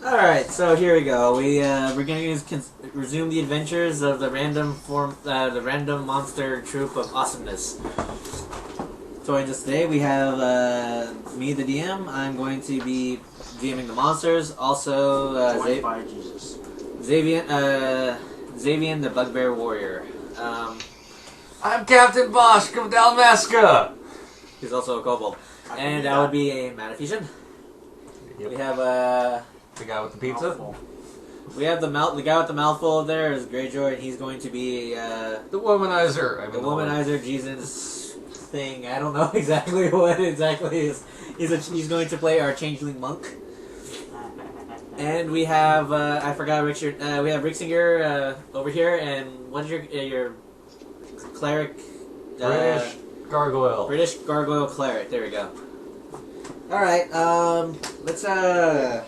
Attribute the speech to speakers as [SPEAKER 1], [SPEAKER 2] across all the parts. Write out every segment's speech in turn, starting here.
[SPEAKER 1] Alright, so here we go. We're going to resume the adventures of the random monster troop of awesomeness. Joining us today, we have me, the DM. I'm going to be DMing the monsters. Also,
[SPEAKER 2] Joined by Jesus.
[SPEAKER 1] Xavian, the Bugbear Warrior.
[SPEAKER 3] I'm Captain Bosch of Dalmasca.
[SPEAKER 1] He's also a Kobold. And that would be a Manifusion.
[SPEAKER 3] Yep.
[SPEAKER 1] We have
[SPEAKER 3] The guy with the pizza?
[SPEAKER 2] Mouthful.
[SPEAKER 1] We have the guy with the mouthful there is Greyjoy, and he's going to be
[SPEAKER 3] The womanizer.
[SPEAKER 1] the womanizer Jesus thing. I don't know exactly what exactly is. He's going to play our changeling monk. And we have I forgot Richard. We have Rixinger over here, and what is your cleric?
[SPEAKER 3] British gargoyle.
[SPEAKER 1] British gargoyle cleric. There we go. All right. Let's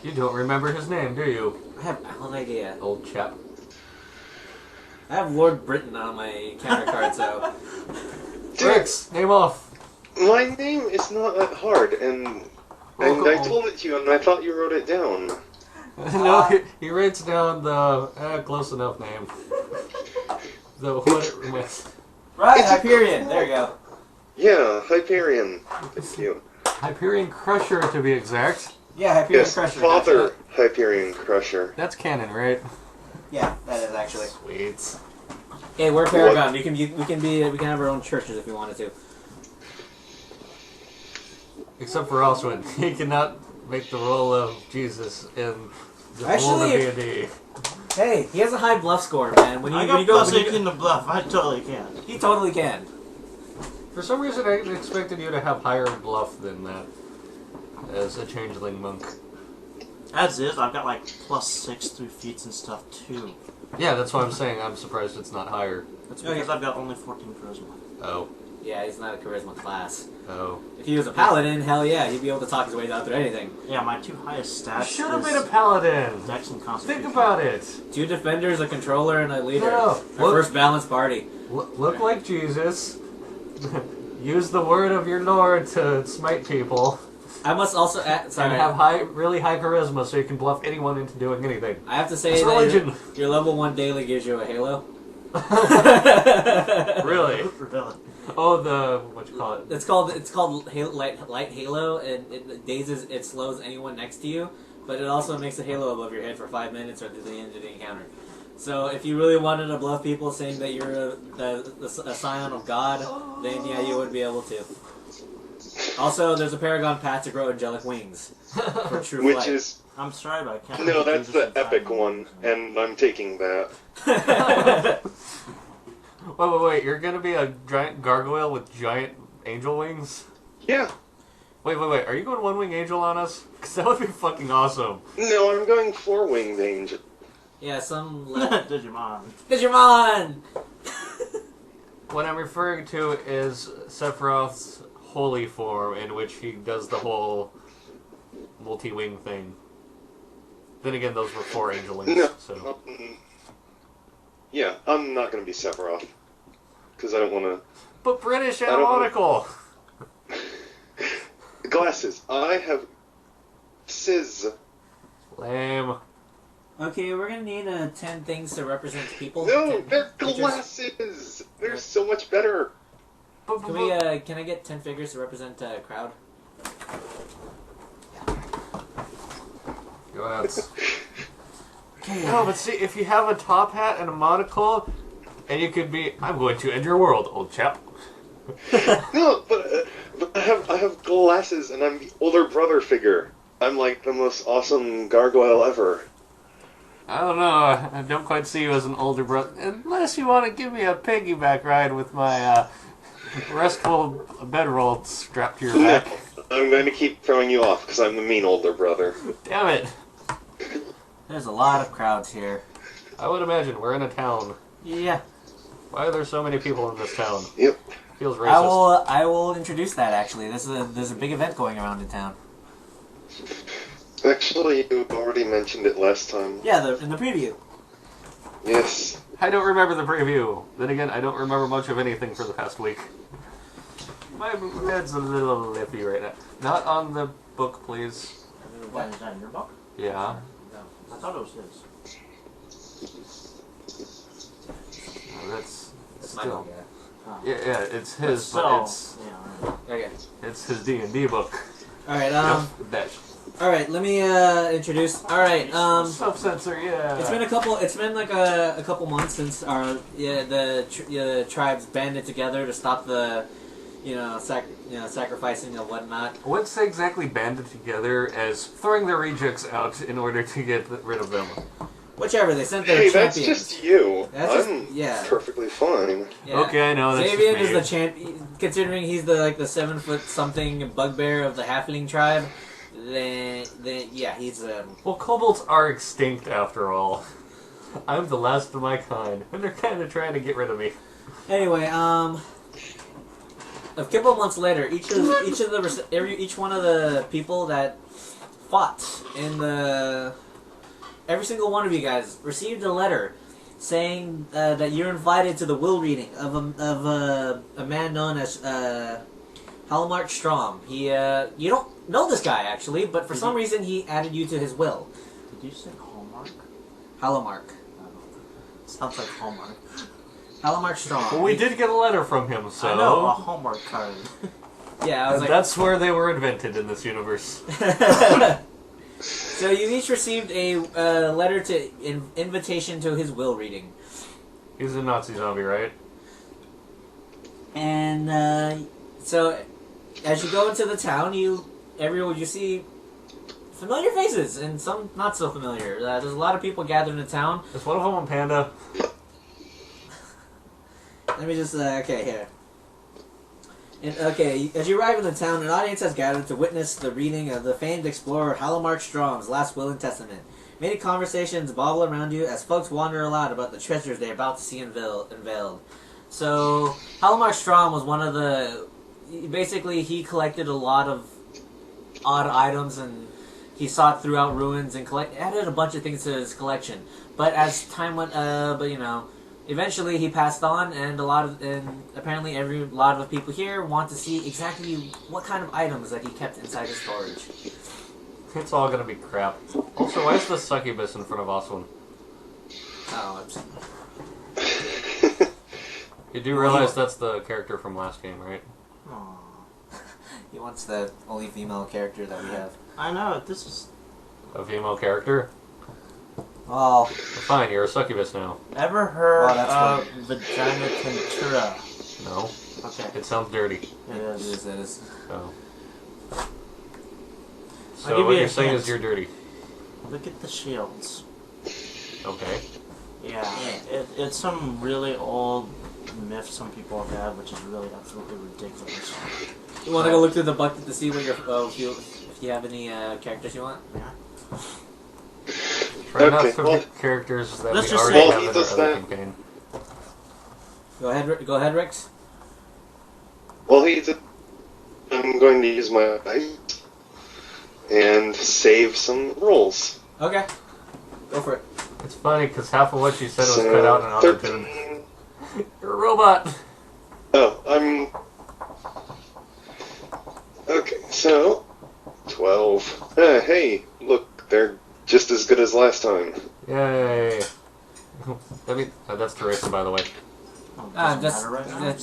[SPEAKER 3] You don't remember his name, do you?
[SPEAKER 1] I have no idea.
[SPEAKER 3] Old chap.
[SPEAKER 1] I have Lord Britain on my counter card, so.
[SPEAKER 3] Rex, name off.
[SPEAKER 4] My name is not that hard, and I told it to you, and I thought you wrote it down.
[SPEAKER 3] No, he writes down the close enough name. The what it reminds.
[SPEAKER 1] Right, Hyperion. There you go.
[SPEAKER 4] Yeah, Hyperion. Thank you.
[SPEAKER 3] Hyperion Crusher, to be exact.
[SPEAKER 1] Yeah, Hyperion
[SPEAKER 4] Yes,
[SPEAKER 1] Crusher.
[SPEAKER 4] Father Hyperion Crusher.
[SPEAKER 3] That's canon, right?
[SPEAKER 1] Yeah, that is actually.
[SPEAKER 3] Sweet.
[SPEAKER 1] Hey, we're Paragon. We can have our own churches if we wanted to.
[SPEAKER 3] Except for Oswin, he cannot make the role of Jesus in the world of
[SPEAKER 1] Actually-
[SPEAKER 3] D&D.
[SPEAKER 1] Hey, he has a high bluff score, man. When
[SPEAKER 2] I
[SPEAKER 1] you
[SPEAKER 2] got
[SPEAKER 1] go,
[SPEAKER 2] plus 18 to bluff. I totally can.
[SPEAKER 1] he totally can.
[SPEAKER 3] For some reason, I expected you to have higher bluff than that as a changeling monk.
[SPEAKER 2] As is, I've got like plus 6 through feats and stuff too.
[SPEAKER 3] Yeah, that's why I'm saying I'm surprised it's not higher.
[SPEAKER 2] That's because I've got only 14 charisma.
[SPEAKER 3] Oh.
[SPEAKER 1] Yeah, he's not a charisma class.
[SPEAKER 3] Oh.
[SPEAKER 1] If he was a paladin, hell yeah, he'd be able to talk his way out through anything.
[SPEAKER 2] Yeah, my 2 highest
[SPEAKER 3] You
[SPEAKER 2] stats
[SPEAKER 3] should have
[SPEAKER 2] is
[SPEAKER 3] been a paladin!
[SPEAKER 2] Dex and Constitution.
[SPEAKER 3] Think about it!
[SPEAKER 1] 2 defenders, a controller, and a leader.
[SPEAKER 3] No,
[SPEAKER 1] Our first balanced party.
[SPEAKER 3] Look like Jesus. Use the word of your Lord to smite people.
[SPEAKER 1] I must also add, sorry.
[SPEAKER 3] And have really high charisma so you can bluff anyone into doing anything.
[SPEAKER 1] I have to say
[SPEAKER 3] It's
[SPEAKER 1] that
[SPEAKER 3] religion.
[SPEAKER 1] your level 1 daily gives you a halo.
[SPEAKER 3] Really?
[SPEAKER 2] Really?
[SPEAKER 3] Oh, the what you call it?
[SPEAKER 1] It's called light halo, and it slows anyone next to you, but it also makes a halo above your head for 5 minutes or to the end of the encounter. So if you really wanted to bluff people saying that you're a scion of God, then yeah, you would be able to. Also, there's a paragon path to grow angelic wings for true
[SPEAKER 4] Which
[SPEAKER 1] flight.
[SPEAKER 4] is...
[SPEAKER 2] I'm sorry, but I can't.
[SPEAKER 4] No,
[SPEAKER 2] make
[SPEAKER 4] that's
[SPEAKER 2] Jesus
[SPEAKER 4] the
[SPEAKER 2] in time.
[SPEAKER 4] epic one, and I'm taking that.
[SPEAKER 3] Wait, you're gonna be a giant gargoyle with giant angel wings?
[SPEAKER 4] Yeah.
[SPEAKER 3] Wait, are you going one-wing angel on us? Because that would be fucking awesome.
[SPEAKER 4] No, I'm going 4-winged angel.
[SPEAKER 1] Yeah, some
[SPEAKER 2] Digimon.
[SPEAKER 1] Digimon.
[SPEAKER 3] What I'm referring to is Sephiroth's holy form, in which he does the whole multi-wing thing. Then again, those were 4 angel wings,
[SPEAKER 4] No.
[SPEAKER 3] so...
[SPEAKER 4] Yeah, I'm not going to be Sephiroth. Because I don't want
[SPEAKER 3] But British and
[SPEAKER 4] I
[SPEAKER 3] a
[SPEAKER 4] don't-
[SPEAKER 3] monocle!
[SPEAKER 4] to... Glasses. I have... Sizz.
[SPEAKER 3] Lame.
[SPEAKER 1] Okay, we're gonna need 10 things to represent people.
[SPEAKER 4] No,
[SPEAKER 1] 10
[SPEAKER 4] they're
[SPEAKER 1] creatures.
[SPEAKER 4] glasses! They're so much better.
[SPEAKER 1] Can I get 10 figures to represent a crowd?
[SPEAKER 3] Go nuts. No, but see, if you have a top hat and a monocle, and you could be, I'm going to end your world, old chap.
[SPEAKER 4] No, but I have glasses, and I'm the older brother figure. I'm like the most awesome gargoyle ever.
[SPEAKER 3] I don't know, I don't quite see you as an older brother, unless you want to give me a piggyback ride with my restful bedroll strapped to your back.
[SPEAKER 4] I'm going to keep throwing you off, because I'm the mean older brother.
[SPEAKER 3] Damn it.
[SPEAKER 1] There's a lot of crowds here.
[SPEAKER 3] I would imagine, we're in a town.
[SPEAKER 1] Yeah.
[SPEAKER 3] Why are there so many people in this town?
[SPEAKER 4] Yep.
[SPEAKER 3] Feels racist.
[SPEAKER 1] I will introduce that actually. There's a big event going around in town.
[SPEAKER 4] Actually, you already mentioned it last time.
[SPEAKER 1] Yeah, in the preview.
[SPEAKER 4] Yes.
[SPEAKER 3] I don't remember the preview. Then again, I don't remember much of anything for the past week. My head's a little iffy right now. Not on the book, please.
[SPEAKER 2] Why is that in your book?
[SPEAKER 3] Yeah.
[SPEAKER 1] No.
[SPEAKER 2] I thought it was his.
[SPEAKER 3] That's
[SPEAKER 1] That's my
[SPEAKER 3] still.
[SPEAKER 1] dog, yeah.
[SPEAKER 3] Yeah, it's his, but it's
[SPEAKER 1] Okay.
[SPEAKER 3] it's his D&D book.
[SPEAKER 1] Alright,
[SPEAKER 3] Yep, that
[SPEAKER 1] alright, let me introduce. Alright,
[SPEAKER 3] self-censor, yeah.
[SPEAKER 1] it's been like a couple months since the tribes banded together to stop the sacrificing and whatnot.
[SPEAKER 3] I wouldn't say exactly banded together as throwing their rejects out in order to get rid of them.
[SPEAKER 1] Whichever, they sent their
[SPEAKER 4] Hey,
[SPEAKER 1] champions.
[SPEAKER 4] that's just you.
[SPEAKER 1] That's just-
[SPEAKER 4] I'm
[SPEAKER 1] yeah.
[SPEAKER 4] perfectly fine.
[SPEAKER 1] Yeah.
[SPEAKER 3] Okay, I know, that's
[SPEAKER 1] Xavier
[SPEAKER 3] just
[SPEAKER 1] is
[SPEAKER 3] me.
[SPEAKER 1] the champion, considering he's the 7-foot something bugbear of the halfling tribe. Then yeah, he's
[SPEAKER 3] Well, kobolds are extinct after all. I'm the last of my kind, and they're kind of trying to get rid of me.
[SPEAKER 1] Anyway, a couple months later, each one of the people that fought in every single one of you guys received a letter saying that you're invited to the will reading of a man known as Hallmark Strom. You don't know this guy actually, but for some reason he added you to his will.
[SPEAKER 2] Did you say Hallmark?
[SPEAKER 1] Hallmark.
[SPEAKER 2] Sounds like Hallmark.
[SPEAKER 1] Hallmark Strom.
[SPEAKER 3] Well, we did get a letter from him, so...
[SPEAKER 2] I know, a Hallmark card.
[SPEAKER 1] Yeah, I was like...
[SPEAKER 3] That's where they were invented in this universe.
[SPEAKER 1] So you each received a letter to invitation to his will reading.
[SPEAKER 3] He's a Nazi zombie, right?
[SPEAKER 1] And so as you go into the town, you see familiar faces and some not so familiar. There's a lot of people gathered in the town.
[SPEAKER 3] Is one of them a panda?
[SPEAKER 1] Let me just okay here. And, okay, as you arrive in the town, an audience has gathered to witness the reading of the famed explorer Hallmark Strom's last will and testament. Many conversations bobble around you as folks wander aloud about the treasures they're about to see unveiled. So, Hallmark Strom was one of the... Basically, he collected a lot of odd items, and he sought throughout ruins and added a bunch of things to his collection. But as time went... eventually he passed on, and apparently a lot of the people here want to see exactly what kind of items that he kept inside his storage.
[SPEAKER 3] It's all gonna be crap. Also, why is the succubus in front of Oswin?
[SPEAKER 1] Oh,
[SPEAKER 3] You do realize that's the character from last game, right?
[SPEAKER 2] Aww.
[SPEAKER 1] he wants the only female character that we have.
[SPEAKER 2] I know, this is...
[SPEAKER 3] A female character?
[SPEAKER 1] Oh,
[SPEAKER 3] Fine, you're a succubus now.
[SPEAKER 2] Ever heard
[SPEAKER 1] Oh, that's
[SPEAKER 2] of Vagina Tempura?
[SPEAKER 3] No.
[SPEAKER 2] Okay.
[SPEAKER 3] It sounds dirty.
[SPEAKER 2] It
[SPEAKER 1] it
[SPEAKER 2] is.
[SPEAKER 1] is.
[SPEAKER 3] Oh.
[SPEAKER 2] I'll
[SPEAKER 3] So
[SPEAKER 2] give
[SPEAKER 3] what
[SPEAKER 2] you a
[SPEAKER 3] you're saying
[SPEAKER 2] hint.
[SPEAKER 3] is you're dirty.
[SPEAKER 2] Look at the shields.
[SPEAKER 3] Okay.
[SPEAKER 2] Yeah, it's some really old myth some people have had, which is really absolutely ridiculous.
[SPEAKER 1] You want to go look through the bucket to see what if you have any characters you want?
[SPEAKER 2] Yeah.
[SPEAKER 3] Try not
[SPEAKER 4] Okay,
[SPEAKER 3] to
[SPEAKER 4] well,
[SPEAKER 3] pick characters that
[SPEAKER 2] let's
[SPEAKER 3] we
[SPEAKER 2] just
[SPEAKER 3] already
[SPEAKER 2] say-
[SPEAKER 3] have
[SPEAKER 4] Well,
[SPEAKER 3] in
[SPEAKER 4] he
[SPEAKER 3] our
[SPEAKER 4] does
[SPEAKER 3] other
[SPEAKER 4] that.
[SPEAKER 3] campaign.
[SPEAKER 1] Go ahead, Rex.
[SPEAKER 4] Well, I'm going to use my dice and save some rolls.
[SPEAKER 1] Okay, go for it.
[SPEAKER 3] It's funny because half of what you said was
[SPEAKER 4] So,
[SPEAKER 3] cut out in auto-tune.
[SPEAKER 4] 13.
[SPEAKER 3] You're a robot!
[SPEAKER 4] Oh, Okay, so 12. Hey, look, they're just as good as last time.
[SPEAKER 3] Yay! That's Teresa, by the way.
[SPEAKER 2] Oh,
[SPEAKER 1] That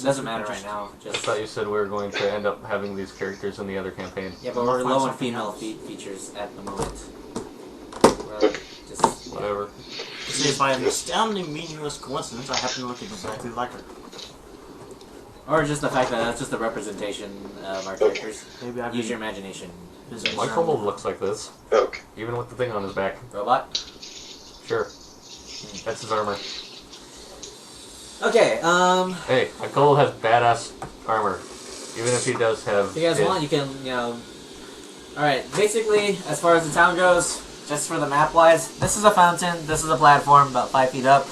[SPEAKER 1] doesn't matter right now.
[SPEAKER 3] I
[SPEAKER 1] Just
[SPEAKER 3] thought you said we were going to end up having these characters in the other campaign.
[SPEAKER 1] yeah, but
[SPEAKER 2] I'll
[SPEAKER 1] we're
[SPEAKER 2] find
[SPEAKER 1] low on
[SPEAKER 2] something
[SPEAKER 1] female
[SPEAKER 2] else.
[SPEAKER 1] features at the moment.
[SPEAKER 4] Okay.
[SPEAKER 1] Just
[SPEAKER 3] Whatever.
[SPEAKER 2] See, by an astounding, meaningless coincidence, I happen to look exactly like her.
[SPEAKER 1] or just the fact that that's just a representation of our characters.
[SPEAKER 2] Maybe I've
[SPEAKER 1] Use your imagination.
[SPEAKER 3] My kobold looks like this,
[SPEAKER 4] Okay.
[SPEAKER 3] even with the thing on his back.
[SPEAKER 1] Robot.
[SPEAKER 3] Sure. That's his armor.
[SPEAKER 1] Okay.
[SPEAKER 3] Hey, my kobold has badass armor. Even if he does have...
[SPEAKER 1] If you guys want, you can, Alright, basically, as far as the town goes, just for the map-wise, this is a fountain, this is a platform about 5 feet up.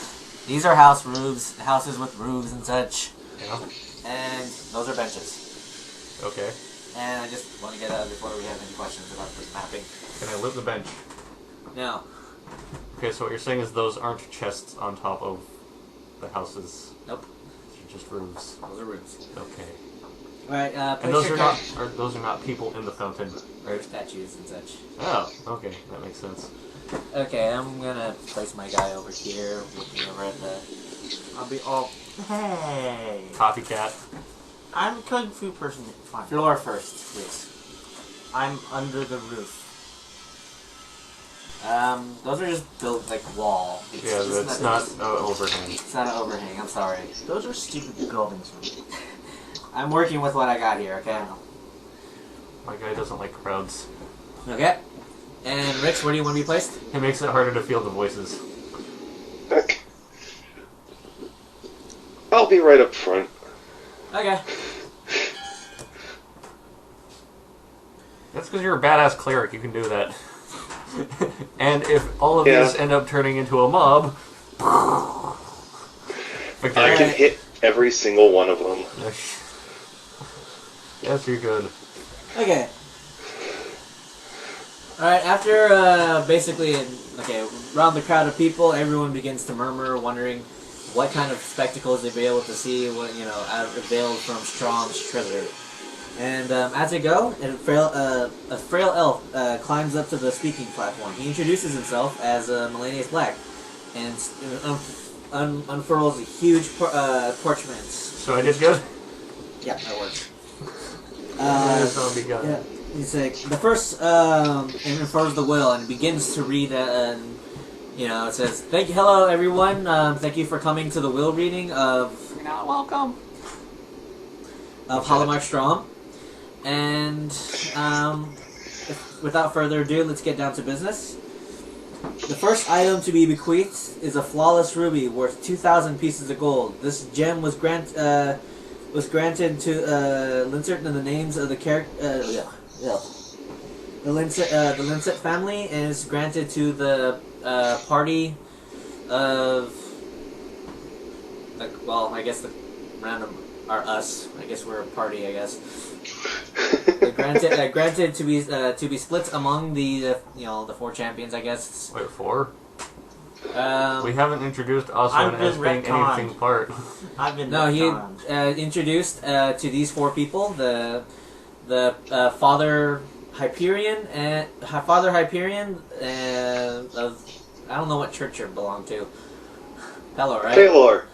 [SPEAKER 1] These are houses with roofs and such.
[SPEAKER 3] Yeah.
[SPEAKER 1] And those are benches.
[SPEAKER 3] Okay.
[SPEAKER 1] And I just want to get out before we have any questions about the mapping.
[SPEAKER 3] Can I loot the bench?
[SPEAKER 1] No.
[SPEAKER 3] Okay, so what you're saying is those aren't chests on top of the houses.
[SPEAKER 1] Nope.
[SPEAKER 3] They're just roofs.
[SPEAKER 1] Those are roofs.
[SPEAKER 3] Okay.
[SPEAKER 1] Alright,
[SPEAKER 3] And
[SPEAKER 1] place
[SPEAKER 3] those
[SPEAKER 1] your
[SPEAKER 3] those are not people in the fountain,
[SPEAKER 1] They're
[SPEAKER 3] right?
[SPEAKER 1] statues and such.
[SPEAKER 3] Oh, okay, that makes sense.
[SPEAKER 1] Okay, I'm gonna place my guy over here, looking over at the...
[SPEAKER 2] I'll be all. Hey.
[SPEAKER 3] Copycat.
[SPEAKER 2] I'm a kung fu person. Fine.
[SPEAKER 1] Floor first, please.
[SPEAKER 2] I'm under the roof.
[SPEAKER 1] Those are just built like wall.
[SPEAKER 3] Yeah, that's not an overhang.
[SPEAKER 1] It's not an overhang, I'm sorry.
[SPEAKER 2] Those are stupid buildings.
[SPEAKER 1] I'm working with what I got here, okay?
[SPEAKER 3] My guy doesn't like crowds.
[SPEAKER 1] Okay. And Rich, where do you want to be placed?
[SPEAKER 3] It makes it harder to feel the voices.
[SPEAKER 4] Heck. I'll be right up front.
[SPEAKER 1] Okay.
[SPEAKER 3] That's because you're a badass cleric. You can do that. And if all of these end up turning into a mob,
[SPEAKER 4] I can hit every single one of them.
[SPEAKER 3] Yes, you're good.
[SPEAKER 1] Okay. Alright, after basically, around the crowd of people, everyone begins to murmur, wondering what kind of spectacles they'd be able to see, availed from Strom's treasure. And as they go, a frail elf climbs up to the speaking platform. He introduces himself as Melanius Black, and unfurls a huge parchment.
[SPEAKER 3] So I did good?
[SPEAKER 1] Yeah, that works.
[SPEAKER 3] Zombie guy.
[SPEAKER 1] Yeah, he's like, the first, and unfurls the will, and begins to read, and, it says, hello everyone, thank you for coming to the will reading of...
[SPEAKER 3] You're not welcome.
[SPEAKER 1] Of Hallmark Strom. And, without further ado, let's get down to business. The first item to be bequeathed is a flawless ruby worth 2,000 pieces of gold. This gem was granted to Linsert in the names of the the Linsert family, and is granted to the party of, I guess the random are us. I guess we're a party. I guess. Granted to be split among the the 4 champions. I guess.
[SPEAKER 3] Wait, 4?
[SPEAKER 1] We
[SPEAKER 3] haven't introduced Oswin as being anything part.
[SPEAKER 2] I've been
[SPEAKER 1] he introduced to these 4 people the Father Hyperion and I don't know what church you belong to. Pelor, right? Pelor.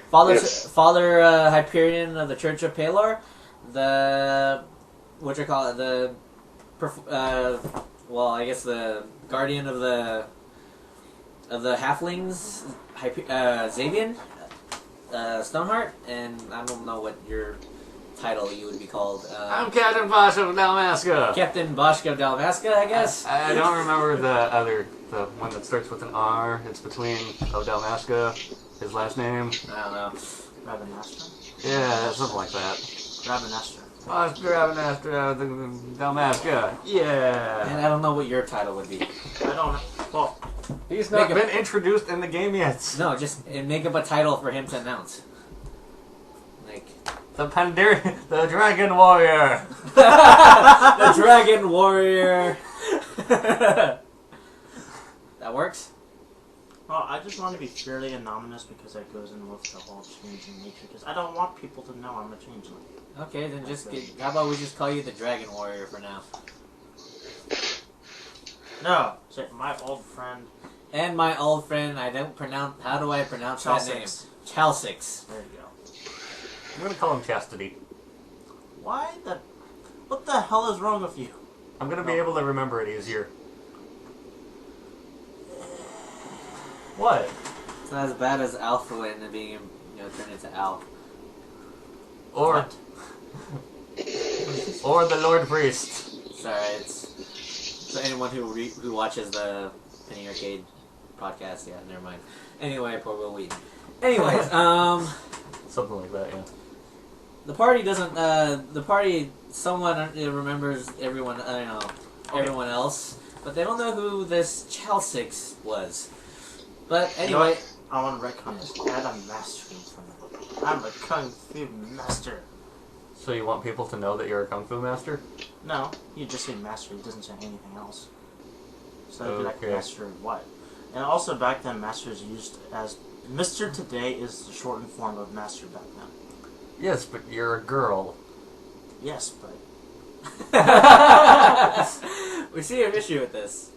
[SPEAKER 1] Father Hyperion of the Church of Pelor. The I guess the guardian of the halflings, Xavian, Stoneheart, and I don't know what your title you would be called.
[SPEAKER 3] I'm Captain Bosch of Dalmasca.
[SPEAKER 1] Captain Bosch of Dalmasca, I guess.
[SPEAKER 3] I don't remember the one that starts with an R. It's between Dalmasca, his last name.
[SPEAKER 1] I don't know.
[SPEAKER 2] Rabanastra?
[SPEAKER 3] Yeah, something like that.
[SPEAKER 2] Rabanastra.
[SPEAKER 3] Bosch Rabanastra, Dalmasca. Yeah.
[SPEAKER 1] And I don't know what your title would be.
[SPEAKER 2] I don't know. Well,
[SPEAKER 3] he's not been introduced in the game yet.
[SPEAKER 1] No, just make up a title for him to announce. Like
[SPEAKER 3] the Dragon Warrior.
[SPEAKER 1] The Dragon Warrior. That works?
[SPEAKER 2] Well, I just want to be fairly anonymous because that goes in with the whole changing nature. Because I don't want people to know I'm a changeling.
[SPEAKER 1] Okay, then how about we just call you the Dragon Warrior for now?
[SPEAKER 2] No, say my old friend.
[SPEAKER 1] And my old friend, how do I pronounce that name? Chalsix.
[SPEAKER 2] There you go.
[SPEAKER 3] I'm gonna call him Chastity.
[SPEAKER 2] What the hell is wrong with you?
[SPEAKER 3] I'm gonna be able to remember it easier. What?
[SPEAKER 1] It's not as bad as Alpha and being, turned into Al.
[SPEAKER 3] Or the Lord Priest.
[SPEAKER 1] Sorry, it's so anyone who watches the Penny Arcade podcast. Yeah, never mind. Anyway, poor Will Wheaton. Anyways,
[SPEAKER 3] something like that. Yeah.
[SPEAKER 1] The party doesn't. The party somewhat remembers everyone. Everyone else, but they don't know who this Chalsix was. But anyway,
[SPEAKER 2] I want to retcon this. Add a mastery from it. I'm a kung fu master.
[SPEAKER 3] So you want people to know that you're a kung fu master?
[SPEAKER 2] No, you just say mastery. It doesn't say anything else. So it'd be like
[SPEAKER 3] Okay.
[SPEAKER 2] master of what? And also back then, master is used as Mister today is the shortened form of master back then.
[SPEAKER 3] Yes, but you're a girl.
[SPEAKER 2] Yes, but
[SPEAKER 1] we see an issue with this.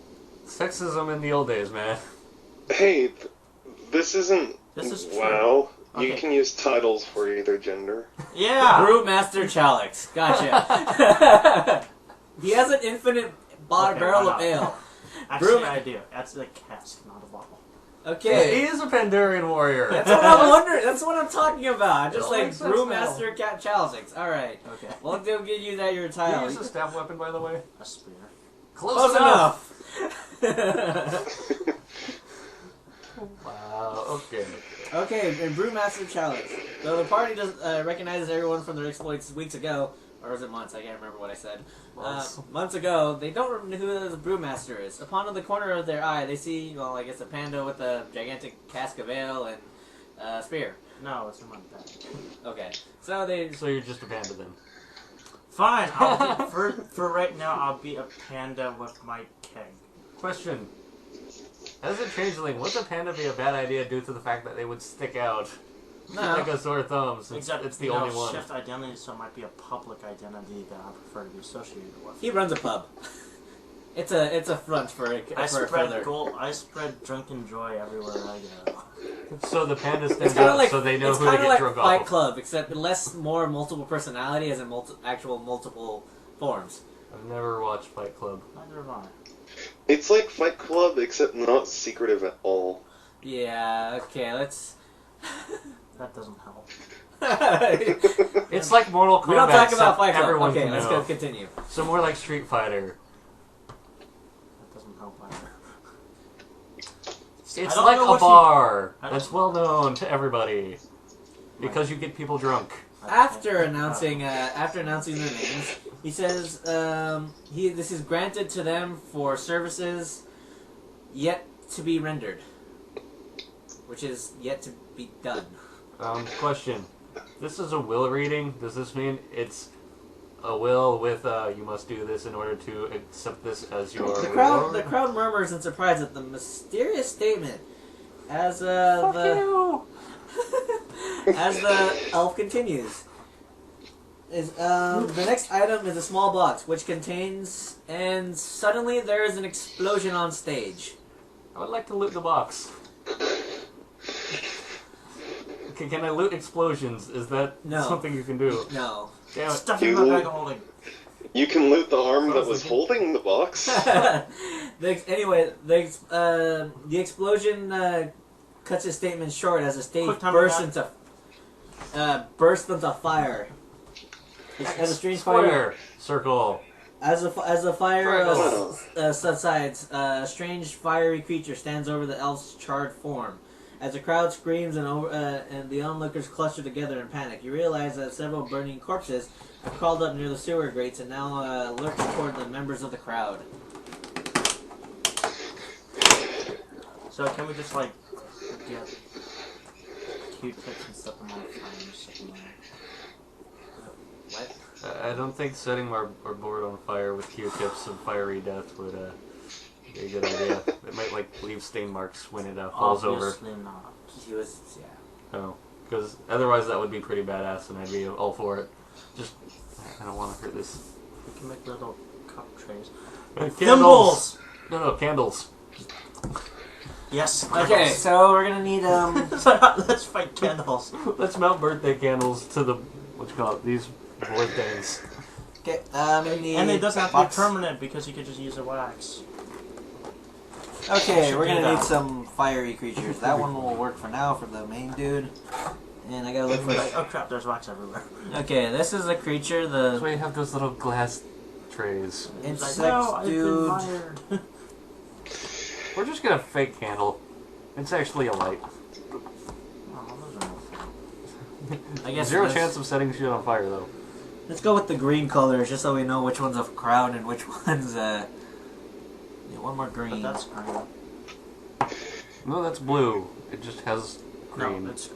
[SPEAKER 3] Sexism in the old days, man.
[SPEAKER 4] Hey, this isn't.
[SPEAKER 2] This is true.
[SPEAKER 4] Wow. You
[SPEAKER 2] Okay.
[SPEAKER 4] can use titles for either gender.
[SPEAKER 2] Yeah.
[SPEAKER 1] Brewmaster Chalix. Gotcha. He has an infinite
[SPEAKER 2] Okay,
[SPEAKER 1] barrel
[SPEAKER 2] why
[SPEAKER 1] of
[SPEAKER 2] not?
[SPEAKER 1] ale.
[SPEAKER 2] Actually,
[SPEAKER 1] Brew-
[SPEAKER 2] I do. That's a cask, not a bottle.
[SPEAKER 1] Okay.
[SPEAKER 3] He is a Pandurian warrior.
[SPEAKER 1] That's what I'm wondering. That's what I'm talking about. Just
[SPEAKER 3] It
[SPEAKER 1] like
[SPEAKER 3] makes sense
[SPEAKER 1] Brewmaster Chalix. All right.
[SPEAKER 2] Okay.
[SPEAKER 1] Well, they'll give you that your
[SPEAKER 3] Do
[SPEAKER 1] title.
[SPEAKER 3] you use a staff weapon, by the way?
[SPEAKER 2] A spear.
[SPEAKER 1] Close enough.
[SPEAKER 3] Wow, okay.
[SPEAKER 1] Okay, and Brewmaster Chalix. So the party does recognizes everyone from their exploits weeks ago, or was it months? I can't remember what I said. Months ago, they don't know who the Brewmaster is. Upon the corner of their eye, they see, well, I guess a panda with a gigantic cask of ale and spear.
[SPEAKER 2] No, it's not that.
[SPEAKER 1] Okay, so they.
[SPEAKER 3] So you're just a panda then?
[SPEAKER 2] Fine. For right now, I'll be a panda with my keg.
[SPEAKER 3] Question. As a changeling, would the panda be a bad idea due to the fact that they would stick out
[SPEAKER 1] No.
[SPEAKER 3] like a sore thumb since
[SPEAKER 2] Except
[SPEAKER 3] it's the only one?
[SPEAKER 2] Shift identity, so it might be a public identity that I prefer to be associated with.
[SPEAKER 1] He runs a pub. It's a front for a
[SPEAKER 2] I
[SPEAKER 1] for a
[SPEAKER 2] spread
[SPEAKER 1] further.
[SPEAKER 2] gold. I spread drunken joy everywhere I go.
[SPEAKER 3] So the panda
[SPEAKER 1] It's
[SPEAKER 3] stands
[SPEAKER 1] kind of
[SPEAKER 3] out
[SPEAKER 1] like
[SPEAKER 3] so they know
[SPEAKER 1] it's
[SPEAKER 3] who to
[SPEAKER 1] kind
[SPEAKER 3] get
[SPEAKER 1] of like
[SPEAKER 3] drunk
[SPEAKER 1] Fight
[SPEAKER 3] off.
[SPEAKER 1] Club, except more multiple personality as in actual multiple forms.
[SPEAKER 3] I've never watched Fight Club.
[SPEAKER 2] Neither have I.
[SPEAKER 4] It's like Fight Club, except not secretive at all.
[SPEAKER 1] Yeah. Okay. Let's.
[SPEAKER 2] That doesn't help.
[SPEAKER 3] It's like Mortal Kombat.
[SPEAKER 1] We don't talk about
[SPEAKER 3] except
[SPEAKER 1] Fight Club.
[SPEAKER 3] everyone
[SPEAKER 1] Okay,
[SPEAKER 3] can
[SPEAKER 1] let's
[SPEAKER 3] know.
[SPEAKER 1] go continue.
[SPEAKER 3] So more like Street Fighter.
[SPEAKER 2] That doesn't help either.
[SPEAKER 3] It's
[SPEAKER 2] don't
[SPEAKER 3] like
[SPEAKER 2] know
[SPEAKER 3] a
[SPEAKER 2] what you-
[SPEAKER 3] bar
[SPEAKER 2] I
[SPEAKER 3] that's
[SPEAKER 2] don't-
[SPEAKER 3] well known to everybody because you get people drunk.
[SPEAKER 1] After announcing their names, he says this is granted to them for services yet to be rendered, which is yet to be done.
[SPEAKER 3] Question. This is a will reading. Does this mean it's a will with you must do this in order to accept this as your
[SPEAKER 1] The
[SPEAKER 3] reward?
[SPEAKER 1] crowd murmurs in surprise at the mysterious statement as
[SPEAKER 3] Fuck you!
[SPEAKER 1] as the elf continues. The next item is a small box which contains, and suddenly there is an explosion on stage.
[SPEAKER 3] I would like to loot the box. Okay, can I loot explosions? Is that
[SPEAKER 1] No.
[SPEAKER 3] something you can do?
[SPEAKER 1] No.
[SPEAKER 3] Damn it.
[SPEAKER 2] Stuff in my bag of holding.
[SPEAKER 4] You can loot the arm that was holding the box.
[SPEAKER 1] Anyway, the explosion cuts his statement short as the stage
[SPEAKER 2] Quick time
[SPEAKER 1] bursts
[SPEAKER 2] back.
[SPEAKER 1] into fire. As a strange fire,
[SPEAKER 3] Square. Circle.
[SPEAKER 1] as the fire
[SPEAKER 3] Triangle.
[SPEAKER 1] subsides, a strange fiery creature stands over the elf's charred form. As the crowd screams and the onlookers cluster together in panic, you realize that several burning corpses have crawled up near the sewer grates and now lurch toward the members of the crowd.
[SPEAKER 2] So can we just like get Q-tips and set them on fire and set them on?
[SPEAKER 1] What?
[SPEAKER 3] I don't think setting our board on fire with Q-tips and fiery death would be a good idea. It might like leave stain marks when it falls over.
[SPEAKER 2] Obviously not.
[SPEAKER 1] He was, yeah.
[SPEAKER 3] Oh, because otherwise that would be pretty badass, and I'd be all for it. Just I don't want to hurt this.
[SPEAKER 2] We can make little cup trays.
[SPEAKER 3] Candles. No, candles.
[SPEAKER 2] Yes.
[SPEAKER 1] Okay,
[SPEAKER 2] candles.
[SPEAKER 1] so we're gonna need
[SPEAKER 2] Let's fight candles.
[SPEAKER 3] Let's mount birthday candles to the what you call it, these birthdays.
[SPEAKER 1] Okay,
[SPEAKER 2] And it doesn't have to be permanent because you could just use a wax.
[SPEAKER 1] Okay,
[SPEAKER 2] Should
[SPEAKER 1] we're
[SPEAKER 2] do
[SPEAKER 1] gonna
[SPEAKER 2] that.
[SPEAKER 1] need some fiery creatures. That one will work for now for the main dude. And I gotta look for.
[SPEAKER 2] Oh crap! There's wax everywhere.
[SPEAKER 1] Okay, this is a creature.
[SPEAKER 3] That's
[SPEAKER 1] The
[SPEAKER 3] why you have those little glass trays.
[SPEAKER 2] It's
[SPEAKER 1] insect
[SPEAKER 2] like, no, I've been
[SPEAKER 1] dude.
[SPEAKER 2] fired.
[SPEAKER 3] We're just gonna fake candle. It's actually a light.
[SPEAKER 2] Oh, those are no fun.
[SPEAKER 1] I guess
[SPEAKER 3] Zero
[SPEAKER 1] this-
[SPEAKER 3] chance of setting shit on fire though.
[SPEAKER 1] Let's go with the green colors, just so we know which one's a crowd and which one's yeah, one more green.
[SPEAKER 2] But that's green.
[SPEAKER 3] No, that's blue. It just has green.
[SPEAKER 2] No, it's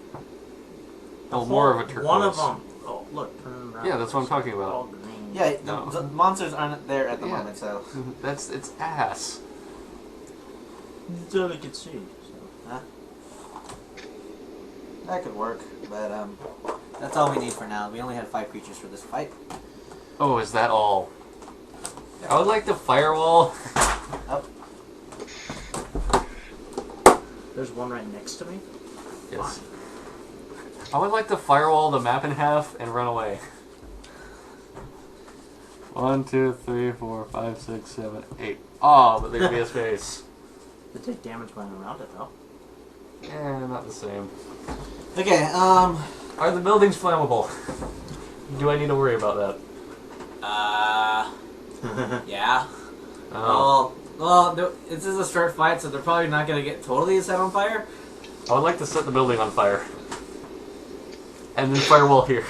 [SPEAKER 3] Oh, more of a turquoise.
[SPEAKER 2] one of them. Oh, look, turn it around.
[SPEAKER 3] Yeah, that's what I'm talking
[SPEAKER 2] It's
[SPEAKER 3] about.
[SPEAKER 2] all green.
[SPEAKER 1] Yeah,
[SPEAKER 3] No.
[SPEAKER 1] the monsters aren't there at the
[SPEAKER 3] Yeah.
[SPEAKER 1] moment, so.
[SPEAKER 3] It's ass.
[SPEAKER 2] So we can see. So.
[SPEAKER 1] That could work, but that's all we need for now. We only had 5 creatures for this fight.
[SPEAKER 3] Oh, is that all? I would like the firewall.
[SPEAKER 1] Oh.
[SPEAKER 2] There's one right next to me?
[SPEAKER 3] Yes. I would like to firewall the map in half and run away. 1, 2, 3, 4, 5, 6, 7, 8. Oh, but there'd be a space.
[SPEAKER 2] They take damage going around it, though.
[SPEAKER 3] Eh, not the same.
[SPEAKER 1] Okay,
[SPEAKER 3] Are the buildings flammable? Do I need to worry about that?
[SPEAKER 1] yeah.
[SPEAKER 3] Oh.
[SPEAKER 1] Well, this is a start fight, so they're probably not going to get totally set on fire.
[SPEAKER 3] I would like to set the building on fire. And then firewall here.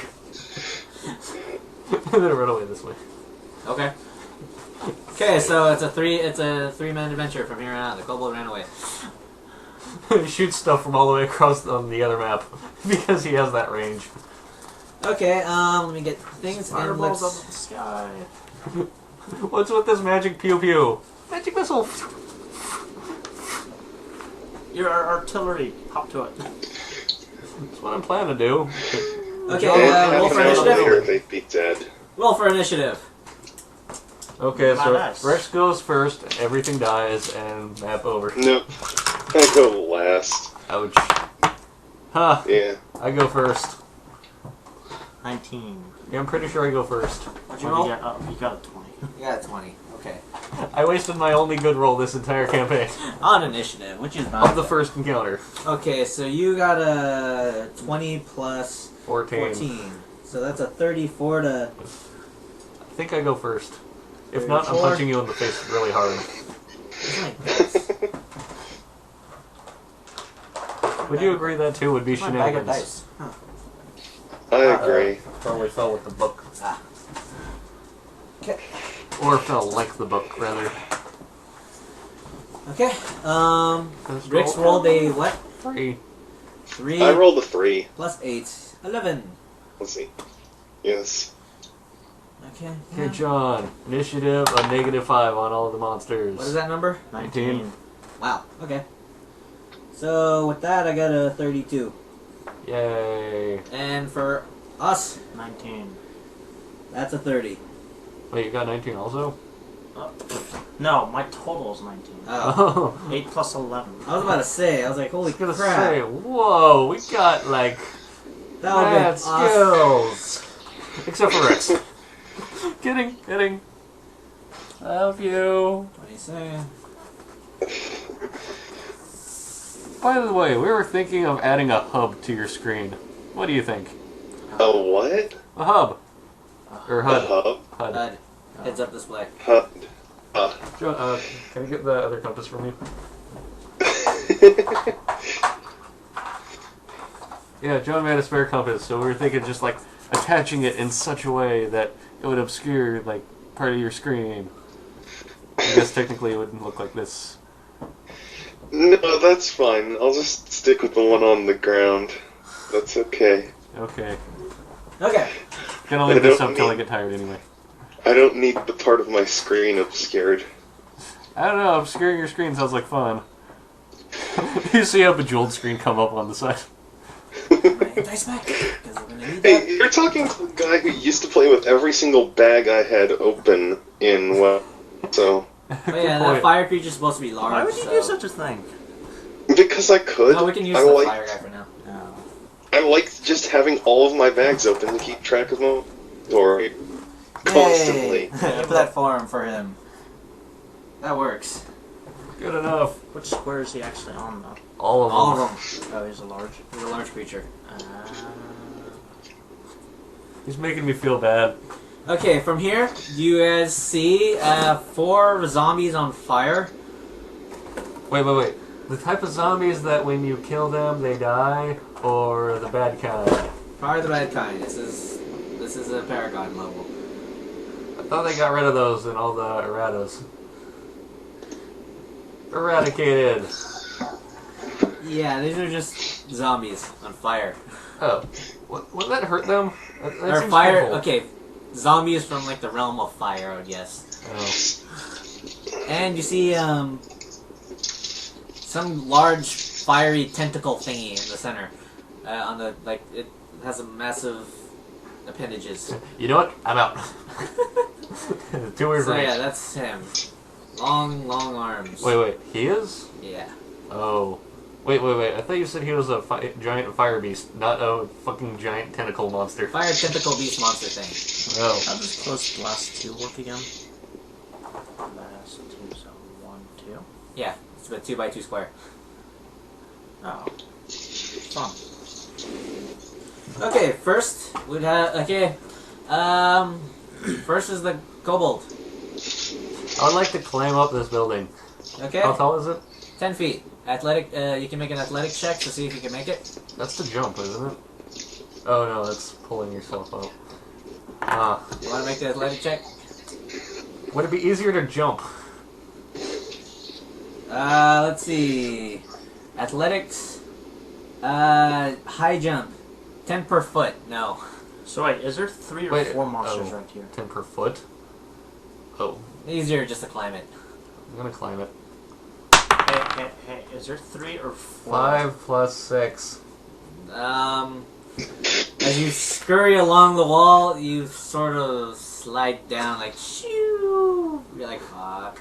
[SPEAKER 3] And then run away this way.
[SPEAKER 1] Okay. Okay, so it's a 3-man adventure from here on out. The kobold ran away.
[SPEAKER 3] Shoot stuff from all the way across on the other map. Because he has that range.
[SPEAKER 1] Okay, let me get things and
[SPEAKER 2] Fireballs
[SPEAKER 1] let's...
[SPEAKER 2] up in the sky.
[SPEAKER 3] What's with this magic pew pew? Magic missile!
[SPEAKER 2] Your artillery. Hop to it.
[SPEAKER 3] That's what I'm planning to do.
[SPEAKER 1] Okay,
[SPEAKER 4] And
[SPEAKER 1] roll
[SPEAKER 4] half
[SPEAKER 1] for
[SPEAKER 4] an hour later,
[SPEAKER 1] initiative.
[SPEAKER 4] they'd be dead.
[SPEAKER 1] Roll for initiative.
[SPEAKER 3] Okay, so
[SPEAKER 2] Nice.
[SPEAKER 3] Rex goes first, everything dies, and map over.
[SPEAKER 4] Nope. I go last.
[SPEAKER 3] Ouch. Huh,
[SPEAKER 4] Yeah.
[SPEAKER 3] I go first.
[SPEAKER 2] 19.
[SPEAKER 3] Yeah, I'm pretty sure I go first.
[SPEAKER 1] What'd
[SPEAKER 2] You
[SPEAKER 1] you roll?
[SPEAKER 2] got, you got a 20.
[SPEAKER 1] You got a 20. Okay.
[SPEAKER 3] I wasted my only good roll this entire campaign.
[SPEAKER 1] On initiative, which is not
[SPEAKER 3] Of the first encounter.
[SPEAKER 1] Okay, so you got a 20 plus
[SPEAKER 3] 14.
[SPEAKER 1] So that's a 34 to...
[SPEAKER 3] I think I go first. If not, I'm
[SPEAKER 1] 34.
[SPEAKER 3] punching you in the face really hard.
[SPEAKER 1] It's like this.
[SPEAKER 3] Would you agree that too would be
[SPEAKER 1] My bag of
[SPEAKER 3] shenanigans?
[SPEAKER 1] dice. Huh.
[SPEAKER 4] I agree.
[SPEAKER 3] Probably fell with the book.
[SPEAKER 1] Ah. Okay.
[SPEAKER 3] Or fell like the book, rather.
[SPEAKER 1] Okay.
[SPEAKER 3] Let's
[SPEAKER 1] Rick's
[SPEAKER 3] roll.
[SPEAKER 1] rolled a what?
[SPEAKER 3] 3.
[SPEAKER 1] 3
[SPEAKER 4] I rolled a 3.
[SPEAKER 1] plus 8. 11.
[SPEAKER 4] Let's see. Yes.
[SPEAKER 1] Okay.
[SPEAKER 3] Okay,
[SPEAKER 1] yeah.
[SPEAKER 3] John. Initiative a -5 on all of the monsters.
[SPEAKER 1] What is that number?
[SPEAKER 3] 19.
[SPEAKER 1] Wow. Okay. So with that, I got a 32.
[SPEAKER 3] Yay.
[SPEAKER 1] And for us,
[SPEAKER 2] 19.
[SPEAKER 1] that's a 30.
[SPEAKER 3] Wait, you got 19 also?
[SPEAKER 2] No, my total is 19.
[SPEAKER 1] Oh.
[SPEAKER 3] Oh.
[SPEAKER 2] 8 plus 11.
[SPEAKER 1] I was about to say, I was like, holy
[SPEAKER 3] I was
[SPEAKER 1] crap.
[SPEAKER 3] gonna say, whoa, we got like
[SPEAKER 1] That would
[SPEAKER 3] mad
[SPEAKER 1] be awesome.
[SPEAKER 3] skills. Except for Rex. Kidding, kidding. Love you.
[SPEAKER 1] What are you saying?
[SPEAKER 3] By the way, we were thinking of adding a hub to your screen. What do you think?
[SPEAKER 4] A what?
[SPEAKER 3] A hub. Or
[SPEAKER 4] A
[SPEAKER 3] HUD.
[SPEAKER 4] hub?
[SPEAKER 3] HUD.
[SPEAKER 1] HUD. Heads up display.
[SPEAKER 4] Hub.
[SPEAKER 3] John, can you get the other compass for me? Yeah, John made a spare compass, so we were thinking just like attaching it in such a way that it would obscure like part of your screen. I guess technically it wouldn't look like this.
[SPEAKER 4] No, that's fine. I'll just stick with the one on the ground. That's okay.
[SPEAKER 3] Okay.
[SPEAKER 1] Okay.
[SPEAKER 3] Gonna leave this
[SPEAKER 4] don't
[SPEAKER 3] up till I
[SPEAKER 4] need-
[SPEAKER 3] get tired anyway.
[SPEAKER 4] I don't need the part of my screen obscured.
[SPEAKER 3] I don't know, obscuring your screen sounds like fun. You see a bejeweled screen come up on the side.
[SPEAKER 1] Bring your dice back. Because we're going to need
[SPEAKER 4] Hey,
[SPEAKER 1] that.
[SPEAKER 4] you're talking to the guy who used to play with every single bag I had open in, well, so...
[SPEAKER 1] Oh yeah,
[SPEAKER 3] Good
[SPEAKER 1] that
[SPEAKER 3] point.
[SPEAKER 1] fire creature's supposed to be large.
[SPEAKER 2] Why would you
[SPEAKER 1] so...
[SPEAKER 2] do such a thing?
[SPEAKER 4] Because I could.
[SPEAKER 1] No, we can use
[SPEAKER 4] I
[SPEAKER 1] the
[SPEAKER 4] like,
[SPEAKER 1] fire guy for now.
[SPEAKER 2] No.
[SPEAKER 4] I like just having all of my bags open to keep track of my story. Constantly.
[SPEAKER 1] Platform for him. That works.
[SPEAKER 3] Good enough.
[SPEAKER 2] Which square is he actually on, though?
[SPEAKER 3] All of them.
[SPEAKER 1] All of them.
[SPEAKER 2] Oh, he's a large.
[SPEAKER 1] He's a large creature.
[SPEAKER 3] He's making me feel bad.
[SPEAKER 1] Okay, from here, you guys see 4 zombies on fire.
[SPEAKER 3] Wait. The type of zombies that when you kill them, they die, or the bad kind?
[SPEAKER 1] Probably the bad kind. This is a Paragon level.
[SPEAKER 3] I thought they got rid of those in all the erratas. Eradicated.
[SPEAKER 1] Yeah, these are just zombies on fire.
[SPEAKER 3] Oh, would that hurt them? That
[SPEAKER 1] Or
[SPEAKER 3] seems
[SPEAKER 1] fire.
[SPEAKER 3] painful.
[SPEAKER 1] Okay, zombies from like the realm of fire, I would guess.
[SPEAKER 3] Oh.
[SPEAKER 1] And you see some large fiery tentacle thingy in the center. On the it has a massive appendages.
[SPEAKER 3] You know what? I'm out. Too weird
[SPEAKER 1] So
[SPEAKER 3] for me.
[SPEAKER 1] yeah, that's him. Long arms.
[SPEAKER 3] Wait. He is?
[SPEAKER 1] Yeah.
[SPEAKER 3] Oh. Wait. I thought you said he was a giant fire beast, not a fucking giant tentacle monster.
[SPEAKER 1] Fire tentacle beast monster thing.
[SPEAKER 3] Oh.
[SPEAKER 2] How does close last 2 work again? Last 2, so 1, 2.
[SPEAKER 1] Yeah, it's a 2x2 square.
[SPEAKER 2] Oh. Fun.
[SPEAKER 1] Okay, first we'd have first is the kobold.
[SPEAKER 3] I would like to climb up this building.
[SPEAKER 1] Okay,
[SPEAKER 3] How tall is it?
[SPEAKER 1] 10 feet. Athletic. You can make an athletic check to see if you can make it.
[SPEAKER 3] That's the jump, isn't it? Oh no, that's pulling yourself up. Ah.
[SPEAKER 1] You want to make the athletic check?
[SPEAKER 3] Would it be easier to jump?
[SPEAKER 1] Let's see. Athletics. High jump. 10 per foot. No.
[SPEAKER 2] So wait, is there 3 or
[SPEAKER 3] Wait,
[SPEAKER 2] 4 monsters
[SPEAKER 3] oh.
[SPEAKER 2] right here?
[SPEAKER 3] 10 per foot? Oh.
[SPEAKER 1] Easier just to climb it.
[SPEAKER 3] I'm gonna climb it.
[SPEAKER 2] Hey, is there 3 or 4?
[SPEAKER 3] 5 plus 6.
[SPEAKER 1] As you scurry along the wall, you sort of slide down like shoo. You're like, fuck.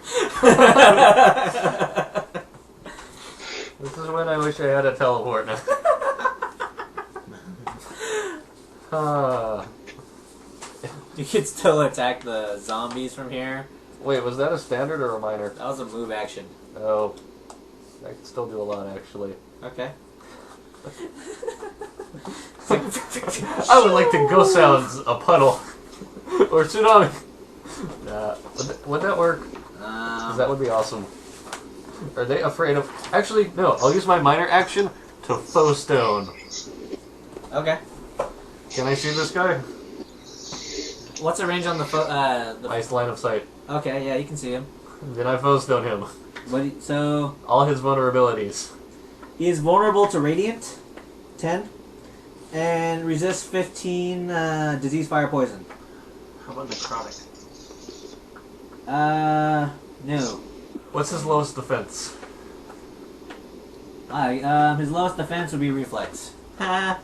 [SPEAKER 3] This is when I wish I had a teleport now.
[SPEAKER 1] You can still attack the zombies from here.
[SPEAKER 3] Wait, was that a standard or a minor?
[SPEAKER 1] That was a move action.
[SPEAKER 3] Oh. I can still do a lot, actually.
[SPEAKER 1] Okay.
[SPEAKER 3] I would like to go sound a puddle. Or tsunami. Would that work? 'Cause that would be awesome. Are they afraid of... Actually, no. I'll use my minor action to foe stone.
[SPEAKER 1] Okay.
[SPEAKER 3] Can I see this guy?
[SPEAKER 1] What's the range on the
[SPEAKER 3] Nice line of sight.
[SPEAKER 1] Okay, yeah, you can see him.
[SPEAKER 3] Then I foe stone him.
[SPEAKER 1] So
[SPEAKER 3] All his vulnerabilities.
[SPEAKER 1] he is vulnerable to radiant, 10, and resists 15 disease, fire, poison.
[SPEAKER 2] How about necrotic?
[SPEAKER 1] No.
[SPEAKER 3] What's his lowest defense?
[SPEAKER 1] His lowest defense would be reflex. Ha.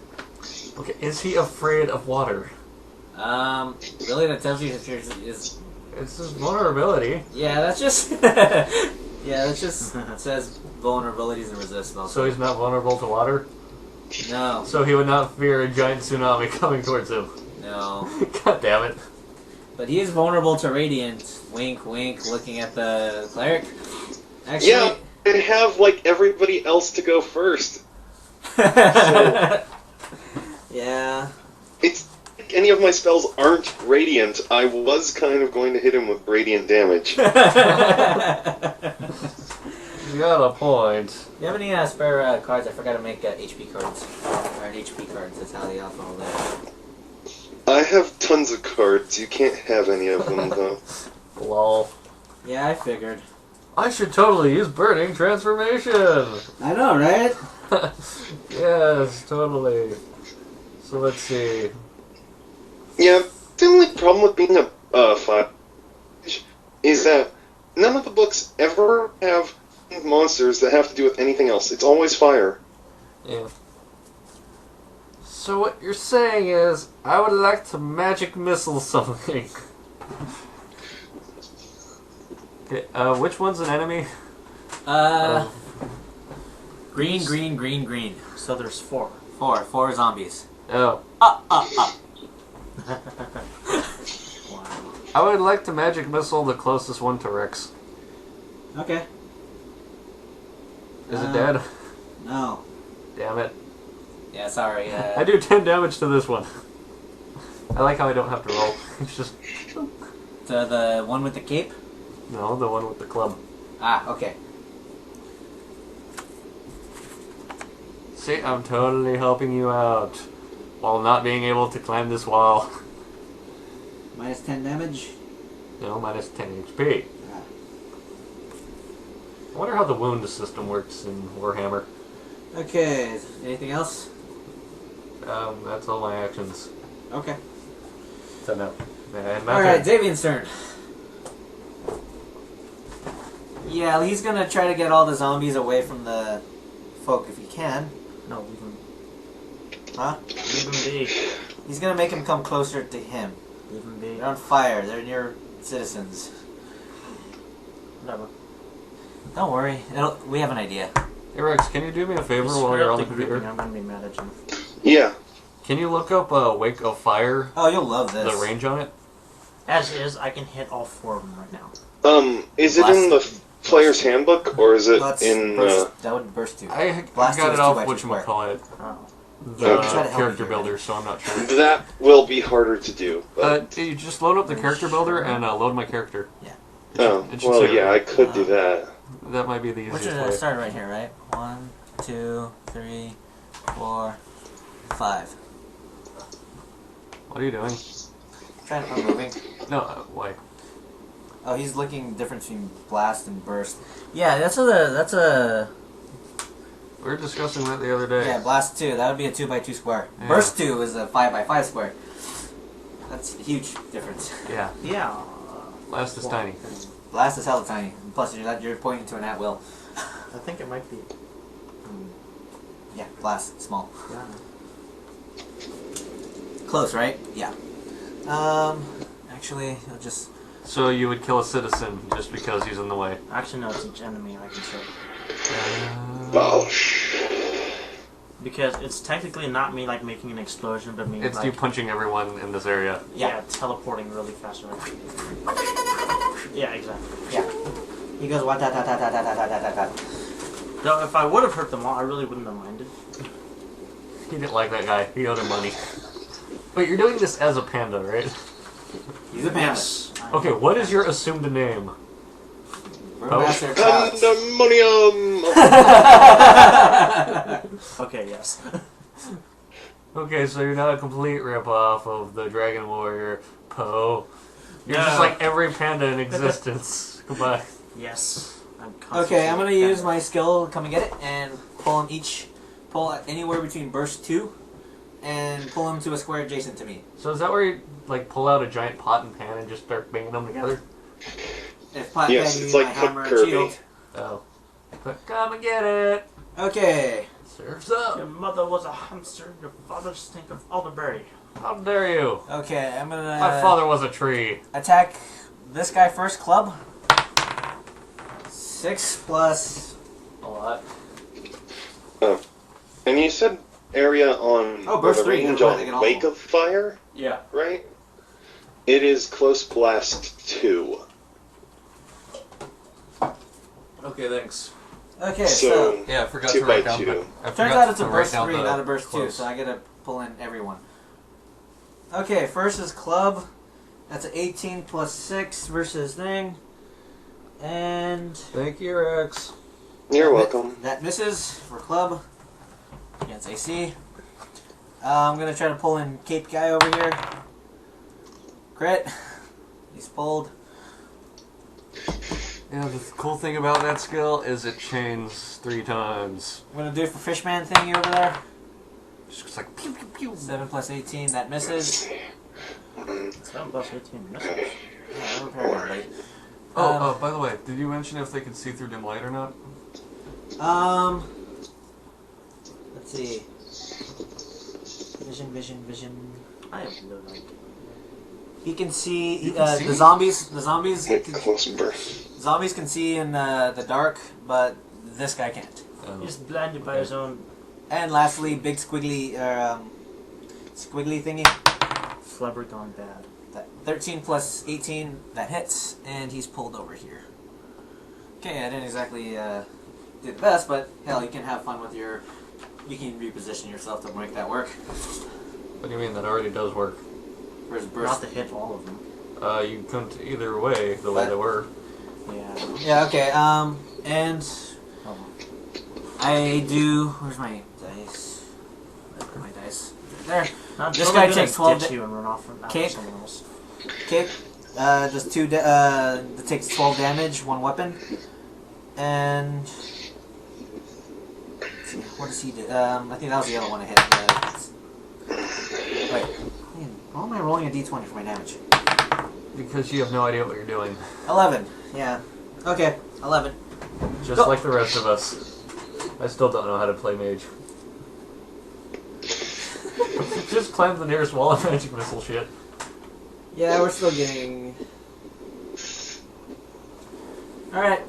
[SPEAKER 3] Okay, is he afraid of water?
[SPEAKER 1] Really, that tells you if yours is.
[SPEAKER 3] It's his vulnerability.
[SPEAKER 1] Yeah, that's just. Yeah, that just says vulnerabilities and resist mostly.
[SPEAKER 3] So he's not vulnerable to water?
[SPEAKER 1] No.
[SPEAKER 3] So he would not fear a giant tsunami coming towards him.
[SPEAKER 1] No.
[SPEAKER 3] God damn it.
[SPEAKER 1] But he is vulnerable to radiant. Wink, wink. Looking at the cleric. Actually.
[SPEAKER 4] Yeah, I have like everybody else to go first.
[SPEAKER 1] Yeah.
[SPEAKER 4] It's like any of my spells aren't radiant. I was kind of going to hit him with radiant damage.
[SPEAKER 3] You got a point.
[SPEAKER 1] Do you have any spare cards? I forgot to make HP cards. Or HP cards. That's how the alcohol there.
[SPEAKER 4] I have tons of cards. You can't have any of them though.
[SPEAKER 3] Lol.
[SPEAKER 1] Yeah, I figured.
[SPEAKER 3] I should totally use Burning Transformation!
[SPEAKER 1] I know, right?
[SPEAKER 3] Yes, totally. So let's see.
[SPEAKER 4] Yeah, the only problem with being a 5 is that none of the books ever have monsters that have to do with anything else. It's always fire.
[SPEAKER 3] Yeah. So what you're saying is, I would like to magic missile something. Okay, which one's an enemy?
[SPEAKER 1] Green, green, green, green.
[SPEAKER 2] So there's 4.
[SPEAKER 1] 4 zombies.
[SPEAKER 3] Oh.
[SPEAKER 2] Wow.
[SPEAKER 3] I would like to magic missile the closest one to Rex.
[SPEAKER 1] Okay.
[SPEAKER 3] Is it dead?
[SPEAKER 1] No.
[SPEAKER 3] Damn it.
[SPEAKER 1] Yeah, sorry.
[SPEAKER 3] I do 10 damage to this one. I like how I don't have to roll. It's just...
[SPEAKER 1] To the one with the cape?
[SPEAKER 3] No, the one with the club.
[SPEAKER 1] Ah, okay.
[SPEAKER 3] See, I'm totally helping you out. While not being able to climb this wall.
[SPEAKER 1] Minus 10 damage?
[SPEAKER 3] No, minus 10 HP.
[SPEAKER 1] Ah.
[SPEAKER 3] I wonder how the wound system works in Warhammer.
[SPEAKER 1] Okay, anything else?
[SPEAKER 3] That's all my actions.
[SPEAKER 1] Okay.
[SPEAKER 3] So no. And
[SPEAKER 1] Alright, Davian's turn. Yeah, he's gonna try to get all the zombies away from the folk if he can.
[SPEAKER 2] No, leave him.
[SPEAKER 1] Huh?
[SPEAKER 2] Leave him be.
[SPEAKER 1] He's gonna make him come closer to him.
[SPEAKER 2] Leave him be.
[SPEAKER 1] They're on fire. They're near citizens.
[SPEAKER 2] Whatever.
[SPEAKER 1] Don't worry. We have an idea.
[SPEAKER 3] Hey Rex, can you do me a favor
[SPEAKER 2] Screw
[SPEAKER 3] while you're
[SPEAKER 2] up
[SPEAKER 3] on the
[SPEAKER 2] grouping,
[SPEAKER 3] computer?
[SPEAKER 2] I'm gonna be mad at you.
[SPEAKER 4] Yeah.
[SPEAKER 3] Can you look up Wake of Fire,
[SPEAKER 1] Oh, you'll love this.
[SPEAKER 3] the range on it?
[SPEAKER 2] As is, I can hit all 4 of them right now.
[SPEAKER 4] Is it in the player's handbook, or is it
[SPEAKER 1] No, that's
[SPEAKER 4] in,
[SPEAKER 1] burst, that would burst 2.
[SPEAKER 3] I
[SPEAKER 1] Blast
[SPEAKER 3] got
[SPEAKER 1] is
[SPEAKER 3] it
[SPEAKER 1] 2
[SPEAKER 3] off
[SPEAKER 1] by 2 square.
[SPEAKER 3] whatchamacallit,
[SPEAKER 2] Oh.
[SPEAKER 3] the
[SPEAKER 4] Okay.
[SPEAKER 1] Try to help
[SPEAKER 3] character
[SPEAKER 1] me here,
[SPEAKER 3] builder, so I'm not sure.
[SPEAKER 4] that will be harder to do. But,
[SPEAKER 3] You just load up the character builder and load my character.
[SPEAKER 1] Yeah.
[SPEAKER 3] It should
[SPEAKER 4] well,
[SPEAKER 3] say it
[SPEAKER 4] yeah, I
[SPEAKER 3] right.
[SPEAKER 4] could do that.
[SPEAKER 3] That might be the
[SPEAKER 1] Which
[SPEAKER 3] easiest
[SPEAKER 1] is
[SPEAKER 3] way.
[SPEAKER 1] start right here, right? 1, 2, 3, 4, 5.
[SPEAKER 3] What are you doing?
[SPEAKER 1] I'm moving.
[SPEAKER 3] No, why?
[SPEAKER 1] Oh, he's looking difference between blast and burst. Yeah, that's a
[SPEAKER 3] We were discussing that the other day.
[SPEAKER 1] yeah, blast 2. That would be a 2 by 2 square.
[SPEAKER 3] Yeah.
[SPEAKER 1] Burst 2 is a 5 by 5 square. That's a huge difference.
[SPEAKER 3] Yeah.
[SPEAKER 2] Yeah.
[SPEAKER 3] Blast is tiny.
[SPEAKER 1] Blast is hella tiny. Plus, you're pointing to an at will.
[SPEAKER 2] I think it might be.
[SPEAKER 1] Yeah, blast small.
[SPEAKER 2] Yeah.
[SPEAKER 1] Close, right? Yeah. Actually, I'll just.
[SPEAKER 3] So you would kill a citizen just because he's in the way.
[SPEAKER 2] Actually, no, it's each enemy I can show.
[SPEAKER 4] Oh,
[SPEAKER 2] Because it's technically not me like making an explosion, but me
[SPEAKER 3] It's
[SPEAKER 2] like
[SPEAKER 3] you punching everyone in this area.
[SPEAKER 2] yeah, teleporting really fast. Right? Yeah, exactly.
[SPEAKER 1] Yeah. He goes what ta ta ta ta ta ta ta ta ta.
[SPEAKER 2] Though if I would have hurt them all, I really wouldn't have minded.
[SPEAKER 3] He didn't like that guy. He owed him money. Wait, you're doing this as a panda, right?
[SPEAKER 1] He's a panda.
[SPEAKER 2] Yes.
[SPEAKER 3] Okay, what is your assumed name?
[SPEAKER 1] Brewmaster Clouds.
[SPEAKER 4] Pandemonium!
[SPEAKER 2] Okay, yes.
[SPEAKER 3] Okay, so you're not a complete ripoff of the Dragon Warrior Poe. You're just
[SPEAKER 2] No.
[SPEAKER 3] like every panda in existence. Goodbye.
[SPEAKER 2] Yes.
[SPEAKER 1] Okay, I'm gonna use my skill, come and get it, and pull anywhere between burst 2 and pull him to a square adjacent to me.
[SPEAKER 3] So is that where you like pull out a giant pot and pan and just start banging them together?
[SPEAKER 1] If pot
[SPEAKER 4] Yes,
[SPEAKER 1] can
[SPEAKER 4] it's
[SPEAKER 1] use
[SPEAKER 4] like
[SPEAKER 1] my
[SPEAKER 4] Cook
[SPEAKER 1] hammer and
[SPEAKER 4] Kirby.
[SPEAKER 1] shield.
[SPEAKER 3] Oh. But come and get it!
[SPEAKER 1] Okay.
[SPEAKER 3] Surf's up!
[SPEAKER 2] Your mother was a hamster, your father stink of elderberry.
[SPEAKER 3] How dare you!
[SPEAKER 1] Okay, I'm gonna
[SPEAKER 3] My father was a tree.
[SPEAKER 1] attack this guy first, club. 6 plus
[SPEAKER 3] A lot.
[SPEAKER 4] And you said area on
[SPEAKER 1] Oh, burst
[SPEAKER 4] the
[SPEAKER 1] 3,
[SPEAKER 4] range
[SPEAKER 1] never mind, I get
[SPEAKER 4] on
[SPEAKER 1] all
[SPEAKER 4] Wake
[SPEAKER 1] of
[SPEAKER 4] of Fire,
[SPEAKER 3] Yeah.
[SPEAKER 4] right? It is Close Blast 2.
[SPEAKER 3] Okay, thanks.
[SPEAKER 1] Okay,
[SPEAKER 4] So,
[SPEAKER 3] Yeah, I forgot
[SPEAKER 4] 2
[SPEAKER 3] to
[SPEAKER 4] by
[SPEAKER 3] write down.
[SPEAKER 4] 2.
[SPEAKER 3] I
[SPEAKER 1] turns
[SPEAKER 3] forgot
[SPEAKER 1] out it's a
[SPEAKER 3] to write
[SPEAKER 1] burst
[SPEAKER 3] down
[SPEAKER 1] 3,
[SPEAKER 3] the
[SPEAKER 1] not a burst 2,
[SPEAKER 3] close.
[SPEAKER 1] so I gotta pull in everyone. Okay, first is club. That's an 18 plus 6 versus thing. And
[SPEAKER 3] Thank you, Rex.
[SPEAKER 4] You're welcome.
[SPEAKER 1] that misses for club. Against AC. I'm gonna try to pull in Cape Guy over here. Crit. He's pulled.
[SPEAKER 3] Yeah, the cool thing about that skill is it chains 3 times.
[SPEAKER 1] I'm gonna do it for Fishman thingy over there.
[SPEAKER 3] Just like pew pew pew.
[SPEAKER 1] 7 plus 18, that misses.
[SPEAKER 2] 7 plus 18 misses.
[SPEAKER 1] Yeah, we're very late.
[SPEAKER 3] Oh, by the way, did you mention if they could see through dim light or not?
[SPEAKER 1] Let's see. Vision.
[SPEAKER 2] I have no idea.
[SPEAKER 1] He can see,
[SPEAKER 3] You can see?
[SPEAKER 1] the zombies. The zombies.
[SPEAKER 4] Hit Close Burst.
[SPEAKER 1] Zombies can see in the dark, but this guy can't.
[SPEAKER 2] He's blinded by his own
[SPEAKER 1] And lastly, big squiggly thingy.
[SPEAKER 2] flubber gone bad.
[SPEAKER 1] That 13 plus 18, that hits, and he's pulled over here. Okay, I didn't exactly do the best, but hell, you can have fun with your. You can reposition yourself to make that work.
[SPEAKER 3] What do you mean? That already does work.
[SPEAKER 1] For his
[SPEAKER 2] Not
[SPEAKER 1] burst.
[SPEAKER 2] to hit all of them.
[SPEAKER 3] You couldn't either way, the way
[SPEAKER 1] What?
[SPEAKER 3] they were.
[SPEAKER 2] Yeah.
[SPEAKER 1] Yeah. Okay. And I do. Where's my dice? Where are my dice? There.
[SPEAKER 2] Now,
[SPEAKER 1] This
[SPEAKER 2] totally
[SPEAKER 1] guy
[SPEAKER 2] gonna
[SPEAKER 1] takes 12
[SPEAKER 2] ditch you and run off from after
[SPEAKER 1] Cape.
[SPEAKER 2] someone else.
[SPEAKER 1] Okay. Just that takes 12 damage, 1 weapon, and let's see, what does he do? I think that was the other one I hit. Wait, why am I rolling a d20 for my damage?
[SPEAKER 3] Because you have no idea what you're doing.
[SPEAKER 1] 11. Yeah. Okay. 11.
[SPEAKER 3] Just
[SPEAKER 1] Go.
[SPEAKER 3] like the rest of us. I still don't know how to play mage. Just climb the nearest wall of magic missile shit.
[SPEAKER 1] Yeah, we're still getting. All right.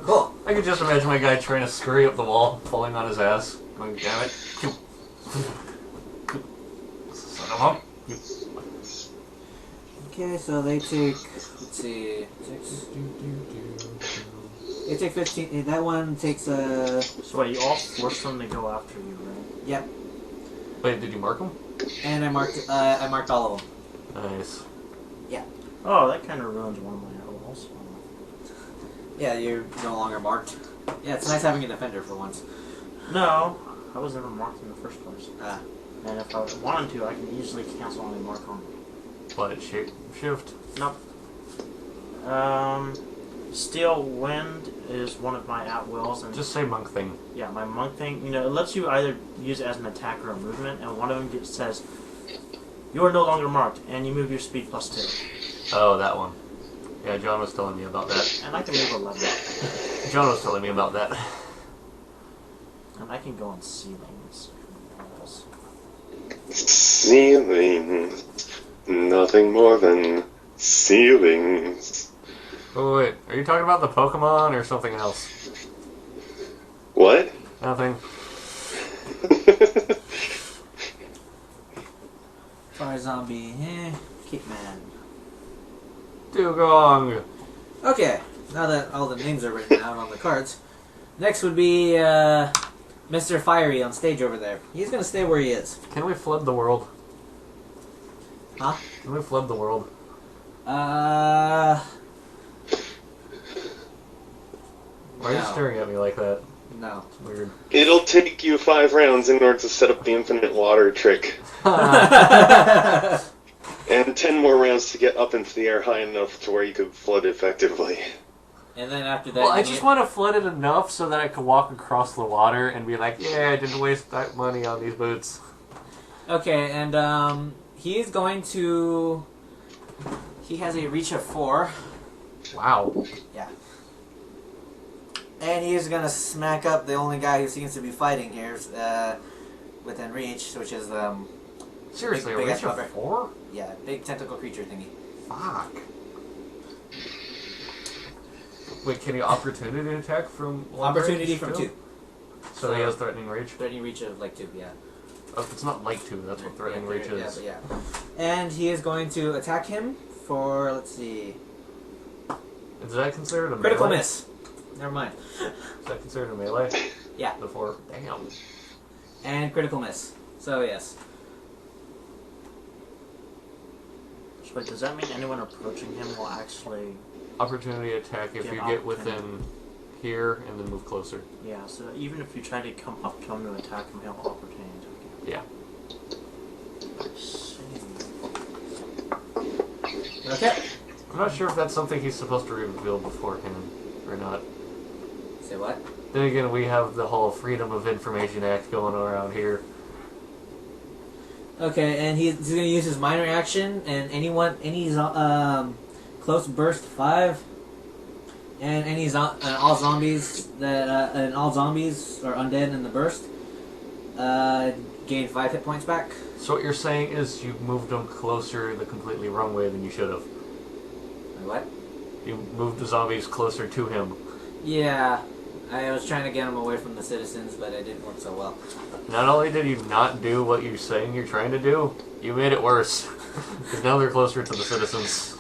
[SPEAKER 1] Cool.
[SPEAKER 3] I could just imagine my guy trying to scurry up the wall, falling on his ass, going, damn it. Son of a...
[SPEAKER 1] Okay, so they take, let's see, 6. They take 15. That one takes
[SPEAKER 2] So wait, you all force them to go after you, right?
[SPEAKER 1] Yep.
[SPEAKER 3] Wait, did you mark him?
[SPEAKER 1] And I marked all of them.
[SPEAKER 3] Nice.
[SPEAKER 2] Oh, that kind of ruins one of my rolls.
[SPEAKER 1] Yeah, you're no longer marked. Yeah, it's nice having a defender for once.
[SPEAKER 2] No, I was never marked in the first place.
[SPEAKER 1] Ah.
[SPEAKER 2] And if I wanted to, I can easily cancel any mark on.
[SPEAKER 3] What, shift?
[SPEAKER 2] Nope. Steel Wind is one of my at-wills, and
[SPEAKER 3] Just say monk thing.
[SPEAKER 2] yeah, my monk thing, it lets you either use it as an attack or a movement, and one of them says, you are no longer marked, and you move your speed +2.
[SPEAKER 3] Oh, that one. Yeah, John was telling me about that.
[SPEAKER 2] And I can move 11.
[SPEAKER 3] John was telling me about that.
[SPEAKER 2] And I can go on ceilings. Walls.
[SPEAKER 4] Ceilings. Nothing more than ceilings.
[SPEAKER 3] Oh, wait, are you talking about the Pokemon or something else?
[SPEAKER 4] What?
[SPEAKER 3] Nothing.
[SPEAKER 1] Fire zombie, Cape Man.
[SPEAKER 3] Dugong.
[SPEAKER 1] Okay, now that all the names are written out on the cards, next would be Mr. Fiery on stage over there. He's gonna stay where he is.
[SPEAKER 3] Can we flood the world?
[SPEAKER 1] Huh?
[SPEAKER 3] Can we flood the world? Why are you
[SPEAKER 1] No.
[SPEAKER 3] staring at me like that?
[SPEAKER 1] No.
[SPEAKER 3] It's weird.
[SPEAKER 4] It'll take you 5 rounds in order to set up the infinite water trick. And 10 more rounds to get up into the air high enough to where you could flood effectively.
[SPEAKER 1] And then after that,
[SPEAKER 3] Well, I
[SPEAKER 1] you
[SPEAKER 3] just
[SPEAKER 1] get-
[SPEAKER 3] want to flood it enough so that I can walk across the water and be like, yeah, I didn't waste that money on these boots.
[SPEAKER 1] Okay, and he's going to. He has a reach of 4.
[SPEAKER 3] Wow.
[SPEAKER 1] Yeah. And he is gonna smack up the only guy who seems to be fighting here, within reach, which is
[SPEAKER 3] Seriously,
[SPEAKER 1] Big
[SPEAKER 3] a
[SPEAKER 1] ass
[SPEAKER 3] reach of
[SPEAKER 1] buffer.
[SPEAKER 3] 4?
[SPEAKER 1] yeah, big tentacle creature thingy.
[SPEAKER 3] Fuck. Wait, can he opportunity attack from long
[SPEAKER 1] Opportunity
[SPEAKER 3] range
[SPEAKER 1] from
[SPEAKER 3] too?
[SPEAKER 1] 2.
[SPEAKER 3] So he has threatening reach?
[SPEAKER 1] Threatening reach of like 2, yeah.
[SPEAKER 3] Oh, it's not like 2, that's what threatening reach
[SPEAKER 1] Yeah,
[SPEAKER 3] is.
[SPEAKER 1] but yeah. And he is going to attack him for, let's see,
[SPEAKER 3] Is that considered a
[SPEAKER 1] critical
[SPEAKER 3] melee?
[SPEAKER 1] miss. Never mind.
[SPEAKER 3] Is that considered a melee?
[SPEAKER 1] Yeah.
[SPEAKER 3] Before? Damn.
[SPEAKER 1] And critical miss. So yes.
[SPEAKER 2] So wait, does that mean anyone approaching him will actually...
[SPEAKER 3] Opportunity attack if
[SPEAKER 2] Get
[SPEAKER 3] you
[SPEAKER 2] up
[SPEAKER 3] get within here and then move closer.
[SPEAKER 2] Yeah, so even if you try to come up to him to attack him, he'll opportunity attack you.
[SPEAKER 3] Yeah.
[SPEAKER 2] I see.
[SPEAKER 1] Okay.
[SPEAKER 3] I'm not sure if that's something he's supposed to reveal beforehand or not.
[SPEAKER 1] Say what?
[SPEAKER 3] Then again, we have the whole Freedom of Information Act going around here.
[SPEAKER 1] Okay, and he's going to use his minor action, and any close burst 5, and all zombies that all zombies or undead in the burst gain 5 hit points back.
[SPEAKER 3] So what you're saying is you moved him closer the completely wrong way than you should have.
[SPEAKER 1] Wait, what?
[SPEAKER 3] You moved the zombies closer to him.
[SPEAKER 1] Yeah, I was trying to get him away from the citizens, but it didn't work so well.
[SPEAKER 3] Not only did you not do what you're saying you're trying to do, you made it worse. Because now they're closer to the citizens.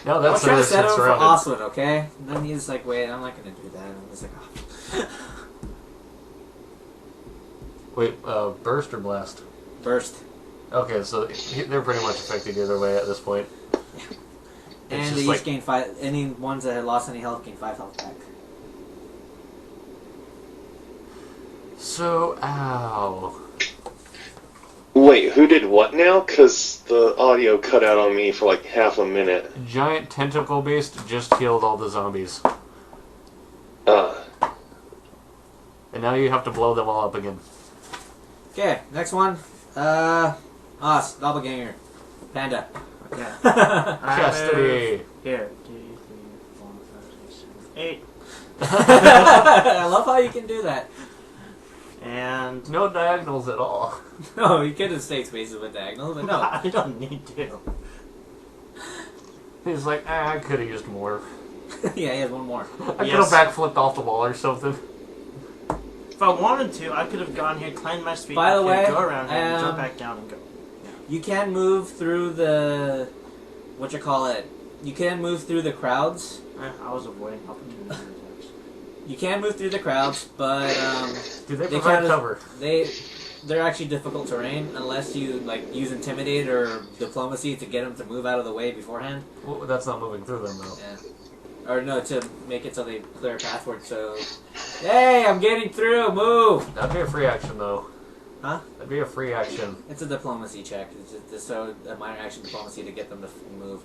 [SPEAKER 3] Now
[SPEAKER 1] I
[SPEAKER 3] that's
[SPEAKER 1] was trying to set him for
[SPEAKER 3] surrounded.
[SPEAKER 1] Oswald, okay? And then he's like, wait, I'm not going to do that. And I was like, oh.
[SPEAKER 3] Wait, burst or blast?
[SPEAKER 1] Burst.
[SPEAKER 3] Okay, so they're pretty much affected either way at this point. It's
[SPEAKER 1] And
[SPEAKER 3] just
[SPEAKER 1] they
[SPEAKER 3] like-
[SPEAKER 1] each gain 5, any ones that had lost any health gain 5 health back.
[SPEAKER 3] So, ow.
[SPEAKER 4] Wait, who did what now? Because the audio cut out on me for like half a minute.
[SPEAKER 3] Giant tentacle beast just killed all the zombies. And now you have to blow them all up again.
[SPEAKER 1] Okay, next one. Us, Doppelganger. Panda.
[SPEAKER 2] Okay.
[SPEAKER 3] Chastity.
[SPEAKER 2] Here. 2, 3, 4, 5, 6, 7, 8.
[SPEAKER 1] I love how you can do that.
[SPEAKER 2] And...
[SPEAKER 3] No diagonals at all.
[SPEAKER 1] No, you could have stayed spaces with diagonals, but no.
[SPEAKER 2] I don't need to.
[SPEAKER 3] He's like, I could have used more.
[SPEAKER 1] Yeah, he has one more.
[SPEAKER 3] I
[SPEAKER 2] Yes.
[SPEAKER 3] could have backflipped off the wall or something.
[SPEAKER 2] If I wanted to, I could have gone here, claimed my speed,
[SPEAKER 1] By the way,
[SPEAKER 2] go around here, and jump back down and go.
[SPEAKER 1] You can move through the... You can move through the crowds.
[SPEAKER 2] I was avoiding opportunity attacks.
[SPEAKER 1] You can move through the crowds, but
[SPEAKER 3] Do they
[SPEAKER 1] They
[SPEAKER 3] provide
[SPEAKER 1] kinda-
[SPEAKER 3] cover?
[SPEAKER 1] they're actually difficult terrain unless you like use intimidate or diplomacy to get them to move out of the way beforehand.
[SPEAKER 3] Well, that's not moving through them though.
[SPEAKER 1] Yeah. Or no, to make it so they clear a pathward. So, hey, I'm getting through. Move.
[SPEAKER 3] That'd be a free action though.
[SPEAKER 1] Huh?
[SPEAKER 3] That'd be a free action.
[SPEAKER 1] It's a diplomacy check. It's just so a minor action diplomacy to get them to move.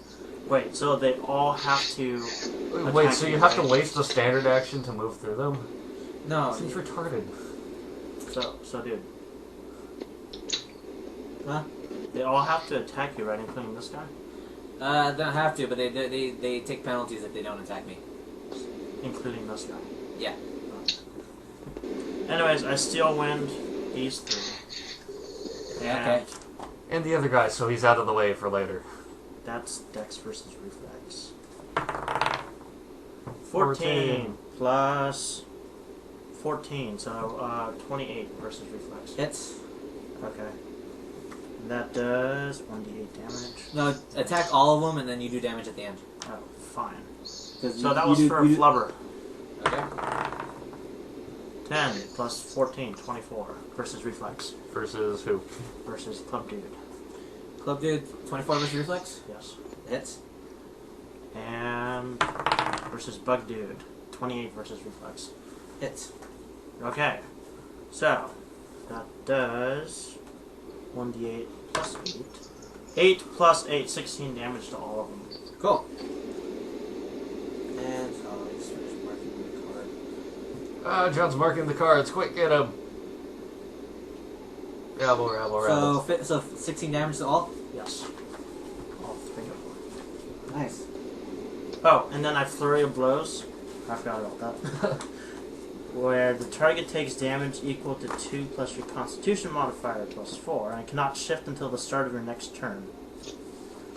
[SPEAKER 2] Wait, so they all have to...
[SPEAKER 3] Wait, so you have to
[SPEAKER 2] right?
[SPEAKER 3] waste a standard action to move through them?
[SPEAKER 1] No.
[SPEAKER 3] Seems retarded.
[SPEAKER 2] So dude.
[SPEAKER 1] Huh?
[SPEAKER 2] They all have to attack you, right? Including this guy?
[SPEAKER 1] They don't have to, but they take penalties if they don't attack me.
[SPEAKER 2] Including this guy?
[SPEAKER 1] Yeah.
[SPEAKER 2] Anyways, I still win these three.
[SPEAKER 1] Yeah,
[SPEAKER 2] And
[SPEAKER 1] okay.
[SPEAKER 3] And the other guy, so he's out of the way for later.
[SPEAKER 2] that's Dex versus Reflex. 14 plus 14, so 28 versus Reflex.
[SPEAKER 1] Hits.
[SPEAKER 2] Okay. And that does 1d8 damage.
[SPEAKER 1] No, attack all of them, and then you do damage at the end.
[SPEAKER 2] Oh, fine.
[SPEAKER 1] 'Cause
[SPEAKER 2] So
[SPEAKER 1] you-
[SPEAKER 2] that
[SPEAKER 1] you
[SPEAKER 2] was
[SPEAKER 1] do-
[SPEAKER 2] for a
[SPEAKER 1] you do-
[SPEAKER 2] flubber.
[SPEAKER 1] Okay.
[SPEAKER 2] 10 plus 14, 24 versus Reflex.
[SPEAKER 3] Versus who?
[SPEAKER 2] Versus Club Dude.
[SPEAKER 1] Club dude, 24 versus reflex.
[SPEAKER 2] Yes.
[SPEAKER 1] Hits.
[SPEAKER 2] And versus Bug Dude. 28 versus Reflex.
[SPEAKER 1] Hits.
[SPEAKER 2] Okay. So, that does 1d8 plus 8. 8 plus 8, 16 damage to all of them.
[SPEAKER 1] Cool. And I'll just finish marking the card.
[SPEAKER 3] John's marking the cards. Quick, get him. Rabble, rabble, rabble.
[SPEAKER 1] So 16 damage to all.
[SPEAKER 2] Yes. All 3 of them.
[SPEAKER 1] Nice.
[SPEAKER 2] Oh, and then I Flurry of Blows. I forgot about that. Where the target takes damage equal to 2 plus your Constitution modifier plus 4, and it cannot shift until the start of your next turn.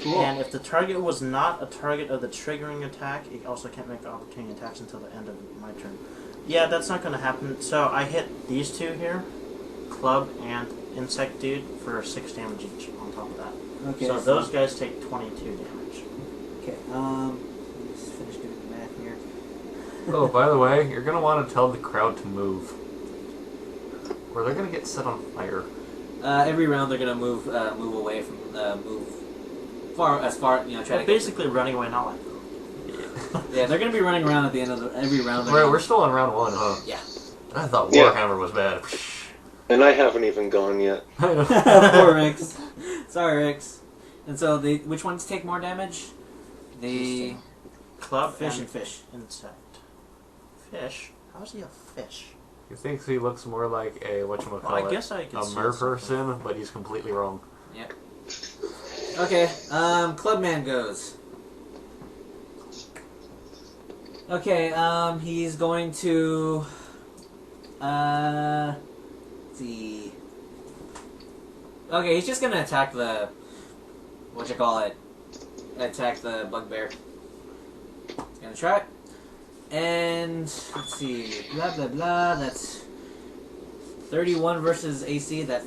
[SPEAKER 1] Cool.
[SPEAKER 2] And if the target was not a target of the triggering attack, it also can't make opportunity attacks until the end of my turn. Yeah, that's not going to happen. So I hit these two here, Club and Insect Dude, for 6 damage each on top of that.
[SPEAKER 1] Okay.
[SPEAKER 2] So those guys take 22 damage.
[SPEAKER 1] Okay. Let me just finish doing the math here.
[SPEAKER 3] Oh, by the way, you're gonna want to tell the crowd to move, or they're gonna get set on fire.
[SPEAKER 1] Every round they're gonna move away from move far, try
[SPEAKER 2] They're
[SPEAKER 1] to get.
[SPEAKER 2] basically running away, not like
[SPEAKER 1] Yeah, they're gonna be running around at the end of every round.
[SPEAKER 3] Right, we're still on round 1, huh?
[SPEAKER 1] Yeah.
[SPEAKER 3] I thought
[SPEAKER 4] Yeah.
[SPEAKER 3] Warhammer was bad.
[SPEAKER 4] And I haven't even gone yet.
[SPEAKER 1] Poor Rix. Sorry, Rix. And so which ones take more damage? The
[SPEAKER 2] Club
[SPEAKER 1] fish
[SPEAKER 2] and
[SPEAKER 1] and fish.
[SPEAKER 2] Insect. Fish? How is he a fish?
[SPEAKER 3] He thinks he looks more like a whatchamacallit,
[SPEAKER 2] Well, I guess I could
[SPEAKER 3] a
[SPEAKER 2] see
[SPEAKER 3] mer
[SPEAKER 2] something.
[SPEAKER 3] person, but he's completely wrong.
[SPEAKER 1] Yep. Okay. Clubman goes. Okay. He's going to. Let's see. Okay, he's just gonna attack the. Attack the bugbear. He's gonna try it. And let's see, blah blah blah. That's 31 versus AC. That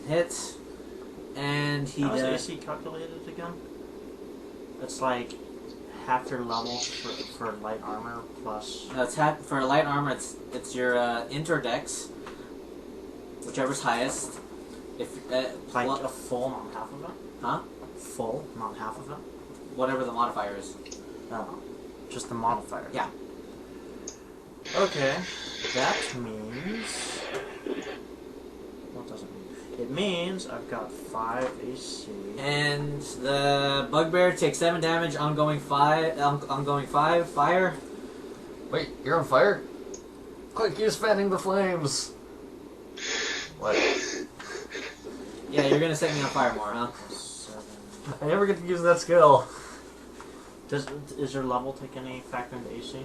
[SPEAKER 1] hits, and he
[SPEAKER 2] How is
[SPEAKER 1] does.
[SPEAKER 2] AC calculated again? It's like half your level for light armor plus.
[SPEAKER 1] No, it's for light armor. It's your interdex, whichever's highest. If
[SPEAKER 2] Like a full, not half of it?
[SPEAKER 1] huh?
[SPEAKER 2] Full, not half of it?
[SPEAKER 1] Whatever the modifier is.
[SPEAKER 2] Oh. Just the modifier.
[SPEAKER 1] Yeah.
[SPEAKER 2] Okay. That means. What does it mean? It means I've got 5 AC.
[SPEAKER 1] And the bugbear takes 7 damage. Ongoing 5. Ongoing 5 fire.
[SPEAKER 3] Wait, you're on fire? Quick, use fanning the flames! What?
[SPEAKER 1] Yeah, you're gonna set me on fire more, huh?
[SPEAKER 2] 7.
[SPEAKER 3] I never get to use that skill.
[SPEAKER 2] Is your level take any factor into AC?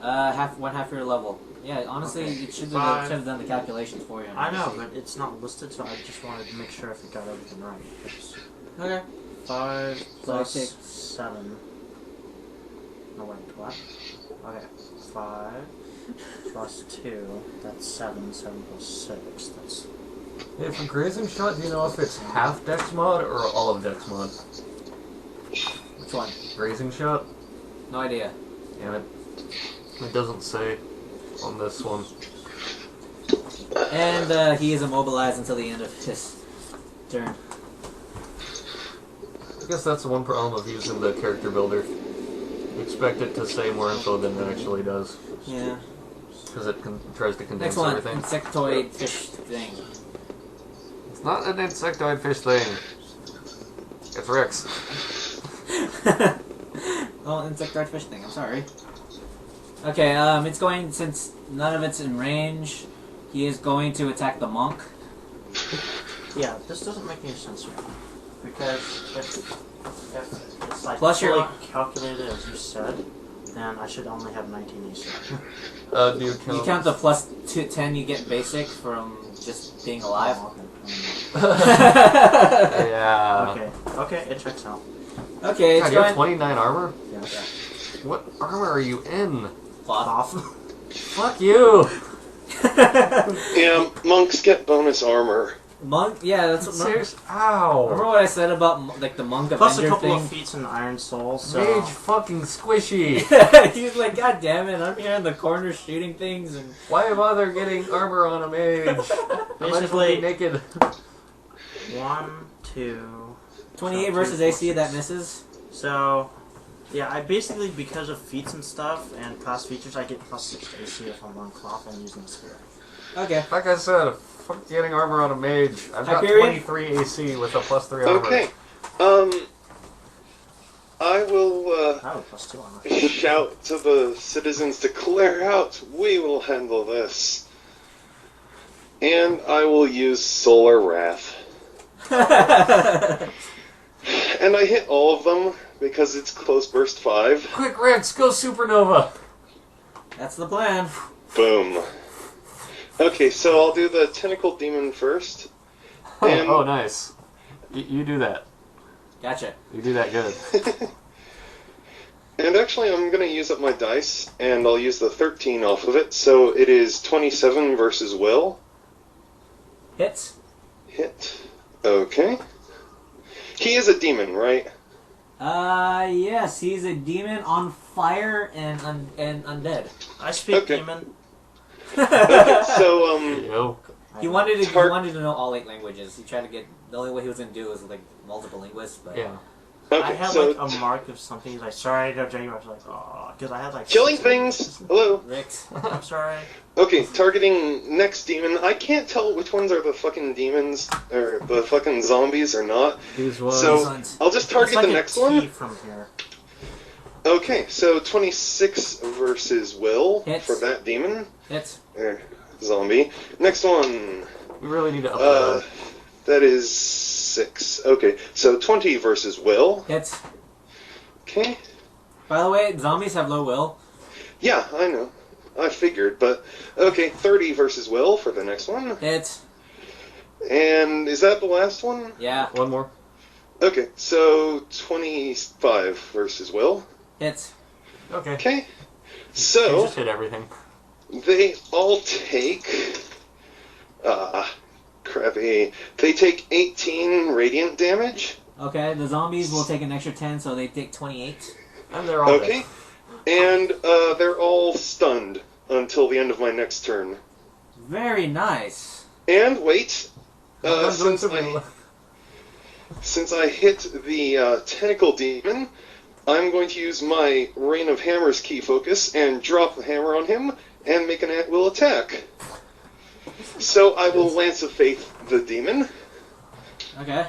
[SPEAKER 1] One half your level. Yeah, honestly,
[SPEAKER 2] Okay.
[SPEAKER 1] it should
[SPEAKER 2] 5.
[SPEAKER 1] have done the calculations for you.
[SPEAKER 2] I know, but it's not listed, so I just wanted to make sure if we got everything right. It's
[SPEAKER 1] Okay.
[SPEAKER 2] 5
[SPEAKER 1] So
[SPEAKER 2] plus
[SPEAKER 1] I take-
[SPEAKER 2] 7. Oh wait, what? Okay, 5 plus 2. That's 7. 7 plus 6. That's.
[SPEAKER 3] Hey, for grazing shot, do you know if it's half dex mod or all of dex mod?
[SPEAKER 1] Which one?
[SPEAKER 3] Grazing shot?
[SPEAKER 1] No idea.
[SPEAKER 3] Damn it. It doesn't say on this one.
[SPEAKER 1] And he is immobilized until the end of his turn.
[SPEAKER 3] I guess that's the one problem of using the character builder. You expect it to say more info than it actually does.
[SPEAKER 1] Yeah.
[SPEAKER 3] Because it tries to condense
[SPEAKER 1] Next one,
[SPEAKER 3] everything.
[SPEAKER 1] insectoid fish thing.
[SPEAKER 3] It's not an insectoid fish thing. It's Rex.
[SPEAKER 1] Oh, insectoid fish thing, I'm sorry. Okay, it's going, since none of it's in range, he is going to attack the monk.
[SPEAKER 2] Yeah, this doesn't make any sense right now. Because if it's like
[SPEAKER 1] Plus
[SPEAKER 2] fully
[SPEAKER 1] your-
[SPEAKER 2] calculated as you said, then I should only have 19 AC.
[SPEAKER 3] Do you count?
[SPEAKER 1] You count the plus 10 you get basic from just being alive.
[SPEAKER 2] Oh,
[SPEAKER 3] Yeah.
[SPEAKER 2] okay, it checks out.
[SPEAKER 1] Okay, it's
[SPEAKER 3] God, you have
[SPEAKER 1] going...
[SPEAKER 3] 29 armor?
[SPEAKER 2] Yeah.
[SPEAKER 3] What armor are you in?
[SPEAKER 1] Cloth.
[SPEAKER 2] Off.
[SPEAKER 3] Fuck you!
[SPEAKER 4] Yeah, monks get bonus armor.
[SPEAKER 1] Monk? Yeah, that's what...
[SPEAKER 3] Serious?
[SPEAKER 1] Remember
[SPEAKER 3] Ow!
[SPEAKER 1] what I said about, like, the monk
[SPEAKER 2] Plus a
[SPEAKER 1] Avenger
[SPEAKER 2] couple
[SPEAKER 1] thing?
[SPEAKER 2] of feats in Iron Soul, so...
[SPEAKER 3] Mage fucking squishy!
[SPEAKER 1] He's like, God damn it, I'm here in the corner shooting things and...
[SPEAKER 3] Why bother getting armor on a mage? I might as well be
[SPEAKER 2] Basically-
[SPEAKER 3] naked.
[SPEAKER 2] 1, 2...
[SPEAKER 1] 28
[SPEAKER 2] so
[SPEAKER 1] versus
[SPEAKER 2] 2,
[SPEAKER 1] AC,
[SPEAKER 2] 4,
[SPEAKER 1] that
[SPEAKER 2] 6.
[SPEAKER 1] misses.
[SPEAKER 2] So, yeah, I basically, because of feats and stuff, and class features, I get plus 6 to AC if I'm on cloth and using the spear.
[SPEAKER 1] Okay.
[SPEAKER 3] Like I said, fuck getting armor on a mage. I've got
[SPEAKER 1] Hyperion?
[SPEAKER 3] 23 AC with a plus 3 armor.
[SPEAKER 4] Okay. I will
[SPEAKER 2] Oh, plus 2 armor.
[SPEAKER 4] shout to the citizens to clear out. We will handle this. And I will use Solar Wrath. And I hit all of them because it's close burst 5.
[SPEAKER 3] Quick, Rex, go supernova!
[SPEAKER 1] That's the plan.
[SPEAKER 4] Boom. Okay, so I'll do the Tentacle Demon first. And-
[SPEAKER 3] Oh, nice. You do that.
[SPEAKER 1] Gotcha.
[SPEAKER 3] You do that good.
[SPEAKER 4] And actually, I'm going to use up my dice, and I'll use the 13 off of it, so it is 27 versus Will.
[SPEAKER 1] Hits.
[SPEAKER 4] Hit. Okay. He is a demon, right?
[SPEAKER 1] Yes, he's a demon on fire and undead.
[SPEAKER 2] I speak
[SPEAKER 4] Okay.
[SPEAKER 2] demon.
[SPEAKER 4] Okay, so,
[SPEAKER 3] Yo.
[SPEAKER 1] He wanted to. He
[SPEAKER 4] Tart-
[SPEAKER 1] wanted to know all 8 languages. He tried to get. The only way he was gonna do was like multiple linguists, but
[SPEAKER 3] Yeah.
[SPEAKER 2] I
[SPEAKER 4] okay,
[SPEAKER 2] had
[SPEAKER 4] so,
[SPEAKER 2] like a mark of something. He's like, sorry, no, Jay. I was like, oh, because I had like
[SPEAKER 4] killing
[SPEAKER 2] 6
[SPEAKER 4] things!
[SPEAKER 2] languages.
[SPEAKER 4] Hello?
[SPEAKER 1] Rick's.
[SPEAKER 2] I'm sorry.
[SPEAKER 4] Okay, targeting next demon. I can't tell which ones are the fucking demons, or the fucking zombies or not.
[SPEAKER 3] These ones.
[SPEAKER 4] So-
[SPEAKER 1] These ones.
[SPEAKER 4] I'll just target
[SPEAKER 2] it's like
[SPEAKER 4] the
[SPEAKER 2] a
[SPEAKER 4] next
[SPEAKER 2] T
[SPEAKER 4] one.
[SPEAKER 2] from here.
[SPEAKER 4] Okay, so 26 versus Will
[SPEAKER 1] Hits.
[SPEAKER 4] for that demon.
[SPEAKER 1] Hits.
[SPEAKER 4] Zombie. Next one.
[SPEAKER 3] We really need to up
[SPEAKER 4] That is 6. Okay, so 20 versus Will.
[SPEAKER 1] Hits.
[SPEAKER 4] Okay.
[SPEAKER 1] By the way, zombies have low will.
[SPEAKER 4] Yeah, I know. I figured, but okay, 30 versus Will for the next one.
[SPEAKER 1] Hits.
[SPEAKER 4] And is that the last one?
[SPEAKER 1] Yeah.
[SPEAKER 3] One more.
[SPEAKER 4] Okay, so 25 versus Will.
[SPEAKER 1] Hits.
[SPEAKER 3] Okay.
[SPEAKER 4] Okay.
[SPEAKER 3] You
[SPEAKER 4] So
[SPEAKER 3] just hit everything.
[SPEAKER 4] they all take crappy. They take 18 radiant damage.
[SPEAKER 1] Okay, the zombies will take an extra 10, so they take 28.
[SPEAKER 3] And they're all
[SPEAKER 4] Okay. And they're all stunned until the end of my next turn.
[SPEAKER 1] Very nice.
[SPEAKER 4] And wait,
[SPEAKER 3] dead.
[SPEAKER 4] since I hit the tentacle demon, I'm going to use my Rain of Hammers key focus and drop the hammer on him and make an at-will attack. So I will Lance of Faith the demon.
[SPEAKER 1] Okay.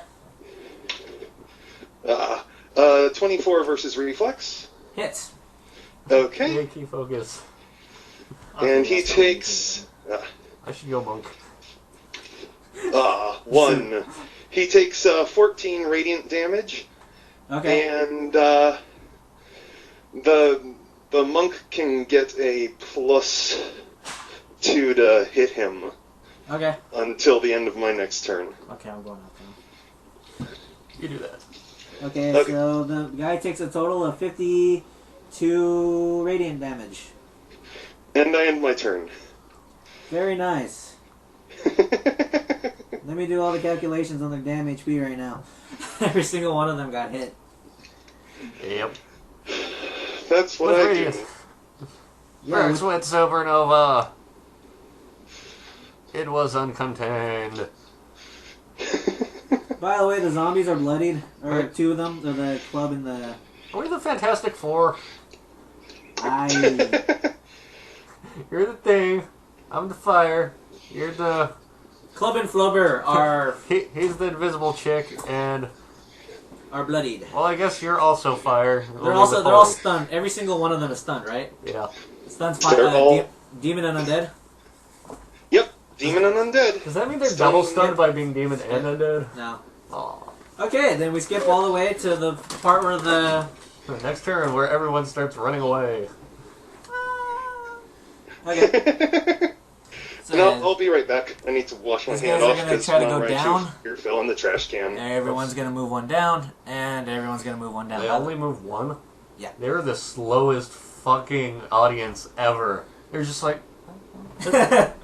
[SPEAKER 4] 24 versus Reflex.
[SPEAKER 1] Hits.
[SPEAKER 4] Okay.
[SPEAKER 3] Yeah, key focus.
[SPEAKER 4] And he takes...
[SPEAKER 3] I should go monk.
[SPEAKER 4] 1. He takes 14 radiant damage.
[SPEAKER 1] Okay.
[SPEAKER 4] And the monk can get a +2 to hit him
[SPEAKER 1] Okay.
[SPEAKER 4] until the end of my next turn.
[SPEAKER 2] Okay, I'm going out then.
[SPEAKER 3] You do that.
[SPEAKER 1] Okay,
[SPEAKER 4] Okay.
[SPEAKER 1] so the guy takes a total of 52 2 radiant damage.
[SPEAKER 4] And I end my turn.
[SPEAKER 1] Very nice. Let me do all the calculations on their damn HP right now. Every single one of them got hit.
[SPEAKER 3] Yep.
[SPEAKER 4] That's what
[SPEAKER 3] With
[SPEAKER 4] I
[SPEAKER 3] radiant.
[SPEAKER 4] do.
[SPEAKER 1] Yeah,
[SPEAKER 3] First went Supernova. It was uncontained.
[SPEAKER 1] by the way, the zombies are bloodied. Or
[SPEAKER 3] Right.
[SPEAKER 1] 2 of them. They're the club and the...
[SPEAKER 3] Are we the Fantastic Four? You're the thing. I'm the fire. You're the...
[SPEAKER 1] Club and Flubber are
[SPEAKER 3] He's the invisible chick, and...
[SPEAKER 1] bloodied.
[SPEAKER 3] Well, I guess you're also fire.
[SPEAKER 1] They're all stunned. Every single one of them is stunned, right?
[SPEAKER 3] Yeah.
[SPEAKER 1] Stunn's
[SPEAKER 4] They're all-
[SPEAKER 1] demon and undead.
[SPEAKER 4] Yep, demon and undead.
[SPEAKER 3] Does that mean they're
[SPEAKER 4] Stun-
[SPEAKER 3] double stunned by being demon and undead?
[SPEAKER 1] No.
[SPEAKER 3] Aw.
[SPEAKER 1] Okay, then we skip all the way to the part where the...
[SPEAKER 3] Next turn, where everyone starts running away.
[SPEAKER 1] Okay. So
[SPEAKER 4] No, I'll be right back. I need to wash my
[SPEAKER 1] These
[SPEAKER 4] hand
[SPEAKER 1] guys are
[SPEAKER 4] off
[SPEAKER 1] gonna
[SPEAKER 4] because
[SPEAKER 1] try to
[SPEAKER 4] my
[SPEAKER 1] go
[SPEAKER 4] right
[SPEAKER 1] down.
[SPEAKER 4] here fell in the trash can.
[SPEAKER 1] everyone's gonna move one down, and everyone's gonna move one down.
[SPEAKER 3] They only move one?
[SPEAKER 1] Yeah.
[SPEAKER 3] They're the slowest fucking audience ever. They're just like,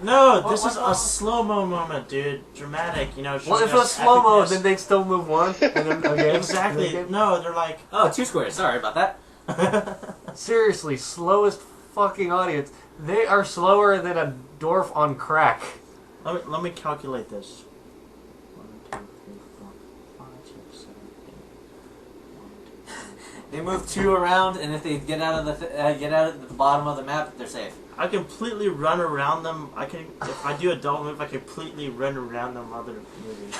[SPEAKER 2] No, this
[SPEAKER 3] What-
[SPEAKER 2] is
[SPEAKER 3] what-
[SPEAKER 2] a slow-mo moment, dude. Dramatic, you know.
[SPEAKER 3] well,
[SPEAKER 2] showing
[SPEAKER 3] if it's
[SPEAKER 2] us
[SPEAKER 3] slow-mo,
[SPEAKER 2] epicness.
[SPEAKER 3] then they still move one, and then again.
[SPEAKER 2] Exactly.
[SPEAKER 3] and again.
[SPEAKER 2] No, they're like...
[SPEAKER 1] Oh, 2 squares. Sorry about that.
[SPEAKER 3] Seriously, slowest fucking audience. They are slower than a dwarf on crack.
[SPEAKER 2] Let me calculate this. 1, 2, 3, 4, 5, 6, 7, 8.
[SPEAKER 1] They move 2 around, and if they get out of the the bottom of the map, they're safe.
[SPEAKER 2] I completely run around them. I can, if I do a double move, I completely run around them while they're moving.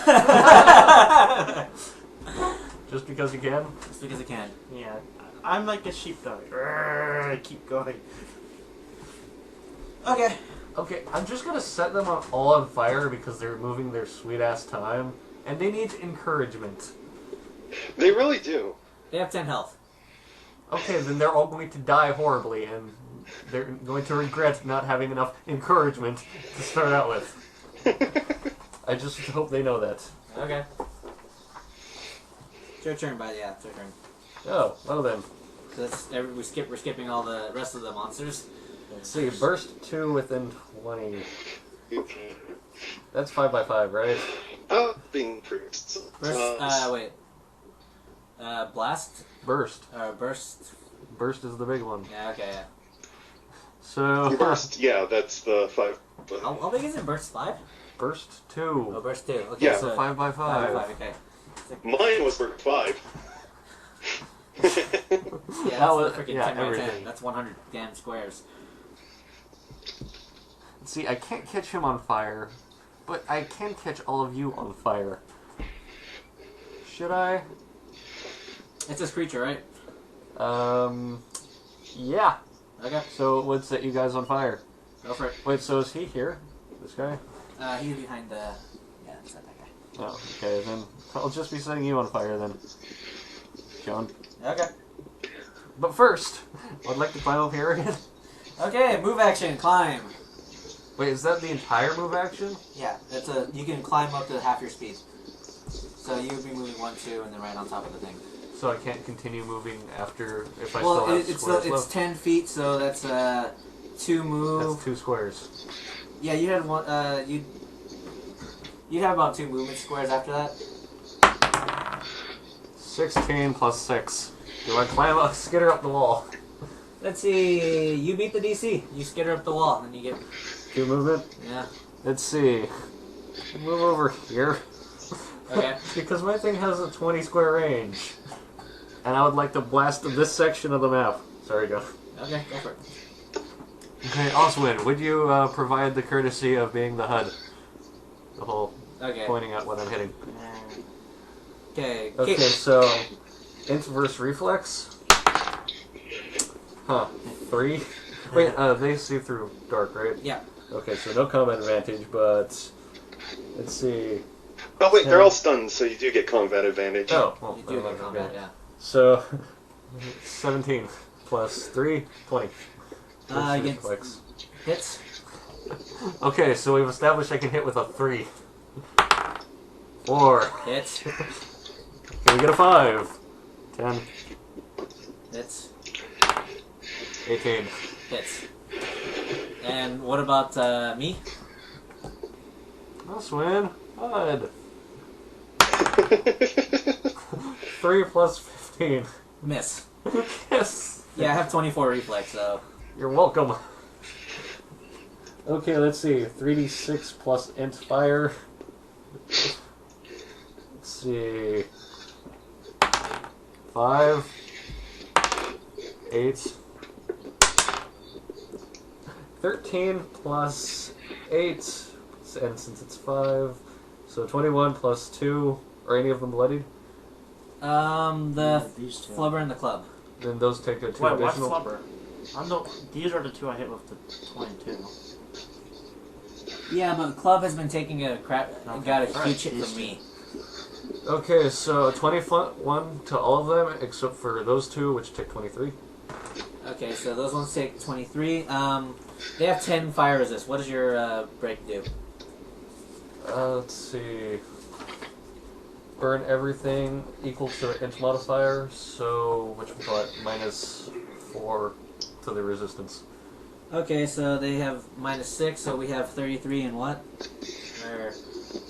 [SPEAKER 3] Just because you can?
[SPEAKER 1] Just because I can.
[SPEAKER 2] Yeah, I'm like a sheepdog. I keep going.
[SPEAKER 1] Okay.
[SPEAKER 3] Okay, I'm just gonna set them all on fire because they're moving their sweet ass time, and they need encouragement.
[SPEAKER 4] They really do.
[SPEAKER 1] They have 10 health.
[SPEAKER 3] Okay, then they're all going to die horribly, and they're going to regret not having enough encouragement to start out with. I just hope they know that.
[SPEAKER 1] Okay. It's your turn, yeah, it's your turn.
[SPEAKER 3] Oh, well then.
[SPEAKER 1] So we're skipping all the rest of the monsters.
[SPEAKER 3] Let's see, burst 2 within 20. That's 5 by 5, right?
[SPEAKER 4] Being first.
[SPEAKER 1] Burst, wait. Blast?
[SPEAKER 3] Burst.
[SPEAKER 1] Burst?
[SPEAKER 3] Burst is the big one.
[SPEAKER 1] Yeah, okay, yeah.
[SPEAKER 3] So,
[SPEAKER 4] Burst, yeah, that's the 5.
[SPEAKER 1] How big is it? Burst 5?
[SPEAKER 3] burst
[SPEAKER 1] Oh,
[SPEAKER 3] 2.
[SPEAKER 1] burst 2. Okay,
[SPEAKER 4] Yeah.
[SPEAKER 3] So 5 by 5.
[SPEAKER 1] 5, okay.
[SPEAKER 4] Mine was burst 5.
[SPEAKER 1] Yeah, that's
[SPEAKER 3] was-
[SPEAKER 1] freaking
[SPEAKER 3] yeah,
[SPEAKER 1] 10 by 10.
[SPEAKER 3] everything.
[SPEAKER 1] That's 100 damn squares.
[SPEAKER 3] See, I can't catch him on fire, but I can catch all of you on fire. Should I?
[SPEAKER 1] It's this creature, right?
[SPEAKER 3] Yeah.
[SPEAKER 1] Okay,
[SPEAKER 3] So it would set you guys on fire.
[SPEAKER 1] go for it.
[SPEAKER 3] Wait, so is he here? This guy?
[SPEAKER 1] He's behind the... Yeah, it's not that guy.
[SPEAKER 3] Oh, okay, then I'll just be setting you on fire then, John.
[SPEAKER 1] Okay.
[SPEAKER 3] But first, I'd like to climb up here again.
[SPEAKER 1] Okay, move action, climb.
[SPEAKER 3] Wait, is that the entire move action?
[SPEAKER 1] Yeah, you can climb up to half your speed. So you would be moving 1, 2, and then right on top of the thing.
[SPEAKER 3] So I can't continue moving after if I
[SPEAKER 1] Well,
[SPEAKER 3] still have squares
[SPEAKER 1] it's
[SPEAKER 3] left?
[SPEAKER 1] 10 feet, so that's 2 move.
[SPEAKER 3] That's 2 squares.
[SPEAKER 1] Yeah, you had one. You'd have about 2 movement squares after that.
[SPEAKER 3] 16 plus 6. Do I climb up, skitter up the wall?
[SPEAKER 1] Let's see. You beat the DC. You skitter up the wall, and then you get
[SPEAKER 3] 2 movement?
[SPEAKER 1] yeah.
[SPEAKER 3] Let's see. Move over here.
[SPEAKER 1] Okay.
[SPEAKER 3] Because my thing has a 20 square range. And I would like to blast this section of the map. Sorry, John.
[SPEAKER 1] Okay, go for it.
[SPEAKER 3] Okay, Oswin, would you provide the courtesy of being the HUD? The whole
[SPEAKER 1] Okay.
[SPEAKER 3] pointing out what I'm hitting.
[SPEAKER 1] Okay.
[SPEAKER 3] Okay, so inverse reflex. Huh. 3. Wait, they see through dark, right?
[SPEAKER 1] Yeah.
[SPEAKER 3] Okay, so no combat advantage, but let's see.
[SPEAKER 4] Oh wait, they're all stunned, so you do get combat advantage.
[SPEAKER 3] Oh, well,
[SPEAKER 1] You do
[SPEAKER 3] never
[SPEAKER 1] get
[SPEAKER 3] mind,
[SPEAKER 1] combat.
[SPEAKER 3] okay.
[SPEAKER 1] Yeah.
[SPEAKER 3] So 17 plus 3, 20.
[SPEAKER 1] Against
[SPEAKER 3] Reflex.
[SPEAKER 1] hits.
[SPEAKER 3] Okay, so we've established I can hit with a 3. 4.
[SPEAKER 1] Hits.
[SPEAKER 3] Can we get a 5? 10.
[SPEAKER 1] Hits.
[SPEAKER 3] 18.
[SPEAKER 1] Hits. And what about me?
[SPEAKER 3] I'll swing. Odd. 3 plus 15.
[SPEAKER 1] Miss.
[SPEAKER 3] Yes.
[SPEAKER 1] Yeah, I have 24 reflex, so.
[SPEAKER 3] You're welcome. Okay, let's see. 3d6 plus int fire. Let's see. 5. 8. 13 plus 8. And since it's 5. So 21 plus 2. Are any of them bloodied?
[SPEAKER 2] These two.
[SPEAKER 1] Flubber and the club.
[SPEAKER 3] Then those take a 2
[SPEAKER 2] Wait, what
[SPEAKER 3] additional.
[SPEAKER 2] flubber? These are the two I hit with the 22.
[SPEAKER 1] Yeah, but the club has been taking a crap.
[SPEAKER 2] Okay.
[SPEAKER 1] Got a
[SPEAKER 2] Alright,
[SPEAKER 1] huge hit
[SPEAKER 2] these
[SPEAKER 1] from me.
[SPEAKER 3] Okay, so 21 to all of them except for those two, which take 23.
[SPEAKER 1] Okay, so those ones take 23. They have 10 fire resist. What does your break do?
[SPEAKER 3] Let's see. Burn everything equal to the int modifier, so which we call it -4 to the resistance.
[SPEAKER 1] Okay, so they have -6, so we have 33 and what? Or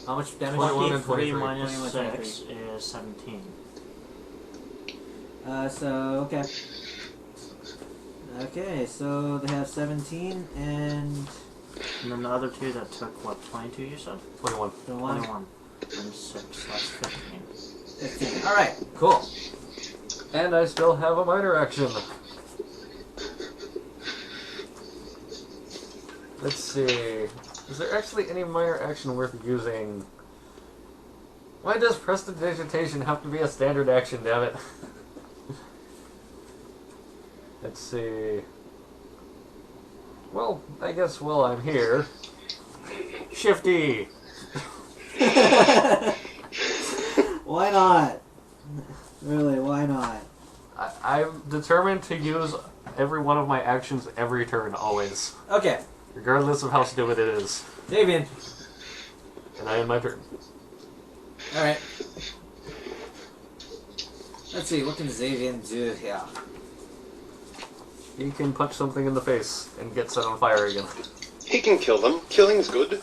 [SPEAKER 1] how much damage?
[SPEAKER 3] 21 and
[SPEAKER 2] 23
[SPEAKER 3] 23.
[SPEAKER 2] minus
[SPEAKER 1] 21,
[SPEAKER 2] 6 is 17.
[SPEAKER 1] Okay. Okay, so they have 17 and
[SPEAKER 2] And then the other two that took, what, 22 you said?
[SPEAKER 3] 21.
[SPEAKER 2] 21. And 6, that's 15.
[SPEAKER 1] 15. Alright, cool.
[SPEAKER 3] And I still have a minor action. Let's see. Is there actually any minor action worth using? Why does prestidigitation have to be a standard action, damn it? Let's see. Well, I guess while I'm here. Shifty!
[SPEAKER 1] Why not? Really, why not?
[SPEAKER 3] I'm determined to use every one of my actions every turn, always.
[SPEAKER 1] Okay,
[SPEAKER 3] Regardless of how stupid it is.
[SPEAKER 1] Davian.
[SPEAKER 3] And I end my turn.
[SPEAKER 1] Alright. Let's see, what can Xavian do here?
[SPEAKER 3] He can punch something in the face and get set on fire again.
[SPEAKER 4] He can kill them. Killing's good.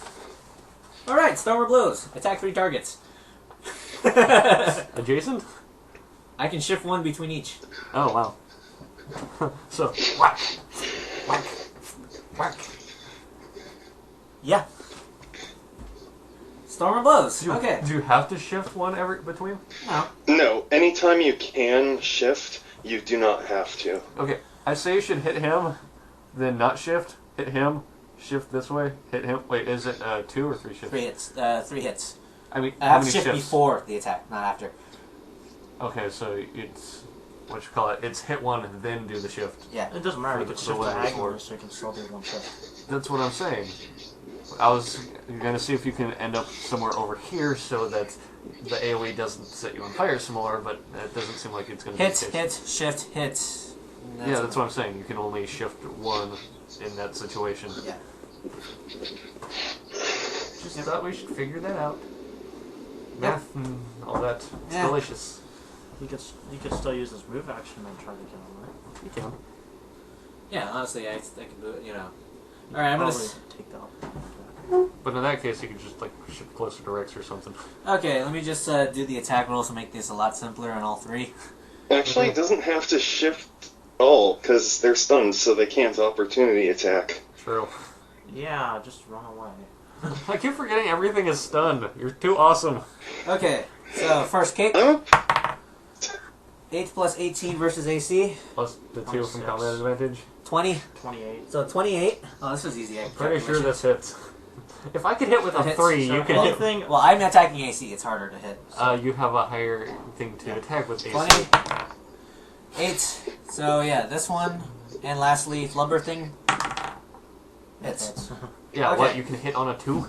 [SPEAKER 1] Alright, Stormer Blows. Attack 3 targets.
[SPEAKER 3] Adjacent?
[SPEAKER 1] I can shift one between each.
[SPEAKER 3] Oh, wow. So, whack! Whack! Whack!
[SPEAKER 1] Yeah. Stormer Blows.
[SPEAKER 3] Do you,
[SPEAKER 1] Okay.
[SPEAKER 3] do you have to shift one every between?
[SPEAKER 1] No.
[SPEAKER 4] No, anytime you can shift, you do not have to.
[SPEAKER 3] Okay, I say you should hit him, then not shift, hit him, shift this way, hit him. Wait, is it 2 or 3 shifts?
[SPEAKER 1] 3 hits. 3 hits.
[SPEAKER 3] I mean,
[SPEAKER 1] I
[SPEAKER 3] how
[SPEAKER 1] have
[SPEAKER 3] many
[SPEAKER 1] to shift
[SPEAKER 3] shifts?
[SPEAKER 1] before the attack, not after.
[SPEAKER 3] Okay, so it's, what you call it, it's hit one, then do the shift.
[SPEAKER 1] Yeah.
[SPEAKER 2] It doesn't matter, you
[SPEAKER 3] For
[SPEAKER 2] can
[SPEAKER 3] the
[SPEAKER 2] shift
[SPEAKER 3] one before.
[SPEAKER 2] diagonally so you can still do one shift.
[SPEAKER 3] That's what I'm saying. I was gonna see if you can end up somewhere over here so that the AoE doesn't set you on fire some more, but it doesn't seem like it's gonna
[SPEAKER 1] Hit,
[SPEAKER 3] be the case.
[SPEAKER 1] hit, shift, hit.
[SPEAKER 3] Yeah, that's what I'm saying. You can only shift one in that situation.
[SPEAKER 1] Yeah.
[SPEAKER 3] Just thought we should figure that out. Math and all that. It's
[SPEAKER 1] Yeah.
[SPEAKER 3] delicious.
[SPEAKER 2] You could still use this move action and try to kill him, right?
[SPEAKER 3] You can.
[SPEAKER 1] Yeah, honestly, I can do it, you know. Alright, I'm gonna...
[SPEAKER 2] Probably take that off.
[SPEAKER 3] But in that case, you can just like shift closer to Rex or something.
[SPEAKER 1] Okay, let me just do the attack rolls to make this a lot simpler on all 3.
[SPEAKER 4] Actually, it doesn't have to shift at all, because they're stunned, so they can't opportunity attack.
[SPEAKER 3] True.
[SPEAKER 2] Yeah, just run away.
[SPEAKER 3] I keep forgetting everything is stunned. You're too awesome.
[SPEAKER 1] Okay, so first kick.
[SPEAKER 4] I'm
[SPEAKER 1] 8 plus 18 versus AC.
[SPEAKER 3] Plus the 2 from
[SPEAKER 2] 26.
[SPEAKER 3] combat advantage.
[SPEAKER 1] 20.
[SPEAKER 2] 28.
[SPEAKER 1] So 28. Oh, this was easy.
[SPEAKER 3] Pretty sure this hits. If I could hit with a
[SPEAKER 1] Hits.
[SPEAKER 3] 3,
[SPEAKER 2] So
[SPEAKER 3] you can
[SPEAKER 1] well,
[SPEAKER 3] hit.
[SPEAKER 2] anything.
[SPEAKER 1] Well, I'm attacking AC. It's harder to hit.
[SPEAKER 3] You have a higher thing to attack with AC.
[SPEAKER 1] 20. 8. So yeah, this one. And lastly, Flubber thing. Hits.
[SPEAKER 3] Yeah,
[SPEAKER 1] Okay.
[SPEAKER 3] what? You can hit on a 2?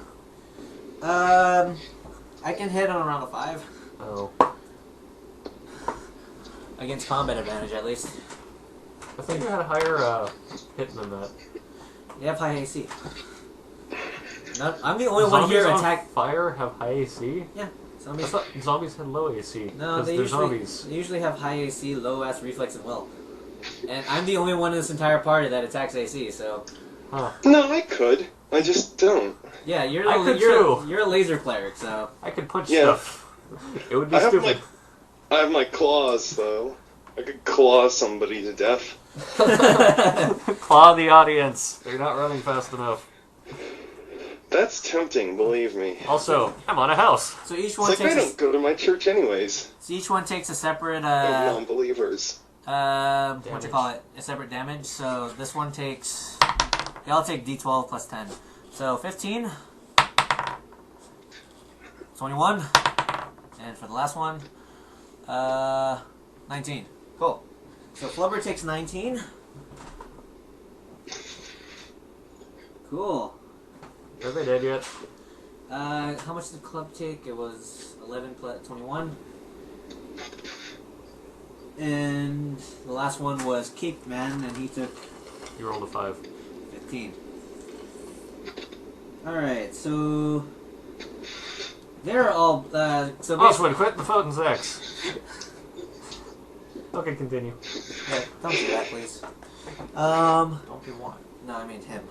[SPEAKER 1] I can hit on around a 5.
[SPEAKER 3] Oh.
[SPEAKER 1] Against combat advantage, at least.
[SPEAKER 3] I think you had a higher hit than that.
[SPEAKER 1] You have high AC. No, I'm the only one here
[SPEAKER 3] on
[SPEAKER 1] attack.
[SPEAKER 3] fire have high AC?
[SPEAKER 1] Yeah,
[SPEAKER 3] I
[SPEAKER 1] zombies.
[SPEAKER 3] thought zombies had low AC.
[SPEAKER 1] No,
[SPEAKER 3] because
[SPEAKER 1] they
[SPEAKER 3] they're
[SPEAKER 1] usually,
[SPEAKER 3] zombies.
[SPEAKER 1] they usually have high AC, low ass reflex, and will. And I'm the only one in this entire party that attacks AC, so...
[SPEAKER 3] Huh.
[SPEAKER 4] No, I could. I just don't.
[SPEAKER 1] Yeah, you're
[SPEAKER 3] I
[SPEAKER 1] a,
[SPEAKER 3] could
[SPEAKER 1] you're,
[SPEAKER 3] too.
[SPEAKER 1] you're a laser cleric, so...
[SPEAKER 3] I could punch
[SPEAKER 4] Yeah.
[SPEAKER 3] stuff. It would be
[SPEAKER 4] I have
[SPEAKER 3] stupid.
[SPEAKER 4] I have my claws, though. I could claw somebody to death.
[SPEAKER 3] Claw the audience. They're not running fast enough.
[SPEAKER 4] That's tempting, believe me.
[SPEAKER 3] Also, I'm on a house.
[SPEAKER 1] So each
[SPEAKER 4] It's
[SPEAKER 1] one
[SPEAKER 4] like I
[SPEAKER 1] takes
[SPEAKER 4] don't go to my church anyways.
[SPEAKER 1] a separate
[SPEAKER 4] Of non-believers.
[SPEAKER 1] what you call it? A separate damage. So this one takes they all take D12 plus 10. So 15, 21, and for the last one, 19. Cool. So Flubber takes 19. Cool.
[SPEAKER 3] Are they dead yet?
[SPEAKER 1] How much did the club take? It was 11 plus 21. And the last one was Keith Man, and he took
[SPEAKER 3] You rolled a 5.
[SPEAKER 1] 15. Alright, so... They're all, so
[SPEAKER 3] Oswin, quit the phone sex. Okay, continue.
[SPEAKER 1] Yeah, don't do that, please.
[SPEAKER 3] Don't be one.
[SPEAKER 1] No, I mean him.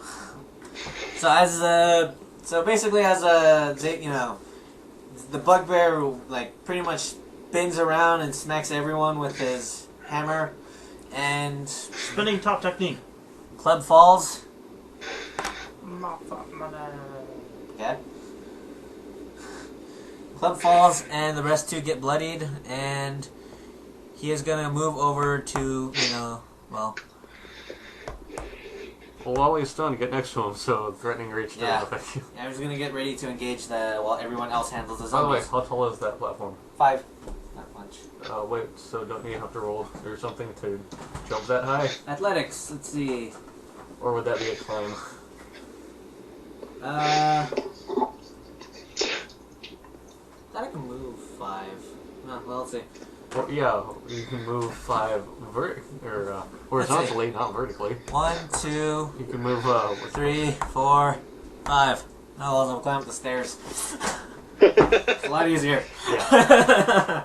[SPEAKER 1] So basically the bugbear, like, pretty much spins around and smacks everyone with his hammer, and
[SPEAKER 2] Spinning top technique.
[SPEAKER 1] club falls. Okay. Club falls, and the rest two get bloodied, and he is gonna move over to,
[SPEAKER 3] Well, while he's stunned, get next to him, so threatening reach doesn't
[SPEAKER 1] Yeah.
[SPEAKER 3] affect you.
[SPEAKER 1] I was gonna get ready to engage while everyone else handles the
[SPEAKER 3] By the way,
[SPEAKER 1] zombies.
[SPEAKER 3] how tall is that platform?
[SPEAKER 1] 5. Not much.
[SPEAKER 3] Wait, so don't you have to roll or something to jump that high?
[SPEAKER 1] Athletics, let's see.
[SPEAKER 3] Or would that be a climb?
[SPEAKER 1] Thought I can move 5. Oh, well, let's see.
[SPEAKER 3] Well, yeah, you can move 5 horizontally, not vertically.
[SPEAKER 1] 1, 2,
[SPEAKER 3] You can move
[SPEAKER 1] 3, 4, 5. No, I'll climb up the stairs. It's a lot easier.
[SPEAKER 3] Yeah.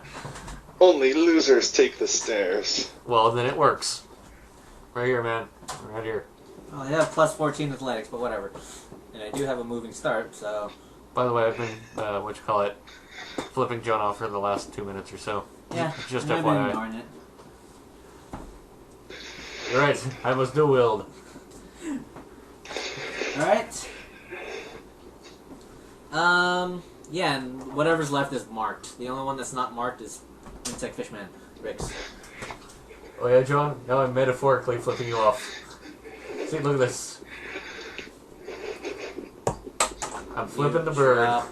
[SPEAKER 4] Only losers take the stairs.
[SPEAKER 3] Well, then it works. Right here, man. Right here.
[SPEAKER 1] Well, I have plus 14 athletics, but whatever. And I do have a moving start, so...
[SPEAKER 3] By the way, I've been flipping John off for the last 2 minutes or so.
[SPEAKER 1] Yeah,
[SPEAKER 3] Just
[SPEAKER 1] and I've been
[SPEAKER 3] FYI.
[SPEAKER 1] ignoring it.
[SPEAKER 3] You're right. I must do wield.
[SPEAKER 1] Alright. Yeah, and whatever's left is marked. The only one that's not marked is Insect Fishman, Rix.
[SPEAKER 3] Oh yeah, John? Now I'm metaphorically flipping you off. See, look at this. I'm flipping the bird.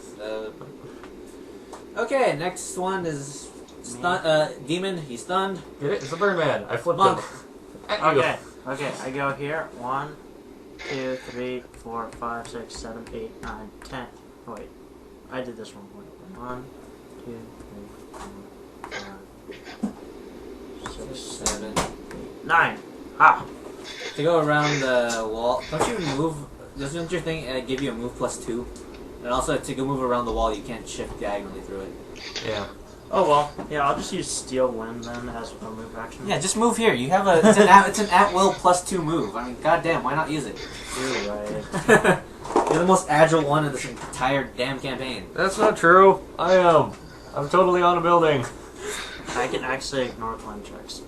[SPEAKER 1] Okay, next one is Demon. He's stunned.
[SPEAKER 3] Get it? It's the Birdman. I flipped
[SPEAKER 1] Monk.
[SPEAKER 3] him. At you.
[SPEAKER 2] Okay, I go here. 1, 2, 3, 4, 5, 6, 7, 8, 9, 10. Oh, wait. I did this one. 1, 2, 3, 4, 5, 6,
[SPEAKER 1] 7.
[SPEAKER 2] 9. Ah!
[SPEAKER 1] To go around the wall, don't you move? Doesn't your thing give you a move plus 2? And also, to go move around the wall, you can't shift diagonally through it.
[SPEAKER 3] Yeah.
[SPEAKER 2] Oh well. Yeah, I'll just use Steel Wind then as a move action.
[SPEAKER 1] Yeah, just move here. You have it's an at-will plus 2 move. I mean, goddamn, why not use it?
[SPEAKER 2] You're right.
[SPEAKER 1] You're the most agile one in this entire damn campaign.
[SPEAKER 3] That's not true. I am. I'm totally on a building.
[SPEAKER 2] I can actually ignore climb checks.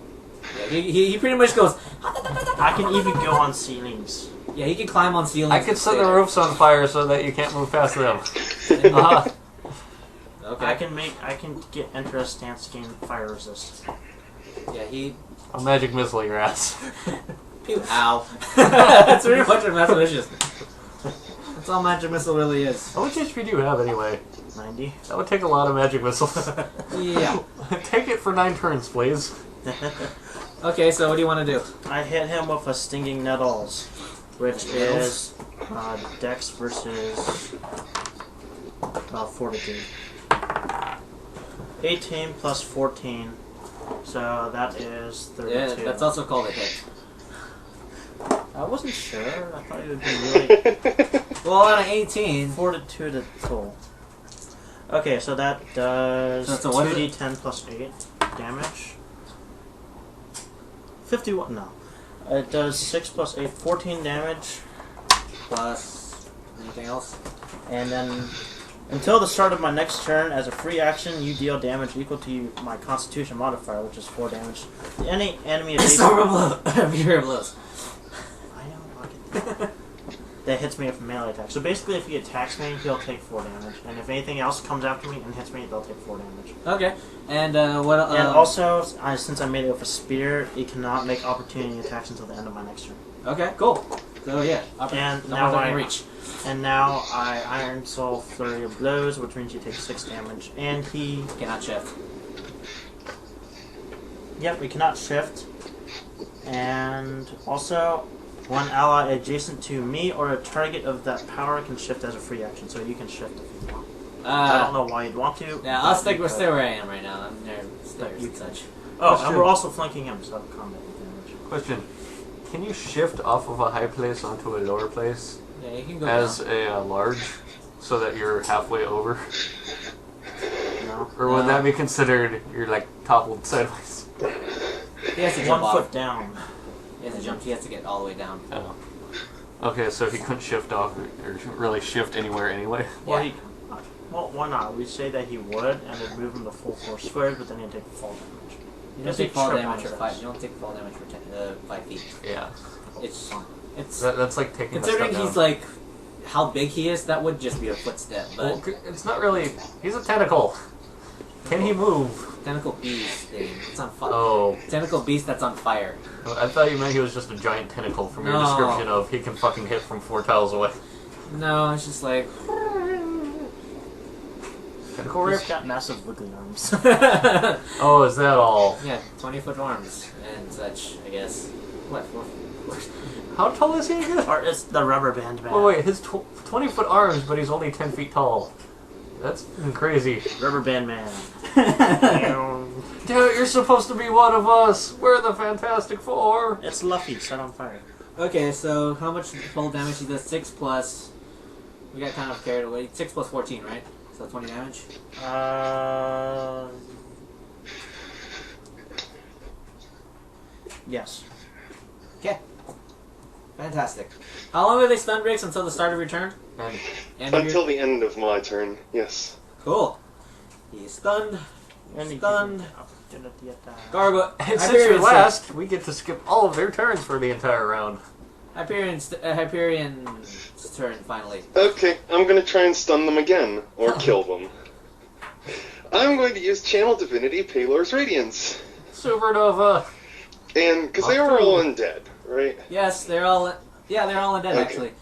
[SPEAKER 1] Yeah, he pretty much goes...
[SPEAKER 2] I can even go on ceilings.
[SPEAKER 1] Yeah, he can climb on ceilings.
[SPEAKER 3] I could
[SPEAKER 1] and
[SPEAKER 3] set
[SPEAKER 1] stay
[SPEAKER 3] the
[SPEAKER 1] there.
[SPEAKER 3] roofs on fire so that you can't move past them.
[SPEAKER 1] Okay.
[SPEAKER 2] I can get into a stance to gain fire resist.
[SPEAKER 1] Yeah, he...
[SPEAKER 3] I'll magic missile your ass.
[SPEAKER 1] Pew, ow. That's pretty much what Master Vicious. That's all Magic Missile really is.
[SPEAKER 3] How much HP do you have anyway?
[SPEAKER 2] 90.
[SPEAKER 3] That would take a lot of magic missiles.
[SPEAKER 1] Yeah.
[SPEAKER 3] Take it for 9 turns, please.
[SPEAKER 1] Okay, so what do you want to do?
[SPEAKER 2] I hit him with a Stinging Nettles, which is Dex versus Fortitude. 18 plus 14, so that is 32.
[SPEAKER 1] Yeah, that's also called a hit.
[SPEAKER 2] I wasn't sure. I thought it would be really
[SPEAKER 1] Well, on an 18...
[SPEAKER 2] Fortitude at full. Okay, so that does
[SPEAKER 1] So what is it?
[SPEAKER 2] 2d10 plus 8 damage. 51. No. It does 6 plus 8, 14 damage.
[SPEAKER 1] Plus anything else?
[SPEAKER 2] And then, until the start of my next turn, as a free action, you deal damage equal to my Constitution modifier, which is 4 damage. Any enemy
[SPEAKER 1] Storm blow. Fury blows.
[SPEAKER 2] I know, I'll get that hits me with a melee attack. So basically, if he attacks me, he'll take 4 damage. And if anything else comes after me and hits me, they'll take 4 damage.
[SPEAKER 1] Okay. And what?
[SPEAKER 2] And also, since I made it with a spear, it cannot make opportunity attacks until the end of my next turn.
[SPEAKER 1] Okay. Cool. So yeah.
[SPEAKER 2] And now I Iron Soul Flurry of Blows, which means he takes 6 damage, and he
[SPEAKER 1] cannot shift.
[SPEAKER 2] Yep, we cannot shift. And also, one ally adjacent to me or a target of that power can shift as a free action, so you can shift if you want. I don't know why you'd want to.
[SPEAKER 1] Yeah, I'll stay where I am right now. I'm near stairs and such.
[SPEAKER 2] Oh, and we're also flanking him, so combat damage.
[SPEAKER 3] Question. Can you shift off of a high place onto a lower place
[SPEAKER 1] Yeah, you can go
[SPEAKER 3] as
[SPEAKER 1] down.
[SPEAKER 3] a large so that you're halfway over?
[SPEAKER 2] No.
[SPEAKER 3] Or would that be considered you're like toppled sideways?
[SPEAKER 1] He has to jump
[SPEAKER 2] 1
[SPEAKER 1] off.
[SPEAKER 2] foot down.
[SPEAKER 1] He has to jump. He has to get all the way down.
[SPEAKER 3] Oh. Okay, so he couldn't shift off or really shift anywhere anyway.
[SPEAKER 2] Well,
[SPEAKER 1] Yeah.
[SPEAKER 2] well, why not? We say that he would, and it'd move him to full force squares, but then he'd take fall damage.
[SPEAKER 1] You don't take fall damage for 5. You don't take fall damage for 5 feet.
[SPEAKER 3] Yeah.
[SPEAKER 1] It's
[SPEAKER 3] That's like taking a
[SPEAKER 1] considering
[SPEAKER 3] step
[SPEAKER 1] he's
[SPEAKER 3] down.
[SPEAKER 1] like how big he is. That would just be a footstep. But
[SPEAKER 3] Well, it's not really... He's a tentacle. Can he move?
[SPEAKER 1] tentacle beast thing. It's on fire.
[SPEAKER 3] Oh.
[SPEAKER 1] Tentacle beast that's on fire.
[SPEAKER 3] I thought you meant he was just a giant tentacle from your
[SPEAKER 1] No.
[SPEAKER 3] description of he can fucking hit from 4 tiles away.
[SPEAKER 1] No, it's just like.
[SPEAKER 3] Tentacle
[SPEAKER 2] He's
[SPEAKER 3] rip?
[SPEAKER 2] got massive wiggly arms.
[SPEAKER 3] Oh, is that all?
[SPEAKER 1] Yeah, 20-foot arms and such. I guess. What?
[SPEAKER 3] How tall is he again?
[SPEAKER 2] Or it's the rubber band man.
[SPEAKER 3] Wait, his 20-foot arms, but he's only 10 feet tall. That's crazy.
[SPEAKER 2] Rubber band man.
[SPEAKER 3] Dude, you're supposed to be one of us. We're the Fantastic Four.
[SPEAKER 2] It's Luffy set on fire.
[SPEAKER 1] Okay, so how much full damage he does? 6 plus. We got kind of carried away. 6 plus 14, right? So 20 damage.
[SPEAKER 2] Yes.
[SPEAKER 1] Okay. Fantastic. How long are they stun breaks until the start of your turn?
[SPEAKER 3] And
[SPEAKER 4] Until the end of my turn, yes.
[SPEAKER 1] Cool. He's stunned.
[SPEAKER 2] And he
[SPEAKER 1] Stunned.
[SPEAKER 2] gives me opportunity attack.
[SPEAKER 1] Garbo.
[SPEAKER 3] And since you're last, we get to skip all of their turns for the entire round.
[SPEAKER 1] Hyperion's turn, finally.
[SPEAKER 4] Okay, I'm gonna try and stun them again, or kill them. I'm going to use Channel Divinity Palor's Radiance.
[SPEAKER 3] Supernova.
[SPEAKER 4] And, because they were all undead, right?
[SPEAKER 1] Yes, they're all... Yeah, they're all undead,
[SPEAKER 4] Okay.
[SPEAKER 1] actually.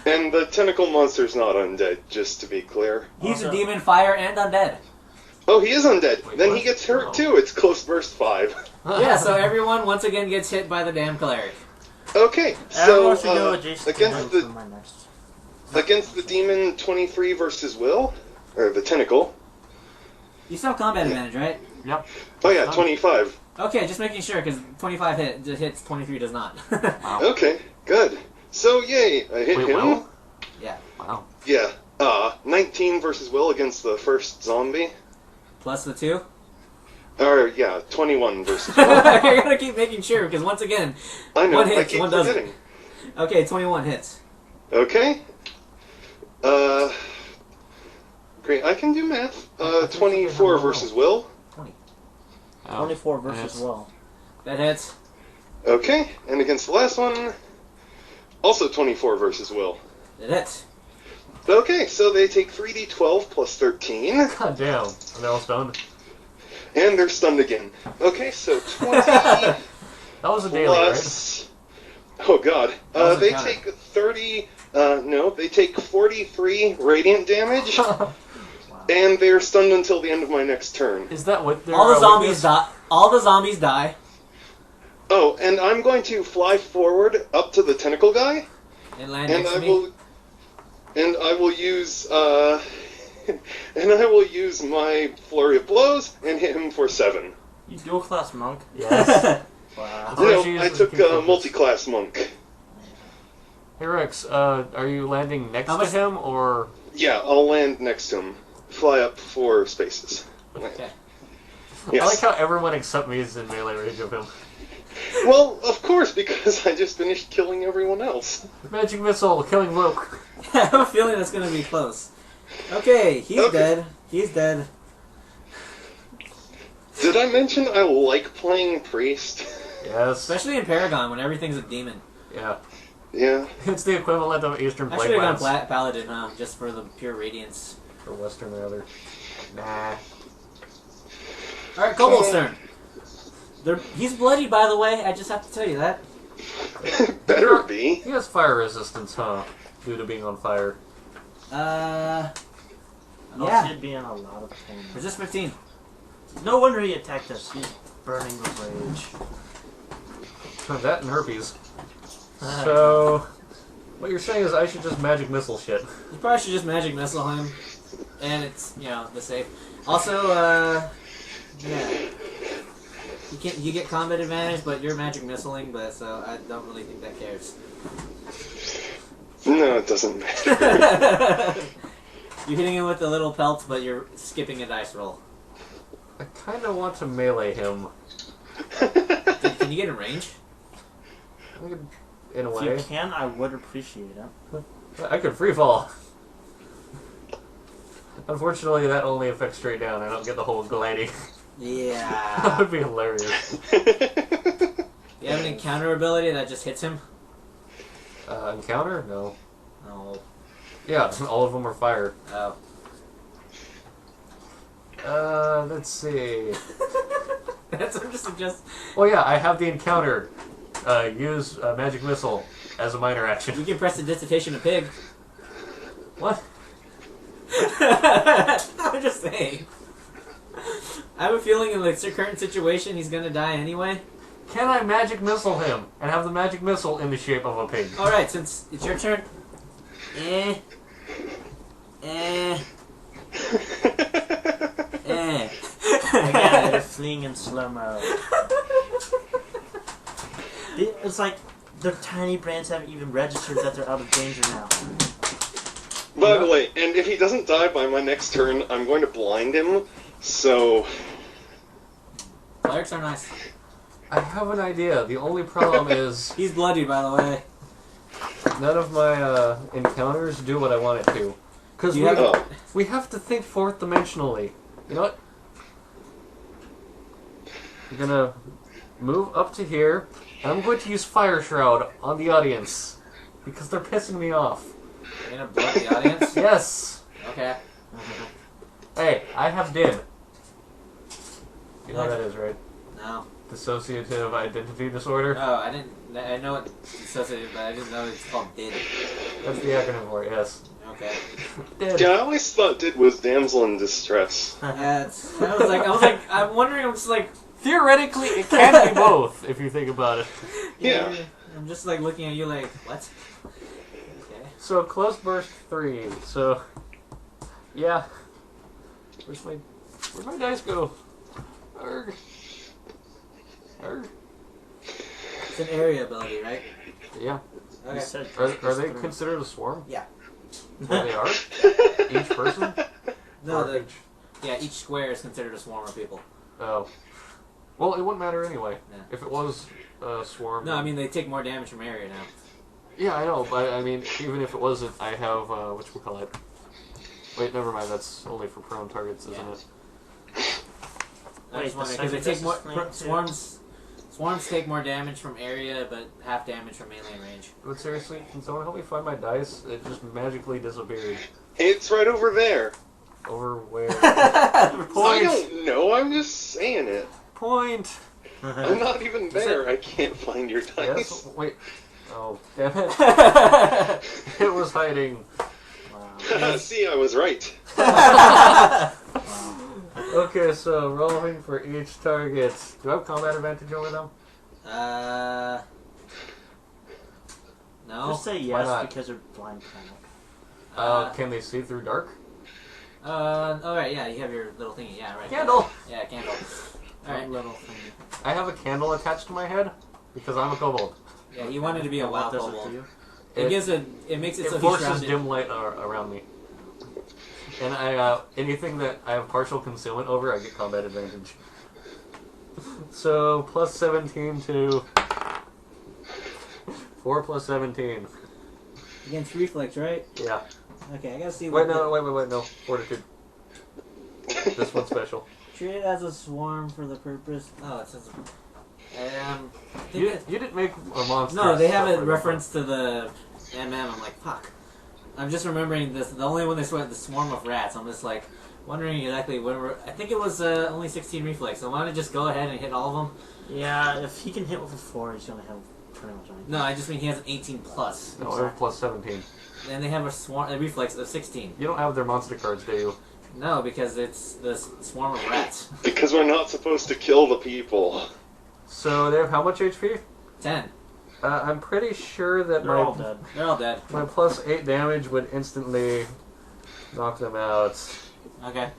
[SPEAKER 4] And the tentacle monster's not undead, just to be clear.
[SPEAKER 1] He's a
[SPEAKER 2] Also-
[SPEAKER 1] demon, fire, and undead.
[SPEAKER 4] Oh, he is undead.
[SPEAKER 3] Wait,
[SPEAKER 4] then
[SPEAKER 3] what?
[SPEAKER 4] he gets hurt
[SPEAKER 3] Oh.
[SPEAKER 4] too. It's close burst 5.
[SPEAKER 1] Yeah, so everyone once again gets hit by the damn cleric.
[SPEAKER 4] Okay,
[SPEAKER 2] Everyone
[SPEAKER 4] so
[SPEAKER 2] should go adjacent to him
[SPEAKER 4] against
[SPEAKER 2] for
[SPEAKER 4] the
[SPEAKER 2] my next.
[SPEAKER 4] against the demon 23 versus Will, or the tentacle.
[SPEAKER 1] You still have combat advantage, right?
[SPEAKER 3] Yep.
[SPEAKER 4] Oh yeah, 25.
[SPEAKER 1] Okay, just making sure, because 25 hits, 23 does not.
[SPEAKER 3] Wow.
[SPEAKER 4] Okay, good. So yay, I hit
[SPEAKER 3] Wait,
[SPEAKER 4] him.
[SPEAKER 3] Will?
[SPEAKER 1] Yeah.
[SPEAKER 3] Wow.
[SPEAKER 4] Yeah. 19 versus Will against the first zombie.
[SPEAKER 1] Plus the 2.
[SPEAKER 4] Or yeah, 21 versus Will.
[SPEAKER 1] I gotta keep making sure, because once again...
[SPEAKER 4] I know.
[SPEAKER 1] One
[SPEAKER 4] I
[SPEAKER 1] hits,
[SPEAKER 4] keep
[SPEAKER 1] one doesn't.
[SPEAKER 4] forgetting.
[SPEAKER 1] Okay, 21 hits.
[SPEAKER 4] Okay. Great. I can do math. 24 versus Will.
[SPEAKER 1] 20.
[SPEAKER 3] Oh,
[SPEAKER 2] 24
[SPEAKER 3] and
[SPEAKER 2] versus
[SPEAKER 3] it's-
[SPEAKER 2] Will.
[SPEAKER 1] That hits.
[SPEAKER 4] Okay, and against the last one, also 24 versus Will.
[SPEAKER 1] That hits.
[SPEAKER 4] Okay, so they take 3d12 plus 13,
[SPEAKER 3] God damn. Are they all stoned?
[SPEAKER 4] and they're stunned again. Okay, so 20
[SPEAKER 3] That was a daily, right?
[SPEAKER 4] plus... Oh god.
[SPEAKER 1] Doesn't
[SPEAKER 4] They
[SPEAKER 1] count.
[SPEAKER 4] take 30... no, they take 43 radiant damage, and they're stunned until the end of my next turn.
[SPEAKER 3] Is that what they're...
[SPEAKER 1] All the zombies
[SPEAKER 3] weakness?
[SPEAKER 1] die. All the zombies die.
[SPEAKER 4] Oh, and I'm going to fly forward up to the tentacle guy,
[SPEAKER 1] And land
[SPEAKER 4] and
[SPEAKER 1] next
[SPEAKER 4] I
[SPEAKER 1] to me.
[SPEAKER 4] will... And I will use, and I will use my flurry of blows and hit him for 7.
[SPEAKER 2] You dual class monk?
[SPEAKER 3] Yes.
[SPEAKER 2] Wow.
[SPEAKER 3] Oh,
[SPEAKER 4] No,
[SPEAKER 3] she
[SPEAKER 4] I
[SPEAKER 3] uses
[SPEAKER 4] took
[SPEAKER 3] the key focus.
[SPEAKER 4] multi-class monk.
[SPEAKER 3] Hey Rex, are you landing next
[SPEAKER 1] How
[SPEAKER 3] to
[SPEAKER 1] much-
[SPEAKER 3] him, or...
[SPEAKER 4] Yeah, I'll land next to him. Fly up 4 spaces.
[SPEAKER 1] Okay.
[SPEAKER 4] Yes.
[SPEAKER 3] I like how everyone except me is in melee range of him.
[SPEAKER 4] Well, of course, because I just finished killing everyone else.
[SPEAKER 3] Magic missile, killing Luke.
[SPEAKER 1] I have a feeling that's gonna be close. Okay, he's dead. He's dead.
[SPEAKER 4] Did I mention I like playing priest?
[SPEAKER 3] Yes.
[SPEAKER 1] Especially in Paragon when everything's a demon.
[SPEAKER 3] Yeah.
[SPEAKER 4] Yeah.
[SPEAKER 3] It's the equivalent of Eastern
[SPEAKER 1] I
[SPEAKER 3] Blade
[SPEAKER 1] should have
[SPEAKER 3] Lance.
[SPEAKER 1] gone Paladin, huh? Just for the pure radiance.
[SPEAKER 3] Or Western, rather. Nah.
[SPEAKER 1] Alright, Kobold's turn. He's bloody, by the way. I just have to tell you that.
[SPEAKER 4] Better be.
[SPEAKER 3] He has fire resistance, huh? Due to being on fire.
[SPEAKER 1] Yeah.
[SPEAKER 2] He'd be in a lot of pain.
[SPEAKER 1] Resist 15.
[SPEAKER 2] No wonder he attacked us. He's burning with rage.
[SPEAKER 3] That and herpes. So, what you're saying is I should just magic missile shit.
[SPEAKER 1] You probably should just magic missile him. And it's, the safe. Also, yeah. You get combat advantage, but you're magic missiling, but so I don't really think that cares.
[SPEAKER 4] No, it doesn't matter.
[SPEAKER 1] You're hitting him with the little pelts, but you're skipping a dice roll.
[SPEAKER 3] I kind of want to melee him.
[SPEAKER 1] Can you get in range?
[SPEAKER 3] I could, in a
[SPEAKER 2] If
[SPEAKER 3] way.
[SPEAKER 2] you can, I would appreciate it.
[SPEAKER 3] I could free fall. Unfortunately, that only affects straight down. I don't get the whole gliding. That
[SPEAKER 1] Yeah.
[SPEAKER 3] would be hilarious.
[SPEAKER 1] You have an encounter ability that just hits him?
[SPEAKER 3] Encounter? No.
[SPEAKER 1] No.
[SPEAKER 3] Yeah, all of them are fire.
[SPEAKER 1] Oh.
[SPEAKER 3] Let's see.
[SPEAKER 1] That's what I'm just suggest.
[SPEAKER 3] Oh yeah, I have the encounter. Use magic missile as a minor action.
[SPEAKER 1] You can press the dissertation of pig.
[SPEAKER 3] What?
[SPEAKER 1] I'm just saying. I have a feeling in the current situation he's gonna die anyway.
[SPEAKER 3] Can I magic missile him and have the magic missile in the shape of a pig?
[SPEAKER 1] Alright, since it's your turn.
[SPEAKER 2] Again, they're fleeing in slow-mo. It's like their tiny brains haven't even registered that they're out of danger now.
[SPEAKER 4] By the way, and if he doesn't die by my next turn, I'm going to blind him, so...
[SPEAKER 1] Clerics are nice.
[SPEAKER 3] I have an idea. The only problem is
[SPEAKER 1] He's bloody, by the way.
[SPEAKER 3] none of my encounters do what I want it to. Because
[SPEAKER 1] You have
[SPEAKER 4] Oh.
[SPEAKER 3] we have to think fourth dimensionally. You know what? I'm gonna move up to here, and I'm going to use Fire Shroud on the audience. Because they're pissing me off.
[SPEAKER 1] You're gonna blow up the audience?
[SPEAKER 3] Yes!
[SPEAKER 1] Okay.
[SPEAKER 3] Hey, I have DID. You know what that is, right?
[SPEAKER 1] No.
[SPEAKER 3] Dissociative Identity Disorder?
[SPEAKER 1] Oh, I didn't. I know it's associated, but I didn't know it's called DID.
[SPEAKER 3] That's the acronym for it, yes.
[SPEAKER 1] Okay.
[SPEAKER 3] DID.
[SPEAKER 4] Yeah, I always thought Did was damsel in distress.
[SPEAKER 1] Yeah, I was like, I'm wondering, I'm just like,
[SPEAKER 3] Theoretically, it can be both, if you think about it.
[SPEAKER 4] Yeah.
[SPEAKER 1] I'm just like looking at you like, what? Okay.
[SPEAKER 3] So, close burst 3. So, yeah. Where'd my dice go? Arrgh. Arrgh.
[SPEAKER 1] It's an area ability, right?
[SPEAKER 3] Yeah.
[SPEAKER 1] Okay.
[SPEAKER 2] You said
[SPEAKER 3] Are they considered a swarm?
[SPEAKER 1] Yeah.
[SPEAKER 3] Well, they are? Each person?
[SPEAKER 1] No,
[SPEAKER 3] Or
[SPEAKER 1] each square is considered a swarm of people.
[SPEAKER 3] Oh. Well, it wouldn't matter anyway.
[SPEAKER 1] Yeah.
[SPEAKER 3] If it was a swarm.
[SPEAKER 1] No, I mean, they take more damage from area now.
[SPEAKER 3] Yeah, I know, but I mean, even if it wasn't, I have, whatchamacallit. Wait, never mind, that's only for prone targets, isn't
[SPEAKER 1] Yeah.
[SPEAKER 3] it?
[SPEAKER 1] I just
[SPEAKER 2] Wait,
[SPEAKER 1] wondering,
[SPEAKER 2] the
[SPEAKER 1] because they take more,
[SPEAKER 2] second distance
[SPEAKER 1] swarms, swarms take more damage from area, but half damage from melee and range.
[SPEAKER 3] But seriously, can someone help me find my dice? It just magically disappeared.
[SPEAKER 4] It's right over there.
[SPEAKER 3] Over where?
[SPEAKER 4] I
[SPEAKER 3] Point!
[SPEAKER 4] don't know, I'm just saying it.
[SPEAKER 3] Point!
[SPEAKER 4] I'm not even there, I can't find your dice.
[SPEAKER 3] Yes? Wait. Oh, damn it. It was hiding.
[SPEAKER 2] Wow.
[SPEAKER 4] See, I was right.
[SPEAKER 2] Wow.
[SPEAKER 3] Okay, so rolling for each target. Do I have combat advantage over them?
[SPEAKER 1] No.
[SPEAKER 2] Just say
[SPEAKER 3] Why
[SPEAKER 2] yes
[SPEAKER 3] not?
[SPEAKER 2] because they're blind panic.
[SPEAKER 3] Can they see through dark?
[SPEAKER 1] Alright, yeah, you have your little thingy, yeah, right.
[SPEAKER 3] Candle!
[SPEAKER 1] Yeah, candle. Alright.
[SPEAKER 2] Little thing.
[SPEAKER 3] I have a candle attached to my head because I'm a kobold.
[SPEAKER 1] Yeah, you wanted to be a
[SPEAKER 2] What
[SPEAKER 1] wild
[SPEAKER 2] does it
[SPEAKER 1] kobold.
[SPEAKER 2] do?
[SPEAKER 1] It makes it
[SPEAKER 3] It
[SPEAKER 1] so he's
[SPEAKER 3] forces
[SPEAKER 1] surrounded.
[SPEAKER 3] dim light around me. And anything that I have partial concealment over, I get combat advantage. So, plus 17 to 4 plus 17.
[SPEAKER 1] Against reflex, right?
[SPEAKER 3] Yeah.
[SPEAKER 1] Okay, I gotta see
[SPEAKER 3] Wait,
[SPEAKER 1] what.
[SPEAKER 3] wait, no. Fortitude. This one's special.
[SPEAKER 1] Treat it as a swarm for the purpose. Oh, it says.
[SPEAKER 3] You didn't make a monster.
[SPEAKER 1] No, they have
[SPEAKER 3] stuff
[SPEAKER 1] a
[SPEAKER 3] for
[SPEAKER 1] reference to the MM. I'm like, fuck. I'm just remembering this. The only one they saw the swarm of rats. I'm just like wondering exactly when we're. I think it was only 16 reflex. So why don't I just go ahead and hit all of them?
[SPEAKER 2] Yeah, if he can hit with a 4, he's gonna have pretty much anything.
[SPEAKER 1] No, I just mean he has an 18 plus.
[SPEAKER 3] No, they're plus 17.
[SPEAKER 1] And they have a reflex of 16.
[SPEAKER 3] You don't have their monster cards, do you?
[SPEAKER 1] No, because it's the swarm of rats.
[SPEAKER 4] Because we're not supposed to kill the people.
[SPEAKER 3] So they have how much HP?
[SPEAKER 1] 10.
[SPEAKER 3] I'm pretty sure that
[SPEAKER 2] They're all dead.
[SPEAKER 1] They're all dead.
[SPEAKER 3] my plus 8 damage would instantly knock them out.
[SPEAKER 1] Okay.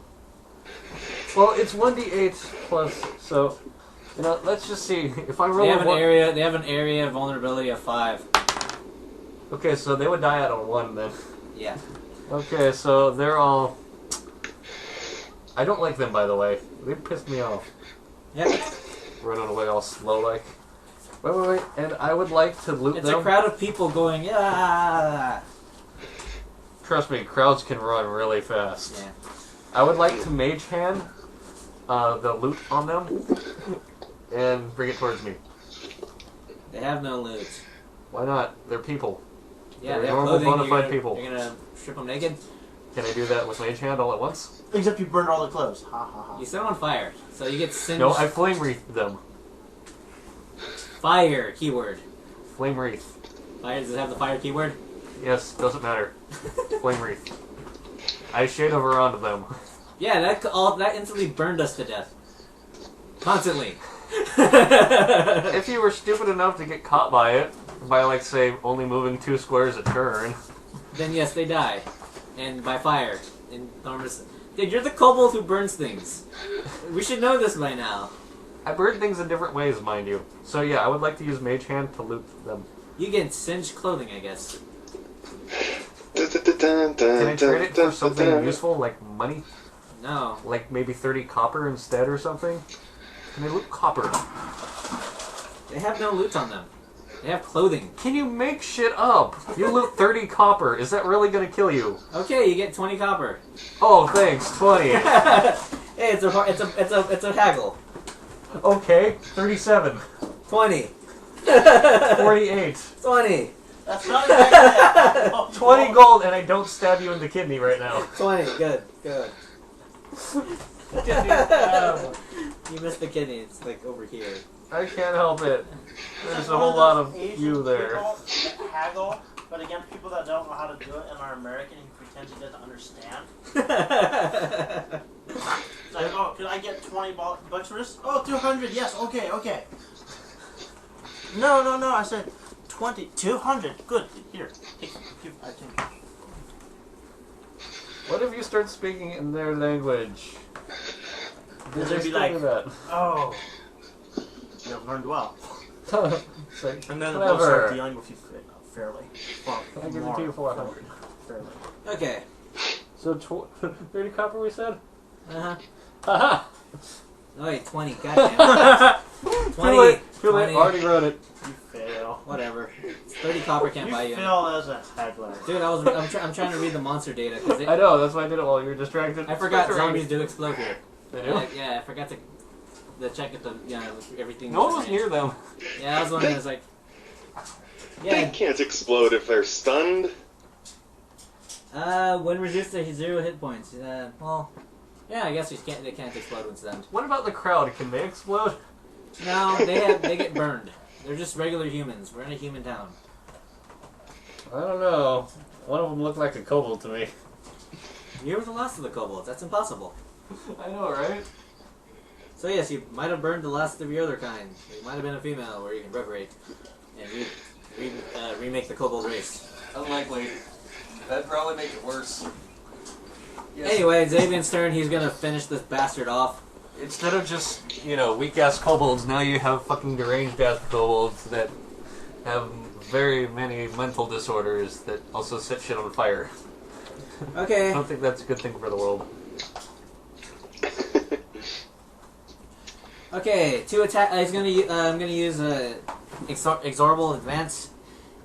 [SPEAKER 3] Well, it's 1d8 plus, so let's just see if I roll.
[SPEAKER 1] They have an area vulnerability of 5.
[SPEAKER 3] Okay, so they would die out on 1 then.
[SPEAKER 1] Yeah.
[SPEAKER 3] Okay, so they're all. I don't like them, by the way. They pissed me off.
[SPEAKER 1] Yep.
[SPEAKER 3] Running away all slow like. Wait. And I would like to loot
[SPEAKER 1] It's
[SPEAKER 3] them.
[SPEAKER 1] a crowd of people going, yeah.
[SPEAKER 3] Trust me, crowds can run really fast.
[SPEAKER 1] Yeah.
[SPEAKER 3] I would like to mage hand the loot on them and bring it towards me.
[SPEAKER 1] They have no loot.
[SPEAKER 3] Why not? They're people.
[SPEAKER 1] Yeah,
[SPEAKER 3] They're
[SPEAKER 1] they have
[SPEAKER 3] normal,
[SPEAKER 1] clothing.
[SPEAKER 3] bona fide people.
[SPEAKER 1] You're gonna strip them naked?
[SPEAKER 3] Can I do that with mage hand all at once?
[SPEAKER 2] Except you burned all the clothes. Ha ha ha.
[SPEAKER 1] You set them on fire, so you get singed.
[SPEAKER 3] No, I flame wreathed them.
[SPEAKER 1] Fire keyword.
[SPEAKER 3] Flame wreath.
[SPEAKER 1] Fire. Does it have the fire keyword?
[SPEAKER 3] Yes, doesn't matter. Flame wreath. I shade over onto them.
[SPEAKER 1] Yeah, that instantly burned us to death. Constantly.
[SPEAKER 3] If you were stupid enough to get caught by it, by like say only moving 2 squares a turn,
[SPEAKER 1] Then yes, they die, and by fire. And dude, you're the kobold who burns things. We should know this by now.
[SPEAKER 3] I burn things in different ways, mind you. So yeah, I would like to use mage hand to loot them.
[SPEAKER 1] You get singed clothing, I guess.
[SPEAKER 3] Can I trade it for something useful, like money?
[SPEAKER 1] No.
[SPEAKER 3] Like maybe 30 copper instead or something? Can I loot copper?
[SPEAKER 1] They have no loot on them. They have clothing.
[SPEAKER 3] Can you make shit up? You loot 30 copper. Is that really gonna kill you?
[SPEAKER 1] Okay, you get 20 copper.
[SPEAKER 3] Oh, thanks. 20.
[SPEAKER 1] Hey, it's a haggle.
[SPEAKER 3] Okay. 37.
[SPEAKER 1] 20.
[SPEAKER 3] 48.
[SPEAKER 1] 20.
[SPEAKER 2] That's not exactly that.
[SPEAKER 3] 20 gold, and I don't stab you in the kidney right now.
[SPEAKER 1] 20. Good. You missed the kidney. It's like over here.
[SPEAKER 3] I can't help it. There's a whole lot of you there.
[SPEAKER 2] People that haggle, but against people that don't know how to do it and are American and pretend he doesn't understand. It's like, oh, could I get 20 bucks for this? Oh, 200. Yes. Okay. No. I said 20. 200. Good. Here. I think.
[SPEAKER 3] What if you start speaking in their language?
[SPEAKER 2] They'd be like, oh, you have learned well.
[SPEAKER 3] It's like,
[SPEAKER 2] And then
[SPEAKER 3] whatever.
[SPEAKER 2] they'll start dealing with you fairly. Well,
[SPEAKER 3] I'll give it to you for 100.
[SPEAKER 2] Fairly.
[SPEAKER 1] Okay.
[SPEAKER 3] So 30 copper we said?
[SPEAKER 1] Uh-huh.
[SPEAKER 3] Haha!
[SPEAKER 1] Oh, wait, 20. Goddamn. 20.
[SPEAKER 3] Too late.
[SPEAKER 1] 20.
[SPEAKER 3] Already wrote it.
[SPEAKER 2] You fail.
[SPEAKER 1] Whatever. 30 copper can't buy you.
[SPEAKER 2] You fail as a haggler.
[SPEAKER 1] Dude, I'm trying to read the monster data because
[SPEAKER 3] I know, that's why I did it while you were distracted.
[SPEAKER 1] I forgot
[SPEAKER 3] Spectre
[SPEAKER 1] zombies
[SPEAKER 3] Amy.
[SPEAKER 1] do explode here.
[SPEAKER 3] They do?
[SPEAKER 1] Yeah, I forgot to check if everything.
[SPEAKER 3] No one was near them.
[SPEAKER 1] Yeah, I was wondering. I was like,
[SPEAKER 4] They
[SPEAKER 1] yeah.
[SPEAKER 4] can't explode if they're stunned.
[SPEAKER 1] When reduced to 0 hit points. Well, yeah, I guess they can't explode when stunned.
[SPEAKER 3] What about the crowd? Can they explode?
[SPEAKER 1] No, they get burned. They're just regular humans. We're in a human town.
[SPEAKER 3] I don't know. One of them looked like a kobold to me.
[SPEAKER 1] You were the last of the kobolds. That's impossible.
[SPEAKER 3] I know, right?
[SPEAKER 1] So yes, you might have burned the last of your other kind. You might have been a female where you can reverate and remake the kobold race.
[SPEAKER 3] Unlikely. That'd probably make it worse. Yes.
[SPEAKER 1] Anyway, Xavian's turn. He's gonna finish this bastard off.
[SPEAKER 3] Instead of just, weak-ass kobolds, now you have fucking deranged-ass kobolds that have very many mental disorders that also set shit on fire. I
[SPEAKER 1] Okay.
[SPEAKER 3] don't think that's a good thing for the world.
[SPEAKER 1] Okay. 2 attack. I'm gonna use Exorbital Advance,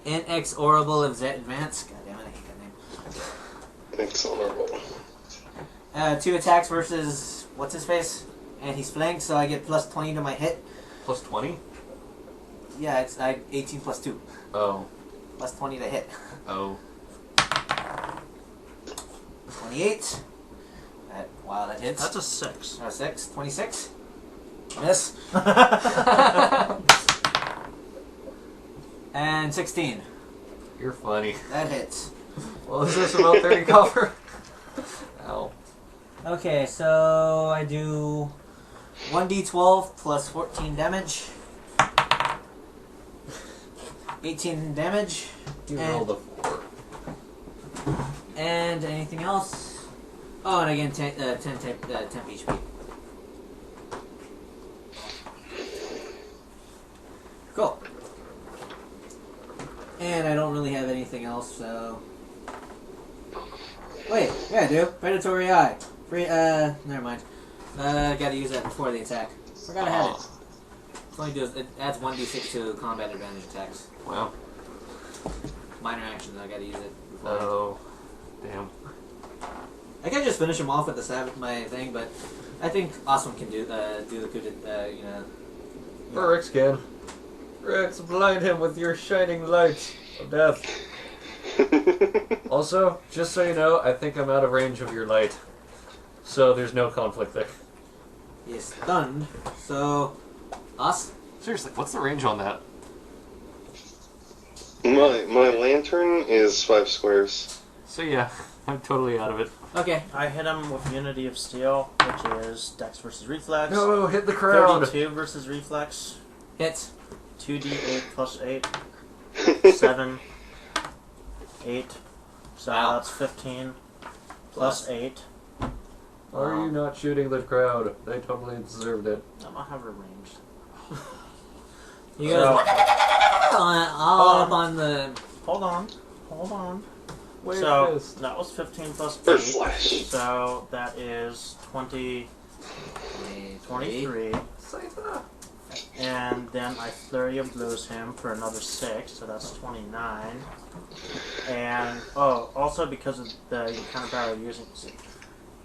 [SPEAKER 1] Inexorable Advance. God damn it, I hate that name.
[SPEAKER 4] Inexorable.
[SPEAKER 1] 2 attacks versus what's his face, and he's flanked, so I get plus 20 to my hit.
[SPEAKER 3] Plus 20?
[SPEAKER 1] Yeah, it's 18 plus 2.
[SPEAKER 3] Oh.
[SPEAKER 1] Plus 20 to hit.
[SPEAKER 3] Oh.
[SPEAKER 1] 28. Wow, that hits.
[SPEAKER 2] That's a 6.
[SPEAKER 1] 6. 26. Miss. And 16.
[SPEAKER 3] You're funny.
[SPEAKER 1] That hits.
[SPEAKER 3] Well, is this about 30 copper? Ow.
[SPEAKER 1] Okay, so I do 1d12 plus 14 damage. 18 damage.
[SPEAKER 3] You
[SPEAKER 1] And-
[SPEAKER 3] rolled a 4.
[SPEAKER 1] And anything else? Oh, and again, 10 HP. Cool. And I don't really have anything else, so... Wait, yeah, I do. Predatory Eye. Never mind. Gotta use that before the attack. Forgot I had it. It's only does, it adds 1d6 to combat advantage attacks.
[SPEAKER 3] Wow.
[SPEAKER 1] Minor action, I gotta use it before.
[SPEAKER 3] Oh. Damn.
[SPEAKER 1] I can just finish him off with the my thing, but I think Awesome can do the good, you know.
[SPEAKER 3] Or Rex can. Rex, blind him with your shining light of death. Also, just so you know, I think I'm out of range of your light. So there's no conflict there.
[SPEAKER 1] He's stunned. So, us?
[SPEAKER 3] Seriously, what's the range on that?
[SPEAKER 4] My lantern is 5 squares.
[SPEAKER 3] So yeah, I'm totally out of it.
[SPEAKER 1] Okay.
[SPEAKER 2] I hit him with Unity of Steel, which is Dex versus Reflex.
[SPEAKER 3] No, hit the crowd!
[SPEAKER 2] 32 versus Reflex.
[SPEAKER 1] Hits.
[SPEAKER 2] 2d8 plus 8. 7. 8. So
[SPEAKER 1] Wow.
[SPEAKER 2] that's 15. Plus 8.
[SPEAKER 3] Why are you not shooting the crowd? They totally deserved it.
[SPEAKER 2] I don't have a range.
[SPEAKER 1] You guys all up on the...
[SPEAKER 2] Hold on. Hold on.
[SPEAKER 3] Wait,
[SPEAKER 2] So,
[SPEAKER 3] fist.
[SPEAKER 2] that was 15 plus
[SPEAKER 4] Or
[SPEAKER 2] 8.
[SPEAKER 4] flash.
[SPEAKER 2] So, that is 23.
[SPEAKER 3] Scyther.
[SPEAKER 2] And then I Flurry of Blows him for another 6, so that's 29. And, also because of the encounter power using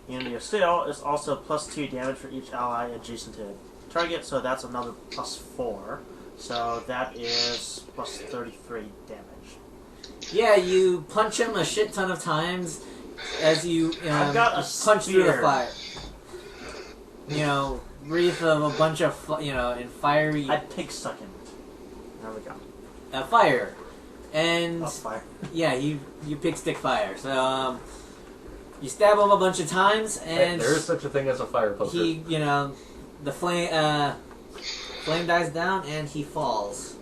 [SPEAKER 2] Unity of Steel, it's also plus 2 damage for each ally adjacent to target, so that's another plus 4. So that is plus 33 damage.
[SPEAKER 1] Yeah, you punch him a shit ton of times as you
[SPEAKER 2] I've got a
[SPEAKER 1] punch through the
[SPEAKER 2] spear.
[SPEAKER 1] fire. You know, wreath of a bunch of, in fiery...
[SPEAKER 2] I'd pig suck him. There we go.
[SPEAKER 1] fire. And...
[SPEAKER 2] Oh, fire.
[SPEAKER 1] yeah, you pick stick fire. So, you stab him a bunch of times, and...
[SPEAKER 3] There is such a thing as a fire poker.
[SPEAKER 1] he, the flame dies down, and he falls.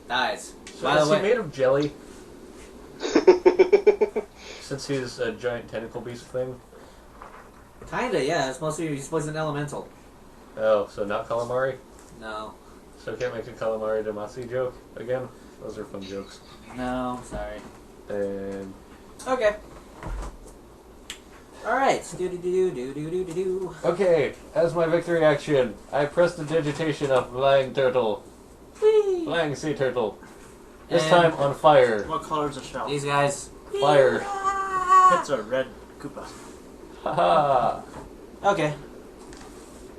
[SPEAKER 1] Dies.
[SPEAKER 3] So
[SPEAKER 1] By the
[SPEAKER 3] is
[SPEAKER 1] way...
[SPEAKER 3] he made of jelly? Since he's a giant tentacle beast thing?
[SPEAKER 1] Kinda, yeah. It's mostly he's supposed to be an elemental.
[SPEAKER 3] Oh, so not calamari?
[SPEAKER 1] No.
[SPEAKER 3] So can't make a calamari Damacy joke again? Those are fun jokes.
[SPEAKER 1] No, I'm sorry.
[SPEAKER 3] And
[SPEAKER 1] Okay. Alright. Do-do-do-do-do-do-do-do.
[SPEAKER 3] okay, as my victory action, I press the digitation of Flying Turtle.
[SPEAKER 1] Whee!
[SPEAKER 3] Flying Sea Turtle. This
[SPEAKER 1] And
[SPEAKER 3] time on fire.
[SPEAKER 2] What color is the shell?
[SPEAKER 1] These guys.
[SPEAKER 3] Fire.
[SPEAKER 2] It's a red Koopa.
[SPEAKER 3] Haha.
[SPEAKER 1] Okay.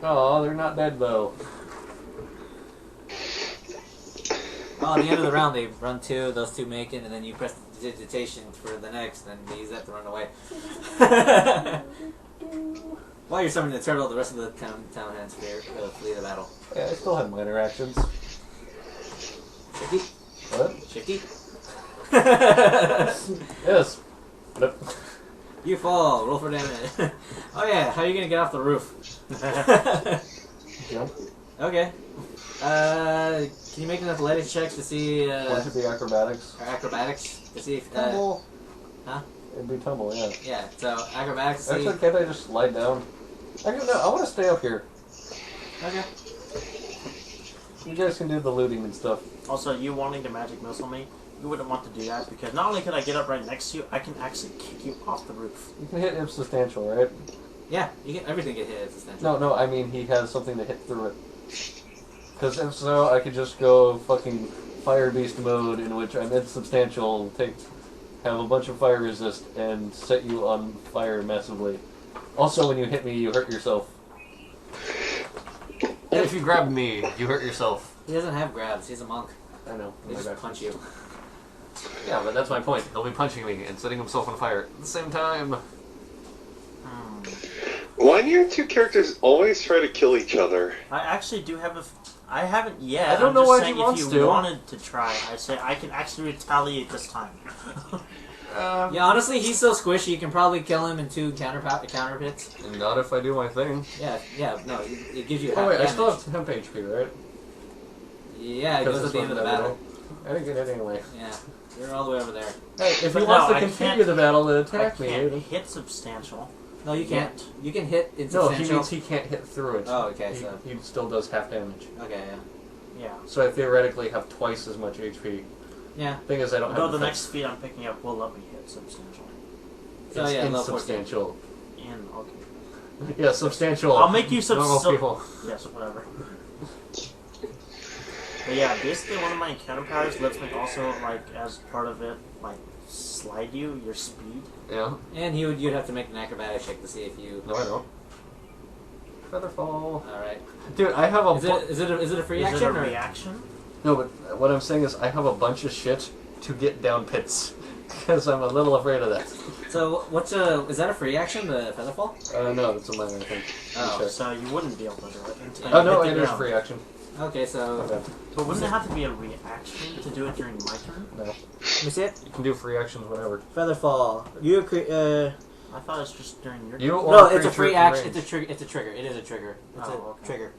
[SPEAKER 3] Oh, they're not dead though.
[SPEAKER 1] Well, at the end of the round, they run two, those two make it, and then you press the digitation for the next, and they use that to run away. While you're summoning the turtle, the rest of the town hands flee the battle.
[SPEAKER 3] Yeah, I still have minor actions.
[SPEAKER 1] Shifty?
[SPEAKER 3] What?
[SPEAKER 1] Shifty?
[SPEAKER 3] Yes. But
[SPEAKER 1] You fall. Roll for damage. Oh yeah, how are you gonna get off the roof?
[SPEAKER 3] jump.
[SPEAKER 1] Okay. Can you make an athletics check to see
[SPEAKER 3] One should be acrobatics.
[SPEAKER 1] or acrobatics to see if
[SPEAKER 3] Tumble.
[SPEAKER 1] huh?
[SPEAKER 3] It'd be tumble, yeah.
[SPEAKER 1] Yeah. So acrobatics. To see.
[SPEAKER 3] Actually, can't I just slide down? Actually, no, I want to stay up here.
[SPEAKER 1] Okay.
[SPEAKER 3] You guys can do the looting and stuff.
[SPEAKER 2] Also, you wanting to magic missile me, you wouldn't want to do that because not only can I get up right next to you, I can actually kick you off the roof.
[SPEAKER 3] You can hit substantial, right?
[SPEAKER 1] Yeah. You get everything get hit at this
[SPEAKER 3] No, I mean he has something to hit through it. Because if so, I could just go fucking Fire Beast mode in which I'm insubstantial, have a bunch of fire resist, and set you on fire massively. Also, when you hit me, you hurt yourself. And if you grab me, you hurt yourself.
[SPEAKER 1] He doesn't have grabs. He's a monk.
[SPEAKER 3] I know.
[SPEAKER 1] He just punch you.
[SPEAKER 3] Yeah, but that's my point. He'll be punching me and setting himself on fire at the same time.
[SPEAKER 4] Why do your two characters always try to kill each other?
[SPEAKER 2] I actually do have a. I haven't yet.
[SPEAKER 3] I don't
[SPEAKER 2] I'm
[SPEAKER 3] know
[SPEAKER 2] just
[SPEAKER 3] why
[SPEAKER 2] saying
[SPEAKER 3] he wants
[SPEAKER 2] if you
[SPEAKER 3] to.
[SPEAKER 2] wanted to try, I say I can actually retaliate this time.
[SPEAKER 1] Yeah, honestly, he's so squishy. You can probably kill him in 2 counter hits.
[SPEAKER 3] Not if I do my thing.
[SPEAKER 1] Yeah. No, it gives you.
[SPEAKER 3] Oh wait, I
[SPEAKER 1] half
[SPEAKER 3] still
[SPEAKER 1] damage.
[SPEAKER 3] have temp HP, right?
[SPEAKER 1] Yeah, it goes at the end of the battle.
[SPEAKER 3] I didn't get it anyway.
[SPEAKER 1] Yeah, you're all the way over there.
[SPEAKER 3] Hey, if
[SPEAKER 2] But
[SPEAKER 3] he wants
[SPEAKER 2] no,
[SPEAKER 3] to
[SPEAKER 2] I
[SPEAKER 3] continue
[SPEAKER 2] can't-
[SPEAKER 3] the battle and
[SPEAKER 2] I
[SPEAKER 3] attack me,
[SPEAKER 2] can't hit substantial.
[SPEAKER 1] No, you can't.
[SPEAKER 2] Yet.
[SPEAKER 1] You can hit
[SPEAKER 3] no, he
[SPEAKER 1] insubstantial.
[SPEAKER 3] means he can't hit through it.
[SPEAKER 1] Oh, okay, so
[SPEAKER 3] He still does half damage.
[SPEAKER 1] okay,
[SPEAKER 2] Yeah.
[SPEAKER 3] So I theoretically have twice as much HP.
[SPEAKER 1] yeah.
[SPEAKER 3] Thing is, I don't
[SPEAKER 2] Although
[SPEAKER 3] have
[SPEAKER 2] the
[SPEAKER 3] defense.
[SPEAKER 2] next speed I'm picking up will let me hit substantial.
[SPEAKER 1] So
[SPEAKER 3] It's
[SPEAKER 1] yeah, level 14.
[SPEAKER 3] insubstantial.
[SPEAKER 2] Okay.
[SPEAKER 3] Yeah, substantial.
[SPEAKER 2] I'll make you
[SPEAKER 3] normal people.
[SPEAKER 2] Yes, whatever. But yeah, basically one of my encounter powers lets me also, like, as part of it, like, slide you, your speed.
[SPEAKER 3] Yeah.
[SPEAKER 1] And you'd have to make an acrobatics check to see if you.
[SPEAKER 3] No, I don't. Featherfall.
[SPEAKER 1] All right.
[SPEAKER 3] Dude, I have a.
[SPEAKER 1] Is it a free
[SPEAKER 2] Is
[SPEAKER 1] action
[SPEAKER 2] it a
[SPEAKER 1] or?
[SPEAKER 2] reaction?
[SPEAKER 3] No, but what I'm saying is I have a bunch of shit to get down pits. Because I'm a little afraid of that.
[SPEAKER 1] So is that a free action, the featherfall?
[SPEAKER 3] No, that's a minor, I think.
[SPEAKER 1] Oh.
[SPEAKER 3] Check.
[SPEAKER 2] So you wouldn't be able to do it until
[SPEAKER 3] Oh
[SPEAKER 2] you
[SPEAKER 3] no,
[SPEAKER 2] hit
[SPEAKER 3] it
[SPEAKER 2] the
[SPEAKER 3] is
[SPEAKER 2] ground.
[SPEAKER 3] free action.
[SPEAKER 1] Okay, so
[SPEAKER 3] Okay.
[SPEAKER 2] But wouldn't it have to be a reaction to do it during my turn?
[SPEAKER 3] No.
[SPEAKER 1] let me see it.
[SPEAKER 3] You can do free actions whenever.
[SPEAKER 1] Featherfall.
[SPEAKER 2] I thought it was just during your
[SPEAKER 3] You
[SPEAKER 2] turn.
[SPEAKER 3] or
[SPEAKER 1] No, it's a
[SPEAKER 3] creature
[SPEAKER 1] free
[SPEAKER 3] in
[SPEAKER 1] action.
[SPEAKER 3] range.
[SPEAKER 1] It's a trigger. It is a trigger. It's
[SPEAKER 2] Oh,
[SPEAKER 1] a
[SPEAKER 2] okay.
[SPEAKER 1] trigger.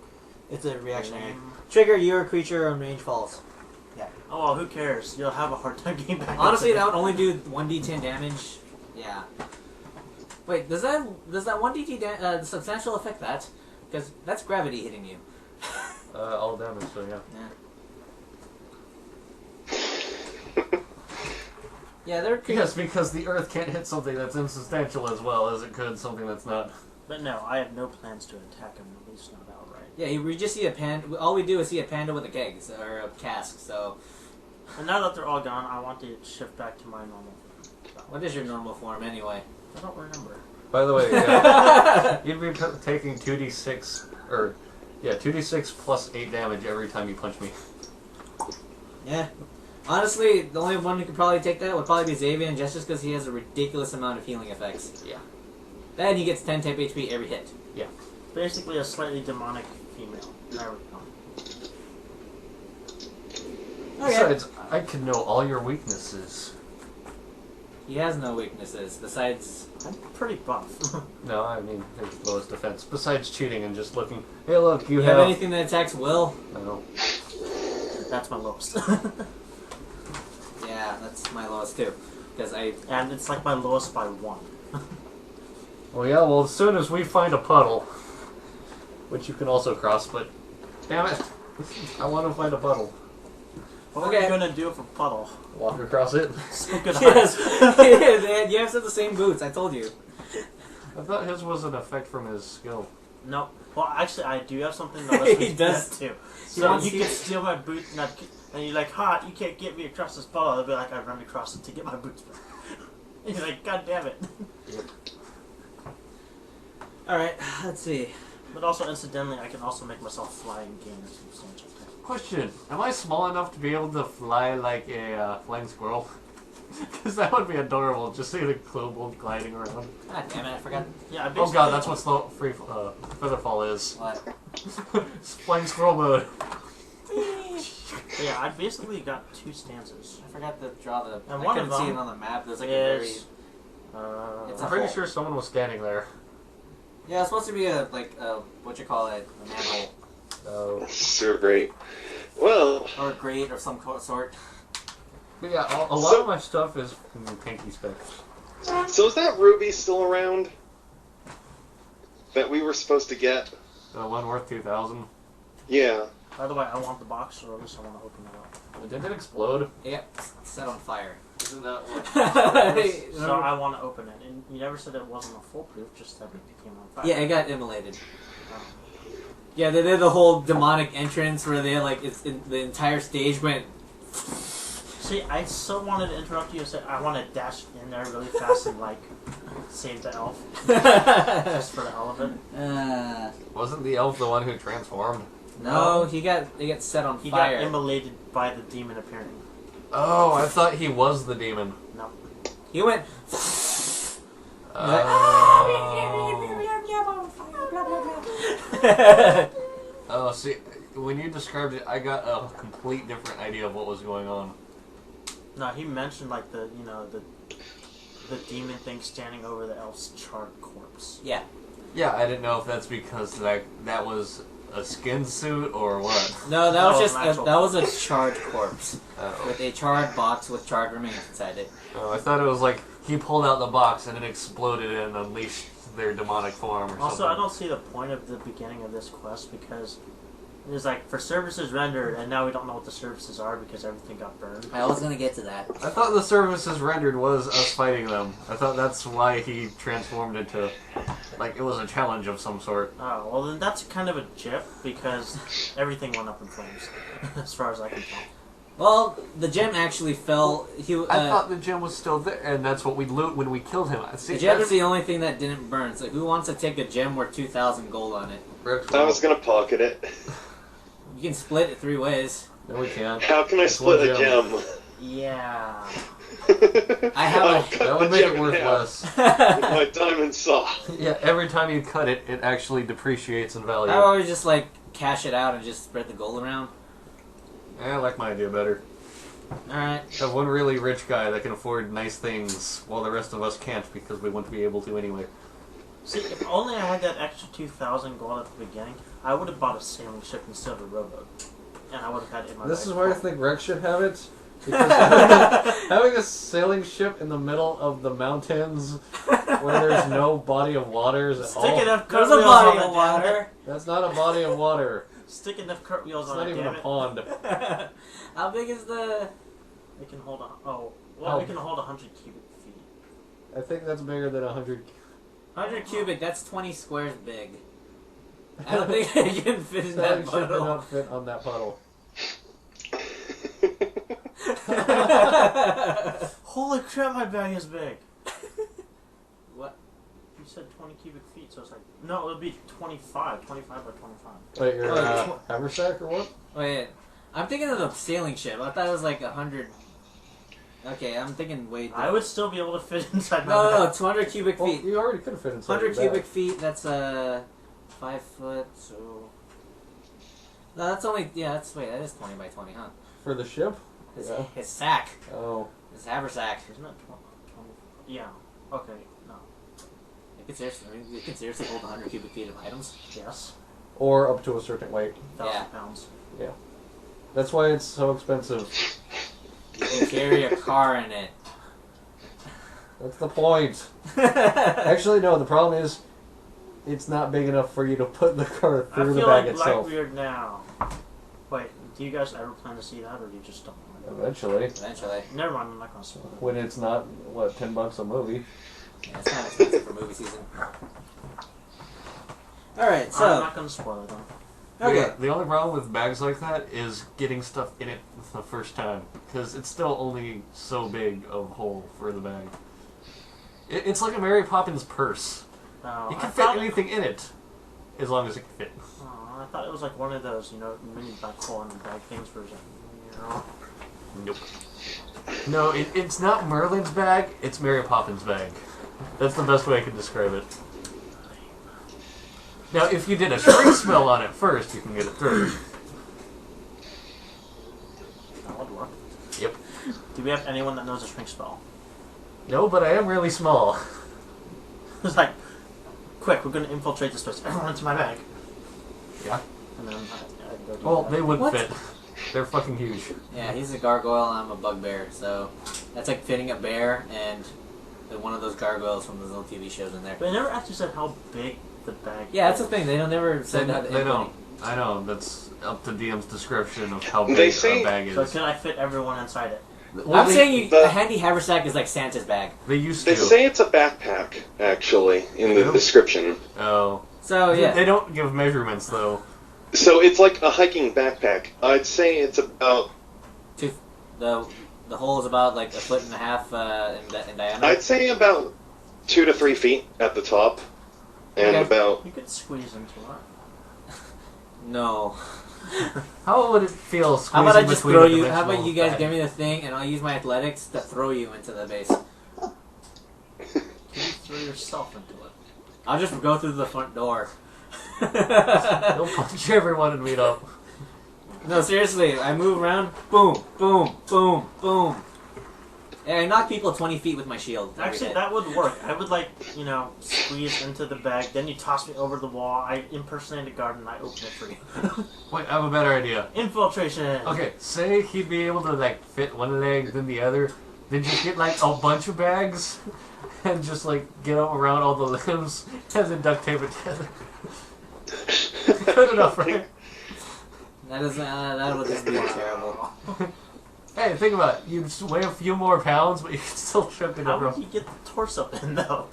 [SPEAKER 1] It's a reactionary. Trigger, your creature on range falls.
[SPEAKER 2] Oh, well, who cares? You'll have a hard time getting back.
[SPEAKER 1] Honestly,
[SPEAKER 2] up
[SPEAKER 1] that
[SPEAKER 2] to
[SPEAKER 1] would only do 1d10 damage. Yeah. Wait, does that 1d10 substantial affect that? Because that's gravity hitting you.
[SPEAKER 3] All damage, so yeah.
[SPEAKER 1] Yeah, they're
[SPEAKER 3] Yes, because the Earth can't hit something that's insubstantial as well as it could something that's not.
[SPEAKER 2] But no, I have no plans to attack him, at least not outright.
[SPEAKER 1] Yeah, we just see a panda. All we do is see a panda with a keg or a cask. So,
[SPEAKER 2] And now that they're all gone, I want to shift back to my normal.
[SPEAKER 1] what is your normal form anyway?
[SPEAKER 2] I don't remember.
[SPEAKER 3] By the way, you'd be taking 2d6 or 2d6 plus 8 damage every time you punch me.
[SPEAKER 1] Yeah. Honestly, the only one who could probably take that would probably be Xavier, just because he has a ridiculous amount of healing effects.
[SPEAKER 3] Yeah.
[SPEAKER 1] Then he gets 10 temp HP every hit.
[SPEAKER 2] Basically, a slightly demonic female. There we go.
[SPEAKER 3] Besides, I can know all your weaknesses.
[SPEAKER 1] He has no weaknesses besides.
[SPEAKER 2] I'm pretty buff.
[SPEAKER 3] No, I mean his lowest defense. Besides cheating and just looking. Hey, look, you
[SPEAKER 1] You have anything that attacks will?
[SPEAKER 3] No.
[SPEAKER 2] That's my lowest.
[SPEAKER 1] Yeah, that's my lowest too. Because
[SPEAKER 2] And it's like my lowest by 1.
[SPEAKER 3] Well, yeah. Well, as soon as we find a puddle, which you can also cross, but damn it, I want to find a puddle.
[SPEAKER 2] What are
[SPEAKER 1] Okay.
[SPEAKER 2] you gonna do for puddle?
[SPEAKER 3] Walk across it.
[SPEAKER 2] Spook it
[SPEAKER 1] yes,
[SPEAKER 2] hard.
[SPEAKER 1] you have the same boots. I told you.
[SPEAKER 3] I thought his was an effect from his skill.
[SPEAKER 2] No. Well, actually, I do have something that lets me
[SPEAKER 1] He
[SPEAKER 2] do
[SPEAKER 1] does.
[SPEAKER 2] that too.
[SPEAKER 1] He
[SPEAKER 2] So
[SPEAKER 1] wants
[SPEAKER 2] you
[SPEAKER 1] you-
[SPEAKER 2] can steal my boot, and you're like, "Ha! You can't get me across this puddle." I'll be like, "I run across it to get my boots back." And you're like, "God damn it!"
[SPEAKER 1] All right, let's see.
[SPEAKER 2] But also, incidentally, I can also make myself fly and gain a substantial attack.
[SPEAKER 3] Question: am I small enough to be able to fly like a flying squirrel? Because that would be adorable. Just see the Kobold gliding around.
[SPEAKER 1] God damn it, I forgot.
[SPEAKER 2] Yeah, I
[SPEAKER 3] Oh
[SPEAKER 2] basically,
[SPEAKER 3] god, that's what slow free featherfall is.
[SPEAKER 1] What?
[SPEAKER 3] It's flying squirrel mode.
[SPEAKER 2] Yeah, I basically got 2 stanzas.
[SPEAKER 1] I forgot to draw the.
[SPEAKER 2] And
[SPEAKER 1] I
[SPEAKER 2] one
[SPEAKER 1] couldn't
[SPEAKER 2] of
[SPEAKER 1] see
[SPEAKER 2] them
[SPEAKER 1] it on the map. There's like
[SPEAKER 2] is,
[SPEAKER 1] a very. It's
[SPEAKER 3] I'm
[SPEAKER 1] a
[SPEAKER 3] pretty
[SPEAKER 1] hole.
[SPEAKER 3] sure someone was standing there.
[SPEAKER 1] Yeah, it's supposed to be a what you call it, a manhole
[SPEAKER 3] Oh.
[SPEAKER 4] So great. Well,
[SPEAKER 1] or a grate of some sort.
[SPEAKER 3] But yeah, a lot of my stuff is pinky specs.
[SPEAKER 4] so is that ruby still around? That we were supposed to get?
[SPEAKER 3] The one worth 2,000.
[SPEAKER 4] Yeah.
[SPEAKER 2] By the way, I want the box, or at least I want to open it up.
[SPEAKER 3] Did it explode?
[SPEAKER 1] Yep, set on fire.
[SPEAKER 3] Isn't that what?
[SPEAKER 2] So I want to open it. And you never said it wasn't a foolproof, just that it became on fire.
[SPEAKER 1] Yeah, it got immolated. Yeah, they did the whole demonic entrance where they like the entire stage went
[SPEAKER 2] See, I so wanted to interrupt you and say I want to dash in there really fast and like save the elf just for the hell of it.
[SPEAKER 3] Wasn't the elf the one who transformed?
[SPEAKER 1] No, he got set on
[SPEAKER 2] He
[SPEAKER 1] fire.
[SPEAKER 2] got immolated by the demon appearing.
[SPEAKER 3] Oh, I thought he was the demon.
[SPEAKER 2] No.
[SPEAKER 1] He went.
[SPEAKER 3] Oh, see, when you described it, I got a complete different idea of what was going on.
[SPEAKER 2] No, he mentioned like the demon thing standing over the elf's charred corpse.
[SPEAKER 1] Yeah.
[SPEAKER 3] Yeah, I didn't know if that's because that was a skin suit or what.
[SPEAKER 1] No, that was just
[SPEAKER 2] natural.
[SPEAKER 1] that was a charred corpse
[SPEAKER 3] Oh.
[SPEAKER 1] with a charred box with charred remains inside it.
[SPEAKER 3] Oh, I thought it was like he pulled out the box and it exploded and unleashed their demonic form or
[SPEAKER 2] Also,
[SPEAKER 3] something.
[SPEAKER 2] I don't see the point of the beginning of this quest because it's like for services rendered, and now we don't know what the services are because everything got burned.
[SPEAKER 1] I was gonna get to that.
[SPEAKER 3] I thought the services rendered was us fighting them. I thought that's why he transformed into, like, it was a challenge of some sort.
[SPEAKER 2] Oh, well then that's kind of a jip because everything went up in flames, as far as I can tell.
[SPEAKER 1] Well, the gem actually fell.
[SPEAKER 3] I thought the gem was still there, and that's what we loot when we killed him. See,
[SPEAKER 1] the gem is the only thing that didn't burn. So who wants to take a gem worth 2,000 gold on it?
[SPEAKER 4] I was gonna pocket it.
[SPEAKER 1] You can split it 3 ways.
[SPEAKER 3] No, we can't.
[SPEAKER 4] How can I
[SPEAKER 3] It's
[SPEAKER 4] split
[SPEAKER 3] one
[SPEAKER 4] a gem?
[SPEAKER 2] Yeah.
[SPEAKER 1] I have
[SPEAKER 4] I'll
[SPEAKER 1] a-
[SPEAKER 4] cut
[SPEAKER 3] That
[SPEAKER 4] the
[SPEAKER 3] would make
[SPEAKER 4] gem
[SPEAKER 3] it
[SPEAKER 4] in
[SPEAKER 3] worth
[SPEAKER 4] half
[SPEAKER 3] less.
[SPEAKER 4] with my diamond saw.
[SPEAKER 3] Yeah, every time you cut it, it actually depreciates in value.
[SPEAKER 1] I always just like cash it out and just spread the gold around.
[SPEAKER 3] I like my idea better.
[SPEAKER 1] Alright.
[SPEAKER 3] Have one really rich guy that can afford nice things, while the rest of us can't because we wouldn't be able to anyway.
[SPEAKER 2] See, if only I had that extra 2,000 gold at the beginning, I would have bought a sailing ship instead of a rowboat. And I would have had it in my
[SPEAKER 3] This
[SPEAKER 2] bag.
[SPEAKER 3] is why I think Rex should have it. Because having a sailing ship in the middle of the mountains where there's no body of waters at
[SPEAKER 2] Stick
[SPEAKER 3] all.
[SPEAKER 2] enough
[SPEAKER 1] There's a
[SPEAKER 2] cartwheels
[SPEAKER 1] body
[SPEAKER 2] on
[SPEAKER 1] of
[SPEAKER 2] it, damn
[SPEAKER 1] water.
[SPEAKER 2] it.
[SPEAKER 3] That's not a body of water.
[SPEAKER 2] Stick enough cartwheels
[SPEAKER 3] It's
[SPEAKER 2] on
[SPEAKER 3] not
[SPEAKER 2] it,
[SPEAKER 3] even
[SPEAKER 2] damn
[SPEAKER 3] a
[SPEAKER 2] it.
[SPEAKER 3] pond.
[SPEAKER 1] How big is the...
[SPEAKER 2] It can hold it can hold 100 cubic feet.
[SPEAKER 3] I think that's bigger than 100.
[SPEAKER 1] 100 cubic, that's 20 squares big. I don't think I can fit in
[SPEAKER 3] Sailing
[SPEAKER 1] that
[SPEAKER 3] ship
[SPEAKER 1] puddle.
[SPEAKER 3] cannot fit on that puddle.
[SPEAKER 2] Holy crap, my bag is big.
[SPEAKER 1] What?
[SPEAKER 2] You said 20 cubic feet, so it's like... No, it would be 25 by 25.
[SPEAKER 3] Wait, you're
[SPEAKER 1] Oh,
[SPEAKER 3] haversack or what?
[SPEAKER 1] Wait, I'm thinking of the sailing ship. I thought it was like 100... Okay, I'm thinking way
[SPEAKER 2] I would still be able to fit inside my
[SPEAKER 1] No,
[SPEAKER 2] bag.
[SPEAKER 1] 200 cubic
[SPEAKER 3] Well,
[SPEAKER 1] feet.
[SPEAKER 3] you already could have fit inside
[SPEAKER 1] 100
[SPEAKER 3] your
[SPEAKER 1] cubic
[SPEAKER 3] bag.
[SPEAKER 1] feet, that's 5 foot, so... No, that's only... Yeah, that's... Wait, that is 20 by 20, huh?
[SPEAKER 3] For the ship?
[SPEAKER 1] His,
[SPEAKER 3] Yeah.
[SPEAKER 1] his sack.
[SPEAKER 3] Oh.
[SPEAKER 1] His haversack.
[SPEAKER 2] Isn't that 20? Yeah. Okay, no.
[SPEAKER 1] It can seriously hold 100 cubic feet of items.
[SPEAKER 2] Yes.
[SPEAKER 3] Or up to a certain weight.
[SPEAKER 2] 1,000 pounds.
[SPEAKER 3] That's why it's so expensive.
[SPEAKER 1] You can carry a car in it.
[SPEAKER 3] That's the point. Actually, no, the problem is it's not big enough for you to put the car
[SPEAKER 2] I
[SPEAKER 3] through the
[SPEAKER 2] feel
[SPEAKER 3] bag
[SPEAKER 2] like
[SPEAKER 3] itself.
[SPEAKER 2] Blackbeard now. Wait, do you guys ever plan to see that, or do you just don't?
[SPEAKER 3] Eventually.
[SPEAKER 1] Eventually.
[SPEAKER 2] Never mind, I'm not gonna spoil it.
[SPEAKER 3] When it's not, what, $10 a movie?
[SPEAKER 1] Yeah, it's kind of expensive for movie season. Alright,
[SPEAKER 2] I'm
[SPEAKER 1] so...
[SPEAKER 2] not gonna spoil it though.
[SPEAKER 1] Okay.
[SPEAKER 3] Yeah, the only problem with bags like that is getting stuff in it the first time. Because it's still only so big of a hole for the bag. It's like a Mary Poppins purse.
[SPEAKER 2] No,
[SPEAKER 3] You
[SPEAKER 2] I
[SPEAKER 3] can fit
[SPEAKER 2] thought,
[SPEAKER 3] anything in it. As long as it can fit.
[SPEAKER 2] oh, I thought it was like one of those, mini black hole in the bag things for
[SPEAKER 3] Nope. No, it's not Merlin's bag, it's Mary Poppins' bag. That's the best way I can describe it. Now, if you did a shrink spell on it first, you can get it through.
[SPEAKER 2] That would work.
[SPEAKER 3] Yep.
[SPEAKER 2] Do we have anyone that knows a shrink spell?
[SPEAKER 3] No, but I am really small.
[SPEAKER 2] It's like, quick, we're gonna infiltrate this place. Everyone into my bag.
[SPEAKER 3] Yeah.
[SPEAKER 2] And then I go do
[SPEAKER 3] Well,
[SPEAKER 2] that.
[SPEAKER 3] they would
[SPEAKER 1] What?
[SPEAKER 3] fit. They're fucking huge.
[SPEAKER 1] Yeah, he's a gargoyle, I'm a bugbear, so... That's like fitting a bear and one of those gargoyles from those little TV shows in there.
[SPEAKER 2] But I never actually said how big the bag
[SPEAKER 1] Yeah, that's
[SPEAKER 2] is.
[SPEAKER 1] the thing, they don't never say that.
[SPEAKER 3] They don't. I know, that's up to DM's description of how
[SPEAKER 4] They
[SPEAKER 3] big
[SPEAKER 4] say-
[SPEAKER 3] a bag
[SPEAKER 2] So
[SPEAKER 3] is.
[SPEAKER 2] can I fit everyone inside it?
[SPEAKER 3] Well,
[SPEAKER 1] I'm
[SPEAKER 3] they,
[SPEAKER 1] saying
[SPEAKER 4] the-
[SPEAKER 1] a handy haversack is like Santa's bag.
[SPEAKER 3] they used
[SPEAKER 4] They
[SPEAKER 3] to.
[SPEAKER 4] say it's a backpack, actually, in the
[SPEAKER 3] Really?
[SPEAKER 4] description.
[SPEAKER 3] Oh.
[SPEAKER 1] So, yeah.
[SPEAKER 3] They don't give measurements, though.
[SPEAKER 4] So it's like a hiking backpack. I'd say it's about
[SPEAKER 1] The the hole is about like 1.5 feet in diameter.
[SPEAKER 4] I'd say about 2 to 3 feet at the top, and
[SPEAKER 1] Okay.
[SPEAKER 4] about.
[SPEAKER 2] You could squeeze into it.
[SPEAKER 1] No.
[SPEAKER 3] How would it feel
[SPEAKER 1] How
[SPEAKER 3] squeezing
[SPEAKER 1] about I just
[SPEAKER 3] between
[SPEAKER 1] throw
[SPEAKER 3] a
[SPEAKER 1] you? How about
[SPEAKER 3] dimensional
[SPEAKER 1] you guys
[SPEAKER 3] bag?
[SPEAKER 1] give me the thing, and I'll use my athletics to throw you into the base.
[SPEAKER 2] You throw yourself into it.
[SPEAKER 1] I'll just go through the front door.
[SPEAKER 3] You'll punch everyone and meet up.
[SPEAKER 1] No, seriously, I move around, boom, boom, boom, boom. And I knock people 20 feet with my shield. every
[SPEAKER 2] Actually,
[SPEAKER 1] hit.
[SPEAKER 2] that would work. I would squeeze into the bag, then you toss me over the wall, I impersonate a guard, and I open it for you.
[SPEAKER 3] Wait, I have a better idea.
[SPEAKER 2] Infiltration!
[SPEAKER 3] Okay, say he'd be able to like fit one leg then the other, then just get like a bunch of bags and just like get up around all the limbs and then duct tape it together. Good enough, right?
[SPEAKER 1] That doesn't. That would just be terrible.
[SPEAKER 3] Hey, think about it. You just weigh a few more pounds, but you can still trip it
[SPEAKER 2] How
[SPEAKER 3] over.
[SPEAKER 2] would you get the torso in, though?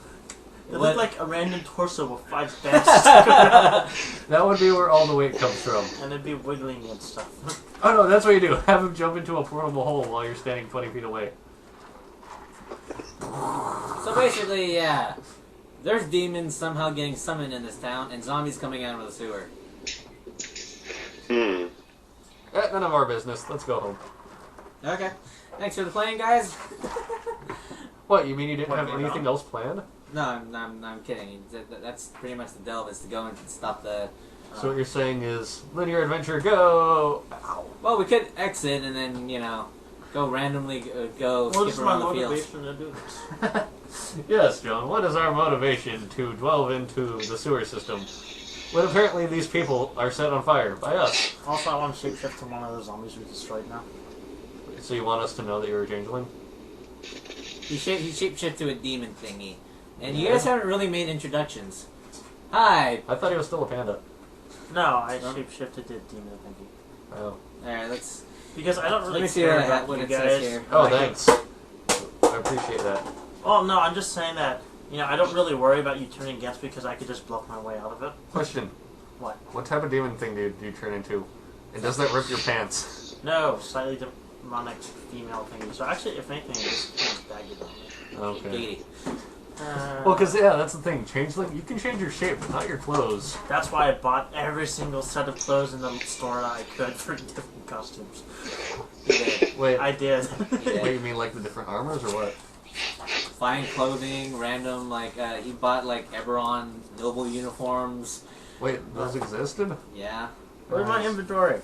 [SPEAKER 2] It
[SPEAKER 1] What?
[SPEAKER 2] looked like a random torso with 5 bags stuck around,
[SPEAKER 3] That would be where all the weight comes from.
[SPEAKER 2] and it'd be wiggling and stuff.
[SPEAKER 3] Oh no, that's what you do. Have him jump into a portable hole while you're standing 20 feet away.
[SPEAKER 1] So basically, yeah, there's demons somehow getting summoned in this town, and zombies coming out of the sewer.
[SPEAKER 3] None of our business. Let's go home.
[SPEAKER 1] Okay. Thanks for the playing, guys.
[SPEAKER 3] What, you mean you didn't
[SPEAKER 2] What,
[SPEAKER 3] have
[SPEAKER 2] we're
[SPEAKER 3] anything
[SPEAKER 2] done?
[SPEAKER 3] else planned?
[SPEAKER 1] No, I'm kidding. That's pretty much the delve, is to go and stop the...
[SPEAKER 3] So what you're saying is, linear adventure, go! Ow.
[SPEAKER 1] Well, we could exit and then, go randomly go
[SPEAKER 2] What
[SPEAKER 1] skip
[SPEAKER 2] is my
[SPEAKER 1] around the fields.
[SPEAKER 2] motivation to do this?
[SPEAKER 3] Yes, John, what is our motivation to delve into the sewer system? When apparently these people are set on fire by us.
[SPEAKER 2] Also, I want to shapeshift to one of the zombies we destroyed now.
[SPEAKER 3] So you want us to know that you're a changeling?
[SPEAKER 1] He shapeshift to a demon thingy. And you guys haven't really made introductions. Hi!
[SPEAKER 3] I thought he was still a panda.
[SPEAKER 2] No, I shapeshifted to demon thingy.
[SPEAKER 3] Oh.
[SPEAKER 1] Alright, let's...
[SPEAKER 2] Because I don't
[SPEAKER 1] Let
[SPEAKER 2] really
[SPEAKER 1] me see
[SPEAKER 2] care
[SPEAKER 1] what
[SPEAKER 2] about
[SPEAKER 1] what
[SPEAKER 2] you
[SPEAKER 1] it
[SPEAKER 2] guys.
[SPEAKER 1] says here.
[SPEAKER 3] Oh,
[SPEAKER 1] Like,
[SPEAKER 3] thanks. I appreciate that.
[SPEAKER 2] Oh, no, I'm just saying that, I don't really worry about you turning against me because I could just bluff my way out of it.
[SPEAKER 3] Question.
[SPEAKER 2] What?
[SPEAKER 3] What type of demon thing do you turn into? And does that rip your pants?
[SPEAKER 2] No, slightly demonic female thingy. So actually, if anything, it's kind of baggy on me.
[SPEAKER 3] Okay.
[SPEAKER 1] Katie.
[SPEAKER 3] Well, because, yeah, that's the thing. Changeling, you can change your shape, but not your clothes.
[SPEAKER 2] That's why I bought every single set of clothes in the store that I could for different costumes.
[SPEAKER 3] Wait,
[SPEAKER 2] I did.
[SPEAKER 3] wait, you mean like the different armors or what?
[SPEAKER 1] Fine clothing, random, he bought, Eberron noble uniforms.
[SPEAKER 3] Wait, those existed?
[SPEAKER 1] Yeah.
[SPEAKER 2] Where's my inventory?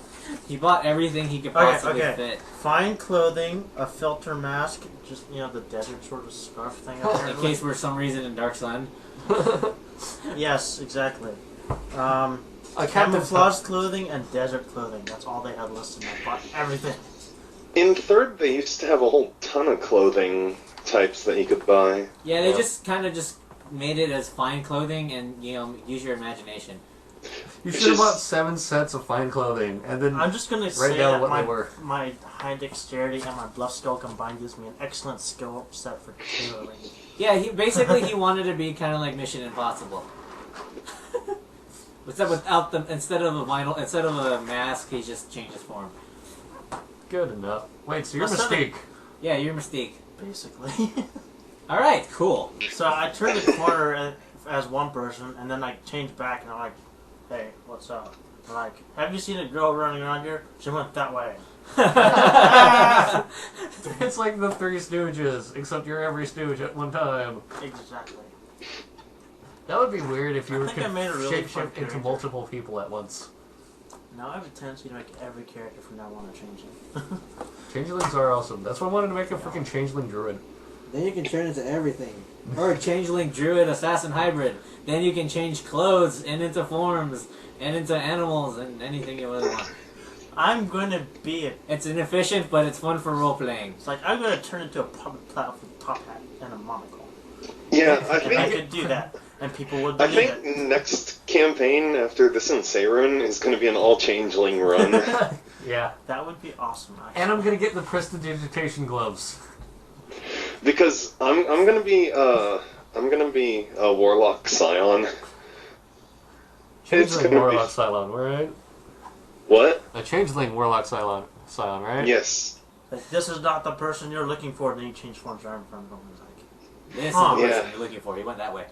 [SPEAKER 1] He bought everything he could
[SPEAKER 2] Okay,
[SPEAKER 1] possibly
[SPEAKER 2] okay.
[SPEAKER 1] fit.
[SPEAKER 2] Fine clothing, a filter mask, just, the desert sort of scarf thing.
[SPEAKER 1] In
[SPEAKER 2] apparently.
[SPEAKER 1] case for some reason in Dark Sun.
[SPEAKER 2] Yes, exactly.
[SPEAKER 3] A
[SPEAKER 2] Camouflage clothing and desert clothing. That's all they had listed. I bought everything.
[SPEAKER 4] In third, they used to have a whole ton of clothing types that you could buy.
[SPEAKER 1] Yeah, they
[SPEAKER 3] Yeah.
[SPEAKER 1] just kind of just made it as fine clothing and, use your imagination.
[SPEAKER 3] You
[SPEAKER 4] It's
[SPEAKER 3] should have
[SPEAKER 4] just-
[SPEAKER 3] bought 7 sets of fine clothing, and then
[SPEAKER 2] I'm just gonna
[SPEAKER 3] write
[SPEAKER 2] say
[SPEAKER 3] down
[SPEAKER 2] that
[SPEAKER 3] what they were.
[SPEAKER 2] my high dexterity and my bluff skill combined gives me an excellent skill set for tailoring.
[SPEAKER 1] Yeah, he wanted to be kind of like Mission Impossible. Without the instead of a mask, he just changed his form.
[SPEAKER 3] Good enough. Wait, so you're
[SPEAKER 2] I said
[SPEAKER 3] Mystique.
[SPEAKER 1] Yeah, you're Mystique.
[SPEAKER 2] Basically.
[SPEAKER 1] All right, cool.
[SPEAKER 2] So I turned the corner as one person, and then I changed back, and I'm like, "Hey, what's up?" I'm like, "Have you seen a girl running around here? She went that way."
[SPEAKER 3] It's like the Three Stooges, except you're every stooge at one time.
[SPEAKER 2] Exactly.
[SPEAKER 3] That would be weird if you
[SPEAKER 2] I
[SPEAKER 3] were
[SPEAKER 2] think I made a really fun
[SPEAKER 3] shapeshift into
[SPEAKER 2] character.
[SPEAKER 3] multiple people at once.
[SPEAKER 2] Now I have a tendency to make every character from now on a changeling.
[SPEAKER 3] Changelings are awesome. That's why I wanted to make a freaking changeling druid.
[SPEAKER 1] Then you can turn into everything. Or a changeling, druid, assassin hybrid. Then you can change clothes and into forms and into animals and anything you really want.
[SPEAKER 2] I'm going to be a...
[SPEAKER 1] It's inefficient, but it's fun for role playing.
[SPEAKER 2] It's like, I'm going to turn into a public cloud with a top hat and a monocle.
[SPEAKER 4] Yeah, I
[SPEAKER 2] And I
[SPEAKER 4] think
[SPEAKER 2] could do that. And people would
[SPEAKER 4] I
[SPEAKER 2] believe
[SPEAKER 4] think
[SPEAKER 2] it.
[SPEAKER 4] next campaign after this in Seirun is going to be an all changeling run.
[SPEAKER 3] Yeah.
[SPEAKER 2] That would be awesome, actually.
[SPEAKER 3] And I'm gonna get the prestidigitation gloves.
[SPEAKER 4] Because I'm gonna be a warlock scion. It's
[SPEAKER 3] Changeling
[SPEAKER 4] gonna be-
[SPEAKER 3] warlock Cylon, right?
[SPEAKER 4] What?
[SPEAKER 3] A changeling warlock Cylon, right?
[SPEAKER 4] Yes.
[SPEAKER 2] Like, this is not the person you're looking for. Then you change forms right in front of him. He's like,
[SPEAKER 1] This
[SPEAKER 2] Huh.
[SPEAKER 1] is the person
[SPEAKER 4] Yeah.
[SPEAKER 1] you're looking for. He went that way.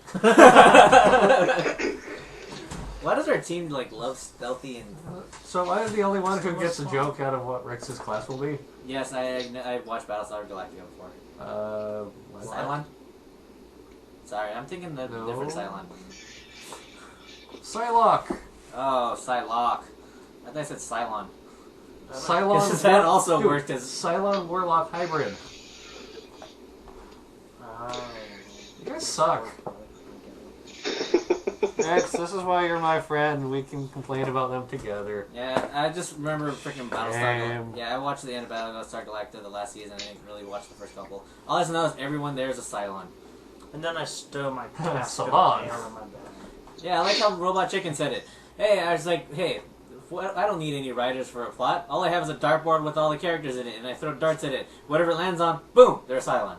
[SPEAKER 1] Why does our team like love stealthy and?
[SPEAKER 3] So am I the only one who gets a joke out of what Rex's class will be?
[SPEAKER 1] Yes, I watched Battlestar Galactica before.
[SPEAKER 3] What?
[SPEAKER 1] Cylon? Sorry, I'm thinking the
[SPEAKER 3] No.
[SPEAKER 1] different Cylon.
[SPEAKER 3] Psylocke!
[SPEAKER 1] Oh, Psylocke. I thought I said Cylon.
[SPEAKER 3] Cylon
[SPEAKER 1] Because that also
[SPEAKER 3] Dude,
[SPEAKER 1] worked as.
[SPEAKER 3] Cylon Warlock hybrid. You guys suck. Rex, this is why you're my friend. We can complain about them together.
[SPEAKER 1] Yeah, I just remember freaking Battlestar.
[SPEAKER 3] Damn.
[SPEAKER 1] Yeah, I watched the end of Battlestar Galactica the last season. I didn't really watch the first couple. All I just know is everyone there is a Cylon.
[SPEAKER 2] And then I stole my casket
[SPEAKER 3] Salon.
[SPEAKER 2] on my bed.
[SPEAKER 1] Yeah, I like how Robot Chicken said it. Hey, I was like, hey, I don't need any writers for a plot. All I have is a dartboard with all the characters in it, and I throw darts at it. Whatever it lands on, boom, they're a Cylon.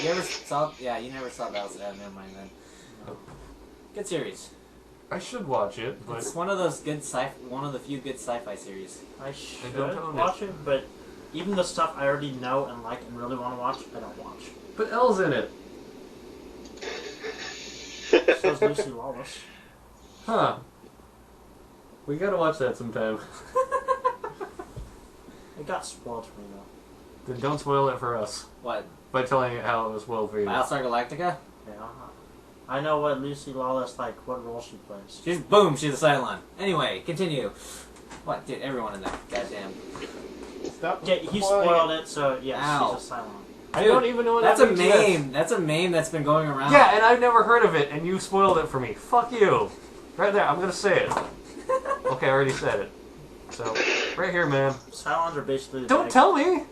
[SPEAKER 1] You ever saw? Yeah, you never saw Battlestar. Never mind then. Good series.
[SPEAKER 3] I should watch it, but
[SPEAKER 1] It's one of those good one of the few good sci-fi series.
[SPEAKER 2] I should
[SPEAKER 3] don't own
[SPEAKER 2] watch it, but even the stuff I already know and like and really want to watch, I don't watch.
[SPEAKER 3] but Elle's in it.
[SPEAKER 2] So's Lucy Lawless.
[SPEAKER 3] Huh. We gotta watch that sometime.
[SPEAKER 2] It got spoiled for me though.
[SPEAKER 3] Then don't spoil it for us
[SPEAKER 1] What?
[SPEAKER 3] by telling it how it was spoiled for you.
[SPEAKER 1] Battlestar Galactica?
[SPEAKER 2] Yeah. I know what Lucy Lawless what role she plays.
[SPEAKER 1] She's boom. She's a Cylon. Anyway, continue. What? Dude, everyone in that goddamn.
[SPEAKER 3] Stop.
[SPEAKER 2] Yeah, he spoiled it, so yeah,
[SPEAKER 1] Ow.
[SPEAKER 2] she's a Cylon.
[SPEAKER 3] I don't even know what
[SPEAKER 1] That's
[SPEAKER 3] that
[SPEAKER 1] a
[SPEAKER 3] means yet.
[SPEAKER 1] meme. That's a meme that's been going around.
[SPEAKER 3] Yeah, and I've never heard of it, and you spoiled it for me. Fuck you. Right there, I'm gonna say it. Okay, I already said it. So, right here, man.
[SPEAKER 2] Cylons are basically the
[SPEAKER 3] Don't
[SPEAKER 2] big-
[SPEAKER 3] tell me!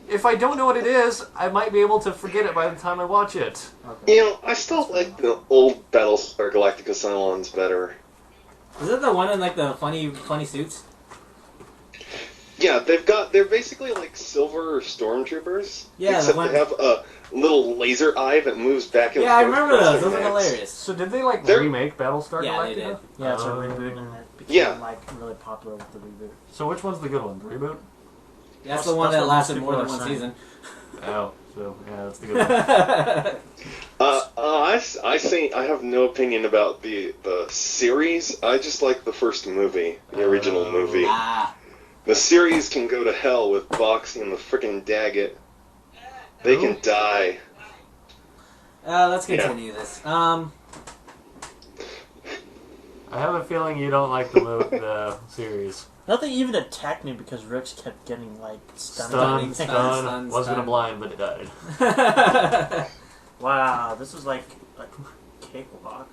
[SPEAKER 3] If I don't know what it is, I might be able to forget it by the time I watch it.
[SPEAKER 2] Okay.
[SPEAKER 4] You know, I still like the old Battlestar Galactica Cylons better.
[SPEAKER 1] Is it the one in like the funny suits?
[SPEAKER 4] Yeah, they're basically like silver stormtroopers.
[SPEAKER 1] Yeah, the
[SPEAKER 4] except
[SPEAKER 1] one-
[SPEAKER 4] they have a little laser eye that moves back and
[SPEAKER 1] Yeah, I
[SPEAKER 4] forth.
[SPEAKER 1] remember those.
[SPEAKER 4] crossing
[SPEAKER 1] Those are
[SPEAKER 4] maps.
[SPEAKER 1] hilarious.
[SPEAKER 3] So did they, like,
[SPEAKER 4] They're-
[SPEAKER 3] remake Battlestar
[SPEAKER 1] Yeah,
[SPEAKER 3] Galactica?
[SPEAKER 1] they did.
[SPEAKER 2] Yeah, it's a
[SPEAKER 3] Oh.
[SPEAKER 2] reboot and it became
[SPEAKER 1] Yeah.
[SPEAKER 2] like really popular with the reboot.
[SPEAKER 3] So which one's the good one? The reboot?
[SPEAKER 1] That's
[SPEAKER 2] That's-
[SPEAKER 1] the one
[SPEAKER 2] that's
[SPEAKER 1] that
[SPEAKER 2] what
[SPEAKER 1] lasted
[SPEAKER 2] most
[SPEAKER 1] more than
[SPEAKER 2] people
[SPEAKER 1] one
[SPEAKER 2] are saying.
[SPEAKER 1] season.
[SPEAKER 3] Oh, so, yeah, that's the good one.
[SPEAKER 4] I say I have no opinion about the series. I just like the first movie, the original
[SPEAKER 3] Oh.
[SPEAKER 4] movie.
[SPEAKER 1] Ah.
[SPEAKER 4] The series can go to hell with Boxy and the frickin' Daggett. They can die.
[SPEAKER 1] Let's continue this.
[SPEAKER 3] I have a feeling you don't like the series.
[SPEAKER 2] Nothing even attacked me because Rix kept getting like
[SPEAKER 3] Stun,
[SPEAKER 1] Stun.
[SPEAKER 3] wasn't gonna blind, but it died.
[SPEAKER 2] Wow, this is like a cakewalk.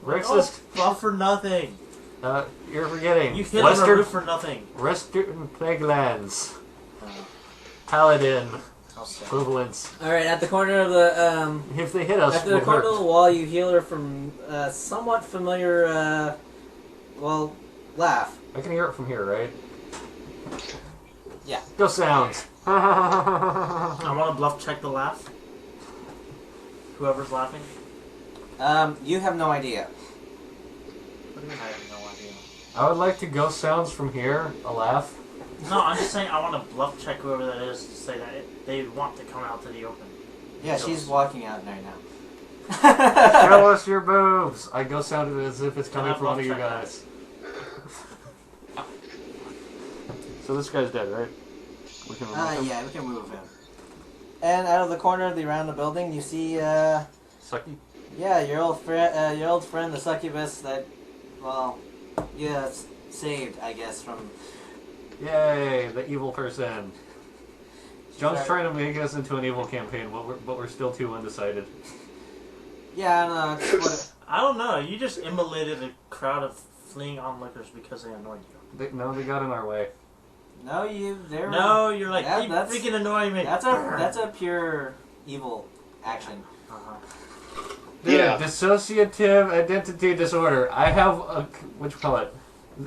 [SPEAKER 3] Rex
[SPEAKER 2] Oh,
[SPEAKER 3] is,
[SPEAKER 2] buff for nothing.
[SPEAKER 3] you're forgetting.
[SPEAKER 2] You hit on the roof for nothing.
[SPEAKER 3] Western Peglands.
[SPEAKER 2] Oh,
[SPEAKER 3] Paladin.
[SPEAKER 2] how sad.
[SPEAKER 3] Equivalents.
[SPEAKER 1] Alright, at the corner of the,
[SPEAKER 3] If they hit us,
[SPEAKER 1] after the
[SPEAKER 3] we'll
[SPEAKER 1] corner
[SPEAKER 3] hurt.
[SPEAKER 1] of the wall, you heal her from somewhat familiar, laugh.
[SPEAKER 3] I can hear it from here, right?
[SPEAKER 1] Yeah.
[SPEAKER 3] Go sounds.
[SPEAKER 2] I want to bluff check the laugh. Whoever's laughing.
[SPEAKER 1] You have no idea.
[SPEAKER 2] What do you mean I have no idea?
[SPEAKER 3] I would like to go sounds from here. A laugh.
[SPEAKER 2] No, I'm just saying I want to bluff check whoever that is to say that they want to come out to the open.
[SPEAKER 1] Yeah, she's walking out right now.
[SPEAKER 3] Show us your boobs. I go sound it as if it's coming
[SPEAKER 2] Can I
[SPEAKER 3] from one of you
[SPEAKER 2] bluff check
[SPEAKER 3] guys. So this guy's dead, right? We can remove him.
[SPEAKER 1] Yeah, we can move him. And out of the corner of the around the building, you see,
[SPEAKER 3] Sucky.
[SPEAKER 1] yeah, your old friend, the succubus that, well, yeah, saved, I guess, from.
[SPEAKER 3] Yay, the evil person. John's
[SPEAKER 1] Sorry.
[SPEAKER 3] trying to make us into an evil campaign, but we're still too undecided.
[SPEAKER 1] Yeah, I don't know. It's what,
[SPEAKER 2] I don't know. You just immolated a crowd of fleeing onlookers because they annoyed you.
[SPEAKER 3] They got in our way.
[SPEAKER 1] no, they're.
[SPEAKER 2] No, you're like,
[SPEAKER 1] Yeah,
[SPEAKER 2] keep
[SPEAKER 1] that's-
[SPEAKER 2] freaking annoying me.
[SPEAKER 1] That's a pure evil action.
[SPEAKER 2] Uh-huh.
[SPEAKER 3] Dude,
[SPEAKER 4] Yeah.
[SPEAKER 3] dissociative identity disorder. I have a what you call it?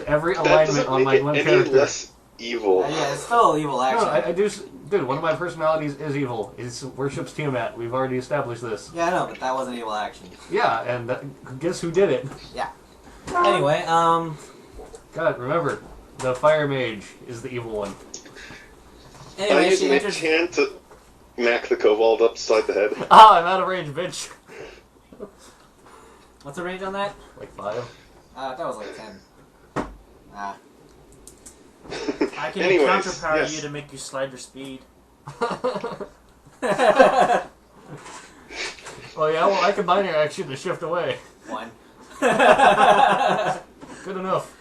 [SPEAKER 3] Every
[SPEAKER 4] That
[SPEAKER 3] alignment
[SPEAKER 4] doesn't
[SPEAKER 3] on
[SPEAKER 4] make
[SPEAKER 3] my
[SPEAKER 4] it
[SPEAKER 3] one
[SPEAKER 4] any
[SPEAKER 3] character.
[SPEAKER 4] less evil.
[SPEAKER 1] Yeah, it's still evil
[SPEAKER 3] No,
[SPEAKER 1] action.
[SPEAKER 3] I do. Dude, one of my personalities is evil. It worships Tiamat. We've already established this.
[SPEAKER 1] Yeah, I know, but that wasn't evil action.
[SPEAKER 3] Yeah, and guess who did it?
[SPEAKER 1] Anyway,
[SPEAKER 3] God, remember, The fire mage is the evil one.
[SPEAKER 4] Can I
[SPEAKER 1] Anyway,
[SPEAKER 4] use
[SPEAKER 1] she
[SPEAKER 4] Mage
[SPEAKER 1] enters.
[SPEAKER 4] Hand to smack the kobold upside the head?
[SPEAKER 3] Ah, I'm out of range, bitch.
[SPEAKER 1] What's the range on that?
[SPEAKER 3] Like 5.
[SPEAKER 1] That was like 10. Ah.
[SPEAKER 2] I can
[SPEAKER 4] Anyways,
[SPEAKER 2] counterpower
[SPEAKER 4] yes.
[SPEAKER 2] you to make you slide your speed.
[SPEAKER 3] Oh yeah, well I can minor action to shift away.
[SPEAKER 1] 1.
[SPEAKER 3] Good enough.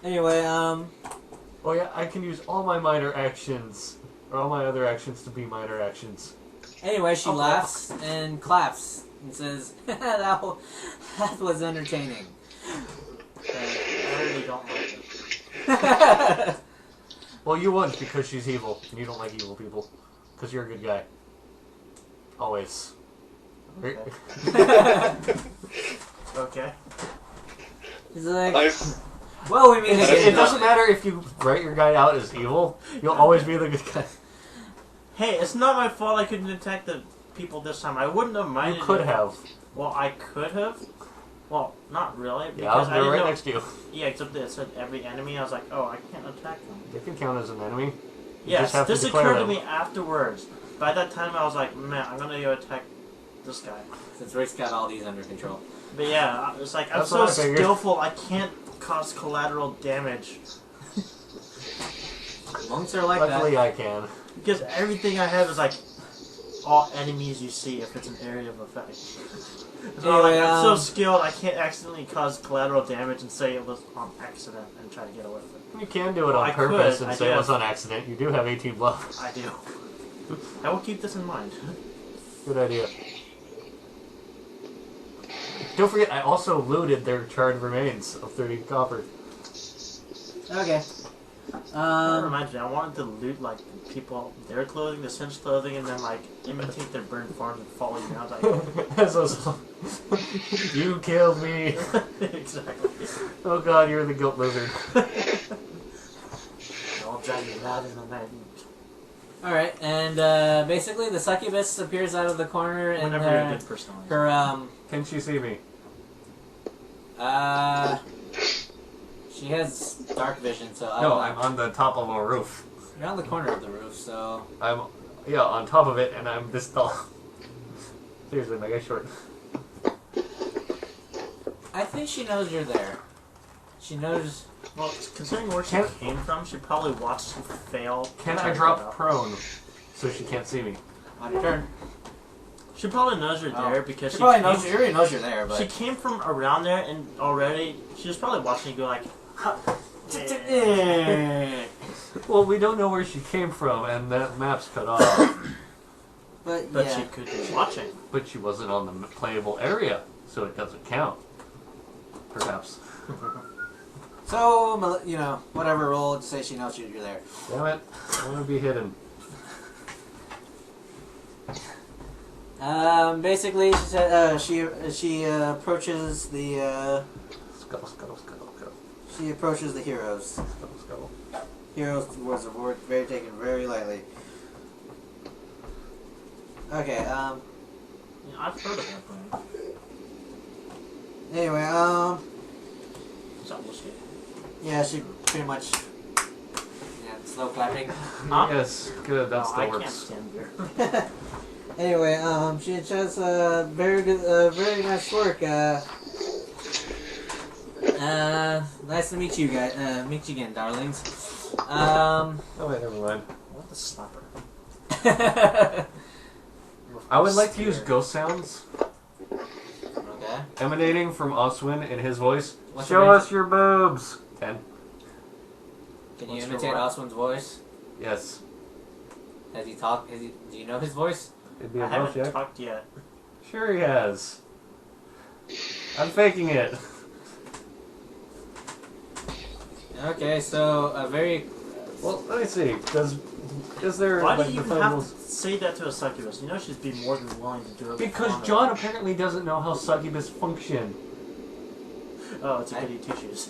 [SPEAKER 1] Anyway,
[SPEAKER 3] Oh yeah, I can use all my minor actions, or all my other actions to be minor actions.
[SPEAKER 1] Anyway, she
[SPEAKER 2] Okay.
[SPEAKER 1] laughs and claps and says, that was entertaining.
[SPEAKER 2] I really don't like it.
[SPEAKER 3] Well, you won't because she's evil, and you don't like evil people. Because you're a good guy. Always.
[SPEAKER 2] Okay. Okay.
[SPEAKER 1] He's like,
[SPEAKER 4] I,
[SPEAKER 1] well, we mean
[SPEAKER 3] It doesn't matter if you write your guy out as evil, you'll always be the good guy.
[SPEAKER 2] Hey, it's not my fault I couldn't attack the people this time. I wouldn't have minded.
[SPEAKER 3] You could
[SPEAKER 2] it.
[SPEAKER 3] have.
[SPEAKER 2] Well, I could have. Well, not really.
[SPEAKER 3] Yeah, I was
[SPEAKER 2] didn't
[SPEAKER 3] right
[SPEAKER 2] know-
[SPEAKER 3] next to you.
[SPEAKER 2] Yeah, except that it said every enemy. I was like, oh, I can't attack them.
[SPEAKER 3] They can count as an enemy. You
[SPEAKER 2] Yes,
[SPEAKER 3] just have to
[SPEAKER 2] this
[SPEAKER 3] declare
[SPEAKER 2] occurred to
[SPEAKER 3] them.
[SPEAKER 2] me afterwards. By that time, I was like, man, I'm gonna go attack this guy.
[SPEAKER 1] Since Rick's got all these under control.
[SPEAKER 2] But yeah, it's like I'm
[SPEAKER 3] That's
[SPEAKER 2] so
[SPEAKER 3] what I figured.
[SPEAKER 2] skillful, I can't cause collateral damage
[SPEAKER 1] Monks are like
[SPEAKER 3] Luckily,
[SPEAKER 1] that.
[SPEAKER 3] I can.
[SPEAKER 2] because everything I have is like all enemies you see if it's an area of effect. So
[SPEAKER 1] Anyway,
[SPEAKER 2] I'm so skilled, I can't accidentally cause collateral damage and say it was on accident and try to get away with it.
[SPEAKER 3] You can do it
[SPEAKER 2] Well,
[SPEAKER 3] on
[SPEAKER 2] I
[SPEAKER 3] purpose
[SPEAKER 2] could,
[SPEAKER 3] and
[SPEAKER 2] I
[SPEAKER 3] say it
[SPEAKER 2] did.
[SPEAKER 3] was on accident. You do have 18 bluff.
[SPEAKER 2] I do. I will keep this in mind.
[SPEAKER 3] Good idea. Don't forget, I also looted their charred remains of 30 copper.
[SPEAKER 1] Okay.
[SPEAKER 2] That reminds me, I wanted to loot like people, their clothing, the cinched clothing, and then like imitate their burned forms and follow you around. Like,
[SPEAKER 3] As I was- you killed me.
[SPEAKER 2] exactly.
[SPEAKER 3] Oh god, you're the guilt lizard.
[SPEAKER 2] I'll drive you loud in the night.
[SPEAKER 1] Alright, and basically the succubus appears out of the corner and
[SPEAKER 2] Whenever you're a good personality.
[SPEAKER 1] her,
[SPEAKER 3] Can she see me?
[SPEAKER 1] she has dark vision, so I
[SPEAKER 3] No,
[SPEAKER 1] don't
[SPEAKER 3] I'm
[SPEAKER 1] know.
[SPEAKER 3] on the top of a roof.
[SPEAKER 1] You're on the corner of the roof, so...
[SPEAKER 3] I'm, yeah, on top of it, and I'm this tall. Seriously, my guy's short.
[SPEAKER 1] I think she knows you're there. She knows...
[SPEAKER 2] Well, considering where she
[SPEAKER 3] Can-
[SPEAKER 2] came from, she probably watched you fail.
[SPEAKER 3] Can
[SPEAKER 2] to
[SPEAKER 3] I
[SPEAKER 2] get
[SPEAKER 3] drop
[SPEAKER 2] up.
[SPEAKER 3] prone so she can't see me?
[SPEAKER 1] On your turn.
[SPEAKER 2] She probably knows you're
[SPEAKER 1] Oh.
[SPEAKER 2] there because
[SPEAKER 1] She
[SPEAKER 2] she
[SPEAKER 1] probably
[SPEAKER 2] came,
[SPEAKER 1] knows, she already knows you're there,
[SPEAKER 2] she
[SPEAKER 1] but...
[SPEAKER 2] came from around there and already she was probably watching you go like, "Huh."
[SPEAKER 3] Well, we don't know where she came from, and that map's cut off.
[SPEAKER 1] But,
[SPEAKER 2] But
[SPEAKER 1] yeah.
[SPEAKER 2] she could be watching.
[SPEAKER 3] But she wasn't on the playable area, so it doesn't count. Perhaps.
[SPEAKER 1] So, you know, whatever, roll to say she knows you're there.
[SPEAKER 3] Damn it. I want to be hidden.
[SPEAKER 1] Basically, she said, she approaches the,
[SPEAKER 3] Scuttle, scuttle, scuttle, scuttle.
[SPEAKER 1] she approaches the heroes.
[SPEAKER 3] Scuttle, scuttle.
[SPEAKER 1] Heroes was a word very taken very lightly. Okay,
[SPEAKER 2] Yeah, I've heard of that brand.
[SPEAKER 1] anyway,
[SPEAKER 2] Is that whiskey?
[SPEAKER 1] yeah, she pretty much, yeah, slow clapping.
[SPEAKER 2] Huh?
[SPEAKER 3] Yes, good, that
[SPEAKER 2] No,
[SPEAKER 3] still
[SPEAKER 2] I can't
[SPEAKER 3] works.
[SPEAKER 2] stand beer.
[SPEAKER 1] Anyway, she says, very good, very nice work, nice to meet you guys, meet you again, darlings.
[SPEAKER 3] Oh wait, never mind.
[SPEAKER 2] What the slapper?
[SPEAKER 3] I would like to use ghost sounds
[SPEAKER 1] Okay.
[SPEAKER 3] emanating from Oswin in his voice.
[SPEAKER 1] What's
[SPEAKER 3] Show
[SPEAKER 1] the range?
[SPEAKER 3] us your boobs! 10.
[SPEAKER 1] Can you
[SPEAKER 2] What's
[SPEAKER 1] imitate
[SPEAKER 2] your what?
[SPEAKER 1] Oswin's voice?
[SPEAKER 3] Yes.
[SPEAKER 1] Has he talked? Do you know his voice?
[SPEAKER 3] It'd be
[SPEAKER 2] I
[SPEAKER 3] a both
[SPEAKER 2] haven't
[SPEAKER 3] check.
[SPEAKER 2] talked yet.
[SPEAKER 3] Sure he has. I'm faking it.
[SPEAKER 1] Okay, so a very
[SPEAKER 3] Well, let me see. Is there
[SPEAKER 2] Why do
[SPEAKER 3] like
[SPEAKER 2] you even
[SPEAKER 3] defined
[SPEAKER 2] have
[SPEAKER 3] rules?
[SPEAKER 2] to say that to a succubus? You know she'd be more than willing to do it.
[SPEAKER 3] Because
[SPEAKER 2] on
[SPEAKER 3] John
[SPEAKER 2] her.
[SPEAKER 3] apparently doesn't know how succubus function.
[SPEAKER 2] Oh, it's a goody two shoes.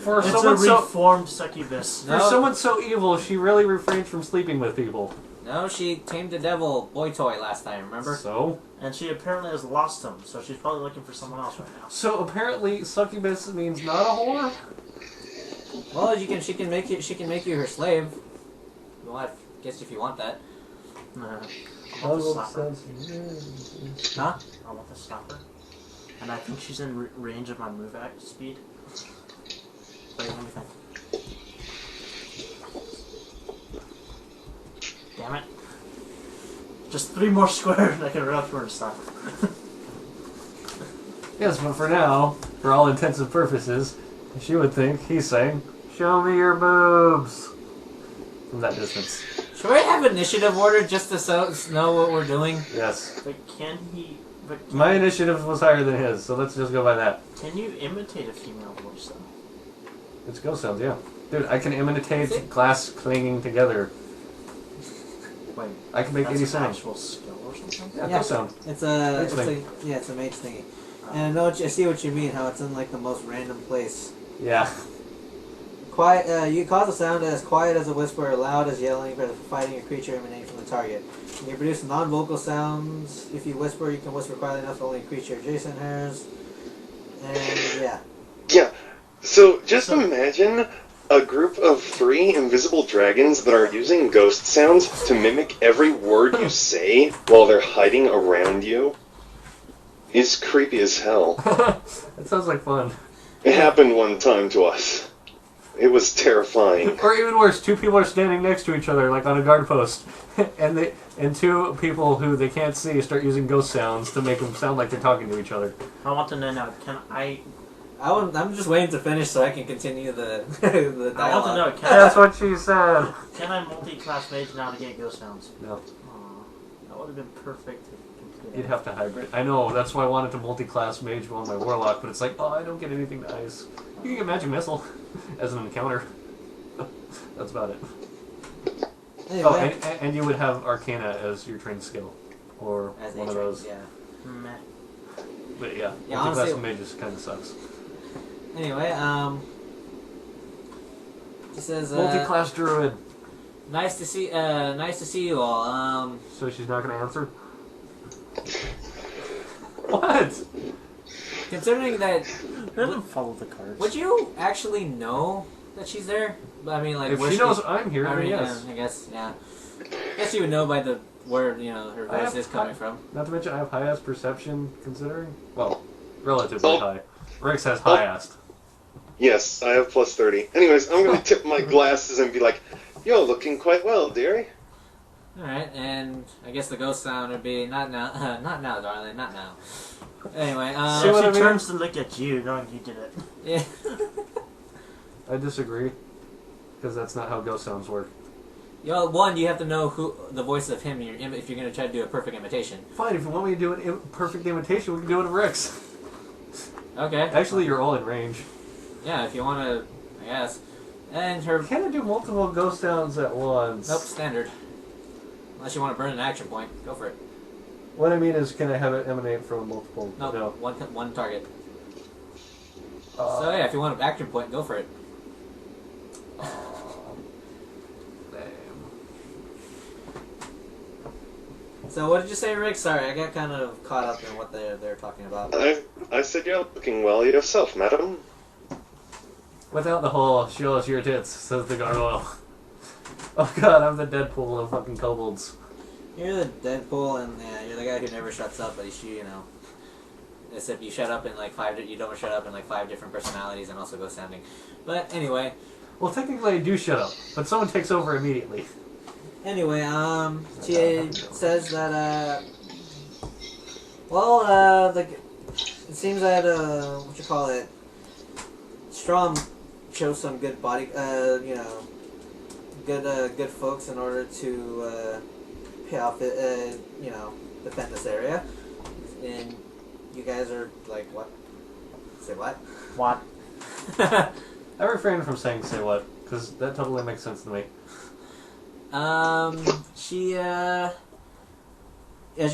[SPEAKER 3] For
[SPEAKER 2] It's
[SPEAKER 3] someone
[SPEAKER 2] a
[SPEAKER 3] so
[SPEAKER 2] reformed succubus.
[SPEAKER 1] No.
[SPEAKER 3] for someone so evil, she really refrains from sleeping with people.
[SPEAKER 1] no. She tamed a devil boy toy last time. Remember?
[SPEAKER 3] So
[SPEAKER 2] And she apparently has lost him, so she's probably looking for someone else right now.
[SPEAKER 3] apparently succubus means not a whore.
[SPEAKER 1] Well, she can make you her slave. Well, I guess if you want that.
[SPEAKER 2] Nah. I
[SPEAKER 5] How
[SPEAKER 2] want the
[SPEAKER 5] will
[SPEAKER 2] slapper.
[SPEAKER 5] sense?
[SPEAKER 1] Huh?
[SPEAKER 2] I want the slapper. And I think she's in range of my move act speed. Wait, let me think. Damn it. Just 3 more squares and I can run up to her and stop her.
[SPEAKER 5] Yes, but for now, for all intents and purposes, she would think he's saying, "Show me your boobs." From that distance.
[SPEAKER 1] Should we have initiative order just to know what we're doing?
[SPEAKER 5] Yes.
[SPEAKER 2] But can he... But can,
[SPEAKER 5] My initiative was higher than his, so let's just go by that.
[SPEAKER 2] can you imitate a female voice though?
[SPEAKER 5] It's ghost sounds, yeah. Dude, I can imitate glass clanging together.
[SPEAKER 2] Wait,
[SPEAKER 5] I can make
[SPEAKER 2] that's
[SPEAKER 5] any
[SPEAKER 2] an
[SPEAKER 5] sound.
[SPEAKER 2] actual skill or something?
[SPEAKER 5] Yeah,
[SPEAKER 1] Yeah.
[SPEAKER 5] ghost sound.
[SPEAKER 1] It's
[SPEAKER 5] Mage
[SPEAKER 1] a
[SPEAKER 5] thing.
[SPEAKER 1] it's a mage thingy. And I see what you mean. How it's in like the most random place.
[SPEAKER 5] Yeah.
[SPEAKER 1] Quiet. You cause a sound as quiet as a whisper, or loud as yelling, for fighting a creature emanating from the target. You can produce non-vocal sounds. If you whisper, you can whisper quietly enough only a creature adjacent hears. And yeah.
[SPEAKER 4] Yeah. So just
[SPEAKER 2] So-
[SPEAKER 4] imagine a group of 3 invisible dragons that are using ghost sounds to mimic every word you say while they're hiding around you. It's creepy as hell.
[SPEAKER 5] That sounds like fun.
[SPEAKER 4] It happened one time to us. It was terrifying.
[SPEAKER 5] Or even worse, 2 people are standing next to each other, like on a guard post, and 2 people who they can't see start using ghost sounds to make them sound like they're talking to each other.
[SPEAKER 2] I want to know now, can
[SPEAKER 1] I'm just waiting to finish so I can continue the the dialogue.
[SPEAKER 2] I want to know,
[SPEAKER 5] That's what she said.
[SPEAKER 2] can I multi-class mage navigate ghost sounds?
[SPEAKER 5] No,
[SPEAKER 2] Aw, that would have been perfect to complete.
[SPEAKER 5] you'd have to hybrid. I know, that's why I wanted to multi-class mage on my warlock, but it's like, oh, I don't get anything nice. You can get magic missile as an encounter. That's about it.
[SPEAKER 1] Anyway,
[SPEAKER 5] Oh, and you would have Arcana as your trained skill, or
[SPEAKER 1] as
[SPEAKER 5] one of
[SPEAKER 1] nature,
[SPEAKER 5] those.
[SPEAKER 1] Yeah.
[SPEAKER 2] Meh.
[SPEAKER 5] But yeah,
[SPEAKER 1] Yeah,
[SPEAKER 5] multi-class
[SPEAKER 1] honestly-
[SPEAKER 5] mage just kind of sucks.
[SPEAKER 1] Anyway, it says
[SPEAKER 5] Multi-class druid.
[SPEAKER 1] nice to see you all.
[SPEAKER 5] So she's not going to answer? What?
[SPEAKER 1] Considering that,
[SPEAKER 2] Let him follow the cards.
[SPEAKER 1] would you actually know that she's there? I mean, like,
[SPEAKER 5] If
[SPEAKER 1] where
[SPEAKER 5] she knows I'm here,
[SPEAKER 1] I
[SPEAKER 5] then
[SPEAKER 1] mean,
[SPEAKER 5] yes.
[SPEAKER 1] I guess, yeah. I guess you would know by the where her
[SPEAKER 5] I
[SPEAKER 1] voice
[SPEAKER 5] have-
[SPEAKER 1] is coming from.
[SPEAKER 5] Not to mention I have highest perception, considering. Well, relatively
[SPEAKER 4] Oh.
[SPEAKER 5] high. Rex has
[SPEAKER 4] Oh.
[SPEAKER 5] highest.
[SPEAKER 4] Yes, I have plus 30. Anyways, I'm going to tip my glasses and be like, "You're looking quite well, dearie."
[SPEAKER 1] All right, and I guess the ghost sound would be not now, not now, darling, not now. Anyway,
[SPEAKER 5] See what
[SPEAKER 2] So
[SPEAKER 5] I
[SPEAKER 2] she
[SPEAKER 5] mean?
[SPEAKER 2] turns to look at you, knowing you did it.
[SPEAKER 1] yeah.
[SPEAKER 5] I disagree. Because that's not how ghost sounds work.
[SPEAKER 1] Yo, one, you have to know who the voice of him if you're gonna try to do a perfect imitation.
[SPEAKER 5] Fine, if you want me to do an perfect imitation, we can do it of Rex.
[SPEAKER 1] Okay.
[SPEAKER 5] Actually, you're all in range.
[SPEAKER 1] Yeah, if you want to, I guess. And her.
[SPEAKER 5] Can I do multiple ghost sounds at once?
[SPEAKER 1] Nope, standard. Unless you want to burn an action point, go for it.
[SPEAKER 5] What I mean is, can I have it emanate from multiple?
[SPEAKER 1] Nope,
[SPEAKER 5] No.
[SPEAKER 1] one target.
[SPEAKER 5] Uh,
[SPEAKER 1] So yeah, if you want an action point, go for it.
[SPEAKER 5] Damn.
[SPEAKER 1] So what did you say, Rick? Sorry, I got kind of caught up in what they're talking about.
[SPEAKER 4] I said you're looking well yourself, madam.
[SPEAKER 5] Without the whole show us your tits, says the gargoyle. Oh god, I'm the Deadpool of fucking kobolds.
[SPEAKER 1] You're the Deadpool, and you're the guy who never shuts up, but except you shut up in like you don't shut up in like 5 different personalities and also go sounding. But anyway,
[SPEAKER 5] Well, technically I do shut up, but someone takes over immediately.
[SPEAKER 1] she says that it seems that what you call it, Strom chose some good good folks in order to pay off defend this area, and you guys are like what? Say what?
[SPEAKER 2] What?
[SPEAKER 5] I refrain from saying say what, because that totally makes sense to me.
[SPEAKER 1] She as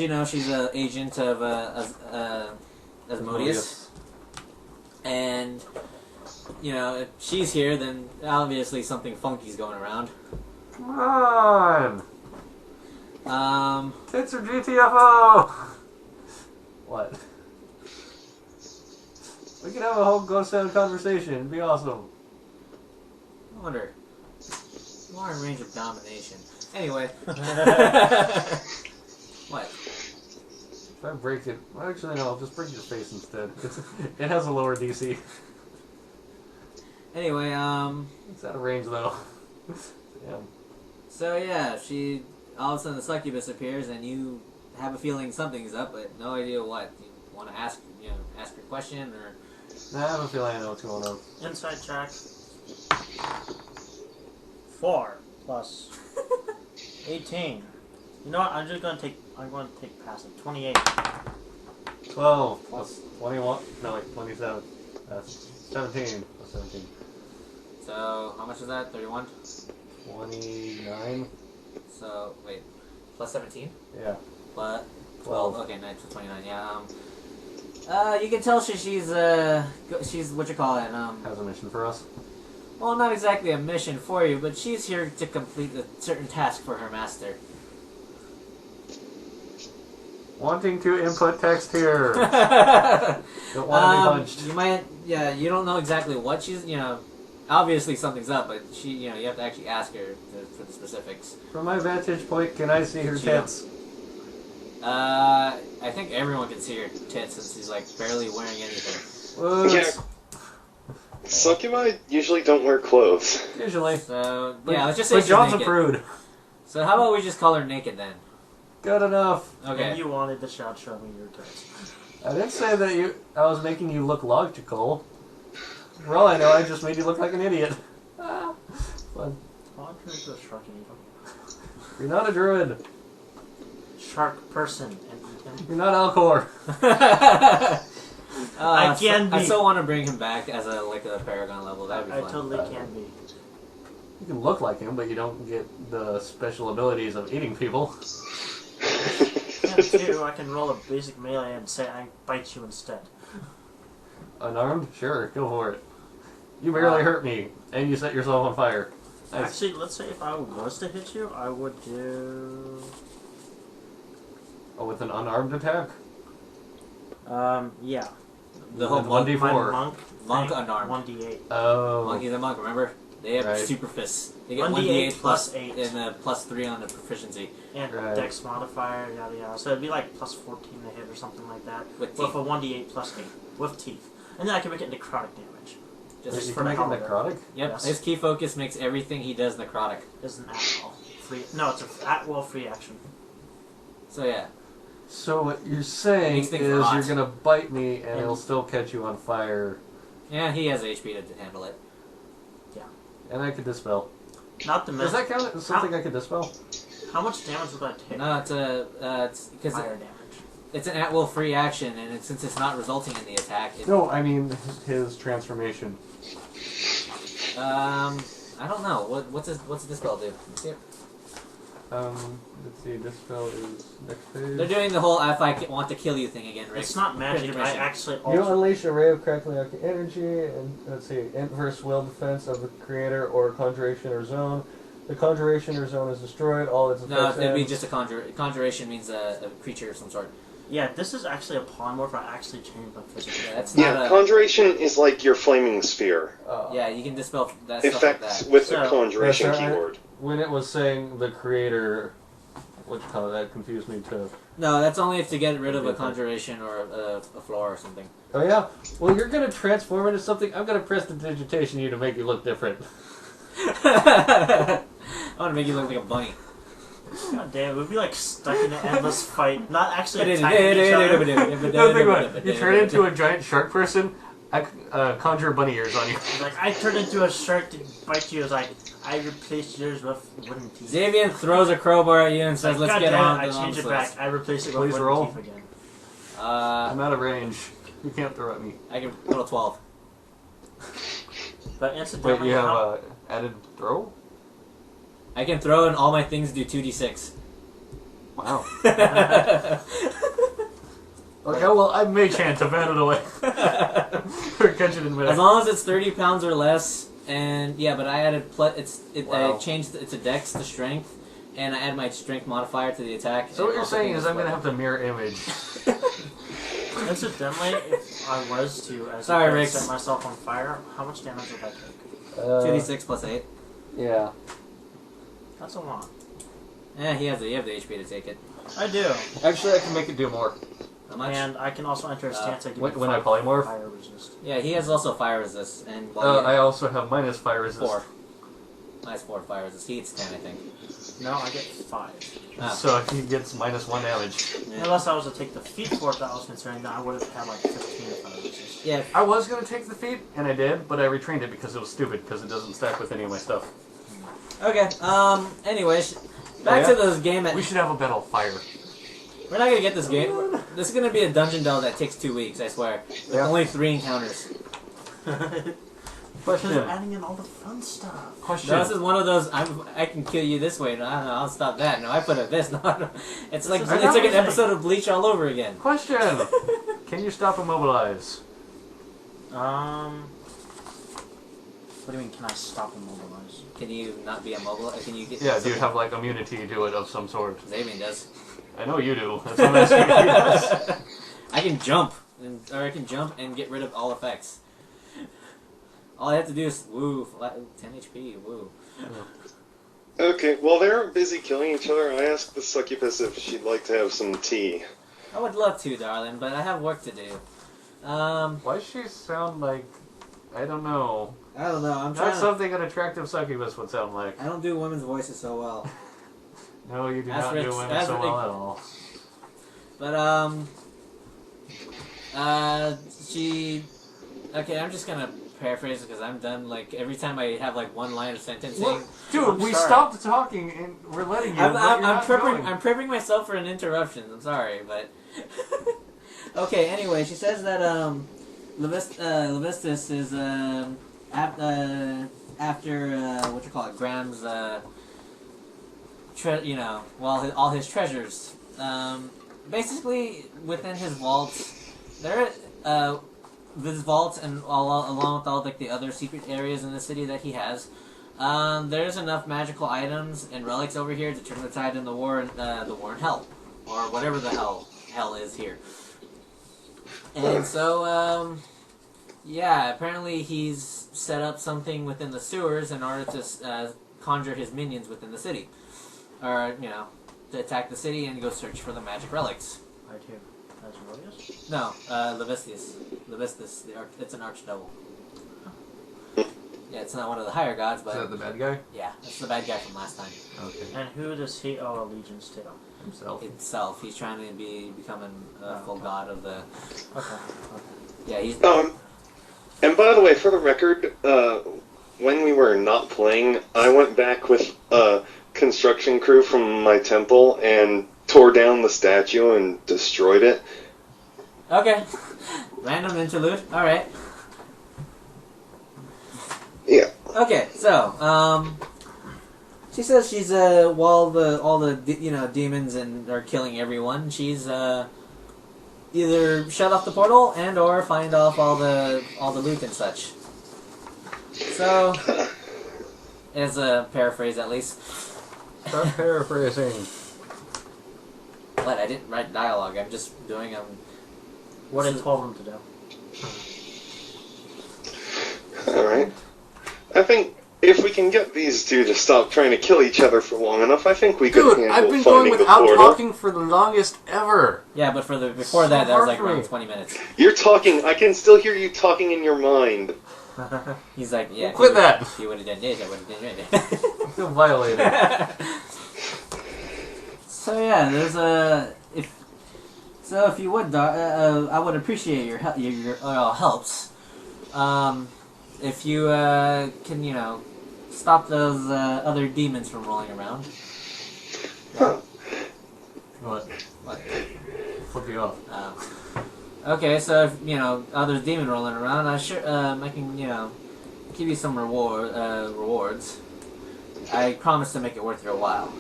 [SPEAKER 1] you know, she's an agent of Asmodeus. And, if she's here, then obviously something funky's going around.
[SPEAKER 5] Come on! Tits or GTFO! What? We can have a whole ghost sound conversation. It'd be awesome.
[SPEAKER 1] I wonder. You are in range of domination. Anyway. What?
[SPEAKER 3] If I break it, well, actually no, I'll just break your face instead. It has a lower DC.
[SPEAKER 1] Anyway,
[SPEAKER 3] It's out of range though. Damn.
[SPEAKER 1] so yeah, she all of a sudden the succubus appears, and you have a feeling something's up, but no idea what. You want to ask, ask your question, or
[SPEAKER 3] Nah, I have a feeling I know what's going on.
[SPEAKER 2] Inside check. 4 plus 18. You know what? I'm going to take passive. 28.
[SPEAKER 3] 12 plus 21. No, wait, 27. That's 17 plus 17.
[SPEAKER 1] so how much is that? 31.
[SPEAKER 3] 29.
[SPEAKER 1] So wait, plus 17.
[SPEAKER 3] Yeah.
[SPEAKER 1] Plus
[SPEAKER 3] 12.
[SPEAKER 1] Okay, nice. 29. Yeah. You can tell she's what you call it.
[SPEAKER 3] Has a mission for us.
[SPEAKER 1] Well, not exactly a mission for you, but she's here to complete a certain task for her master.
[SPEAKER 3] Wanting to input text here. Don't want to be punched.
[SPEAKER 1] You might, you don't know exactly what she's, obviously something's up, but you have to actually ask her for the specifics.
[SPEAKER 3] From my vantage point, can I see her tits?
[SPEAKER 1] I think everyone can see her tits since she's like barely wearing anything.
[SPEAKER 3] Whoops.
[SPEAKER 4] Yeah. Succubi usually don't wear clothes.
[SPEAKER 3] Usually.
[SPEAKER 1] So
[SPEAKER 3] But,
[SPEAKER 1] let's just say
[SPEAKER 3] but
[SPEAKER 1] she's
[SPEAKER 3] John's
[SPEAKER 1] naked.
[SPEAKER 3] a prude.
[SPEAKER 1] So how about we just call her naked then?
[SPEAKER 3] Good enough.
[SPEAKER 1] Okay.
[SPEAKER 2] And you wanted to show me your tits.
[SPEAKER 3] I didn't say that I was making you look logical. For all I know, I just made you look like an idiot. Fun.
[SPEAKER 2] Oh, I'm turning into a shark and eat him.
[SPEAKER 3] You're not a druid.
[SPEAKER 2] Shark person and eat him.
[SPEAKER 3] You're not Alcor.
[SPEAKER 2] I can be.
[SPEAKER 1] I still want to bring him back as a Paragon level. That'd be
[SPEAKER 2] I
[SPEAKER 1] fun.
[SPEAKER 2] totally can be.
[SPEAKER 3] You can look like him, but you don't get the special abilities of eating people.
[SPEAKER 2] Yeah, too. I can roll a basic melee and say I bite you instead.
[SPEAKER 3] Unarmed? Sure, go for it. You barely hurt me, and you set yourself on fire. Nice.
[SPEAKER 2] Actually, let's say if I was to hit you, I would do.
[SPEAKER 3] Oh, with an unarmed attack?
[SPEAKER 2] Yeah.
[SPEAKER 1] The whole
[SPEAKER 3] With 1d4.
[SPEAKER 2] My monk.
[SPEAKER 1] Monk
[SPEAKER 2] thing,
[SPEAKER 1] unarmed.
[SPEAKER 2] 1d8.
[SPEAKER 3] Oh.
[SPEAKER 1] Monkey's a monk, remember? They have
[SPEAKER 3] Right.
[SPEAKER 1] super fists. They get
[SPEAKER 2] 1d8
[SPEAKER 1] plus
[SPEAKER 2] plus 8.
[SPEAKER 1] and plus 3 on the proficiency.
[SPEAKER 2] And
[SPEAKER 3] Right.
[SPEAKER 2] dex modifier, yada yada. So it'd be like plus 14 to hit or something like that.
[SPEAKER 1] With
[SPEAKER 2] With
[SPEAKER 1] teeth.
[SPEAKER 2] a 1d8 plus 8. With teeth. And then I can make it necrotic damage.
[SPEAKER 3] Wait,
[SPEAKER 1] Just
[SPEAKER 3] you
[SPEAKER 2] for
[SPEAKER 3] can make
[SPEAKER 2] the
[SPEAKER 3] it
[SPEAKER 2] hell of it.
[SPEAKER 3] necrotic?
[SPEAKER 1] Yep,
[SPEAKER 2] Yes.
[SPEAKER 1] his key focus makes everything he does necrotic.
[SPEAKER 2] It's an at-will free. No, it's an at-will free action.
[SPEAKER 1] So yeah.
[SPEAKER 3] So what you're saying
[SPEAKER 1] Makes
[SPEAKER 3] is
[SPEAKER 1] things
[SPEAKER 3] you're
[SPEAKER 1] hot.
[SPEAKER 3] gonna bite me and
[SPEAKER 2] And-
[SPEAKER 3] it'll still catch you on fire,
[SPEAKER 1] Yeah, he has HP to handle it.
[SPEAKER 3] and I could dispel.
[SPEAKER 2] Not the
[SPEAKER 3] Does that count as something I could dispel?
[SPEAKER 2] How much damage would that take?
[SPEAKER 1] No, it's because
[SPEAKER 2] Fire damage.
[SPEAKER 1] it's an at-will free action, and since it's not resulting in the attack,
[SPEAKER 3] No, I mean his transformation.
[SPEAKER 1] I don't know. What's this spell do? Yep.
[SPEAKER 3] Let's see, this spell is next page.
[SPEAKER 1] They're doing the whole "if I want to kill you" thing again, Rick.
[SPEAKER 2] It's not magic. I
[SPEAKER 1] Intermission.
[SPEAKER 2] actually
[SPEAKER 3] You
[SPEAKER 2] alter.
[SPEAKER 3] unleash a ray of crackling arcane energy, and let's see, inverse will defense of the creator or conjuration or zone. The conjuration or zone is destroyed. All its
[SPEAKER 1] No,
[SPEAKER 3] effects
[SPEAKER 1] it'd be
[SPEAKER 3] end.
[SPEAKER 1] just a conjuration means a creature of some sort.
[SPEAKER 2] Yeah, this is actually a polymorph. I actually changed my physical.
[SPEAKER 1] Yeah, that's not
[SPEAKER 4] Yeah,
[SPEAKER 1] a.
[SPEAKER 4] conjuration is like your flaming sphere.
[SPEAKER 1] Yeah, you can dispel that stuff like
[SPEAKER 4] Effects
[SPEAKER 1] that.
[SPEAKER 4] with
[SPEAKER 2] So-
[SPEAKER 4] the conjuration
[SPEAKER 3] Yeah, so
[SPEAKER 4] keyword.
[SPEAKER 3] When it was saying the creator, what you call it, that confused me too.
[SPEAKER 1] No, that's only if to get rid of a
[SPEAKER 3] Okay.
[SPEAKER 1] conjuration or a floor or something.
[SPEAKER 3] Oh yeah? Well, you're gonna transform into something. I'm gonna prestidigitation you to make you look different.
[SPEAKER 1] I want to make you look like a bunny.
[SPEAKER 2] God damn, we'd be like stuck in an endless fight, not actually attacking each other.
[SPEAKER 3] No, think about it. You turn into a giant shark person, I conjure bunny ears on you.
[SPEAKER 2] Like I turned into a shark to bite you. It's like I replaced yours with wooden teeth.
[SPEAKER 1] Xavier throws a crowbar at you and says,
[SPEAKER 2] Like,
[SPEAKER 1] "Let's
[SPEAKER 2] God
[SPEAKER 1] get
[SPEAKER 2] damn
[SPEAKER 1] on."
[SPEAKER 2] it, I
[SPEAKER 1] on
[SPEAKER 2] change
[SPEAKER 1] this
[SPEAKER 2] it back.
[SPEAKER 1] list."
[SPEAKER 2] I replace it with
[SPEAKER 3] Please
[SPEAKER 2] wooden
[SPEAKER 3] roll.
[SPEAKER 2] teeth again.
[SPEAKER 3] I'm out of range. You can't throw at me.
[SPEAKER 1] I can roll 12.
[SPEAKER 2] But incidentally,
[SPEAKER 3] Wait, you have added throw?
[SPEAKER 1] I can throw and all my things do 2d6.
[SPEAKER 3] Wow. Okay, well, I mage hand to ban it away. Or catch it in mid.
[SPEAKER 1] As long as it's 30 pounds or less, and yeah, but I added
[SPEAKER 3] Wow.
[SPEAKER 1] I changed it's a dex to strength, and I add my strength modifier to the attack.
[SPEAKER 3] So what you're saying is I'm gonna have to mirror image.
[SPEAKER 2] Incidentally, if I was to, as
[SPEAKER 1] Sorry,
[SPEAKER 2] I
[SPEAKER 1] Rick.
[SPEAKER 2] set myself on fire, how much damage would I take?
[SPEAKER 1] 2d6 plus 8.
[SPEAKER 3] Yeah.
[SPEAKER 2] That's a lot.
[SPEAKER 1] Yeah, you have the HP to take it.
[SPEAKER 2] I do.
[SPEAKER 3] Actually, I can make it do more.
[SPEAKER 1] How much?
[SPEAKER 2] And I can also enter a stance that gives me
[SPEAKER 3] when I polymorph?
[SPEAKER 2] fire resist.
[SPEAKER 1] Yeah, he has also fire resist, and
[SPEAKER 3] I also have minus fire resist.
[SPEAKER 1] 4. Minus 4 fire resist. He gets 10, I think.
[SPEAKER 2] No, I get 5.
[SPEAKER 1] Ah.
[SPEAKER 3] So he gets minus 1 damage.
[SPEAKER 1] Yeah.
[SPEAKER 2] Unless I was to take the feat for it that I was considering, then I would have had like 15 fire resist.
[SPEAKER 1] Yeah.
[SPEAKER 3] I was going to take the feat, and I did, but I retrained it because it was stupid, because it doesn't stack with any of my stuff.
[SPEAKER 1] Okay. Anyways, back to this game.
[SPEAKER 3] We should have a battle of fire.
[SPEAKER 1] We're not gonna get this game. This is gonna be a dungeon delve that takes 2 weeks. I swear. With only 3 encounters.
[SPEAKER 2] Because
[SPEAKER 3] Question.
[SPEAKER 2] they're adding in all the fun stuff.
[SPEAKER 3] Question.
[SPEAKER 1] No, this is one of those. I can kill you this way. No, I'll stop that. No, I put it this. No. It's like
[SPEAKER 2] is
[SPEAKER 1] an
[SPEAKER 2] everything.
[SPEAKER 1] episode of Bleach all over again.
[SPEAKER 3] Question. Can you stop immobilize?
[SPEAKER 2] What do you mean, can I stop immobilize?
[SPEAKER 1] Can you not be immobile? Can you get?
[SPEAKER 3] Yeah, do you have like immunity to it of some sort?
[SPEAKER 1] Xavier does.
[SPEAKER 3] I know you do. That's what I'm asking if he does.
[SPEAKER 1] I can jump, or I can jump and get rid of all effects. All I have to do is woo, 10 HP, woo.
[SPEAKER 4] Okay, while they're busy killing each other, I asked the succubus if she'd like to have some tea.
[SPEAKER 1] I would love to, darling, but I have work to do.
[SPEAKER 3] Why does she sound like... I don't know.
[SPEAKER 1] I don't know. I'm trying.
[SPEAKER 3] That's something an attractive succubus would sound like.
[SPEAKER 1] I don't do women's voices so well.
[SPEAKER 3] No, you do
[SPEAKER 1] That's
[SPEAKER 3] not
[SPEAKER 1] ridic-
[SPEAKER 3] do women
[SPEAKER 1] that's
[SPEAKER 3] so well
[SPEAKER 1] ridic-
[SPEAKER 3] at all.
[SPEAKER 1] But she. Okay, I'm just gonna paraphrase it because I'm done. Like every time I have like one line of sentencing.
[SPEAKER 3] What? Dude,
[SPEAKER 2] I'm
[SPEAKER 3] we
[SPEAKER 2] sorry.
[SPEAKER 3] stopped talking and we're letting you.
[SPEAKER 1] I'm
[SPEAKER 3] but you're not going.
[SPEAKER 1] prepping myself for an interruption. I'm sorry, but okay. Anyway, she says that Levistus is after what you call it, Graham's all his treasures. Basically, within his vault, this vault and along with all like the other secret areas in the city that he has. There's enough magical items and relics over here to turn the tide in the war in hell, or whatever the hell is here. And so, apparently he's set up something within the sewers in order to conjure his minions within the city, or to attack the city and go search for the magic relics.
[SPEAKER 2] I do. That's Aurelius?
[SPEAKER 1] No, Levistus. It's an archdevil. Yeah, it's not one of the higher gods, but
[SPEAKER 3] Is that the bad guy?
[SPEAKER 1] yeah, that's the bad guy from last time.
[SPEAKER 3] Okay.
[SPEAKER 2] And who does he owe allegiance to?
[SPEAKER 3] Himself.
[SPEAKER 1] Itself, he's trying to becoming a full god of the.
[SPEAKER 2] Okay.
[SPEAKER 1] Yeah, he's.
[SPEAKER 4] And by the way, for the record, when we were not playing, I went back with a construction crew from my temple and tore down the statue and destroyed it.
[SPEAKER 1] Okay. Random interlude. All right.
[SPEAKER 4] Yeah.
[SPEAKER 1] Okay, so she says she's while all the demons are killing everyone, she's either shut off the portal and or find off all the loot and such. So, as a paraphrase at least.
[SPEAKER 3] Stop paraphrasing.
[SPEAKER 1] What? I didn't write dialogue. I'm just doing
[SPEAKER 2] What did 12 of them to do?
[SPEAKER 4] Alright. I think if we can get these two to stop trying to kill each other for long enough, I think we could
[SPEAKER 3] Dude,
[SPEAKER 4] handle
[SPEAKER 3] I've been
[SPEAKER 4] finding
[SPEAKER 3] going
[SPEAKER 4] the
[SPEAKER 3] without
[SPEAKER 4] portal.
[SPEAKER 3] talking for the longest ever.
[SPEAKER 1] Yeah, but before that was
[SPEAKER 3] hard
[SPEAKER 1] like
[SPEAKER 3] for me.
[SPEAKER 1] around 20 minutes.
[SPEAKER 4] You're talking. I can still hear you talking in your mind.
[SPEAKER 1] He's like, yeah.
[SPEAKER 3] Quit that.
[SPEAKER 1] He would have done this. I would have done that.
[SPEAKER 3] I feel violated.
[SPEAKER 1] So yeah, there's if you would, I would appreciate your helps. If you can, stop those other demons from rolling around.
[SPEAKER 3] What?
[SPEAKER 1] What?
[SPEAKER 3] Flip you off.
[SPEAKER 1] Okay, so if there's demon rolling around, I can give you some rewards. I promise to make it worth your while.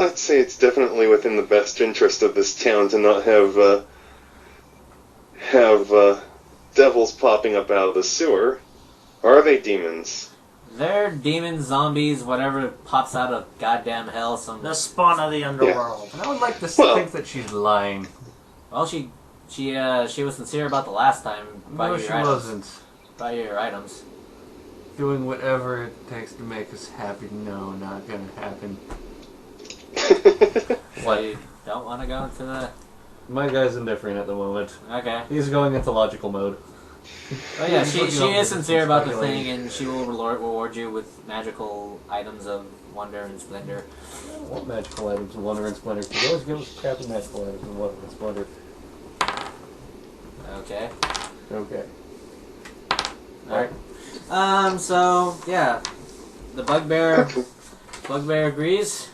[SPEAKER 4] I'd say it's definitely within the best interest of this town to not have devils popping up out of the sewer. Or are they demons?
[SPEAKER 1] They're demons, zombies, whatever pops out of goddamn hell.
[SPEAKER 2] The spawn of the underworld.
[SPEAKER 3] And I would like to
[SPEAKER 4] Well-
[SPEAKER 3] think that she's lying.
[SPEAKER 1] Well, she was sincere about the last time.
[SPEAKER 3] No, she wasn't.
[SPEAKER 1] Buy your items.
[SPEAKER 3] doing whatever it takes to make us happy. No, not gonna happen.
[SPEAKER 1] What? You don't want to go into the...
[SPEAKER 3] My guy's indifferent at the moment.
[SPEAKER 1] Okay.
[SPEAKER 3] He's going into logical mode.
[SPEAKER 1] Oh yeah,
[SPEAKER 3] He's
[SPEAKER 1] she
[SPEAKER 3] looking up
[SPEAKER 1] is sincere about the
[SPEAKER 3] speculating.
[SPEAKER 1] thing, and she will reward you with magical items of wonder and splendor.
[SPEAKER 3] What magical items of wonder and splendor? You always give us crappy magical items of wonder and splendor.
[SPEAKER 1] Okay.
[SPEAKER 3] Okay.
[SPEAKER 1] Alright. So, yeah. The bugbear agrees.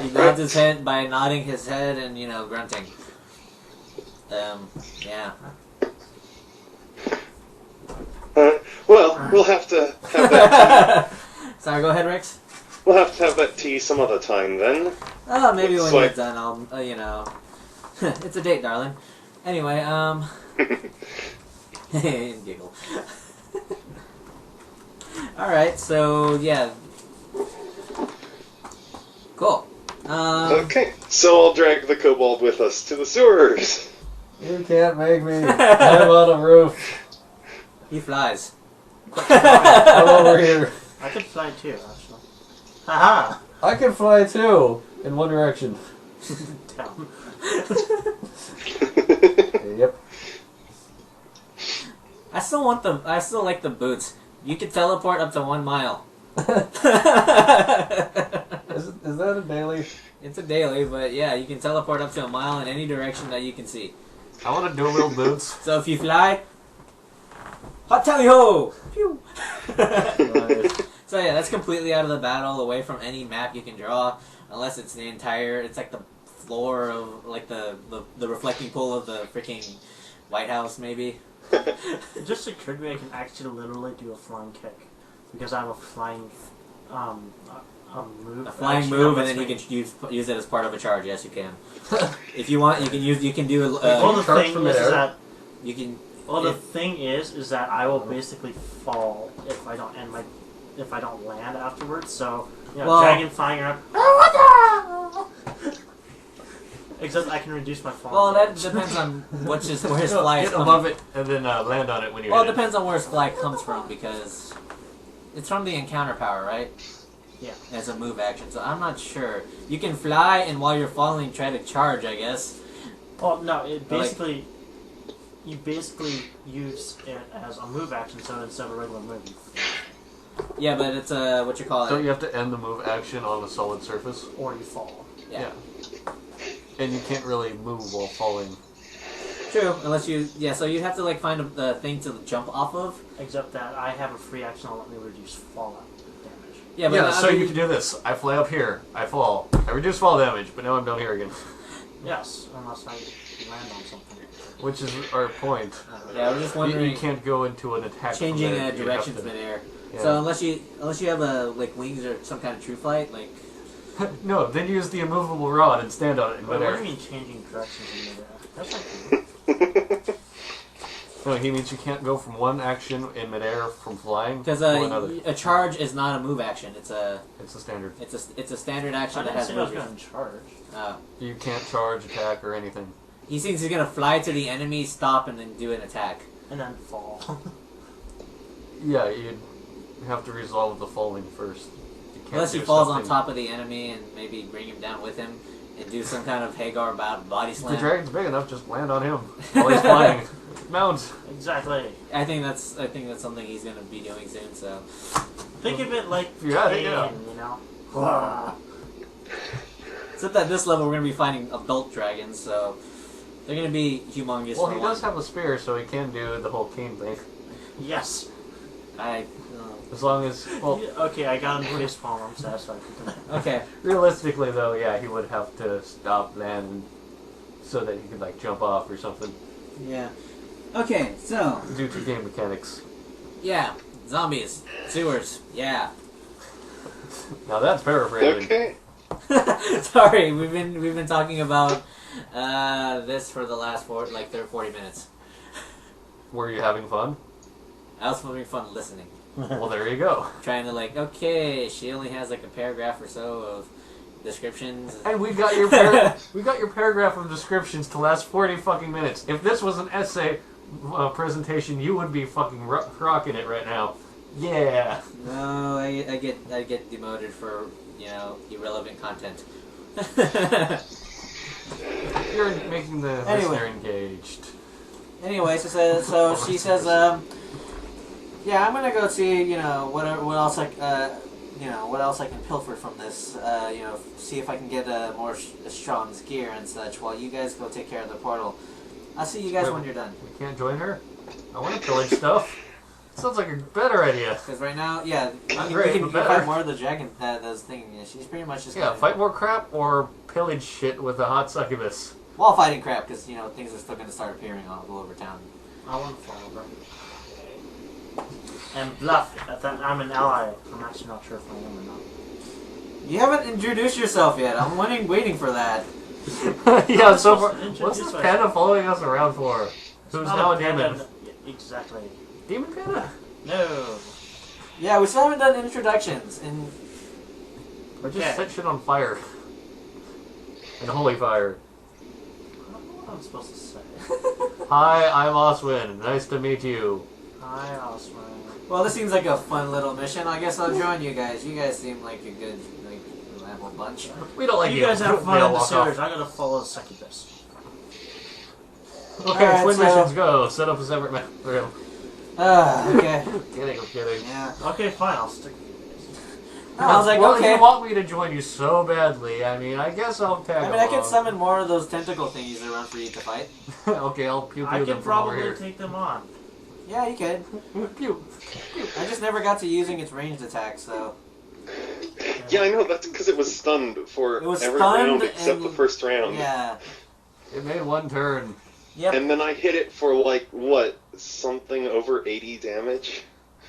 [SPEAKER 1] He nods his head by nodding his head and, grunting. Yeah.
[SPEAKER 4] Well, we'll have to have that
[SPEAKER 1] Sorry, go ahead, Rex.
[SPEAKER 4] tea. We'll have to have that tea some other time then.
[SPEAKER 1] Oh, maybe when
[SPEAKER 4] So
[SPEAKER 1] you're done, I'll, it's a date, darling. Anyway, giggle. Alright, so, yeah. Cool.
[SPEAKER 4] Okay, so I'll drag the kobold with us to the sewers.
[SPEAKER 3] You can't make me. I'm on a roof.
[SPEAKER 1] He flies.
[SPEAKER 3] I'm over here.
[SPEAKER 2] I could fly too, actually. Haha!
[SPEAKER 3] I can fly too. In one direction.
[SPEAKER 2] Down.
[SPEAKER 3] Yep.
[SPEAKER 1] I still like the boots. You can teleport up to 1 mile.
[SPEAKER 3] Is that a daily?
[SPEAKER 1] It's a daily, but yeah, you can teleport up to 1 mile in any direction that you can see.
[SPEAKER 3] I want to do little boots.
[SPEAKER 1] So if you fly, hot tally ho! Phew. So yeah, that's completely out of the battle, away from any map you can draw, unless it's it's like the floor of, like the reflecting pool of the freaking White House, maybe.
[SPEAKER 2] It just occurred to me I can actually literally do a flying kick. Because I have a flying, move.
[SPEAKER 1] A flying move, and then you can use it as part of a charge. Yes, you can. If you want, you can do
[SPEAKER 2] Well, the
[SPEAKER 3] charge
[SPEAKER 2] thing
[SPEAKER 3] from
[SPEAKER 2] is
[SPEAKER 3] midair.
[SPEAKER 2] that
[SPEAKER 1] you can.
[SPEAKER 2] the thing is that I will basically fall if I don't land afterwards. So
[SPEAKER 1] Well-
[SPEAKER 2] dragon flying around. Except I can reduce my fall.
[SPEAKER 1] Well, that depends on where his fly is
[SPEAKER 3] Get
[SPEAKER 1] coming.
[SPEAKER 3] above it and then land on it when you
[SPEAKER 1] Well, it
[SPEAKER 3] hit
[SPEAKER 1] depends on where his fly comes from, because it's from the encounter power, right?
[SPEAKER 2] Yeah.
[SPEAKER 1] As a move action, so I'm not sure. You can fly, and while you're falling, try to charge, I guess.
[SPEAKER 2] Oh no! You basically use it as a move action, so instead of a regular move.
[SPEAKER 1] Yeah, but it's what you call
[SPEAKER 3] it. Don't
[SPEAKER 1] it?
[SPEAKER 3] you have to end the move action on a solid surface?
[SPEAKER 2] Or you fall.
[SPEAKER 1] Yeah.
[SPEAKER 3] And you can't really move while falling.
[SPEAKER 1] True, unless you... Yeah, so you have to, find the thing to jump off of.
[SPEAKER 2] Except that I have a free action that'll let me reduce fallout damage.
[SPEAKER 1] Yeah, but
[SPEAKER 3] so you can do this. I fly up here. I fall. I reduce fall damage, but now I'm down here again.
[SPEAKER 2] Yes, unless I land on something.
[SPEAKER 3] Which is our point.
[SPEAKER 1] Yeah, I was just wondering...
[SPEAKER 3] You can't go into an attack
[SPEAKER 1] changing
[SPEAKER 3] from there.
[SPEAKER 1] directions midair.
[SPEAKER 3] Yeah.
[SPEAKER 1] So unless you have wings or some kind of true flight,
[SPEAKER 3] No, then use the immovable rod and stand on it in
[SPEAKER 2] What
[SPEAKER 3] midair.
[SPEAKER 2] do you mean changing directions in midair? That's like...
[SPEAKER 3] No, he means you can't go from one action in midair from flying
[SPEAKER 1] because
[SPEAKER 3] to another.
[SPEAKER 1] a charge is not a move action. It's a
[SPEAKER 3] standard.
[SPEAKER 1] It's a standard action
[SPEAKER 2] I
[SPEAKER 1] that
[SPEAKER 2] didn't
[SPEAKER 1] has
[SPEAKER 2] say I was
[SPEAKER 1] movers.
[SPEAKER 2] going to charge.
[SPEAKER 3] You can't charge, attack, or anything.
[SPEAKER 1] He thinks he's gonna fly to the enemy, stop, and then do an attack.
[SPEAKER 2] And then fall.
[SPEAKER 3] Yeah, you'd have to resolve the falling first. You can't
[SPEAKER 1] Unless he
[SPEAKER 3] do
[SPEAKER 1] falls on
[SPEAKER 3] something-
[SPEAKER 1] top of the enemy and maybe bring him down with him and do some kind of Hagar body
[SPEAKER 3] If the
[SPEAKER 1] slam.
[SPEAKER 3] dragon's big enough, just land on him while he's flying. Mount.
[SPEAKER 2] Exactly.
[SPEAKER 1] I think that's something he's gonna be doing soon. So
[SPEAKER 2] Think of it like
[SPEAKER 3] Yeah,
[SPEAKER 2] Pain,
[SPEAKER 3] yeah.
[SPEAKER 2] you know?
[SPEAKER 1] except at this level we're gonna be fighting adult dragons, so they're gonna be humongous.
[SPEAKER 3] Well,
[SPEAKER 1] for
[SPEAKER 3] he
[SPEAKER 1] one.
[SPEAKER 3] does have a spear, so he can do the whole cane thing.
[SPEAKER 2] Yes.
[SPEAKER 3] As long as, well,
[SPEAKER 2] Okay, I got him face palm. I'm satisfied with that.
[SPEAKER 1] Okay.
[SPEAKER 3] realistically though, yeah, he would have to stop, land, so that he could jump off or something.
[SPEAKER 1] Yeah. Okay. So.
[SPEAKER 3] Due to game mechanics.
[SPEAKER 1] Yeah. Zombies. Sewers. Yeah.
[SPEAKER 3] Now that's paraphrasing.
[SPEAKER 4] Okay.
[SPEAKER 1] Sorry, we've been talking about this for the last 40 minutes.
[SPEAKER 3] Were you having fun?
[SPEAKER 1] I was having fun listening.
[SPEAKER 3] Well, there you go.
[SPEAKER 1] Trying to okay, she only has a paragraph or so of descriptions.
[SPEAKER 3] And we got your paragraph of descriptions to last 40 fucking minutes. If this was an essay, presentation, you would be fucking rocking it right now. Yeah.
[SPEAKER 1] No, I get demoted for irrelevant content.
[SPEAKER 3] You're making the listener engaged.
[SPEAKER 1] Anyway, so she says, yeah, I'm gonna go see what else what else I can pilfer from this. See if I can get more Strong's gear and such. While you guys go take care of the portal. I'll see you guys when you're done.
[SPEAKER 3] We can't join her. I want to pillage stuff. Sounds like a better idea.
[SPEAKER 1] Because right now, yeah, you can
[SPEAKER 3] better.
[SPEAKER 1] fight more of the dragon. Those things. Yeah, she's pretty much just
[SPEAKER 3] fight more crap or pillage shit with a hot succubus.
[SPEAKER 1] While fighting crap, because things are still going to start appearing all over town.
[SPEAKER 2] I want to follow her. And bluff. I'm an ally. I'm actually not sure if I am or not.
[SPEAKER 1] You haven't introduced yourself yet. I'm waiting for that.
[SPEAKER 3] Yeah, so far, what's this panda following us around for? Who's now a demon?
[SPEAKER 2] Exactly.
[SPEAKER 3] Demon panda?
[SPEAKER 2] No.
[SPEAKER 1] Yeah, we still haven't done introductions. And
[SPEAKER 3] Or just set shit on fire. And holy fire.
[SPEAKER 2] I don't know what I'm supposed to say.
[SPEAKER 3] Hi, I'm Oswin. Nice to meet you.
[SPEAKER 2] Hi, Oswin.
[SPEAKER 1] Well, this seems like a fun little mission. I guess I'll join you guys. You guys seem like a good, reliable bunch.
[SPEAKER 3] We don't like
[SPEAKER 2] You guys have fun
[SPEAKER 3] They'll
[SPEAKER 2] in the
[SPEAKER 3] walk off.
[SPEAKER 2] series. I'm gonna follow the succubus.
[SPEAKER 3] Okay,
[SPEAKER 1] Alright,
[SPEAKER 3] twin
[SPEAKER 1] so-
[SPEAKER 3] missions go. Set up a separate map for him.
[SPEAKER 1] Okay.
[SPEAKER 3] Kidding, I'm kidding.
[SPEAKER 1] Yeah.
[SPEAKER 2] Okay, fine. I'll stick.
[SPEAKER 1] I was like,
[SPEAKER 3] well,
[SPEAKER 1] okay.
[SPEAKER 3] you want me to join you so badly. I mean, I guess I'll tag
[SPEAKER 1] I can
[SPEAKER 3] along.
[SPEAKER 1] summon more of those tentacle thingies around for you to fight.
[SPEAKER 3] Okay, I'll pew
[SPEAKER 2] I
[SPEAKER 3] pew
[SPEAKER 2] can
[SPEAKER 3] them from over
[SPEAKER 2] probably
[SPEAKER 3] here.
[SPEAKER 2] take them on.
[SPEAKER 1] Yeah, you could.
[SPEAKER 3] Pew.
[SPEAKER 1] I just never got to using its ranged attacks, so.
[SPEAKER 4] Yeah, I know. That's because it was stunned for
[SPEAKER 1] It was
[SPEAKER 4] every
[SPEAKER 1] stunned
[SPEAKER 4] round except
[SPEAKER 1] and-
[SPEAKER 4] the first round.
[SPEAKER 1] Yeah.
[SPEAKER 3] It made one turn.
[SPEAKER 1] Yep.
[SPEAKER 4] And then I hit it for something over 80 damage.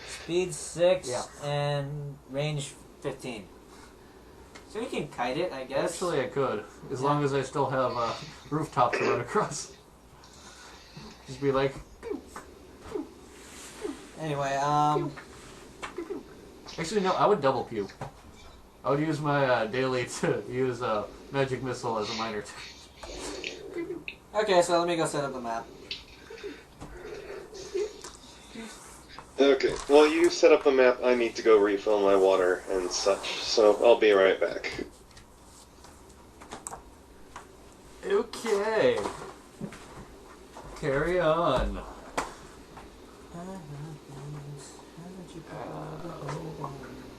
[SPEAKER 1] Speed 6
[SPEAKER 3] Yeah.
[SPEAKER 1] and range 15. So you can kite it, I guess.
[SPEAKER 3] Actually, I could, as long as I still have rooftops to run across. Just be like,
[SPEAKER 1] Anyway,
[SPEAKER 3] actually, no, I would double pew. I would use my daily to use a magic missile as a minor.
[SPEAKER 1] okay, so let me go set up the map.
[SPEAKER 4] Okay, while you set up the map, I need to go refill my water and such, so I'll be right back.
[SPEAKER 3] Okay. Carry on.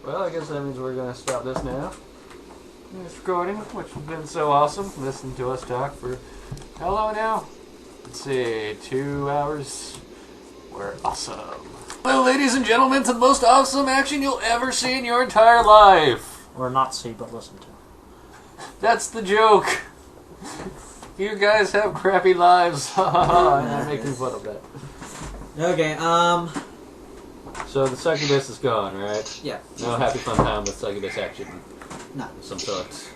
[SPEAKER 3] Well, I guess that means we're going to stop this now. This recording, which has been so awesome. Listen to us talk for how long now? Let's see, 2 hours. We're awesome. Well, ladies and gentlemen, to the most awesome action you'll ever see in your entire life.
[SPEAKER 2] Or not see, but listen to.
[SPEAKER 3] That's the joke. You guys have crappy lives. I'm making fun of that.
[SPEAKER 1] Okay,
[SPEAKER 3] So the succubus is gone, right?
[SPEAKER 1] yeah.
[SPEAKER 3] No happy fun time with succubus action.
[SPEAKER 1] No.
[SPEAKER 3] Of some sort.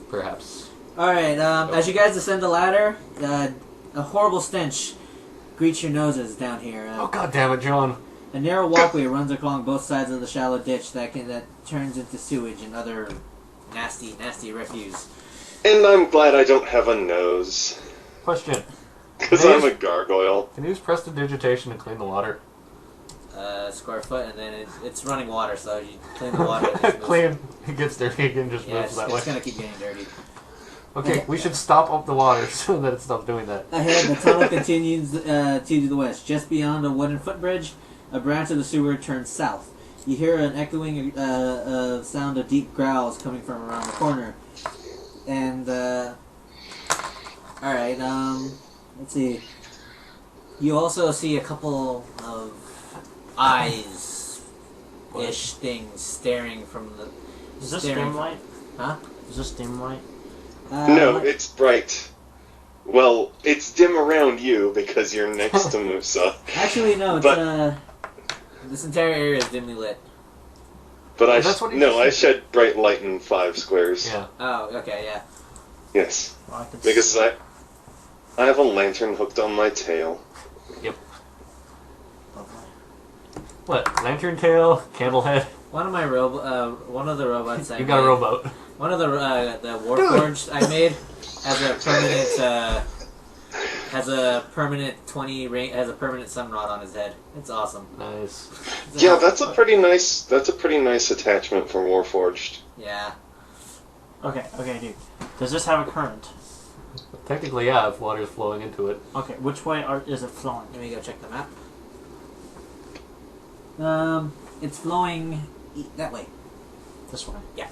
[SPEAKER 3] Perhaps.
[SPEAKER 1] Alright, as you guys descend the ladder, a horrible stench greets your noses down here.
[SPEAKER 3] Oh god damn it, John.
[SPEAKER 1] A narrow walkway runs along both sides of the shallow ditch that turns into sewage and other nasty, nasty refuse.
[SPEAKER 4] And I'm glad I don't have a nose,
[SPEAKER 3] Question.
[SPEAKER 4] because I'm a gargoyle.
[SPEAKER 3] Can you use prestidigitation to clean the water?
[SPEAKER 1] Square foot, and then it's running water, so you clean the water. And it moves.
[SPEAKER 3] Clean. It gets dirty again, just
[SPEAKER 1] Yeah,
[SPEAKER 3] moves that way.
[SPEAKER 1] it's gonna keep getting dirty.
[SPEAKER 3] Okay, we should stop up the water so that it stops doing that.
[SPEAKER 1] Ahead, the tunnel continues to the west. Just beyond a wooden footbridge, a branch of the sewer turns south. You hear an echoing sound of deep growls coming from around the corner. And, alright, let's see. You also see a couple of eyes-ish things staring from the...
[SPEAKER 2] Is this
[SPEAKER 1] staring-
[SPEAKER 2] dim light?
[SPEAKER 1] Huh?
[SPEAKER 2] Is this dim light?
[SPEAKER 4] No, it's bright. Well, it's dim around you because you're next to Musa.
[SPEAKER 1] Actually, no, it's,
[SPEAKER 4] But-
[SPEAKER 1] this entire area is dimly lit.
[SPEAKER 4] But
[SPEAKER 3] Oh, that's what he
[SPEAKER 4] I
[SPEAKER 3] said.
[SPEAKER 4] shed bright light in 5 squares.
[SPEAKER 3] Yeah.
[SPEAKER 1] Oh, okay, yeah.
[SPEAKER 4] Yes,
[SPEAKER 2] Well, I can
[SPEAKER 4] because
[SPEAKER 2] see.
[SPEAKER 4] I have a lantern hooked on my tail.
[SPEAKER 2] Lovely.
[SPEAKER 3] What? Lantern tail? Candle head?
[SPEAKER 1] One of the robots I
[SPEAKER 3] You got a
[SPEAKER 1] made-
[SPEAKER 3] rowboat.
[SPEAKER 1] One of the Warforged I made has a permanent has a permanent 20 has a permanent sun rod on his head. It's awesome.
[SPEAKER 3] Nice.
[SPEAKER 4] Yeah, that's a pretty nice. That's a pretty nice attachment for Warforged.
[SPEAKER 1] Yeah.
[SPEAKER 2] Okay, dude. Does this have a current?
[SPEAKER 3] Technically, yeah, if water's flowing into it.
[SPEAKER 2] Okay, which way is it flowing?
[SPEAKER 1] Let me go check the map. It's flowing that way.
[SPEAKER 2] This way.
[SPEAKER 1] Yeah.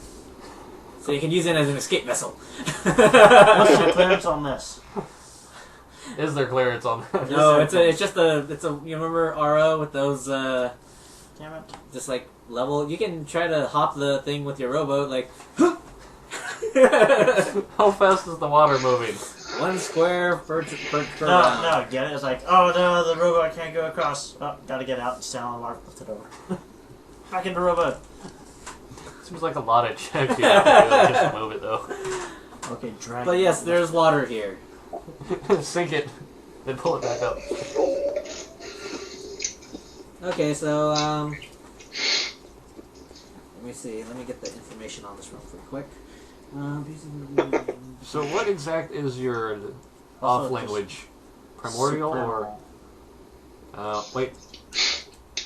[SPEAKER 1] So you can use it as an escape vessel.
[SPEAKER 2] What's your clearance on this?
[SPEAKER 3] Is there clearance on that?
[SPEAKER 1] No, it's just a you remember RO with those
[SPEAKER 2] Damn it.
[SPEAKER 1] just like level. You can try to hop the thing with your rowboat like
[SPEAKER 3] How fast is the water moving?
[SPEAKER 1] 1 square per
[SPEAKER 2] No,
[SPEAKER 1] round.
[SPEAKER 2] no, get it? It's like, oh no, the robot can't go across. Oh, gotta get out and stand on the water, lift it over. Back into the robot.
[SPEAKER 3] Seems like a lot of checks you have to do just to move it, though.
[SPEAKER 2] Okay, drag
[SPEAKER 1] But
[SPEAKER 2] it
[SPEAKER 1] yes,
[SPEAKER 2] out.
[SPEAKER 1] there's water here.
[SPEAKER 3] Sink it, then pull it back up.
[SPEAKER 1] Okay, so let me see. Let me get the information on this real quick.
[SPEAKER 3] So what exact is your
[SPEAKER 2] Also
[SPEAKER 3] off language? Primordial or... wait.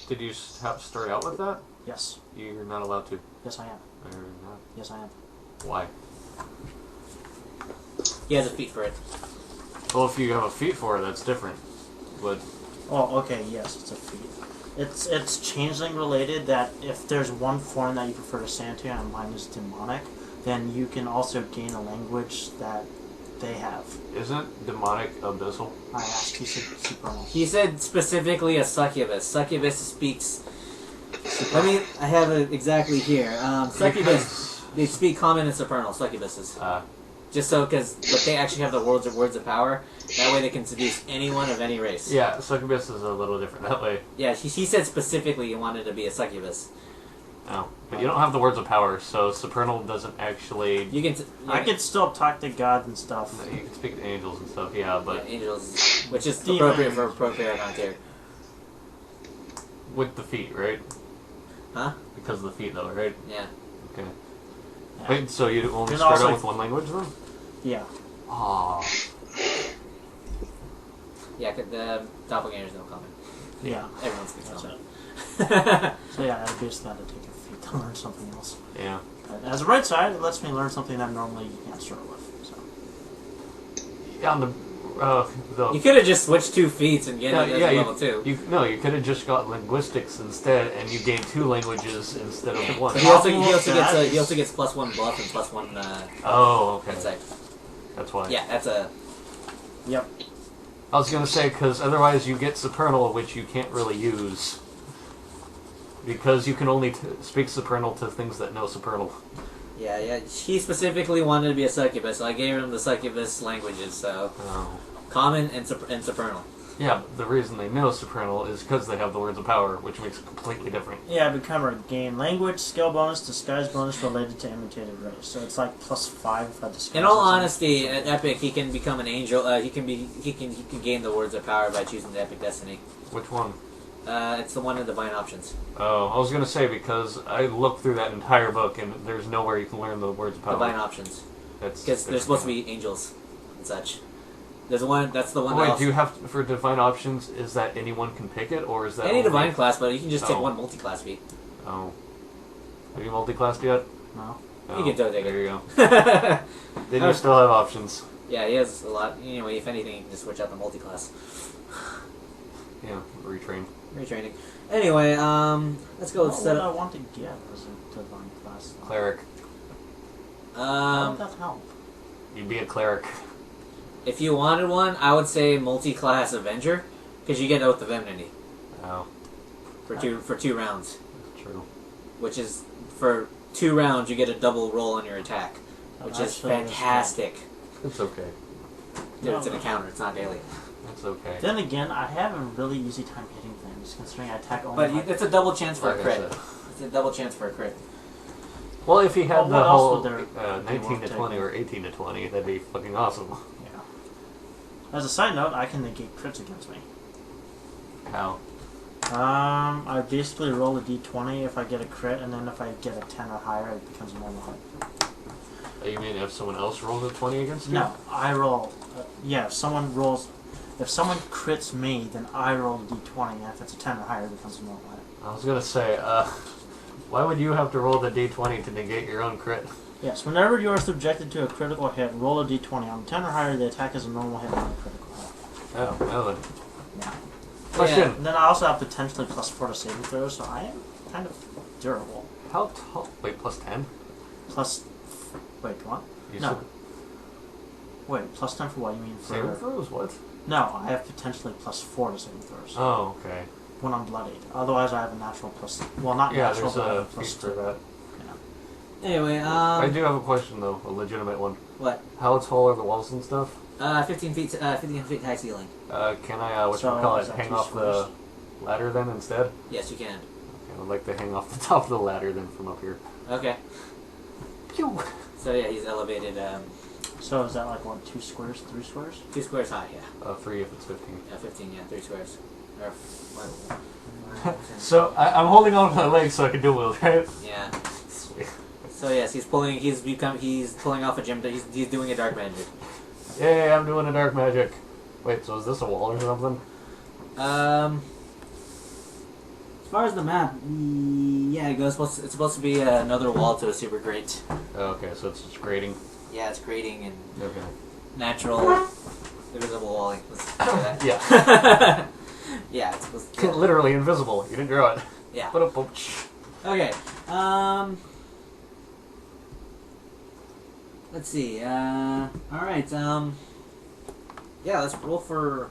[SPEAKER 3] Did you have to start out with that?
[SPEAKER 2] Yes.
[SPEAKER 3] You're not allowed to.
[SPEAKER 2] Yes, I am.
[SPEAKER 3] Or not?
[SPEAKER 2] Yes, I am.
[SPEAKER 3] Why?
[SPEAKER 1] He has a feat for it.
[SPEAKER 3] Well, if you have a feat for it, that's different. But
[SPEAKER 2] Oh, okay, yes, it's a feat. It's changeling related that if there's one form that you prefer to stand to and mine is demonic, then you can also gain a language that they have.
[SPEAKER 3] isn't demonic abyssal?
[SPEAKER 2] I asked, he said supernal.
[SPEAKER 1] He said specifically a succubus. Succubus speaks. I have it exactly here. Succubus. They speak common and supernal. Succubuses. Just so, but they actually have the words of power. That way they can seduce anyone of any race.
[SPEAKER 3] Yeah, succubus is a little different that way.
[SPEAKER 1] Yeah, he said specifically he wanted to be a succubus.
[SPEAKER 3] Oh, but you don't have the words of power, so supernal doesn't actually...
[SPEAKER 1] You can.
[SPEAKER 2] I can still talk to God and stuff.
[SPEAKER 3] You can speak to angels and stuff, yeah, but
[SPEAKER 1] angels, which is
[SPEAKER 2] Demons.
[SPEAKER 1] appropriate for Paragon tier.
[SPEAKER 3] with the feet, right?
[SPEAKER 1] Huh?
[SPEAKER 3] Because of the feet, though, right?
[SPEAKER 1] Yeah.
[SPEAKER 3] Okay.
[SPEAKER 2] Yeah.
[SPEAKER 3] Wait, so you only
[SPEAKER 2] Can
[SPEAKER 3] start
[SPEAKER 2] also-
[SPEAKER 3] out with one language, then?
[SPEAKER 2] Yeah.
[SPEAKER 3] Aww.
[SPEAKER 1] Yeah, the doppelgangers don't comment.
[SPEAKER 2] Yeah.
[SPEAKER 1] Everyone speaks
[SPEAKER 2] That's
[SPEAKER 1] common.
[SPEAKER 2] So yeah, I basically had to take a feat to learn something else.
[SPEAKER 3] Yeah.
[SPEAKER 2] But as a right side, it lets me learn something that normally you can't start with. So.
[SPEAKER 3] Yeah, on the
[SPEAKER 1] You could have just switched 2 feats and get it as level 2.
[SPEAKER 3] you could have just got linguistics instead, and you gained 2 languages instead of 1.
[SPEAKER 1] But he also gets +1 buff and +1
[SPEAKER 3] Oh, okay.
[SPEAKER 1] insight.
[SPEAKER 3] That's why.
[SPEAKER 1] Yeah, that's a.
[SPEAKER 2] Yep.
[SPEAKER 3] I was gonna say, because otherwise you get supernal, which you can't really use. Because you can only speak supernal to things that know supernal.
[SPEAKER 1] Yeah. He specifically wanted to be a succubus, so I gave him the succubus languages. So
[SPEAKER 3] Oh.
[SPEAKER 1] common and supernal.
[SPEAKER 3] Yeah, but the reason they know supernal is because they have the words of power, which makes it completely different.
[SPEAKER 2] Yeah, become a gain language, skill bonus, disguise bonus related to imitated race. So it's like +5 if I disguise.
[SPEAKER 1] In all
[SPEAKER 2] as an-
[SPEAKER 1] honesty, at Epic he can become an angel. He can gain the words of power by choosing the Epic Destiny.
[SPEAKER 3] Which one?
[SPEAKER 1] It's the one in Divine Options.
[SPEAKER 3] Oh, I was gonna say, because I looked through that entire book and there's nowhere you can learn the words of power.
[SPEAKER 1] Divine Options,
[SPEAKER 3] That's
[SPEAKER 1] because they're supposed to be angels and such. There's one. That's the one.
[SPEAKER 3] Oh,
[SPEAKER 1] that
[SPEAKER 3] wait,
[SPEAKER 1] also,
[SPEAKER 3] do you have for divine options? Is that anyone can pick it, or is that
[SPEAKER 1] any
[SPEAKER 3] only-
[SPEAKER 1] divine class, but you can just take
[SPEAKER 3] Oh.
[SPEAKER 1] one multi-class feat.
[SPEAKER 3] Oh, have you multi-classed yet?
[SPEAKER 2] No.
[SPEAKER 3] Oh,
[SPEAKER 1] You can do it.
[SPEAKER 3] There you go.
[SPEAKER 1] Yeah,
[SPEAKER 3] Then you still have options.
[SPEAKER 1] he has a lot. Anyway, if anything, you can just switch out the multi-class.
[SPEAKER 3] Yeah, retrain.
[SPEAKER 1] Retraining. Anyway, let's go
[SPEAKER 2] What
[SPEAKER 1] set
[SPEAKER 2] would I
[SPEAKER 1] up.
[SPEAKER 2] want to get as a divine class?
[SPEAKER 3] Cleric.
[SPEAKER 2] How would that help?
[SPEAKER 3] You'd be a cleric.
[SPEAKER 1] If you wanted one, I would say multi-class Avenger, because you get Oath of Enmity
[SPEAKER 3] Oh,
[SPEAKER 1] for two rounds,
[SPEAKER 3] true.
[SPEAKER 1] which is for 2 rounds you get a double roll on your attack, which is
[SPEAKER 2] Actually, that's
[SPEAKER 1] fantastic.
[SPEAKER 3] It's okay.
[SPEAKER 1] Dude, it's an encounter. It's not daily.
[SPEAKER 3] It's okay.
[SPEAKER 2] Then again, I have a really easy time hitting things, considering I attack only.
[SPEAKER 1] But it's a double chance for
[SPEAKER 3] Like
[SPEAKER 1] a
[SPEAKER 3] I
[SPEAKER 1] crit.
[SPEAKER 3] said.
[SPEAKER 1] It's a double chance for a crit.
[SPEAKER 3] Well, if he had
[SPEAKER 2] Well,
[SPEAKER 3] the
[SPEAKER 2] what else
[SPEAKER 3] whole
[SPEAKER 2] would there be
[SPEAKER 3] 19 to
[SPEAKER 2] worth
[SPEAKER 3] 20
[SPEAKER 2] taking?
[SPEAKER 3] or 18 to 20, that'd be fucking awesome.
[SPEAKER 2] Yeah. As a side note, I can negate crits against me.
[SPEAKER 3] How?
[SPEAKER 2] I basically roll a d20 if I get a crit, and then if I get a 10 or higher, it becomes a normal hit.
[SPEAKER 3] You mean if someone else rolls a 20 against you?
[SPEAKER 2] No, I roll. Yeah, if someone rolls. If someone crits me, then I roll a d20, and if it's a 10 or higher, it becomes a normal hit.
[SPEAKER 3] I was gonna say, why would you have to roll the d20 to negate your own crit?
[SPEAKER 2] Yes, whenever you are subjected to a critical hit, roll a d20. On 10 or higher, the attack is a normal hit, not a critical hit.
[SPEAKER 3] Oh, well then.
[SPEAKER 2] Yeah.
[SPEAKER 3] Question.
[SPEAKER 2] And then I also have potentially +4 to saving throws, so I am kind of durable.
[SPEAKER 3] How tall? Wait, plus 10?
[SPEAKER 2] Plus... Wait, what?
[SPEAKER 3] You
[SPEAKER 2] No.
[SPEAKER 3] said
[SPEAKER 2] Wait, +10 for what? You mean for...
[SPEAKER 3] saving throws? What?
[SPEAKER 2] No, I have potentially +4 to saving throws.
[SPEAKER 3] Oh, okay.
[SPEAKER 2] When I'm bloodied. Otherwise, I have a natural plus... Well, not
[SPEAKER 3] Yeah,
[SPEAKER 2] natural,
[SPEAKER 3] there's
[SPEAKER 2] but I have
[SPEAKER 3] a
[SPEAKER 2] a plus
[SPEAKER 3] feat for
[SPEAKER 2] 2.
[SPEAKER 3] that.
[SPEAKER 1] Anyway,
[SPEAKER 3] I do have a question though, a legitimate one.
[SPEAKER 1] What?
[SPEAKER 3] How tall are the walls and stuff?
[SPEAKER 1] 15 feet high ceiling.
[SPEAKER 3] Can I,
[SPEAKER 2] So,
[SPEAKER 3] call
[SPEAKER 2] is
[SPEAKER 3] it,
[SPEAKER 2] that
[SPEAKER 3] hang
[SPEAKER 2] 2
[SPEAKER 3] off the
[SPEAKER 2] squares?
[SPEAKER 3] ladder then instead?
[SPEAKER 1] Yes, you can.
[SPEAKER 3] Okay, I would like to hang off the top of the ladder then from up here.
[SPEAKER 1] Okay.
[SPEAKER 3] Pew!
[SPEAKER 1] So yeah, he's elevated
[SPEAKER 2] So is that like, what, 2 squares, 3 squares?
[SPEAKER 1] 2 squares high, yeah.
[SPEAKER 3] 3 if it's 15.
[SPEAKER 1] 15, yeah, 3 squares. Or, what?
[SPEAKER 3] So, I'm holding on to my legs so I can dual wield, right?
[SPEAKER 1] Yeah.
[SPEAKER 3] Sweet.
[SPEAKER 1] So yes, he's pulling off a gym. He's doing a dark magic.
[SPEAKER 3] Yay, I'm doing a dark magic. Wait, so is this a wall or something?
[SPEAKER 1] As far as the map, yeah, it's supposed to be another wall to a super grate.
[SPEAKER 3] Oh, okay, so it's just grading.
[SPEAKER 1] Yeah, it's grating and
[SPEAKER 3] Okay.
[SPEAKER 1] natural, invisible walling. Let's say that.
[SPEAKER 3] Yeah.
[SPEAKER 1] Yeah, it's supposed to.
[SPEAKER 3] Literally invisible. You didn't draw it.
[SPEAKER 1] Yeah.
[SPEAKER 3] Okay.
[SPEAKER 1] Let's see. All right. Yeah, let's roll for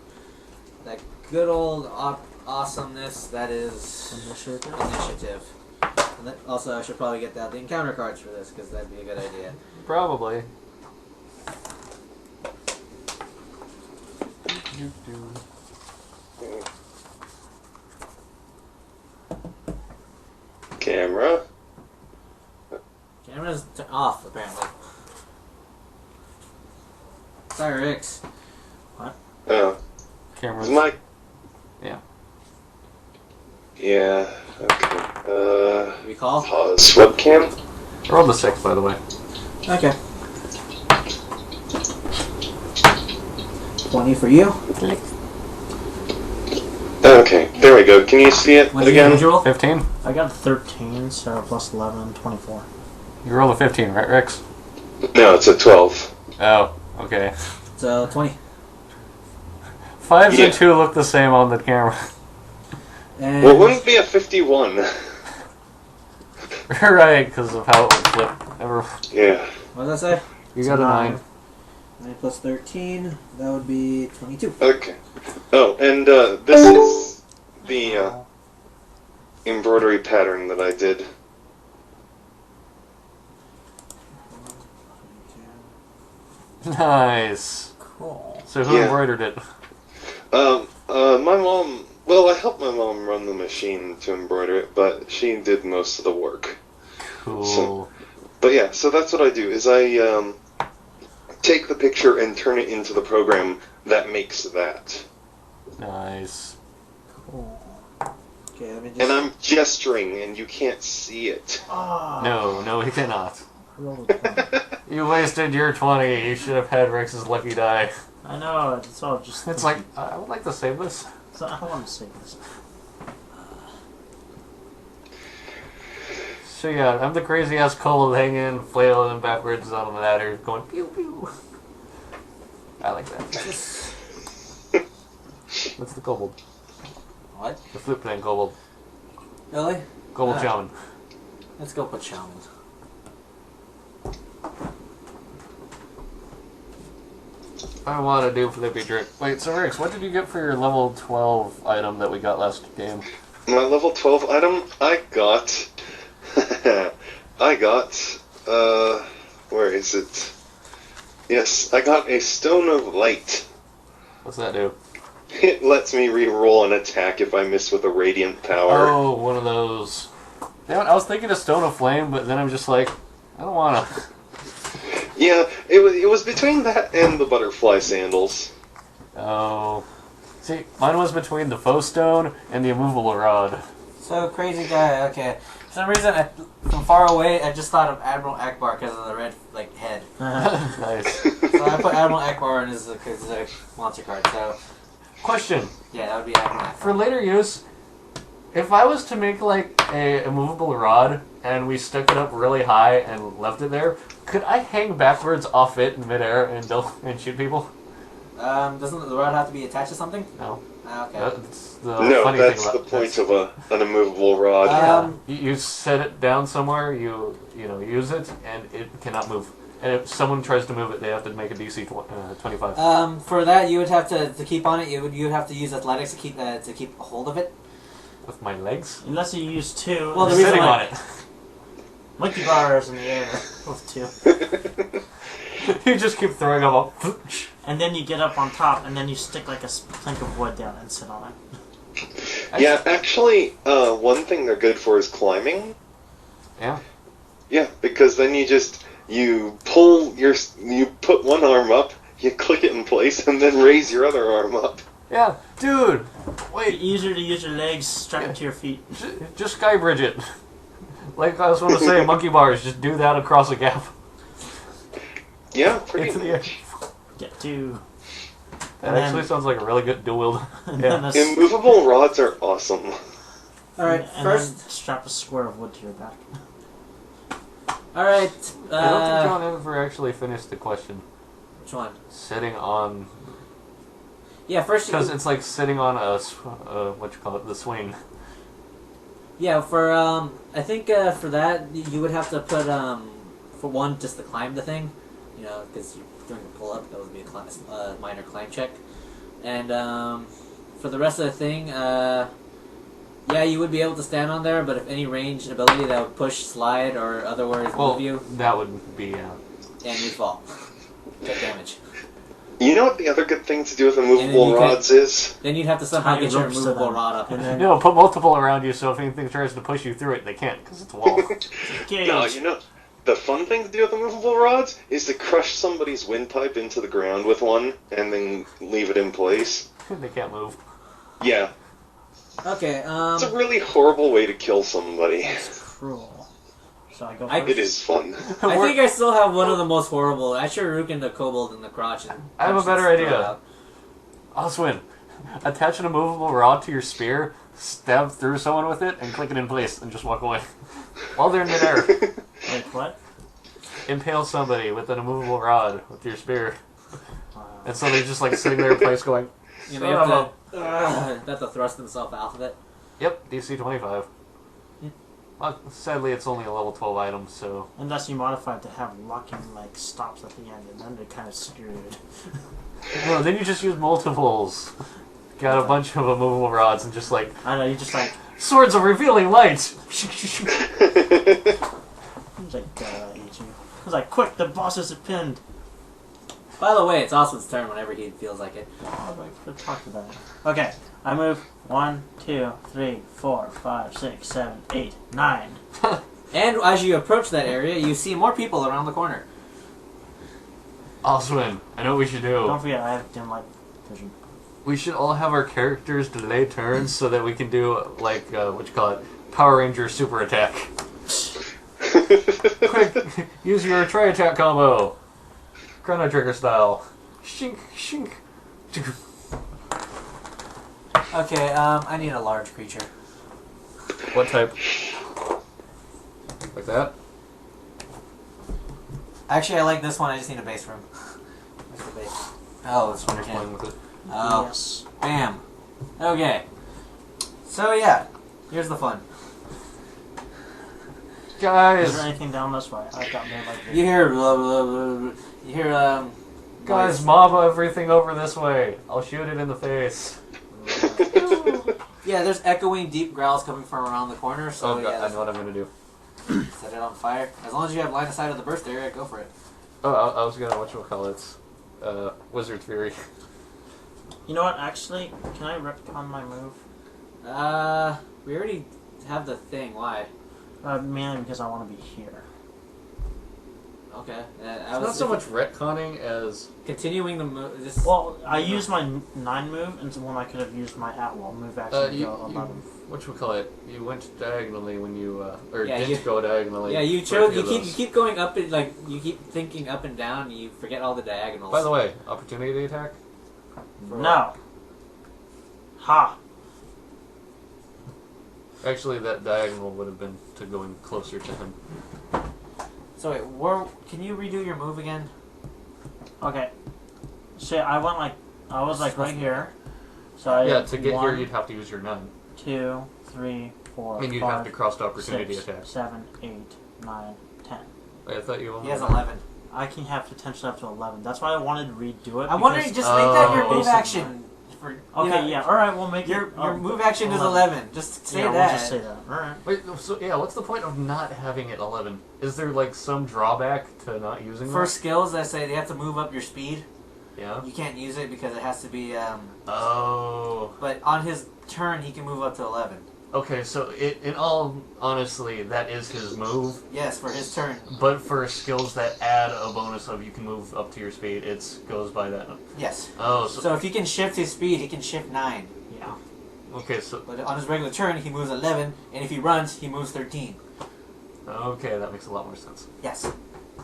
[SPEAKER 1] that good old awesomeness that is initiative. And that, also, I should probably get out the encounter cards for this because that'd be a good idea.
[SPEAKER 3] Probably.
[SPEAKER 4] Camera.
[SPEAKER 1] Camera's off apparently. Sorry, Rix.
[SPEAKER 4] Oh.
[SPEAKER 3] Camera's...
[SPEAKER 4] Is my...
[SPEAKER 3] Yeah.
[SPEAKER 4] Yeah, okay.
[SPEAKER 1] Recall?
[SPEAKER 4] Pause. Webcam?
[SPEAKER 3] Roll the 6, by the way.
[SPEAKER 1] Okay. 20 for you.
[SPEAKER 4] Okay, there we go. Can you see it
[SPEAKER 1] What's the
[SPEAKER 4] again?
[SPEAKER 1] individual?
[SPEAKER 3] 15?
[SPEAKER 2] I got 13, so plus 11, 24.
[SPEAKER 3] You rolled a 15, right, Rex?
[SPEAKER 4] No, it's a 12.
[SPEAKER 3] Oh, okay.
[SPEAKER 1] So 20.
[SPEAKER 3] 5s
[SPEAKER 4] Yeah.
[SPEAKER 3] and 2 look the same on the camera.
[SPEAKER 1] And
[SPEAKER 4] Well, it wouldn't be a 51.
[SPEAKER 3] Right, because of how it would flip.
[SPEAKER 4] Yeah.
[SPEAKER 1] what did I say?
[SPEAKER 3] You got a 9.
[SPEAKER 1] 9 plus 13. That would be 22.
[SPEAKER 4] Okay. Oh, and this is the embroidery pattern that I did.
[SPEAKER 3] Nice.
[SPEAKER 2] Cool.
[SPEAKER 3] So who
[SPEAKER 4] Yeah.
[SPEAKER 3] embroidered it?
[SPEAKER 4] My mom. Well, I helped my mom run the machine to embroider it, but she did most of the work.
[SPEAKER 3] Cool.
[SPEAKER 4] But yeah, so that's what I do. Is I take the picture and turn it into the program that makes that.
[SPEAKER 3] Nice.
[SPEAKER 2] Cool.
[SPEAKER 1] Okay, let me just.
[SPEAKER 4] And I'm gesturing, and you can't see it.
[SPEAKER 2] Ah.
[SPEAKER 3] No, he cannot.
[SPEAKER 2] Roll a 20.
[SPEAKER 3] You wasted your 20. You should have had Rex's lucky die.
[SPEAKER 2] I know, it's all just...
[SPEAKER 3] It's like, I would like to save this.
[SPEAKER 2] So I don't want to save this.
[SPEAKER 3] So yeah, I'm the crazy ass Kobold hanging, flailing backwards on the ladder, going pew pew. I like that. What's the Kobold?
[SPEAKER 1] What?
[SPEAKER 3] The flip thing Kobold.
[SPEAKER 1] Really?
[SPEAKER 3] Kobold Shaman.
[SPEAKER 1] Let's go put shaman.
[SPEAKER 3] I want to do Flippy Trick. Wait, so Rix, what did you get for your level 12 item that we got last game?
[SPEAKER 4] My level 12 item, I got... where is it? Yes, I got a Stone of Light.
[SPEAKER 3] What's that do?
[SPEAKER 4] It lets me re-roll an attack if I miss with a Radiant Power.
[SPEAKER 3] Oh, one of those. Damn it, I was thinking of Stone of Flame, but then I'm just like, I don't want to.
[SPEAKER 4] Yeah, it was between that and the Butterfly Sandals.
[SPEAKER 3] Oh. See, mine was between the faux stone and the immovable rod.
[SPEAKER 1] So crazy guy. Okay. For some reason, from far away, I just thought of Admiral Akbar because of the red head.
[SPEAKER 3] Nice.
[SPEAKER 1] So I put Admiral Akbar in his monster card. So
[SPEAKER 3] Question.
[SPEAKER 1] Yeah, that would be half.
[SPEAKER 3] For later use, if I was to make like a movable rod and we stuck it up really high and left it there, could I hang backwards off it in midair and shoot people?
[SPEAKER 1] Doesn't the rod have to be attached to something?
[SPEAKER 3] No.
[SPEAKER 1] Ah, okay.
[SPEAKER 3] That's the
[SPEAKER 4] No,
[SPEAKER 3] funny
[SPEAKER 4] that's
[SPEAKER 3] thing
[SPEAKER 4] the
[SPEAKER 3] about
[SPEAKER 4] point
[SPEAKER 3] that's-
[SPEAKER 4] of an immovable rod.
[SPEAKER 3] You set it down somewhere, you use it, and it cannot move. And if someone tries to move it, they have to make a DC 25.
[SPEAKER 1] For that, you would have to keep on it. You would have to use athletics to keep a hold of it.
[SPEAKER 3] With my legs?
[SPEAKER 2] Unless you use two.
[SPEAKER 1] Well, the
[SPEAKER 3] I'm
[SPEAKER 1] reason
[SPEAKER 3] sitting
[SPEAKER 1] why-
[SPEAKER 3] on it.
[SPEAKER 2] Monkey bars in the air with two.
[SPEAKER 3] You just keep throwing them up.
[SPEAKER 2] And then you get up on top, and then you stick like a plank of wood down and sit on it.
[SPEAKER 4] Yeah, actually, one thing they're good for is climbing.
[SPEAKER 3] Yeah.
[SPEAKER 4] Yeah, because then you put one arm up, you click it in place, and then raise your other arm up.
[SPEAKER 3] Yeah, dude.
[SPEAKER 2] It's
[SPEAKER 3] Wait,
[SPEAKER 2] easier to use your legs strapped to your feet.
[SPEAKER 3] just sky bridge it. Like I was going to say, monkey bars. Just do that across a gap
[SPEAKER 4] Yeah, pretty
[SPEAKER 3] into the air.
[SPEAKER 4] much.
[SPEAKER 2] Get two.
[SPEAKER 3] That
[SPEAKER 2] And
[SPEAKER 3] actually
[SPEAKER 2] then-
[SPEAKER 3] sounds like a really good dual wield.
[SPEAKER 2] And
[SPEAKER 3] Yeah.
[SPEAKER 2] then
[SPEAKER 4] Immovable rods are awesome.
[SPEAKER 1] All right,
[SPEAKER 2] and
[SPEAKER 1] first.
[SPEAKER 2] then strap a square of wood to your back.
[SPEAKER 1] All right.
[SPEAKER 3] I don't think John ever actually finished the question.
[SPEAKER 1] Which one?
[SPEAKER 3] Sitting on,
[SPEAKER 1] Yeah, first.
[SPEAKER 3] because it's like sitting on the swing.
[SPEAKER 1] Yeah, for I think for that you would have to put for one just to climb the thing, because you're doing a pull up. That would be a minor climb check, and for the rest of the thing, yeah, you would be able to stand on there. But if any ranged ability that would push, slide, or other words move you,
[SPEAKER 3] That would be
[SPEAKER 1] and you'd fall, take damage.
[SPEAKER 4] You know what the other good thing to do with
[SPEAKER 1] then
[SPEAKER 4] immovable
[SPEAKER 1] you could-
[SPEAKER 4] rods is?
[SPEAKER 1] Then you'd have to somehow
[SPEAKER 2] Tie
[SPEAKER 1] get your
[SPEAKER 2] ropes to
[SPEAKER 1] movable
[SPEAKER 2] them.
[SPEAKER 1] rod up.
[SPEAKER 2] And then
[SPEAKER 3] put multiple around you, so if anything tries to push you through it, they can't because it's a wall.
[SPEAKER 2] gauge.
[SPEAKER 4] No, you know, the fun thing to do with immovable rods is to crush somebody's windpipe into the ground with one, and then leave it in place.
[SPEAKER 3] They can't move.
[SPEAKER 4] Yeah,
[SPEAKER 1] Okay.
[SPEAKER 4] it's a really horrible way to kill somebody.
[SPEAKER 2] It's cruel. So I go
[SPEAKER 1] I-
[SPEAKER 2] first.
[SPEAKER 4] It is fun.
[SPEAKER 1] I think I still have one of the most horrible. I should Rukin the Kobold in the crotch. And
[SPEAKER 3] I have a
[SPEAKER 1] punch
[SPEAKER 3] better
[SPEAKER 1] its throat
[SPEAKER 3] idea.
[SPEAKER 1] out.
[SPEAKER 3] Oswin, attach an immovable rod to your spear, stab through someone with it, and click it in place, and just walk away. While they're in midair,
[SPEAKER 2] Wait, what?
[SPEAKER 3] impale somebody with an immovable rod with your spear.
[SPEAKER 2] Wow.
[SPEAKER 3] And so they're just like sitting there in place going,
[SPEAKER 1] You
[SPEAKER 3] Son
[SPEAKER 1] know,
[SPEAKER 3] of
[SPEAKER 1] you have to thrust himself out of it.
[SPEAKER 3] yep, DC 25. Well, sadly, it's only a level 12 item, so...
[SPEAKER 2] Unless you modify it to have locking like stops at the end, and then they're kind of screwed.
[SPEAKER 3] No, then you just use multiples. Got a bunch of immovable rods and just like,
[SPEAKER 2] I know, you just like,
[SPEAKER 3] swords of revealing light!
[SPEAKER 2] it's like, I hate you. I was like, quick, the boss is pinned.
[SPEAKER 1] By the way, it's Austin's turn whenever he feels like it.
[SPEAKER 2] Oh, I could have talked about it. Okay, I move 1, 2, 3, 4, 5, 6, 7, 8, 9.
[SPEAKER 1] And as you approach that area, you see more people around the corner.
[SPEAKER 3] Oswin, I know what we should do.
[SPEAKER 2] Don't forget, I have dim light vision.
[SPEAKER 3] We should all have our characters delay turns so that we can do, like, what you call it, Power Ranger super attack. Quick, use your tri-attack combo. Chrono Trigger style. Shink, shink.
[SPEAKER 1] Okay, I need a large creature.
[SPEAKER 3] What type? Like that?
[SPEAKER 1] Actually, I like this one. I just need a base room. Where's the base? Oh, it's
[SPEAKER 3] I'm
[SPEAKER 1] one
[SPEAKER 3] just playing with it.
[SPEAKER 1] Oh,
[SPEAKER 2] Yes.
[SPEAKER 1] bam. Okay. So yeah, here's the fun.
[SPEAKER 2] Is
[SPEAKER 3] Guys,
[SPEAKER 2] there anything down this way? I've got dim light
[SPEAKER 1] You
[SPEAKER 2] vision.
[SPEAKER 1] hear blah blah blah. Blah. You hear
[SPEAKER 3] guys,
[SPEAKER 1] noise.
[SPEAKER 3] mob everything over this way. I'll shoot it in the face.
[SPEAKER 1] Yeah, there's echoing deep growls coming from around the corner. So
[SPEAKER 3] Oh, God,
[SPEAKER 1] yeah,
[SPEAKER 3] I know what I'm gonna do.
[SPEAKER 1] set it on fire. As long as you have line of sight of the burst area, go for it.
[SPEAKER 3] Oh, I was gonna, whatchamacallits, Wizard Fury.
[SPEAKER 2] You know what, actually, can I retcon my move?
[SPEAKER 1] We already have the thing. Why?
[SPEAKER 2] Mainly because I want to be here.
[SPEAKER 1] Okay. I
[SPEAKER 3] It's
[SPEAKER 1] was
[SPEAKER 3] not so much retconning as...
[SPEAKER 1] continuing the move. Just
[SPEAKER 2] Well, I used my 9 move, and when I could have used my at-will move action to
[SPEAKER 3] you,
[SPEAKER 2] go 11.
[SPEAKER 3] whatchamacallit, you went diagonally when you, or
[SPEAKER 1] Yeah,
[SPEAKER 3] didn't
[SPEAKER 1] you-
[SPEAKER 3] go diagonally.
[SPEAKER 1] yeah, you
[SPEAKER 3] for
[SPEAKER 1] chose.
[SPEAKER 3] any
[SPEAKER 1] You
[SPEAKER 3] of
[SPEAKER 1] keep
[SPEAKER 3] those.
[SPEAKER 1] going up and like you keep thinking up and down. And you forget all the diagonals.
[SPEAKER 3] By the way, opportunity attack?
[SPEAKER 1] For
[SPEAKER 2] No. Ha!
[SPEAKER 3] Actually, that diagonal would have been to going closer to him.
[SPEAKER 1] So wait, can you redo your move again?
[SPEAKER 2] Okay. So I was like right here. So I
[SPEAKER 3] Yeah, to get
[SPEAKER 2] 1,
[SPEAKER 3] here, you'd have to use your 9.
[SPEAKER 2] 2, 3, 4,
[SPEAKER 3] And you'd
[SPEAKER 2] 5,
[SPEAKER 3] have to cross the opportunity
[SPEAKER 2] 6,
[SPEAKER 3] attack.
[SPEAKER 2] 7, 8, 9, 10.
[SPEAKER 3] I thought you only
[SPEAKER 1] He has 11.
[SPEAKER 2] I can have potential up to 11. That's why I wanted to redo it.
[SPEAKER 1] I'm wondering, just make that your move
[SPEAKER 2] basic-
[SPEAKER 1] action. For,
[SPEAKER 2] Okay, yeah. All right, we'll make
[SPEAKER 1] Your
[SPEAKER 2] it.
[SPEAKER 1] move action is 11. Just say
[SPEAKER 2] yeah,
[SPEAKER 1] that.
[SPEAKER 2] We'll just say that. All right.
[SPEAKER 3] Wait, so yeah, what's the point of not having it 11? Is there like some drawback to not using
[SPEAKER 1] For
[SPEAKER 3] that?
[SPEAKER 1] skills that say they have to move up your speed,
[SPEAKER 3] Yeah.
[SPEAKER 1] you can't use it because it has to be.
[SPEAKER 3] Oh.
[SPEAKER 1] But on his turn, he can move up to 11.
[SPEAKER 3] Okay, so in all honestly, that is his move.
[SPEAKER 1] Yes, for his turn.
[SPEAKER 3] But for skills that add a bonus of you can move up to your speed, it goes by that.
[SPEAKER 1] Yes.
[SPEAKER 3] Oh,
[SPEAKER 1] So if he can shift his speed, he can shift 9.
[SPEAKER 2] Yeah.
[SPEAKER 3] okay, so
[SPEAKER 1] But on his regular turn, he moves 11, and if he runs, he moves 13.
[SPEAKER 3] okay, that makes a lot more sense.
[SPEAKER 1] Yes.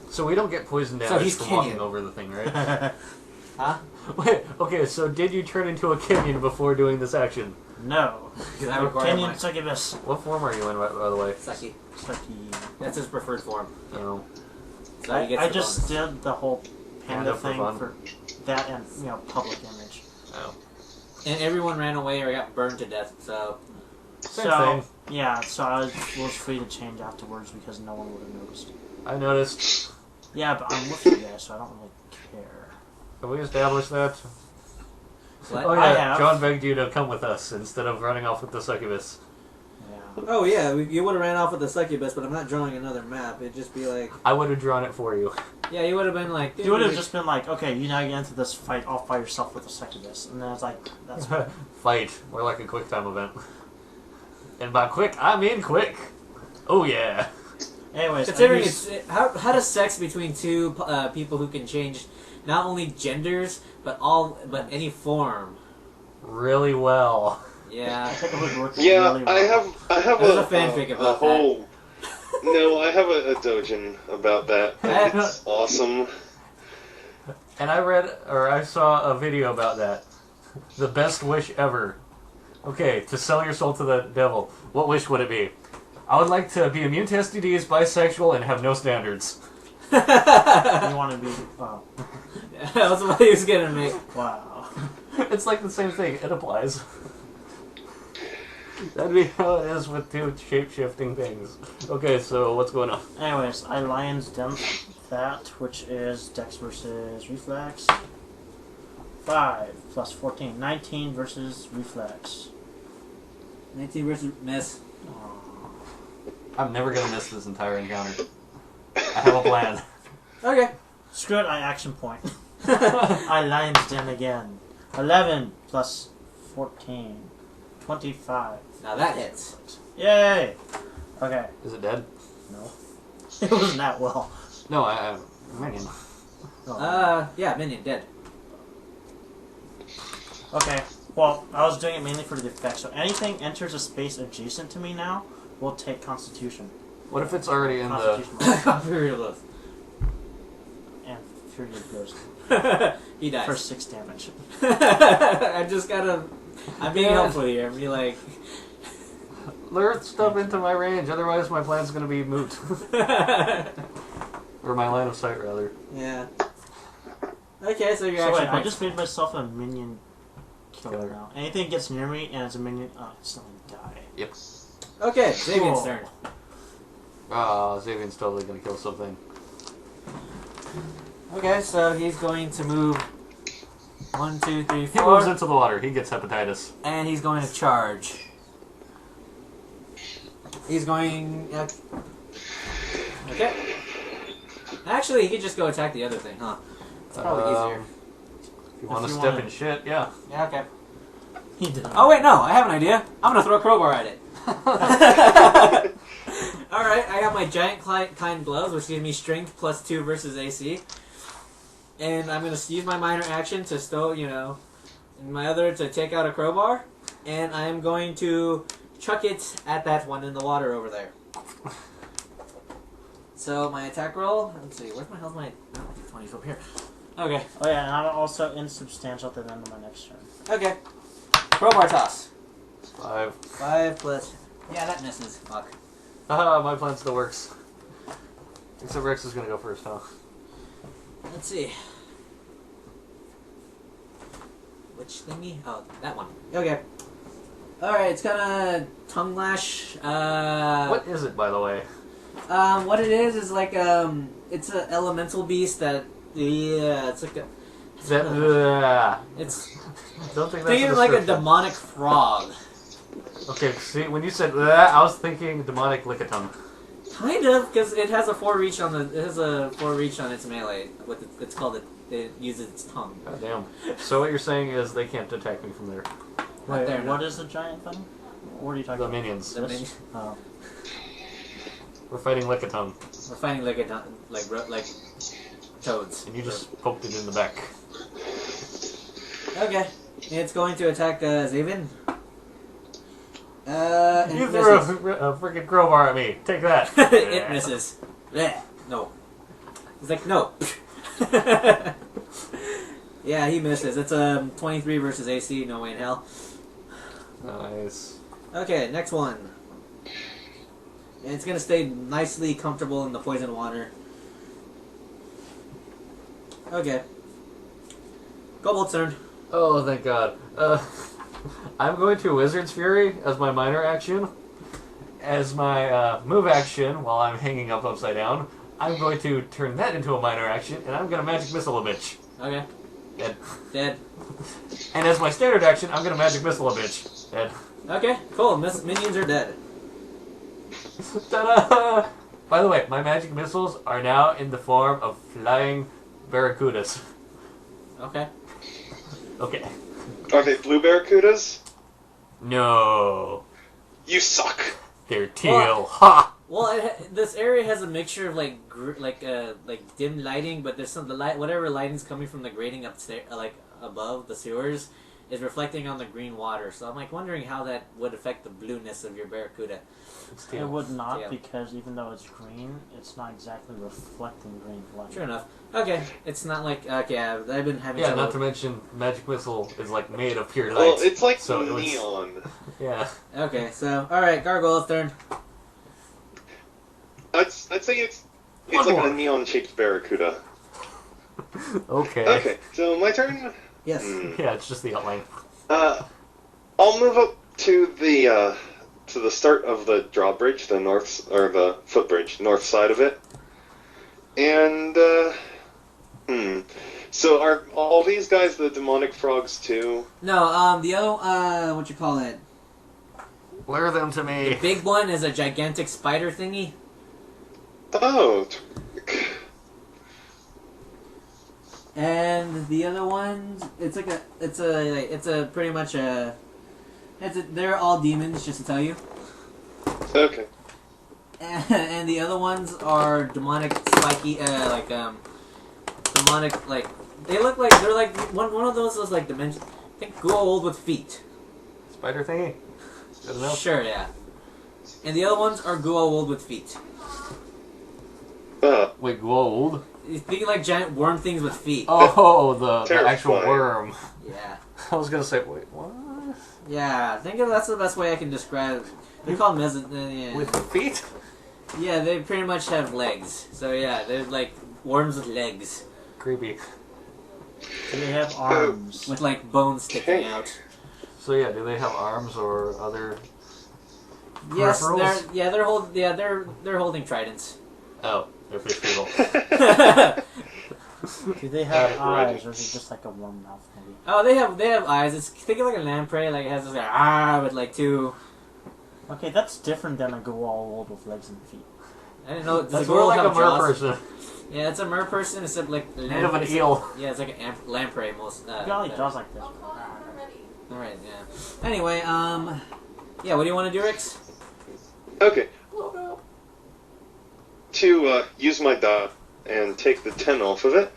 [SPEAKER 3] So we don't get poison
[SPEAKER 1] So
[SPEAKER 3] damage
[SPEAKER 1] he's
[SPEAKER 3] from
[SPEAKER 1] Kenyan.
[SPEAKER 3] walking over the thing, right?
[SPEAKER 1] Huh?
[SPEAKER 3] Wait, okay, so did you turn into a Kenyan before doing this action?
[SPEAKER 2] No.
[SPEAKER 1] Because I require
[SPEAKER 2] Kenyan
[SPEAKER 1] mine.
[SPEAKER 2] succubus.
[SPEAKER 3] What form are you in, by the way?
[SPEAKER 1] Sucky.
[SPEAKER 2] Sucky.
[SPEAKER 1] That's his preferred form.
[SPEAKER 3] No.
[SPEAKER 1] So he gets
[SPEAKER 2] I
[SPEAKER 1] the
[SPEAKER 2] just
[SPEAKER 1] bonus.
[SPEAKER 2] did the whole panda
[SPEAKER 3] Panda for
[SPEAKER 2] thing
[SPEAKER 3] fun.
[SPEAKER 2] for that and public image.
[SPEAKER 3] Oh.
[SPEAKER 1] And everyone ran away or got burned to death, so...
[SPEAKER 3] Same
[SPEAKER 2] so
[SPEAKER 3] thing.
[SPEAKER 2] yeah, so I was free to change afterwards because no one would have noticed.
[SPEAKER 3] I noticed.
[SPEAKER 2] Yeah, but I'm with you guys, so I don't really care.
[SPEAKER 3] Have we established that?
[SPEAKER 1] What?
[SPEAKER 3] Oh
[SPEAKER 2] I
[SPEAKER 3] yeah,
[SPEAKER 2] have.
[SPEAKER 3] John begged you to come with us instead of running off with the succubus.
[SPEAKER 2] Yeah.
[SPEAKER 1] Oh yeah, you would have ran off with the succubus, but I'm not drawing another map. It'd just be like...
[SPEAKER 3] I would have drawn it for you.
[SPEAKER 1] Yeah, you would have been like...
[SPEAKER 2] You would have just been like, okay, you now get into this fight all by yourself with the succubus, and then it's like, that's
[SPEAKER 3] Fight. We're like a quick time event. And by quick, I mean quick. Oh yeah.
[SPEAKER 2] Anyways,
[SPEAKER 1] Considering how does sex between two people who can change not only genders but any form?
[SPEAKER 3] Really well.
[SPEAKER 1] Yeah.
[SPEAKER 2] it would work
[SPEAKER 4] Yeah,
[SPEAKER 2] really
[SPEAKER 4] I
[SPEAKER 2] well.
[SPEAKER 4] have
[SPEAKER 1] There's
[SPEAKER 4] a
[SPEAKER 1] a fanfic
[SPEAKER 4] a
[SPEAKER 1] about
[SPEAKER 4] whole. No, I have a dojin about that. It's awesome.
[SPEAKER 3] And I saw a video about that. The best wish ever. Okay, to sell your soul to the devil. What wish would it be? I would like to be immune to STDs, bisexual, and have no standards.
[SPEAKER 2] You want to be, wow.
[SPEAKER 1] That's what he was gonna make.
[SPEAKER 2] Wow.
[SPEAKER 3] It's like the same thing. It applies. That'd be how it is with two shape-shifting things. Okay, so what's going on?
[SPEAKER 2] Anyways, I Lion's Den that, which is Dex versus Reflex. 5 plus 14. 19 versus Reflex.
[SPEAKER 1] 19 versus miss.
[SPEAKER 3] I'm never gonna miss this entire encounter. I have a plan.
[SPEAKER 1] Okay.
[SPEAKER 2] Screw it, I action point. I Lion's Den again. 11 plus 14. 25.
[SPEAKER 1] Now that hits.
[SPEAKER 2] Yay! Okay.
[SPEAKER 3] Is it dead?
[SPEAKER 2] No. It wasn't that well.
[SPEAKER 3] No, I minion.
[SPEAKER 2] Oh.
[SPEAKER 1] Yeah, minion dead.
[SPEAKER 2] Okay. Well, I was doing it mainly for the effect, so anything enters a space adjacent to me now will take Constitution.
[SPEAKER 3] What if it's already in the?
[SPEAKER 2] Constitution
[SPEAKER 1] Very close.
[SPEAKER 2] and Fury of Ghost
[SPEAKER 1] He dies.
[SPEAKER 2] for 6 damage.
[SPEAKER 1] I just gotta... I'm being helpful here. I'm being like...
[SPEAKER 3] Lure stuff into my range, otherwise my plan's gonna be moot. Or my line of sight, rather.
[SPEAKER 1] Yeah. Okay, so you're
[SPEAKER 2] So
[SPEAKER 1] actually...
[SPEAKER 2] wait, I just made myself a minion killer now. Anything gets near me and it's a minion, it's not gonna die.
[SPEAKER 3] Yep.
[SPEAKER 1] Okay, Xavier's
[SPEAKER 2] Cool.
[SPEAKER 1] turn.
[SPEAKER 3] Xavier's totally gonna kill something.
[SPEAKER 1] Okay, so he's going to move 1, 2, 3,
[SPEAKER 3] He
[SPEAKER 1] 4,
[SPEAKER 3] moves into the water, he gets hepatitis.
[SPEAKER 1] and he's going to charge. He's going... Okay. Actually, he could just go attack the other thing, huh? It's probably easier.
[SPEAKER 3] If you want to
[SPEAKER 2] you
[SPEAKER 3] step
[SPEAKER 2] wanna-
[SPEAKER 3] in shit, yeah.
[SPEAKER 1] Yeah, okay.
[SPEAKER 2] He did.
[SPEAKER 1] Oh wait, no, I have an idea. I'm gonna throw a crowbar at it. Alright, I got my giant kind gloves, which give me strength plus 2 versus AC. And I'm gonna use my minor action to stow, and my other to take out a crowbar. And I'm going to chuck it at that one in the water over there. So my attack roll, let's see, where's my hell's my 20's over here. Okay.
[SPEAKER 2] Oh yeah, and I'm also insubstantial at the end of my next turn.
[SPEAKER 1] Okay. Crowbar toss.
[SPEAKER 3] 5.
[SPEAKER 1] 5 plus. Yeah, that misses. Fuck.
[SPEAKER 3] Haha, my plan still works. Except Rex is gonna go first, huh?
[SPEAKER 1] Let's see. Which thingy? Oh, that one. Okay. Alright, it's gonna tongue lash.
[SPEAKER 3] What is it, by the way?
[SPEAKER 1] What it is like, it's an elemental beast that, yeah, it's like a... It's...
[SPEAKER 3] Don't think that's
[SPEAKER 1] Think of it like a demonic frog.
[SPEAKER 3] Okay, see, when you said that, I was thinking demonic lickitung.
[SPEAKER 1] Kind of, because it has a 4 reach on its melee. It's called it uses its tongue.
[SPEAKER 3] God damn. So what you're saying is they can't attack me from there.
[SPEAKER 2] Wait,
[SPEAKER 1] there,
[SPEAKER 2] what
[SPEAKER 1] no.
[SPEAKER 2] is the giant thing? What are you talking
[SPEAKER 3] The
[SPEAKER 2] about?
[SPEAKER 3] minions.
[SPEAKER 1] The
[SPEAKER 2] This?
[SPEAKER 1] minion-
[SPEAKER 2] Oh.
[SPEAKER 3] We're fighting lickitung,
[SPEAKER 1] We're fighting like toads.
[SPEAKER 3] and you just poked it in the back.
[SPEAKER 1] Okay, it's going to attack Zavin. And
[SPEAKER 3] You
[SPEAKER 1] it
[SPEAKER 3] threw
[SPEAKER 1] misses.
[SPEAKER 3] a freaking crowbar at me. Take that.
[SPEAKER 1] It misses. Blech. No. He's like, no. Yeah, he misses. It's 23 versus AC. No way in hell.
[SPEAKER 3] Nice.
[SPEAKER 1] Okay, next one. And it's gonna stay nicely comfortable in the poison water. Okay. Kobold's turn.
[SPEAKER 3] Oh, thank God. I'm going to Wizard's Fury as my minor action. As my move action, while I'm hanging up upside down, I'm going to turn that into a minor action, and I'm going to Magic Missile a bitch.
[SPEAKER 1] Okay.
[SPEAKER 3] Dead.
[SPEAKER 1] Dead.
[SPEAKER 3] And as my standard action, I'm going to Magic Missile a bitch. Dead.
[SPEAKER 1] Okay, cool. Minions are dead.
[SPEAKER 3] Ta-da! By the way, my magic missiles are now in the form of flying barracudas.
[SPEAKER 1] Okay.
[SPEAKER 3] Okay.
[SPEAKER 4] Are they blue barracudas?
[SPEAKER 3] No.
[SPEAKER 4] You suck.
[SPEAKER 3] They're teal.
[SPEAKER 1] Well-
[SPEAKER 3] Ha!
[SPEAKER 1] Well, this area has a mixture of like dim lighting, but there's some whatever lighting's coming from the grating upstairs, like above the sewers, is reflecting on the green water. So I'm like wondering how that would affect the blueness of your barracuda.
[SPEAKER 3] It's
[SPEAKER 2] It
[SPEAKER 3] teal.
[SPEAKER 2] would not,
[SPEAKER 1] Yeah.
[SPEAKER 2] because even though it's green, it's not exactly reflecting green light.
[SPEAKER 1] Sure enough. Okay, it's not like okay. I've been having
[SPEAKER 3] Yeah,
[SPEAKER 1] trouble.
[SPEAKER 3] not to mention, magic missile is like made of pure light.
[SPEAKER 4] Well, it's like
[SPEAKER 3] so it was-
[SPEAKER 4] neon.
[SPEAKER 3] Yeah.
[SPEAKER 1] Okay, so alright, Gargoyle's turn.
[SPEAKER 4] I'd say it's
[SPEAKER 3] One
[SPEAKER 4] like
[SPEAKER 3] more.
[SPEAKER 4] a neon-shaped barracuda.
[SPEAKER 3] Okay.
[SPEAKER 4] Okay, so my turn.
[SPEAKER 1] Yes.
[SPEAKER 3] Yeah, it's just the outline.
[SPEAKER 4] I'll move up to the start of the drawbridge, the footbridge, north side of it, and So are all these guys the demonic frogs too?
[SPEAKER 1] No, the other what you call it?
[SPEAKER 3] Lure them to me.
[SPEAKER 1] The big one is a gigantic spider thingy.
[SPEAKER 4] Oh,
[SPEAKER 1] And the other ones, they're all demons, just to tell you.
[SPEAKER 4] okay.
[SPEAKER 1] And the other ones are demonic, spiky, demonic, like, they look like, they're like, one of those is like dimension, I think Kobold with feet.
[SPEAKER 3] Spider thingy? Good enough.
[SPEAKER 1] Sure, yeah. And the other ones are Kobold with feet.
[SPEAKER 3] Wait, gold?
[SPEAKER 1] You think like giant worm things with feet.
[SPEAKER 3] Oh, the actual
[SPEAKER 4] Terrifying.
[SPEAKER 3] worm.
[SPEAKER 1] Yeah.
[SPEAKER 3] I was gonna say, wait, what?
[SPEAKER 1] Yeah, I think that's the best way I can describe it. They're called yeah.
[SPEAKER 3] With the feet?
[SPEAKER 1] Yeah, they pretty much have legs. So yeah, they're like worms with legs.
[SPEAKER 3] Creepy.
[SPEAKER 2] Do they have arms?
[SPEAKER 1] With like bones sticking
[SPEAKER 4] Okay.
[SPEAKER 1] out.
[SPEAKER 3] So yeah, do they have arms or other?
[SPEAKER 1] Yes,
[SPEAKER 3] Peripherals?
[SPEAKER 1] they're holding tridents.
[SPEAKER 3] Oh, they're fish people.
[SPEAKER 2] Do they have
[SPEAKER 4] Right.
[SPEAKER 2] eyes, or is it just like a worm mouth maybe?
[SPEAKER 1] Oh, they have eyes. It's think of like a lamprey, like it has this like with like two.
[SPEAKER 2] Okay, that's different than a goa'uld with legs and feet.
[SPEAKER 1] I didn't know. Does
[SPEAKER 3] That's
[SPEAKER 1] the
[SPEAKER 3] more
[SPEAKER 1] girl
[SPEAKER 3] like a
[SPEAKER 1] have
[SPEAKER 3] mer
[SPEAKER 1] jaws?
[SPEAKER 3] person.
[SPEAKER 1] Yeah, it's a mer person. It's like
[SPEAKER 3] Made of an eel.
[SPEAKER 1] Yeah, it's like a lamprey most.
[SPEAKER 2] It only jaws like this.
[SPEAKER 1] All right, yeah. Anyway, yeah. What do you want to do, Rix?
[SPEAKER 4] Okay. To use my dot and take the 10 off of it,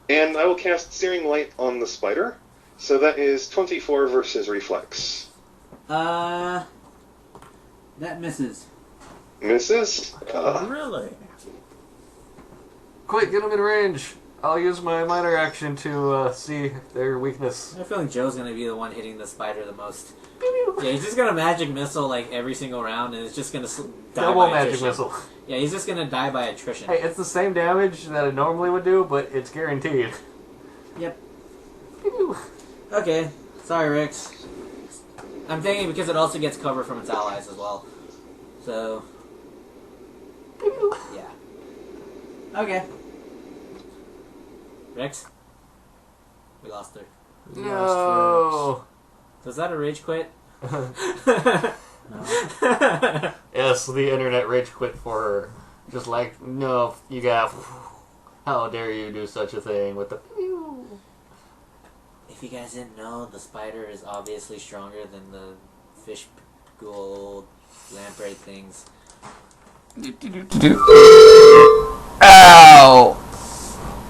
[SPEAKER 4] and I will cast Searing Light on the spider. So that is 24 versus Reflex.
[SPEAKER 1] That misses.
[SPEAKER 4] Misses?
[SPEAKER 2] Really?
[SPEAKER 3] Quick, get him in range. I'll use my minor action to see their weakness.
[SPEAKER 1] I have a feeling Joe's gonna be the one hitting the spider the most. Yeah, he's just gonna magic missile like every single round, and it's just gonna die
[SPEAKER 3] Double
[SPEAKER 1] by
[SPEAKER 3] magic
[SPEAKER 1] attrition.
[SPEAKER 3] missile.
[SPEAKER 1] Yeah, he's just gonna die by attrition.
[SPEAKER 3] Hey, it's the same damage that it normally would do, but it's guaranteed.
[SPEAKER 1] Yep. Okay. Sorry, Rix. I'm thinking because it also gets cover from its allies as well. So. Yeah. Okay. Rex? We lost her.
[SPEAKER 3] No.
[SPEAKER 1] Was that a rage quit?
[SPEAKER 2] No.
[SPEAKER 3] Yes, the internet rage quit for her. Just like, no, you got. How dare you do such a thing with the.
[SPEAKER 1] If you guys didn't know, the spider is obviously stronger than the fish ghoul lamprey things.
[SPEAKER 3] Ow!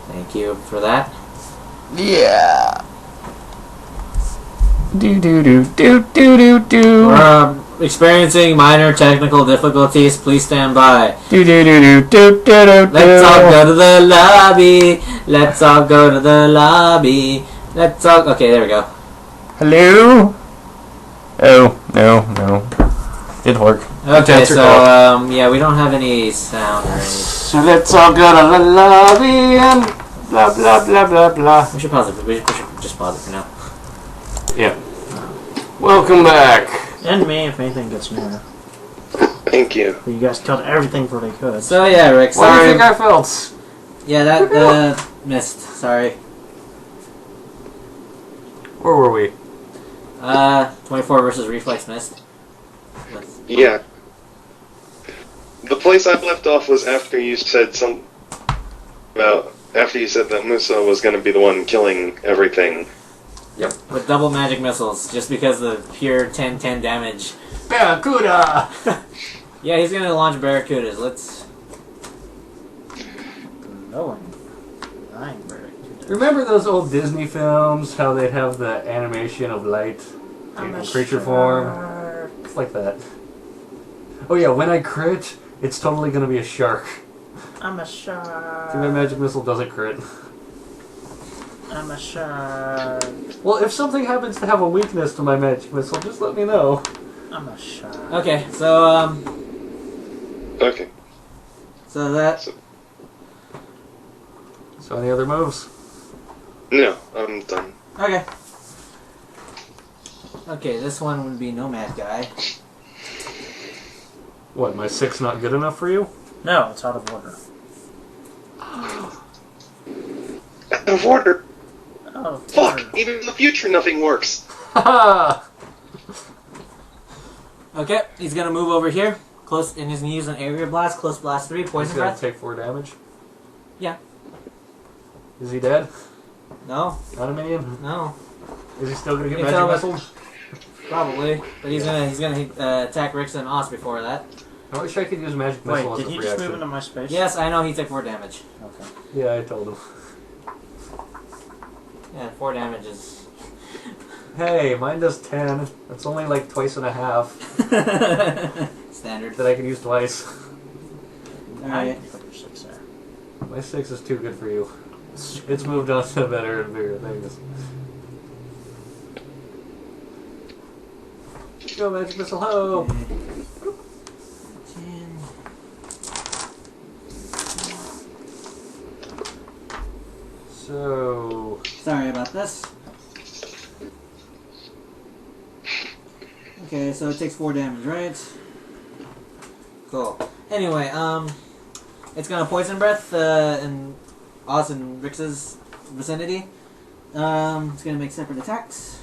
[SPEAKER 1] Thank you for that.
[SPEAKER 3] Yeah. Do.
[SPEAKER 1] We're experiencing minor technical difficulties. Please stand by.
[SPEAKER 3] Let's
[SPEAKER 1] Let's all go to the lobby. Let's all go to the lobby. Let's all. Okay, there we go.
[SPEAKER 3] Hello? Oh, no. Didn't work.
[SPEAKER 1] Okay,
[SPEAKER 3] That's your
[SPEAKER 1] so
[SPEAKER 3] fault.
[SPEAKER 1] yeah, we don't have any sound or anything.
[SPEAKER 3] So let's all go to the lobby and blah blah blah blah blah.
[SPEAKER 1] We should pause it. We should just pause it for now.
[SPEAKER 3] Yeah. Welcome back.
[SPEAKER 2] And me, if anything gets near.
[SPEAKER 4] Thank you.
[SPEAKER 2] You guys killed everything before they could.
[SPEAKER 1] So yeah, Rick.
[SPEAKER 3] What do you
[SPEAKER 1] Sorry.
[SPEAKER 3] think I felt?
[SPEAKER 1] Yeah, that missed. Sorry.
[SPEAKER 3] Where were we?
[SPEAKER 1] 24 versus reflex missed.
[SPEAKER 4] Yeah. The place I left off was after you said after you said that Musa was going to be the one killing everything.
[SPEAKER 1] With double magic missiles, just because of the pure 10-10 damage.
[SPEAKER 3] Barracuda!
[SPEAKER 1] Yeah, he's gonna launch barracudas. Let's.
[SPEAKER 2] No. Nine, bro.
[SPEAKER 3] Remember those old Disney films? How they'd have the animation of light in creature form? It's like that. Oh yeah, when I crit, it's totally gonna be a shark.
[SPEAKER 2] I'm a shark.
[SPEAKER 3] See, my magic missile doesn't crit.
[SPEAKER 2] I'm a shark.
[SPEAKER 3] Well, if something happens to have a weakness to my magic missile, just let me know.
[SPEAKER 2] I'm a shark.
[SPEAKER 1] Okay, so
[SPEAKER 4] Okay.
[SPEAKER 1] so that.
[SPEAKER 3] So any other moves?
[SPEAKER 4] No, I'm done.
[SPEAKER 1] Okay. Okay, this one would be Nomad Guy.
[SPEAKER 3] What, my 6 not good enough for you?
[SPEAKER 2] No, it's out of order.
[SPEAKER 4] Out of order.
[SPEAKER 2] Oh,
[SPEAKER 4] Fuck!
[SPEAKER 2] order.
[SPEAKER 4] Even in the future, nothing works.
[SPEAKER 3] Haha!
[SPEAKER 1] Okay, he's gonna move over here. Close, and he's gonna use an area blast. Close blast 3.
[SPEAKER 3] He's
[SPEAKER 1] Poison
[SPEAKER 3] gonna
[SPEAKER 1] breath.
[SPEAKER 3] take 4 damage?
[SPEAKER 1] Yeah.
[SPEAKER 3] Is he dead?
[SPEAKER 1] No,
[SPEAKER 3] Not a minion?
[SPEAKER 1] no,
[SPEAKER 3] Is he still gonna get
[SPEAKER 1] You
[SPEAKER 3] magic
[SPEAKER 1] tell me.
[SPEAKER 3] missile?
[SPEAKER 1] probably. But he's gonna attack Rix and Os before that.
[SPEAKER 3] I wish I could use magic missile
[SPEAKER 2] Wait,
[SPEAKER 3] as
[SPEAKER 2] did
[SPEAKER 3] a
[SPEAKER 2] he
[SPEAKER 3] free
[SPEAKER 2] just
[SPEAKER 3] action.
[SPEAKER 2] move into my space?
[SPEAKER 1] Yes, I know he took 4 damage.
[SPEAKER 2] Okay.
[SPEAKER 3] Yeah, I told him.
[SPEAKER 1] Yeah, 4 damage is.
[SPEAKER 3] Hey, mine does 10. That's only like twice and a half
[SPEAKER 1] Standard.
[SPEAKER 3] that I can use twice.
[SPEAKER 1] Alright.
[SPEAKER 2] Put your 6 there.
[SPEAKER 3] My 6 is too good for you. It's moved on to better and bigger things. Go, magic missile, ho!
[SPEAKER 1] 10.
[SPEAKER 3] So,
[SPEAKER 1] Sorry about this. Okay, so it takes 4 damage, right? Cool. Anyway, it's gonna poison breath in Oz and Rix's vicinity. It's gonna make separate attacks.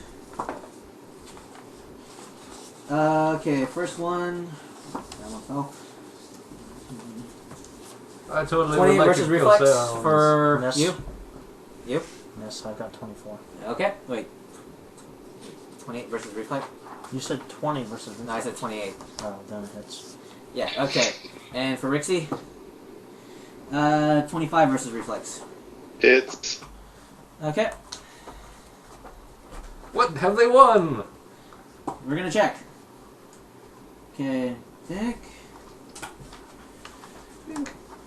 [SPEAKER 1] Okay, first one. That one fell.
[SPEAKER 3] I totally
[SPEAKER 1] 28
[SPEAKER 3] would like
[SPEAKER 1] versus
[SPEAKER 3] to kill
[SPEAKER 1] reflex
[SPEAKER 3] sounds.
[SPEAKER 1] for
[SPEAKER 2] Miss.
[SPEAKER 1] you. You.
[SPEAKER 2] Yes, I've got 24.
[SPEAKER 1] Okay. Wait. 28 versus reflex.
[SPEAKER 2] You said 20 versus.
[SPEAKER 1] No, I said 28.
[SPEAKER 2] Oh, then it hits.
[SPEAKER 1] Yeah. Okay. And for Rixie. 25 versus reflex.
[SPEAKER 4] It's
[SPEAKER 1] Okay.
[SPEAKER 3] What have they won?
[SPEAKER 1] We're gonna check. Okay, Dick.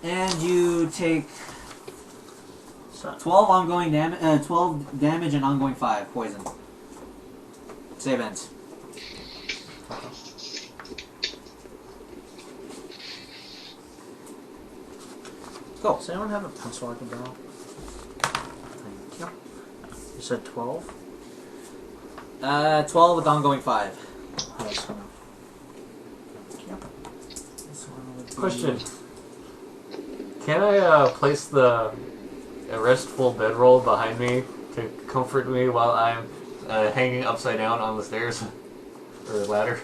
[SPEAKER 1] And you take
[SPEAKER 2] that?
[SPEAKER 1] 12 ongoing damage. 12 damage and ongoing 5 poison. Save ends. Cool.
[SPEAKER 2] Does anyone have a pencil I can borrow? Thank you. You said 12?
[SPEAKER 1] 12 with ongoing 5.
[SPEAKER 2] That's enough. Thank you. This one would be...
[SPEAKER 3] Question. Can I place the restful bedroll behind me to comfort me while I'm hanging upside down on the stairs? Or ladder?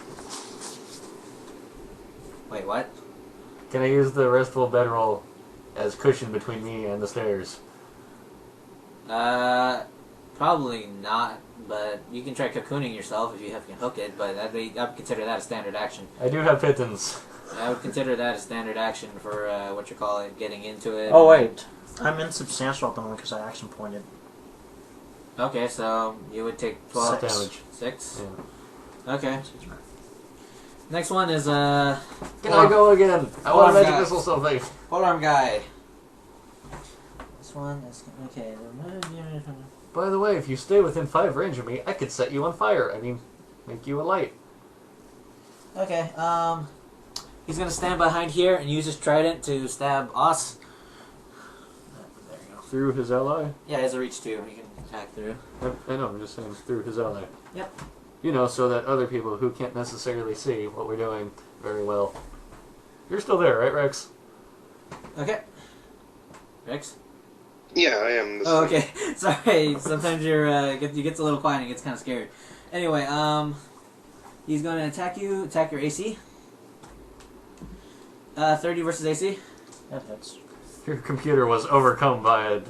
[SPEAKER 1] Wait, what?
[SPEAKER 3] Can I use the restful bedroll as cushion between me and the stairs?
[SPEAKER 1] Probably not, but you can try cocooning yourself if you can hook it, but I would consider that a standard action.
[SPEAKER 3] I do have pittance.
[SPEAKER 1] I would consider that a standard action for, getting into it.
[SPEAKER 2] Oh, wait. I'm insubstantial at the moment because I action pointed.
[SPEAKER 1] Okay, so you would take 12
[SPEAKER 2] Six.
[SPEAKER 3] Damage.
[SPEAKER 1] 6?
[SPEAKER 3] Yeah.
[SPEAKER 1] Okay. Next one is,
[SPEAKER 3] Can I go again? I want to magic missile something.
[SPEAKER 1] Polearm guy. This one is, okay.
[SPEAKER 3] By the way, if you stay within 5 range of me, I could set you on fire. I mean, make you a light.
[SPEAKER 1] Okay, he's gonna stand behind here and use his trident to stab us. There you go.
[SPEAKER 3] Through his ally?
[SPEAKER 1] Yeah, he has a reach too. He can attack through.
[SPEAKER 3] I know, I'm just saying through his ally.
[SPEAKER 1] Yep.
[SPEAKER 3] You know, so that other people who can't necessarily see what we're doing very well. You're still there, right, Rex?
[SPEAKER 1] Okay. Rex?
[SPEAKER 4] Yeah, I am. This
[SPEAKER 1] Oh, okay. Sorry. Sometimes you gets a little quiet and gets kind of scared. Anyway, he's going to attack you. Attack your AC. 30 versus AC.
[SPEAKER 2] That hits.
[SPEAKER 3] Your computer was overcome by a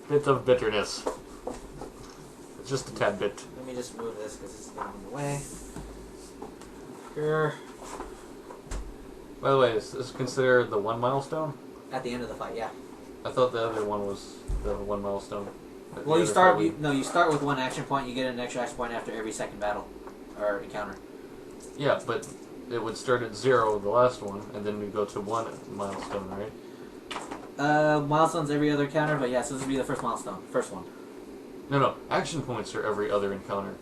[SPEAKER 3] bit of bitterness. Just a tad bit.
[SPEAKER 1] Let me just move this because it's getting in the way. Here.
[SPEAKER 3] By the way, is this considered the 1 milestone?
[SPEAKER 1] At the end of the fight, yeah.
[SPEAKER 3] I thought the other one was the 1 milestone.
[SPEAKER 1] Well, you start. You start with 1 action point. You get an extra action point after every second battle or encounter.
[SPEAKER 3] Yeah, but it would start at 0, the last one, and then we go to 1 milestone, right?
[SPEAKER 1] Milestones every other encounter, but yeah, so this would be the first milestone. First one.
[SPEAKER 3] No, action points are every other encounter.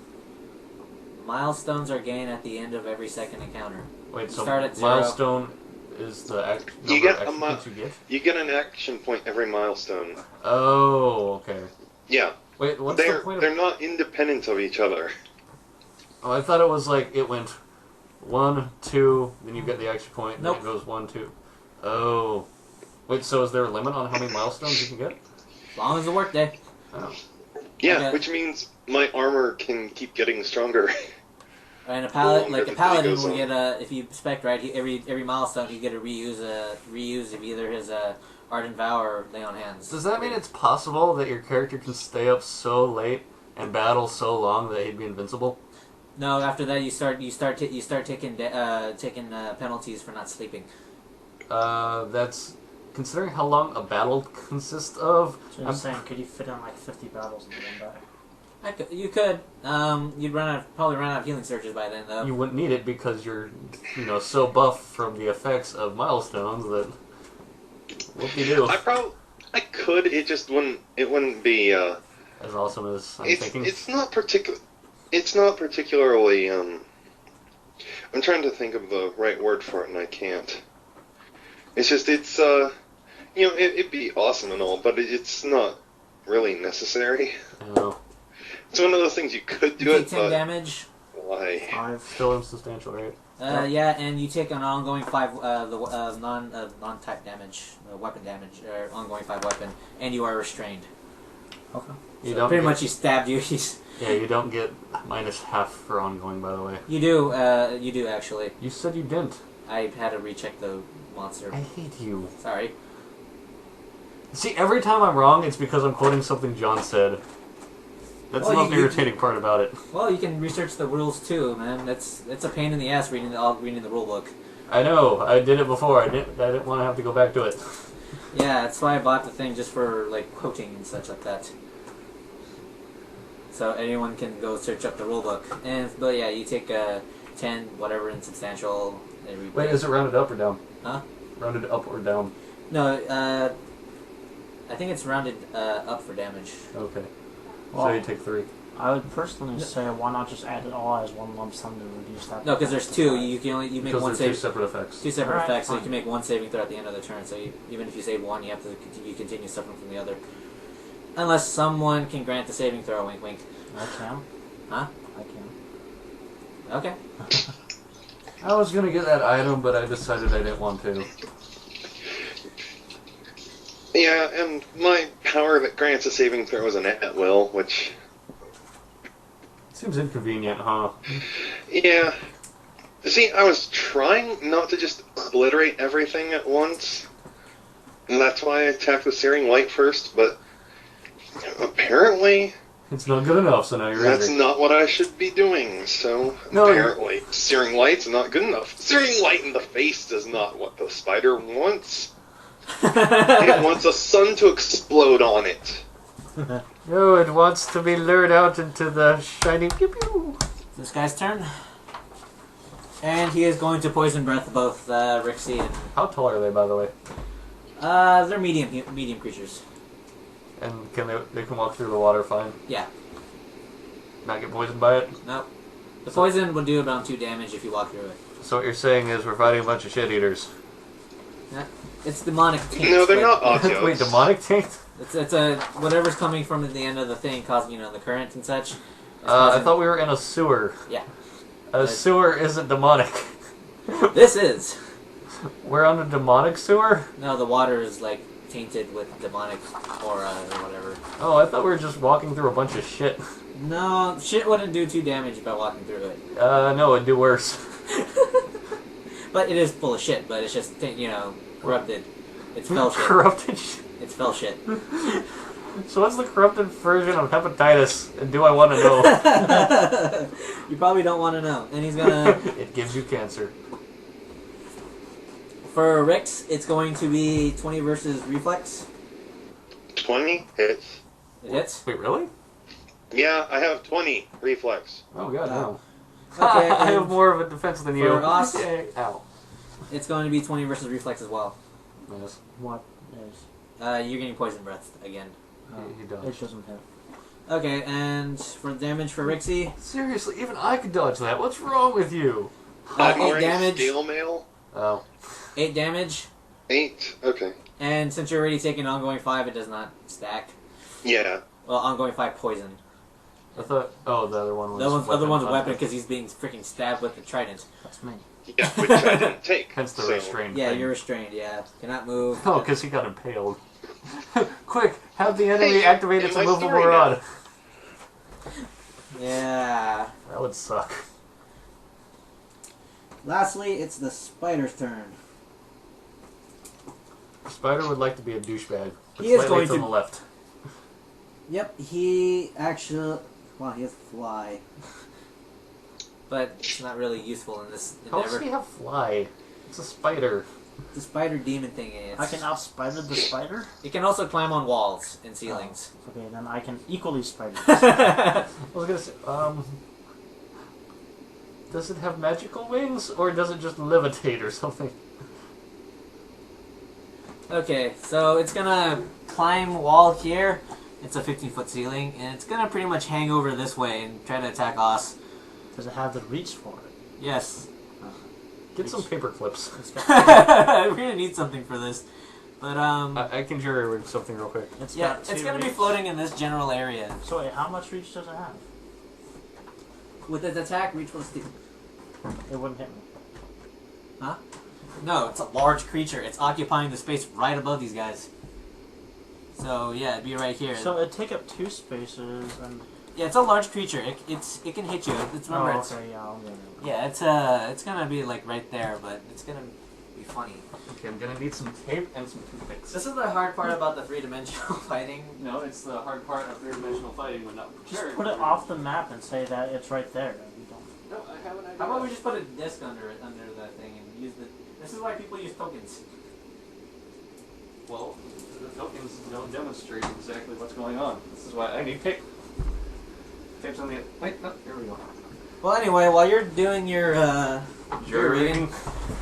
[SPEAKER 1] Milestones are gained at the end of every second encounter.
[SPEAKER 3] Wait, so
[SPEAKER 1] Start at 0.
[SPEAKER 3] milestone is the
[SPEAKER 4] You
[SPEAKER 3] number
[SPEAKER 4] get
[SPEAKER 3] of action points you get?
[SPEAKER 4] You get an action point every milestone.
[SPEAKER 3] Oh, okay.
[SPEAKER 4] Yeah.
[SPEAKER 3] Wait, what's the point of...
[SPEAKER 4] They're not independent of each other.
[SPEAKER 3] Oh, I thought it was like it went 1, 2, then you get the action point,
[SPEAKER 1] Nope.
[SPEAKER 3] then it goes 1, 2. Oh. Wait, so is there a limit on how many milestones you can get?
[SPEAKER 1] As long as the workday.
[SPEAKER 3] Oh.
[SPEAKER 4] Yeah,
[SPEAKER 1] Okay.
[SPEAKER 4] which means my armor can keep getting stronger.
[SPEAKER 1] And a paladin,
[SPEAKER 4] Well,
[SPEAKER 1] like a
[SPEAKER 4] it
[SPEAKER 1] paladin,
[SPEAKER 4] goes
[SPEAKER 1] will
[SPEAKER 4] on.
[SPEAKER 1] get a. If you spec right, every milestone, you get a reuse of either his ardent vow or lay on hands.
[SPEAKER 3] Does that mean it's possible that your character can stay up so late and battle so long that he'd be invincible?
[SPEAKER 1] No, after that you start taking penalties for not sleeping.
[SPEAKER 3] That's considering how long a battle consists of.
[SPEAKER 2] So you're saying, could you fit in like 50 battles and then die?
[SPEAKER 1] You could. You'd probably run out of healing surges by then, though.
[SPEAKER 3] You wouldn't need it because you're, so buff from the effects of milestones that. What do you do?
[SPEAKER 4] I could. It just wouldn't. It wouldn't be.
[SPEAKER 3] As awesome as I'm thinking.
[SPEAKER 4] It's not particular. It's not particularly. I'm trying to think of the right word for it, and I can't. It's just it'd be awesome and all, but it's not really necessary.
[SPEAKER 3] I know.
[SPEAKER 4] It's one of those things you could do
[SPEAKER 1] You
[SPEAKER 4] it,
[SPEAKER 1] take 10
[SPEAKER 4] but
[SPEAKER 1] damage.
[SPEAKER 4] why?
[SPEAKER 2] 5.
[SPEAKER 3] Still insubstantial, right?
[SPEAKER 1] Yeah, and you take an ongoing 5 non-type damage, weapon damage, or ongoing 5 weapon, and you are restrained.
[SPEAKER 2] Okay.
[SPEAKER 3] You
[SPEAKER 1] So
[SPEAKER 3] don't
[SPEAKER 1] pretty
[SPEAKER 3] get,
[SPEAKER 1] much he stabbed you. He's
[SPEAKER 3] Yeah, you don't get -half for ongoing, by the way.
[SPEAKER 1] you do actually.
[SPEAKER 3] You said you didn't.
[SPEAKER 1] I had to recheck the monster.
[SPEAKER 3] I hate you.
[SPEAKER 1] Sorry.
[SPEAKER 3] See, every time I'm wrong, it's because I'm quoting something John said. That's
[SPEAKER 1] Well,
[SPEAKER 3] the most
[SPEAKER 1] you-
[SPEAKER 3] irritating part about it.
[SPEAKER 1] Well, you can research the rules too, man. It's a pain in the ass reading the rule book.
[SPEAKER 3] I know. I did it before. I didn't want to have to go back to it.
[SPEAKER 1] Yeah, that's why I bought the thing just for like quoting and such like that. So anyone can go search up the rule book. But yeah, you take 10 whatever insubstantial.
[SPEAKER 3] Wait, is it rounded up or down?
[SPEAKER 1] Huh?
[SPEAKER 3] Rounded up or down?
[SPEAKER 1] No, I think it's rounded up for damage.
[SPEAKER 3] Okay.
[SPEAKER 2] Well,
[SPEAKER 3] So you take 3.
[SPEAKER 2] I would personally say, why not just add it all as one lump sum to reduce that?
[SPEAKER 1] No, because there's 2. You can only make
[SPEAKER 3] Because
[SPEAKER 1] one
[SPEAKER 3] they're 2
[SPEAKER 1] save.
[SPEAKER 3] separate effects.
[SPEAKER 1] 2 separate
[SPEAKER 2] Alright,
[SPEAKER 1] effects, so you
[SPEAKER 2] fine.
[SPEAKER 1] can make one saving throw at the end of the turn. So even if you save one, you have to continue suffering from the other, unless someone can grant the saving throw. Wink, wink.
[SPEAKER 2] I can.
[SPEAKER 1] Huh?
[SPEAKER 2] I can.
[SPEAKER 1] Okay.
[SPEAKER 3] I was gonna get that item, but I decided I didn't want to.
[SPEAKER 4] Yeah, and my power that grants a saving throw is an at-will, which...
[SPEAKER 3] Seems inconvenient, huh?
[SPEAKER 4] Yeah. See, I was trying not to just obliterate everything at once, and that's why I attacked with Searing Light first, but apparently
[SPEAKER 3] It's not good enough, so now you're
[SPEAKER 4] that's
[SPEAKER 3] angry.
[SPEAKER 4] not what I should be doing, so
[SPEAKER 3] No,
[SPEAKER 4] apparently Searing Light's not good enough. Searing Light in the face is not what the spider wants. It wants a sun to explode on it.
[SPEAKER 3] No, it wants to be lured out into the shining pew pew.
[SPEAKER 1] This guy's turn. And he is going to poison breath both Rixie and...
[SPEAKER 3] How tall are they, by the way?
[SPEAKER 1] they're medium creatures.
[SPEAKER 3] And can they can walk through the water fine?
[SPEAKER 1] Yeah.
[SPEAKER 3] Not get poisoned by it?
[SPEAKER 1] Nope. The poison would do about 2 damage if you walk through it.
[SPEAKER 3] So what you're saying is we're fighting a bunch of shit eaters.
[SPEAKER 1] Yeah. It's demonic taint.
[SPEAKER 4] No, they're
[SPEAKER 1] but
[SPEAKER 4] not Autos.
[SPEAKER 3] Wait, demonic taint?
[SPEAKER 1] It's a whatever's coming from the end of the thing, causing the current and such. It's
[SPEAKER 3] I
[SPEAKER 1] causing-
[SPEAKER 3] thought we were in a sewer.
[SPEAKER 1] Yeah.
[SPEAKER 3] A sewer isn't demonic.
[SPEAKER 1] This is.
[SPEAKER 3] We're on a demonic sewer?
[SPEAKER 1] No, the water is tainted with demonic aura or whatever.
[SPEAKER 3] Oh, I thought we were just walking through a bunch of shit.
[SPEAKER 1] No, shit wouldn't do 2 damage by walking through it.
[SPEAKER 3] No, it'd do worse.
[SPEAKER 1] But it is full of shit. But it's just corrupted. It's fell shit.
[SPEAKER 3] Corrupted shit.
[SPEAKER 1] It's fell shit.
[SPEAKER 3] So what's the corrupted version of hepatitis? And do I want to know?
[SPEAKER 1] You probably don't want to know. And he's gonna.
[SPEAKER 3] It gives you cancer.
[SPEAKER 1] For Rix, it's going to be 20 versus reflex.
[SPEAKER 4] 20 hits.
[SPEAKER 1] It hits.
[SPEAKER 3] Wait, really?
[SPEAKER 4] Yeah, I have 20 reflex.
[SPEAKER 3] Oh god, no.
[SPEAKER 1] Okay,
[SPEAKER 3] I have
[SPEAKER 1] and
[SPEAKER 3] more of a defense than you.
[SPEAKER 1] for us-
[SPEAKER 3] Yay. Ow.
[SPEAKER 1] it's going to be 20 versus reflex as well.
[SPEAKER 3] Yes.
[SPEAKER 2] What is?
[SPEAKER 1] You're getting poison breath again.
[SPEAKER 3] He does.
[SPEAKER 2] It doesn't hit.
[SPEAKER 1] Okay, and for damage for Rixie,
[SPEAKER 3] Seriously, even I could dodge that. What's wrong with you?
[SPEAKER 4] I'm
[SPEAKER 1] 8
[SPEAKER 4] wearing
[SPEAKER 1] damage.
[SPEAKER 4] steel mail.
[SPEAKER 3] Oh.
[SPEAKER 1] 8 damage.
[SPEAKER 4] 8. Okay.
[SPEAKER 1] And since you're already taking ongoing 5, it does not stack.
[SPEAKER 4] Yeah.
[SPEAKER 1] Well, ongoing 5 poison.
[SPEAKER 3] I thought. Oh, the other one was.
[SPEAKER 1] The other one's a weapon
[SPEAKER 3] Hence
[SPEAKER 1] because he's being freaking stabbed with the trident.
[SPEAKER 2] That's me.
[SPEAKER 4] Yeah, which I didn't take.
[SPEAKER 3] the
[SPEAKER 4] so.
[SPEAKER 3] restraint.
[SPEAKER 1] Yeah,
[SPEAKER 3] thing.
[SPEAKER 1] you're restrained. Yeah, cannot move.
[SPEAKER 3] Oh, because he got impaled. Quick, have the enemy
[SPEAKER 4] Hey,
[SPEAKER 3] activate its
[SPEAKER 4] in my
[SPEAKER 3] immovable
[SPEAKER 4] story
[SPEAKER 3] rod.
[SPEAKER 1] Yeah.
[SPEAKER 3] That would suck.
[SPEAKER 1] Lastly, it's the spider's turn.
[SPEAKER 3] Spider would like to be a douchebag, but
[SPEAKER 1] He is
[SPEAKER 3] slightly
[SPEAKER 1] going
[SPEAKER 3] to
[SPEAKER 1] to-
[SPEAKER 3] the left.
[SPEAKER 1] Yep, he actually... Well, he has fly. But it's not really useful in this
[SPEAKER 3] How does
[SPEAKER 1] endeavor.
[SPEAKER 3] he have fly? It's a spider.
[SPEAKER 1] The spider demon thing is...
[SPEAKER 2] I can out-spider the spider?
[SPEAKER 1] It can also climb on walls and ceilings.
[SPEAKER 2] Okay, then I can equally spider this.
[SPEAKER 3] I was gonna say, does it have magical wings, or does it just levitate or something?
[SPEAKER 1] Okay, so it's gonna climb wall here. It's a 15-foot ceiling, and it's gonna pretty much hang over this way and try to attack us.
[SPEAKER 2] Does it have the reach for it?
[SPEAKER 1] Yes.
[SPEAKER 3] Get some paper clips.
[SPEAKER 1] We're gonna need something for this. But,
[SPEAKER 3] I can jury something real quick.
[SPEAKER 1] yeah,
[SPEAKER 2] got
[SPEAKER 1] it's
[SPEAKER 2] two
[SPEAKER 1] gonna be
[SPEAKER 2] reach.
[SPEAKER 1] floating in this general area.
[SPEAKER 2] So wait, how much reach does it have?
[SPEAKER 1] With its attack, reach plus 2.
[SPEAKER 2] It wouldn't hit me.
[SPEAKER 1] Huh? No, it's a large creature. It's occupying the space right above these guys. So, yeah, it'd be right here.
[SPEAKER 2] So it'd take up 2 spaces and...
[SPEAKER 1] Yeah, it's a large creature. It can hit you. Remember,
[SPEAKER 2] Oh,
[SPEAKER 1] it's,
[SPEAKER 2] okay, yeah, I'll get it.
[SPEAKER 1] yeah, it's gonna be like right there, but it's gonna be funny.
[SPEAKER 3] Okay, I'm gonna need some tape and some toothpicks.
[SPEAKER 1] This is the hard part about the 3-dimensional fighting.
[SPEAKER 3] No, it's the hard part of three-dimensional fighting when not
[SPEAKER 2] Just put it off the map and say that it's right there. And we don't...
[SPEAKER 3] No, I have an idea.
[SPEAKER 1] How about we just put a disc under that thing and use the... This is why people use tokens.
[SPEAKER 3] Well, the tokens don't demonstrate exactly what's going on. This is why I need tape. Tape's on the... Wait, no, here we go.
[SPEAKER 1] Well, anyway, while you're doing your
[SPEAKER 3] Jury
[SPEAKER 1] reading,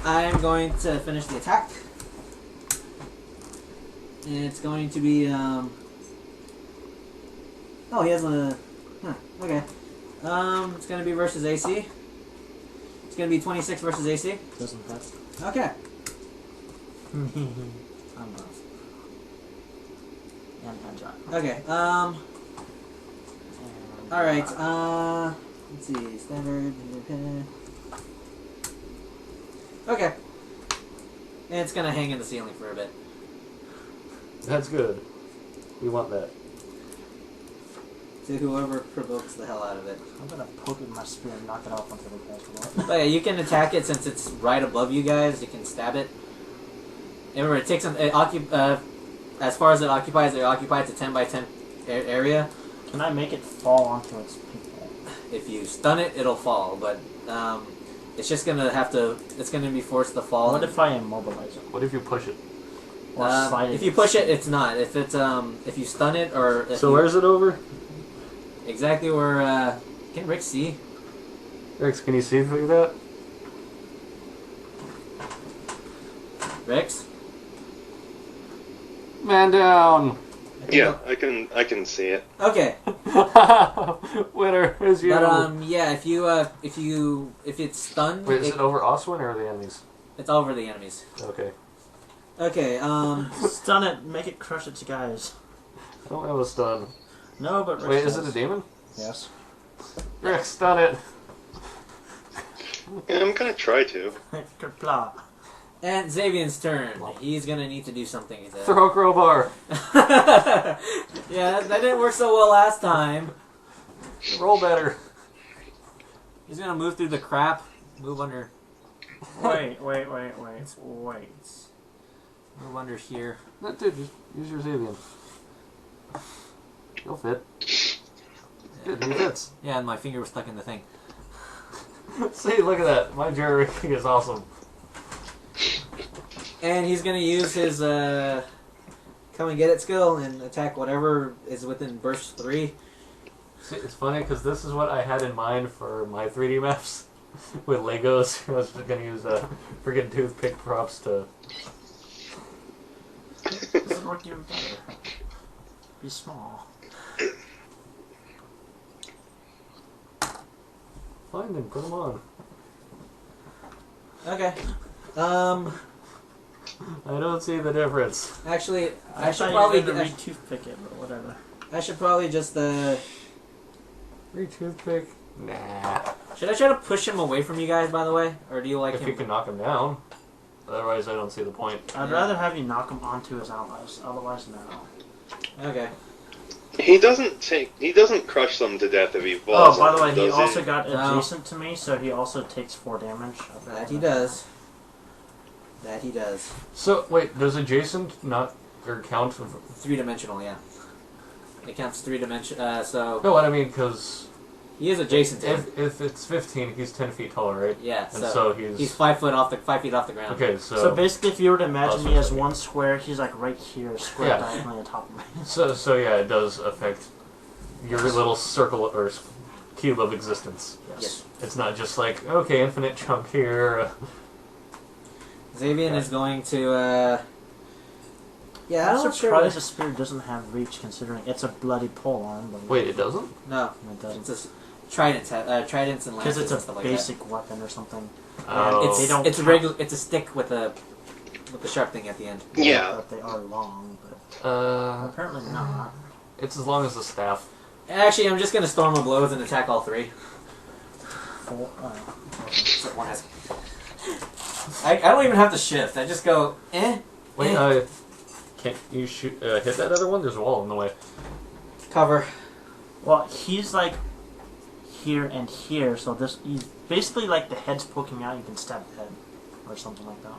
[SPEAKER 1] I'm going to finish the attack. And it's going to be, oh, he has a, okay. It's going to be versus AC. It's going to be 26 versus AC.
[SPEAKER 2] Doesn't that?
[SPEAKER 1] Okay.
[SPEAKER 2] I'm both. And agile.
[SPEAKER 1] Okay, alright, let's see, standard, okay. And it's gonna hang in the ceiling for a bit.
[SPEAKER 3] That's good. We want that.
[SPEAKER 1] To whoever provokes the hell out of it.
[SPEAKER 2] I'm gonna poke it with my spear and knock it off onto the basketball.
[SPEAKER 1] But yeah, you can attack it since it's right above you guys, you can stab it. Remember, it takes as far as it occupies a 10 by 10 area.
[SPEAKER 2] Can I make it fall onto its people?
[SPEAKER 1] If you stun it, it'll fall, but it's just gonna have to. It's gonna be forced to fall.
[SPEAKER 2] What if I immobilize it?
[SPEAKER 3] What if you push it?
[SPEAKER 2] Or slide it?
[SPEAKER 1] If you push it, it's not. If it's if you stun it or if
[SPEAKER 3] So
[SPEAKER 1] you,
[SPEAKER 3] where's it over?
[SPEAKER 1] exactly where can Rick see?
[SPEAKER 3] Rex, can you see through that?
[SPEAKER 1] Rex?
[SPEAKER 3] Man down!
[SPEAKER 4] Yeah, I can see it.
[SPEAKER 1] Okay,
[SPEAKER 3] Winner is you.
[SPEAKER 1] but yeah, if it's stunned,
[SPEAKER 3] Wait, is it over Oswin or the enemies?
[SPEAKER 1] it's over the enemies.
[SPEAKER 3] Okay.
[SPEAKER 1] Okay,
[SPEAKER 2] Stun it, make it crush its guys.
[SPEAKER 3] I don't have a stun.
[SPEAKER 2] No, but Rex
[SPEAKER 3] Wait, is it
[SPEAKER 2] does.
[SPEAKER 3] a demon?
[SPEAKER 2] Yes.
[SPEAKER 3] Rex, stun it!
[SPEAKER 4] Yeah, I'm gonna try to.
[SPEAKER 2] Kerpla.
[SPEAKER 1] and Xavier's turn. He's gonna need to do something.
[SPEAKER 3] Throw a crowbar!
[SPEAKER 1] Yeah, that didn't work so well last time.
[SPEAKER 3] Roll better!
[SPEAKER 1] He's gonna move through the crap. Move under.
[SPEAKER 2] Wait.
[SPEAKER 1] Move under here.
[SPEAKER 3] No, dude, just use your Xavian. You'll fit. Dude, he fits.
[SPEAKER 1] Yeah, and my finger was stuck in the thing.
[SPEAKER 3] See, look at that. My jerry rigging is awesome.
[SPEAKER 1] And he's gonna use his come and get it skill and attack whatever is within burst 3.
[SPEAKER 3] See, it's funny because this is what I had in mind for my 3D maps with Legos. I was just gonna use friggin' toothpick props to.
[SPEAKER 2] This would work even better. Be small.
[SPEAKER 3] Fine then, put them on.
[SPEAKER 1] Okay.
[SPEAKER 3] I don't see the difference.
[SPEAKER 1] Actually, I should
[SPEAKER 2] thought
[SPEAKER 1] probably
[SPEAKER 2] you were gonna re-toothpick it, but whatever.
[SPEAKER 1] I should probably just
[SPEAKER 3] Toothpick? Nah.
[SPEAKER 1] should I try to push him away from you guys, by the way, or do you like
[SPEAKER 3] If
[SPEAKER 1] him?
[SPEAKER 3] you can knock him down. Otherwise, I don't see the point.
[SPEAKER 2] I'd rather have you knock him onto his allies. Otherwise, no.
[SPEAKER 1] Okay.
[SPEAKER 4] He doesn't crush them to death if he falls.
[SPEAKER 2] Oh, by the way,
[SPEAKER 4] on
[SPEAKER 2] he
[SPEAKER 4] them, does
[SPEAKER 2] also got
[SPEAKER 1] No.
[SPEAKER 2] adjacent to me, so he also takes 4 damage.
[SPEAKER 1] That he does. That he does.
[SPEAKER 3] So, wait, does adjacent not or count?
[SPEAKER 1] 3-dimensional, yeah. It counts 3-dimension. So
[SPEAKER 3] No, what I mean, because
[SPEAKER 1] he is adjacent to him.
[SPEAKER 3] if it's 15, he's 10 feet tall, right?
[SPEAKER 1] Yeah.
[SPEAKER 3] And so he's...
[SPEAKER 1] he's 5 feet off the ground.
[SPEAKER 3] Okay,
[SPEAKER 2] So basically, if you were to imagine
[SPEAKER 3] Also
[SPEAKER 2] me as
[SPEAKER 3] second.
[SPEAKER 2] one square, he's like right here, square
[SPEAKER 3] Yeah.
[SPEAKER 2] diagonally on top of me.
[SPEAKER 3] So yeah, it does affect your little circle or cube of existence.
[SPEAKER 1] Yes.
[SPEAKER 3] It's not just like, okay, infinite chunk here.
[SPEAKER 1] Xavier is going to. Yeah, I'm
[SPEAKER 2] I'm
[SPEAKER 1] not sure.
[SPEAKER 2] surprised the spear doesn't have reach, considering it's a bloody pole arm. But
[SPEAKER 3] Wait, it doesn't?
[SPEAKER 1] No,
[SPEAKER 2] it doesn't.
[SPEAKER 1] it's just tridents, tridents and
[SPEAKER 2] Because
[SPEAKER 1] lances
[SPEAKER 2] it's
[SPEAKER 1] and
[SPEAKER 2] a
[SPEAKER 1] stuff like
[SPEAKER 2] basic weapon or something.
[SPEAKER 3] Oh.
[SPEAKER 1] It's
[SPEAKER 2] They don't
[SPEAKER 1] it's a
[SPEAKER 2] count.
[SPEAKER 1] regular. It's a stick with a sharp thing at the end.
[SPEAKER 4] Yeah.
[SPEAKER 2] But they are long, but apparently not.
[SPEAKER 3] It's as long as the staff.
[SPEAKER 1] Actually, I'm just gonna storm a blows and attack all 3. So one has. I don't even have to shift. I just go
[SPEAKER 3] Wait, can't you shoot? Hit that other one? There's a wall in the way.
[SPEAKER 1] cover.
[SPEAKER 2] Well, he's like here and here, so this he's basically like the head's poking out. You can stab the head or something like that.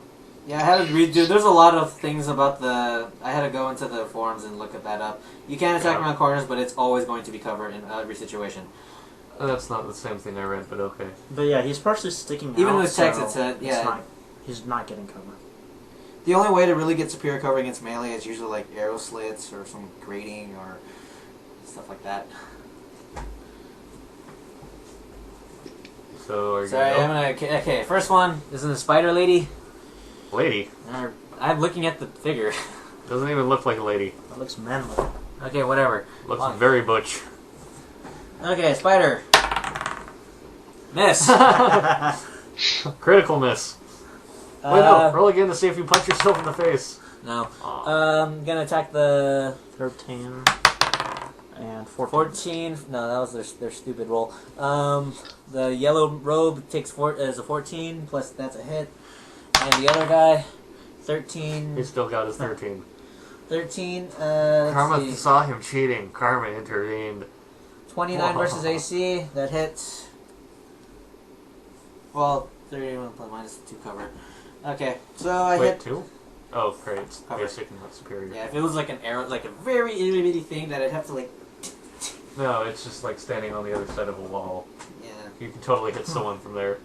[SPEAKER 1] Yeah, I had to redo. There's a lot of things about the. I had to go into the forums and look at that up. You can attack around corners, but it's always going to be covered in every situation.
[SPEAKER 3] That's not the same thing I read, but okay.
[SPEAKER 2] But yeah, he's partially sticking out.
[SPEAKER 1] Even with text,
[SPEAKER 2] so
[SPEAKER 1] it said, yeah.
[SPEAKER 2] he's not getting cover.
[SPEAKER 1] The only way to really get superior cover against melee is usually like arrow slits or some grating or stuff like that.
[SPEAKER 3] So are you
[SPEAKER 1] Sorry,
[SPEAKER 3] gonna
[SPEAKER 1] I'm gonna. Okay, first one is in the spider lady.
[SPEAKER 3] Lady.
[SPEAKER 1] I'm looking at the figure.
[SPEAKER 3] Doesn't even look like a lady.
[SPEAKER 2] That looks manly.
[SPEAKER 1] Okay, whatever.
[SPEAKER 3] Looks
[SPEAKER 1] Fine.
[SPEAKER 3] very butch.
[SPEAKER 1] Okay, spider. Miss.
[SPEAKER 3] Critical miss. Wait, no. Roll again to see if you punch yourself in the face.
[SPEAKER 1] No.
[SPEAKER 3] Aw.
[SPEAKER 1] Gonna attack the
[SPEAKER 2] 13 and 14.
[SPEAKER 1] 14. No, that was their stupid roll. The yellow robe takes is a 14 plus that's a hit, and the other guy, 13.
[SPEAKER 3] He still got his 13.
[SPEAKER 1] 13.
[SPEAKER 3] Karma
[SPEAKER 1] Let's see.
[SPEAKER 3] saw him cheating. Karma intervened.
[SPEAKER 1] 29 versus AC. That hits. Well, 31 plus minus 2 cover. Okay, so I
[SPEAKER 3] Wait,
[SPEAKER 1] hit.
[SPEAKER 3] 2? Oh, great. It's
[SPEAKER 1] Cover.
[SPEAKER 3] basic and not superior.
[SPEAKER 1] Yeah, if it was like an arrow, like a very itty bitty thing that I'd have to like.
[SPEAKER 3] No, it's just like standing on the other side of a wall.
[SPEAKER 1] Yeah.
[SPEAKER 3] You can totally hit someone from there.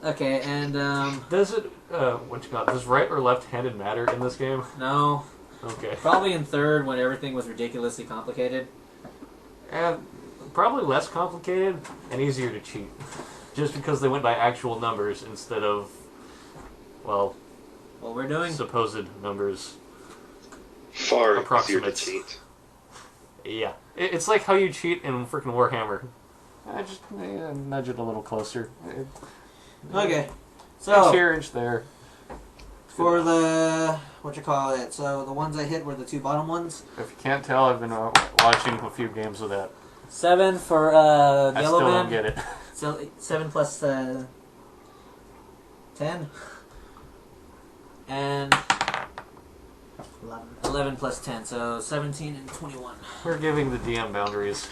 [SPEAKER 1] Okay, and
[SPEAKER 3] Does it, what you got, does right or left-handed matter in this game?
[SPEAKER 1] no,
[SPEAKER 3] Okay.
[SPEAKER 1] probably in third when everything was ridiculously complicated.
[SPEAKER 3] And probably less complicated and easier to cheat. Just because they went by actual numbers instead of, well,
[SPEAKER 1] What we're doing?
[SPEAKER 3] supposed numbers.
[SPEAKER 4] Far easier to
[SPEAKER 3] Approximates.
[SPEAKER 4] cheat.
[SPEAKER 3] Yeah. It's like how you cheat in freaking Warhammer. I just nudge it a little closer.
[SPEAKER 1] Okay,
[SPEAKER 3] Inch
[SPEAKER 1] so
[SPEAKER 3] here, inch there.
[SPEAKER 1] for the so the ones I hit were the 2 bottom ones.
[SPEAKER 3] If you can't tell, I've been watching a few games of that.
[SPEAKER 1] 7 for
[SPEAKER 3] I
[SPEAKER 1] yellow
[SPEAKER 3] still
[SPEAKER 1] man.
[SPEAKER 3] don't get it.
[SPEAKER 1] So 7 plus 10, and 11 plus 10, so 17 and 21.
[SPEAKER 3] We're giving the DM boundaries.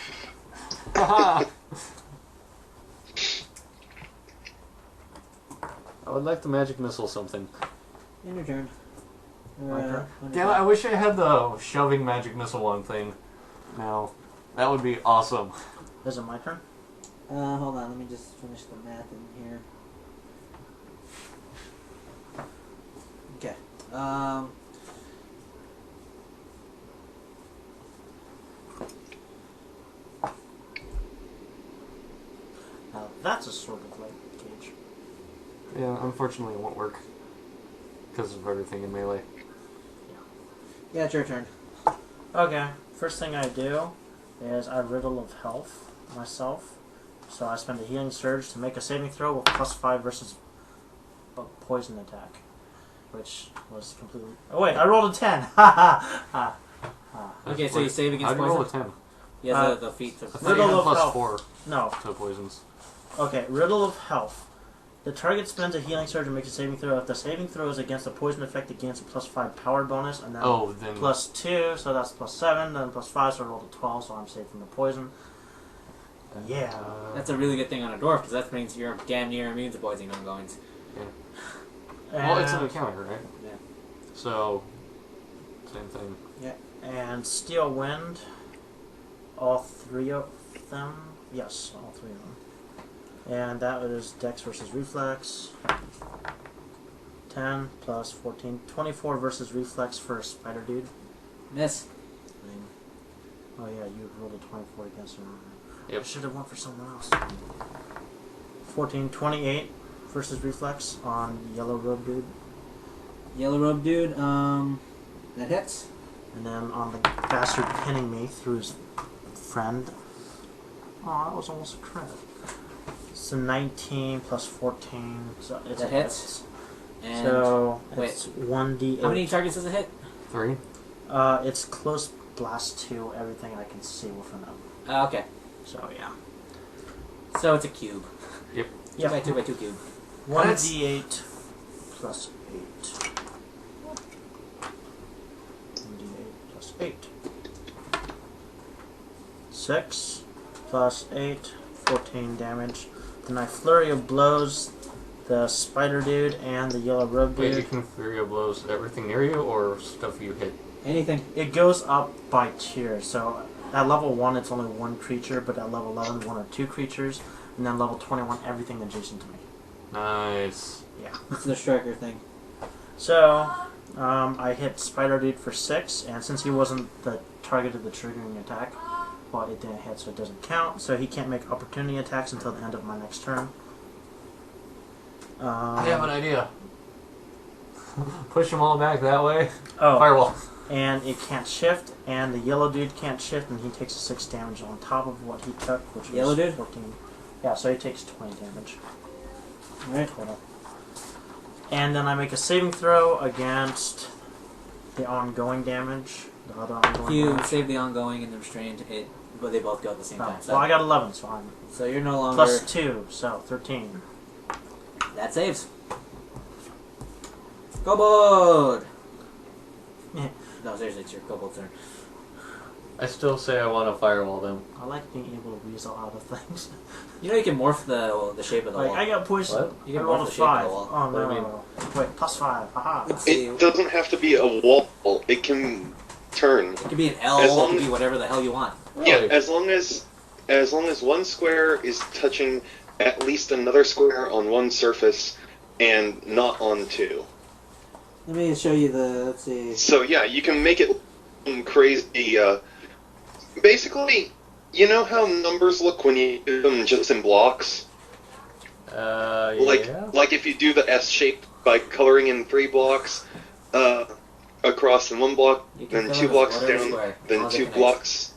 [SPEAKER 3] I would like the magic missile something.
[SPEAKER 1] In your turn.
[SPEAKER 2] My turn?
[SPEAKER 3] Damn it, I wish I had the shoving magic missile one thing. Now, that would be awesome.
[SPEAKER 2] Is it my turn?
[SPEAKER 1] Hold on, let me just finish the math in here. Okay.
[SPEAKER 2] Now that's a sort of like gauge.
[SPEAKER 3] Yeah, unfortunately it won't work. Because of everything in melee.
[SPEAKER 1] Yeah, it's your turn.
[SPEAKER 2] Okay, first thing I do is I riddle of health myself. So I spend a healing surge to make a saving throw with +5 versus a poison attack. Which was completely... Oh wait, I rolled a 10! Ha ha ha!
[SPEAKER 1] Okay, so you save against
[SPEAKER 3] How'd you roll a
[SPEAKER 1] poison?
[SPEAKER 3] 10?
[SPEAKER 1] Yeah, the feet.
[SPEAKER 3] I thought
[SPEAKER 2] Riddle
[SPEAKER 3] you had
[SPEAKER 2] of
[SPEAKER 3] plus
[SPEAKER 2] health.
[SPEAKER 3] 4
[SPEAKER 2] No.
[SPEAKER 3] to poisons.
[SPEAKER 2] Okay, riddle of health. The target spends a healing surge and makes a saving throw. If the saving throw is against a poison effect, it gains a +5 power bonus, and then
[SPEAKER 3] Then...
[SPEAKER 2] +2, so that's +7, then +5, so I rolled a 12, so I'm safe from the poison. Yeah.
[SPEAKER 1] That's a really good thing on a dwarf, because that means you're damn near immune to poison ongoings.
[SPEAKER 3] Well, it's an encounter, right?
[SPEAKER 1] Yeah.
[SPEAKER 3] So, same thing.
[SPEAKER 2] And Steel Wind, all 3 of them. Yes, all 3 of them. And that is Dex versus Reflex. 10 plus 14. 24 versus Reflex for Spider Dude.
[SPEAKER 1] Miss.
[SPEAKER 2] Oh yeah, you rolled a 24 against him.
[SPEAKER 3] Yep.
[SPEAKER 2] I should have went for someone else. 14, 28 versus Reflex on Yellow Robe Dude.
[SPEAKER 1] Yellow robe dude, that hits.
[SPEAKER 2] And then on the bastard pinning me through his friend. Oh, that was almost a crit. So 19 plus 14. So it's
[SPEAKER 1] That
[SPEAKER 2] a
[SPEAKER 1] hits.
[SPEAKER 2] hit.
[SPEAKER 1] And
[SPEAKER 2] So
[SPEAKER 1] wait.
[SPEAKER 2] it's 1d8.
[SPEAKER 1] how many targets does it hit?
[SPEAKER 3] 3?
[SPEAKER 2] It's close blast to everything I can see within them.
[SPEAKER 1] Okay.
[SPEAKER 2] So yeah.
[SPEAKER 1] So it's a cube.
[SPEAKER 3] Yep.
[SPEAKER 1] 2 by 2 by 2 cube.
[SPEAKER 2] 1d8 plus 8. 1d8 plus 8. 6 plus 8, 14 damage. Then I flurry of blows the spider dude and the yellow robe
[SPEAKER 3] Wait,
[SPEAKER 2] dude.
[SPEAKER 3] you can Fury blows everything near you or stuff you hit?
[SPEAKER 1] Anything.
[SPEAKER 2] It goes up by tier. So at level 1 it's only 1 creature, but at level 11 1 or 2 creatures, and then level 21 everything adjacent to me.
[SPEAKER 3] Nice.
[SPEAKER 2] Yeah.
[SPEAKER 1] It's the striker thing.
[SPEAKER 2] So I hit Spider Dude for 6, and since he wasn't the target of the triggering attack, well, it didn't hit, so it doesn't count. So he can't make opportunity attacks until the end of my next turn.
[SPEAKER 3] I have an idea. Push them all back that way.
[SPEAKER 2] Oh,
[SPEAKER 3] Firewall.
[SPEAKER 2] and it can't shift, and the yellow dude can't shift, and he takes 6 damage on top of what he took, which
[SPEAKER 1] Yellow
[SPEAKER 2] was
[SPEAKER 1] dude?
[SPEAKER 2] 14. Yeah, so he takes 20 damage.
[SPEAKER 1] Right.
[SPEAKER 2] Total. And then I make a saving throw against the ongoing damage. The other ongoing
[SPEAKER 1] You
[SPEAKER 2] damage.
[SPEAKER 1] save the ongoing and the restrained, but they both go at the same
[SPEAKER 2] Oh,
[SPEAKER 1] time. So,
[SPEAKER 2] well, I got 11, so I'm
[SPEAKER 1] so you're no longer.
[SPEAKER 2] plus 2, so 13.
[SPEAKER 1] That saves. Kobold!
[SPEAKER 2] Yeah.
[SPEAKER 1] No, seriously, it's your Kobold turn.
[SPEAKER 3] I still say I want to firewall them.
[SPEAKER 2] I like being able to weasel out of things.
[SPEAKER 1] You know you can morph the shape of the
[SPEAKER 2] Like,
[SPEAKER 1] wall.
[SPEAKER 2] I got poison.
[SPEAKER 3] What?
[SPEAKER 1] You can
[SPEAKER 2] I rolled
[SPEAKER 1] morph
[SPEAKER 2] a
[SPEAKER 1] the shape of
[SPEAKER 2] 5.
[SPEAKER 1] the wall.
[SPEAKER 2] Oh,
[SPEAKER 3] What do you
[SPEAKER 2] no. Wait, plus 5. Haha.
[SPEAKER 1] Let's see.
[SPEAKER 4] It doesn't have to be a wall. It can turn.
[SPEAKER 1] It could be an L,
[SPEAKER 4] As
[SPEAKER 1] it
[SPEAKER 4] long
[SPEAKER 1] could
[SPEAKER 4] as-
[SPEAKER 1] be whatever the hell you want.
[SPEAKER 4] Yeah,
[SPEAKER 3] Really?
[SPEAKER 4] as long as one square is touching at least another square on one surface and not on two.
[SPEAKER 1] Let me show you the. Let's see.
[SPEAKER 4] So yeah, you can make it crazy. Basically, you know how numbers look when you do them just in blocks?
[SPEAKER 3] Yeah.
[SPEAKER 4] Like if you do the S shape by coloring in 3 blocks across in one block,
[SPEAKER 1] You can
[SPEAKER 4] then
[SPEAKER 1] fill
[SPEAKER 4] 2
[SPEAKER 1] it with
[SPEAKER 4] blocks
[SPEAKER 1] whatever
[SPEAKER 4] down,
[SPEAKER 1] square,
[SPEAKER 4] then
[SPEAKER 1] all
[SPEAKER 4] 2
[SPEAKER 1] different
[SPEAKER 4] blocks.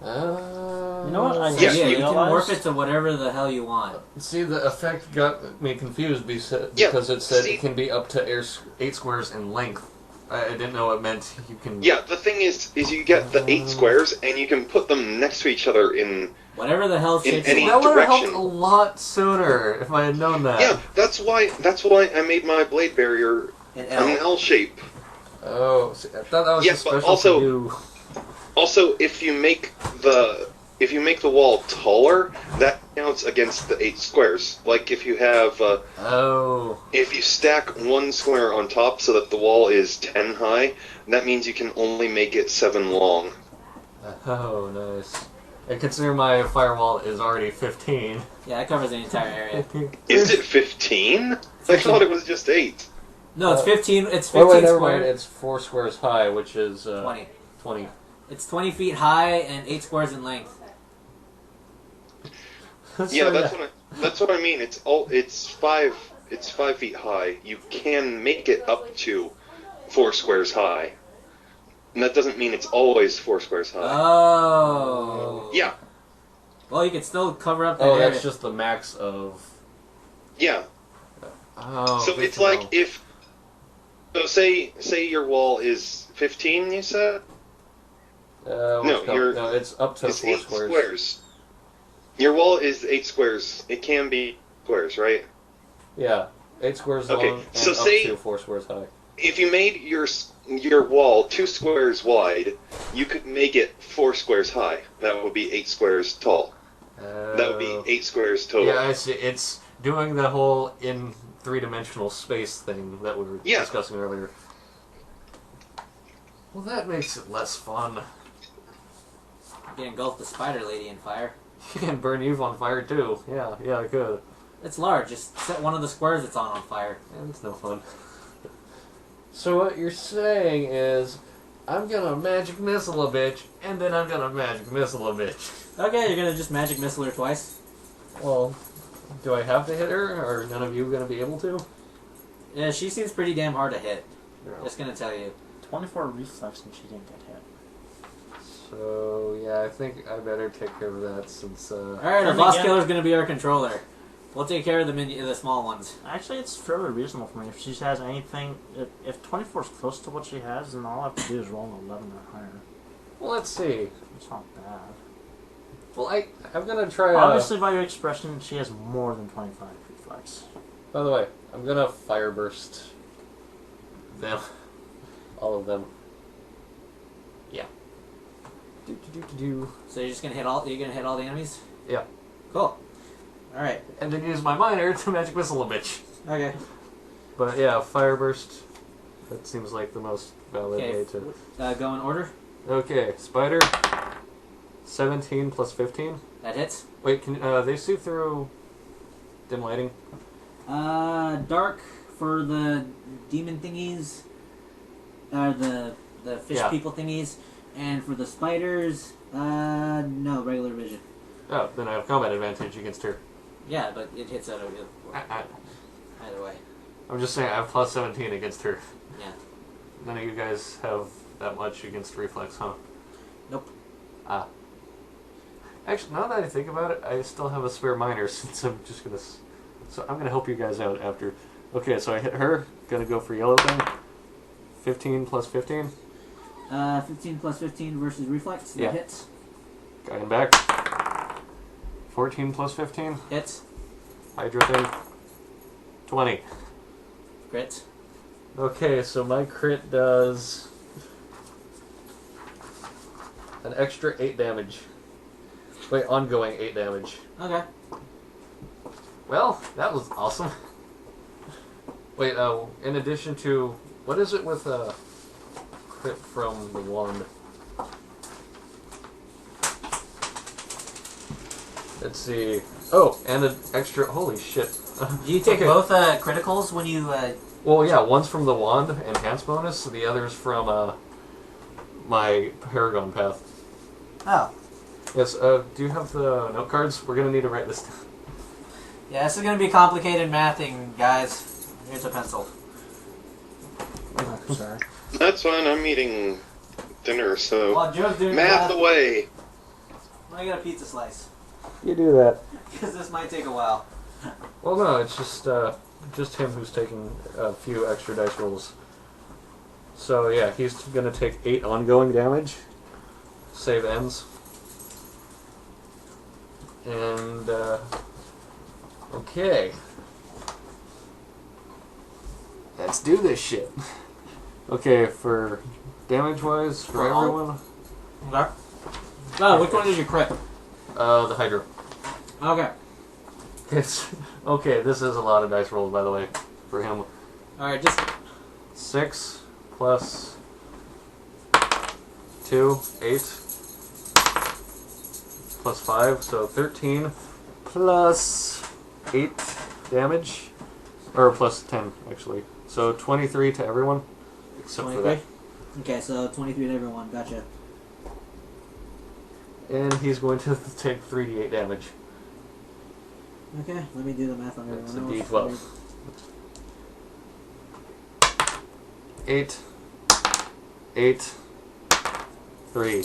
[SPEAKER 2] You know what? I
[SPEAKER 1] So,
[SPEAKER 4] Yeah.
[SPEAKER 1] yeah, you can
[SPEAKER 2] realized-
[SPEAKER 1] morph it to whatever the hell you want.
[SPEAKER 3] See, the effect got me confused
[SPEAKER 4] Yeah,
[SPEAKER 3] because it said
[SPEAKER 4] see-
[SPEAKER 3] it can be up to 8 squares in length. I didn't know it meant you can.
[SPEAKER 4] Yeah, the thing is you get the 8 squares and you can put them next to each other in.
[SPEAKER 1] Whatever the hell shape
[SPEAKER 4] any
[SPEAKER 1] you
[SPEAKER 3] That
[SPEAKER 1] want.
[SPEAKER 3] would have helped
[SPEAKER 4] direction.
[SPEAKER 3] a lot sooner if I had known that.
[SPEAKER 4] Yeah, that's why I made my blade barrier
[SPEAKER 1] An
[SPEAKER 4] an
[SPEAKER 1] L.
[SPEAKER 4] L shape.
[SPEAKER 3] Oh, see, I thought that was
[SPEAKER 4] Yeah,
[SPEAKER 3] just
[SPEAKER 4] but
[SPEAKER 3] special
[SPEAKER 4] also-
[SPEAKER 3] for you.
[SPEAKER 4] Also, if you make the wall taller, that counts against the 8 squares. Like if you have
[SPEAKER 3] Oh.
[SPEAKER 4] if you stack one square on top so that the wall is 10 high, that means you can only make it 7 long.
[SPEAKER 3] Oh, nice. And consider my firewall is already 15.
[SPEAKER 1] Yeah, that covers the entire area.
[SPEAKER 4] Is it 15? I thought it was just 8.
[SPEAKER 1] No, it's 15. It's
[SPEAKER 3] Wait,
[SPEAKER 1] 15
[SPEAKER 3] never
[SPEAKER 1] square.
[SPEAKER 3] mind. It's 4 squares high, which is
[SPEAKER 1] 20.
[SPEAKER 3] 20.
[SPEAKER 1] It's 20 feet high and 8 squares in length.
[SPEAKER 4] Yeah, that's what I mean. It's 5 feet high. You can make it up to 4 squares high. And that doesn't mean it's always 4 squares high.
[SPEAKER 1] Oh.
[SPEAKER 4] Yeah,
[SPEAKER 1] Well, you could still cover up that
[SPEAKER 3] Oh,
[SPEAKER 1] area.
[SPEAKER 3] that's just the max of.
[SPEAKER 4] yeah.
[SPEAKER 3] Oh.
[SPEAKER 4] So
[SPEAKER 3] good
[SPEAKER 4] it's
[SPEAKER 3] to
[SPEAKER 4] like
[SPEAKER 3] know.
[SPEAKER 4] if say your wall is 15, you said?
[SPEAKER 3] No, it's up to
[SPEAKER 4] It's
[SPEAKER 3] 4
[SPEAKER 4] 8
[SPEAKER 3] squares.
[SPEAKER 4] squares. Your wall is 8 squares. It can be squares, right?
[SPEAKER 3] Yeah, 8 squares
[SPEAKER 4] Okay,
[SPEAKER 3] long and
[SPEAKER 4] so
[SPEAKER 3] up
[SPEAKER 4] say-
[SPEAKER 3] to 4 squares high.
[SPEAKER 4] If you made your wall 2 squares wide, you could make it 4 squares high. That would be 8 squares tall. That would be 8 squares total.
[SPEAKER 3] Yeah, I see. It's doing the whole in 3-dimensional space thing that we were
[SPEAKER 4] Yeah.
[SPEAKER 3] discussing earlier. Well, that makes it less fun.
[SPEAKER 1] You can engulf the spider lady in fire.
[SPEAKER 3] You can burn you on fire too. Yeah, I could.
[SPEAKER 1] It's large. Just set one of the squares it's on fire.
[SPEAKER 3] And it's no fun. So what you're saying is, I'm gonna magic missile a bitch, and then I'm gonna magic missile a bitch.
[SPEAKER 1] Okay, you're gonna just magic missile her twice.
[SPEAKER 3] Well, do I have to hit her, or none of you gonna be able to?
[SPEAKER 1] Yeah, she seems pretty damn hard to hit.
[SPEAKER 3] No.
[SPEAKER 1] Just gonna tell you.
[SPEAKER 2] 24 reflex and she didn't get hit.
[SPEAKER 3] So yeah, I think I better take care of that since.
[SPEAKER 1] Alright, our
[SPEAKER 2] Then
[SPEAKER 1] boss
[SPEAKER 2] again-
[SPEAKER 1] killer's gonna be our controller. We'll take care of the small ones.
[SPEAKER 2] Actually, it's fairly reasonable for me. If she has anything, if 24 is close to what she has, then all I have to do is roll an 11 or higher.
[SPEAKER 3] Well, let's see.
[SPEAKER 2] It's not bad.
[SPEAKER 3] Well, I'm gonna try.
[SPEAKER 2] Obviously, by your expression, she has more than 25 reflex.
[SPEAKER 3] By the way, I'm gonna fire burst them, all of them. Yeah. Do.
[SPEAKER 1] So you're just gonna hit all. You're gonna hit all the enemies.
[SPEAKER 3] Yeah.
[SPEAKER 1] Cool. All right.
[SPEAKER 3] And then use my miner to magic missile a bitch.
[SPEAKER 1] Okay.
[SPEAKER 3] But yeah, fire burst. That seems like the most valid
[SPEAKER 1] Okay.
[SPEAKER 3] way to.
[SPEAKER 1] Go in order.
[SPEAKER 3] Okay, spider. 17 plus 15.
[SPEAKER 1] That hits.
[SPEAKER 3] Wait, can they see through dim lighting?
[SPEAKER 1] Dark for the demon thingies. The fish
[SPEAKER 3] Yeah.
[SPEAKER 1] people thingies, and for the spiders, no regular vision.
[SPEAKER 3] Oh, then I have combat advantage against her.
[SPEAKER 1] Yeah, but it hits out of you
[SPEAKER 3] I-
[SPEAKER 1] either way.
[SPEAKER 3] I'm just saying I have plus 17 against her.
[SPEAKER 1] Yeah.
[SPEAKER 3] None of you guys have that much against reflex, huh?
[SPEAKER 1] Nope.
[SPEAKER 3] Ah. Actually, now that I think about it, I still have a spare minor since I'm just gonna. So I'm gonna help you guys out after. Okay, so I hit her. Gonna go for yellow thing. 15 plus 15.
[SPEAKER 1] 15 plus 15 versus reflex. That
[SPEAKER 3] Yeah.
[SPEAKER 1] hits.
[SPEAKER 3] Guy in back. 14 plus 15.
[SPEAKER 1] Hits.
[SPEAKER 3] Hydro thing. 20.
[SPEAKER 1] Crit.
[SPEAKER 3] Okay, so my crit does an extra 8 damage. Wait, ongoing 8 damage.
[SPEAKER 1] Okay.
[SPEAKER 3] Well, that was awesome. Wait, in addition to... What is it with crit from the wand? Let's see. Oh, and an extra... Holy shit.
[SPEAKER 1] Do you take
[SPEAKER 3] Okay.
[SPEAKER 1] both criticals when you...
[SPEAKER 3] Well, yeah, one's from the wand, enhanced bonus. The other's from my Paragon Path.
[SPEAKER 1] Oh.
[SPEAKER 3] Yes, do you have the note cards? We're going to need to write this down.
[SPEAKER 1] Yeah, this is going to be complicated mathing, guys. Here's a pencil.
[SPEAKER 2] Oh, sorry.
[SPEAKER 4] That's fine. I'm eating dinner, so
[SPEAKER 1] While Joe's doing
[SPEAKER 4] math
[SPEAKER 1] that,
[SPEAKER 4] away.
[SPEAKER 1] I'm going to get a pizza slice.
[SPEAKER 3] You do that.
[SPEAKER 1] Because this might take a while.
[SPEAKER 3] Well, no, it's just him who's taking a few extra dice rolls. So, yeah, he's going to take 8 ongoing damage. Save ends. And, okay. Let's do this shit. Okay, for damage-wise, for
[SPEAKER 1] all?
[SPEAKER 3] everyone,
[SPEAKER 1] Okay. Oh, which one did you crit?
[SPEAKER 3] the Hydro.
[SPEAKER 1] Okay.
[SPEAKER 3] It's, okay, this is a lot of dice rolls, by the way, for him.
[SPEAKER 1] Alright, just...
[SPEAKER 3] 6 plus 2, 8 plus 5, so 13 plus 8 damage, or plus 10 actually. So 23 to everyone, except
[SPEAKER 1] 23?
[SPEAKER 3] for that.
[SPEAKER 1] Okay, so 23 to everyone. Gotcha.
[SPEAKER 3] And he's going to take 3d8 damage.
[SPEAKER 1] Okay, let me do the math on
[SPEAKER 3] That's a
[SPEAKER 1] everyone else.
[SPEAKER 3] d12. 8, 8, 3.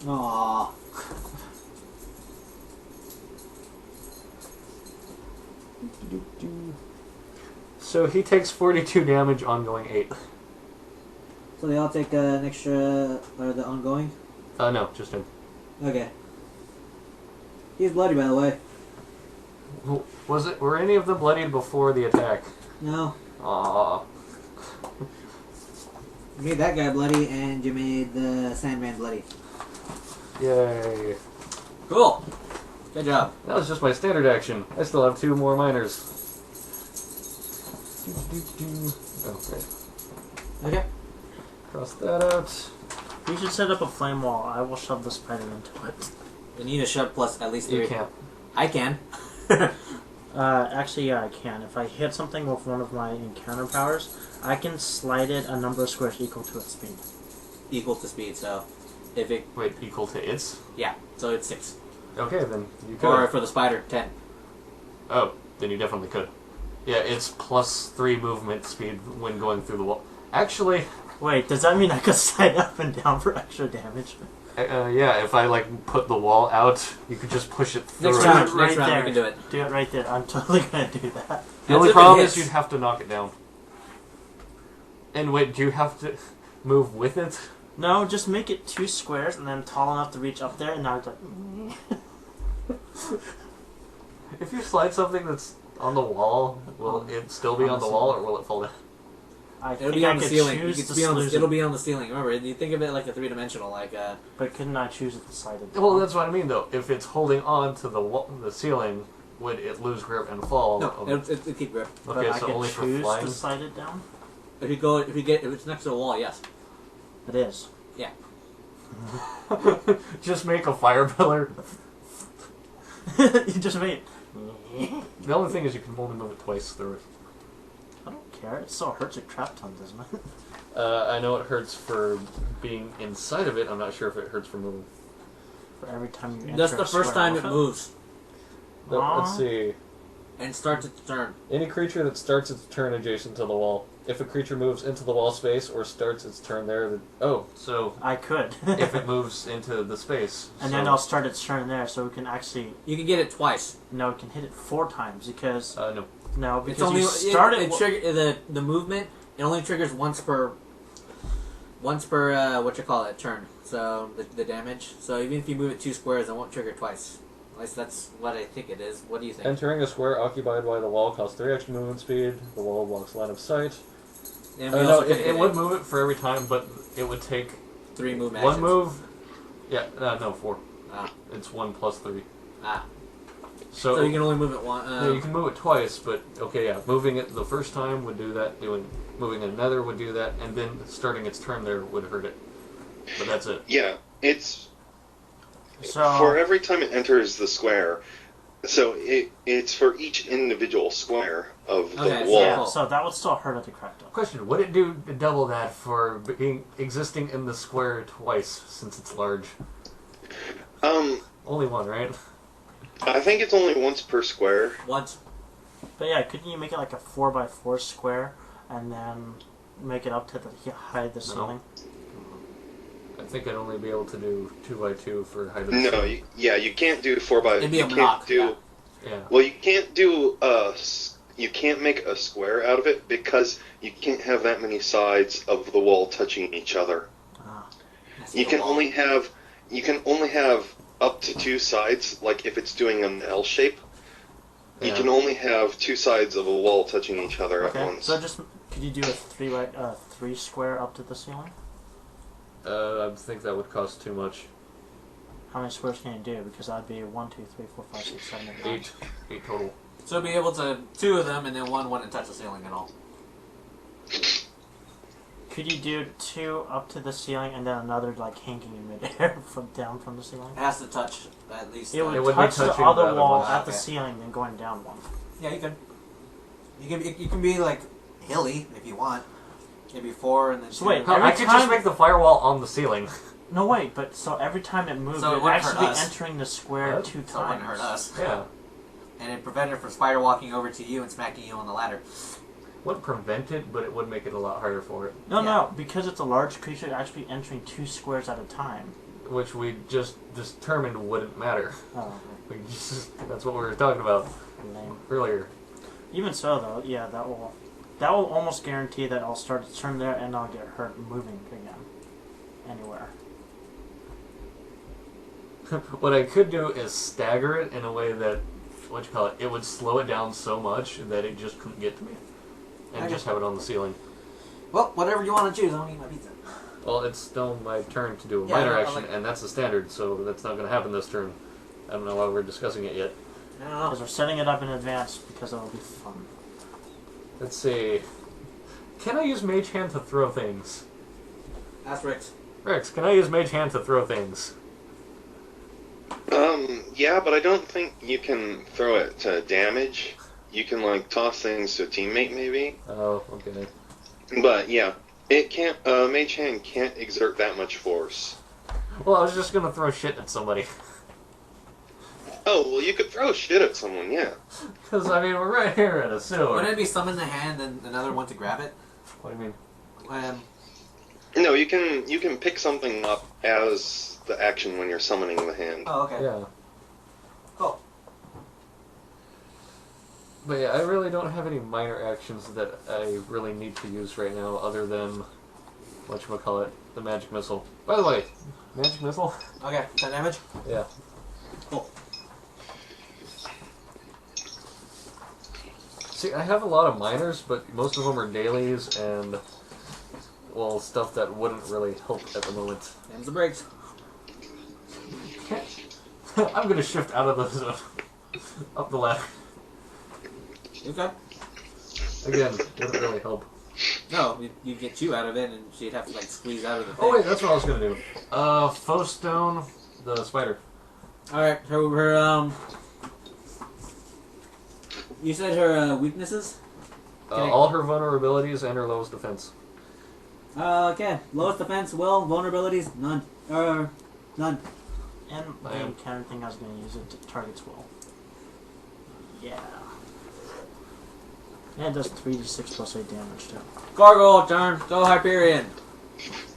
[SPEAKER 1] Aww.
[SPEAKER 3] So he takes 42 damage, ongoing 8.
[SPEAKER 1] So they all take an extra, or the ongoing?
[SPEAKER 3] No, just him.
[SPEAKER 1] Okay. He's bloody, by the way.
[SPEAKER 3] Were any of them bloodied before the attack?
[SPEAKER 1] No.
[SPEAKER 3] Aww.
[SPEAKER 1] You made that guy bloody, and you made the Sandman bloody.
[SPEAKER 3] Yay.
[SPEAKER 1] Cool. Good job.
[SPEAKER 3] That was just my standard action. I still have 2 more minors. Okay.
[SPEAKER 1] Okay.
[SPEAKER 3] Cross that out.
[SPEAKER 2] You should set up a flame wall. I will shove the spider into it.
[SPEAKER 1] We need a shove plus at least 3.
[SPEAKER 3] You can't.
[SPEAKER 1] I can.
[SPEAKER 2] Actually, yeah, I can. If I hit something with one of my encounter powers, I can slide it a number of squares equal to its speed.
[SPEAKER 1] Equal to speed, so if it...
[SPEAKER 3] Wait, equal to its?
[SPEAKER 1] Yeah, so it's 6.
[SPEAKER 3] Okay, then you could.
[SPEAKER 1] Or for the spider, 10.
[SPEAKER 3] Oh, then you definitely could. Yeah, it's plus 3 movement speed when going through the wall. Actually...
[SPEAKER 2] Wait, does that mean I could slide up and down for extra damage?
[SPEAKER 3] Yeah, if I, like, put the wall out, you could just push it through.
[SPEAKER 1] Next
[SPEAKER 3] it.
[SPEAKER 1] round,
[SPEAKER 2] Right
[SPEAKER 1] next round
[SPEAKER 2] there.
[SPEAKER 1] we can do it.
[SPEAKER 2] Do it right there. I'm totally gonna do that.
[SPEAKER 3] The
[SPEAKER 1] That's
[SPEAKER 3] only
[SPEAKER 1] if it
[SPEAKER 3] problem is
[SPEAKER 1] hits.
[SPEAKER 3] you'd have to knock it down. And wait, do you have to move with it?
[SPEAKER 2] No, just make it 2 squares and then tall enough to reach up there, and now it's like...
[SPEAKER 3] If you slide something that's on the wall, will it still be on the wall, or will it fall down?
[SPEAKER 2] I
[SPEAKER 1] It'll
[SPEAKER 2] think
[SPEAKER 1] be
[SPEAKER 2] I
[SPEAKER 1] on the
[SPEAKER 2] could
[SPEAKER 1] ceiling. You
[SPEAKER 2] choose
[SPEAKER 1] can
[SPEAKER 2] to
[SPEAKER 1] be on the,
[SPEAKER 2] slide
[SPEAKER 1] it'll
[SPEAKER 2] it,
[SPEAKER 1] be on the ceiling. Remember, you think of it like a 3-dimensional, like
[SPEAKER 2] but couldn't I choose it to slide it down?
[SPEAKER 3] Well, that's what I mean, though. If it's holding on to the ceiling, would it lose grip and fall?
[SPEAKER 1] no, it'll keep grip.
[SPEAKER 2] But
[SPEAKER 3] Okay,
[SPEAKER 2] I
[SPEAKER 3] so
[SPEAKER 2] could
[SPEAKER 3] only for
[SPEAKER 2] choose
[SPEAKER 3] flying.
[SPEAKER 2] to slide it down?
[SPEAKER 1] If it's next to the wall, yes.
[SPEAKER 2] It is.
[SPEAKER 1] Yeah.
[SPEAKER 3] Just make a fire pillar.
[SPEAKER 2] You just made...
[SPEAKER 3] The only thing is you can only move it twice through it.
[SPEAKER 2] I don't care. It still hurts a crap ton, doesn't it?
[SPEAKER 3] I know it hurts for being inside of it. I'm not sure if it hurts for moving.
[SPEAKER 2] For every time you enter
[SPEAKER 1] That's the
[SPEAKER 2] a
[SPEAKER 1] first
[SPEAKER 2] square
[SPEAKER 1] time
[SPEAKER 2] with
[SPEAKER 1] it moves.
[SPEAKER 3] But let's
[SPEAKER 2] Aw.
[SPEAKER 3] see.
[SPEAKER 1] And starts its turn.
[SPEAKER 3] Any creature that starts its turn adjacent to the wall. If a creature moves into the wall space or starts its turn there, so
[SPEAKER 2] I could.
[SPEAKER 3] if it moves into the space.
[SPEAKER 2] And
[SPEAKER 3] so,
[SPEAKER 2] then I'll start its turn there, so we can actually...
[SPEAKER 1] You can get it twice.
[SPEAKER 2] No, we can hit it 4 times, because...
[SPEAKER 3] no.
[SPEAKER 2] No, because
[SPEAKER 1] It's only
[SPEAKER 2] you start it...
[SPEAKER 1] the movement. It only triggers once per turn. So the damage. So even if you move it 2 squares, it won't trigger twice. At least that's what I think it is. What do you think?
[SPEAKER 3] Entering a square occupied by the wall costs 3 extra movement speed. The wall blocks line of sight.
[SPEAKER 1] And we
[SPEAKER 3] No,
[SPEAKER 1] also can
[SPEAKER 3] it
[SPEAKER 1] hit
[SPEAKER 3] would move it for every time, but it would take
[SPEAKER 1] 3 move
[SPEAKER 3] one
[SPEAKER 1] actions.
[SPEAKER 3] move. Yeah, no, 4.
[SPEAKER 1] Ah.
[SPEAKER 3] It's 1 plus 3.
[SPEAKER 1] Ah.
[SPEAKER 3] So
[SPEAKER 1] So you can only move it one.
[SPEAKER 3] yeah, you can move it twice, but okay, yeah, moving it the first time would do that. Moving it another would do that, and then starting its turn there would hurt it. But that's it.
[SPEAKER 4] Yeah, it's
[SPEAKER 2] So...
[SPEAKER 4] for every time it enters the square. So it's for each individual square of the
[SPEAKER 1] Okay,
[SPEAKER 4] wall.
[SPEAKER 2] Yeah, so that would still hurt it to correct it.
[SPEAKER 3] Question: would it do double that for existing in the square twice, since it's large? Only one, right?
[SPEAKER 4] I think it's only once per square.
[SPEAKER 1] Once.
[SPEAKER 2] But yeah, couldn't you make it like a 4x4 square, and then make it up to the height of the ceiling?
[SPEAKER 3] I think I'd only be able to do 2x2 for height of the
[SPEAKER 4] No,
[SPEAKER 3] ceiling.
[SPEAKER 4] you can't do 4x.
[SPEAKER 1] It'd be a
[SPEAKER 4] you
[SPEAKER 1] block,
[SPEAKER 4] can't do.
[SPEAKER 3] Yeah.
[SPEAKER 4] Well, you can't do you can't make a square out of it because you can't have that many sides of the wall touching each other.
[SPEAKER 2] Ah.
[SPEAKER 4] You can only have up to 2 sides. Like if it's doing an L shape, you
[SPEAKER 3] Yeah.
[SPEAKER 4] can only have 2 sides of a wall touching each other at
[SPEAKER 2] Okay,
[SPEAKER 4] once.
[SPEAKER 2] so just... Could you do a 3 square up to the ceiling?
[SPEAKER 3] I think that would cost too much.
[SPEAKER 2] How many squares can you do? Because that'd be 1, 2, 3, 4, 5, 6, 7, 8, 9.
[SPEAKER 3] 8 total.
[SPEAKER 1] So be able to 2 of them, and then one wouldn't touch the ceiling at all.
[SPEAKER 2] Could you do 2 up to the ceiling and then another like hanging in midair down from the ceiling?
[SPEAKER 1] It has to touch at least.
[SPEAKER 2] It would
[SPEAKER 3] would be
[SPEAKER 2] touch the
[SPEAKER 3] touching
[SPEAKER 2] other
[SPEAKER 3] the other
[SPEAKER 2] wall
[SPEAKER 3] one.
[SPEAKER 2] at the
[SPEAKER 1] Okay.
[SPEAKER 2] ceiling, then going down one.
[SPEAKER 1] Yeah, you can. You can be like hilly if you want. Maybe 4 and then 2.
[SPEAKER 2] So wait,
[SPEAKER 3] I
[SPEAKER 2] Every
[SPEAKER 3] could
[SPEAKER 2] time-
[SPEAKER 3] just make the firewall on the ceiling.
[SPEAKER 2] No, wait, but so every time it moved,
[SPEAKER 1] So it
[SPEAKER 2] it would
[SPEAKER 1] wouldn't
[SPEAKER 2] actually
[SPEAKER 1] hurt
[SPEAKER 2] be
[SPEAKER 1] us.
[SPEAKER 2] entering the square
[SPEAKER 3] What?
[SPEAKER 2] 2
[SPEAKER 1] So it wouldn't
[SPEAKER 2] times.
[SPEAKER 1] hurt us.
[SPEAKER 3] Yeah.
[SPEAKER 1] And it prevented from spider walking over to you and smacking you on the ladder.
[SPEAKER 3] Wouldn't prevent it, but it would make it a lot harder for it.
[SPEAKER 2] No,
[SPEAKER 1] Yeah.
[SPEAKER 2] no, because it's a large creature, it's actually entering 2 squares at a time.
[SPEAKER 3] Which we just determined wouldn't matter.
[SPEAKER 2] Oh,
[SPEAKER 3] That's what we were talking about
[SPEAKER 2] lame.
[SPEAKER 3] earlier.
[SPEAKER 2] Even so, though, yeah, that will almost guarantee that I'll start to turn there and I'll get hurt moving again. Anywhere.
[SPEAKER 3] What I could do is stagger it in a way that, it would slow it down so much that it just couldn't get to me. And
[SPEAKER 1] Okay.
[SPEAKER 3] just have it on the ceiling.
[SPEAKER 1] Well, whatever you want to choose, I don't eat my pizza.
[SPEAKER 3] Well, it's still my turn to do a
[SPEAKER 1] Yeah,
[SPEAKER 3] minor
[SPEAKER 1] I
[SPEAKER 3] action,
[SPEAKER 1] like-
[SPEAKER 3] and that's the standard, so that's not going to happen this turn. I don't know why we're discussing it yet.
[SPEAKER 1] I don't
[SPEAKER 2] Because
[SPEAKER 1] know.
[SPEAKER 2] we're setting it up in advance because it'll be fun.
[SPEAKER 3] Let's see. Can I use Mage Hand to throw things?
[SPEAKER 1] Ask Rex.
[SPEAKER 3] Rex, can I use Mage Hand to throw things?
[SPEAKER 4] Yeah, but I don't think you can throw it to damage. You can like toss things to a teammate maybe.
[SPEAKER 3] Oh, okay.
[SPEAKER 4] But yeah, it can't. Mage Hand can't exert that much force.
[SPEAKER 3] Well, I was just going to throw shit at somebody.
[SPEAKER 4] Oh well, you could throw shit at someone. Yeah.
[SPEAKER 3] Because, I mean, we're right here at a sewer.
[SPEAKER 1] Wouldn't it be summon the hand and another one to grab it?
[SPEAKER 3] What do you mean?
[SPEAKER 4] No, you can pick something up as the action when you're summoning the hand.
[SPEAKER 1] Oh, okay.
[SPEAKER 3] Yeah.
[SPEAKER 1] Cool.
[SPEAKER 3] But yeah, I really don't have any minor actions that I really need to use right now other than, whatchamacallit, the magic missile. By the way, magic missile?
[SPEAKER 1] Okay, 10 damage?
[SPEAKER 3] Yeah.
[SPEAKER 1] Cool.
[SPEAKER 3] See, I have a lot of minors, but most of them are dailies and, well, stuff that wouldn't really help at the moment.
[SPEAKER 1] Them's the breaks.
[SPEAKER 3] I'm gonna shift out of the zone. Up the ladder.
[SPEAKER 1] Okay.
[SPEAKER 3] Again, wouldn't really help.
[SPEAKER 1] No, you'd get you out of it and she'd have to like squeeze out of the thing.
[SPEAKER 3] Oh wait, that's what I was gonna do. Foe Stone, the spider.
[SPEAKER 1] Alright, so her, you said her, weaknesses? Okay.
[SPEAKER 3] All her vulnerabilities and her lowest defense.
[SPEAKER 1] Okay. Lowest defense, will. Vulnerabilities, none. None.
[SPEAKER 2] And the encounter thing I was going to use it to target's will. Yeah. Yeah, it does 3d6 plus 8 damage too.
[SPEAKER 1] Gargoyle turn. Go Hyperion.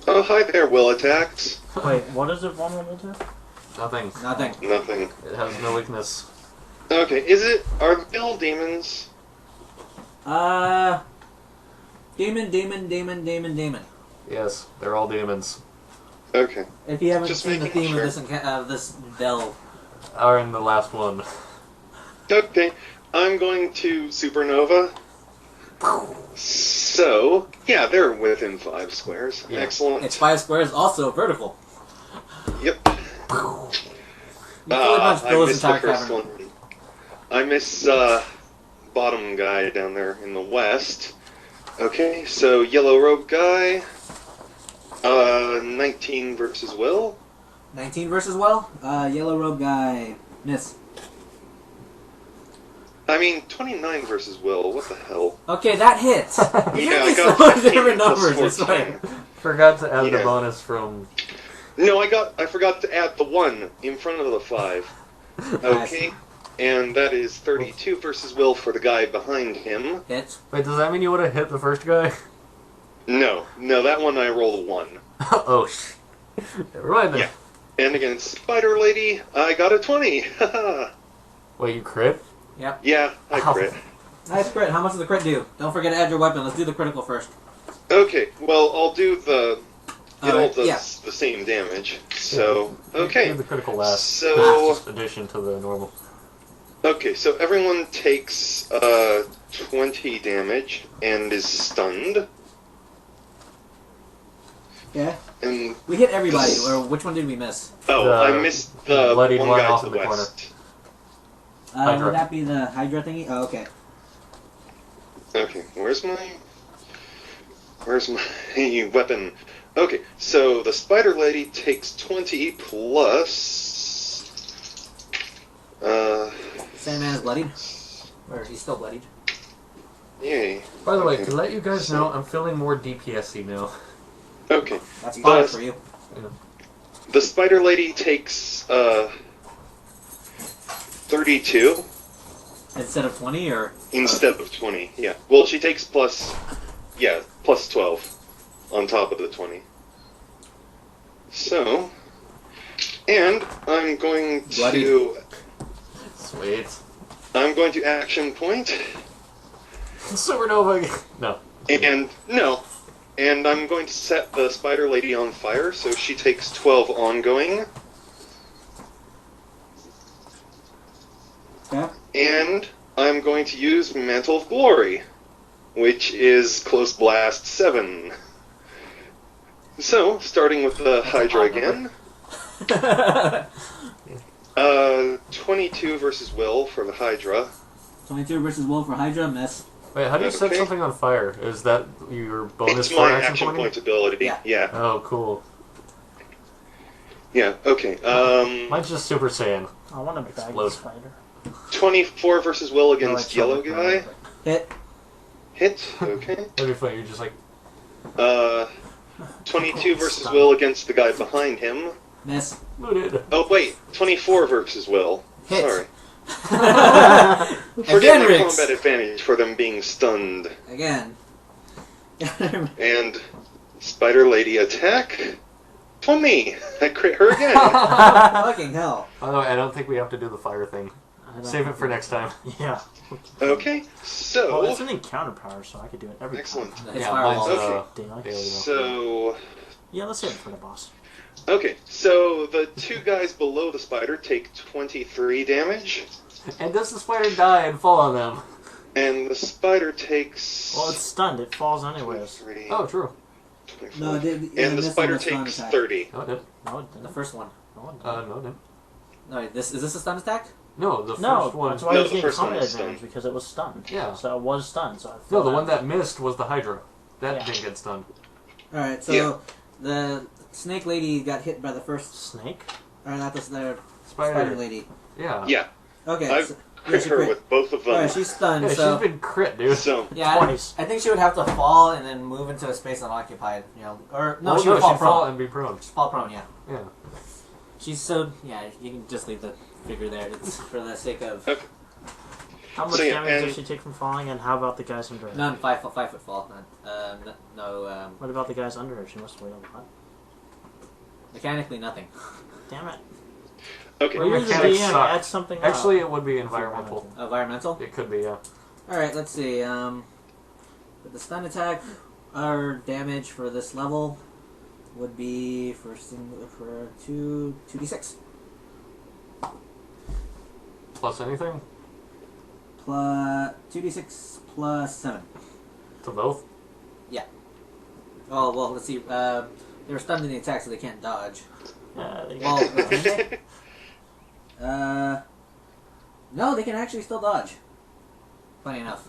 [SPEAKER 4] Oh, hi there, will attacks.
[SPEAKER 2] Wait, what is it vulnerable to?
[SPEAKER 3] Nothing.
[SPEAKER 1] Nothing.
[SPEAKER 4] Nothing.
[SPEAKER 3] It has no weakness.
[SPEAKER 4] Okay, are they all demons?
[SPEAKER 1] Demon.
[SPEAKER 3] Yes, they're all demons.
[SPEAKER 4] Okay.
[SPEAKER 1] If you haven't
[SPEAKER 4] Just
[SPEAKER 1] seen the
[SPEAKER 4] making
[SPEAKER 1] theme
[SPEAKER 4] sure.
[SPEAKER 1] of this delve.
[SPEAKER 3] Are in the last one.
[SPEAKER 4] Okay, I'm going to Supernova. So, yeah, they're within 5 squares.
[SPEAKER 3] Yeah.
[SPEAKER 4] Excellent.
[SPEAKER 1] It's 5 squares, also vertical.
[SPEAKER 4] Yep.
[SPEAKER 1] You pretty much
[SPEAKER 4] I
[SPEAKER 1] fill this
[SPEAKER 4] missed the
[SPEAKER 1] entire
[SPEAKER 4] first
[SPEAKER 1] cavern.
[SPEAKER 4] one. I miss bottom guy down there in the west. Okay, so yellow robe guy. 19 versus Will.
[SPEAKER 1] 19 versus well. Yellow robe guy. Miss.
[SPEAKER 4] I mean, 29 versus Will. What the hell?
[SPEAKER 1] Okay, that hits.
[SPEAKER 4] Yeah, I
[SPEAKER 1] so
[SPEAKER 4] got
[SPEAKER 1] much
[SPEAKER 4] 15
[SPEAKER 1] different
[SPEAKER 4] plus
[SPEAKER 1] numbers, I
[SPEAKER 4] 14.
[SPEAKER 1] swear.
[SPEAKER 3] Forgot to add the
[SPEAKER 4] Yeah.
[SPEAKER 3] bonus from.
[SPEAKER 4] No, I forgot to add the 1 in front of the 5. Okay, and that is 32 versus Will for the guy behind him.
[SPEAKER 1] Hits.
[SPEAKER 3] Wait, does that mean you would have hit the first guy?
[SPEAKER 4] No, that one I rolled a 1.
[SPEAKER 3] Oh, never mind then.
[SPEAKER 4] Yeah. And against Spider Lady, I got a 20. Haha.
[SPEAKER 3] Wait, you crit?
[SPEAKER 1] Yep.
[SPEAKER 4] Yeah, I
[SPEAKER 3] Ow.
[SPEAKER 4] crit.
[SPEAKER 1] Nice crit. How much does the crit do? Don't forget to add your weapon. Let's do the critical first.
[SPEAKER 4] Okay, well, I'll do the... It all
[SPEAKER 1] Alright,
[SPEAKER 4] does
[SPEAKER 1] yeah.
[SPEAKER 4] the same damage. So,
[SPEAKER 3] Do
[SPEAKER 4] okay.
[SPEAKER 3] the critical last.
[SPEAKER 4] So,
[SPEAKER 3] Just addition to the normal.
[SPEAKER 4] okay, so everyone takes 20 damage and is stunned.
[SPEAKER 1] Yeah.
[SPEAKER 4] And,
[SPEAKER 1] We hit everybody. Or which one did we miss?
[SPEAKER 4] oh,
[SPEAKER 3] The
[SPEAKER 4] I missed the
[SPEAKER 3] bloodied
[SPEAKER 4] one
[SPEAKER 3] one
[SPEAKER 4] guy
[SPEAKER 3] off
[SPEAKER 4] to
[SPEAKER 3] in
[SPEAKER 4] the
[SPEAKER 3] the corner.
[SPEAKER 4] west.
[SPEAKER 3] Hydra.
[SPEAKER 1] Would that be the Hydra thingy? Oh, okay.
[SPEAKER 4] Okay, where's my weapon? Okay, so the Spider Lady takes 20 plus...
[SPEAKER 1] Sandman is bloodied. Or he's still bloodied.
[SPEAKER 4] Yay.
[SPEAKER 3] By the way,
[SPEAKER 4] Okay.
[SPEAKER 3] to let you guys know, I'm feeling more DPS-y now.
[SPEAKER 4] Okay,
[SPEAKER 1] That's fine for you.
[SPEAKER 4] the Spider Lady takes 32
[SPEAKER 1] Instead of 20, or?
[SPEAKER 4] instead of 20. Yeah. Well, she takes plus 12 on top of the 20. So, and I'm going
[SPEAKER 1] Bloody.
[SPEAKER 4] to
[SPEAKER 3] Sweet.
[SPEAKER 4] action point.
[SPEAKER 3] Supernova. No.
[SPEAKER 4] And I'm going to set the Spider Lady on fire, so she takes 12 ongoing.
[SPEAKER 1] Yeah.
[SPEAKER 4] And I'm going to use Mantle of Glory, which is Close Blast 7. So, starting with the Hydra again. 22 versus Will for the Hydra.
[SPEAKER 1] 22 versus Will for Hydra, miss.
[SPEAKER 3] Wait, how do you set
[SPEAKER 4] Okay.
[SPEAKER 3] something on fire? Is that your bonus
[SPEAKER 4] It's
[SPEAKER 3] for
[SPEAKER 4] my
[SPEAKER 3] action
[SPEAKER 4] action
[SPEAKER 3] pointing?
[SPEAKER 4] point ability.
[SPEAKER 1] Yeah.
[SPEAKER 4] Yeah.
[SPEAKER 3] Oh, cool.
[SPEAKER 4] Yeah, okay.
[SPEAKER 3] Mine's just Super Saiyan.
[SPEAKER 2] I want to bag
[SPEAKER 3] Explode.
[SPEAKER 2] the spider.
[SPEAKER 4] 24 versus Will
[SPEAKER 2] No,
[SPEAKER 4] against
[SPEAKER 2] it's
[SPEAKER 4] Yellow
[SPEAKER 2] not
[SPEAKER 4] Guy.
[SPEAKER 1] Hit.
[SPEAKER 4] Hit, okay.
[SPEAKER 3] That'd be funny. You're just like,
[SPEAKER 4] 22 versus Will against the guy behind him.
[SPEAKER 1] Miss.
[SPEAKER 3] looted.
[SPEAKER 4] Oh, wait. 24 versus Will.
[SPEAKER 1] Hit.
[SPEAKER 4] Sorry.
[SPEAKER 1] Again,
[SPEAKER 4] Forget my
[SPEAKER 1] Riggs.
[SPEAKER 4] combat advantage for them being stunned.
[SPEAKER 1] Again.
[SPEAKER 4] And Spider Lady attack. 20! I crit her again.
[SPEAKER 1] Fucking hell.
[SPEAKER 3] By the way, I don't think we have to do the fire thing.
[SPEAKER 2] I don't
[SPEAKER 3] Save it
[SPEAKER 2] think
[SPEAKER 3] for
[SPEAKER 2] we-
[SPEAKER 3] next time.
[SPEAKER 2] Yeah.
[SPEAKER 4] Okay,
[SPEAKER 2] Well, it's
[SPEAKER 4] so...
[SPEAKER 2] an encounter power, so I could do it every
[SPEAKER 4] Excellent.
[SPEAKER 2] time.
[SPEAKER 1] It's
[SPEAKER 3] Yeah,
[SPEAKER 1] firewall.
[SPEAKER 3] mine's
[SPEAKER 4] Okay.
[SPEAKER 2] Daylight.
[SPEAKER 3] daily now.
[SPEAKER 4] So...
[SPEAKER 2] Yeah, let's save it for the boss.
[SPEAKER 4] Okay, so the two guys below the spider take 23 damage,
[SPEAKER 3] And does the spider die and fall on them?
[SPEAKER 4] and the spider takes...
[SPEAKER 2] Well, it's stunned. It falls anyways.
[SPEAKER 4] 23,
[SPEAKER 3] Oh, true.
[SPEAKER 4] 24.
[SPEAKER 1] No, it did, yeah,
[SPEAKER 4] And the
[SPEAKER 1] this
[SPEAKER 4] spider
[SPEAKER 1] one was stun
[SPEAKER 4] takes
[SPEAKER 1] attack.
[SPEAKER 4] 30.
[SPEAKER 3] No, it didn't.
[SPEAKER 2] No, it
[SPEAKER 1] The
[SPEAKER 2] didn't.
[SPEAKER 1] first one.
[SPEAKER 2] No, it didn't.
[SPEAKER 3] No, it didn't.
[SPEAKER 1] No, is this a stun attack?
[SPEAKER 3] No, the first
[SPEAKER 2] No,
[SPEAKER 3] one.
[SPEAKER 2] that's why
[SPEAKER 4] No,
[SPEAKER 2] I was
[SPEAKER 4] the
[SPEAKER 2] getting
[SPEAKER 4] first one
[SPEAKER 2] combat
[SPEAKER 4] was
[SPEAKER 2] advantage,
[SPEAKER 4] stunned.
[SPEAKER 2] because it was stunned.
[SPEAKER 3] Yeah.
[SPEAKER 2] So it was stunned, so I
[SPEAKER 3] No,
[SPEAKER 2] fell
[SPEAKER 3] the one
[SPEAKER 2] out.
[SPEAKER 3] that missed was the Hydra. That
[SPEAKER 2] Yeah.
[SPEAKER 3] didn't get stunned.
[SPEAKER 1] Alright, so
[SPEAKER 4] Yeah.
[SPEAKER 1] the snake lady got hit by the first...
[SPEAKER 2] Snake?
[SPEAKER 1] Or not the
[SPEAKER 3] Spider.
[SPEAKER 1] spider lady.
[SPEAKER 3] Yeah.
[SPEAKER 4] Yeah,
[SPEAKER 1] Okay.
[SPEAKER 4] I've
[SPEAKER 1] so,
[SPEAKER 4] crit
[SPEAKER 1] she
[SPEAKER 4] her
[SPEAKER 1] crit.
[SPEAKER 4] with both of them.
[SPEAKER 1] Alright, she's stunned,
[SPEAKER 3] Yeah,
[SPEAKER 1] so...
[SPEAKER 3] she's been crit, dude.
[SPEAKER 4] So,
[SPEAKER 1] Yeah,
[SPEAKER 2] 20s.
[SPEAKER 1] I think she would have to fall and then move into a space unoccupied, you know, or no,
[SPEAKER 3] Well,
[SPEAKER 1] she would fall
[SPEAKER 3] she'd
[SPEAKER 1] prone.
[SPEAKER 3] fall and be prone.
[SPEAKER 1] Just fall prone, yeah.
[SPEAKER 3] Yeah.
[SPEAKER 1] She's so yeah. You can just leave the figure there. It's for the sake of.
[SPEAKER 4] okay.
[SPEAKER 2] How much
[SPEAKER 4] So, yeah,
[SPEAKER 2] damage
[SPEAKER 4] and-
[SPEAKER 2] does she take from falling, and how about the guys under her?
[SPEAKER 1] None. 5 foot fall. None. No.
[SPEAKER 2] What about the guys under her? She must weigh a lot.
[SPEAKER 1] Mechanically, nothing.
[SPEAKER 2] Damn it.
[SPEAKER 4] Okay.
[SPEAKER 2] Well, you're the
[SPEAKER 3] mechanics
[SPEAKER 2] DM,
[SPEAKER 3] suck.
[SPEAKER 2] add something up.
[SPEAKER 3] Actually, it would be environmental.
[SPEAKER 1] Environmental.
[SPEAKER 3] It could be, yeah.
[SPEAKER 1] All right. Let's see. With the stun attack, our damage for this level would be for 2d6
[SPEAKER 3] Plus anything?
[SPEAKER 1] plus 2d6 plus 7.
[SPEAKER 3] To both?
[SPEAKER 1] Oh well. Let's see. They were stunned in the attack, so they can't dodge.
[SPEAKER 2] They
[SPEAKER 1] Well,
[SPEAKER 2] got
[SPEAKER 1] can they? No, they can actually still dodge. Funny enough.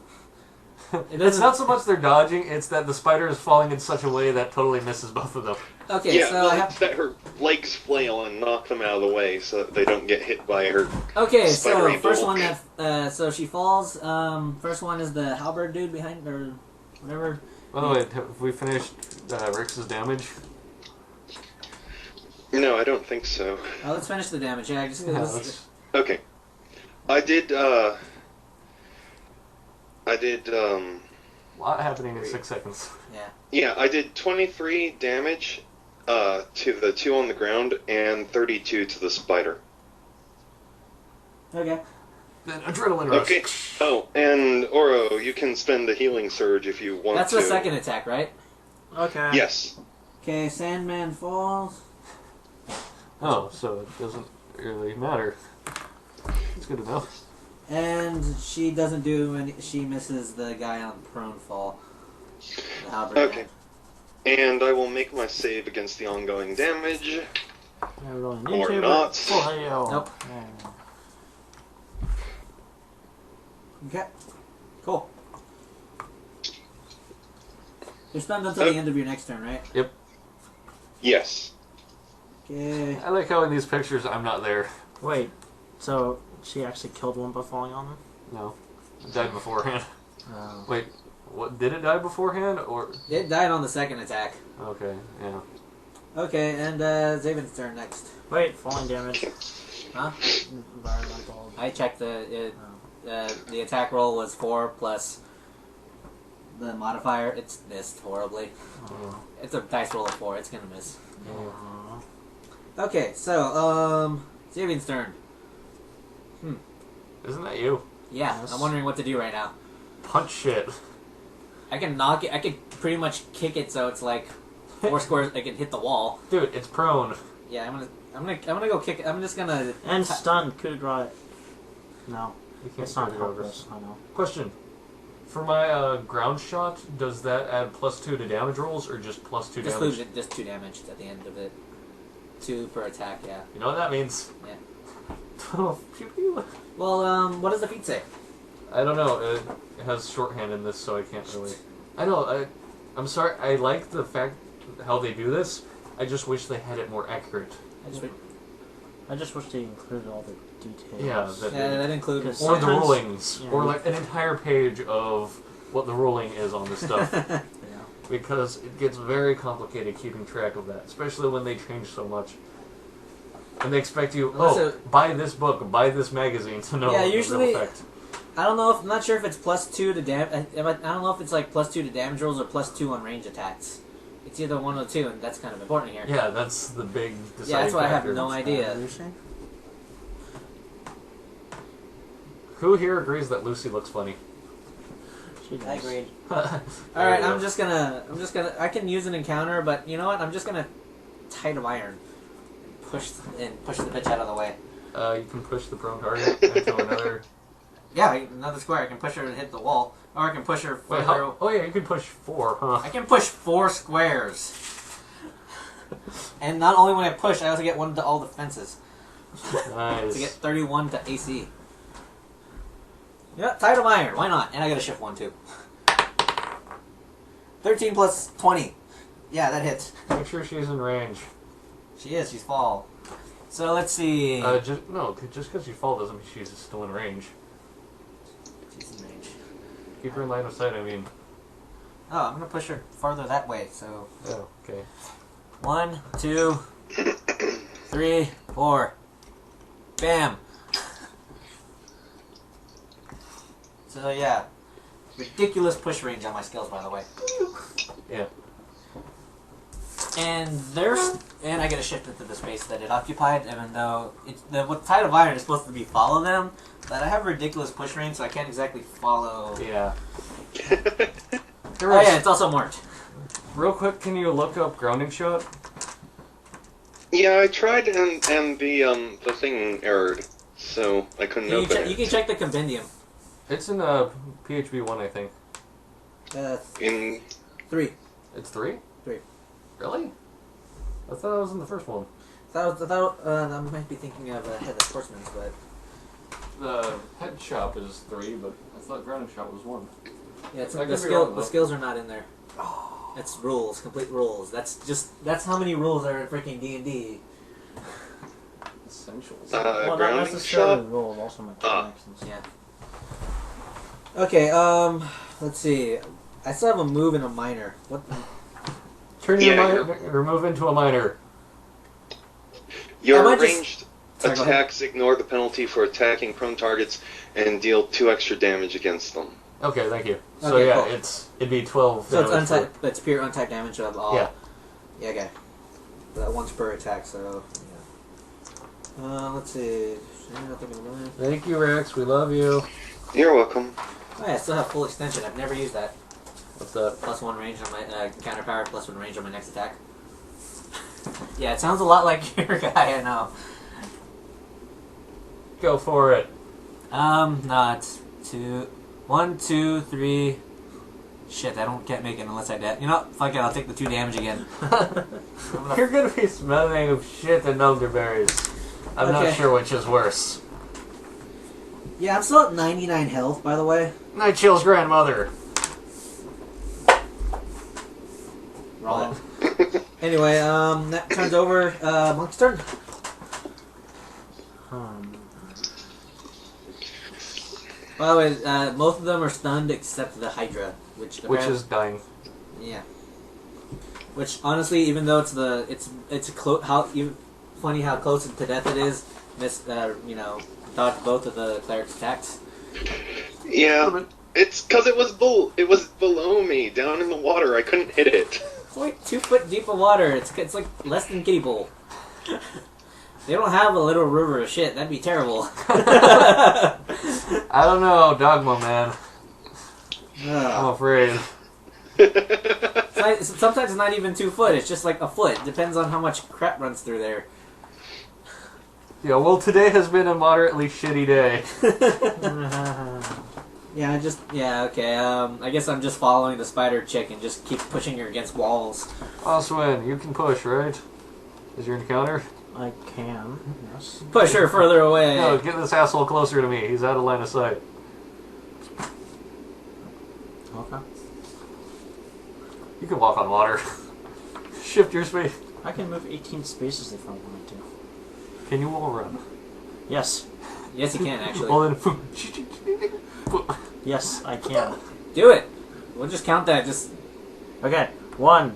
[SPEAKER 1] It
[SPEAKER 3] It's
[SPEAKER 1] doesn't-
[SPEAKER 3] not so much they're dodging, it's that the spider is falling in such a way that totally misses both of them.
[SPEAKER 1] Okay,
[SPEAKER 4] Yeah,
[SPEAKER 1] so
[SPEAKER 4] well,
[SPEAKER 1] I have.
[SPEAKER 4] that her legs flail and knock them out of the way so that they don't get hit by her.
[SPEAKER 1] Okay, so
[SPEAKER 4] Spidery
[SPEAKER 1] first
[SPEAKER 4] bulk.
[SPEAKER 1] one that so she falls. First one is the halberd dude behind or whatever.
[SPEAKER 3] By the way, have we finished Rix's damage?
[SPEAKER 4] No, I don't think so.
[SPEAKER 1] Oh, let's finish the damage. Yeah, just
[SPEAKER 3] Yeah,
[SPEAKER 1] let's-
[SPEAKER 3] let's-
[SPEAKER 4] Okay. I did,
[SPEAKER 3] a lot happening in 6 seconds.
[SPEAKER 4] yeah, I did 23 damage to the 2 on the ground and 32 to the spider.
[SPEAKER 1] Okay.
[SPEAKER 3] Then adrenaline rush.
[SPEAKER 4] Okay. Oh, and Oro, you can spend the healing surge if you want
[SPEAKER 1] That's
[SPEAKER 4] to.
[SPEAKER 1] the second attack, right?
[SPEAKER 2] Okay.
[SPEAKER 4] Yes.
[SPEAKER 1] Okay, Sandman falls.
[SPEAKER 3] Oh, so it doesn't really matter. It's good to know.
[SPEAKER 1] And she doesn't do any. She misses the guy on prone fall. The halberd
[SPEAKER 4] Okay.
[SPEAKER 1] man.
[SPEAKER 4] And I will make my save against the ongoing damage.
[SPEAKER 2] I really need
[SPEAKER 4] Or
[SPEAKER 2] to,
[SPEAKER 4] not.
[SPEAKER 2] but full heal.
[SPEAKER 1] Nope.
[SPEAKER 2] Yeah.
[SPEAKER 1] Okay. Cool. You're stunned until the end of your next turn, right?
[SPEAKER 4] Yes.
[SPEAKER 1] Okay.
[SPEAKER 3] I like how in these pictures I'm not there.
[SPEAKER 2] Wait, so she actually killed one by falling on them?
[SPEAKER 3] No. It died beforehand.
[SPEAKER 2] Oh.
[SPEAKER 3] Wait, what? Did it die beforehand? Or.
[SPEAKER 1] It died on the second attack.
[SPEAKER 3] Okay, yeah.
[SPEAKER 1] Okay, and Zaven's turn next.
[SPEAKER 2] Wait, falling damage.
[SPEAKER 1] Huh?
[SPEAKER 2] Environmental.
[SPEAKER 1] I checked the attack roll was 4 plus the modifier. It's missed horribly.
[SPEAKER 2] Oh.
[SPEAKER 1] It's a dice roll of 4. It's gonna miss.
[SPEAKER 2] Oh.
[SPEAKER 1] Okay, so Zaven's turn.
[SPEAKER 3] Isn't that you?
[SPEAKER 1] Yeah,
[SPEAKER 2] Yes.
[SPEAKER 1] I'm wondering what to do right now.
[SPEAKER 3] Punch shit.
[SPEAKER 1] I can knock it. I could pretty much kick it so it's like 4 squares. I can hit the wall.
[SPEAKER 3] Dude, it's prone.
[SPEAKER 1] Yeah, I'm gonna go kick it. I'm just gonna.
[SPEAKER 2] And stunned. Coup de grace. No,
[SPEAKER 3] You can't
[SPEAKER 2] it's not
[SPEAKER 3] carry it over.
[SPEAKER 2] helpless. I know.
[SPEAKER 3] Question. For my ground shot, does that add +2 to damage rolls or just +2
[SPEAKER 1] Just
[SPEAKER 3] damage?
[SPEAKER 1] lose it. Just 2 damage at the end of it. 2 per attack. Yeah.
[SPEAKER 3] You know what that means?
[SPEAKER 1] Yeah.
[SPEAKER 3] Oh, pew pew.
[SPEAKER 1] Well, what does the feat say?
[SPEAKER 3] I don't know. It has shorthand in this, so I can't really. I know. I'm sorry. I like the fact how they do this. I just wish they had it more accurate.
[SPEAKER 2] I just wish they included all the details.
[SPEAKER 3] Yeah,
[SPEAKER 1] That includes.
[SPEAKER 2] Because-
[SPEAKER 3] Or the
[SPEAKER 2] Sometimes-
[SPEAKER 3] rulings,
[SPEAKER 2] yeah.
[SPEAKER 3] or like an entire page of what the ruling is on this stuff.
[SPEAKER 2] Yeah.
[SPEAKER 3] Because it gets very complicated keeping track of that, especially when they change so much. And they expect you,
[SPEAKER 1] Also-
[SPEAKER 3] buy this book, buy this magazine to know
[SPEAKER 1] Yeah,
[SPEAKER 3] the
[SPEAKER 1] usually-
[SPEAKER 3] real effect.
[SPEAKER 1] I don't know if I'm not sure if it's +2 to I don't know if it's like +2 to damage rolls or +2 on range attacks. It's either one or two, and that's kind of important here.
[SPEAKER 3] Yeah, that's the big deciding
[SPEAKER 1] Yeah, that's why I have
[SPEAKER 3] factor.
[SPEAKER 1] no idea.
[SPEAKER 2] Lucy?
[SPEAKER 3] Who here agrees that Lucy looks funny?
[SPEAKER 2] She does.
[SPEAKER 1] I agreed.
[SPEAKER 3] All
[SPEAKER 1] All right, I'm just gonna. I can use an encounter, but you know what? I'm just gonna tide of iron, push the bitch out of the way.
[SPEAKER 3] You can push the prone target into another.
[SPEAKER 1] Yeah, another square. I can push her and hit the wall, or I can push her
[SPEAKER 3] Wait,
[SPEAKER 1] further.
[SPEAKER 3] oh yeah, you can push 4, huh?
[SPEAKER 1] I can push 4 squares. And not only when I push, I also get 1 to all defenses.
[SPEAKER 3] Nice.
[SPEAKER 1] To get 31 to AC. Yeah, tide of iron. Why not? And I got to shift 1 too. 13 plus 20. Yeah, that hits.
[SPEAKER 3] Make sure she's in range.
[SPEAKER 1] She is. She's fall. So let's see.
[SPEAKER 3] Just because she fall doesn't mean she's still in range.
[SPEAKER 1] She's in range.
[SPEAKER 3] Keep her in line of sight. I mean.
[SPEAKER 1] Oh, I'm gonna push her farther that way. So
[SPEAKER 3] Oh, okay.
[SPEAKER 1] 1, 2, 3, 4. Bam. So yeah, ridiculous push range on my skills, by the way.
[SPEAKER 3] Yeah.
[SPEAKER 1] And I get a shift into the space that it occupied, even though with Tide of Iron is supposed to be follow them, but I have a ridiculous push range, so I can't exactly follow.
[SPEAKER 3] Yeah.
[SPEAKER 1] Oh yeah, it's also marked.
[SPEAKER 3] Real quick, can you look up grounding shot?
[SPEAKER 4] Yeah, I tried and the thing errored, so I couldn't open it.
[SPEAKER 1] You can check the compendium.
[SPEAKER 3] It's in PHB 1, I think.
[SPEAKER 4] In
[SPEAKER 1] 3.
[SPEAKER 3] It's 3?
[SPEAKER 1] 3.
[SPEAKER 3] Really? I thought it was in the first one.
[SPEAKER 1] I might be thinking of Head of Sportsman's, but...
[SPEAKER 3] The head shop is 3, but I thought grounding shot was 1.
[SPEAKER 1] Yeah,
[SPEAKER 3] The
[SPEAKER 1] skills are not in there. It's rules, complete rules. That's how many rules are in freaking D&D.
[SPEAKER 3] Essentials.
[SPEAKER 2] Well, not
[SPEAKER 4] grounding
[SPEAKER 2] necessarily
[SPEAKER 4] shot?
[SPEAKER 2] rules, also mechanics and stuff.
[SPEAKER 1] Yeah. Okay, let's see. I still have a move and a minor. What?
[SPEAKER 3] Turn
[SPEAKER 4] Yeah,
[SPEAKER 3] your move into a minor.
[SPEAKER 4] Your
[SPEAKER 1] I might
[SPEAKER 4] ranged
[SPEAKER 1] Sorry, go ahead.
[SPEAKER 4] attacks ignore the penalty for attacking prone targets and deal 2 extra damage against them.
[SPEAKER 3] Okay, thank you. So
[SPEAKER 1] Okay,
[SPEAKER 3] yeah,
[SPEAKER 1] cool.
[SPEAKER 3] it'd be 12
[SPEAKER 1] So it's
[SPEAKER 3] damage
[SPEAKER 1] untyped. It's pure untyped damage of all.
[SPEAKER 3] Yeah.
[SPEAKER 1] Yeah. Okay. That once per attack. So. Yeah. Let's see. Nothing in the mind.
[SPEAKER 3] Thank you, Rex. We love you.
[SPEAKER 4] You're welcome.
[SPEAKER 1] Oh yeah, I still have full extension. I've never used that.
[SPEAKER 3] What's that?
[SPEAKER 1] +1 range on my counter power. +1 range on my next attack. Yeah, it sounds a lot like your guy. I know.
[SPEAKER 3] Go for it.
[SPEAKER 1] No, it's 1, 2, 3. Shit, I don't get make it unless I dead. You know, fuck it. I'll take the 2 damage again.
[SPEAKER 3] You're gonna be smelling of shit and elderberries. I'm not
[SPEAKER 1] Okay.
[SPEAKER 3] sure which is worse.
[SPEAKER 1] Yeah, I'm still at 99 health, by the way.
[SPEAKER 3] Night Chill's grandmother.
[SPEAKER 1] Roll it. Anyway, that turns over. Monk's turn. By the way, both of them are stunned except the Hydra, which
[SPEAKER 3] is dying.
[SPEAKER 1] yeah. Which honestly, even though funny how close to death it is, dodged both of the cleric's attacks.
[SPEAKER 4] Yeah, it's because it was below me, down in the water. I couldn't hit it.
[SPEAKER 1] It's like 2 foot deep of water. It's like less than kiddie pool. They don't have a little river of shit. That'd be terrible.
[SPEAKER 3] I don't know, Dogma, man. I'm afraid.
[SPEAKER 1] Sometimes it's not even 2 foot. It's just like a foot. Depends on how much crap runs through there.
[SPEAKER 3] Yeah, well, today has been a moderately shitty day.
[SPEAKER 1] Okay. I guess I'm just following the spider chick and just keep pushing her against walls.
[SPEAKER 3] Oswin, you can push, right? Is your encounter?
[SPEAKER 2] I can, yes.
[SPEAKER 1] Push her further away.
[SPEAKER 3] No, get this asshole closer to me. He's out of line of sight.
[SPEAKER 2] Okay.
[SPEAKER 3] You can walk on water. Shift your speed.
[SPEAKER 2] I can move 18 spaces if I wanted to.
[SPEAKER 3] Can you wall run?
[SPEAKER 2] Yes.
[SPEAKER 1] Yes, you can actually.
[SPEAKER 3] Well then,
[SPEAKER 2] Yes, I can.
[SPEAKER 1] Do it. We'll just count that. Just
[SPEAKER 2] Okay. 1,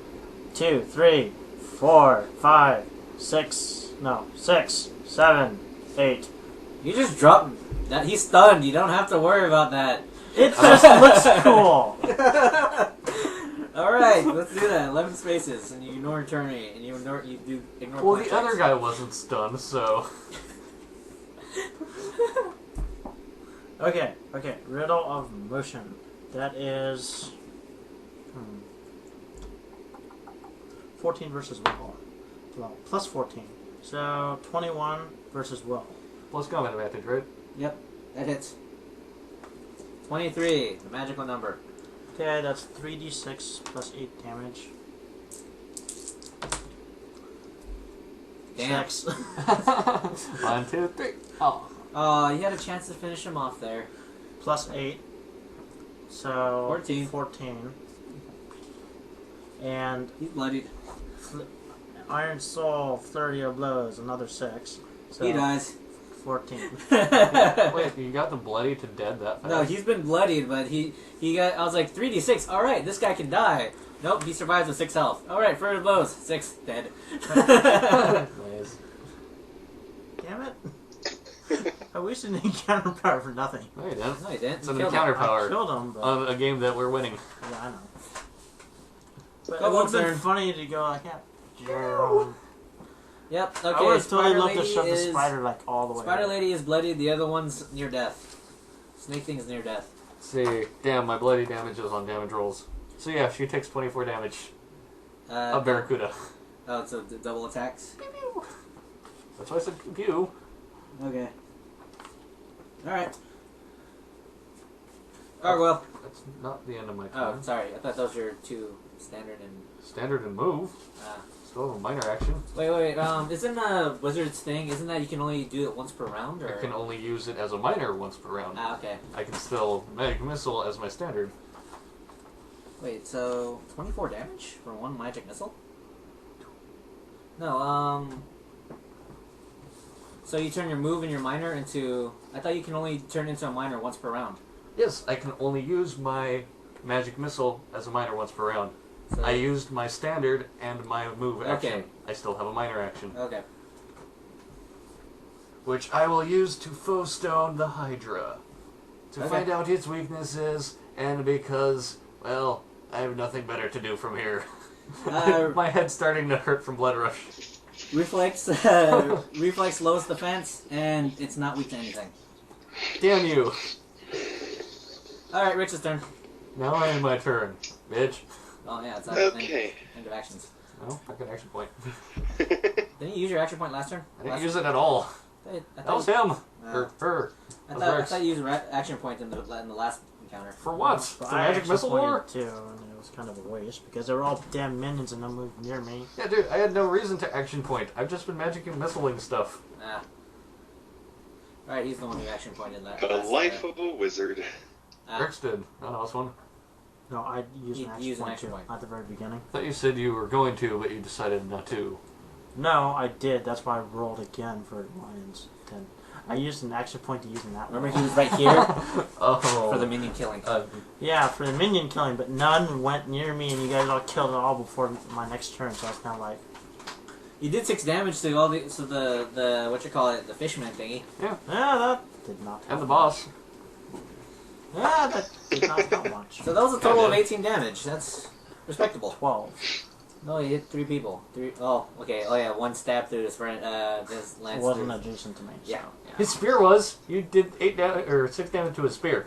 [SPEAKER 2] 2, 3, 4, 5, 6, 7, 8.
[SPEAKER 1] you just drop that. He's stunned. You don't have to worry about that.
[SPEAKER 2] It just looks cool.
[SPEAKER 1] All right, let's do that. 11 spaces, and you ignore turning, and you ignore
[SPEAKER 3] well,
[SPEAKER 1] point
[SPEAKER 3] the other
[SPEAKER 1] checks.
[SPEAKER 3] guy wasn't stunned, so...
[SPEAKER 2] Okay. Riddle of motion. That is 14 versus Will. Well, plus 14. So 21 versus Will.
[SPEAKER 3] Plus combat advantage, right?
[SPEAKER 1] Yep, that hits. 23, the magical number.
[SPEAKER 2] Okay, that's 3d6 plus 8 damage.
[SPEAKER 1] Damn.
[SPEAKER 2] 6.
[SPEAKER 3] 1, 2, 3. Oh.
[SPEAKER 1] Oh, you had a chance to finish him off there.
[SPEAKER 2] Plus 8. So
[SPEAKER 1] 14.
[SPEAKER 2] And
[SPEAKER 1] He's bloodied.
[SPEAKER 2] Iron Soul, flurry of blows, another 6. So
[SPEAKER 1] He dies.
[SPEAKER 2] 14.
[SPEAKER 3] Wait, you got the bloody to dead that fast?
[SPEAKER 1] No, he's been bloodied, but he got. I was like 3d6. All right, this guy can die. Nope, he survives with 6 health. All right, further blows, 6 dead.
[SPEAKER 3] Nice.
[SPEAKER 2] Damn it. I wasted an encounter power for nothing.
[SPEAKER 3] No, you didn't.
[SPEAKER 1] No, you didn't.
[SPEAKER 3] It's
[SPEAKER 1] You
[SPEAKER 3] an
[SPEAKER 1] killed
[SPEAKER 3] encounter
[SPEAKER 1] him.
[SPEAKER 2] I
[SPEAKER 3] power
[SPEAKER 2] killed him, but
[SPEAKER 3] on a game that we're winning.
[SPEAKER 2] yeah, I know. But it
[SPEAKER 1] Kobold's
[SPEAKER 2] would have been
[SPEAKER 1] turn.
[SPEAKER 2] funny to go like, yeah.
[SPEAKER 1] Yep. Okay.
[SPEAKER 2] I would have totally
[SPEAKER 1] Spider
[SPEAKER 2] loved to
[SPEAKER 1] Lady
[SPEAKER 2] shove the
[SPEAKER 1] is
[SPEAKER 2] spider like all the way.
[SPEAKER 1] Spider Lady is bloodied. The other one's near death. Snake Thing's near death.
[SPEAKER 3] Let's see. Damn, my bloody damage is on damage rolls. So yeah, she takes 24 damage. A Barracuda.
[SPEAKER 1] Oh, it's a double attacks.
[SPEAKER 3] That's why I said pew.
[SPEAKER 1] Okay. All right. Oh well.
[SPEAKER 3] That's not the end of my
[SPEAKER 1] Oh,
[SPEAKER 3] turn.
[SPEAKER 1] sorry. I thought those were two standard and.
[SPEAKER 3] Standard and move. Still have a minor action.
[SPEAKER 1] Wait. Isn't Wizard's thing? Isn't that you can only do it once per round? Or?
[SPEAKER 3] I can only use it as a minor once per round.
[SPEAKER 1] Okay.
[SPEAKER 3] I can still Magic Missile as my standard.
[SPEAKER 1] Wait. So 24 damage for one magic missile? No. So you turn your move and your minor into. I thought you can only turn into a minor once per round.
[SPEAKER 3] Yes, I can only use my Magic Missile as a minor once per round.
[SPEAKER 1] So,
[SPEAKER 3] I used my standard and my move action.
[SPEAKER 1] Okay.
[SPEAKER 3] I still have a minor action,
[SPEAKER 1] Okay.
[SPEAKER 3] which I will use to foe stone the Hydra. To
[SPEAKER 1] Okay.
[SPEAKER 3] find out its weaknesses, and because, well, I have nothing better to do from here. My head's starting to hurt from blood rush.
[SPEAKER 1] Reflex. Reflex lowest defense, and it's not weak to anything.
[SPEAKER 3] Damn you!
[SPEAKER 1] Alright, Rich's turn.
[SPEAKER 3] Now I end my turn, bitch.
[SPEAKER 1] Oh, yeah, it's up.
[SPEAKER 4] Okay.
[SPEAKER 1] End of actions.
[SPEAKER 3] No, I got an action point.
[SPEAKER 1] Didn't you use your action point last turn?
[SPEAKER 3] I didn't use it at all. That was him. Or her.
[SPEAKER 1] I
[SPEAKER 3] That was
[SPEAKER 1] thought
[SPEAKER 3] Rex.
[SPEAKER 1] you used action point in the last encounter.
[SPEAKER 3] For what?
[SPEAKER 2] But
[SPEAKER 3] The
[SPEAKER 2] I
[SPEAKER 3] Magic
[SPEAKER 2] actually
[SPEAKER 3] Missile
[SPEAKER 2] pointed
[SPEAKER 3] War?
[SPEAKER 2] too, and it was kind of a waste because they were all damn minions and no move near me.
[SPEAKER 3] Yeah, dude, I had no reason to action point. I've just been magic and missiling stuff.
[SPEAKER 1] Alright, he's the one who action pointed that.
[SPEAKER 4] The
[SPEAKER 1] last,
[SPEAKER 4] life of a wizard.
[SPEAKER 3] Rex did. Oh, no, this one.
[SPEAKER 2] No, I used
[SPEAKER 1] You
[SPEAKER 2] an
[SPEAKER 1] used an
[SPEAKER 2] action point
[SPEAKER 1] action
[SPEAKER 2] too,
[SPEAKER 1] point.
[SPEAKER 2] at the very beginning.
[SPEAKER 3] I thought you said you were going to, but you decided not to.
[SPEAKER 2] No, I did. That's why I rolled again for Lions 10. I used an action point to use in that
[SPEAKER 1] Remember,
[SPEAKER 2] one.
[SPEAKER 1] he was right here
[SPEAKER 3] Oh.
[SPEAKER 1] for the minion killing.
[SPEAKER 2] Yeah, for the minion killing, but none went near me, and you guys all killed it all before my next turn. So I was kind of like,
[SPEAKER 1] You did 6 damage to all the what you call it, the fishman thingy.
[SPEAKER 2] yeah, that did not.
[SPEAKER 3] And
[SPEAKER 2] help
[SPEAKER 3] the boss.
[SPEAKER 2] much. Yeah, that did not help much.
[SPEAKER 1] So that was a total of
[SPEAKER 3] Yeah.
[SPEAKER 1] 18 damage. That's respectable.
[SPEAKER 2] 12.
[SPEAKER 1] No, he hit 3 people. Oh, okay. Oh yeah, one stab through his friend. His
[SPEAKER 2] It
[SPEAKER 1] lance.
[SPEAKER 2] wasn't
[SPEAKER 1] through.
[SPEAKER 2] adjacent to me. So.
[SPEAKER 1] Yeah.
[SPEAKER 3] His spear was. You did 8 damage or 6 damage to his spear,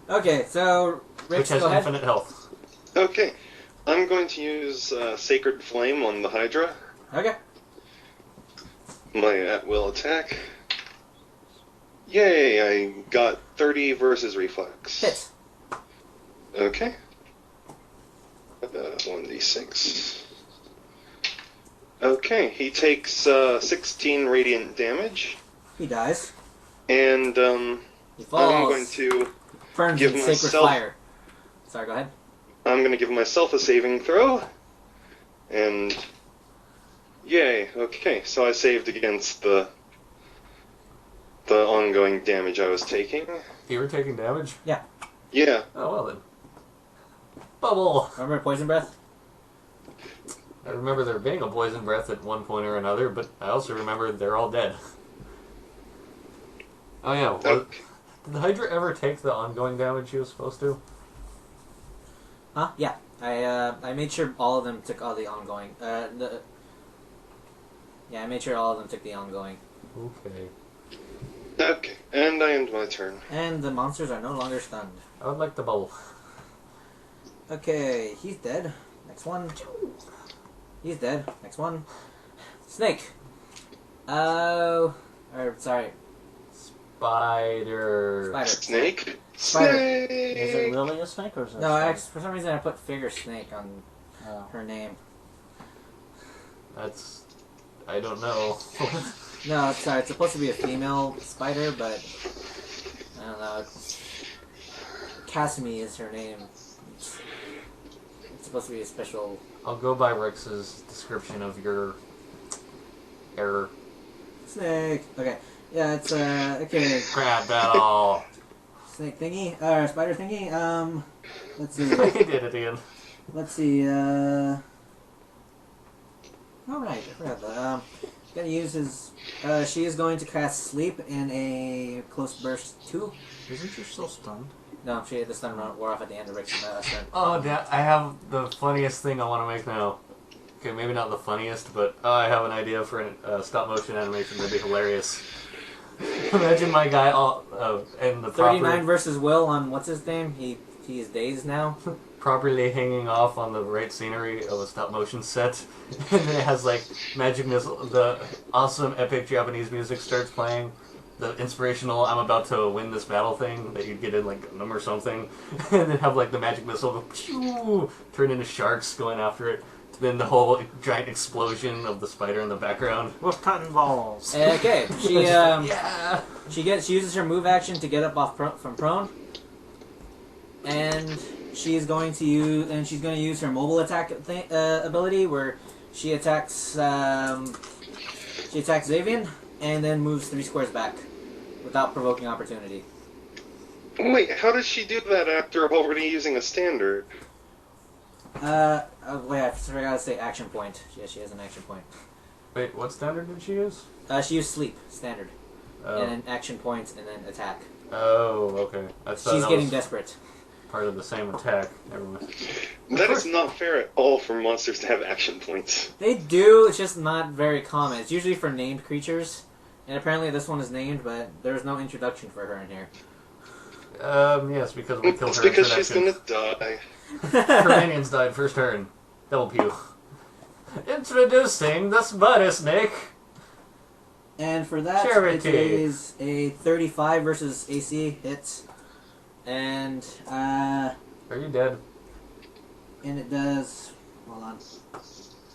[SPEAKER 1] Okay, so
[SPEAKER 3] which
[SPEAKER 1] Rich,
[SPEAKER 3] has
[SPEAKER 1] go ahead.
[SPEAKER 3] infinite health.
[SPEAKER 4] Okay. I'm going to use Sacred Flame on the Hydra.
[SPEAKER 1] Okay.
[SPEAKER 4] My at-will attack. Yay, I got 30 versus reflex.
[SPEAKER 1] Hit.
[SPEAKER 4] Okay. 1d6. Okay, he takes 16 radiant damage,
[SPEAKER 1] He dies.
[SPEAKER 4] and
[SPEAKER 1] He falls.
[SPEAKER 4] I'm going to
[SPEAKER 1] burns
[SPEAKER 4] give
[SPEAKER 1] in sacred
[SPEAKER 4] myself-
[SPEAKER 1] fire. Sorry, go ahead.
[SPEAKER 4] give myself a saving throw, and yay. Okay, so I saved against the ongoing damage I was taking.
[SPEAKER 3] You were taking damage?
[SPEAKER 4] Yeah.
[SPEAKER 3] Oh, well then. Bubble!
[SPEAKER 1] Remember poison breath?
[SPEAKER 3] I remember there being a poison breath at one point or another, but I also remember they're all dead. Oh yeah,
[SPEAKER 4] Okay.
[SPEAKER 3] did the Hydra ever take the ongoing damage she was supposed to?
[SPEAKER 1] Huh? Yeah. I made sure all of them took all the ongoing. I made sure all of them took the ongoing.
[SPEAKER 3] Okay.
[SPEAKER 4] Okay, and I end my turn.
[SPEAKER 1] And the monsters are no longer stunned.
[SPEAKER 3] I would like the bubble.
[SPEAKER 1] Okay, he's dead. Next one. He's dead. Next one. Snake. Sorry.
[SPEAKER 3] Spider.
[SPEAKER 1] Spider.
[SPEAKER 4] Snake?
[SPEAKER 1] Spider.
[SPEAKER 4] Snake!
[SPEAKER 2] Is it really a snake or is it?
[SPEAKER 1] No,
[SPEAKER 2] a
[SPEAKER 1] for some reason I put figure snake on her name.
[SPEAKER 3] That's... I don't know.
[SPEAKER 1] No, sorry, it's supposed to be a female spider, but I don't know. Casimir is her name. It's supposed to be a special.
[SPEAKER 3] I'll go by Rex's description of your error.
[SPEAKER 1] Snake. Okay. Yeah, it's okay.
[SPEAKER 3] Crab battle.
[SPEAKER 1] Snake thingy. Spider thingy. Let's see.
[SPEAKER 3] He did it again.
[SPEAKER 1] Let's see. All right. I forgot that. Gonna use his. She is going to cast Sleep in a close burst 2.
[SPEAKER 2] Isn't she still stunned?
[SPEAKER 1] No, the stun wore off at the end of Rick's turn.
[SPEAKER 3] Oh, I have the funniest thing I want to make now. Okay, maybe not the funniest, but I have an idea for a stop motion animation that'd be hilarious. Imagine my guy in the
[SPEAKER 1] 39 versus Will on what's his name? He is dazed now.
[SPEAKER 3] properly hanging off on the right scenery of a stop motion set, and then it has like magic missile. The awesome epic Japanese music starts playing. The inspirational "I'm about to win this battle" thing that you'd get in like Gundam or something, and then have like the magic missile go pew, turn into sharks going after it. Then the whole giant explosion of the spider in the background
[SPEAKER 2] with cotton balls.
[SPEAKER 1] Okay,
[SPEAKER 3] yeah.
[SPEAKER 1] she uses her move action to get up off from prone, and she's going to use her mobile attack ability where she attacks Xavian and then moves 3 squares back without provoking opportunity.
[SPEAKER 4] Wait, how does she do that after already using a standard?
[SPEAKER 1] Wait, I forgot to say action point. Yeah, she has an action point.
[SPEAKER 3] Wait, what standard did she use?
[SPEAKER 1] She used sleep, standard.
[SPEAKER 3] Oh.
[SPEAKER 1] And then action points, and then attack.
[SPEAKER 3] Oh, okay. I thought
[SPEAKER 1] She's
[SPEAKER 3] that
[SPEAKER 1] getting
[SPEAKER 3] was
[SPEAKER 1] desperate.
[SPEAKER 3] part of the same attack. Never mind.
[SPEAKER 4] That is not fair at all for monsters to have action points.
[SPEAKER 1] They do, it's just not very common. It's usually for named creatures. And apparently this one is named, but there's no introduction for her in here.
[SPEAKER 3] Yes, because we killed
[SPEAKER 4] It's
[SPEAKER 3] her
[SPEAKER 4] because she's
[SPEAKER 3] introduction.
[SPEAKER 4] gonna die.
[SPEAKER 3] Her minions died first turn. Double pew. Introducing the spider snake.
[SPEAKER 1] And for that,
[SPEAKER 3] Charity.
[SPEAKER 1] it is a 35 versus AC hits. And
[SPEAKER 3] Are you dead?
[SPEAKER 1] it does... Hold on.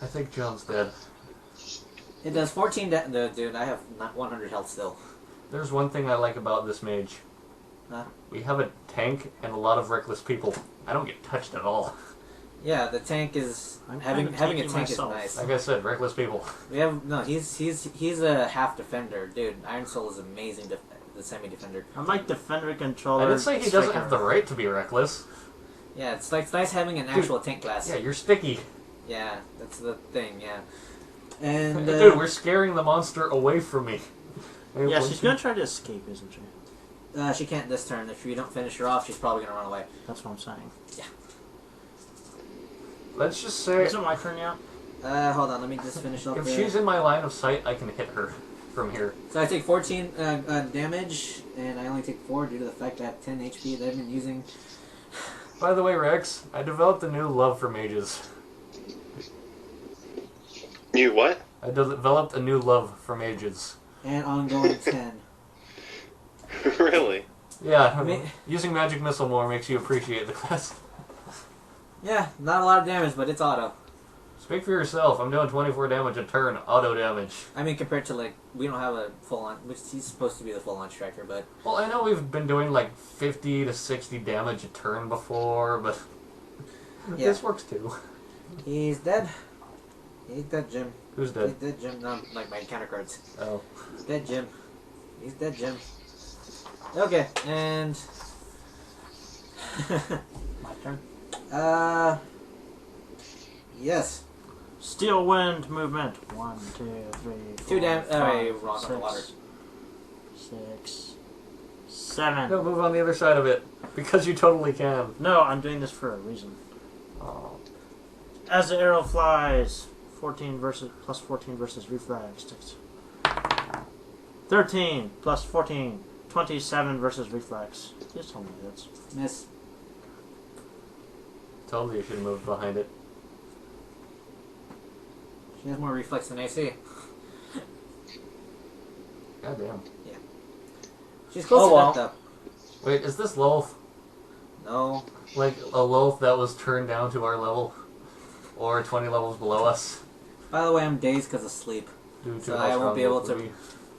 [SPEAKER 3] I think John's dead.
[SPEAKER 1] It does 14 no, dude, I have not 100 health still.
[SPEAKER 3] There's one thing I like about this mage.
[SPEAKER 1] Huh?
[SPEAKER 3] We have a tank and a lot of reckless people. I don't get touched at all.
[SPEAKER 1] Yeah, the tank is...
[SPEAKER 2] I'm
[SPEAKER 1] Having
[SPEAKER 2] kinda
[SPEAKER 1] a
[SPEAKER 2] tanky
[SPEAKER 1] tank
[SPEAKER 2] myself.
[SPEAKER 1] is nice.
[SPEAKER 3] Like I said, reckless people.
[SPEAKER 1] We have... No, he's a half defender. Dude, Iron Soul is amazing, the semi-defender.
[SPEAKER 2] I'm like defender
[SPEAKER 3] I
[SPEAKER 2] controller.
[SPEAKER 3] didn't say he doesn't
[SPEAKER 2] striker.
[SPEAKER 3] have the right to be reckless.
[SPEAKER 1] Yeah, it's nice having an actual tank class.
[SPEAKER 3] Yeah, you're sticky.
[SPEAKER 1] Yeah, that's the thing, yeah. And,
[SPEAKER 3] Dude, we're scaring the monster away from me.
[SPEAKER 2] Yeah, she's gonna try to escape, isn't she?
[SPEAKER 1] she can't this turn. If you don't finish her off, she's probably gonna run away.
[SPEAKER 2] That's what I'm saying.
[SPEAKER 1] Yeah.
[SPEAKER 3] Let's just say,
[SPEAKER 2] Is it my turn yet?
[SPEAKER 1] Hold on, let me just finish up
[SPEAKER 3] if
[SPEAKER 1] the...
[SPEAKER 3] she's in my line of sight, I can hit her from here.
[SPEAKER 1] So I take 14 damage, and I only take 4 due to the fact that I have 10 HP that I've been using.
[SPEAKER 3] By the way, Rex, I developed a new love for mages.
[SPEAKER 4] You what?
[SPEAKER 3] I developed a new love for mages.
[SPEAKER 1] And ongoing 10.
[SPEAKER 4] Really?
[SPEAKER 3] Yeah,
[SPEAKER 1] Ma-
[SPEAKER 3] using magic missile more makes you appreciate the class.
[SPEAKER 1] Yeah, not a lot of damage, but it's auto.
[SPEAKER 3] Speak for yourself. I'm doing 24 damage a turn, auto damage.
[SPEAKER 1] I mean, compared to, like, we don't have a full-on... Which he's supposed to be the full-on striker, but...
[SPEAKER 3] Well, I know we've been doing like 50 to 60 damage a turn before, but
[SPEAKER 1] Yeah.
[SPEAKER 3] this works too.
[SPEAKER 1] He's dead. He's dead, Jim.
[SPEAKER 3] Who's
[SPEAKER 1] He's
[SPEAKER 3] dead?
[SPEAKER 1] dead, Jim. No, like my counter cards.
[SPEAKER 3] Oh.
[SPEAKER 1] He's dead, Jim. He's dead, Jim. Okay, and...
[SPEAKER 2] My turn.
[SPEAKER 1] Yes.
[SPEAKER 2] Steel wind movement. 1, 2, 3, 4,
[SPEAKER 1] 2 damage. Oh, wait,
[SPEAKER 2] 5,
[SPEAKER 1] wrong on the water.
[SPEAKER 2] 6, 7.
[SPEAKER 3] No, move on the other side of it. Because you totally can.
[SPEAKER 2] No, I'm doing this for a reason.
[SPEAKER 3] Oh.
[SPEAKER 2] As the arrow flies, 14 versus plus 14 versus reflex. 13 plus 14, 27 versus reflex. Just tell me that's.
[SPEAKER 1] Miss.
[SPEAKER 3] Told you you should have moved behind it.
[SPEAKER 1] She has more reflex than AC.
[SPEAKER 3] Goddamn.
[SPEAKER 1] She's close
[SPEAKER 2] Oh,
[SPEAKER 1] to
[SPEAKER 2] well.
[SPEAKER 1] death,
[SPEAKER 3] Wait, is this Lolth
[SPEAKER 1] though. No.
[SPEAKER 3] like a Lolth that was turned down to our level? Or 20 levels below us?
[SPEAKER 1] By the way, I'm dazed because of sleep.
[SPEAKER 3] Due to
[SPEAKER 1] So
[SPEAKER 3] how
[SPEAKER 1] I won't
[SPEAKER 3] strong
[SPEAKER 1] be able
[SPEAKER 3] Lolth
[SPEAKER 1] to...
[SPEAKER 3] would be.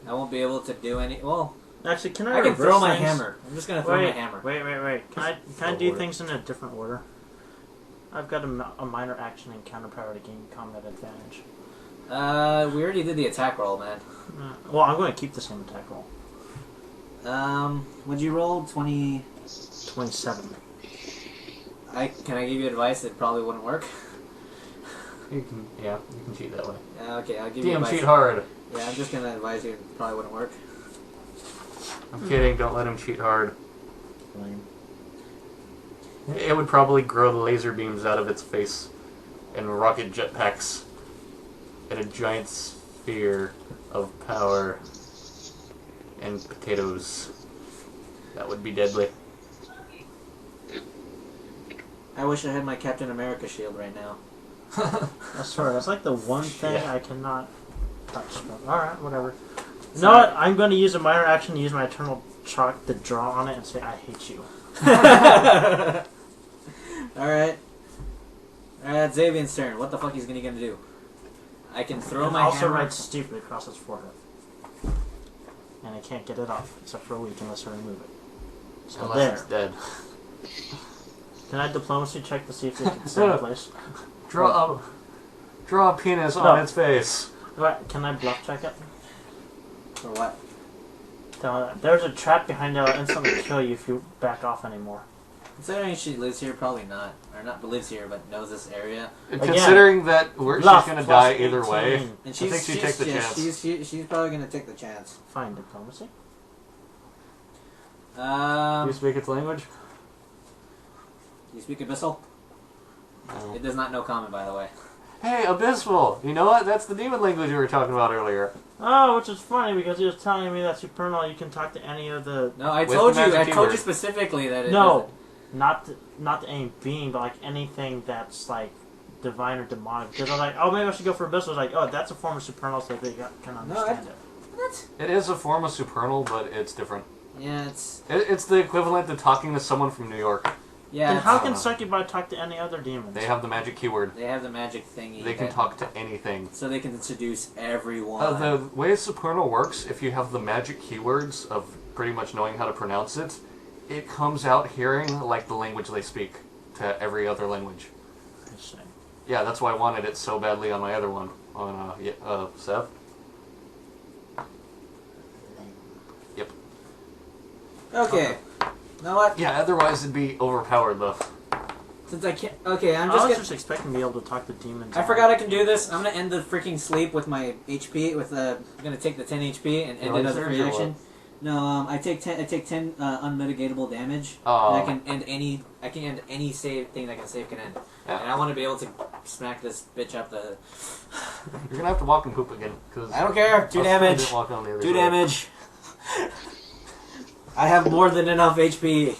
[SPEAKER 1] I won't be able to do any... Well,
[SPEAKER 2] Actually, can
[SPEAKER 1] I can
[SPEAKER 2] reverse
[SPEAKER 1] throw my
[SPEAKER 2] things?
[SPEAKER 1] hammer. I'm just gonna throw my hammer.
[SPEAKER 2] Wait. Can I
[SPEAKER 3] Go
[SPEAKER 2] do
[SPEAKER 3] for it.
[SPEAKER 2] things in a different order? I've got a minor action and counter power to gain combat advantage.
[SPEAKER 1] We already did the attack roll, man.
[SPEAKER 2] Well, I'm going to keep the same attack roll.
[SPEAKER 1] Would you roll 20...
[SPEAKER 2] 27.
[SPEAKER 1] Can I give you advice? It probably wouldn't work.
[SPEAKER 3] You can cheat that way.
[SPEAKER 1] Okay, I'll give you
[SPEAKER 3] DM
[SPEAKER 1] advice.
[SPEAKER 3] cheat hard.
[SPEAKER 1] Yeah, I'm just gonna advise you. It probably wouldn't work.
[SPEAKER 3] I'm kidding. Don't let him cheat hard.
[SPEAKER 2] Lame.
[SPEAKER 3] It would probably grow the laser beams out of its face and rocket jetpacks and a giant sphere of power and potatoes. That would be deadly.
[SPEAKER 1] I wish I had my Captain America shield right now.
[SPEAKER 2] I swear, that's like the one thing
[SPEAKER 3] Yeah.
[SPEAKER 2] I cannot touch. Alright, whatever. You know what? I'm going to use a minor action to use my Eternal Chalk to draw on it and say, I hate you.
[SPEAKER 1] Alright. Alright, Xavier's turn. What the fuck is he gonna do? I can throw
[SPEAKER 2] And
[SPEAKER 1] my
[SPEAKER 2] also
[SPEAKER 1] hammer.
[SPEAKER 2] write stupid across its forehead. And I can't get it off, except for a week unless I remove it. So
[SPEAKER 3] Unless it's
[SPEAKER 2] there.
[SPEAKER 3] dead.
[SPEAKER 2] Can I diplomacy check to see if it can stay in place?
[SPEAKER 3] Draw a penis
[SPEAKER 2] No.
[SPEAKER 3] on its face.
[SPEAKER 2] Alright, can I bluff check it?
[SPEAKER 1] For what?
[SPEAKER 2] There's a trap behind it that'll instantly kill you if you back off anymore.
[SPEAKER 1] Considering she lives here, probably not. Or not lives here, but knows this area.
[SPEAKER 3] Considering that she's
[SPEAKER 2] Bluff
[SPEAKER 3] gonna
[SPEAKER 2] plus
[SPEAKER 3] die either
[SPEAKER 2] 18.
[SPEAKER 3] way,
[SPEAKER 1] And
[SPEAKER 3] I
[SPEAKER 1] she's,
[SPEAKER 3] think she'd take the chance.
[SPEAKER 1] She's probably gonna take the chance.
[SPEAKER 2] Fine, diplomacy.
[SPEAKER 3] Do you speak its language?
[SPEAKER 1] You speak Abyssal?
[SPEAKER 3] No.
[SPEAKER 1] It does not know Common, by the way.
[SPEAKER 3] Hey, Abyssal! You know what? That's the demon language we were talking about earlier.
[SPEAKER 2] Oh, which is funny because he was telling me that Supernal you can talk to any of the...
[SPEAKER 1] No, I
[SPEAKER 3] With
[SPEAKER 1] told
[SPEAKER 3] the
[SPEAKER 1] you. I
[SPEAKER 3] magic
[SPEAKER 1] told you
[SPEAKER 3] keyword.
[SPEAKER 1] specifically that it
[SPEAKER 2] No, not any being, but like anything that's like divine or demonic. Because I was like, oh, maybe I should go for Abyssal. I was like, oh, that's a form of Supernal, so they can understand it.
[SPEAKER 1] What?
[SPEAKER 3] It is a form of supernal, but it's different.
[SPEAKER 1] Yeah, it's...
[SPEAKER 3] It's the equivalent to talking to someone from New York.
[SPEAKER 1] Yeah,
[SPEAKER 2] Then
[SPEAKER 1] it's-
[SPEAKER 2] how
[SPEAKER 3] I
[SPEAKER 2] can
[SPEAKER 3] don't know.
[SPEAKER 2] Succubi talk to any other demons?
[SPEAKER 3] They have the magic keyword.
[SPEAKER 1] they have the magic thingy.
[SPEAKER 3] They can
[SPEAKER 1] that-
[SPEAKER 3] talk to anything.
[SPEAKER 1] So they can seduce everyone.
[SPEAKER 3] The way supernal works, if you have the magic keywords of pretty much knowing how to pronounce it, it comes out hearing like the language they speak to every other language.
[SPEAKER 2] I see.
[SPEAKER 3] Yeah, that's why I wanted it so badly on my other one, on Seth. Yep.
[SPEAKER 1] Okay. You know what?
[SPEAKER 3] Yeah, otherwise it'd be overpowered though.
[SPEAKER 1] Since I can't... Okay, I'm
[SPEAKER 2] I
[SPEAKER 1] just
[SPEAKER 2] was
[SPEAKER 1] gonna...
[SPEAKER 2] just expecting to be able to talk to demons.
[SPEAKER 1] I forgot I can do this. I'm gonna end the freaking sleep with my HP. I'm gonna take the 10 HP and end it as a
[SPEAKER 3] lasers
[SPEAKER 1] free
[SPEAKER 3] or
[SPEAKER 1] action. No, I take 10. I take 10 unmitigatable damage.
[SPEAKER 3] Oh.
[SPEAKER 1] And I can end any. I can end any save thing that can save can end.
[SPEAKER 3] Yeah.
[SPEAKER 1] And I want to be able to smack this bitch up the.
[SPEAKER 3] You're gonna have to walk and poop again, because
[SPEAKER 1] I don't care. 2 damage. 2 damage. I have more than enough HP.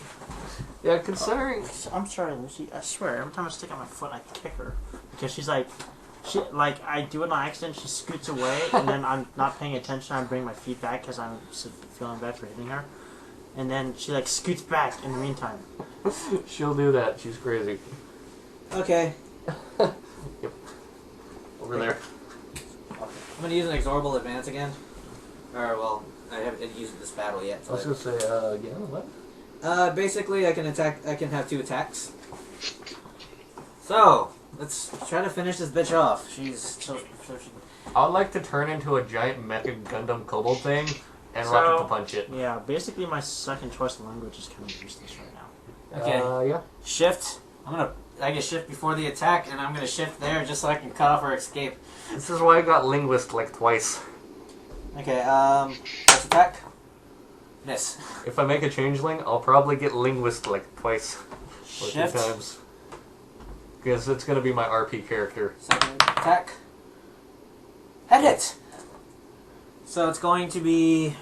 [SPEAKER 3] Yeah, considering
[SPEAKER 2] I'm sorry, Lucy. I swear, every time I stick out my foot, I kick her because she's like, I do it on accident. She scoots away, and then I'm not paying attention. I'm bringing my feet back because I'm feeling bad for hitting her, and then she like scoots back in the meantime.
[SPEAKER 3] she'll do that. She's crazy.
[SPEAKER 1] Okay.
[SPEAKER 3] Over there.
[SPEAKER 1] I'm gonna use an exorbital advance again. Or well, I haven't used this battle yet.
[SPEAKER 3] I was
[SPEAKER 1] So
[SPEAKER 3] gonna say, again, what?
[SPEAKER 1] basically, I can attack. I can have 2 attacks. So let's try to finish this bitch off. She's so she.
[SPEAKER 3] I would like to turn into a giant mecha Gundam Kobold thing and
[SPEAKER 2] So-
[SPEAKER 3] rocket to punch it.
[SPEAKER 2] Yeah, basically my second choice language is kind of useless right now.
[SPEAKER 1] Okay.
[SPEAKER 3] Yeah.
[SPEAKER 1] Shift. I get shift before the attack, and I'm gonna shift there just so I can cut off her escape.
[SPEAKER 3] This is why I got linguist like twice.
[SPEAKER 1] Okay. First attack. Miss.
[SPEAKER 3] If I make a changeling, I'll probably get linguist like twice or 2
[SPEAKER 1] Shift.
[SPEAKER 3] times. Because it's gonna be my RP character.
[SPEAKER 1] Second attack. Head hit. So it's going to be.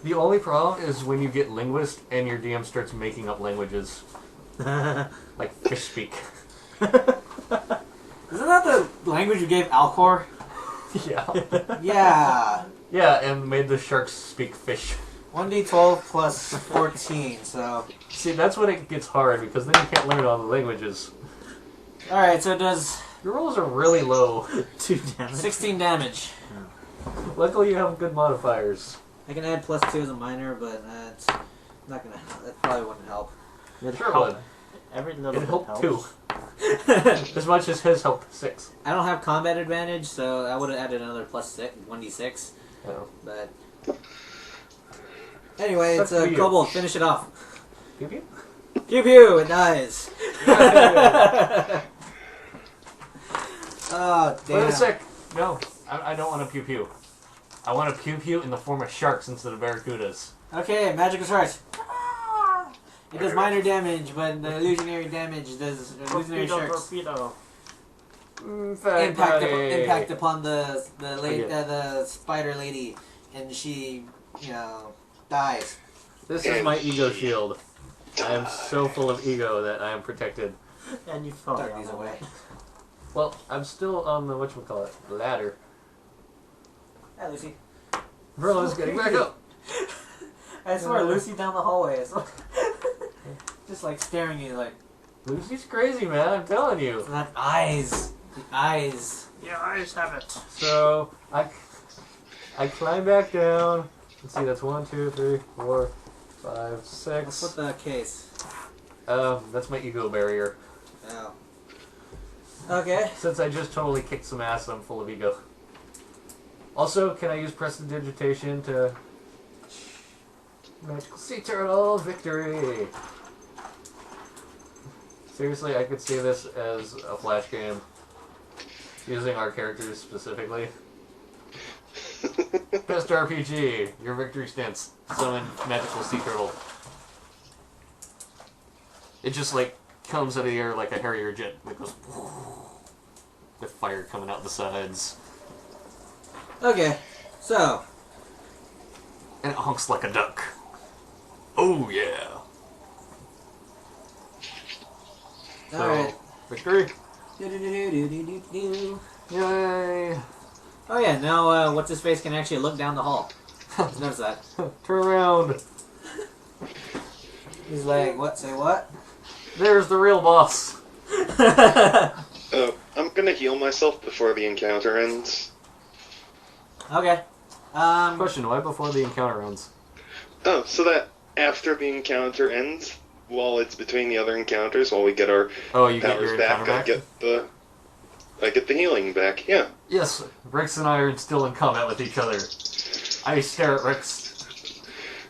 [SPEAKER 3] The only problem is when you get linguist and your DM starts making up languages. Like fish speak.
[SPEAKER 1] Isn't that the language you gave Alcor?
[SPEAKER 3] Yeah.
[SPEAKER 1] Yeah.
[SPEAKER 3] Yeah, and made the sharks speak fish.
[SPEAKER 1] 1d12 plus 14, so...
[SPEAKER 3] See, that's when it gets hard, because then you can't learn all the languages.
[SPEAKER 1] Alright, so it does
[SPEAKER 3] Your rolls are really low.
[SPEAKER 2] 2 damage.
[SPEAKER 1] 16 damage.
[SPEAKER 3] Luckily you have good modifiers.
[SPEAKER 1] I can add plus 2 as a minor, but that's not gonna... That probably wouldn't help.
[SPEAKER 2] It
[SPEAKER 3] Sure it
[SPEAKER 2] helped.
[SPEAKER 3] would.
[SPEAKER 2] Every little
[SPEAKER 3] It
[SPEAKER 2] bit
[SPEAKER 3] helped
[SPEAKER 2] helps.
[SPEAKER 3] 2. As much as his helped 6.
[SPEAKER 1] I don't have combat advantage, so I would have added another plus 6, 1d6.
[SPEAKER 3] Oh.
[SPEAKER 1] But... Anyway,
[SPEAKER 3] Sucks
[SPEAKER 1] it's a
[SPEAKER 3] for you.
[SPEAKER 1] kobold. Finish it off.
[SPEAKER 3] Pew pew?
[SPEAKER 1] Pew pew! It dies. Oh, damn.
[SPEAKER 3] Wait a sec. No, I don't want to pew pew. I want a pew pew in the form of sharks instead of barracudas.
[SPEAKER 1] Okay, magical sharks. It does minor damage, but the illusionary damage does illusionary sharks.
[SPEAKER 2] Torpedo.
[SPEAKER 1] Impact upon the
[SPEAKER 3] Okay.
[SPEAKER 1] the spider lady, and she dies.
[SPEAKER 3] This is my ego shield. I am so full of ego that I am protected.
[SPEAKER 2] And you fell
[SPEAKER 1] Tuck
[SPEAKER 2] down
[SPEAKER 1] these
[SPEAKER 2] the
[SPEAKER 1] away.
[SPEAKER 2] way.
[SPEAKER 3] Well, I'm still on the whatchamacallit, ladder.
[SPEAKER 1] Hi, Lucy.
[SPEAKER 3] Merlin's getting back up.
[SPEAKER 1] I swear, Lucy down the hallway is just like staring at you like.
[SPEAKER 3] Lucy's crazy, man. I'm telling you.
[SPEAKER 1] That eyes, the eyes.
[SPEAKER 2] Your eyes have it.
[SPEAKER 3] So I climb back down. Let's see. That's 1, 2, 3, 4, 5,
[SPEAKER 1] Let's
[SPEAKER 3] 6.
[SPEAKER 1] put the case.
[SPEAKER 3] That's my ego barrier.
[SPEAKER 1] Oh. Okay.
[SPEAKER 3] Since I just totally kicked some ass, I'm full of ego. Also, can I use prestidigitation to magical sea turtle victory? Seriously, I could see this as a flash game, using our characters specifically. Best RPG, your victory stints. Summon magical sea turtle. It just like comes out of the air like a Harrier jet. It goes with fire coming out the sides.
[SPEAKER 1] Okay. So.
[SPEAKER 3] And it honks like a duck. Oh yeah. So,
[SPEAKER 1] Alright.
[SPEAKER 3] victory.
[SPEAKER 1] Do-do-do-do-do-do-do.
[SPEAKER 3] Yay.
[SPEAKER 1] Oh yeah, now what's his face can actually look down the hall. Notice that.
[SPEAKER 3] Turn around.
[SPEAKER 1] He's like, what? Say what?
[SPEAKER 3] There's the real boss.
[SPEAKER 4] Oh, I'm gonna heal myself before the encounter ends.
[SPEAKER 1] Okay.
[SPEAKER 3] Question, why before the encounter ends?
[SPEAKER 4] Oh, so that after the encounter ends, while it's between the other encounters, while we get our
[SPEAKER 3] Oh, you get
[SPEAKER 4] powers
[SPEAKER 3] your
[SPEAKER 4] back,
[SPEAKER 3] encounter back?
[SPEAKER 4] I get the healing back. Yeah.
[SPEAKER 3] Yes, Rex and I are still in combat with each other. I stare at Rex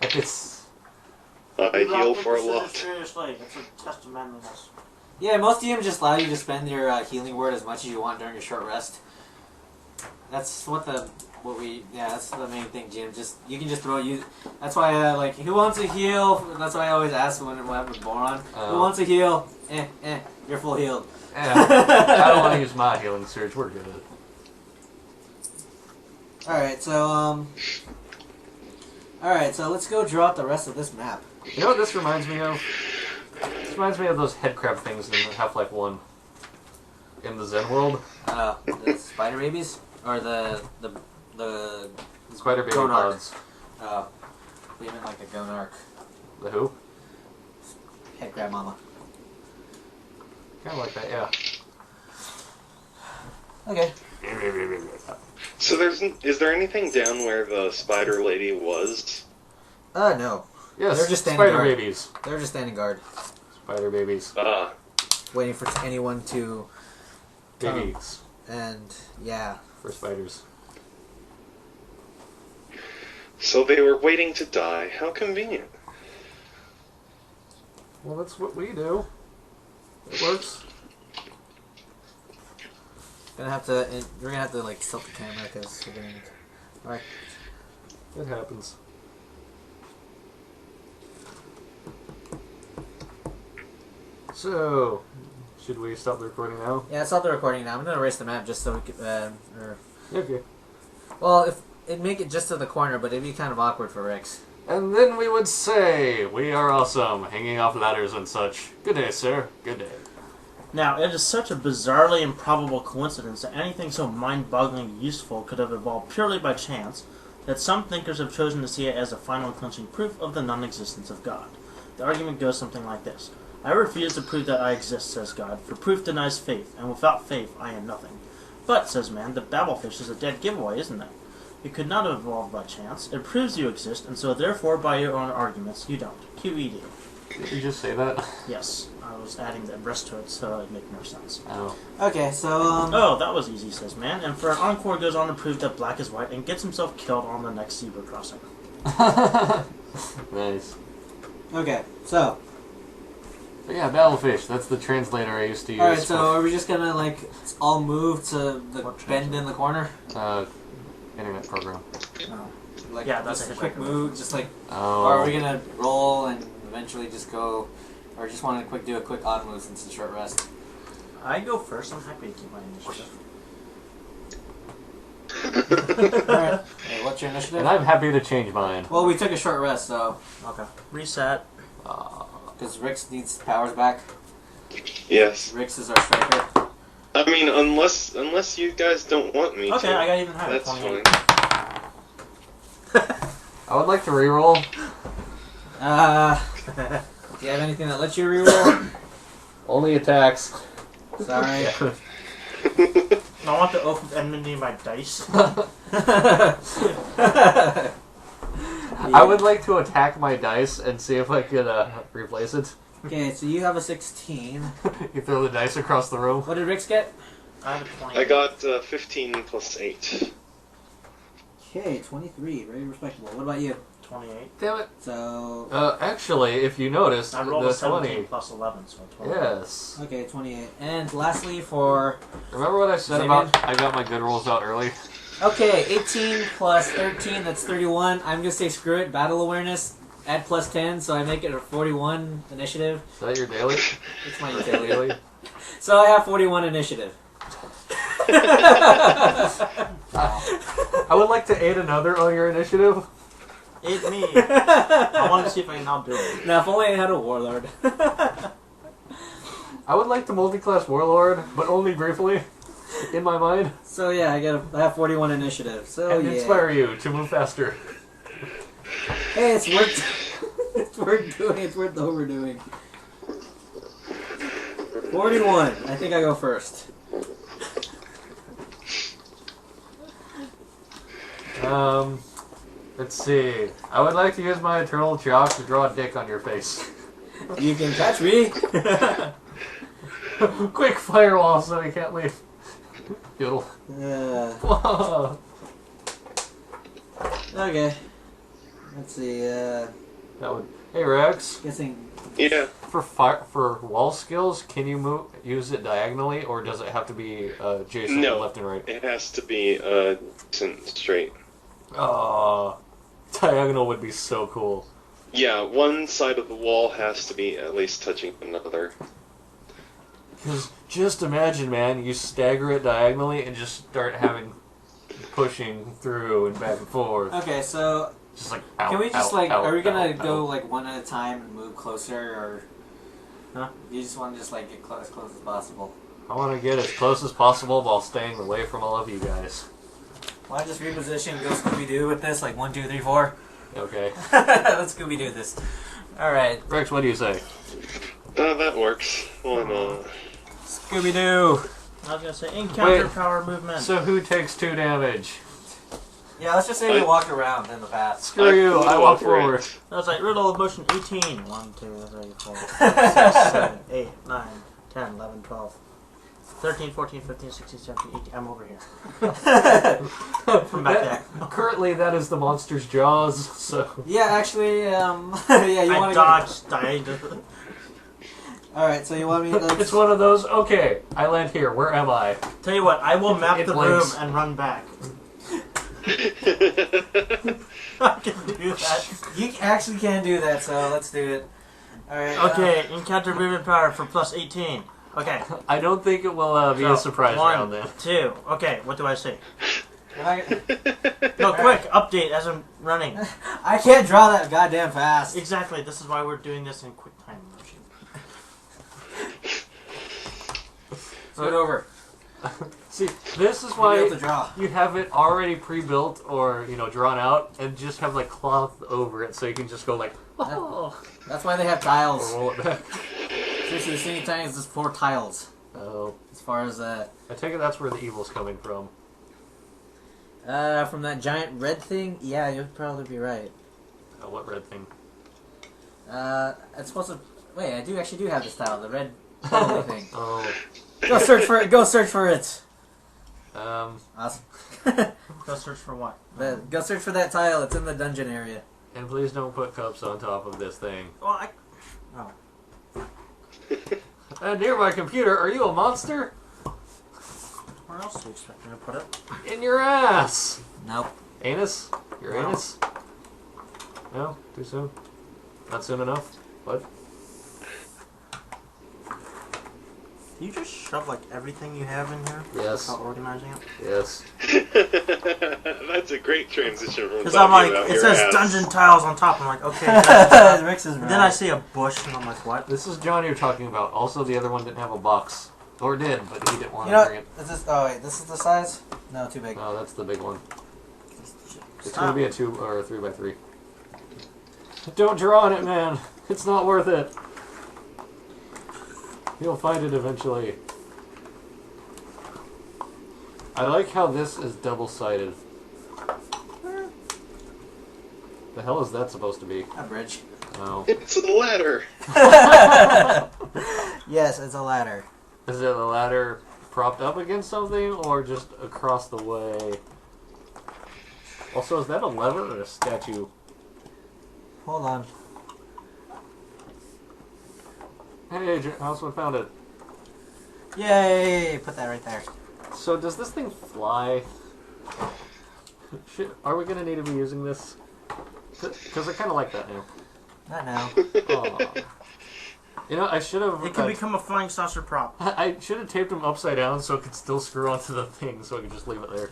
[SPEAKER 3] like it's...
[SPEAKER 4] I heal for a
[SPEAKER 2] Consider
[SPEAKER 4] lot.
[SPEAKER 2] seriously. It's a test of manliness.
[SPEAKER 1] Yeah, most DMs just allow you to spend your healing word as much as you want during your short rest. That's that's the main thing, Jim. Just you can just throw you. That's why like who wants to heal? That's why I always ask when I have a Boron. Who wants to heal? You're full healed.
[SPEAKER 3] Yeah, I don't want to use my healing surge. We're good.
[SPEAKER 1] Alright, so let's go draw out the rest of this map.
[SPEAKER 3] You know what this reminds me of? This reminds me of those head crab things in Half-Life 1. In the Zen world.
[SPEAKER 1] The spider babies? Or the
[SPEAKER 3] Spider baby
[SPEAKER 1] Gonarch.
[SPEAKER 3] pods.
[SPEAKER 1] We meant like the Gonarch.
[SPEAKER 3] The who?
[SPEAKER 1] Head crab mama.
[SPEAKER 3] Kind of like that, yeah.
[SPEAKER 1] Okay.
[SPEAKER 4] So is there anything down where the spider lady was?
[SPEAKER 1] No.
[SPEAKER 3] Yes,
[SPEAKER 1] They're just standing
[SPEAKER 3] spider
[SPEAKER 1] guard.
[SPEAKER 3] babies.
[SPEAKER 1] They're just standing guard.
[SPEAKER 3] Spider babies.
[SPEAKER 1] Waiting for anyone to...
[SPEAKER 3] Babies.
[SPEAKER 1] And, yeah.
[SPEAKER 3] For spiders.
[SPEAKER 4] So they were waiting to die. How convenient.
[SPEAKER 3] Well, that's what we do. It works.
[SPEAKER 1] We're gonna have to like tilt the camera because we're getting... Alright.
[SPEAKER 3] It happens. So, should we stop the recording now?
[SPEAKER 1] Yeah, stop the recording now. I'm gonna erase the map just so we could,
[SPEAKER 3] Okay.
[SPEAKER 1] well, if it'd make it just to the corner, but it'd be kind of awkward for Rex.
[SPEAKER 3] And then we would say, we are awesome, hanging off ladders and such. Good day, sir. Good day.
[SPEAKER 2] Now, it is such a bizarrely improbable coincidence that anything so mind-bogglingly useful could have evolved purely by chance, that some thinkers have chosen to see it as a final and clinching proof of the non-existence of God. The argument goes something like this. I refuse to prove that I exist, says God, for proof denies faith, and without faith I am nothing. But, says man, the babblefish is a dead giveaway, isn't it? It could not have evolved by chance. It proves you exist, and so therefore by your own arguments you don't. QED.
[SPEAKER 3] Did you just say that?
[SPEAKER 2] Yes, I was adding the rest to it so it'd make more sense.
[SPEAKER 3] Oh.
[SPEAKER 1] Okay, so,
[SPEAKER 2] Oh, that was easy, says man, and for an encore goes on to prove that black is white and gets himself killed on the next zebra crossing.
[SPEAKER 3] Nice.
[SPEAKER 1] Okay, so...
[SPEAKER 3] But yeah, babblefish. That's the translator I used to use.
[SPEAKER 1] Alright, so are we just gonna, like, all move to the
[SPEAKER 2] What
[SPEAKER 1] bend
[SPEAKER 2] translator?
[SPEAKER 1] in the corner?
[SPEAKER 3] internet program.
[SPEAKER 1] No. Like,
[SPEAKER 2] Yeah, that's
[SPEAKER 1] just
[SPEAKER 2] a
[SPEAKER 1] a quick
[SPEAKER 2] hitchhiker.
[SPEAKER 1] move, just like,
[SPEAKER 3] Oh.
[SPEAKER 1] or are we gonna roll and eventually just go, or just want to do a quick odd move since it's short rest?
[SPEAKER 2] I go first. I'm happy to keep my initiative.
[SPEAKER 1] Alright. Hey, what's your initiative?
[SPEAKER 3] And I'm happy to change mine.
[SPEAKER 1] Well, we took a short rest, so
[SPEAKER 2] Okay. Reset.
[SPEAKER 1] because Rix needs powers back.
[SPEAKER 4] Yes.
[SPEAKER 1] Rix is our striker.
[SPEAKER 4] I mean, unless you guys don't want me
[SPEAKER 2] Okay,
[SPEAKER 4] to.
[SPEAKER 2] I got even higher.
[SPEAKER 4] That's
[SPEAKER 2] 28.
[SPEAKER 4] fine.
[SPEAKER 3] I would like to reroll.
[SPEAKER 1] Do you have anything that lets you reroll?
[SPEAKER 3] Only attacks.
[SPEAKER 1] Sorry.
[SPEAKER 2] I want the oath of enmity in my dice.
[SPEAKER 3] I would like to attack my dice and see if I could replace it.
[SPEAKER 1] Okay, so you have a 16.
[SPEAKER 3] You throw the dice across the room.
[SPEAKER 1] What did Rix get?
[SPEAKER 2] I have a 20.
[SPEAKER 4] I got 15 plus 8.
[SPEAKER 1] Okay, 23. Very respectable. What about you?
[SPEAKER 2] 28.
[SPEAKER 3] Damn it.
[SPEAKER 1] So,
[SPEAKER 3] Actually, if you noticed,
[SPEAKER 2] I rolled
[SPEAKER 3] the
[SPEAKER 2] a 17
[SPEAKER 3] 20.
[SPEAKER 2] plus 11, so 20.
[SPEAKER 3] Yes.
[SPEAKER 1] okay, 28. And lastly for...
[SPEAKER 3] Remember what I said
[SPEAKER 1] Same
[SPEAKER 3] about I got my good rolls out early?
[SPEAKER 1] Okay, 18 plus 13, that's 31. I'm going to say screw it, battle awareness, add plus 10, so I make it a 41 initiative.
[SPEAKER 3] Is that your daily?
[SPEAKER 1] It's my utility.
[SPEAKER 3] Daily?
[SPEAKER 1] So I have 41 initiative.
[SPEAKER 3] I would like to aid another on your initiative.
[SPEAKER 2] Eat me. I want to see if I can outdo it.
[SPEAKER 1] Now, if only I had a warlord.
[SPEAKER 3] I would like to multi-class warlord, but only briefly, in my mind,
[SPEAKER 1] So yeah, I have 41 initiative. So
[SPEAKER 3] and
[SPEAKER 1] yeah.
[SPEAKER 3] inspire you to move faster.
[SPEAKER 1] Hey, it's worth it's worth doing. It's worth the overdoing. 41. I think I go first.
[SPEAKER 3] Let's see. I would like to use my eternal chalk to draw a dick on your face.
[SPEAKER 1] You can catch me.
[SPEAKER 3] Quick firewall so he can't leave. Doodle.
[SPEAKER 1] Whoa. Okay. Let's see.
[SPEAKER 3] That would. Hey Rex.
[SPEAKER 1] Guessing.
[SPEAKER 4] Yeah.
[SPEAKER 3] For wall skills, can you use it diagonally, or does it have to be adjacent
[SPEAKER 4] No.
[SPEAKER 3] left and right?
[SPEAKER 4] It has to be decent straight.
[SPEAKER 3] Diagonal would be so cool.
[SPEAKER 4] Yeah, one side of the wall has to be at least touching another.
[SPEAKER 3] Because just imagine, man, you stagger it diagonally and just start pushing through and back and forth.
[SPEAKER 1] Okay, so
[SPEAKER 3] Just like, ow,
[SPEAKER 1] can we just
[SPEAKER 3] ow, ow,
[SPEAKER 1] are we gonna
[SPEAKER 3] ow,
[SPEAKER 1] go
[SPEAKER 3] ow.
[SPEAKER 1] like one at a time and move closer, or
[SPEAKER 2] Huh?
[SPEAKER 1] you just want to just like get as close as possible?
[SPEAKER 3] I want to get as close as possible while staying away from all of you guys.
[SPEAKER 1] Why don't I just reposition, go Scooby Doo with this, like 1, 2, 3, 4.
[SPEAKER 3] Okay.
[SPEAKER 1] Let's Scooby Doo this. All right,
[SPEAKER 3] Rex, what do you say?
[SPEAKER 4] That works. Why not?
[SPEAKER 1] Scooby Doo.
[SPEAKER 2] I was going to say encounter
[SPEAKER 3] Wait.
[SPEAKER 2] power movement.
[SPEAKER 3] So who takes 2 damage?
[SPEAKER 1] Yeah, let's just say we walked around in the past.
[SPEAKER 3] Screw you, I walk forward.
[SPEAKER 4] cooperate.
[SPEAKER 2] I was like, riddle of motion 18. 1, 2, 3, 4, 5, 6, 7, 8, 9, 10, 11, 12, 13, 14, 15, 16, 17, 18. I'm over here. From back there.
[SPEAKER 3] Currently, that is the monster's jaws, so...
[SPEAKER 1] Yeah, actually, yeah, you
[SPEAKER 2] I
[SPEAKER 1] want to
[SPEAKER 2] dodged, died.
[SPEAKER 1] All right, so you want me to?
[SPEAKER 3] It's one of those, okay, I land here, where am I?
[SPEAKER 2] Tell you what, I will map
[SPEAKER 3] It
[SPEAKER 2] the
[SPEAKER 3] blinks.
[SPEAKER 2] room and run back. I can do that.
[SPEAKER 1] You actually can do that, so let's do it. All right.
[SPEAKER 2] Okay, encounter movement power for plus 18. Okay.
[SPEAKER 3] I don't think it will be a surprise
[SPEAKER 2] one,
[SPEAKER 3] round then.
[SPEAKER 2] 2. Okay, what do I say?
[SPEAKER 1] I
[SPEAKER 2] No, quick, update as I'm running.
[SPEAKER 1] can't draw that goddamn fast.
[SPEAKER 2] Exactly, this is why we're doing this in quick time motion.
[SPEAKER 1] Scoot over.
[SPEAKER 3] See, this is
[SPEAKER 1] Be able
[SPEAKER 3] why
[SPEAKER 1] to draw.
[SPEAKER 3] you have it already pre-built or, drawn out and just have, like, cloth over it so you can just go, like, oh,
[SPEAKER 1] That's why they have
[SPEAKER 3] or
[SPEAKER 1] tiles.
[SPEAKER 3] roll it back.
[SPEAKER 1] Seriously, the same time is just 4 tiles.
[SPEAKER 3] Oh,
[SPEAKER 1] As far as
[SPEAKER 3] I take it that's where the evil's coming from.
[SPEAKER 1] from that giant red thing, yeah, you'd probably be right.
[SPEAKER 3] What red thing?
[SPEAKER 1] It's supposed to. Wait, I actually do have this tile, the red totally thing.
[SPEAKER 3] Oh,
[SPEAKER 1] Go search for it. Go search for it. Awesome.
[SPEAKER 2] Go search for what?
[SPEAKER 1] Go search for that tile. It's in the dungeon area.
[SPEAKER 3] and please don't put cups on top of this thing.
[SPEAKER 2] Well,
[SPEAKER 3] Near my computer, are you a monster?
[SPEAKER 2] Where else do you expect me to put it?
[SPEAKER 3] In your ass!
[SPEAKER 1] Nope.
[SPEAKER 3] Anus? Your
[SPEAKER 2] No.
[SPEAKER 3] anus? No? Too soon? Not soon enough? What?
[SPEAKER 2] Do you just shove like everything you have in here
[SPEAKER 3] Yes.
[SPEAKER 2] without organizing it?
[SPEAKER 3] Yes.
[SPEAKER 4] That's a great transition from
[SPEAKER 2] Because
[SPEAKER 4] talking
[SPEAKER 2] I'm like,
[SPEAKER 4] about
[SPEAKER 2] it
[SPEAKER 4] your
[SPEAKER 2] says
[SPEAKER 4] ass.
[SPEAKER 2] dungeon tiles on top. I'm like, okay. dungeon tiles.
[SPEAKER 1] Rix is
[SPEAKER 2] And then I see a bush, and I'm like, what?
[SPEAKER 3] This is John you're talking about. Also, the other one didn't have a box. Or did, but he didn't want
[SPEAKER 1] You
[SPEAKER 3] to
[SPEAKER 1] know,
[SPEAKER 3] bring it.
[SPEAKER 1] is this? Oh wait, this is the size? No, too big.
[SPEAKER 3] No, that's the big one. It's
[SPEAKER 2] Stop.
[SPEAKER 3] gonna be a 2 or a 3x3. Don't draw on it, man. It's not worth it. You'll find it eventually. I like how this is double-sided. The hell is that supposed to be?
[SPEAKER 1] A bridge.
[SPEAKER 3] Oh.
[SPEAKER 4] It's a ladder.
[SPEAKER 1] Yes, it's a ladder.
[SPEAKER 3] Is it a ladder propped up against something or just across the way? Also, is that a lever or a statue?
[SPEAKER 1] Hold on.
[SPEAKER 3] Hey, Houseman found it.
[SPEAKER 1] Yay! Put that right there.
[SPEAKER 3] So, does this thing fly? Are we gonna need to be using this? Because I kind of like that now.
[SPEAKER 1] Not now.
[SPEAKER 3] Aw. You know, I should have.
[SPEAKER 2] It can become a flying saucer prop.
[SPEAKER 3] I should have taped him upside down so it could still screw onto the thing, so I could just leave it there.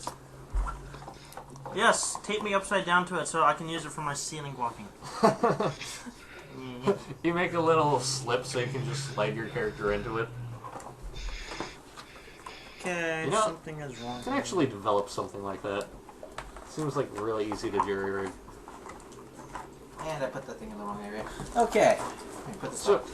[SPEAKER 2] Yes, tape me upside down to it so I can use it for my ceiling walking.
[SPEAKER 3] You make a little slip so you can just slide your character into it.
[SPEAKER 2] Okay,
[SPEAKER 3] You know,
[SPEAKER 2] something is wrong.
[SPEAKER 3] You can actually develop something like that. Seems like really easy to jury rig.
[SPEAKER 1] And I put the thing in the wrong area. Okay. Let me put this
[SPEAKER 3] So,
[SPEAKER 1] up.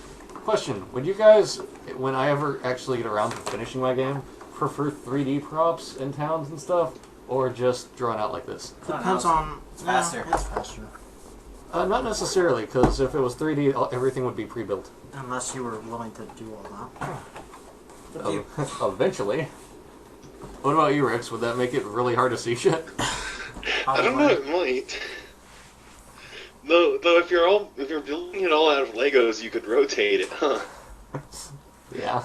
[SPEAKER 3] question: would you guys, when I ever actually get around to finishing my game, prefer 3D props in towns and stuff, or just drawn out like this?
[SPEAKER 2] Depends on.
[SPEAKER 1] It's faster.
[SPEAKER 2] Yeah, it's faster.
[SPEAKER 3] Not necessarily, because if it was 3D, everything would be pre-built.
[SPEAKER 2] Unless you were willing to do all that.
[SPEAKER 3] Eventually. What about you, Rix? Would that make it really hard to see shit?
[SPEAKER 4] I don't know. It might. Though if you're building it all out of Legos, you could rotate it, huh?
[SPEAKER 3] Yeah.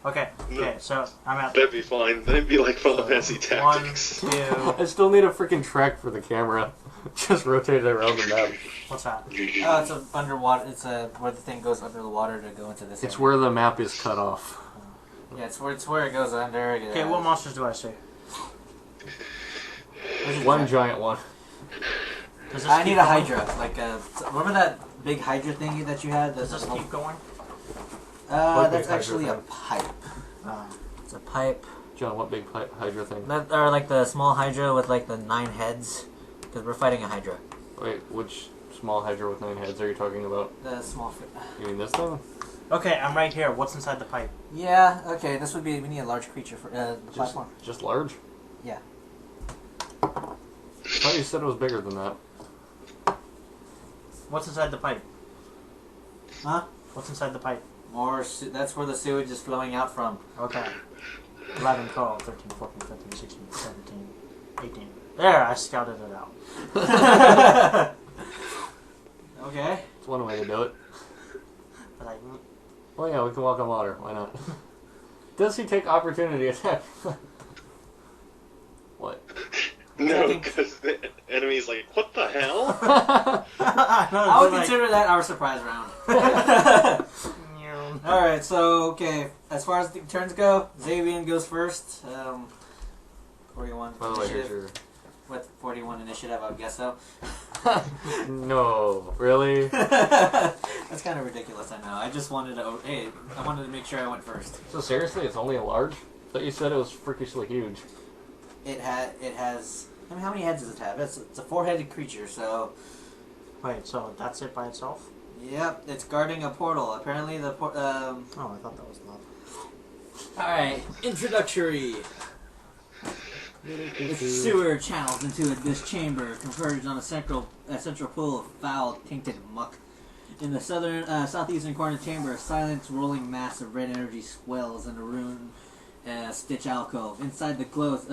[SPEAKER 2] Okay. So I'm at
[SPEAKER 4] That'd be fine. That'd be like Final Fantasy
[SPEAKER 2] 1,
[SPEAKER 4] Tactics.
[SPEAKER 2] 2.
[SPEAKER 3] I still need a freaking track for the camera. Just rotate it around the map.
[SPEAKER 2] What's that?
[SPEAKER 1] Oh, it's a underwater. It's a where the thing goes under the water to go into this.
[SPEAKER 3] It's
[SPEAKER 1] area.
[SPEAKER 3] where the map is cut off.
[SPEAKER 1] Yeah, it's where it goes under.
[SPEAKER 2] Okay, what monsters do I see?
[SPEAKER 3] One giant one.
[SPEAKER 2] Does this
[SPEAKER 1] I
[SPEAKER 2] keep
[SPEAKER 1] need a
[SPEAKER 2] going?
[SPEAKER 1] Hydra. Like remember that big Hydra thingy that you had?
[SPEAKER 2] Does this keep going?
[SPEAKER 3] What big
[SPEAKER 1] That's
[SPEAKER 3] Hydra
[SPEAKER 1] actually a
[SPEAKER 3] thing?
[SPEAKER 1] pipe. It's a pipe.
[SPEAKER 3] John, what big Hydra thing?
[SPEAKER 1] Or like the small Hydra with like the 9 heads. Because we're fighting a Hydra.
[SPEAKER 3] Wait, which small Hydra with 9 heads are you talking about?
[SPEAKER 1] The small.
[SPEAKER 3] You mean this thing?
[SPEAKER 2] Okay, I'm right here. What's inside the pipe?
[SPEAKER 1] Yeah. Okay. This would be. We need a large creature for the platform.
[SPEAKER 3] Just large?
[SPEAKER 1] Yeah.
[SPEAKER 3] I thought you said it was bigger than that.
[SPEAKER 2] What's inside the pipe?
[SPEAKER 1] Huh?
[SPEAKER 2] What's inside the pipe?
[SPEAKER 1] More. That's where the sewage is flowing out from.
[SPEAKER 2] Okay. 11, 12, 13, 14, 15, 16, 17, 18. There, I scouted it out.
[SPEAKER 1] Okay.
[SPEAKER 3] It's one way to do it.
[SPEAKER 2] But I,
[SPEAKER 3] Oh yeah, we can walk on water. Why not? Does he take opportunity attack? What?
[SPEAKER 4] No, because the enemy's like, what the hell?
[SPEAKER 1] I would consider that our surprise round. Alright, so, okay. As far as the turns go, Xavian goes first. 41
[SPEAKER 3] By the way, here's
[SPEAKER 1] initiative.
[SPEAKER 3] your...
[SPEAKER 1] With 41 initiative, I would guess so.
[SPEAKER 3] No, really?
[SPEAKER 1] That's kind of ridiculous, I know. I just wanted to... Hey, I wanted to make sure I went first.
[SPEAKER 3] So seriously, it's only a large? I thought you said it was freakishly huge.
[SPEAKER 1] It has... I mean, how many heads does it have? It's a 4-headed creature, so...
[SPEAKER 2] Wait, so that's it by itself?
[SPEAKER 1] Yep, it's guarding a portal. Apparently the
[SPEAKER 2] Oh, I thought that was love.
[SPEAKER 1] Alright, introductory. The sewer channels into this chamber converge on a central pool of foul, tainted muck. In the southeastern corner of the chamber, a silent, rolling mass of red energy swells in a ruined stitch alcove. Inside the closed,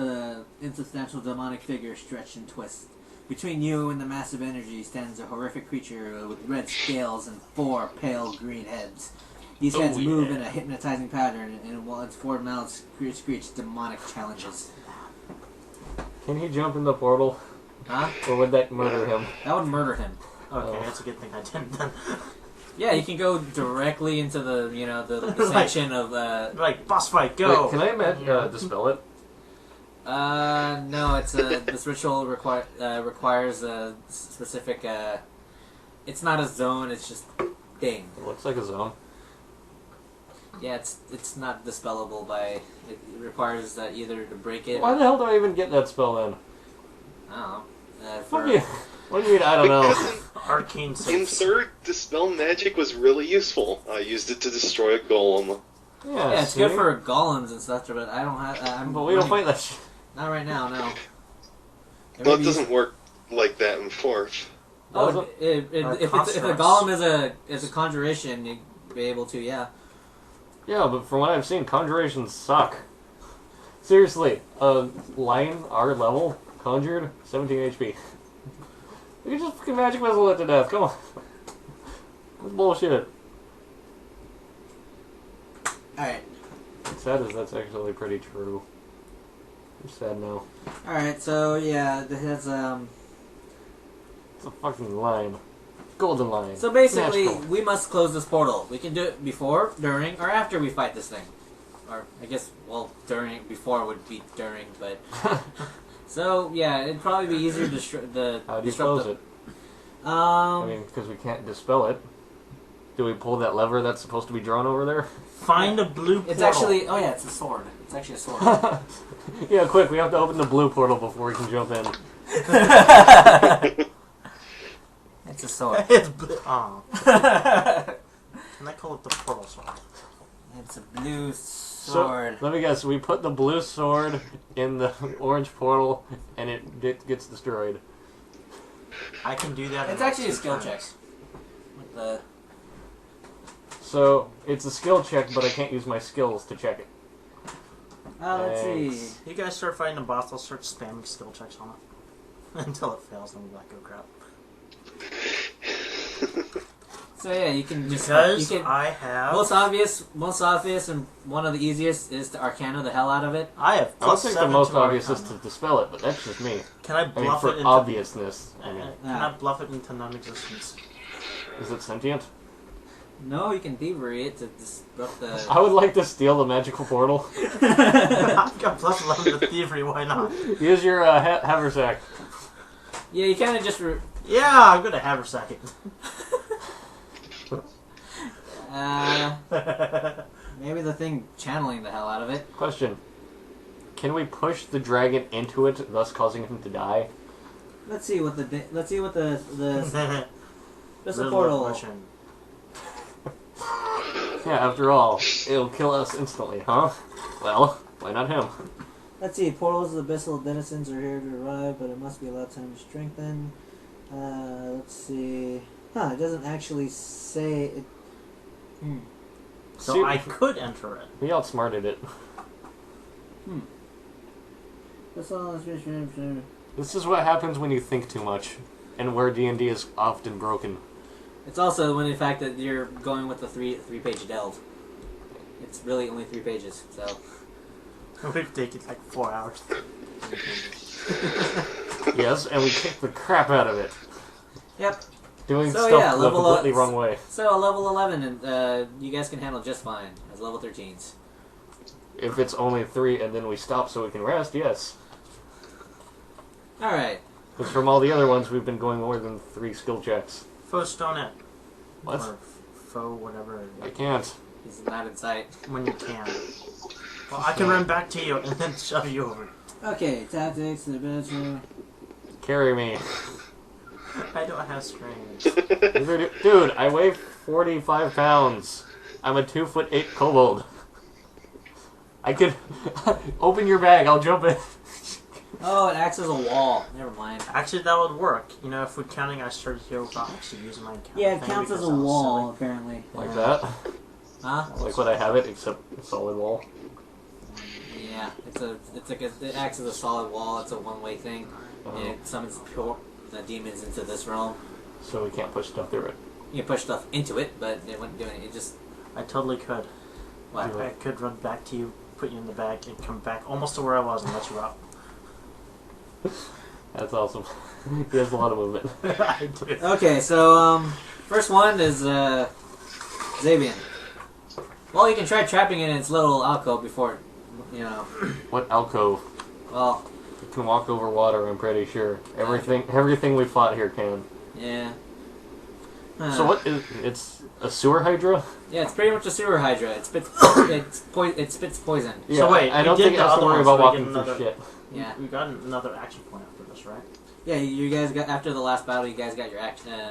[SPEAKER 1] insubstantial demonic figure stretched and twists. Between you and the massive energy stands a horrific creature with red scales and 4 pale green heads. These heads
[SPEAKER 3] Oh,
[SPEAKER 1] move
[SPEAKER 3] yeah.
[SPEAKER 1] in a hypnotizing pattern, and while its forward mouths screech demonic challenges.
[SPEAKER 3] Can he jump in the portal?
[SPEAKER 1] Huh?
[SPEAKER 3] Or would that murder him?
[SPEAKER 1] That would murder him.
[SPEAKER 2] Okay,
[SPEAKER 3] Oh.
[SPEAKER 2] that's a good thing I didn't then.
[SPEAKER 1] Yeah, you can go directly into the the section of
[SPEAKER 2] Like, boss fight, go!
[SPEAKER 3] Wait, can I dispel it?
[SPEAKER 1] no, it's this ritual requires a specific it's not a zone, it's just thing.
[SPEAKER 3] It looks like a zone.
[SPEAKER 1] Yeah, it's not dispellable by it requires either to break it.
[SPEAKER 3] Why the hell do I even get that spell then?
[SPEAKER 1] I don't know.
[SPEAKER 3] What do you, what do you mean? I don't know.
[SPEAKER 4] Because
[SPEAKER 2] Arcane
[SPEAKER 4] in
[SPEAKER 2] sense.
[SPEAKER 4] third, Dispel Magic was really useful. I used it to destroy a golem.
[SPEAKER 1] Yeah, it's
[SPEAKER 3] see?
[SPEAKER 1] good for golems and stuff, but I don't have.
[SPEAKER 3] But we don't fight that shit.
[SPEAKER 1] Not right now, no.
[SPEAKER 4] Well, it doesn't work like that in fourth.
[SPEAKER 1] Oh,
[SPEAKER 3] Does
[SPEAKER 1] if the
[SPEAKER 2] constructs.
[SPEAKER 1] golem is a conjuration, you'd be able to, yeah.
[SPEAKER 3] Yeah, but from what I've seen, conjurations suck. Seriously, a lion, our level, conjured, 17 HP. You can just fucking magic missile it to death, come on. That's bullshit.
[SPEAKER 1] Alright.
[SPEAKER 3] Sad is that's actually pretty true. I'm sad now.
[SPEAKER 1] Alright, so yeah, it has
[SPEAKER 3] It's a fucking lion. Golden lion.
[SPEAKER 1] so basically
[SPEAKER 3] Magical.
[SPEAKER 1] we must close this portal. We can do it before, during, or after we fight this thing. Or I guess before would be during, but so yeah, it'd probably be easier to
[SPEAKER 3] How do you
[SPEAKER 1] disrupt
[SPEAKER 3] close
[SPEAKER 1] the,
[SPEAKER 3] it? I mean, because we can't dispel it. Do we pull that lever that's supposed to be drawn over there?
[SPEAKER 2] Find a blue portal.
[SPEAKER 1] it's actually it's a sword. It's actually a sword.
[SPEAKER 3] Yeah, quick, we have to open the blue portal before we can jump in.
[SPEAKER 1] It's a sword.
[SPEAKER 2] It's blue. Oh. Can I call it the portal sword?
[SPEAKER 1] It's a blue
[SPEAKER 3] So,
[SPEAKER 1] sword.
[SPEAKER 3] let me guess, we put the blue sword in the orange portal and it gets destroyed.
[SPEAKER 2] I can do that.
[SPEAKER 1] It's
[SPEAKER 2] in
[SPEAKER 1] actually a
[SPEAKER 2] 2
[SPEAKER 1] skill
[SPEAKER 2] turns.
[SPEAKER 1] check. With the
[SPEAKER 3] So, it's a skill check, but I can't use my skills to check it.
[SPEAKER 1] let's see.
[SPEAKER 3] Thanks.
[SPEAKER 2] You guys start fighting the boss, I'll start spamming skill checks on it. Until it fails, then we'll be like, oh crap.
[SPEAKER 1] So yeah, you can just
[SPEAKER 2] Because
[SPEAKER 1] you can,
[SPEAKER 2] I have...
[SPEAKER 1] most obvious, and one of the easiest is to Arcana the hell out of it.
[SPEAKER 2] I have
[SPEAKER 3] I would
[SPEAKER 2] plus
[SPEAKER 3] think
[SPEAKER 2] 7
[SPEAKER 3] the most
[SPEAKER 2] to
[SPEAKER 3] obvious is
[SPEAKER 2] Arcana.
[SPEAKER 3] to dispel it, but that's just me.
[SPEAKER 2] Can I
[SPEAKER 3] I mean,
[SPEAKER 2] bluff
[SPEAKER 3] for
[SPEAKER 2] it into...
[SPEAKER 3] obviousness. I mean,
[SPEAKER 2] Can I bluff it into non-existence?
[SPEAKER 3] is it sentient?
[SPEAKER 1] No, you can thievery it to disrupt the.
[SPEAKER 3] I would like to steal the magical portal.
[SPEAKER 2] I've got plus 11 to thievery, why not?
[SPEAKER 3] Use your haversack.
[SPEAKER 1] Yeah, you kind of just.
[SPEAKER 2] Yeah, I'm gonna haversack it.
[SPEAKER 1] Maybe the thing channeling the hell out of it.
[SPEAKER 3] Question. Can we push the dragon into it, thus causing him to die?
[SPEAKER 1] Let's see what the that's a
[SPEAKER 2] Riddle
[SPEAKER 1] portal.
[SPEAKER 2] question.
[SPEAKER 3] Yeah, after all, it'll kill us instantly, huh? Well, why not him?
[SPEAKER 1] Let's see. Portals of abyssal denizens are here to arrive, but it must be allowed time to strengthen. Let's see. Huh? It doesn't actually say it.
[SPEAKER 2] So
[SPEAKER 3] See-
[SPEAKER 2] I could enter it.
[SPEAKER 3] We outsmarted it.
[SPEAKER 1] That's all.
[SPEAKER 3] This is what happens when you think too much, and where D&D is often broken.
[SPEAKER 1] It's also when in fact that you're going with the three-page delve. It's really only 3 pages, so.
[SPEAKER 2] We've taken like 4 hours.
[SPEAKER 3] Yes, and we kicked the crap out of it.
[SPEAKER 1] Yep.
[SPEAKER 3] Doing
[SPEAKER 1] So,
[SPEAKER 3] stuff
[SPEAKER 1] yeah,
[SPEAKER 3] the
[SPEAKER 1] level
[SPEAKER 3] completely
[SPEAKER 1] up-
[SPEAKER 3] wrong way.
[SPEAKER 1] So a level 11, and you guys can handle just fine as level 13s.
[SPEAKER 3] If it's only 3 and then we stop so we can rest, yes.
[SPEAKER 1] All right.
[SPEAKER 3] Because from all the other ones, we've been going more than 3 skill checks.
[SPEAKER 2] Faux stone it.
[SPEAKER 3] What?
[SPEAKER 2] Or faux whatever.
[SPEAKER 3] I can't.
[SPEAKER 1] He's not in sight.
[SPEAKER 2] When you can. Well, I can run back to you and then shove you over.
[SPEAKER 1] Okay, tactics, the adventure.
[SPEAKER 3] Carry me.
[SPEAKER 2] I don't have strings.
[SPEAKER 3] Dude, I weigh 45 pounds. I'm a 2'8" kobold. I could open your bag. I'll jump in.
[SPEAKER 1] Oh, it acts as a wall. Never mind.
[SPEAKER 2] Actually, that would work. You know, if we're counting, I started here without actually using my encounter.
[SPEAKER 1] Yeah, it
[SPEAKER 2] thing
[SPEAKER 1] counts as
[SPEAKER 2] because
[SPEAKER 1] a
[SPEAKER 2] I was
[SPEAKER 1] wall, apparently.
[SPEAKER 3] Like that.
[SPEAKER 1] Huh?
[SPEAKER 3] Like what I have it, except a solid wall.
[SPEAKER 1] Yeah, it acts as a solid wall. It's a one-way thing, and it summons the demons into this realm.
[SPEAKER 3] So we can't push stuff through it.
[SPEAKER 1] You can push stuff into it, but it wouldn't do anything. It just
[SPEAKER 2] I totally could.
[SPEAKER 1] What?
[SPEAKER 2] I could run back to you, put you in the bag, and come back almost to where I was and let you out.
[SPEAKER 3] That's awesome. He has a lot of movement.
[SPEAKER 2] I do.
[SPEAKER 1] Okay, so first one is Xavian. Well, you can try trapping it in its little alcove before, you know.
[SPEAKER 3] What alcove?
[SPEAKER 1] Well,
[SPEAKER 3] It can walk over water, I'm pretty sure. Everything we fought here can.
[SPEAKER 1] yeah.
[SPEAKER 3] So what is... It's a sewer hydra?
[SPEAKER 1] Yeah, it's pretty much a sewer hydra. It spits poison.
[SPEAKER 3] Yeah,
[SPEAKER 2] So wait,
[SPEAKER 3] I
[SPEAKER 2] we
[SPEAKER 3] don't
[SPEAKER 2] did
[SPEAKER 3] think it
[SPEAKER 2] the
[SPEAKER 3] has to
[SPEAKER 2] other
[SPEAKER 3] worry
[SPEAKER 2] one, so
[SPEAKER 3] about
[SPEAKER 2] we get
[SPEAKER 3] walking through
[SPEAKER 2] another-
[SPEAKER 3] shit.
[SPEAKER 1] Yeah.
[SPEAKER 2] We got another action point after this, right?
[SPEAKER 1] Yeah, you guys got after the last battle. You guys got your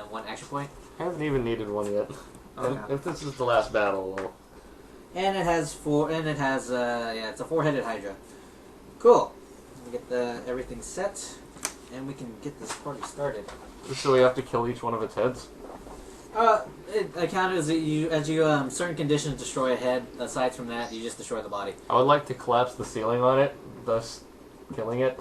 [SPEAKER 1] one action point,
[SPEAKER 3] I haven't even needed one yet.
[SPEAKER 2] Okay.
[SPEAKER 3] If this is the last battle, well,
[SPEAKER 1] and it has four. And it has yeah, it's a four-headed hydra. Cool. We get everything set, and we can get this party started.
[SPEAKER 3] so we have to kill each one of its heads?
[SPEAKER 1] It counted as you certain conditions destroy a head. Aside from that, you just destroy the body.
[SPEAKER 3] I would like to collapse the ceiling on it, thus killing it.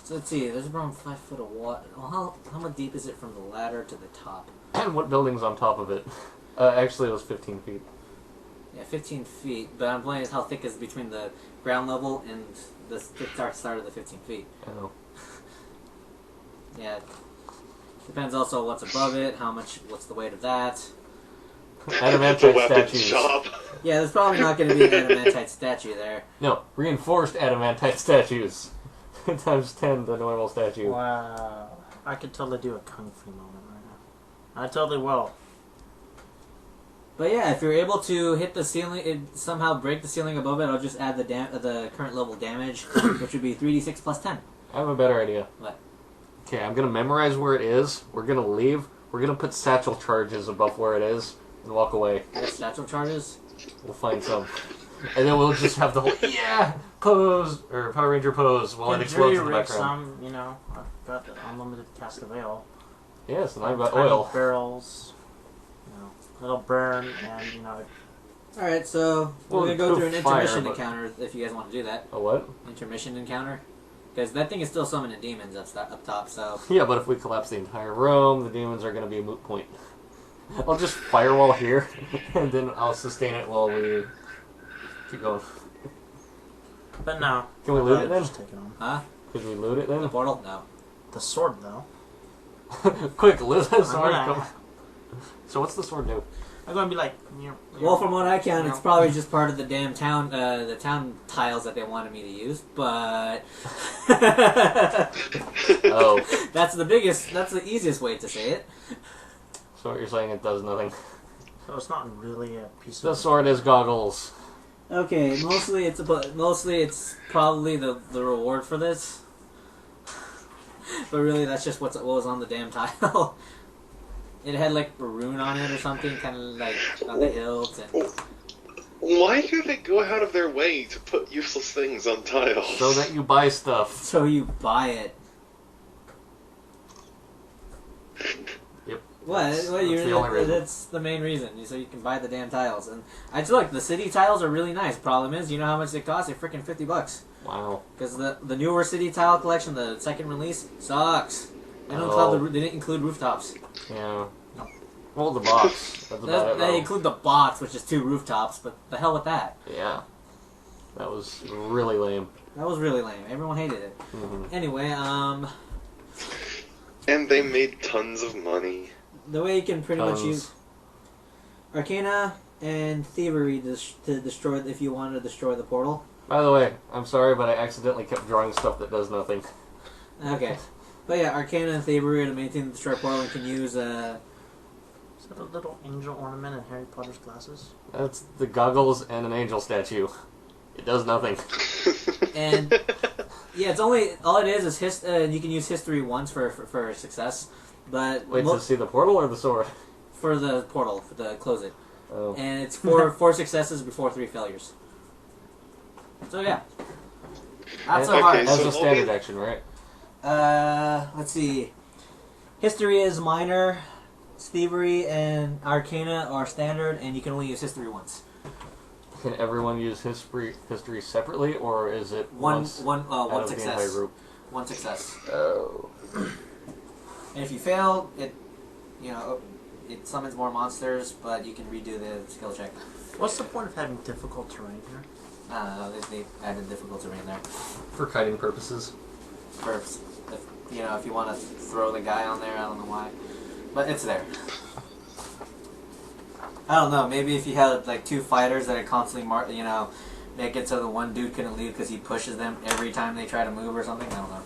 [SPEAKER 1] So let's see. There's around 5 foot of water. Well, how much deep is it from the ladder to the top?
[SPEAKER 3] And what building's on top of it? Actually, it was 15 feet.
[SPEAKER 1] Yeah, 15 feet. But I'm playing how thick is between the ground level and the start of the 15 feet.
[SPEAKER 3] I know.
[SPEAKER 1] Yeah. Depends also what's above it, what's the weight of that.
[SPEAKER 4] the
[SPEAKER 3] Adamantite
[SPEAKER 4] weapons
[SPEAKER 3] statues.
[SPEAKER 4] shop.
[SPEAKER 1] Yeah, there's probably not going to be an adamantite statue there.
[SPEAKER 3] No, reinforced adamantite statues. Times 10 the normal statue.
[SPEAKER 2] Wow. I could totally do a kung fu moment right now. I totally will.
[SPEAKER 1] But yeah, if you're able to hit the ceiling, somehow break the ceiling above it, I'll just add the current level damage, which would be 3d6 plus 10.
[SPEAKER 3] I have a better idea.
[SPEAKER 1] What?
[SPEAKER 3] Okay, I'm gonna memorize where it is. We're gonna leave. We're gonna put satchel charges above where it is and walk away.
[SPEAKER 1] That's satchel charges?
[SPEAKER 3] We'll find some. And then we'll just have the whole pose or Power Ranger pose while it
[SPEAKER 2] Can
[SPEAKER 3] explodes in the
[SPEAKER 2] jury rig
[SPEAKER 3] background.
[SPEAKER 2] some, you know, I've got the unlimited cask of ale.
[SPEAKER 3] Yes, and I've got
[SPEAKER 2] Tiny
[SPEAKER 3] oil.
[SPEAKER 2] barrels, you know, it'll burn, and, you know,
[SPEAKER 1] Alright, so we're
[SPEAKER 3] Well,
[SPEAKER 1] going to go through an
[SPEAKER 3] proof fire,
[SPEAKER 1] intermission
[SPEAKER 3] but-
[SPEAKER 1] encounter if you guys want to do that.
[SPEAKER 3] A what?
[SPEAKER 1] Intermission encounter. Because that thing is still summoning demons up top, so...
[SPEAKER 3] Yeah, but if we collapse the entire room, the demons are gonna be a moot point. I'll just firewall here, and then I'll sustain it while we keep going.
[SPEAKER 2] but no.
[SPEAKER 3] Can we loot it then?
[SPEAKER 2] Just take it on.
[SPEAKER 1] Huh?
[SPEAKER 3] Could we loot it
[SPEAKER 1] The
[SPEAKER 3] then?
[SPEAKER 1] portal? No.
[SPEAKER 2] The sword, though.
[SPEAKER 3] Quick, loot the sword.
[SPEAKER 2] gonna-
[SPEAKER 3] Come. So what's the sword do?
[SPEAKER 2] I'm gonna be like,
[SPEAKER 1] Well, from what I count, it's probably just part of the damn town, the town tiles that they wanted me to use, but...
[SPEAKER 3] Oh,
[SPEAKER 1] That's the easiest way to say it.
[SPEAKER 3] so what you're saying it does nothing.
[SPEAKER 2] So it's not really a piece
[SPEAKER 3] The
[SPEAKER 2] of...
[SPEAKER 3] sword is goggles.
[SPEAKER 1] Okay, mostly it's probably the reward for this. But really, that's just what was on the damn tile. It had like a rune on it or something, kind of like on the hilt. And...
[SPEAKER 4] Why do they go out of their way to put useless things on tiles?
[SPEAKER 3] So that you buy stuff.
[SPEAKER 1] So you buy it.
[SPEAKER 3] Yep.
[SPEAKER 1] What?
[SPEAKER 3] That's the only reason.
[SPEAKER 1] That's the main reason. So you can buy the damn tiles. And I feel like the city tiles are really nice. Problem is, you know how much they cost? They're freaking $50.
[SPEAKER 3] Wow.
[SPEAKER 1] Because the newer city tile collection, the second release, sucks. They don't they didn't include rooftops.
[SPEAKER 3] Yeah. Well, the box. That's about it.
[SPEAKER 1] They
[SPEAKER 3] though.
[SPEAKER 1] include the box, which is 2 rooftops, but the hell with that.
[SPEAKER 3] Yeah. That was really lame.
[SPEAKER 1] That was really lame. Everyone hated it.
[SPEAKER 3] Hmm.
[SPEAKER 1] Anyway,
[SPEAKER 4] And they made tons of money.
[SPEAKER 1] the way you can pretty much
[SPEAKER 3] Tons.
[SPEAKER 1] use Arcana and Thievery to destroy if you want to destroy the portal.
[SPEAKER 3] By the way, I'm sorry, but I accidentally kept drawing stuff that does nothing.
[SPEAKER 1] Okay. But yeah, Arcana and Thievery to maintain the destroy portal and can use
[SPEAKER 2] Is that a little angel ornament in Harry Potter's glasses?
[SPEAKER 3] That's the goggles and an angel statue. It does nothing.
[SPEAKER 1] and yeah, it's only all it is you can use history once for success, but
[SPEAKER 3] Wait, to see the portal or the sword?
[SPEAKER 1] for the portal to close it,
[SPEAKER 3] Oh.
[SPEAKER 1] and it's four successes before 3 failures. So yeah, not so
[SPEAKER 4] Okay,
[SPEAKER 1] hard.
[SPEAKER 3] That's
[SPEAKER 4] so
[SPEAKER 3] a standard
[SPEAKER 4] all
[SPEAKER 3] action, right?
[SPEAKER 1] Let's see. History is minor, Thievery and Arcana are standard, and you can only use history once.
[SPEAKER 3] Can everyone use history separately, or is it
[SPEAKER 1] One
[SPEAKER 3] out of the
[SPEAKER 1] success.
[SPEAKER 3] entire group?
[SPEAKER 1] One success.
[SPEAKER 3] Oh.
[SPEAKER 1] And if you fail, it, it summons more monsters, but you can redo the skill check.
[SPEAKER 2] What's the point of having difficult terrain here?
[SPEAKER 1] I don't know. They added difficult terrain there.
[SPEAKER 3] For kiting purposes.
[SPEAKER 1] For if you want to throw the guy on there, I don't know why, but it's there. I don't know. Maybe if you had like 2 fighters that are constantly make it so the one dude couldn't leave because he pushes them every time they try to move or something. I don't know.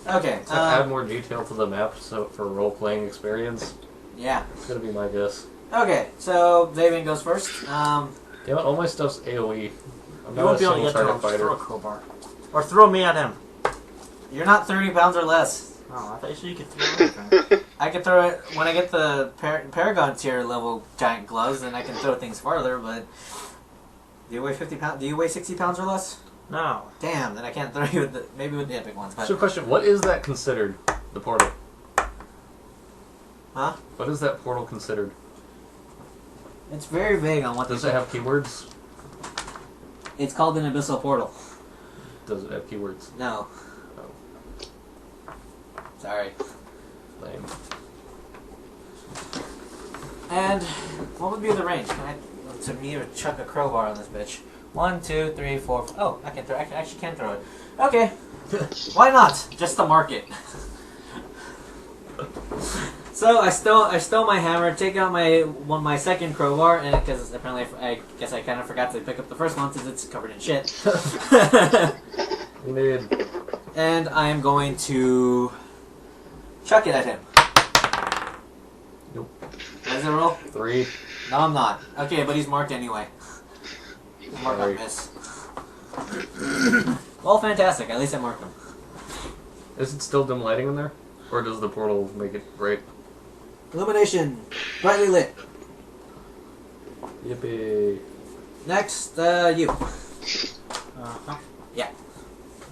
[SPEAKER 1] Okay.
[SPEAKER 3] To add more detail to the map, so for role-playing experience.
[SPEAKER 1] Yeah.
[SPEAKER 3] It's gonna be my guess.
[SPEAKER 1] Okay, so Zavian goes first.
[SPEAKER 3] Yeah, all my stuff's AOE. I'm
[SPEAKER 2] You won't
[SPEAKER 3] not
[SPEAKER 2] be
[SPEAKER 3] a
[SPEAKER 2] able to get to
[SPEAKER 3] single
[SPEAKER 2] him.
[SPEAKER 3] target
[SPEAKER 2] Just throw a
[SPEAKER 3] fighter.
[SPEAKER 2] crowbar. Or throw me at him.
[SPEAKER 1] You're not 30 pounds or less.
[SPEAKER 2] Oh, I thought you said you could throw anything.
[SPEAKER 1] I can throw it when I get the Paragon tier level giant gloves, and I can throw things farther. But do you weigh 50 pounds? Do you weigh 60 pounds or less?
[SPEAKER 2] No.
[SPEAKER 1] Damn, then I can't throw you with maybe with the epic ones. But
[SPEAKER 3] So, question: what is that considered? The portal.
[SPEAKER 1] huh?
[SPEAKER 3] What is that portal considered?
[SPEAKER 1] It's very vague on what.
[SPEAKER 3] Does it have keywords?
[SPEAKER 1] It's called an abyssal portal.
[SPEAKER 3] Does it have keywords?
[SPEAKER 1] No.
[SPEAKER 3] Oh,
[SPEAKER 1] Sorry.
[SPEAKER 3] lame.
[SPEAKER 1] And what would be the range? To me, or chuck a crowbar on this bitch. 1, 2, 3, 4. Oh, I can throw. I actually can throw it. Okay. Why not? Just to mark it. So I stole my hammer, take out my second crowbar, and because apparently I guess I kind of forgot to pick up the first one since it's covered in shit.
[SPEAKER 3] Indeed.
[SPEAKER 1] And I am going to chuck it at him.
[SPEAKER 3] Nope.
[SPEAKER 1] What does it roll?
[SPEAKER 3] 3.
[SPEAKER 1] No, I'm not. Okay, but he's marked anyway. Mark on
[SPEAKER 3] Sorry.
[SPEAKER 1] miss. Well, fantastic. At least I marked him.
[SPEAKER 3] Is it still dim lighting in there? Or does the portal make it bright?
[SPEAKER 1] Illumination. Brightly lit.
[SPEAKER 3] Yippee.
[SPEAKER 1] Next, you.
[SPEAKER 2] Uh-huh.
[SPEAKER 1] Yeah.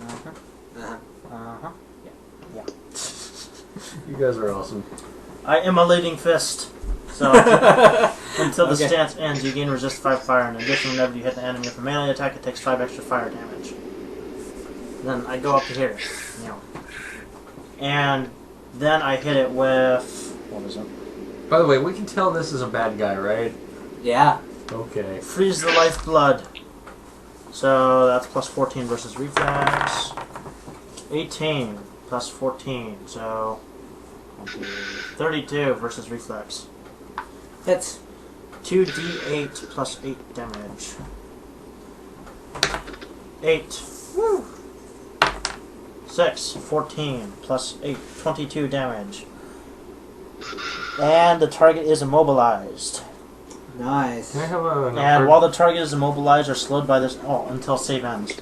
[SPEAKER 2] Uh-huh.
[SPEAKER 1] Uh-huh.
[SPEAKER 2] Uh-huh.
[SPEAKER 3] You guys are awesome.
[SPEAKER 2] I am a leading fist. So, until the
[SPEAKER 1] Okay.
[SPEAKER 2] stance ends, you gain resist 5 fire. In addition, whenever you hit the enemy with a melee attack, it takes 5 extra fire damage. Then I go up to here. And then I hit it with... What is it?
[SPEAKER 3] By the way, we can tell this is a bad guy, right?
[SPEAKER 1] Yeah.
[SPEAKER 3] Okay.
[SPEAKER 2] Freeze the lifeblood. So that's plus 14 versus reflex. 18 plus 14, so 32 versus reflex.
[SPEAKER 1] Hits.
[SPEAKER 2] 2d8 plus 8 damage. 8. Woo! 6, 14 plus 8, 22 damage. And the target is immobilized.
[SPEAKER 1] Nice.
[SPEAKER 3] Can I have a...
[SPEAKER 2] And while the target is immobilized or slowed by this... Oh, until save ends.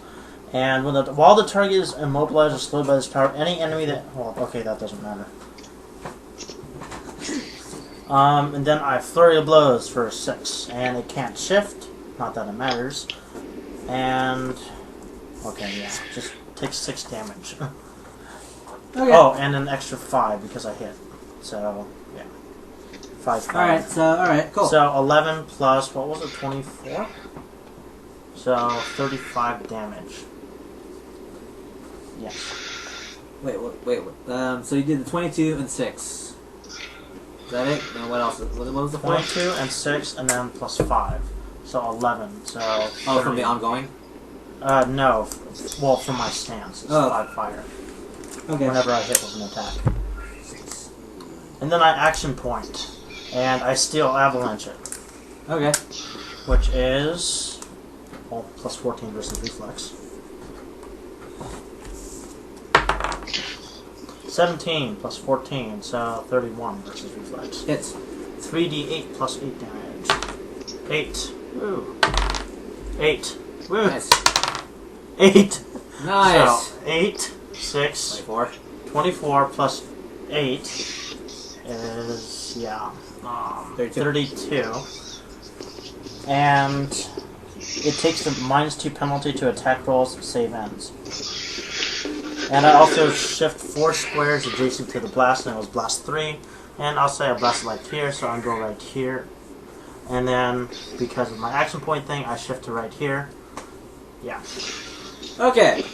[SPEAKER 2] And while the target is immobilized or slowed by this power, any enemy that... Well, okay, that doesn't matter. And then I Flurry of Blows for 6. And it can't shift. Not that it matters. And... Okay, yeah. Just takes 6 damage.
[SPEAKER 1] Okay.
[SPEAKER 2] Oh, and an extra 5 because I hit. So, yeah. 5.
[SPEAKER 1] Alright, cool.
[SPEAKER 2] So 11 plus, what was it, 24? So 35 damage. Yes.
[SPEAKER 1] Wait. So you did the 22 and 6. Is that it? And what else? What was the 4?
[SPEAKER 2] 22 and 6, and then plus 5. So 11. So.
[SPEAKER 1] Oh, from
[SPEAKER 2] 30.
[SPEAKER 1] the ongoing?
[SPEAKER 2] No. Well, from my stance. It's 5 fire.
[SPEAKER 1] Okay.
[SPEAKER 2] Whenever I hit with an attack. And then I action point. And I steal avalanche it.
[SPEAKER 1] Okay.
[SPEAKER 2] Which is... Well, plus 14 versus reflex. 17 plus 14, so 31 versus reflex.
[SPEAKER 1] Hits.
[SPEAKER 2] 3d8 plus 8 damage. 8. Woo. 8. Woo.
[SPEAKER 1] Nice.
[SPEAKER 2] 8.
[SPEAKER 1] Nice.
[SPEAKER 2] So, 8, 6,
[SPEAKER 1] 24.
[SPEAKER 2] 24 plus 8 is, yeah, 32. And it takes the -2 penalty to attack rolls, save ends. And I also shift 4 squares adjacent to the blast, and it was blast 3. And I'll say I blast like here, so I'll go right here. And then, because of my action point thing, I shift to right here. Yeah.
[SPEAKER 1] Okay.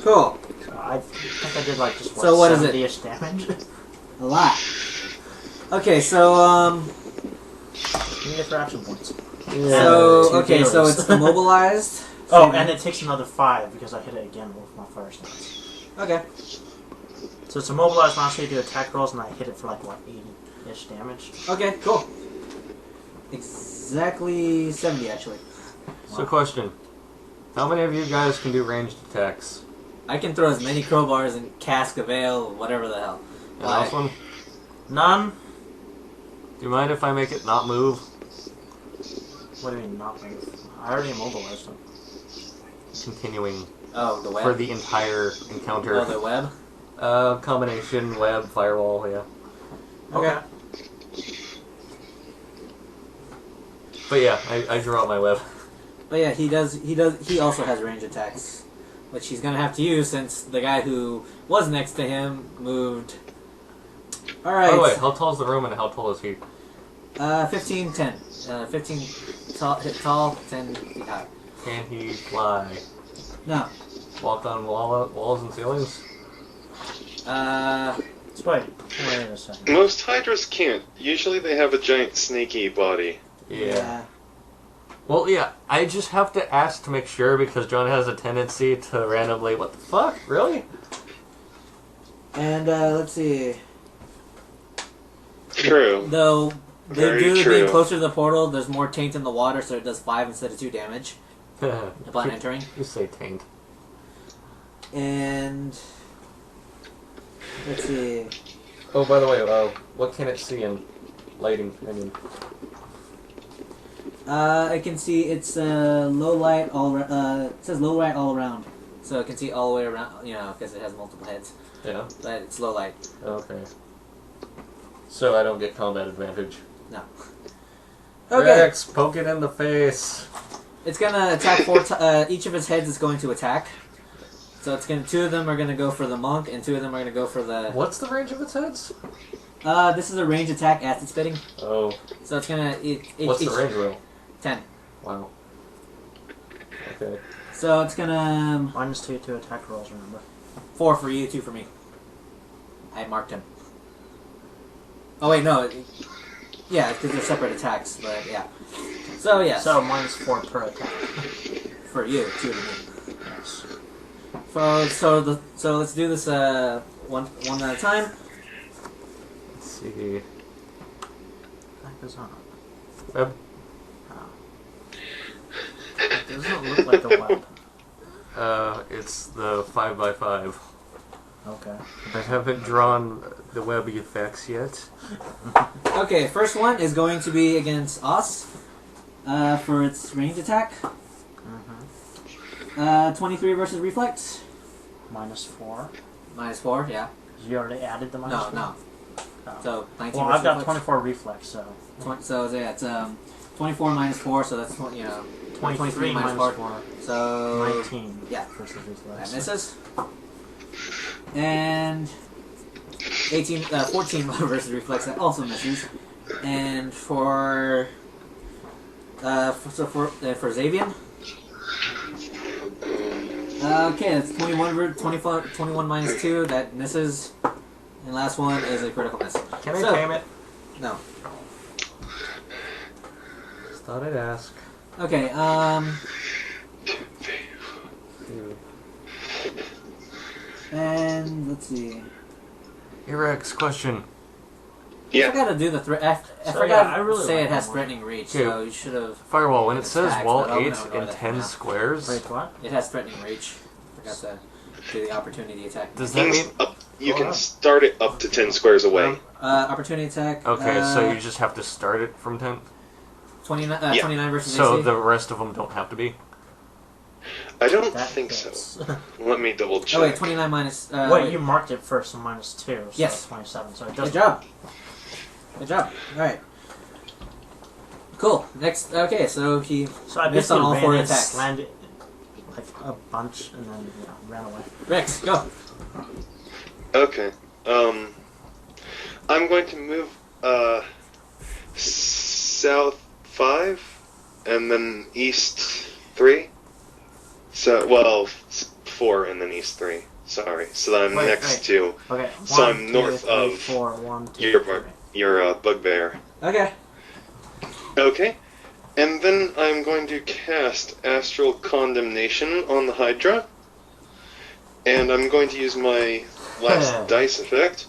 [SPEAKER 1] Cool.
[SPEAKER 2] So I think I did like just,
[SPEAKER 1] So what is it?
[SPEAKER 2] 70-ish damage.
[SPEAKER 1] A lot. Okay, so
[SPEAKER 2] You can get for action points.
[SPEAKER 1] so it's immobilized.
[SPEAKER 2] Oh, and it takes another 5 because I hit it again with my fire stance.
[SPEAKER 1] Okay.
[SPEAKER 2] So it's immobilized, and I do attack rolls, and I hit it for like, what, 80-ish damage?
[SPEAKER 1] Okay, cool. Exactly 70, actually.
[SPEAKER 3] So, question. How many of you guys can do ranged attacks?
[SPEAKER 1] I can throw as many crowbars and cast a veil, whatever the hell.
[SPEAKER 3] And last one?
[SPEAKER 2] None?
[SPEAKER 3] Do you mind if I make it not move?
[SPEAKER 2] What do you mean, not move? I already immobilized him.
[SPEAKER 3] Continuing
[SPEAKER 1] Oh, the web?
[SPEAKER 3] for the entire encounter.
[SPEAKER 1] Oh, the web?
[SPEAKER 3] Combination, web, firewall, yeah.
[SPEAKER 1] Okay.
[SPEAKER 3] But yeah, I drew out my web.
[SPEAKER 1] But yeah, he also has range attacks, which he's gonna have to use since the guy who was next to him moved. Alright.
[SPEAKER 3] By the way, how tall is the room and how tall is he?
[SPEAKER 1] 15, 10. 15 tall, hit tall, 10 feet high.
[SPEAKER 3] Can he fly?
[SPEAKER 1] No.
[SPEAKER 3] Walk on walls and ceilings?
[SPEAKER 2] Wait a second.
[SPEAKER 4] Most hydras can't. Usually they have a giant snaky body.
[SPEAKER 3] Yeah. Well, yeah, I just have to ask to make sure because John has a tendency to randomly, what the fuck? Really?
[SPEAKER 1] And, let's see.
[SPEAKER 4] True.
[SPEAKER 1] Though,
[SPEAKER 4] Very
[SPEAKER 1] due to
[SPEAKER 4] true.
[SPEAKER 1] being closer to the portal, there's more taint in the water, so it does 5 instead of 2 damage upon entering.
[SPEAKER 3] You say taint.
[SPEAKER 1] And, let's see.
[SPEAKER 3] Oh, by the way, what can it see in lighting? I mean,
[SPEAKER 1] I can see it's low light all. It says low light all around, so it can see all the way around. You know, because it has multiple heads.
[SPEAKER 3] yeah.
[SPEAKER 1] But it's low light.
[SPEAKER 3] Okay. So I don't get combat advantage.
[SPEAKER 1] No. Okay.
[SPEAKER 3] Rex, poke it in the face.
[SPEAKER 1] It's gonna attack each of its heads is going to attack. So it's gonna. 2 of them are gonna go for the monk, and 2 of them are gonna go for the.
[SPEAKER 3] What's the range of its heads?
[SPEAKER 1] This is a range attack, acid spitting.
[SPEAKER 3] Oh.
[SPEAKER 1] So it's gonna.
[SPEAKER 3] What's the range roll?
[SPEAKER 1] 10.
[SPEAKER 3] Wow. Okay.
[SPEAKER 1] So it's gonna.
[SPEAKER 2] -2 to attack rolls, remember?
[SPEAKER 1] 4 for you, 2 for me. I marked him. Oh wait, no. Yeah, because they're separate attacks, but yeah. So yeah.
[SPEAKER 2] So -4 per attack.
[SPEAKER 1] For you, 2 to me.
[SPEAKER 2] Yes.
[SPEAKER 1] So let's do this one at a time.
[SPEAKER 3] Let's see.
[SPEAKER 2] That goes on.
[SPEAKER 3] Web.
[SPEAKER 2] It doesn't look like a web.
[SPEAKER 3] It's the 5x5.
[SPEAKER 2] Okay.
[SPEAKER 3] I haven't drawn the web effects yet.
[SPEAKER 1] Okay, first one is going to be against us for its range attack. 23 versus reflex.
[SPEAKER 2] -4.
[SPEAKER 1] -4, yeah.
[SPEAKER 2] You already added the -4?
[SPEAKER 1] No.
[SPEAKER 2] Oh.
[SPEAKER 1] So 19
[SPEAKER 2] Well,
[SPEAKER 1] versus
[SPEAKER 2] I've got
[SPEAKER 1] reflex.
[SPEAKER 2] 24 reflex, so...
[SPEAKER 1] So yeah, it's 24 -4, so that's
[SPEAKER 2] 23
[SPEAKER 1] minus
[SPEAKER 2] -4.
[SPEAKER 1] 4. So
[SPEAKER 2] 19
[SPEAKER 1] yeah.
[SPEAKER 2] versus reflex.
[SPEAKER 1] That misses. And 14 versus reflex, that also misses. And for Xavian. Okay, that's 21 minus 2, that misses. And last one is a critical miss.
[SPEAKER 3] Can I tame it?
[SPEAKER 1] No.
[SPEAKER 3] Just thought I'd ask.
[SPEAKER 1] Okay,
[SPEAKER 3] Dude.
[SPEAKER 1] and let's see.
[SPEAKER 3] Rex, question.
[SPEAKER 1] I
[SPEAKER 4] Yeah.
[SPEAKER 1] forgot to do the threat. I
[SPEAKER 2] So,
[SPEAKER 1] forgot
[SPEAKER 2] yeah, I really
[SPEAKER 1] to say
[SPEAKER 2] like
[SPEAKER 1] it has
[SPEAKER 2] that one.
[SPEAKER 1] threatening reach,
[SPEAKER 3] Okay.
[SPEAKER 1] so you should have.
[SPEAKER 3] Firewall, when it
[SPEAKER 1] It's
[SPEAKER 3] says
[SPEAKER 1] tags,
[SPEAKER 3] wall
[SPEAKER 1] but I'll
[SPEAKER 3] 8
[SPEAKER 1] ignore
[SPEAKER 3] and
[SPEAKER 1] that
[SPEAKER 3] 10
[SPEAKER 1] now.
[SPEAKER 3] squares,
[SPEAKER 2] Wait, what?
[SPEAKER 1] It has threatening reach. Forgot to do the opportunity attack.
[SPEAKER 3] does that mean...
[SPEAKER 4] You can start it up to 10 squares away.
[SPEAKER 1] Opportunity attack.
[SPEAKER 3] Okay, so you just have to start it from 10?
[SPEAKER 1] 29,
[SPEAKER 4] Yeah.
[SPEAKER 1] 29 versus
[SPEAKER 3] So
[SPEAKER 1] AC.
[SPEAKER 3] the rest of them don't have to be?
[SPEAKER 4] I don't
[SPEAKER 2] That
[SPEAKER 4] think
[SPEAKER 2] fits.
[SPEAKER 4] so. Let me double check.
[SPEAKER 1] Oh wait, 29 minus.
[SPEAKER 2] Wait, you marked it first, so -2, so
[SPEAKER 1] Yes.
[SPEAKER 2] that's 27, so it
[SPEAKER 1] Good
[SPEAKER 2] doesn't...
[SPEAKER 1] job. Good job. All right. Cool. Next. Okay, so he
[SPEAKER 2] So I
[SPEAKER 1] missed on
[SPEAKER 2] basically
[SPEAKER 1] all 4
[SPEAKER 2] ran in,
[SPEAKER 1] attacks.
[SPEAKER 2] slammed it like a bunch, and then ran away.
[SPEAKER 1] Rex, go.
[SPEAKER 4] Okay. I'm going to move south 5 and then east 3. So, well, 4 and then east 3. Sorry. So I'm
[SPEAKER 2] Wait,
[SPEAKER 4] next
[SPEAKER 2] wait.
[SPEAKER 4] to.
[SPEAKER 2] Okay,
[SPEAKER 4] So
[SPEAKER 2] 1,
[SPEAKER 4] I'm
[SPEAKER 2] 2,
[SPEAKER 4] north
[SPEAKER 2] 3,
[SPEAKER 4] of
[SPEAKER 2] 4, 1, 2,
[SPEAKER 4] your
[SPEAKER 2] 3.
[SPEAKER 4] part. your bugbear.
[SPEAKER 1] Okay.
[SPEAKER 4] Okay. And then I'm going to cast Astral Condemnation on the Hydra. And I'm going to use my last dice effect.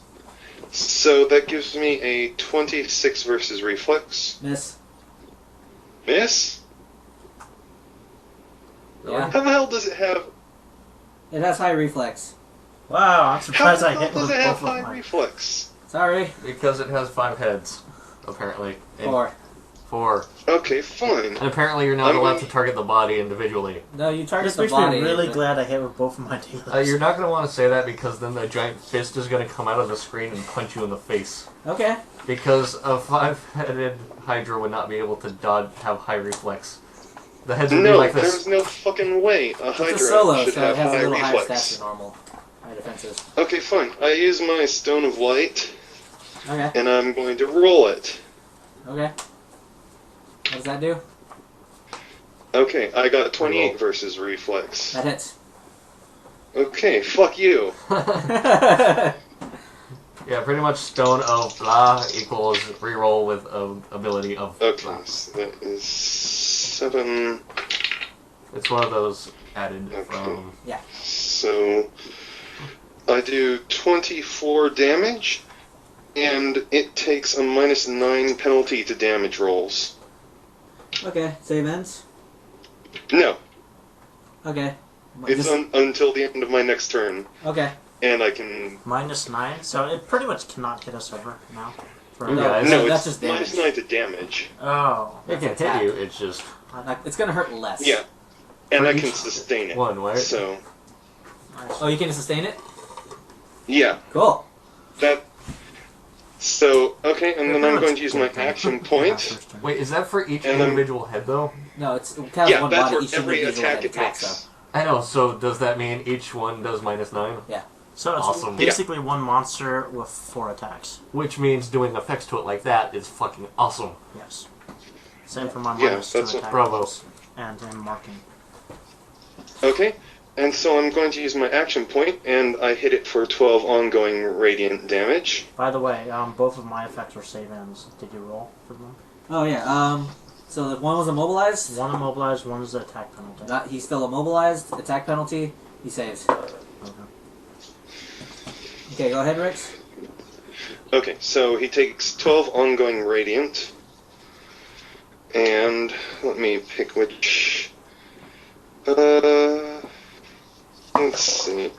[SPEAKER 4] So that gives me a 26 versus reflex.
[SPEAKER 1] Miss.
[SPEAKER 4] Miss?
[SPEAKER 1] Yeah.
[SPEAKER 4] How the hell does it have...
[SPEAKER 1] It has high reflex.
[SPEAKER 2] Wow, I'm
[SPEAKER 4] How
[SPEAKER 2] surprised
[SPEAKER 4] the
[SPEAKER 2] I
[SPEAKER 4] hell
[SPEAKER 2] hit
[SPEAKER 4] does
[SPEAKER 2] with
[SPEAKER 4] it have
[SPEAKER 2] both of
[SPEAKER 4] high
[SPEAKER 2] mine.
[SPEAKER 4] reflex?
[SPEAKER 1] Sorry.
[SPEAKER 3] Because it has 5 heads, apparently. And
[SPEAKER 1] 4.
[SPEAKER 3] 4.
[SPEAKER 4] Okay, fine.
[SPEAKER 3] And apparently you're not allowed to target the body individually.
[SPEAKER 1] No, you target
[SPEAKER 2] This
[SPEAKER 1] the
[SPEAKER 2] makes
[SPEAKER 1] body.
[SPEAKER 2] me really
[SPEAKER 1] but-
[SPEAKER 2] glad I hit with both of my dealers.
[SPEAKER 3] You're not going to want to say that because then the giant fist is going to come out of the screen and punch you in the face.
[SPEAKER 1] Okay.
[SPEAKER 3] Because a 5-headed Hydra would not be able to have high reflex. The heads would be
[SPEAKER 4] No,
[SPEAKER 3] like this.
[SPEAKER 4] there's no fucking way a Hydra
[SPEAKER 1] It's a solo,
[SPEAKER 4] should
[SPEAKER 1] so
[SPEAKER 4] have
[SPEAKER 1] it has a
[SPEAKER 4] high
[SPEAKER 1] little higher stats
[SPEAKER 4] reflex.
[SPEAKER 1] than normal. High defenses.
[SPEAKER 4] Okay, fine. I use my Stone of Light,
[SPEAKER 1] Okay.
[SPEAKER 4] and I'm going to roll it.
[SPEAKER 1] Okay. What does that do?
[SPEAKER 4] Okay, I got 28
[SPEAKER 3] Roll.
[SPEAKER 4] versus reflex.
[SPEAKER 1] That hits.
[SPEAKER 4] Okay, fuck you.
[SPEAKER 3] Yeah, pretty much stone of blah equals reroll with ability of
[SPEAKER 4] Okay,
[SPEAKER 3] blah.
[SPEAKER 4] so that is 7.
[SPEAKER 3] It's one of those added
[SPEAKER 4] Okay.
[SPEAKER 3] from...
[SPEAKER 4] So I do 24 damage, and it takes a -9 penalty to damage rolls.
[SPEAKER 1] Okay. Save ends.
[SPEAKER 4] No,
[SPEAKER 1] Okay.
[SPEAKER 4] it's until the end of my next turn,
[SPEAKER 1] Okay.
[SPEAKER 4] and I can...
[SPEAKER 2] -9, so it pretty much cannot hit us ever now. For
[SPEAKER 3] You
[SPEAKER 1] No,
[SPEAKER 3] guys.
[SPEAKER 4] No,
[SPEAKER 1] that's
[SPEAKER 4] it's
[SPEAKER 1] just damage.
[SPEAKER 4] -9 to damage.
[SPEAKER 2] Oh.
[SPEAKER 3] It can
[SPEAKER 1] attack.
[SPEAKER 3] hit you, it's just
[SPEAKER 1] It's gonna hurt less.
[SPEAKER 4] Yeah, and
[SPEAKER 3] For
[SPEAKER 4] I can
[SPEAKER 3] each
[SPEAKER 4] sustain it.
[SPEAKER 3] one, right?
[SPEAKER 4] So,
[SPEAKER 2] Nice.
[SPEAKER 1] Oh, you can sustain it?
[SPEAKER 4] yeah,
[SPEAKER 1] Cool.
[SPEAKER 4] that... So, okay, and
[SPEAKER 2] It
[SPEAKER 4] then
[SPEAKER 2] pretty
[SPEAKER 4] I'm
[SPEAKER 2] much
[SPEAKER 4] going to use my
[SPEAKER 2] killed them.
[SPEAKER 4] action
[SPEAKER 2] Yeah,
[SPEAKER 4] point.
[SPEAKER 2] first turn.
[SPEAKER 3] Wait, is that for each
[SPEAKER 4] And then-
[SPEAKER 3] individual head, though?
[SPEAKER 1] No, it counts
[SPEAKER 4] Yeah,
[SPEAKER 1] one
[SPEAKER 4] that's
[SPEAKER 1] body.
[SPEAKER 4] for
[SPEAKER 1] Each
[SPEAKER 4] every
[SPEAKER 1] individual
[SPEAKER 4] attack
[SPEAKER 1] head
[SPEAKER 4] it
[SPEAKER 1] attacks,
[SPEAKER 4] makes.
[SPEAKER 1] though.
[SPEAKER 3] I know, so does that mean each one does -9?
[SPEAKER 2] So it's
[SPEAKER 3] Awesome.
[SPEAKER 2] basically one monster with 4 attacks.
[SPEAKER 3] Which means doing effects to it like that is fucking awesome.
[SPEAKER 2] Yes. Same for my
[SPEAKER 4] Yeah,
[SPEAKER 2] -2
[SPEAKER 4] that's what-
[SPEAKER 2] attack.
[SPEAKER 3] Bravo.
[SPEAKER 2] rolls and in marking.
[SPEAKER 4] Okay, and so I'm going to use my action point, and I hit it for 12 ongoing radiant damage.
[SPEAKER 2] By the way, both of my effects were save ends. Did you roll for them?
[SPEAKER 1] Oh, yeah. So the one was immobilized.
[SPEAKER 2] One immobilized, one is the attack penalty.
[SPEAKER 1] He's still immobilized. Attack penalty. He saves.
[SPEAKER 2] Okay.
[SPEAKER 1] Okay, go ahead, Rix.
[SPEAKER 4] Okay, so he takes 12 ongoing radiant, and let me pick which... let's see.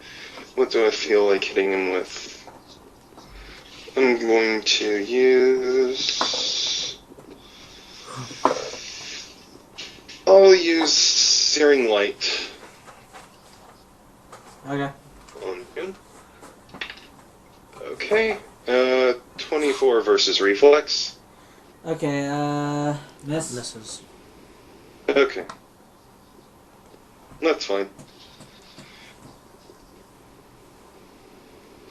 [SPEAKER 4] What do I feel like hitting him with? I'm going to use... I'll use Searing Light
[SPEAKER 1] Okay.
[SPEAKER 4] on him. Okay, 24 versus reflex.
[SPEAKER 1] Okay, miss.
[SPEAKER 2] Misses.
[SPEAKER 4] Okay. That's fine.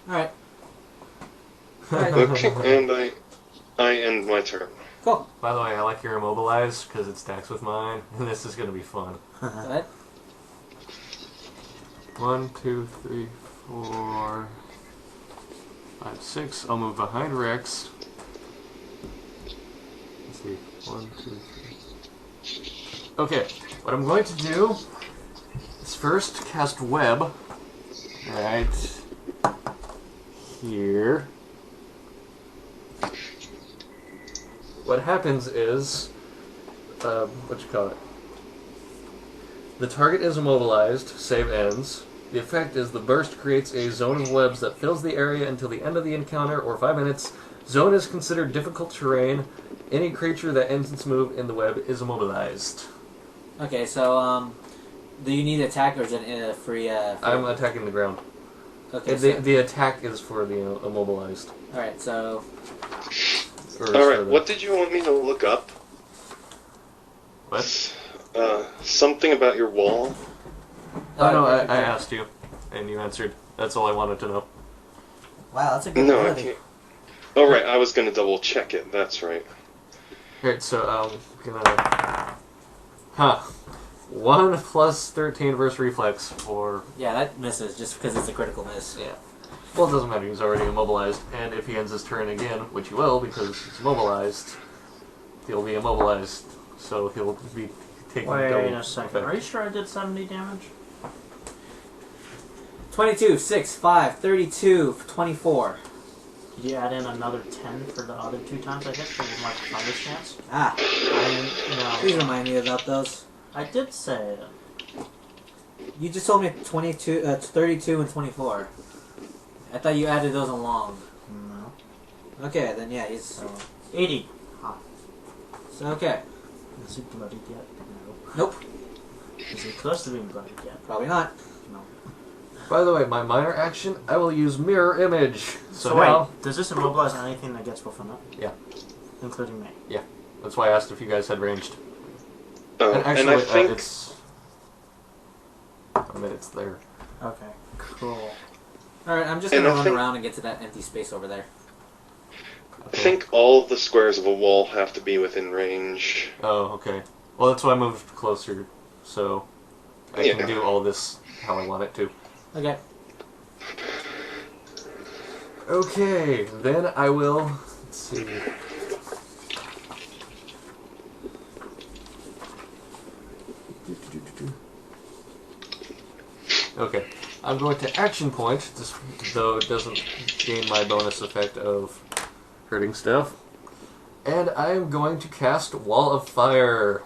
[SPEAKER 1] Alright. Alright,
[SPEAKER 4] Okay, and I end my turn.
[SPEAKER 1] cool.
[SPEAKER 3] By the way, I like your immobilized because it stacks with mine, and this is going to be fun.
[SPEAKER 1] Go ahead.
[SPEAKER 3] 1, 2, 3, 4, 5, 6. I'll move behind Rex. Let's see. 1, 2, 3. Okay, what I'm going to do is first cast Web. Right here. What happens is, what you call it? The target is immobilized, save ends. The effect is the burst creates a zone of webs that fills the area until the end of the encounter, or 5 minutes. Zone is considered difficult terrain. Any creature that ends its move in the web is immobilized.
[SPEAKER 1] Okay, so, do you need attack or is it a free,
[SPEAKER 3] I'm attacking the ground.
[SPEAKER 1] Okay,
[SPEAKER 3] The attack is for the immobilized.
[SPEAKER 1] alright, so,
[SPEAKER 4] Alright, what did you want me to look up?
[SPEAKER 3] What?
[SPEAKER 4] Something about your wall?
[SPEAKER 3] Oh, no, I
[SPEAKER 1] okay.
[SPEAKER 3] asked you, and you answered. That's all I wanted to know.
[SPEAKER 1] Wow, that's a good
[SPEAKER 4] No, I
[SPEAKER 1] ability.
[SPEAKER 4] can't. Oh, right, I was gonna double check it, that's right.
[SPEAKER 3] Alright, so gonna... Huh. 1 plus 13 versus reflex, or...
[SPEAKER 1] Yeah, that misses just because it's a critical miss.
[SPEAKER 3] Yeah. Well, it doesn't matter. He's already immobilized, and if he ends his turn again, which he will because he's immobilized, he'll be immobilized. So he'll be taking
[SPEAKER 2] Wait
[SPEAKER 3] double
[SPEAKER 2] a second.
[SPEAKER 3] effect.
[SPEAKER 2] Are you sure I did 70 damage?
[SPEAKER 1] 22, 6, 5, 32, 24.
[SPEAKER 2] Did you add in another 10 for the other 2 times I hit for my fire stance?
[SPEAKER 1] Ah, please
[SPEAKER 2] No.
[SPEAKER 1] remind me about those.
[SPEAKER 2] I did say it.
[SPEAKER 1] You just told me 22, 32 and 24. I thought you added those along.
[SPEAKER 2] No.
[SPEAKER 1] Okay, then yeah, he's...
[SPEAKER 2] So, 80.
[SPEAKER 1] So, okay.
[SPEAKER 2] Is he bloodied yet? No.
[SPEAKER 1] Nope,
[SPEAKER 2] Is he close to being bloodied yet?
[SPEAKER 1] probably not.
[SPEAKER 2] No.
[SPEAKER 3] By the way, my minor action, I will use mirror image. So
[SPEAKER 2] wait,
[SPEAKER 3] now,
[SPEAKER 2] does this immobilize anything that gets within it?
[SPEAKER 3] Yeah.
[SPEAKER 2] Including me?
[SPEAKER 3] that's why I asked if you guys had ranged.
[SPEAKER 4] Oh,
[SPEAKER 3] And actually,
[SPEAKER 4] I think
[SPEAKER 3] it's... I mean, it's there.
[SPEAKER 2] Okay, cool.
[SPEAKER 1] Alright, I'm just
[SPEAKER 4] And
[SPEAKER 1] gonna
[SPEAKER 4] I
[SPEAKER 1] run
[SPEAKER 4] think-
[SPEAKER 1] around and get to that empty space over there.
[SPEAKER 4] I think all of the squares of a wall have to be within range.
[SPEAKER 3] Oh, okay. Well, that's why I moved closer, so I can
[SPEAKER 4] Yeah.
[SPEAKER 3] do all this how I want it to.
[SPEAKER 1] Okay.
[SPEAKER 3] Okay, then I will... Let's see. Okay, I'm going to action point, just though it doesn't gain my bonus effect of hurting stuff. And I am going to cast Wall of Fire.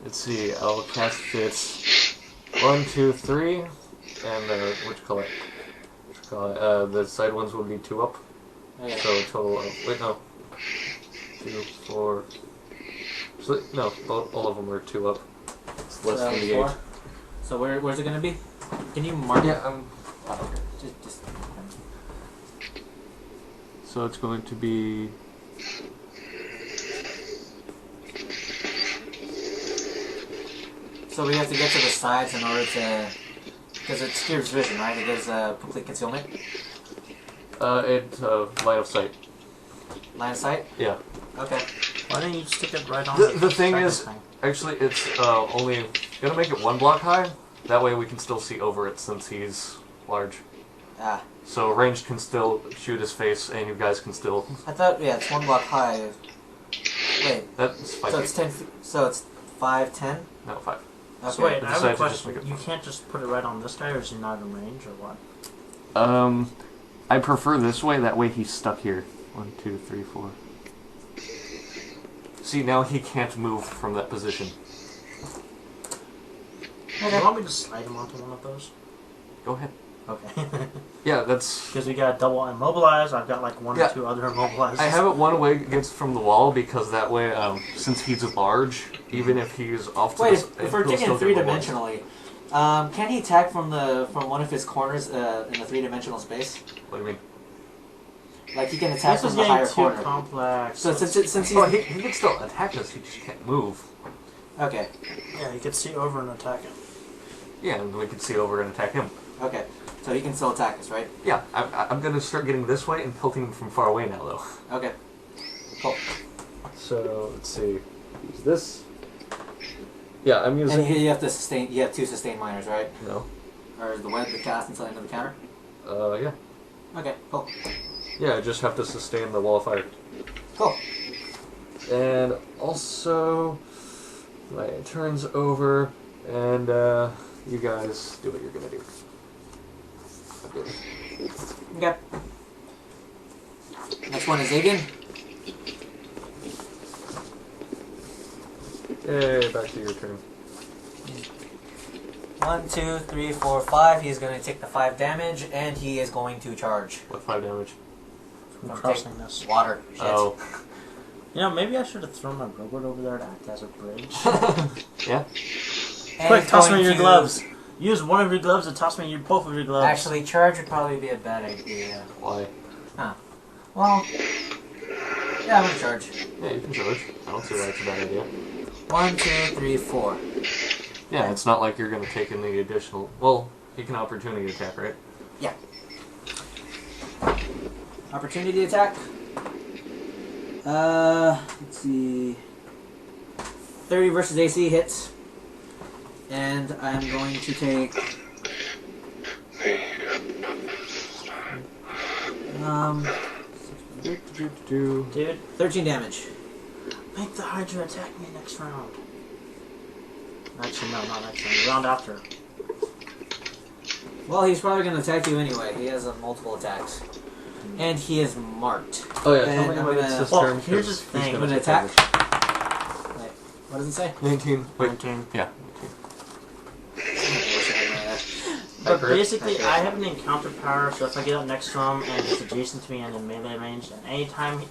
[SPEAKER 3] Let's see, I'll cast it 1, 2, 3, and the side ones would be 2 up.
[SPEAKER 1] Okay.
[SPEAKER 3] So a total of 2, 4. So, no, all of them are 2 up. It's less than the 8.
[SPEAKER 1] 4. So where's it gonna be? Can you mark
[SPEAKER 3] Yeah,
[SPEAKER 1] it? Just
[SPEAKER 3] so it's going to be.
[SPEAKER 1] So we have to get to the sides in order to... Because it obscures vision, right? It gives complete concealment.
[SPEAKER 3] Line of sight.
[SPEAKER 1] Line of sight?
[SPEAKER 3] Yeah.
[SPEAKER 1] Okay.
[SPEAKER 2] Why didn't you stick it right on
[SPEAKER 3] The thing
[SPEAKER 2] second
[SPEAKER 3] is,
[SPEAKER 2] thing?
[SPEAKER 3] actually, it's only gonna make it 1 block high. That way we can still see over it since he's large.
[SPEAKER 1] Ah.
[SPEAKER 3] So ranged can still shoot his face, and you guys can still.
[SPEAKER 1] I thought, yeah, it's 1 block high. Wait.
[SPEAKER 3] That's 5
[SPEAKER 1] So
[SPEAKER 3] feet.
[SPEAKER 1] it's 10 feet. So it's 5, 10?
[SPEAKER 3] No, 5.
[SPEAKER 1] Okay.
[SPEAKER 2] So wait,
[SPEAKER 3] I
[SPEAKER 2] I have a
[SPEAKER 3] decided to just
[SPEAKER 2] question.
[SPEAKER 3] make it
[SPEAKER 2] You
[SPEAKER 3] fun.
[SPEAKER 2] can't just put it right on this guy, or is he not in range, or what?
[SPEAKER 3] I prefer this way. That way he's stuck here. 1, 2, 3, 4. See, now he can't move from that position.
[SPEAKER 2] Do you want me to slide him onto one of those?
[SPEAKER 3] Go ahead.
[SPEAKER 2] Okay.
[SPEAKER 3] Yeah, that's.
[SPEAKER 2] Because we got double immobilized, I've got like 1
[SPEAKER 3] Yeah.
[SPEAKER 2] or 2 other immobilized.
[SPEAKER 3] I have it one way against from the wall because that way, since he's large, even if he's off to
[SPEAKER 1] Wait,
[SPEAKER 3] the
[SPEAKER 1] if we're
[SPEAKER 3] he'll
[SPEAKER 1] taking
[SPEAKER 3] still get mobilized.
[SPEAKER 1] 3-dimensionally, can he attack from one of his corners in the 3-dimensional space?
[SPEAKER 3] What do you mean?
[SPEAKER 1] Like he can attack
[SPEAKER 2] This is
[SPEAKER 1] from the higher
[SPEAKER 2] getting too
[SPEAKER 1] corner.
[SPEAKER 2] complex.
[SPEAKER 1] So since he's
[SPEAKER 3] Well, he can still attack us. He just can't move.
[SPEAKER 1] okay,
[SPEAKER 2] Yeah, you could see over and attack him.
[SPEAKER 3] Yeah, and we can see over and attack him.
[SPEAKER 1] okay, so he can still attack us, right?
[SPEAKER 3] Yeah, I'm gonna start getting this way and pelting him from far away now, though.
[SPEAKER 1] Okay, cool.
[SPEAKER 3] So let's see. Use this. Yeah, I'm using.
[SPEAKER 1] And you have to sustain. You have 2 sustained minors, right?
[SPEAKER 3] No.
[SPEAKER 1] Or the web, the cast until the end of the counter.
[SPEAKER 3] Yeah.
[SPEAKER 1] Okay, cool.
[SPEAKER 3] Yeah, I just have to sustain the wall of fire.
[SPEAKER 1] Cool.
[SPEAKER 3] And also, my turn's over, and you guys do what you're gonna do.
[SPEAKER 1] Okay. Next one is Agan.
[SPEAKER 3] Yay, back to your turn.
[SPEAKER 1] 1, 2, 3, 4, 5. He's going to take the 5 damage, and he is going to charge.
[SPEAKER 3] What 5 damage?
[SPEAKER 2] I'm
[SPEAKER 1] From
[SPEAKER 2] crossing this.
[SPEAKER 1] Water. Shit.
[SPEAKER 3] Oh.
[SPEAKER 2] You know, maybe I should have thrown my robot over there to act as a bridge.
[SPEAKER 3] Yeah?
[SPEAKER 1] And
[SPEAKER 2] Quick,
[SPEAKER 1] he's
[SPEAKER 2] toss
[SPEAKER 1] going
[SPEAKER 2] me your
[SPEAKER 1] to-
[SPEAKER 2] gloves. Use one of your gloves and toss me both of your gloves.
[SPEAKER 1] Actually, charge would probably be a bad idea.
[SPEAKER 3] Why?
[SPEAKER 1] Well, yeah, I'm going to charge.
[SPEAKER 3] Yeah, you can charge. I don't see why it's a bad idea.
[SPEAKER 1] 1, 2, 3, 4.
[SPEAKER 3] Yeah, it's not like you're gonna take any additional. Well, you can opportunity attack, right?
[SPEAKER 1] Yeah. Opportunity attack. Let's see. 30 versus AC hits. And I'm going to take
[SPEAKER 2] Dude,
[SPEAKER 1] 13 damage.
[SPEAKER 2] make the Hydra attack me next round. Actually, no, not next round. The round after.
[SPEAKER 1] Well, he's probably going to attack you anyway. He has multiple attacks. And he is marked.
[SPEAKER 3] Oh yeah,
[SPEAKER 1] And
[SPEAKER 3] tell me
[SPEAKER 1] I'm
[SPEAKER 3] when
[SPEAKER 1] gonna-
[SPEAKER 3] it's his
[SPEAKER 2] Well,
[SPEAKER 3] turn.
[SPEAKER 2] here's
[SPEAKER 3] 'cause
[SPEAKER 2] the thing.
[SPEAKER 3] he's
[SPEAKER 1] I'm
[SPEAKER 3] gonna
[SPEAKER 1] going to
[SPEAKER 3] take
[SPEAKER 1] attack.
[SPEAKER 3] damage.
[SPEAKER 1] Wait, what does it say?
[SPEAKER 3] 19. Wait.
[SPEAKER 2] 19.
[SPEAKER 3] Yeah.
[SPEAKER 2] But
[SPEAKER 3] Hyper.
[SPEAKER 2] basically,
[SPEAKER 1] Hyper.
[SPEAKER 2] I have an encounter power, so if I get up next to him and he's adjacent to me and in melee range, and anytime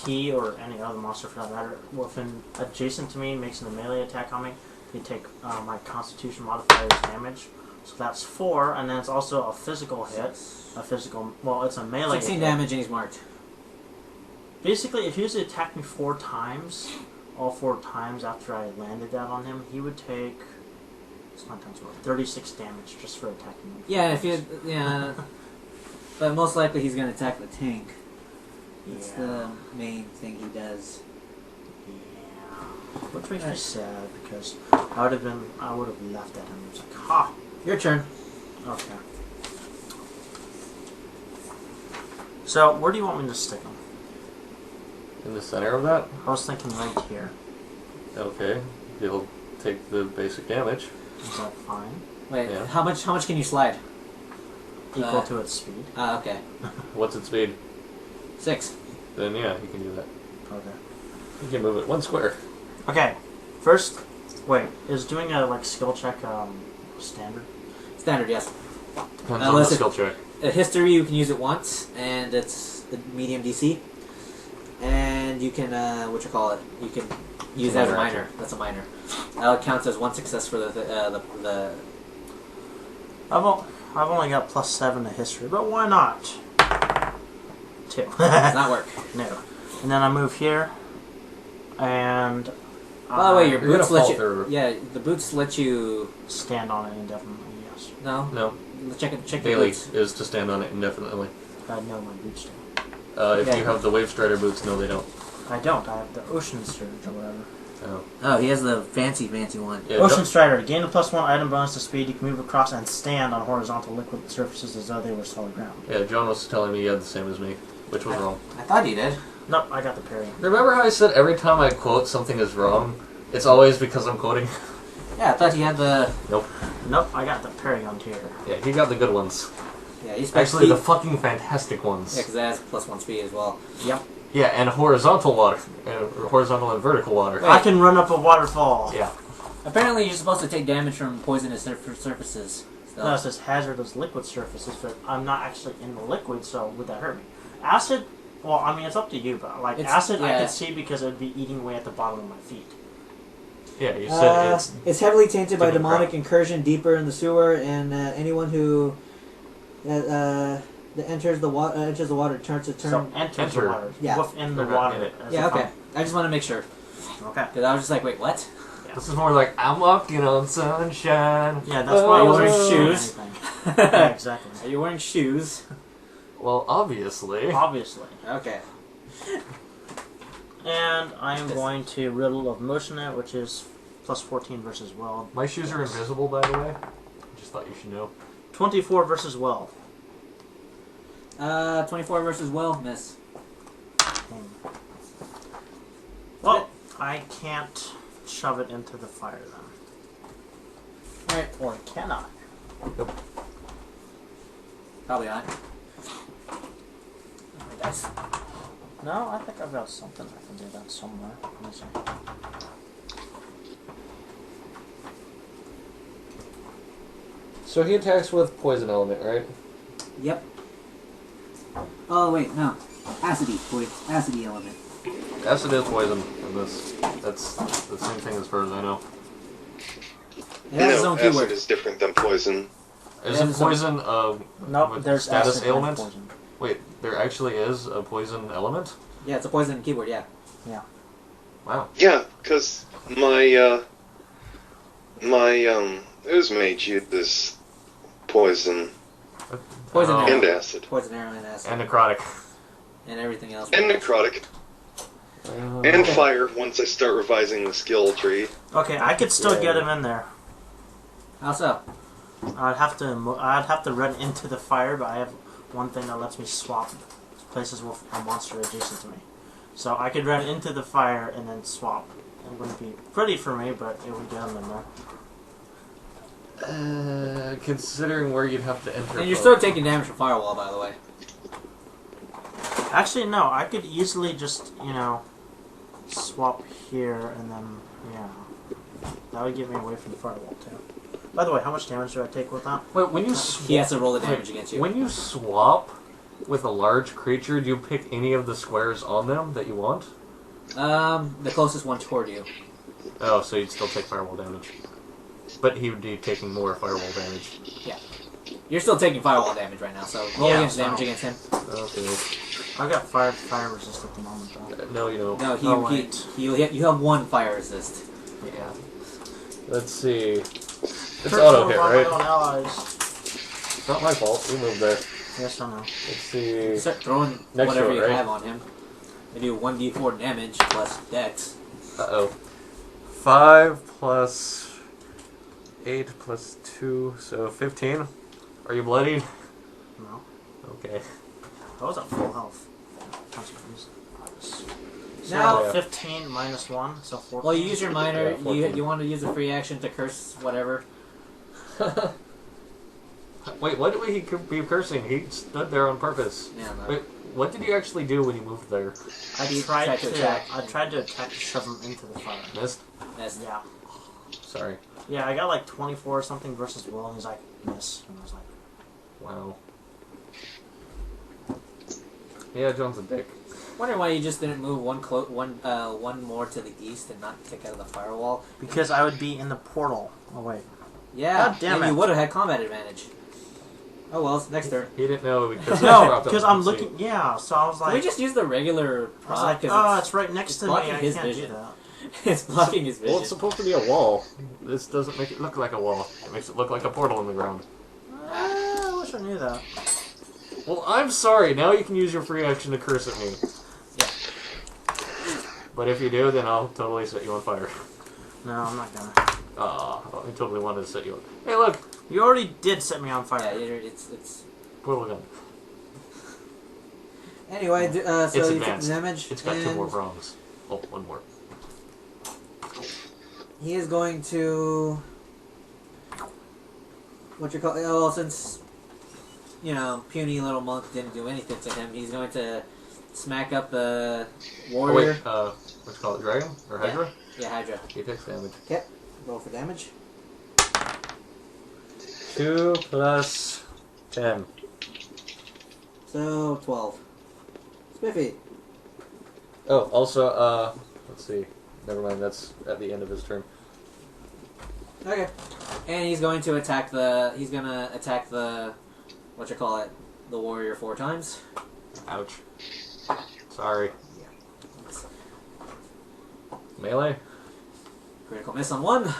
[SPEAKER 2] he or any other monster for that matter, within adjacent to me makes a melee attack on me, they take my Constitution modifier's damage. So that's 4, and then it's also a physical hit. A physical, well, it's a melee
[SPEAKER 1] 16
[SPEAKER 2] hit.
[SPEAKER 1] damage and he's marked.
[SPEAKER 2] Basically, if he was to attack me 4 times, all 4 times after I landed that on him, he would take. It's not times 4, 36 damage just for attacking me.
[SPEAKER 1] Yeah, if you. Yeah. But most likely he's going to attack the tank. That's
[SPEAKER 2] Yeah.
[SPEAKER 1] the main thing he does.
[SPEAKER 2] Yeah. Which makes me sad because I would have left at him. It's like, ha!
[SPEAKER 1] Your turn.
[SPEAKER 2] Okay. So, where do you want me to stick him?
[SPEAKER 3] In the center of that?
[SPEAKER 2] I was thinking right here.
[SPEAKER 3] Okay. He'll take the basic damage.
[SPEAKER 2] Is that fine?
[SPEAKER 1] Wait,
[SPEAKER 3] Yeah.
[SPEAKER 1] how much can you slide?
[SPEAKER 2] Equal to its speed.
[SPEAKER 1] Ah, okay.
[SPEAKER 3] What's its speed?
[SPEAKER 1] 6.
[SPEAKER 3] Then yeah, you can do that.
[SPEAKER 2] Okay.
[SPEAKER 3] You can move it 1 square.
[SPEAKER 2] Okay. First, wait. Is doing a skill check standard?
[SPEAKER 1] Standard, yes.
[SPEAKER 3] Depends on the
[SPEAKER 1] Unless it-
[SPEAKER 3] skill check.
[SPEAKER 1] A history, you can use it once, and it's the medium DC. And you can, you can use that as a minor. That's a minor. That counts as 1 success for the
[SPEAKER 2] I've only got +7 to history, but why not? 2.
[SPEAKER 1] does not work.
[SPEAKER 2] No. And then I move here, and
[SPEAKER 1] By the way, your
[SPEAKER 3] You're gonna
[SPEAKER 1] boots let
[SPEAKER 3] fall
[SPEAKER 1] you.
[SPEAKER 3] through.
[SPEAKER 1] Yeah, the boots let you.
[SPEAKER 2] stand on it indefinitely. Yes.
[SPEAKER 1] No,
[SPEAKER 3] No.
[SPEAKER 1] check your
[SPEAKER 3] Daily
[SPEAKER 1] boots.
[SPEAKER 3] is to stand on it indefinitely.
[SPEAKER 2] I know my boots do.
[SPEAKER 3] If
[SPEAKER 1] Yeah.
[SPEAKER 3] you have the Wave Strider boots, no, they don't.
[SPEAKER 2] I don't. I have the Ocean Surge or whatever.
[SPEAKER 3] Oh.
[SPEAKER 1] Oh, he has the fancy one.
[SPEAKER 3] Yeah,
[SPEAKER 2] Ocean
[SPEAKER 3] don't-
[SPEAKER 2] Strider. Gain a +1 item bonus to speed. You can move across and stand on horizontal liquid surfaces as though they were solid ground.
[SPEAKER 3] Yeah, John was telling me you had the same as me, which was wrong.
[SPEAKER 1] I thought he did.
[SPEAKER 2] Nope, I got the parry.
[SPEAKER 3] Remember how I said every time I quote something is wrong, it's always because I'm quoting?
[SPEAKER 1] Yeah, I thought he had the.
[SPEAKER 3] Nope.
[SPEAKER 2] Nope, I got the parry on here.
[SPEAKER 3] Yeah, he got the good ones.
[SPEAKER 1] Yeah, he's
[SPEAKER 3] Actually, the fucking fantastic ones.
[SPEAKER 1] Yeah, because that has +1 speed as well.
[SPEAKER 2] Yep.
[SPEAKER 3] Yeah, and horizontal water. Horizontal and vertical water.
[SPEAKER 1] Wait.
[SPEAKER 2] I can run up a waterfall.
[SPEAKER 3] Yeah.
[SPEAKER 1] Apparently, you're supposed to take damage from poisonous surfaces. So.
[SPEAKER 2] No, it says hazardous liquid surfaces, but I'm not actually in the liquid, so would that hurt me? Acid, well, I mean, it's up to you, but like acid I
[SPEAKER 1] yeah.
[SPEAKER 2] could see because it would be eating away at the bottom of my feet.
[SPEAKER 3] Yeah, you said
[SPEAKER 1] It's heavily tainted by
[SPEAKER 3] Different
[SPEAKER 1] demonic
[SPEAKER 3] crap.
[SPEAKER 1] incursion deeper in the sewer, and anyone who that enters the water turns to turn.
[SPEAKER 2] So enter the
[SPEAKER 3] Enter.
[SPEAKER 2] water.
[SPEAKER 1] Yeah.
[SPEAKER 2] Within the
[SPEAKER 3] They're not
[SPEAKER 2] water.
[SPEAKER 3] in it.
[SPEAKER 2] as
[SPEAKER 1] Yeah,
[SPEAKER 2] if
[SPEAKER 1] okay. I just want to make sure.
[SPEAKER 2] Okay.
[SPEAKER 1] Because I was just like, wait, what?
[SPEAKER 3] This is more like, I'm walking on sunshine.
[SPEAKER 2] Yeah, that's why I
[SPEAKER 1] Oh,
[SPEAKER 2] wasn't
[SPEAKER 1] shoes.
[SPEAKER 2] doing anything. Yeah, exactly.
[SPEAKER 1] Are you wearing shoes?
[SPEAKER 3] Well, obviously.
[SPEAKER 2] Obviously.
[SPEAKER 1] Okay.
[SPEAKER 2] And I am going to Riddle of Motion it, which is +14 versus Will.
[SPEAKER 3] My shoes are invisible, by the way. Just thought you should know.
[SPEAKER 2] 24 versus Will.
[SPEAKER 1] 24 versus Will, miss.
[SPEAKER 2] Well, I can't shove it into the fire then.
[SPEAKER 1] Alright,
[SPEAKER 2] Or can I?
[SPEAKER 1] probably not. Alright, guys.
[SPEAKER 2] No, I think I've got something I can do that somewhere. Let me see.
[SPEAKER 3] So he attacks with poison element, right?
[SPEAKER 1] Yep. Oh, wait, no. Acidy element.
[SPEAKER 3] Acid is poison in this. That's the same thing as far as I know.
[SPEAKER 1] It has its
[SPEAKER 4] No,
[SPEAKER 1] own
[SPEAKER 4] acid
[SPEAKER 1] keyword.
[SPEAKER 4] is different than poison.
[SPEAKER 3] Isn't
[SPEAKER 1] it's a-
[SPEAKER 3] poison
[SPEAKER 2] Nope,
[SPEAKER 3] with
[SPEAKER 2] there's
[SPEAKER 3] status
[SPEAKER 2] acid and
[SPEAKER 3] ailment?
[SPEAKER 2] poison.
[SPEAKER 3] Wait, there actually is a poison element?
[SPEAKER 1] Yeah, it's a poison keyword, yeah.
[SPEAKER 3] Wow.
[SPEAKER 4] Yeah, because my ooze mage uses poison
[SPEAKER 1] Poison
[SPEAKER 3] Oh.
[SPEAKER 1] arrow.
[SPEAKER 4] and acid.
[SPEAKER 1] Poison arrow and acid.
[SPEAKER 3] And necrotic.
[SPEAKER 1] And everything else.
[SPEAKER 4] And necrotic. And fire once I start revising the skill tree.
[SPEAKER 2] Okay, I could still
[SPEAKER 3] Yeah.
[SPEAKER 2] get him in there.
[SPEAKER 1] How so?
[SPEAKER 2] I'd have to run into the fire, but I have one thing that lets me swap places with a monster adjacent to me. So I could run into the fire and then swap. It wouldn't be pretty for me, but it would get them in there.
[SPEAKER 3] Considering where you'd have to enter.
[SPEAKER 1] And you're still taking damage from firewall, by the way.
[SPEAKER 2] Actually, no. I could easily just, swap here and then, yeah. That would get me away from the firewall, too. By the way, how much damage do I take with that?
[SPEAKER 3] Wait, when you
[SPEAKER 1] He has to roll the damage against you.
[SPEAKER 3] When you swap with a large creature, do you pick any of the squares on them that you want?
[SPEAKER 1] The closest one toward you.
[SPEAKER 3] Oh, so you'd still take firewall damage. But he would be taking more firewall damage.
[SPEAKER 1] Yeah. You're still taking firewall damage right now, so roll against damage against him.
[SPEAKER 3] Okay.
[SPEAKER 2] I got fire resist at the moment, though.
[SPEAKER 3] No, you don't.
[SPEAKER 1] No, you have one fire resist.
[SPEAKER 3] Yeah. Let's see. It's
[SPEAKER 2] First
[SPEAKER 3] auto
[SPEAKER 2] one
[SPEAKER 3] hit,
[SPEAKER 2] by my
[SPEAKER 3] right?
[SPEAKER 2] own allies.
[SPEAKER 3] It's not my fault. We moved there.
[SPEAKER 2] Yes, I know.
[SPEAKER 3] Let's see.
[SPEAKER 1] Start throwing
[SPEAKER 3] Next
[SPEAKER 1] whatever
[SPEAKER 3] row,
[SPEAKER 1] you
[SPEAKER 3] right?
[SPEAKER 1] have on him. They do 1d4 damage plus dex.
[SPEAKER 3] Uh-oh. 5 plus 8 plus 2, so 15. Are you bloodied?
[SPEAKER 2] No.
[SPEAKER 3] Okay.
[SPEAKER 2] I was at full health. So
[SPEAKER 1] Now-
[SPEAKER 2] 15 minus 1, so 14.
[SPEAKER 1] Well, you use your minor.
[SPEAKER 3] Yeah, 14.
[SPEAKER 1] You want to use a free action to curse whatever.
[SPEAKER 3] Wait, what would he be cursing? He stood there on purpose.
[SPEAKER 1] Yeah, no.
[SPEAKER 3] Wait, what did you actually do when you moved there?
[SPEAKER 2] I
[SPEAKER 1] He
[SPEAKER 2] tried
[SPEAKER 1] tried
[SPEAKER 2] to
[SPEAKER 1] to attack.
[SPEAKER 2] I tried to attack to shove him into the fire.
[SPEAKER 3] Missed?
[SPEAKER 1] That's
[SPEAKER 2] Yeah.
[SPEAKER 3] Sorry.
[SPEAKER 2] Yeah, I got like 24 or something versus Will, and he's like, miss. And I was like,
[SPEAKER 3] Wow. Yeah, John's a dick.
[SPEAKER 1] wondering why you just didn't move one more to the east and not take out of the firewall.
[SPEAKER 2] because I would be in the portal. Oh, wait.
[SPEAKER 1] Yeah,
[SPEAKER 2] God damn
[SPEAKER 1] and
[SPEAKER 2] it.
[SPEAKER 1] you would have had combat advantage. Oh well, it's next turn.
[SPEAKER 3] He didn't know because
[SPEAKER 2] No, because I'm looking, yeah, so I was
[SPEAKER 1] Can
[SPEAKER 2] like,
[SPEAKER 1] we just use the regular
[SPEAKER 2] I was
[SPEAKER 1] prop?
[SPEAKER 2] like,
[SPEAKER 1] 'Cause
[SPEAKER 2] oh, it's right next
[SPEAKER 1] it's
[SPEAKER 2] to me,
[SPEAKER 1] blocking
[SPEAKER 2] I
[SPEAKER 1] his
[SPEAKER 2] can't
[SPEAKER 1] vision.
[SPEAKER 2] do that.
[SPEAKER 1] it's blocking his vision.
[SPEAKER 3] Well, it's supposed to be a wall. This doesn't make it look like a wall. It makes it look like a portal in the ground.
[SPEAKER 2] I wish I knew that.
[SPEAKER 3] Well, I'm sorry. Now you can use your free action to curse at me.
[SPEAKER 1] Yeah.
[SPEAKER 3] But if you do, then I'll totally set you on fire.
[SPEAKER 2] No, I'm not gonna.
[SPEAKER 3] I totally wanted to set you on. Hey, look!
[SPEAKER 2] You already did set me on fire.
[SPEAKER 1] Yeah, it's.
[SPEAKER 3] Portal gun.
[SPEAKER 1] Anyway, so
[SPEAKER 3] It's
[SPEAKER 1] you take
[SPEAKER 3] advanced.
[SPEAKER 1] the damage.
[SPEAKER 3] It's got 2
[SPEAKER 1] and
[SPEAKER 3] more prongs. Oh, 1 more.
[SPEAKER 1] He is going to. What you call? Oh, well, since puny little monk didn't do anything to him, he's going to smack up the
[SPEAKER 3] Oh,
[SPEAKER 1] warrior.
[SPEAKER 3] wait, what you call it? Dragon? Or Hydra?
[SPEAKER 1] Yeah, Hydra.
[SPEAKER 3] He takes damage.
[SPEAKER 1] Okay, roll for damage.
[SPEAKER 3] 2 plus 10.
[SPEAKER 1] So 12. Spiffy.
[SPEAKER 3] Oh, also, let's see. Never mind, that's at the end of his turn.
[SPEAKER 1] Okay. And he's going to attack the. He's gonna attack the. What you call it? The warrior 4 times.
[SPEAKER 3] Ouch. Sorry.
[SPEAKER 1] Yeah.
[SPEAKER 3] Melee?
[SPEAKER 1] Critical miss on 1.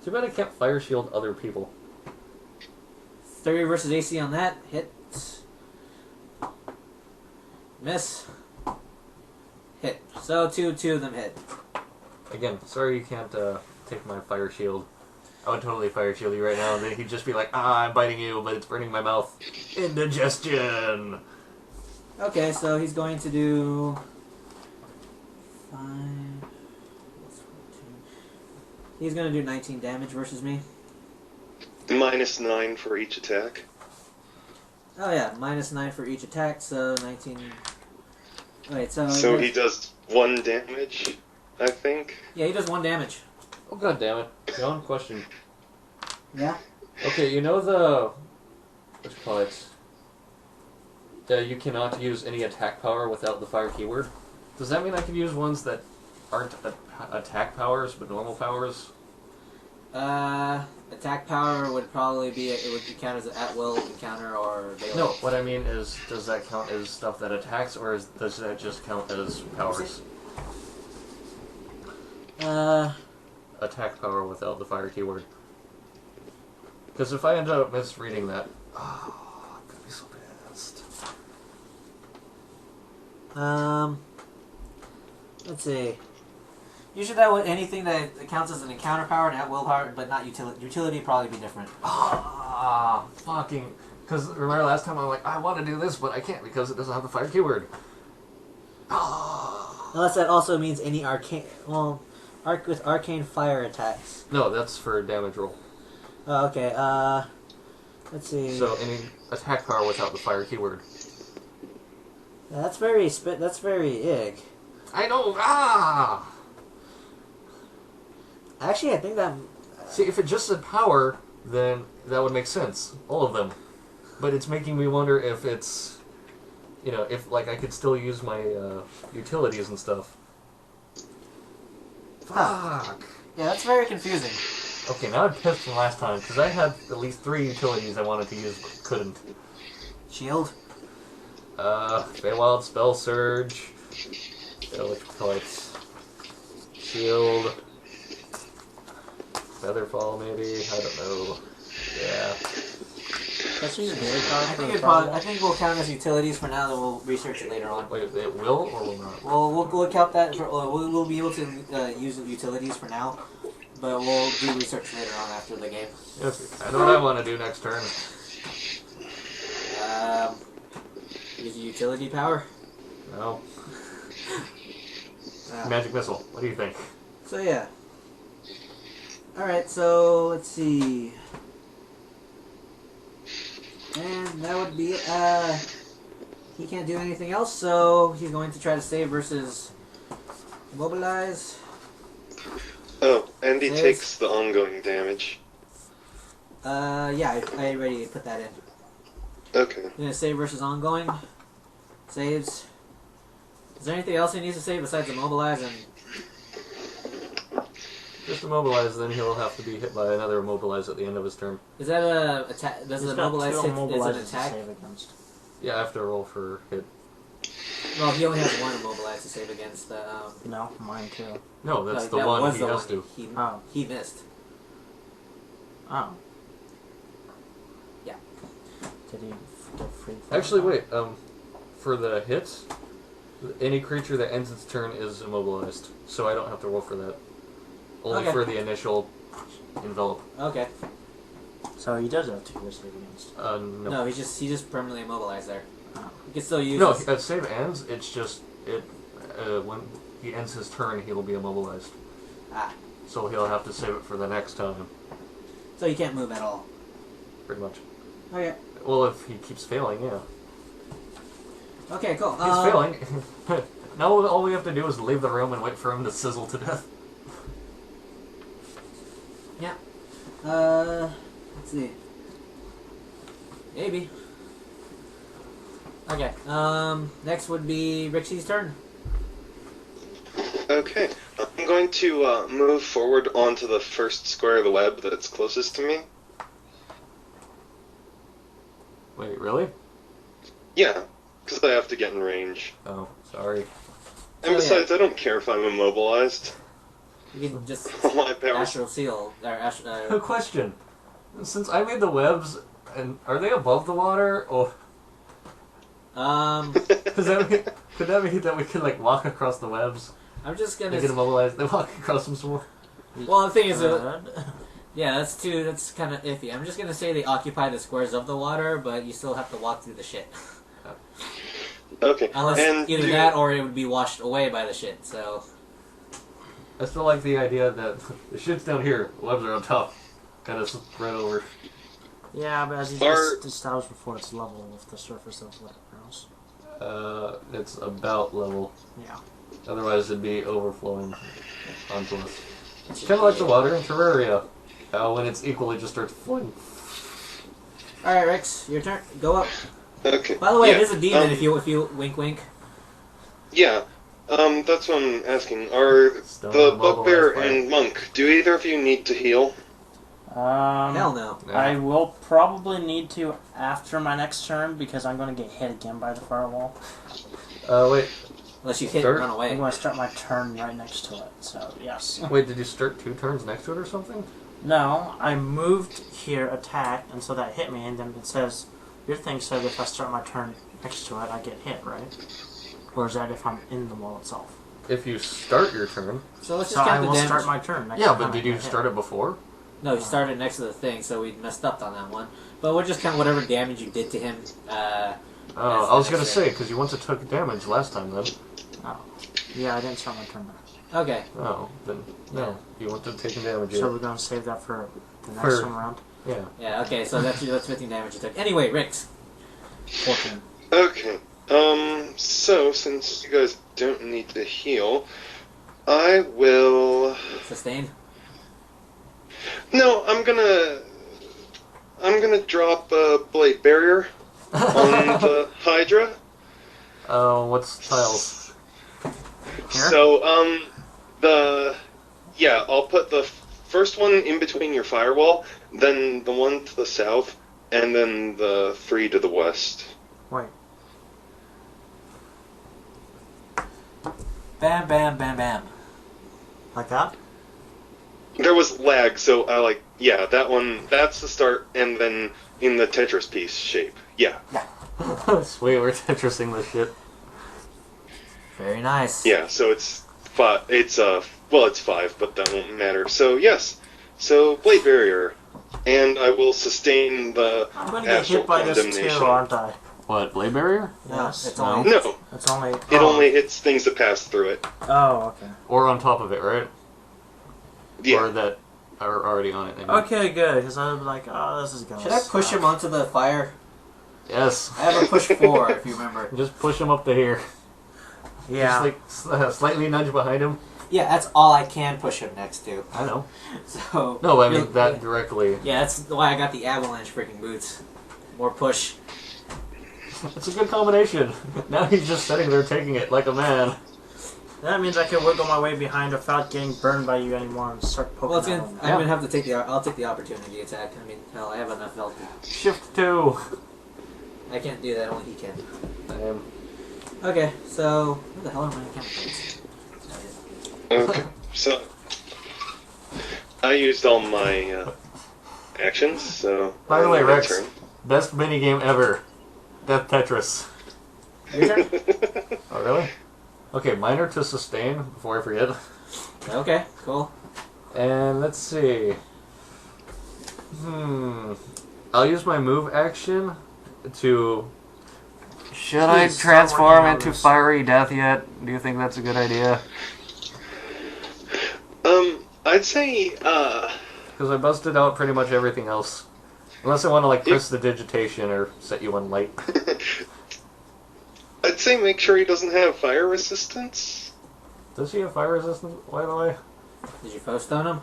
[SPEAKER 3] Too bad I can't fire shield other people.
[SPEAKER 1] 30 versus AC on that. Hit. Miss. Hit. So two of them hit.
[SPEAKER 3] Again, sorry you can't take my fire shield. I would totally fire shield you right now, and then he'd just be like, I'm biting you, but it's burning my mouth. Indigestion!
[SPEAKER 1] Okay, so he's going to do 5 plus 14. He's going to do 19 damage versus me.
[SPEAKER 4] Minus 9 for each attack.
[SPEAKER 1] Oh yeah, minus 9 for each attack, so 19. Wait,
[SPEAKER 4] So he does 1 damage, I think.
[SPEAKER 1] Yeah, he does 1 damage.
[SPEAKER 3] Oh god damn it. John, question.
[SPEAKER 1] Yeah?
[SPEAKER 3] Okay, you know the... What you call it? You cannot use any attack power without the fire keyword. Does that mean I can use ones that aren't attack powers, but normal powers?
[SPEAKER 1] Attack power would probably be, it would count as an at-will encounter or melee.
[SPEAKER 3] No, what I mean is, does that count as stuff that attacks, or does that just count as powers? Attack power without the fire keyword. Because if I end up misreading that, I'm gonna be so pissed.
[SPEAKER 1] Let's see. Usually that would, anything that counts as an encounter power and at-will power, but not utility, probably be different.
[SPEAKER 3] Ah, fucking... Because remember last time I'm like, I want to do this, but I can't because it doesn't have the fire keyword.
[SPEAKER 1] Unless that also means any arcane... Well, with arcane fire attacks.
[SPEAKER 3] No, that's for damage roll.
[SPEAKER 1] Oh, okay, let's see.
[SPEAKER 3] So any attack power without the fire keyword.
[SPEAKER 1] Yeah, that's very ig.
[SPEAKER 3] I know!
[SPEAKER 1] Actually, I think that...
[SPEAKER 3] See, if it just said power, then that would make sense. All of them. But it's making me wonder if it's... You know, if, like, I could still use my, utilities and stuff. Fuck!
[SPEAKER 1] Yeah, that's very confusing.
[SPEAKER 3] Okay, now I'm pissed from last time, because I had at least 3 utilities I wanted to use, but couldn't.
[SPEAKER 1] Shield?
[SPEAKER 3] Feywild, Spell Surge, Electric Lights, Shield, Featherfall maybe, I don't know. Yeah.
[SPEAKER 2] Let's use daily cards for the
[SPEAKER 1] I
[SPEAKER 2] firewall.
[SPEAKER 1] think we'll count as utilities for now, then we'll research it later on.
[SPEAKER 3] Wait, it will or will not?
[SPEAKER 1] Well, we'll count that for... We'll be able to use the utilities for now, but we'll do research later on after the game.
[SPEAKER 3] Yes, I know what I want to do next turn.
[SPEAKER 1] Use your utility power?
[SPEAKER 3] No. Magic Missile, what do you think?
[SPEAKER 1] So yeah. Alright, so let's see. And that would be he can't do anything else, so he's going to try to save versus immobilize.
[SPEAKER 4] Oh, and he
[SPEAKER 1] Yes.
[SPEAKER 4] takes the ongoing damage.
[SPEAKER 1] Yeah, I already put that in.
[SPEAKER 4] Okay.
[SPEAKER 1] He's gonna save versus ongoing. Saves. Is there anything else he needs to save besides immobilize and...
[SPEAKER 3] Just immobilize, then he'll have to be hit by another immobilize at the end of his turn.
[SPEAKER 1] Is that a attack? Does
[SPEAKER 2] He's
[SPEAKER 1] the
[SPEAKER 2] got
[SPEAKER 1] immobilize
[SPEAKER 2] two
[SPEAKER 1] hit is
[SPEAKER 2] immobilizes
[SPEAKER 1] an
[SPEAKER 2] to
[SPEAKER 1] attack?
[SPEAKER 2] save against.
[SPEAKER 3] Yeah, I have to roll for hit.
[SPEAKER 1] Well, he only has one immobilize to save against the.
[SPEAKER 2] No, mine too.
[SPEAKER 3] No, that's
[SPEAKER 1] no,
[SPEAKER 3] the
[SPEAKER 1] that
[SPEAKER 3] one
[SPEAKER 1] was
[SPEAKER 3] he
[SPEAKER 1] the
[SPEAKER 3] has
[SPEAKER 1] one
[SPEAKER 3] to.
[SPEAKER 1] He missed.
[SPEAKER 2] Oh.
[SPEAKER 1] Yeah.
[SPEAKER 2] Did he get free?
[SPEAKER 3] Actually, wait. For the hits, any creature that ends its turn is immobilized, so I don't have to roll for that. Only
[SPEAKER 1] Okay.
[SPEAKER 3] for the initial envelop.
[SPEAKER 1] Okay.
[SPEAKER 2] So he does have to go save against.
[SPEAKER 3] No.
[SPEAKER 1] No, he's just permanently immobilized there.
[SPEAKER 2] Oh.
[SPEAKER 1] He can still use.
[SPEAKER 3] No,
[SPEAKER 1] his-
[SPEAKER 3] save ends. It's just it. When he ends his turn, he will be immobilized.
[SPEAKER 1] Ah.
[SPEAKER 3] So he'll have to save it for the next time,
[SPEAKER 1] So you can't move at all.
[SPEAKER 3] pretty much.
[SPEAKER 1] Okay.
[SPEAKER 3] Well, if he keeps failing, yeah.
[SPEAKER 1] Okay. Cool.
[SPEAKER 3] He's failing. Now all we have to do is leave the room and wait for him to sizzle to death.
[SPEAKER 1] Yeah. Let's see. Maybe. Okay. Next would be Rixie's turn.
[SPEAKER 4] Okay. I'm going to move forward onto the first square of the web that's closest to me.
[SPEAKER 3] Wait, really?
[SPEAKER 4] Yeah, because I have to get in range.
[SPEAKER 3] Oh, sorry.
[SPEAKER 4] And
[SPEAKER 1] Oh,
[SPEAKER 4] besides, I don't care if I'm immobilized.
[SPEAKER 1] You can just
[SPEAKER 4] My powers.
[SPEAKER 1] astral seal or
[SPEAKER 3] A question. Since I made the webs, and are they above the water, or does that mean, could that mean that we could like walk across the webs?
[SPEAKER 1] I'm just gonna.
[SPEAKER 3] They get immobilized. They walk across them some more.
[SPEAKER 1] Well, the thing is,
[SPEAKER 2] Good.
[SPEAKER 1] yeah, that's kind of iffy. I'm just gonna say they occupy the squares of the water, but you still have to walk through the shit.
[SPEAKER 4] Okay.
[SPEAKER 1] Unless
[SPEAKER 4] and
[SPEAKER 1] either that or it would be washed away by the shit. So
[SPEAKER 3] I still like the idea that the shit's down here, the webs are on top, kind of spread over.
[SPEAKER 2] Yeah, but as you
[SPEAKER 4] Are-
[SPEAKER 2] just established before, it's level with the surface of the house.
[SPEAKER 3] It's about level.
[SPEAKER 2] Yeah.
[SPEAKER 3] Otherwise, it'd be overflowing onto us. It's kind of like the water in Terraria. When it's equally just starts flowing.
[SPEAKER 1] all right, Rex, your turn. Go up.
[SPEAKER 4] Okay.
[SPEAKER 1] By the way,
[SPEAKER 4] yeah,
[SPEAKER 1] it is a demon. If you wink.
[SPEAKER 4] Yeah. That's what I'm asking. Are
[SPEAKER 3] Stone
[SPEAKER 4] the
[SPEAKER 3] immobilized
[SPEAKER 4] bugbear
[SPEAKER 3] by-
[SPEAKER 4] and monk, do either of you need to heal?
[SPEAKER 1] Hell no.
[SPEAKER 3] No.
[SPEAKER 2] I will probably need to after my next turn because I'm going to get hit again by the firewall.
[SPEAKER 3] Wait.
[SPEAKER 1] Unless you hit
[SPEAKER 3] Start?
[SPEAKER 1] and run
[SPEAKER 2] I'm
[SPEAKER 1] away.
[SPEAKER 2] going to start my turn right next to it. So yes.
[SPEAKER 3] Wait, did you start 2 turns next to it or something?
[SPEAKER 2] No, I moved here, attacked, and so that hit me, and then it says, your thing said if I start my turn next to it, I get hit, right? Or is that if I'm in the wall itself?
[SPEAKER 3] If you start your turn.
[SPEAKER 1] So let's
[SPEAKER 2] So
[SPEAKER 1] just
[SPEAKER 2] I
[SPEAKER 1] count the
[SPEAKER 2] will
[SPEAKER 1] damage.
[SPEAKER 2] start my turn next
[SPEAKER 3] Yeah,
[SPEAKER 2] time
[SPEAKER 3] but
[SPEAKER 2] I
[SPEAKER 3] did you
[SPEAKER 2] get hit.
[SPEAKER 3] start it before?
[SPEAKER 1] No, you started next to the thing, so we messed up on that one. But we'll just count whatever damage you did to him.
[SPEAKER 3] I was gonna say, because you once took damage last time, then.
[SPEAKER 2] Oh. Yeah, I didn't start my turn.
[SPEAKER 1] Okay.
[SPEAKER 3] Oh, then no. You want to take damage.
[SPEAKER 2] So we're gonna save that for the next one round.
[SPEAKER 3] Yeah.
[SPEAKER 1] Yeah. Okay. So that's 15 damage you took. Anyway, Rix.
[SPEAKER 2] 14.
[SPEAKER 4] Okay. So since you guys don't need to heal, I will.
[SPEAKER 1] Sustained.
[SPEAKER 4] No, I'm gonna drop a blade barrier on the Hydra.
[SPEAKER 3] What's tiles?
[SPEAKER 2] Here?
[SPEAKER 4] So, I'll put the first one in between your firewall, then the one to the south, and then the 3 to the west.
[SPEAKER 2] Wait.
[SPEAKER 1] Bam, bam, bam, bam.
[SPEAKER 2] Like that?
[SPEAKER 4] There was lag, so that one, that's the start, and then in the Tetris piece shape. Yeah.
[SPEAKER 3] Sweet, we're Tetrising this shit.
[SPEAKER 1] Very nice.
[SPEAKER 4] Yeah, so it's 5, it's 5, but that won't matter. So, yes. So, blade barrier. And I will sustain the
[SPEAKER 2] I'm gonna get
[SPEAKER 4] astral
[SPEAKER 2] hit by this
[SPEAKER 4] condemnation.
[SPEAKER 2] too, aren't I?
[SPEAKER 3] What, blade barrier?
[SPEAKER 2] Yes.
[SPEAKER 1] It's
[SPEAKER 3] No.
[SPEAKER 1] only.
[SPEAKER 4] No,
[SPEAKER 2] It's only...
[SPEAKER 4] it
[SPEAKER 2] oh.
[SPEAKER 4] only hits things that pass through it.
[SPEAKER 2] Oh, okay.
[SPEAKER 3] Or on top of it, right?
[SPEAKER 4] Yeah.
[SPEAKER 3] Or that are already on it. I mean.
[SPEAKER 2] Okay, good, because I was like, oh, this is gonna
[SPEAKER 1] Should I push him onto the fire?
[SPEAKER 3] Yes.
[SPEAKER 1] I have a push 4, if you remember.
[SPEAKER 3] Just push him up to here.
[SPEAKER 2] Yeah.
[SPEAKER 3] Just like slightly nudge behind him.
[SPEAKER 1] Yeah, that's all I can push him next to.
[SPEAKER 3] I know.
[SPEAKER 1] So.
[SPEAKER 3] No, I mean
[SPEAKER 1] really-
[SPEAKER 3] that directly.
[SPEAKER 1] Yeah, that's why I got the avalanche freaking boots. More push.
[SPEAKER 3] It's a good combination. Now he's just sitting there taking it like a man.
[SPEAKER 2] That means I can wiggle my way behind without getting burned by you anymore and start poking
[SPEAKER 1] Well, it's
[SPEAKER 2] at
[SPEAKER 1] gonna,
[SPEAKER 2] him.
[SPEAKER 1] I'm gonna have to take the. I'll take the opportunity attack. I mean, hell, I have enough health.
[SPEAKER 3] Shift 2.
[SPEAKER 1] I can't do that. Only he can.
[SPEAKER 3] Damn.
[SPEAKER 1] Okay, so where the hell are my chemicals?
[SPEAKER 4] Okay. So, I used all my actions, so...
[SPEAKER 3] By the way,
[SPEAKER 4] my
[SPEAKER 3] Rex,
[SPEAKER 4] turn.
[SPEAKER 3] best minigame ever. Death Tetris. Oh, really? Okay, minor to sustain, before I forget.
[SPEAKER 1] Okay, cool.
[SPEAKER 3] And let's see. I'll use my move action to... Should I
[SPEAKER 2] Please, stop
[SPEAKER 3] transform
[SPEAKER 2] working on
[SPEAKER 3] into
[SPEAKER 2] this.
[SPEAKER 3] Fiery Death yet? Do you think that's a good idea?
[SPEAKER 4] I'd say,
[SPEAKER 3] Because I busted out pretty much everything else. Unless I want to, like, press the digitation or set you on light.
[SPEAKER 4] I'd say make sure he doesn't have fire resistance.
[SPEAKER 3] Does he have fire resistance, by the way?
[SPEAKER 1] Did you foe stone him?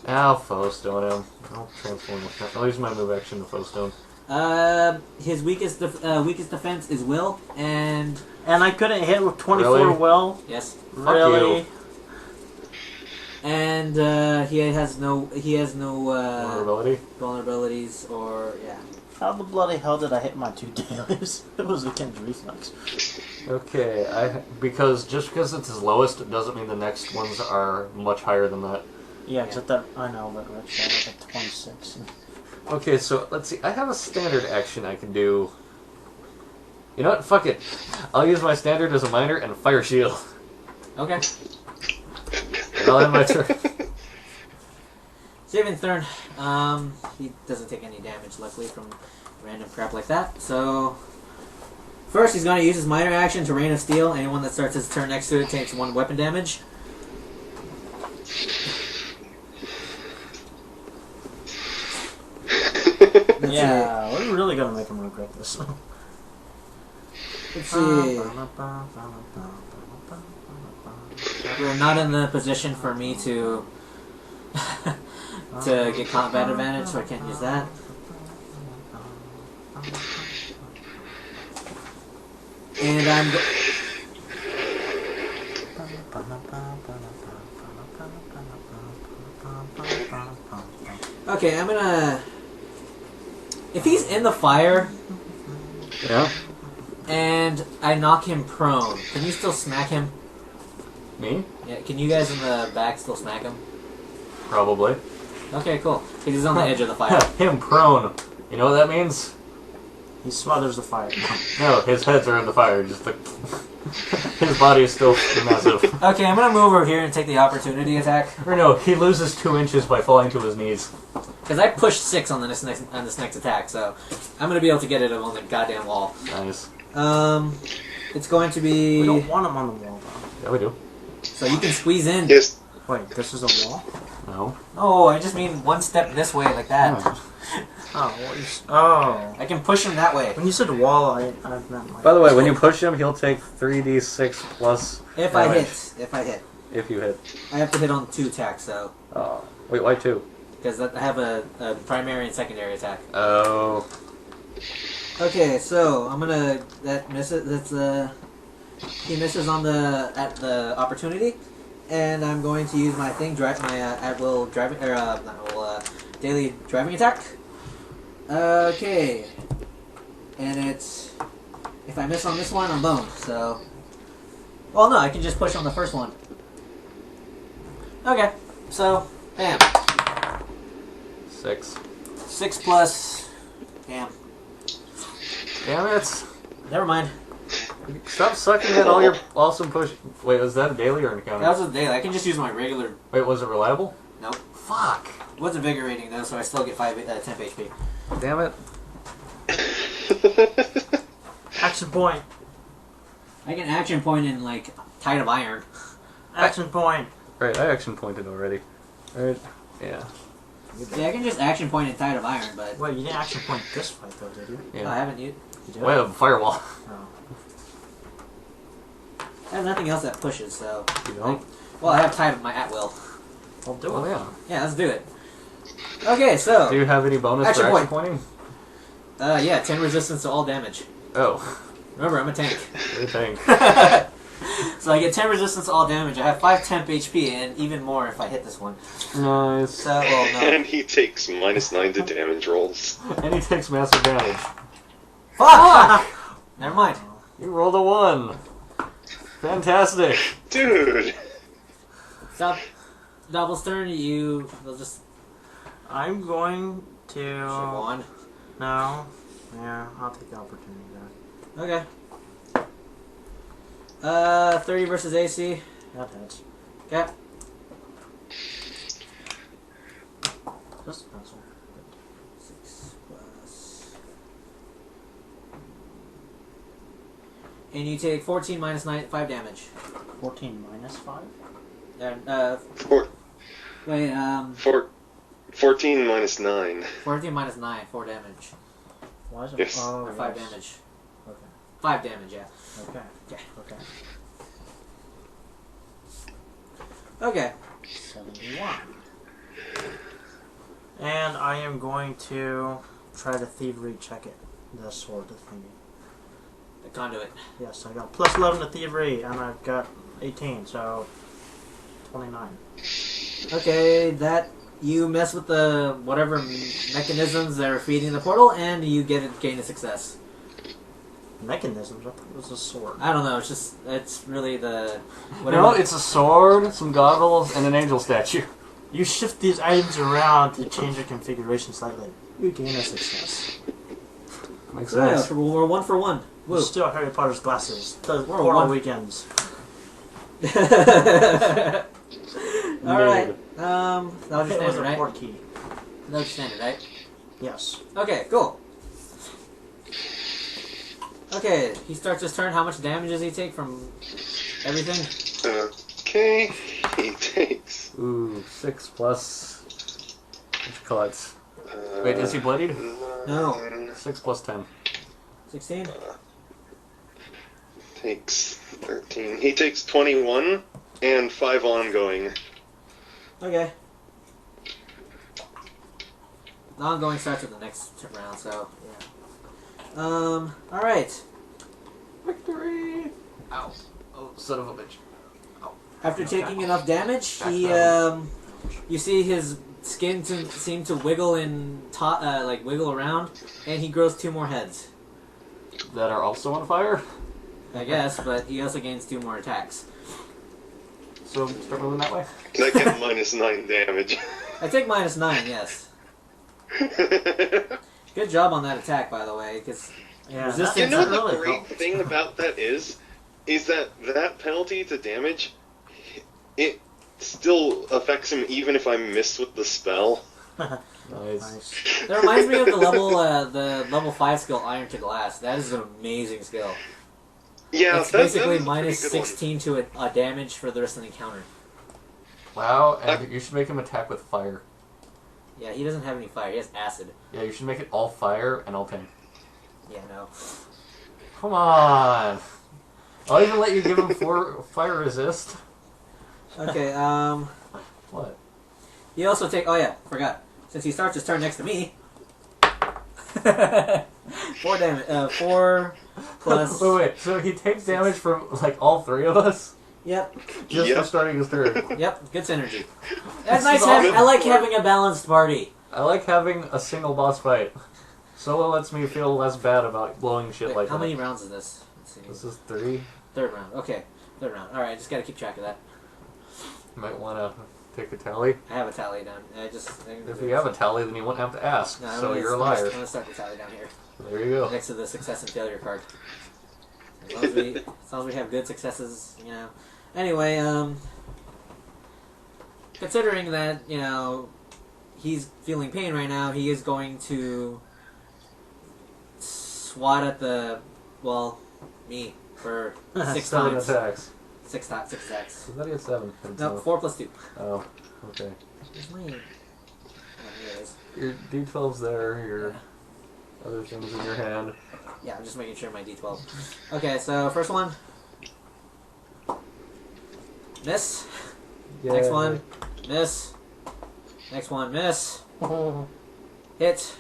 [SPEAKER 3] I'll foe stone him. I'll transform with that. I'll use my move action to foe stone.
[SPEAKER 1] His weakest defense is will, and
[SPEAKER 2] And I couldn't hit with 24
[SPEAKER 3] Really?
[SPEAKER 2] will?
[SPEAKER 1] yes,
[SPEAKER 2] Really?
[SPEAKER 3] you.
[SPEAKER 1] and he has no
[SPEAKER 3] Vulnerability.
[SPEAKER 1] vulnerabilities or yeah.
[SPEAKER 2] How the bloody hell did I hit my 2 dailies? It was against reflex.
[SPEAKER 3] Okay, because it's his lowest, it doesn't mean the next ones are much higher than that.
[SPEAKER 2] Yeah, except that I know, but Rich, that was like 26.
[SPEAKER 3] Okay, so let's see. I have a standard action I can do. You know what? Fuck it. I'll use my standard as a minor and fire shield.
[SPEAKER 1] Okay.
[SPEAKER 3] And I'll end my turn.
[SPEAKER 1] Saving turn. He doesn't take any damage, luckily, from random crap like that. So, first he's going to use his minor action to Rain of Steel. Anyone that starts his turn next to it takes 1 weapon damage.
[SPEAKER 2] Yeah, we're really gonna make him regret this.
[SPEAKER 1] Let's see. We're not in the position for me to to get combat advantage, so I can't use that. And I'm. Okay, I'm gonna. If he's in the fire
[SPEAKER 3] Yeah?
[SPEAKER 1] and I knock him prone, can you still smack him?
[SPEAKER 3] Me?
[SPEAKER 1] Yeah, can you guys in the back still smack him?
[SPEAKER 3] Probably.
[SPEAKER 1] Okay, cool. Because he's on the edge of the fire.
[SPEAKER 3] Him prone. You know what that means?
[SPEAKER 2] He smothers the fire.
[SPEAKER 3] No, his heads are in the fire. Just the his body is still massive.
[SPEAKER 1] Okay, I'm gonna move over here and take the opportunity attack.
[SPEAKER 3] Or no, he loses 2 inches by falling to his knees.
[SPEAKER 1] Because I pushed 6 on this next attack, so I'm gonna be able to get it on the goddamn wall.
[SPEAKER 3] Nice.
[SPEAKER 1] It's going to be.
[SPEAKER 2] We don't want him on the wall, though.
[SPEAKER 3] Yeah, we do.
[SPEAKER 1] So you can squeeze in.
[SPEAKER 4] Yes.
[SPEAKER 2] Wait, this is a wall?
[SPEAKER 3] No.
[SPEAKER 1] Oh, I just mean one step this way, like that.
[SPEAKER 2] Oh.
[SPEAKER 1] I can push him that way.
[SPEAKER 2] When you said wall, I meant like...
[SPEAKER 3] By the way, when you push him, he'll take 3d6 plus
[SPEAKER 1] If I
[SPEAKER 3] damage.
[SPEAKER 1] hit. If I hit.
[SPEAKER 3] If you hit.
[SPEAKER 1] I have to hit on 2 attacks, so.
[SPEAKER 3] Oh. Wait, why 2?
[SPEAKER 1] Because I have a primary and secondary attack.
[SPEAKER 3] Oh.
[SPEAKER 1] Okay, so I'm gonna. That misses. That's he misses on at the opportunity, and I'm going to use my thing, my at will driving daily driving attack. Okay, and it's if I miss on this one, I'm boned. So, well, no, I can just push on the first one. Okay, so bam,
[SPEAKER 3] 6.
[SPEAKER 1] 6 plus, bam.
[SPEAKER 3] Damn it.
[SPEAKER 1] Never mind.
[SPEAKER 3] Stop sucking at all your awesome push. Wait, was that a daily or an encounter?
[SPEAKER 1] That was a daily. I can just use my regular.
[SPEAKER 3] Wait, was it reliable?
[SPEAKER 1] Nope.
[SPEAKER 3] Fuck.
[SPEAKER 1] It was invigorating though, so I still get 10 HP.
[SPEAKER 3] Damn it.
[SPEAKER 2] Action point.
[SPEAKER 1] I can action point in like Tide of Iron.
[SPEAKER 2] Action point.
[SPEAKER 3] Right, I action pointed already. Right? Yeah.
[SPEAKER 1] Yeah, I can just action point in Tide of Iron, but
[SPEAKER 2] Wait, you didn't action point this fight, though, did you?
[SPEAKER 3] Yeah.
[SPEAKER 1] I haven't used.
[SPEAKER 2] You did?
[SPEAKER 3] Wait, a firewall.
[SPEAKER 2] Oh.
[SPEAKER 1] I have nothing else that pushes, so.
[SPEAKER 3] You don't?
[SPEAKER 1] Well, I have Tide of my at will.
[SPEAKER 2] I'll do
[SPEAKER 3] Oh,
[SPEAKER 2] it.
[SPEAKER 3] yeah.
[SPEAKER 1] Yeah, let's do it. Okay, so.
[SPEAKER 3] Do you have any bonus
[SPEAKER 1] Action
[SPEAKER 3] for action
[SPEAKER 1] point.
[SPEAKER 3] pointing?
[SPEAKER 1] Yeah, 10 resistance to all damage.
[SPEAKER 3] Oh.
[SPEAKER 1] Remember, I'm a tank.
[SPEAKER 3] Good thing.
[SPEAKER 1] So I get 10 resistance to all damage. I have 5 temp HP, and even more if I hit this one.
[SPEAKER 3] Nice.
[SPEAKER 1] So, well, no.
[SPEAKER 4] And he takes -9 to damage rolls.
[SPEAKER 3] And he takes massive damage.
[SPEAKER 1] Fuck! Never mind.
[SPEAKER 3] You rolled a 1. Fantastic.
[SPEAKER 4] Dude!
[SPEAKER 1] Stop. Double's turn, you will just
[SPEAKER 2] I'm going to...
[SPEAKER 1] should go on.
[SPEAKER 2] No. Yeah, I'll take the opportunity there.
[SPEAKER 1] Okay. 30 versus AC.
[SPEAKER 2] That hits.
[SPEAKER 1] Okay.
[SPEAKER 2] Just a pencil.
[SPEAKER 1] 6 plus. And you take 14 minus 5 damage.
[SPEAKER 2] 14 minus 5?
[SPEAKER 4] Four,
[SPEAKER 1] Wait,
[SPEAKER 4] 14 -9.
[SPEAKER 1] 14 minus 9, 4 damage.
[SPEAKER 2] Why is it?
[SPEAKER 4] Yes.
[SPEAKER 2] Oh,
[SPEAKER 1] Or 5
[SPEAKER 2] yes.
[SPEAKER 1] damage.
[SPEAKER 2] Okay.
[SPEAKER 1] 5 damage, yeah.
[SPEAKER 2] Okay.
[SPEAKER 1] Yeah.
[SPEAKER 2] Okay.
[SPEAKER 1] Okay.
[SPEAKER 2] 71. And I am going to try to thievery check it. The sword thingy.
[SPEAKER 1] The conduit.
[SPEAKER 2] Yes, I got plus 11 to thievery, and I've got 18, so 29.
[SPEAKER 1] Okay, that you mess with the whatever mechanisms that are feeding the portal, and you gain a success.
[SPEAKER 2] Mechanisms? I thought it was a sword.
[SPEAKER 1] I don't know. It's really the
[SPEAKER 3] No, it's a sword, some goggles, and an angel statue.
[SPEAKER 2] You shift these items around to change their configuration slightly. You gain a success.
[SPEAKER 3] Makes
[SPEAKER 1] Yeah,
[SPEAKER 3] sense.
[SPEAKER 1] we're 1 for 1. Woo.
[SPEAKER 2] Still Harry Potter's glasses. The
[SPEAKER 1] We're
[SPEAKER 2] portal
[SPEAKER 1] one-
[SPEAKER 2] weekends.
[SPEAKER 1] All right. That was your
[SPEAKER 2] It was
[SPEAKER 1] standard,
[SPEAKER 2] a
[SPEAKER 1] right?
[SPEAKER 2] port key.
[SPEAKER 1] That was your standard, right?
[SPEAKER 2] Yes.
[SPEAKER 1] Okay, cool. Okay, he starts his turn. How much damage does he take from everything?
[SPEAKER 4] Okay, he takes.
[SPEAKER 3] Ooh, 6 plus. What you call it? Wait, is he bloodied?
[SPEAKER 1] No.
[SPEAKER 3] 6 plus 10.
[SPEAKER 1] 16?
[SPEAKER 4] Takes 13. He takes 21 and 5 ongoing.
[SPEAKER 1] Okay. The ongoing starts at the next round, so yeah. Alright.
[SPEAKER 3] Victory! Ow. Oh, son of a bitch.
[SPEAKER 1] After taking enough damage, he you see his skin seem to wiggle wiggle around, and he grows 2 more heads.
[SPEAKER 3] That are also on fire?
[SPEAKER 1] I guess, but he also gains 2 more attacks.
[SPEAKER 3] So, start moving that way?
[SPEAKER 4] That get -9 damage.
[SPEAKER 1] I take -9, yes. Good job on that attack, by the way, because
[SPEAKER 2] Yeah,
[SPEAKER 1] Resistance
[SPEAKER 4] You know what
[SPEAKER 2] that
[SPEAKER 4] the
[SPEAKER 2] really
[SPEAKER 4] great
[SPEAKER 2] helps.
[SPEAKER 4] thing about that is that penalty to damage, it still affects him even if I miss with the spell.
[SPEAKER 3] Nice.
[SPEAKER 1] That reminds me of the level 5 skill, Iron to Glass. That is an amazing skill.
[SPEAKER 4] Yeah,
[SPEAKER 1] It's
[SPEAKER 4] that
[SPEAKER 1] basically
[SPEAKER 4] is a pretty
[SPEAKER 1] minus
[SPEAKER 4] good one.
[SPEAKER 1] 16 to a damage for the rest of the encounter.
[SPEAKER 3] Wow, and you should make him attack with fire.
[SPEAKER 1] Yeah, he doesn't have any fire. He has acid.
[SPEAKER 3] Yeah, you should make it all fire and all tank.
[SPEAKER 1] Yeah, no.
[SPEAKER 3] Come on! I'll even let you give him 4 fire resist.
[SPEAKER 1] Okay,
[SPEAKER 3] What?
[SPEAKER 1] he also take... Oh yeah, forgot. Since he starts his turn next to me... 4 damage. 4 plus...
[SPEAKER 3] Wait, so he takes damage from, like, all 3 of us?
[SPEAKER 1] Yep,
[SPEAKER 3] Just
[SPEAKER 4] Yep.
[SPEAKER 3] for starting his turn.
[SPEAKER 1] yep, good synergy. That's
[SPEAKER 3] This
[SPEAKER 1] nice
[SPEAKER 3] is
[SPEAKER 1] to have...
[SPEAKER 4] all
[SPEAKER 1] I like
[SPEAKER 4] good.
[SPEAKER 1] having a balanced party.
[SPEAKER 3] I like having a single boss fight. Solo lets me feel less bad about blowing shit
[SPEAKER 1] Wait,
[SPEAKER 3] like
[SPEAKER 1] how
[SPEAKER 3] that.
[SPEAKER 1] many rounds is this? Let's see.
[SPEAKER 3] This is 3.
[SPEAKER 1] Third round. Okay, third round. Alright, I just gotta keep track of that.
[SPEAKER 3] You might want to take a tally.
[SPEAKER 1] I have a tally down.
[SPEAKER 3] If you have a tally, then you won't have to ask.
[SPEAKER 1] No,
[SPEAKER 3] So you're a liar.
[SPEAKER 1] I'm gonna start the tally down here.
[SPEAKER 3] There you go.
[SPEAKER 1] Next to the success and failure card. As long as we have good successes, you know. Anyway, considering that, you know, he's feeling pain right now, he is going to swat at me for 6
[SPEAKER 3] 7
[SPEAKER 1] times.
[SPEAKER 3] attacks.
[SPEAKER 1] 6 attacks.
[SPEAKER 3] So that is 7.
[SPEAKER 1] No, 4 plus 2.
[SPEAKER 3] Oh, okay.
[SPEAKER 1] Where's my... Oh, here it is.
[SPEAKER 3] Your D12's there, your other things in your hand.
[SPEAKER 1] Yeah, I'm just making sure my D12. Okay, so first one. Miss. Next
[SPEAKER 3] Yay.
[SPEAKER 1] one. Miss. Next one. Miss. Hit.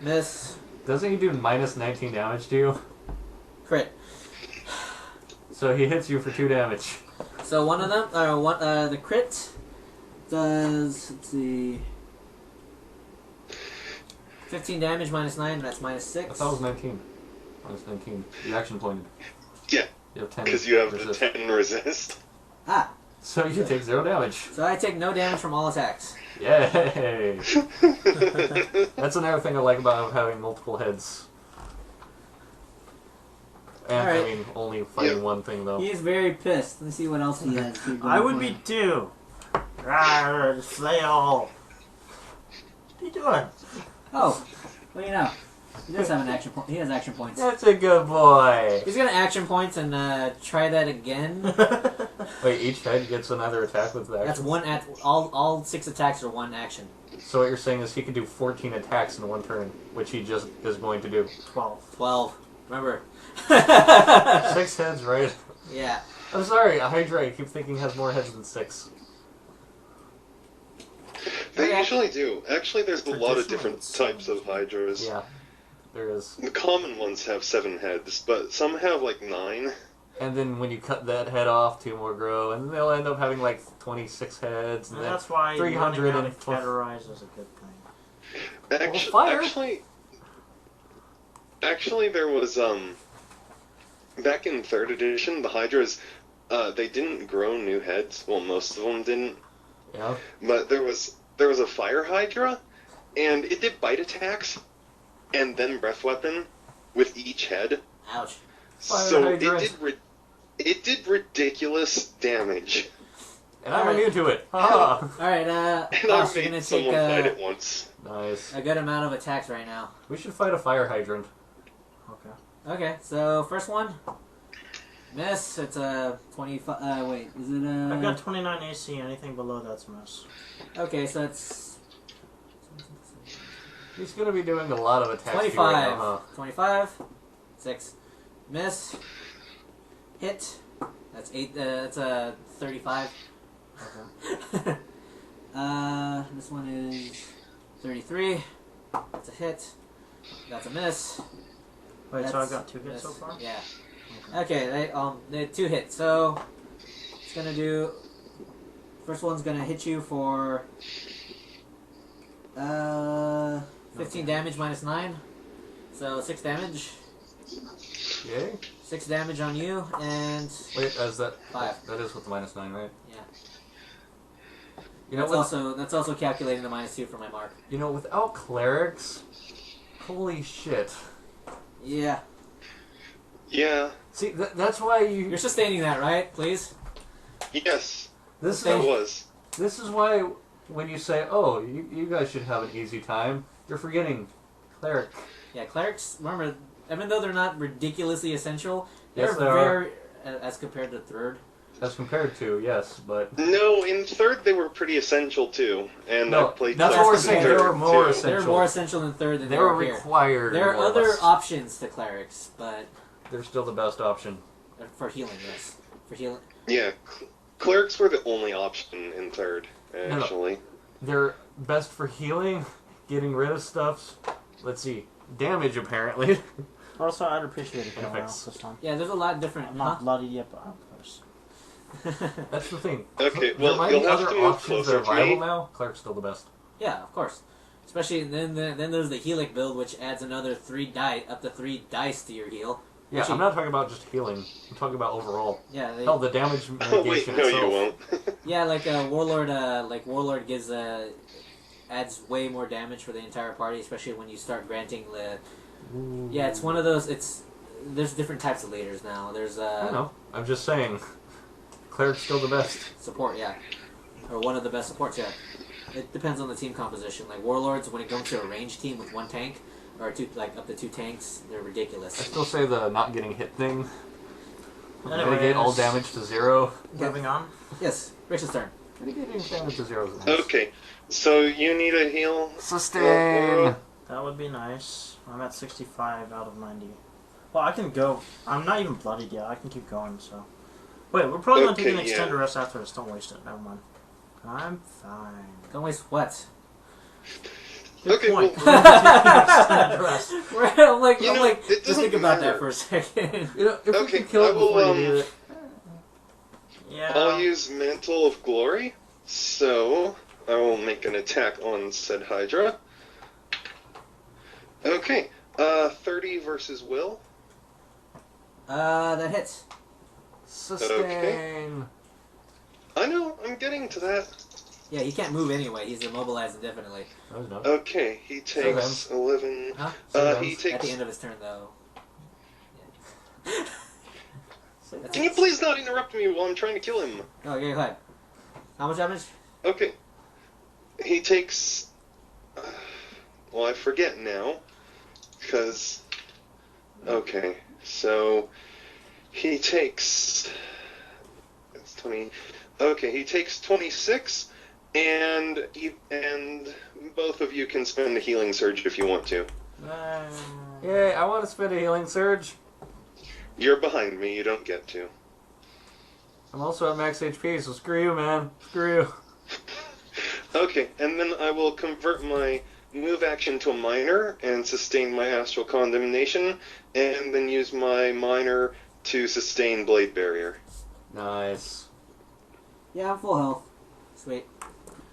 [SPEAKER 1] Miss.
[SPEAKER 3] Doesn't he do minus 19 damage to you?
[SPEAKER 1] Crit.
[SPEAKER 3] So he hits you for 2 damage.
[SPEAKER 1] So one of them, the crit does, let's see, 15 damage minus 9, that's minus 6.
[SPEAKER 3] I thought it was 19. Minus 19. You action pointed.
[SPEAKER 4] Yeah,
[SPEAKER 3] You have 10.
[SPEAKER 4] because you have
[SPEAKER 3] resist.
[SPEAKER 4] the 10 resist.
[SPEAKER 1] Ah,
[SPEAKER 3] So you take 0 damage.
[SPEAKER 1] so I take no damage from all attacks.
[SPEAKER 3] Yay! That's another thing I like about having multiple heads. And
[SPEAKER 1] Alright.
[SPEAKER 3] I mean, only fighting
[SPEAKER 4] Yeah.
[SPEAKER 3] one thing though.
[SPEAKER 1] He is very pissed. Let's see what else he has.
[SPEAKER 2] I would be too. Rawr, flail. What are you doing?
[SPEAKER 1] Oh, what do you know? He does have an action point. He has action points.
[SPEAKER 3] That's a good boy!
[SPEAKER 1] He's gonna action points and try that again.
[SPEAKER 3] Wait, each head gets another attack with the action?
[SPEAKER 1] That's one at all 6 attacks are one action.
[SPEAKER 3] So what you're saying is he can do 14 attacks in one turn, which he just is going to do.
[SPEAKER 2] 12.
[SPEAKER 1] 12. Remember.
[SPEAKER 3] 6 heads, right?
[SPEAKER 1] Yeah.
[SPEAKER 3] I'm sorry, a Hydra I keep thinking has more heads than 6.
[SPEAKER 4] They
[SPEAKER 1] Okay.
[SPEAKER 4] usually do. Actually, there's a lot of
[SPEAKER 2] Traditionally,
[SPEAKER 4] different
[SPEAKER 2] it's
[SPEAKER 4] types of hydras.
[SPEAKER 3] Yeah, there is.
[SPEAKER 4] The common ones have 7 heads, but some have like 9.
[SPEAKER 3] And then when you cut that head off, 2 more grow, and they'll end up having like 26 heads, and
[SPEAKER 2] And
[SPEAKER 3] then
[SPEAKER 2] that's why
[SPEAKER 3] 300
[SPEAKER 2] learning how
[SPEAKER 3] and
[SPEAKER 2] to categorize is a good thing.
[SPEAKER 4] Actually,
[SPEAKER 3] fire.
[SPEAKER 4] actually, there was back in 3rd edition, the hydras they didn't grow new heads. Well, most of them didn't.
[SPEAKER 3] yeah.
[SPEAKER 4] But there was a fire hydra, and it did bite attacks, and then breath weapon with each head.
[SPEAKER 1] Ouch.
[SPEAKER 3] Fire
[SPEAKER 4] So
[SPEAKER 3] hydrant.
[SPEAKER 4] it did ridiculous damage.
[SPEAKER 3] And I'm
[SPEAKER 1] Alright.
[SPEAKER 3] immune to it. Haha.
[SPEAKER 1] Alright,
[SPEAKER 4] And
[SPEAKER 1] Boss,
[SPEAKER 4] I
[SPEAKER 1] you're gonna
[SPEAKER 4] made
[SPEAKER 1] take
[SPEAKER 4] someone fight it once.
[SPEAKER 3] Nice.
[SPEAKER 1] a good amount of attacks right now.
[SPEAKER 3] We should fight a fire hydrant.
[SPEAKER 2] Okay.
[SPEAKER 1] Okay, so first one. Miss, it's a 25, wait, is it a...
[SPEAKER 2] I've got 29 AC, anything below that's a miss.
[SPEAKER 1] Okay, so it's
[SPEAKER 3] He's gonna be doing a lot of attacks.
[SPEAKER 1] 25.
[SPEAKER 3] Right now, huh?
[SPEAKER 1] 25. 6. Miss. Hit. That's 8, that's a 35.
[SPEAKER 2] Okay.
[SPEAKER 1] This one is 33. That's a hit. That's a miss.
[SPEAKER 2] Wait, so
[SPEAKER 1] That's
[SPEAKER 2] I've got 2 hits
[SPEAKER 1] miss.
[SPEAKER 2] so far?
[SPEAKER 1] Yeah. Okay, they 2 hits. So it's gonna do. First one's gonna hit you for 15 damage minus 9. So 6 damage.
[SPEAKER 3] Yay.
[SPEAKER 1] 6 damage on you, and
[SPEAKER 3] Wait, is that
[SPEAKER 1] 5.
[SPEAKER 3] That is with the minus 9, right?
[SPEAKER 1] Yeah.
[SPEAKER 3] You know,
[SPEAKER 1] That's also calculating the minus 2 for my mark.
[SPEAKER 3] without clerics, holy shit.
[SPEAKER 1] Yeah.
[SPEAKER 4] Yeah.
[SPEAKER 3] See, that's why
[SPEAKER 1] You're sustaining that, right? Please?
[SPEAKER 4] Yes.
[SPEAKER 3] This
[SPEAKER 4] It
[SPEAKER 3] is
[SPEAKER 4] was.
[SPEAKER 3] this is why when you say, "Oh, you guys should have an easy time," you're forgetting cleric.
[SPEAKER 1] Yeah, clerics, remember, even though they're not ridiculously essential, they're
[SPEAKER 3] Yes, they are.
[SPEAKER 1] very, as compared to third.
[SPEAKER 3] As compared to, yes, but
[SPEAKER 4] No, in third they were pretty essential too, and
[SPEAKER 3] No,
[SPEAKER 4] I played
[SPEAKER 3] that's
[SPEAKER 1] what we're
[SPEAKER 4] clerics in
[SPEAKER 1] saying,
[SPEAKER 3] they
[SPEAKER 4] third,
[SPEAKER 3] were more
[SPEAKER 4] too.
[SPEAKER 3] essential.
[SPEAKER 1] They're more essential than third than
[SPEAKER 3] they
[SPEAKER 1] they
[SPEAKER 3] were
[SPEAKER 1] are here.
[SPEAKER 3] required.
[SPEAKER 1] There are
[SPEAKER 3] more or
[SPEAKER 1] other
[SPEAKER 3] less.
[SPEAKER 1] options to clerics, but
[SPEAKER 3] They're still the best option.
[SPEAKER 1] for healing, yes. For healing.
[SPEAKER 4] Yeah, clerics were the only option in third, actually.
[SPEAKER 3] They're best for healing, getting rid of stuffs. Let's see, damage apparently.
[SPEAKER 2] Also, I'd appreciate it now
[SPEAKER 3] Effects.
[SPEAKER 2] this time.
[SPEAKER 1] Yeah, there's a lot of different.
[SPEAKER 2] I'm not bloody yet, but I'm close.
[SPEAKER 3] That's the thing.
[SPEAKER 4] Okay,
[SPEAKER 3] there
[SPEAKER 4] well,
[SPEAKER 3] might
[SPEAKER 4] you'll
[SPEAKER 3] be
[SPEAKER 4] have
[SPEAKER 3] other
[SPEAKER 4] to move
[SPEAKER 3] options that are
[SPEAKER 4] closer to
[SPEAKER 3] viable
[SPEAKER 4] me.
[SPEAKER 3] now. Cleric's still the best.
[SPEAKER 1] Yeah, of course. Especially then there's the Helic build, which adds another 3 up to 3 dice to your heal.
[SPEAKER 3] Yeah,
[SPEAKER 1] Actually-
[SPEAKER 3] I'm not talking about just healing. I'm talking about overall.
[SPEAKER 1] Yeah, they,
[SPEAKER 3] Hell, the damage
[SPEAKER 4] Oh wait,
[SPEAKER 3] mitigation
[SPEAKER 4] no,
[SPEAKER 3] itself.
[SPEAKER 4] you won't.
[SPEAKER 1] yeah, like Warlord gives adds way more damage for the entire party, especially when you start granting the. Yeah, it's one of those. There's different types of leaders now. There's
[SPEAKER 3] I know. I'm just saying. Cleric's still the best.
[SPEAKER 1] support, yeah, or one of the best supports, yeah. It depends on the team composition. Like Warlords, when it comes to a ranged team with 1 tank or up to 2 tanks, they're
[SPEAKER 3] I
[SPEAKER 1] ridiculous.
[SPEAKER 3] still say the not getting hit thing.
[SPEAKER 2] Anyways.
[SPEAKER 3] Mitigate all damage to 0.
[SPEAKER 2] Moving on.
[SPEAKER 1] Yes, Rich's turn.
[SPEAKER 3] Mitigating damage to 0 is nice.
[SPEAKER 4] Okay, so you need a heal.
[SPEAKER 3] Sustain!
[SPEAKER 2] That would be nice. I'm at 65 out of 90. Well, I can go. I'm not even bloodied yet. I can keep going, so. Wait, we're probably going to take an
[SPEAKER 4] Okay,
[SPEAKER 2] extended
[SPEAKER 4] yeah.
[SPEAKER 2] rest after this. Don't waste it. Never mind. I'm fine.
[SPEAKER 1] Don't waste what?
[SPEAKER 2] Good
[SPEAKER 4] Okay,
[SPEAKER 2] point.
[SPEAKER 4] well-
[SPEAKER 2] Extended rest.
[SPEAKER 1] I'm like,
[SPEAKER 4] You know, it
[SPEAKER 1] just
[SPEAKER 4] doesn't
[SPEAKER 1] think about that
[SPEAKER 4] matter.
[SPEAKER 1] for a second.
[SPEAKER 3] You know, if we
[SPEAKER 4] Okay,
[SPEAKER 3] can kill
[SPEAKER 4] I
[SPEAKER 3] it
[SPEAKER 4] will,
[SPEAKER 3] before you do it.
[SPEAKER 2] Yeah.
[SPEAKER 4] I'll use Mantle of Glory, so I will make an attack on said Hydra. Okay, 30 versus Will.
[SPEAKER 1] That hits.
[SPEAKER 3] Sustain!
[SPEAKER 4] I know, I'm getting to that.
[SPEAKER 1] Yeah, he can't move anyway. He's immobilized indefinitely.
[SPEAKER 3] No, he's not.
[SPEAKER 4] Okay, he takes
[SPEAKER 3] then.
[SPEAKER 4] 11.
[SPEAKER 1] Huh?
[SPEAKER 4] He
[SPEAKER 1] At
[SPEAKER 4] takes.
[SPEAKER 1] the end of his turn, though. Yeah.
[SPEAKER 4] Can you please not interrupt me while I'm trying to kill him?
[SPEAKER 1] Oh, yeah, go ahead. How much damage?
[SPEAKER 4] Okay. He takes. Well, I forget now. Because. Okay, so. He takes. It's 20. Okay, he takes 26, and both of you can spend a healing surge if you want to.
[SPEAKER 3] Yay, I want to spend a healing surge.
[SPEAKER 4] You're behind me, you don't get to.
[SPEAKER 3] I'm also at max HP, so screw you, man. Screw you.
[SPEAKER 4] Okay, and then I will convert my move action to a minor and sustain my astral condemnation, and then use my minor to sustain blade barrier.
[SPEAKER 3] Nice.
[SPEAKER 1] Yeah, I'm full health. Sweet.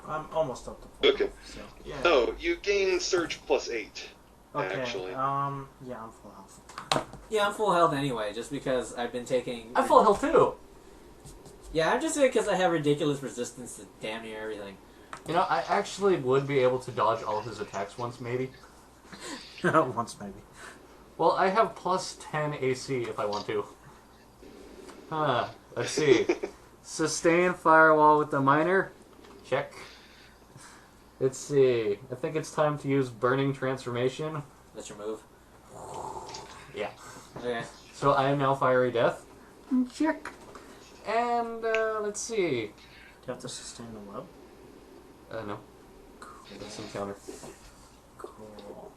[SPEAKER 2] I'm almost up to full.
[SPEAKER 4] Okay.
[SPEAKER 2] So, yeah.
[SPEAKER 4] Oh, you gain surge plus 8.
[SPEAKER 2] Okay.
[SPEAKER 4] Actually.
[SPEAKER 2] Yeah, I'm full health.
[SPEAKER 1] Yeah, I'm full health anyway, just because I've been taking...
[SPEAKER 3] I'm full health too.
[SPEAKER 1] Yeah, I'm just saying because I have ridiculous resistance to damn near everything.
[SPEAKER 3] You know, I actually would be able to dodge all of his attacks once, maybe.
[SPEAKER 2] Once maybe.
[SPEAKER 3] Well, I have plus 10 AC if I want to. Let's see. Sustain firewall with the minor. Check. Let's see. I think it's time to use burning transformation.
[SPEAKER 1] That's your move.
[SPEAKER 3] Yeah.
[SPEAKER 1] Okay.
[SPEAKER 3] So I am now fiery death. Check. And let's see.
[SPEAKER 2] Do you have to sustain the web?
[SPEAKER 3] No. That's encounter.
[SPEAKER 2] Cool.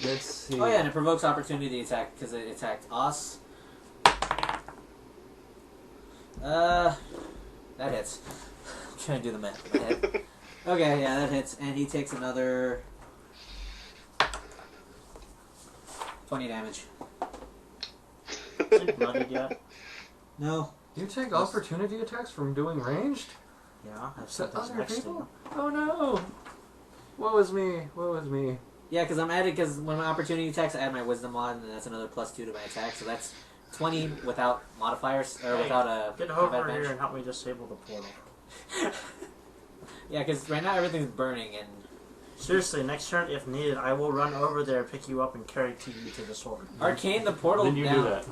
[SPEAKER 3] Let's see.
[SPEAKER 1] Oh yeah, and it provokes opportunity attack because it attacked us. That hits. I'm trying to do the math in my head. Okay, yeah, that hits, and he takes another 20 damage.
[SPEAKER 2] Is he bloodied yet?
[SPEAKER 1] No.
[SPEAKER 3] You take opportunity attacks from doing ranged?
[SPEAKER 2] Yeah, I've
[SPEAKER 3] To
[SPEAKER 2] said this
[SPEAKER 3] other
[SPEAKER 2] next to
[SPEAKER 3] people?
[SPEAKER 2] you.
[SPEAKER 3] Oh no! Woe is me. Woe is me.
[SPEAKER 1] Yeah, because when my opportunity attacks, I add my wisdom on, and that's another +2 to my attack, so that's 20 without modifiers, or
[SPEAKER 2] Hey,
[SPEAKER 1] without a
[SPEAKER 2] Get
[SPEAKER 1] combat
[SPEAKER 2] over
[SPEAKER 1] advantage.
[SPEAKER 2] here and help me disable the portal.
[SPEAKER 1] Yeah, because right now everything's burning, and
[SPEAKER 2] Seriously, next turn, if needed, I will run over there, pick you up, and carry you to the sword.
[SPEAKER 1] Arcane the portal
[SPEAKER 3] Then you
[SPEAKER 1] down.
[SPEAKER 3] do that.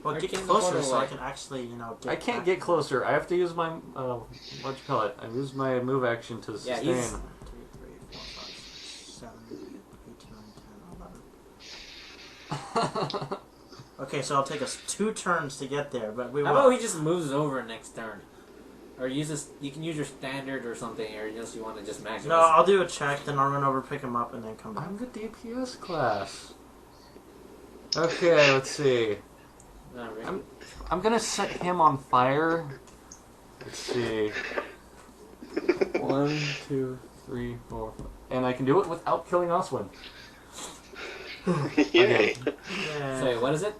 [SPEAKER 2] Well, get
[SPEAKER 1] Arcane the
[SPEAKER 2] closer
[SPEAKER 1] portal
[SPEAKER 2] so I
[SPEAKER 1] away.
[SPEAKER 2] can actually, get
[SPEAKER 3] I can't
[SPEAKER 2] back.
[SPEAKER 3] get closer. I have to use my I use my move action to
[SPEAKER 1] Yeah,
[SPEAKER 3] sustain.
[SPEAKER 1] he's-
[SPEAKER 2] 1, 2, 3, 4, 5, 6, 7, 8, 9, 10, 11. Okay, so it'll take us 2 turns to get there, but we
[SPEAKER 1] How
[SPEAKER 2] will.
[SPEAKER 1] about he just moves over next turn? Or uses you can use your standard or something, or unless you want to just max.
[SPEAKER 2] No, I'll do a check, then I'll run over, pick him up, and then come back.
[SPEAKER 3] I'm the DPS class. Okay, let's see. I'm gonna set him on fire. Let's see. 1, 2, 3, 4, 5. And I can do it without killing Oswin.
[SPEAKER 4] Yay.
[SPEAKER 2] Yeah.
[SPEAKER 1] Sorry, what is it?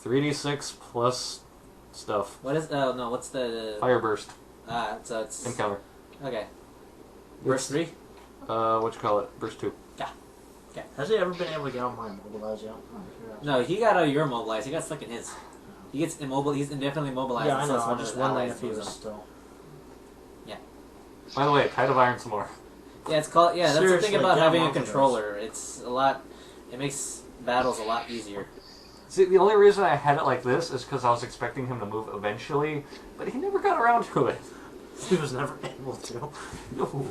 [SPEAKER 3] 3d6 plus stuff.
[SPEAKER 1] What is? Oh no, what's the?
[SPEAKER 3] Fire burst.
[SPEAKER 1] So it's
[SPEAKER 3] Encounter.
[SPEAKER 1] okay. Burst 3.
[SPEAKER 3] What you call it? Burst 2.
[SPEAKER 2] Has he ever been able to get out my immobilize yet?
[SPEAKER 1] No, he got out of your immobilized. He got stuck in his. He gets immobile. He's indefinitely immobilized.
[SPEAKER 2] Yeah, I know.
[SPEAKER 1] until
[SPEAKER 2] I'm
[SPEAKER 1] someone
[SPEAKER 2] just
[SPEAKER 1] with
[SPEAKER 2] wondering
[SPEAKER 1] allies
[SPEAKER 2] if he
[SPEAKER 1] moves
[SPEAKER 2] was
[SPEAKER 1] him.
[SPEAKER 2] still.
[SPEAKER 3] By the way, Tide of Iron some more.
[SPEAKER 1] Yeah, it's called. Yeah, that's the
[SPEAKER 2] Seriously,
[SPEAKER 1] thing about
[SPEAKER 2] get
[SPEAKER 1] having
[SPEAKER 2] him
[SPEAKER 1] a
[SPEAKER 2] off of
[SPEAKER 1] controller. It's a lot. It makes battles a lot easier.
[SPEAKER 3] See, the only reason I had it like this is because I was expecting him to move eventually, but he never got around to it.
[SPEAKER 2] He was never able to.
[SPEAKER 3] No.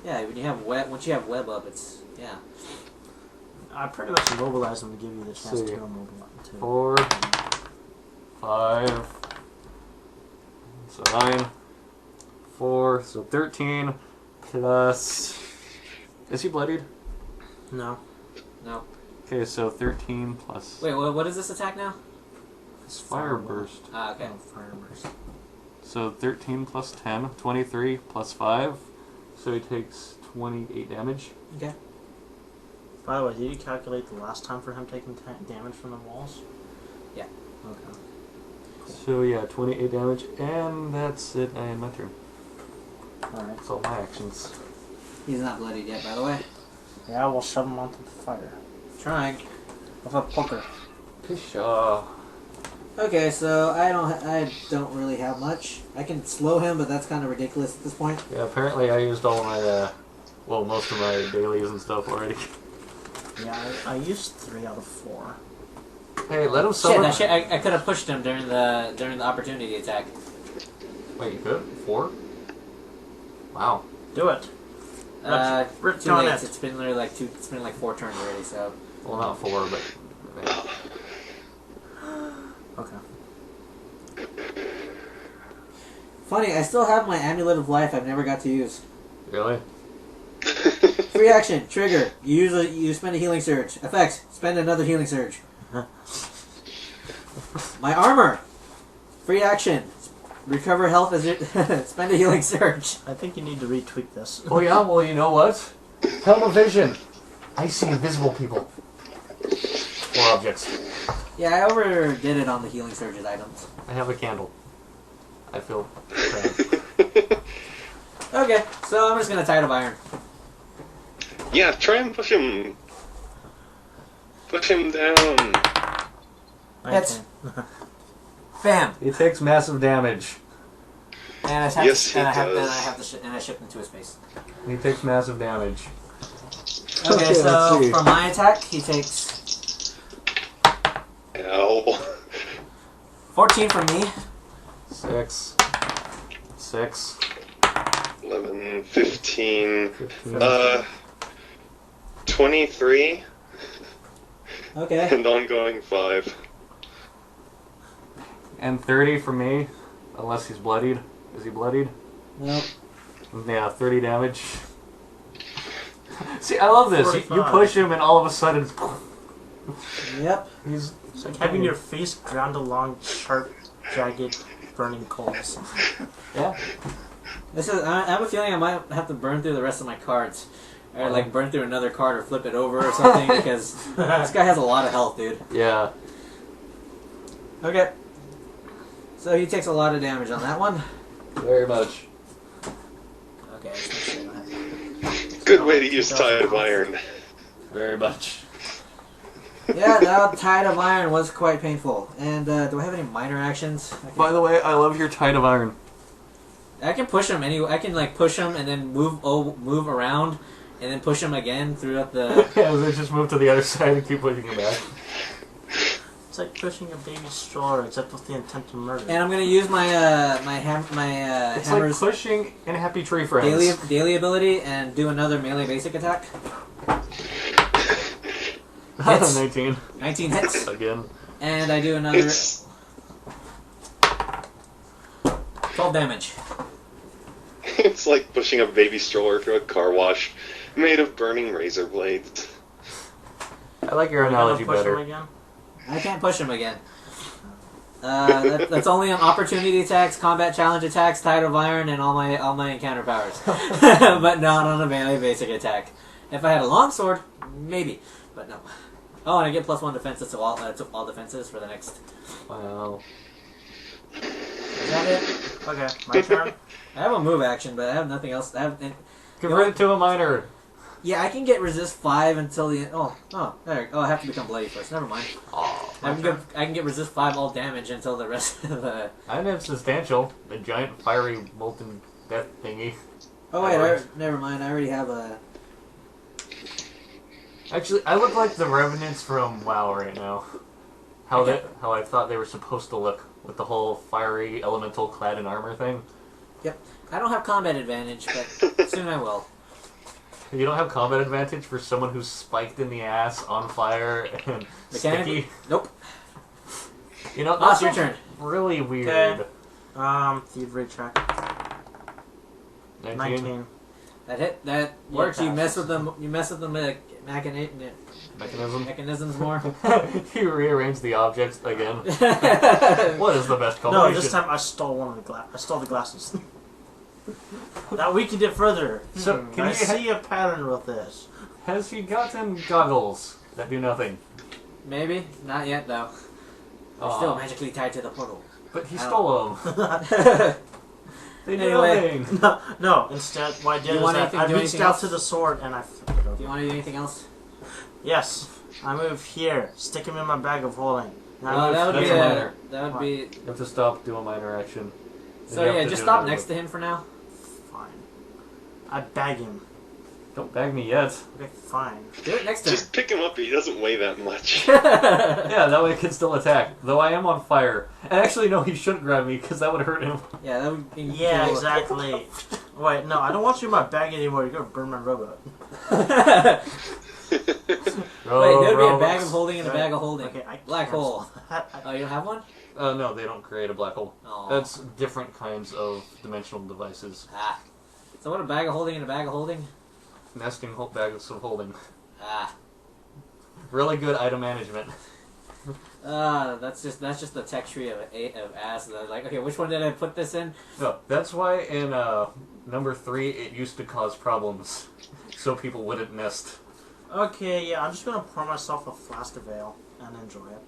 [SPEAKER 1] Yeah, when you have web, once you have web up, it's yeah.
[SPEAKER 2] I pretty much immobilized him to give you the chance
[SPEAKER 3] See.
[SPEAKER 2] to immobilize.
[SPEAKER 3] 4, 5, so 9, 4, so 13, plus... Is he bloodied?
[SPEAKER 2] No.
[SPEAKER 1] No.
[SPEAKER 3] Okay, so 13 plus...
[SPEAKER 1] Wait, what is this attack now?
[SPEAKER 3] It's Fire Burst.
[SPEAKER 1] Ah, okay.
[SPEAKER 2] Oh, fire burst.
[SPEAKER 3] So 13 plus 10, 23 plus 5, so he takes 28 damage.
[SPEAKER 1] Okay.
[SPEAKER 2] By the way, did you calculate the last time for him taking damage from the walls?
[SPEAKER 1] Yeah.
[SPEAKER 2] Okay.
[SPEAKER 3] So yeah, 28 damage, and that's it. I end my turn.
[SPEAKER 2] Alright.
[SPEAKER 3] That's all my actions.
[SPEAKER 1] He's not bloodied yet, by the way.
[SPEAKER 2] Yeah, we'll shove him onto the fire.
[SPEAKER 1] Trying.
[SPEAKER 2] With a poker.
[SPEAKER 3] Pshaw.
[SPEAKER 1] Okay, so I don't really have much. I can slow him, but that's kind of ridiculous at this point.
[SPEAKER 3] Yeah, apparently I used all my, most of my dailies and stuff already.
[SPEAKER 2] Yeah, I used 3 out of 4.
[SPEAKER 3] Hey, let him
[SPEAKER 1] Shit,
[SPEAKER 3] summon...
[SPEAKER 1] I could have pushed him during the opportunity attack.
[SPEAKER 3] Wait, you could? 4? Wow.
[SPEAKER 2] Do it. Rip
[SPEAKER 1] Too
[SPEAKER 2] on
[SPEAKER 1] late.
[SPEAKER 2] it.
[SPEAKER 1] It's been literally like 4 turns already. So
[SPEAKER 3] Well, not 4, but...
[SPEAKER 2] Okay.
[SPEAKER 1] funny. I still have my amulet of life. I've never got to use.
[SPEAKER 3] Really?
[SPEAKER 1] Free action. Trigger. You spend a healing surge. Effect. Spend another healing surge. My armor. Free action. Recover health as it spend a healing surge.
[SPEAKER 2] I think you need to retweak this.
[SPEAKER 3] Oh yeah, well you know what? Helm of Vision! I see invisible people. Or objects.
[SPEAKER 1] Yeah, I overdid it on the healing surges items.
[SPEAKER 3] I have a candle. I feel proud.
[SPEAKER 1] Okay, so I'm just gonna Tide of Iron.
[SPEAKER 4] Yeah, try and push him. Push him down.
[SPEAKER 1] Hits.
[SPEAKER 2] 19.
[SPEAKER 1] Bam.
[SPEAKER 3] He takes massive damage.
[SPEAKER 1] And I have
[SPEAKER 4] Yes,
[SPEAKER 1] to, and
[SPEAKER 4] he
[SPEAKER 1] I have,
[SPEAKER 4] does.
[SPEAKER 1] and I have to, and I shift into his space.
[SPEAKER 3] He takes massive damage.
[SPEAKER 1] Okay,
[SPEAKER 3] Okay,
[SPEAKER 1] so
[SPEAKER 3] let's see.
[SPEAKER 1] for my attack, he takes
[SPEAKER 4] Ow.
[SPEAKER 1] 14 from me.
[SPEAKER 3] 6. 6.
[SPEAKER 4] 11, 15,
[SPEAKER 3] 15.
[SPEAKER 4] 23,
[SPEAKER 1] Okay.
[SPEAKER 4] and ongoing 5.
[SPEAKER 3] And 30 for me. Unless he's bloodied. Is he bloodied?
[SPEAKER 1] Nope.
[SPEAKER 3] Yeah, 30 damage. See, I love this. You
[SPEAKER 2] 45.
[SPEAKER 3] push him and all of a sudden...
[SPEAKER 1] Yep.
[SPEAKER 3] He's...
[SPEAKER 2] It's like having your face ground along sharp, jagged, burning coals.
[SPEAKER 3] Yeah.
[SPEAKER 1] This is. I have a feeling I might have to burn through the rest of my cards, or like burn through another card or flip it over or something because this guy has a lot of health, dude.
[SPEAKER 3] Yeah.
[SPEAKER 1] Okay. So he takes a lot of damage on that one.
[SPEAKER 3] Very much.
[SPEAKER 1] Okay. let's make sure I don't have-
[SPEAKER 4] Good way to use Tide of Iron.
[SPEAKER 3] Very much.
[SPEAKER 1] Yeah, that Tide of Iron was quite painful. And do I have any minor actions?
[SPEAKER 3] By the way, I love your Tide of Iron.
[SPEAKER 1] I can push him anyway. I can like push him and then move around, and then push him again throughout the.
[SPEAKER 3] Yeah, they just move to the other side and keep pushing him back.
[SPEAKER 2] It's like pushing a baby stroller, except with the intent to murder.
[SPEAKER 1] And I'm gonna use my
[SPEAKER 3] It's
[SPEAKER 1] hammer's
[SPEAKER 3] like pushing in Happy Tree Friends.
[SPEAKER 1] daily ability and do another melee basic attack. Hits.
[SPEAKER 3] 19.
[SPEAKER 1] 19 hits.
[SPEAKER 3] Again.
[SPEAKER 1] And I do another
[SPEAKER 4] It's
[SPEAKER 1] 12 damage.
[SPEAKER 4] it's like pushing a baby stroller through a car wash made of burning razor blades.
[SPEAKER 3] I like your
[SPEAKER 2] Are you gonna
[SPEAKER 3] analogy
[SPEAKER 2] push
[SPEAKER 3] better.
[SPEAKER 2] him again?
[SPEAKER 1] I can't push him again. That's only on opportunity attacks, combat challenge attacks, Tide of Iron, and all my encounter powers. But not on a melee basic attack. If I had a longsword, maybe, but no. Oh, and I get +1 defenses to all defenses for the next.
[SPEAKER 3] Wow.
[SPEAKER 1] Is that it?
[SPEAKER 2] Okay, my turn.
[SPEAKER 1] I have a move action, but I have nothing else.
[SPEAKER 3] Convert it to a minor.
[SPEAKER 1] Yeah, I can get resist 5 until the end. There. Oh, I have to become bloody first. Never mind. I can get resist 5 all damage until the rest of the.
[SPEAKER 3] I have substantial. The giant fiery molten death thingy.
[SPEAKER 1] Oh wait, never mind. I already have a.
[SPEAKER 3] Actually, I look like the revenants from WoW right now. How I thought they were supposed to look with the whole fiery elemental clad in armor thing.
[SPEAKER 1] Yep. I don't have combat advantage, but soon I will.
[SPEAKER 3] You don't have combat advantage for someone who's spiked in the ass, on fire, and sticky.
[SPEAKER 1] Nope.
[SPEAKER 3] You know,
[SPEAKER 1] That's
[SPEAKER 3] that's
[SPEAKER 1] your turn.
[SPEAKER 3] really weird.
[SPEAKER 2] Okay. Thievery check. 19.
[SPEAKER 1] That hit. That works. You mess with
[SPEAKER 2] passes.
[SPEAKER 1] them. You mess with the
[SPEAKER 3] Mechanism.
[SPEAKER 1] mechanisms more.
[SPEAKER 3] You rearrange the objects again. What is the best
[SPEAKER 2] No,
[SPEAKER 3] combination?
[SPEAKER 2] this time I stole one of the I stole the glasses. Now we can get further.
[SPEAKER 3] So, can
[SPEAKER 2] I
[SPEAKER 3] you
[SPEAKER 2] see a pattern with this.
[SPEAKER 3] Has he gotten goggles that do nothing?
[SPEAKER 1] Maybe not yet though. They're
[SPEAKER 3] Aw.
[SPEAKER 1] still magically tied to the portal.
[SPEAKER 3] But he
[SPEAKER 1] I
[SPEAKER 3] stole them. They do
[SPEAKER 1] Anyway.
[SPEAKER 3] nothing.
[SPEAKER 2] No, instead, what I did
[SPEAKER 1] You
[SPEAKER 2] is
[SPEAKER 1] want
[SPEAKER 2] that
[SPEAKER 1] anything-
[SPEAKER 2] I
[SPEAKER 1] do
[SPEAKER 2] reached
[SPEAKER 1] anything
[SPEAKER 2] out
[SPEAKER 1] else?
[SPEAKER 2] to the sword and I flipped it
[SPEAKER 1] Do you
[SPEAKER 2] over.
[SPEAKER 1] want to do anything else?
[SPEAKER 2] Yes, I move here, stick him in my bag of holding. And I
[SPEAKER 1] Well,
[SPEAKER 2] move
[SPEAKER 1] that would
[SPEAKER 3] That's
[SPEAKER 1] be
[SPEAKER 3] a
[SPEAKER 1] a.
[SPEAKER 3] minor.
[SPEAKER 1] That would
[SPEAKER 2] What?
[SPEAKER 1] be.
[SPEAKER 3] You have to stop, do a minor action.
[SPEAKER 1] So yeah, just stop next to him for now.
[SPEAKER 2] Fine. I bag him.
[SPEAKER 3] Don't bag me yet.
[SPEAKER 2] Okay, fine.
[SPEAKER 1] Do it next to him.
[SPEAKER 4] Just pick him up, he doesn't weigh that much.
[SPEAKER 3] Yeah, that way I can still attack. Though I am on fire. And actually, no, he shouldn't grab me because that would hurt him.
[SPEAKER 1] Yeah, that would be.
[SPEAKER 2] Yeah,
[SPEAKER 1] cool.
[SPEAKER 2] exactly. Wait, no, I don't want you in my bag anymore. You're gonna burn my robot.
[SPEAKER 1] Wait, there'd be a bag of holding and a bag of holding.
[SPEAKER 2] Okay, I
[SPEAKER 1] Black
[SPEAKER 2] cancel
[SPEAKER 1] hole.
[SPEAKER 2] that.
[SPEAKER 1] Oh, you don't have one?
[SPEAKER 3] No, they don't create a black hole.
[SPEAKER 1] Oh.
[SPEAKER 3] That's different kinds of dimensional devices.
[SPEAKER 1] Ah. So what? A bag of holding and a bag of holding?
[SPEAKER 3] Nesting bags of holding.
[SPEAKER 1] Ah.
[SPEAKER 3] Really good item management.
[SPEAKER 1] That's just the tech tree of ass. Like, okay, which one did I put this in?
[SPEAKER 3] No, that's why in number 3 it used to cause problems, so people wouldn't nest.
[SPEAKER 2] Okay, yeah, I'm just gonna pour myself a flask of ale and enjoy it.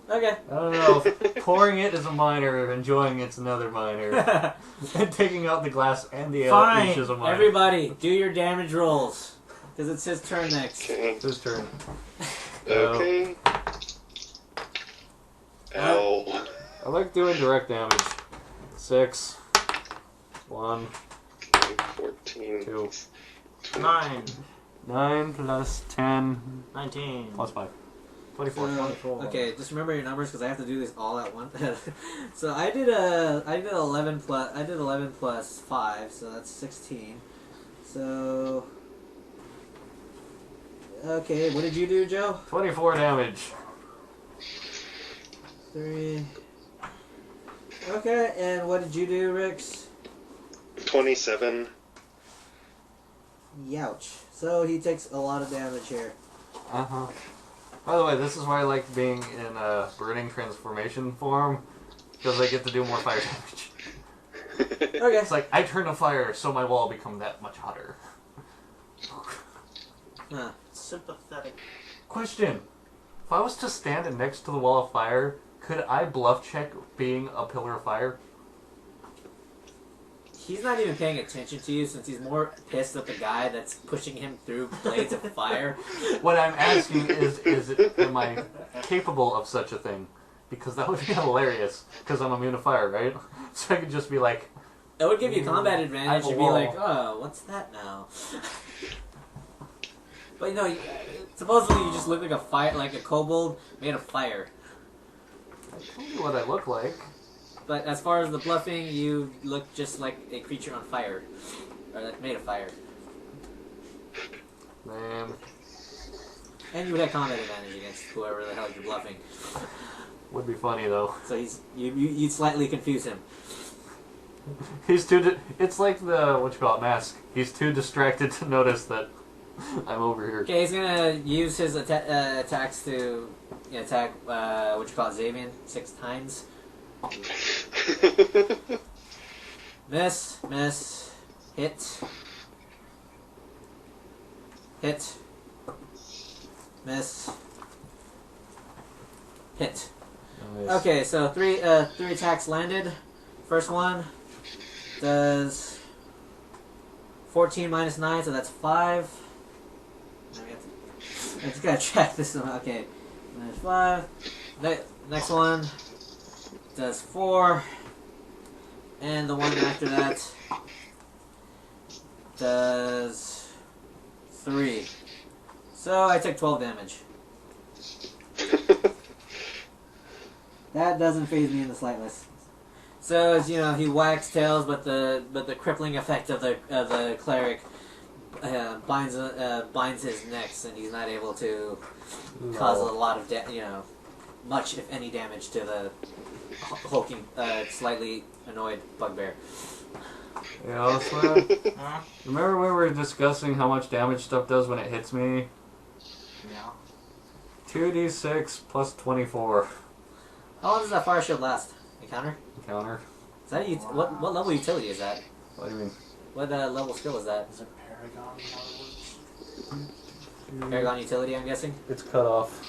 [SPEAKER 1] Okay.
[SPEAKER 3] I don't know. Pouring it is a minor, enjoying it's another minor, and taking out the glass and the ale
[SPEAKER 2] Fine.
[SPEAKER 3] each is a minor.
[SPEAKER 1] Everybody, do your damage rolls. Because it's his turn next.
[SPEAKER 4] Okay.
[SPEAKER 3] It's his turn.
[SPEAKER 4] Okay. Ow.
[SPEAKER 3] I like doing direct damage. 6. 1.
[SPEAKER 4] 14.
[SPEAKER 3] 2.
[SPEAKER 2] 9,
[SPEAKER 3] 9 plus 10
[SPEAKER 2] 19,
[SPEAKER 3] plus 5.
[SPEAKER 2] 24, 24.
[SPEAKER 1] Okay, just remember your numbers because I have to do this all at once. So I did 11 plus 5, so that's 16. So okay, what did you do, Joe?
[SPEAKER 3] 24 damage.
[SPEAKER 1] 3. Okay, and what did you do, Rix?
[SPEAKER 4] 27.
[SPEAKER 1] Youch. So he takes a lot of damage here.
[SPEAKER 3] Uh-huh. By the way, this is why I like being in a burning transformation form, because I get to do more fire damage.
[SPEAKER 1] Okay.
[SPEAKER 3] It's like, I turn to fire, so my wall become that much hotter.
[SPEAKER 1] Huh.
[SPEAKER 2] Sympathetic.
[SPEAKER 3] Question. If I was to stand next to the wall of fire, could I bluff check being a pillar of fire?
[SPEAKER 1] He's not even paying attention to you since he's more pissed at the guy that's pushing him through blades of fire.
[SPEAKER 3] What I'm asking is am I capable of such a thing? Because that would be hilarious, because I'm immune to fire, right? So I could just be like,
[SPEAKER 1] It would give you combat advantage.
[SPEAKER 3] I have a
[SPEAKER 1] You'd be
[SPEAKER 3] wall.
[SPEAKER 1] like, oh, what's that now? But no, supposedly you just look like a fire, like a kobold made of fire.
[SPEAKER 3] I told you what I look like.
[SPEAKER 1] But as far as the bluffing, you look just like a creature on fire, or like made of fire.
[SPEAKER 3] Man.
[SPEAKER 1] And you would have combat advantage against whoever the hell you're bluffing.
[SPEAKER 3] Would be funny though.
[SPEAKER 1] So you slightly confuse him.
[SPEAKER 3] He's too. It's like the what you call it mask. He's too distracted to notice that I'm over here.
[SPEAKER 1] Okay, he's gonna use his attacks to attack what you call it, Xavian 6 times. Miss, hit, miss, hit.
[SPEAKER 3] Nice.
[SPEAKER 1] Okay, so three attacks landed. First one does 14 minus 9, so that's 5. I just gotta check this one. Okay, minus 5. Next one does 4, and the one after that does 3. So I took 12 damage. That doesn't faze me in the slightest. So as you know, he whacks tails, but the crippling effect of the cleric binds his necks, and he's not able to cause a lot of much if any damage to the hulking, slightly annoyed bugbear.
[SPEAKER 3] Yeah, remember when we were discussing how much damage stuff does when it hits me?
[SPEAKER 2] Yeah.
[SPEAKER 3] 2d6 plus 24.
[SPEAKER 1] How long does that fire shield last? Encounter?
[SPEAKER 3] Counter.
[SPEAKER 1] Is that what level utility is that?
[SPEAKER 3] What do you mean?
[SPEAKER 1] What level skill is that?
[SPEAKER 2] Is it Paragon, in other words?
[SPEAKER 1] Paragon utility, I'm guessing?
[SPEAKER 3] It's cut off.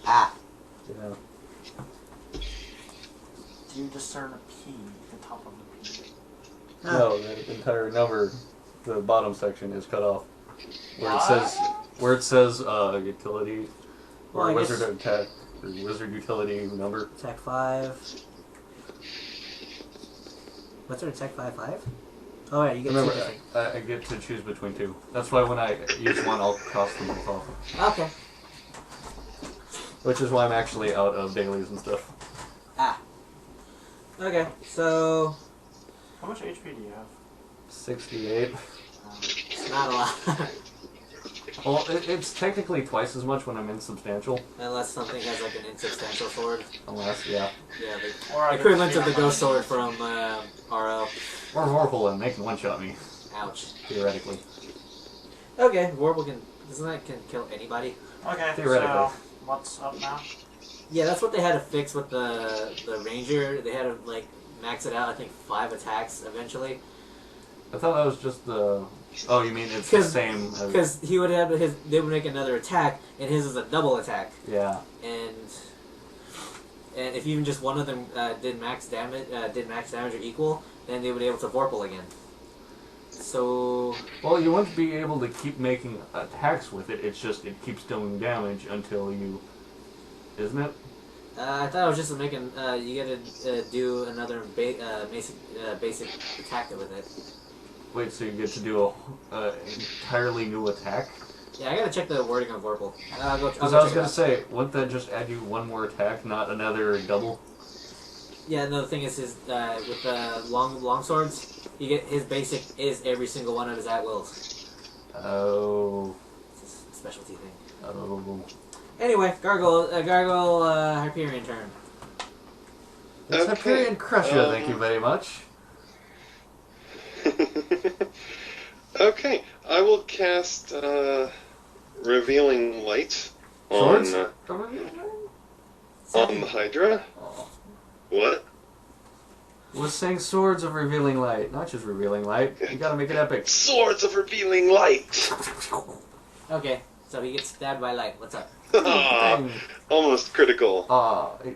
[SPEAKER 1] Ah.
[SPEAKER 3] Yeah.
[SPEAKER 2] Do you discern a P at the top of the P?
[SPEAKER 3] No, the entire number, the bottom section is cut off. Where it says utility or
[SPEAKER 1] Well, I
[SPEAKER 3] wizard
[SPEAKER 1] guess-
[SPEAKER 3] attack or wizard utility number.
[SPEAKER 1] Attack 5. What's it, attack 5/5? Oh yeah, you get
[SPEAKER 3] Remember,
[SPEAKER 1] two different.
[SPEAKER 3] I get to choose between two. That's why when I use one, I'll cross them both off.
[SPEAKER 1] Okay.
[SPEAKER 3] Which is why I'm actually out of dailies and stuff.
[SPEAKER 1] Ah. Okay, so
[SPEAKER 2] How much HP do you have?
[SPEAKER 3] 68.
[SPEAKER 1] it's not a lot.
[SPEAKER 3] Well, it's technically twice as much when I'm insubstantial.
[SPEAKER 1] Unless something has like an insubstantial sword.
[SPEAKER 3] Unless, yeah.
[SPEAKER 1] Yeah,
[SPEAKER 2] Or I
[SPEAKER 1] the
[SPEAKER 2] get
[SPEAKER 1] equivalent
[SPEAKER 2] to
[SPEAKER 1] of the
[SPEAKER 2] see
[SPEAKER 1] ghost
[SPEAKER 2] how
[SPEAKER 1] sword
[SPEAKER 2] much-
[SPEAKER 1] from RL.
[SPEAKER 3] Or Vorpal and they can one-shot me,
[SPEAKER 1] Ouch.
[SPEAKER 3] theoretically.
[SPEAKER 1] Okay, Warble can kill anybody.
[SPEAKER 2] Okay,
[SPEAKER 3] Theoretically.
[SPEAKER 2] so what's up now?
[SPEAKER 1] Yeah, that's what they had to fix with the ranger. They had to like max it out. I think 5 attacks eventually.
[SPEAKER 3] I thought that was just the... Oh, you mean it's the same as...
[SPEAKER 1] Because he would have they would make another attack, and his is a double attack.
[SPEAKER 3] Yeah.
[SPEAKER 1] And if even just one of them did max damage or equal, then they would be able to Vorpal again. So
[SPEAKER 3] Well, you wouldn't be able to keep making attacks with it. It's just it keeps doing damage until you... Isn't it?
[SPEAKER 1] I thought it was just making you get to do another basic attack with it.
[SPEAKER 3] Wait, so you get to do a entirely new attack?
[SPEAKER 1] Yeah, I gotta check the wording of Vorpal.
[SPEAKER 3] Because I was gonna say, wouldn't that just add you one more attack, not another double?
[SPEAKER 1] Yeah, no, the thing is, with the long swords, you get his basic is every single one of his at wills.
[SPEAKER 3] Oh.
[SPEAKER 1] It's a specialty thing.
[SPEAKER 3] Oh.
[SPEAKER 1] Anyway, Gargle Hyperion turn.
[SPEAKER 3] It's
[SPEAKER 4] Okay,
[SPEAKER 3] Hyperion Crusher, thank you very much.
[SPEAKER 4] Okay, I will cast Revealing Light on
[SPEAKER 3] Swords?
[SPEAKER 4] on the Hydra.
[SPEAKER 3] Oh.
[SPEAKER 4] What?
[SPEAKER 3] Was saying Swords of Revealing Light, not just Revealing Light. You gotta make it epic.
[SPEAKER 4] Swords of Revealing Light!
[SPEAKER 1] Okay, so he gets stabbed by light. What's up?
[SPEAKER 3] Dang.
[SPEAKER 4] Almost critical.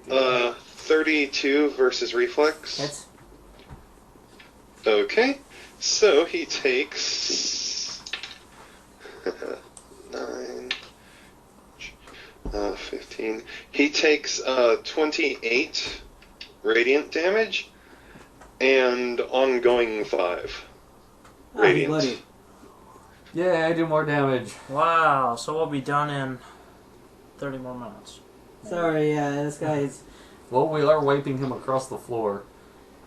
[SPEAKER 4] 32 versus Reflex.
[SPEAKER 1] Hits.
[SPEAKER 4] Okay, so he takes 9, 15. He takes 28 radiant damage and ongoing 5.
[SPEAKER 1] he's
[SPEAKER 4] radiant.
[SPEAKER 1] bloody.
[SPEAKER 3] Yeah, I do more damage.
[SPEAKER 2] Wow, so we'll be done in 30 more minutes.
[SPEAKER 1] Sorry, yeah, this guy's.
[SPEAKER 3] Well, we are wiping him across the floor.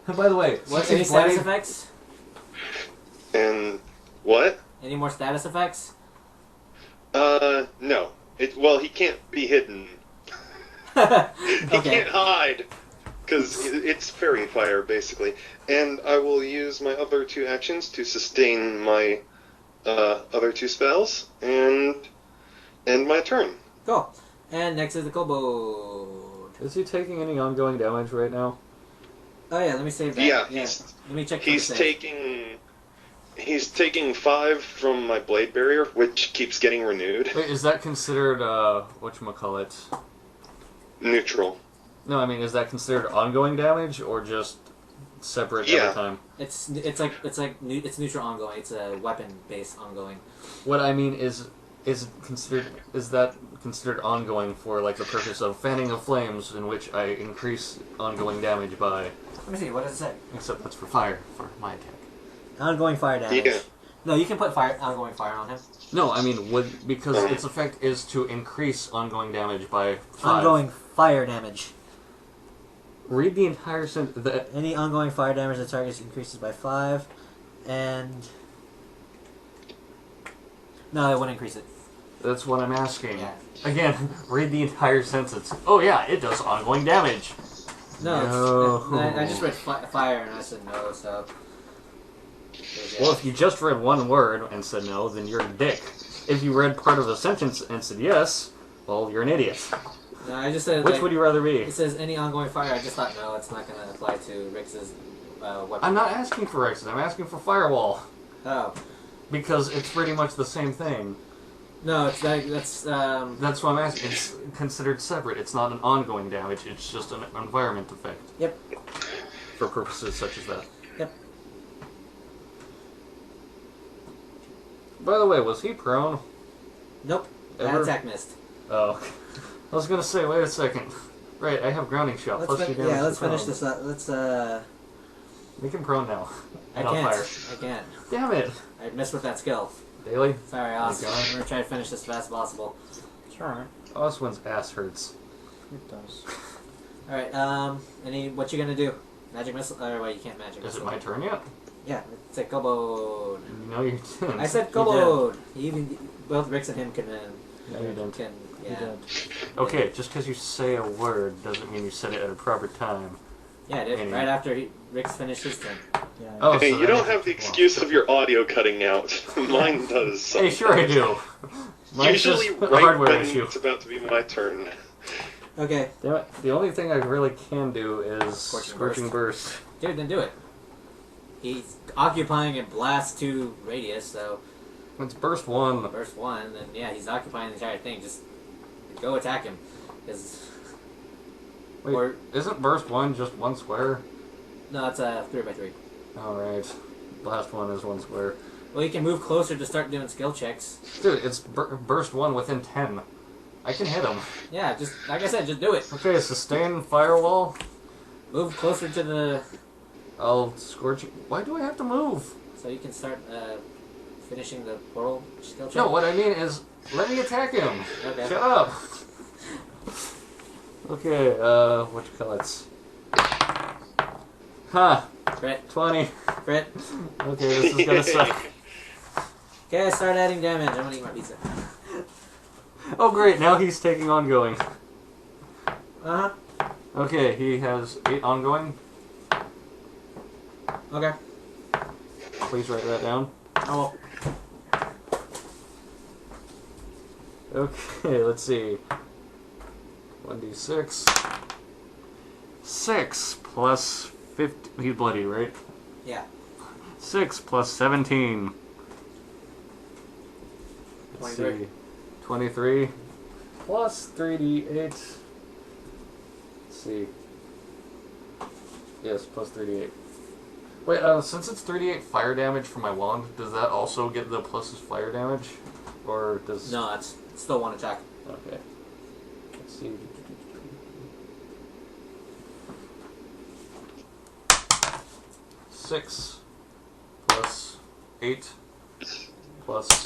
[SPEAKER 3] And by the way,
[SPEAKER 1] What?
[SPEAKER 3] since
[SPEAKER 1] Any
[SPEAKER 3] he's bloody,
[SPEAKER 1] status effects?
[SPEAKER 4] And what?
[SPEAKER 1] Any more status effects?
[SPEAKER 4] No. Well, he can't be hidden. He
[SPEAKER 1] Okay.
[SPEAKER 4] can't hide. Because it's fairy fire, basically. And I will use my other 2 actions to sustain my other 2 spells and end my turn.
[SPEAKER 1] Cool. And next is the Kobold.
[SPEAKER 3] is he taking any ongoing damage right now?
[SPEAKER 1] Oh yeah, let me save that.
[SPEAKER 4] Yeah,
[SPEAKER 1] Let me check.
[SPEAKER 4] he's
[SPEAKER 1] for the save.
[SPEAKER 4] taking 5 from my blade barrier, which keeps getting renewed.
[SPEAKER 3] Wait, is that considered whatchamacallit?
[SPEAKER 4] Neutral.
[SPEAKER 3] No, I mean, is that considered ongoing damage or just separate
[SPEAKER 4] Yeah.
[SPEAKER 3] every time?
[SPEAKER 1] It's neutral ongoing. It's a weapon based ongoing.
[SPEAKER 3] What I mean is that considered ongoing for like the purpose of fanning of flames, in which I increase ongoing damage by?
[SPEAKER 1] Let me see. What does it say?
[SPEAKER 3] Except that's for fire, for my attack.
[SPEAKER 1] Ongoing fire damage.
[SPEAKER 4] Yeah.
[SPEAKER 1] No, you can put ongoing fire on him.
[SPEAKER 3] No, I mean because its effect is to increase ongoing damage by 5.
[SPEAKER 1] Ongoing fire damage.
[SPEAKER 3] Read the entire sentence.
[SPEAKER 1] Any ongoing fire damage the target increases by 5, and no, it wouldn't increase it.
[SPEAKER 3] That's what I'm asking.
[SPEAKER 1] Yeah.
[SPEAKER 3] Again, read the entire sentence. Oh yeah, it does ongoing damage.
[SPEAKER 1] No,
[SPEAKER 3] No.
[SPEAKER 1] I just read fire and I said no. So.
[SPEAKER 3] Well, if you just read one word and said no, then you're a dick. If you read part of the sentence and said yes, well, you're an idiot.
[SPEAKER 1] No, I just said.
[SPEAKER 3] Which would you rather be?
[SPEAKER 1] It says any ongoing fire. I just thought no, it's not going to apply to Rix's weapon.
[SPEAKER 3] I'm not asking for X's, I'm asking for Firewall.
[SPEAKER 1] Oh.
[SPEAKER 3] Because it's pretty much the same thing.
[SPEAKER 1] No, it's that's.
[SPEAKER 3] That's what I'm asking. It's considered separate. It's not an ongoing damage, it's just an environment effect.
[SPEAKER 1] Yep.
[SPEAKER 3] For purposes such as that.
[SPEAKER 1] Yep.
[SPEAKER 3] By the way, was he prone?
[SPEAKER 1] Nope. That
[SPEAKER 3] Ever?
[SPEAKER 1] attack missed.
[SPEAKER 3] Oh. I was gonna say, wait a second. Right, I have grounding shot.
[SPEAKER 1] Let's
[SPEAKER 3] Plus 2 damage.
[SPEAKER 1] let's
[SPEAKER 3] to
[SPEAKER 1] finish
[SPEAKER 3] prone.
[SPEAKER 1] this up. Let's
[SPEAKER 3] Make him prone now.
[SPEAKER 1] I
[SPEAKER 3] And on
[SPEAKER 1] can't.
[SPEAKER 3] fire.
[SPEAKER 1] I can't.
[SPEAKER 3] Damn it!
[SPEAKER 1] I missed with that skill.
[SPEAKER 3] Daily?
[SPEAKER 1] Sorry, Oscar.
[SPEAKER 3] God.
[SPEAKER 1] I'm gonna try to finish this as fast as possible.
[SPEAKER 2] It's alright.
[SPEAKER 3] Oswin's ass hurts.
[SPEAKER 2] It does.
[SPEAKER 1] All right. What you gonna do? Magic missile? Or wait, you can't magic
[SPEAKER 3] Is
[SPEAKER 1] missile.
[SPEAKER 3] it my turn yet?
[SPEAKER 1] Yeah. It's a Kobold.
[SPEAKER 3] No, you didn't.
[SPEAKER 1] I said Kobold. Even both Rix and him can.
[SPEAKER 3] No, you didn't.
[SPEAKER 1] Can.
[SPEAKER 2] You
[SPEAKER 1] Yeah.
[SPEAKER 2] did.
[SPEAKER 3] Okay, just because you say a word doesn't mean you said it at a proper time.
[SPEAKER 1] Yeah, I did.
[SPEAKER 3] Anyway.
[SPEAKER 1] Right after Rix finished his turn.
[SPEAKER 2] Yeah.
[SPEAKER 3] Oh,
[SPEAKER 4] Hey,
[SPEAKER 3] so
[SPEAKER 4] you
[SPEAKER 3] that
[SPEAKER 4] don't
[SPEAKER 3] makes
[SPEAKER 4] have the
[SPEAKER 3] it well.
[SPEAKER 4] excuse of your audio cutting out. Mine does.
[SPEAKER 3] Hey, sure I do. Mine's
[SPEAKER 4] Usually
[SPEAKER 3] just a
[SPEAKER 4] right
[SPEAKER 3] hardware
[SPEAKER 4] when
[SPEAKER 3] issue.
[SPEAKER 4] it's about to be my turn.
[SPEAKER 1] Okay.
[SPEAKER 3] Damn it. The only thing I really can do is
[SPEAKER 1] Scorching
[SPEAKER 3] Scorching Burst.
[SPEAKER 1] Dude, then do it. He's occupying a blast 2 radius, so
[SPEAKER 3] It's Burst 1.
[SPEAKER 1] burst 1, then yeah, he's occupying the entire thing. Just go attack him. 'Cause-
[SPEAKER 3] Wait,
[SPEAKER 1] Or-
[SPEAKER 3] isn't Burst 1 just 1 square?
[SPEAKER 1] no, it's a 3x3.
[SPEAKER 3] Alright. Last one is 1 square.
[SPEAKER 1] Well, you can move closer to start doing skill checks.
[SPEAKER 3] Dude, it's Burst 1 within 10. I can hit him.
[SPEAKER 1] Yeah, just like I said, just do it.
[SPEAKER 3] Okay, sustain Firewall.
[SPEAKER 1] Move closer to the
[SPEAKER 3] I'll Scorch. Why do I have to move?
[SPEAKER 1] so you can start finishing the portal skill check.
[SPEAKER 3] No, what I mean is, let me attack him.
[SPEAKER 1] Okay.
[SPEAKER 3] Shut up. Okay, what you call it? Huh,
[SPEAKER 1] Crit,
[SPEAKER 3] 20.
[SPEAKER 1] crit.
[SPEAKER 3] Okay, this is gonna suck.
[SPEAKER 1] Okay, start adding damage. I'm gonna eat my pizza.
[SPEAKER 3] Oh great, now he's taking ongoing.
[SPEAKER 1] Uh huh.
[SPEAKER 3] Okay, he has 8 ongoing.
[SPEAKER 1] Okay.
[SPEAKER 3] Please write that down.
[SPEAKER 1] Oh.
[SPEAKER 3] Okay, let's see. 1d6. 6 plus 50. He's bloody, right?
[SPEAKER 1] Yeah.
[SPEAKER 3] 6 plus 17. Let's
[SPEAKER 1] 23.
[SPEAKER 3] see. 23 plus 3d8. Let's see. Yes, plus 3d8. Wait, since it's 3d8 fire damage from my wand, does that also get the pluses fire damage? Or does...
[SPEAKER 1] No, it's still one attack.
[SPEAKER 3] Okay. Let's see. 6 plus 8 plus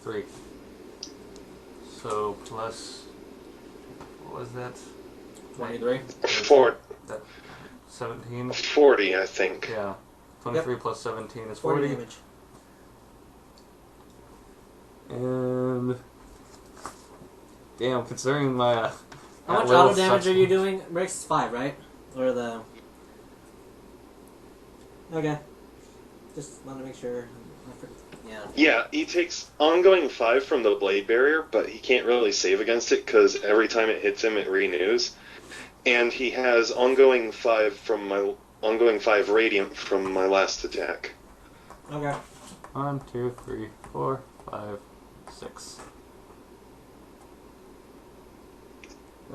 [SPEAKER 3] 3. So plus, what was that?
[SPEAKER 1] 23.
[SPEAKER 3] 17.
[SPEAKER 4] 40, I think.
[SPEAKER 3] Yeah. 23 plus 17 is 40.
[SPEAKER 1] damage.
[SPEAKER 3] And damn, considering my
[SPEAKER 1] How much
[SPEAKER 3] at-will
[SPEAKER 1] auto damage
[SPEAKER 3] sucks-
[SPEAKER 1] are you doing? Rick's 5, right? Or the... Okay. Just want to make sure. Yeah.
[SPEAKER 4] Yeah, he takes ongoing 5 from the blade barrier, but he can't really save against it because every time it hits him, it renews. And he has ongoing 5 radiant from my last attack.
[SPEAKER 1] Okay.
[SPEAKER 3] 1, 2, 3, 4, 5, 6.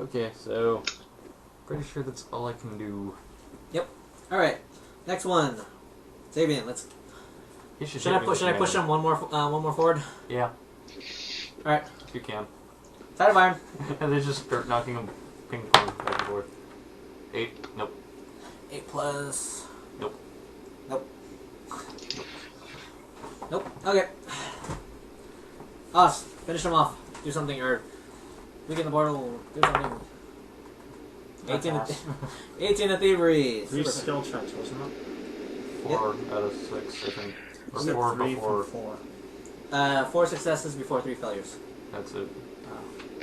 [SPEAKER 3] Okay, so pretty sure that's all I can do.
[SPEAKER 1] Alright. Next one. Sabian, let's...
[SPEAKER 3] He should
[SPEAKER 1] Should I push him one more forward?
[SPEAKER 3] Yeah,
[SPEAKER 1] Alright.
[SPEAKER 3] if you can.
[SPEAKER 1] Side of iron.
[SPEAKER 3] And they just start knocking him ping pong back and forth. 8. Nope.
[SPEAKER 1] 8 plus...
[SPEAKER 3] Nope.
[SPEAKER 1] Nope. Nope. Okay. Us, finish him off. Do something, or... Weaken the portal. Do something. 18
[SPEAKER 2] Pass.
[SPEAKER 1] 18 of thievery.
[SPEAKER 2] 3
[SPEAKER 1] Super-
[SPEAKER 2] skill checks, wasn't it?
[SPEAKER 3] 4 out of 6, I think. Or
[SPEAKER 2] Was it
[SPEAKER 3] 4
[SPEAKER 2] 3
[SPEAKER 3] before.
[SPEAKER 2] from 4?
[SPEAKER 1] 4 successes before 3 failures.
[SPEAKER 3] That's it.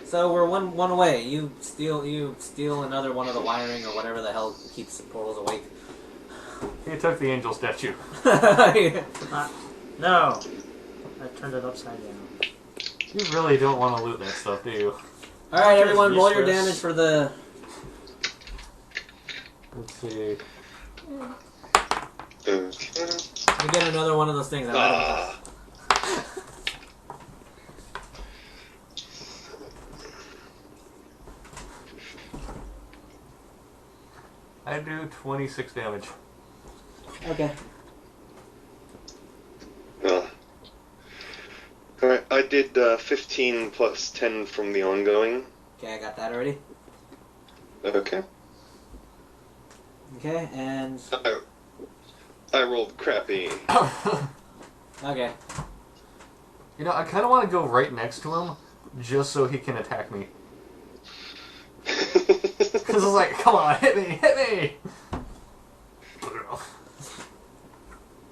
[SPEAKER 1] So we're one away. You steal another one of the wiring or whatever the hell keeps portals awake.
[SPEAKER 3] He took the angel statue.
[SPEAKER 2] No! I turned it upside down.
[SPEAKER 3] You really don't want to loot that stuff, do you?
[SPEAKER 1] Alright, everyone, roll your
[SPEAKER 2] Useless.
[SPEAKER 1] damage for the...
[SPEAKER 3] Let's see.
[SPEAKER 4] Okay.
[SPEAKER 1] You get another one of those things.
[SPEAKER 3] I do 26 damage.
[SPEAKER 1] Okay.
[SPEAKER 4] Alright, I did 15 plus 10 from the ongoing.
[SPEAKER 1] Okay, I got that already.
[SPEAKER 4] Okay.
[SPEAKER 1] Okay, and...
[SPEAKER 4] I rolled crappy.
[SPEAKER 1] Okay.
[SPEAKER 3] You know, I kind of want to go right next to him, just so he can attack me. Because it's like, come on, hit me!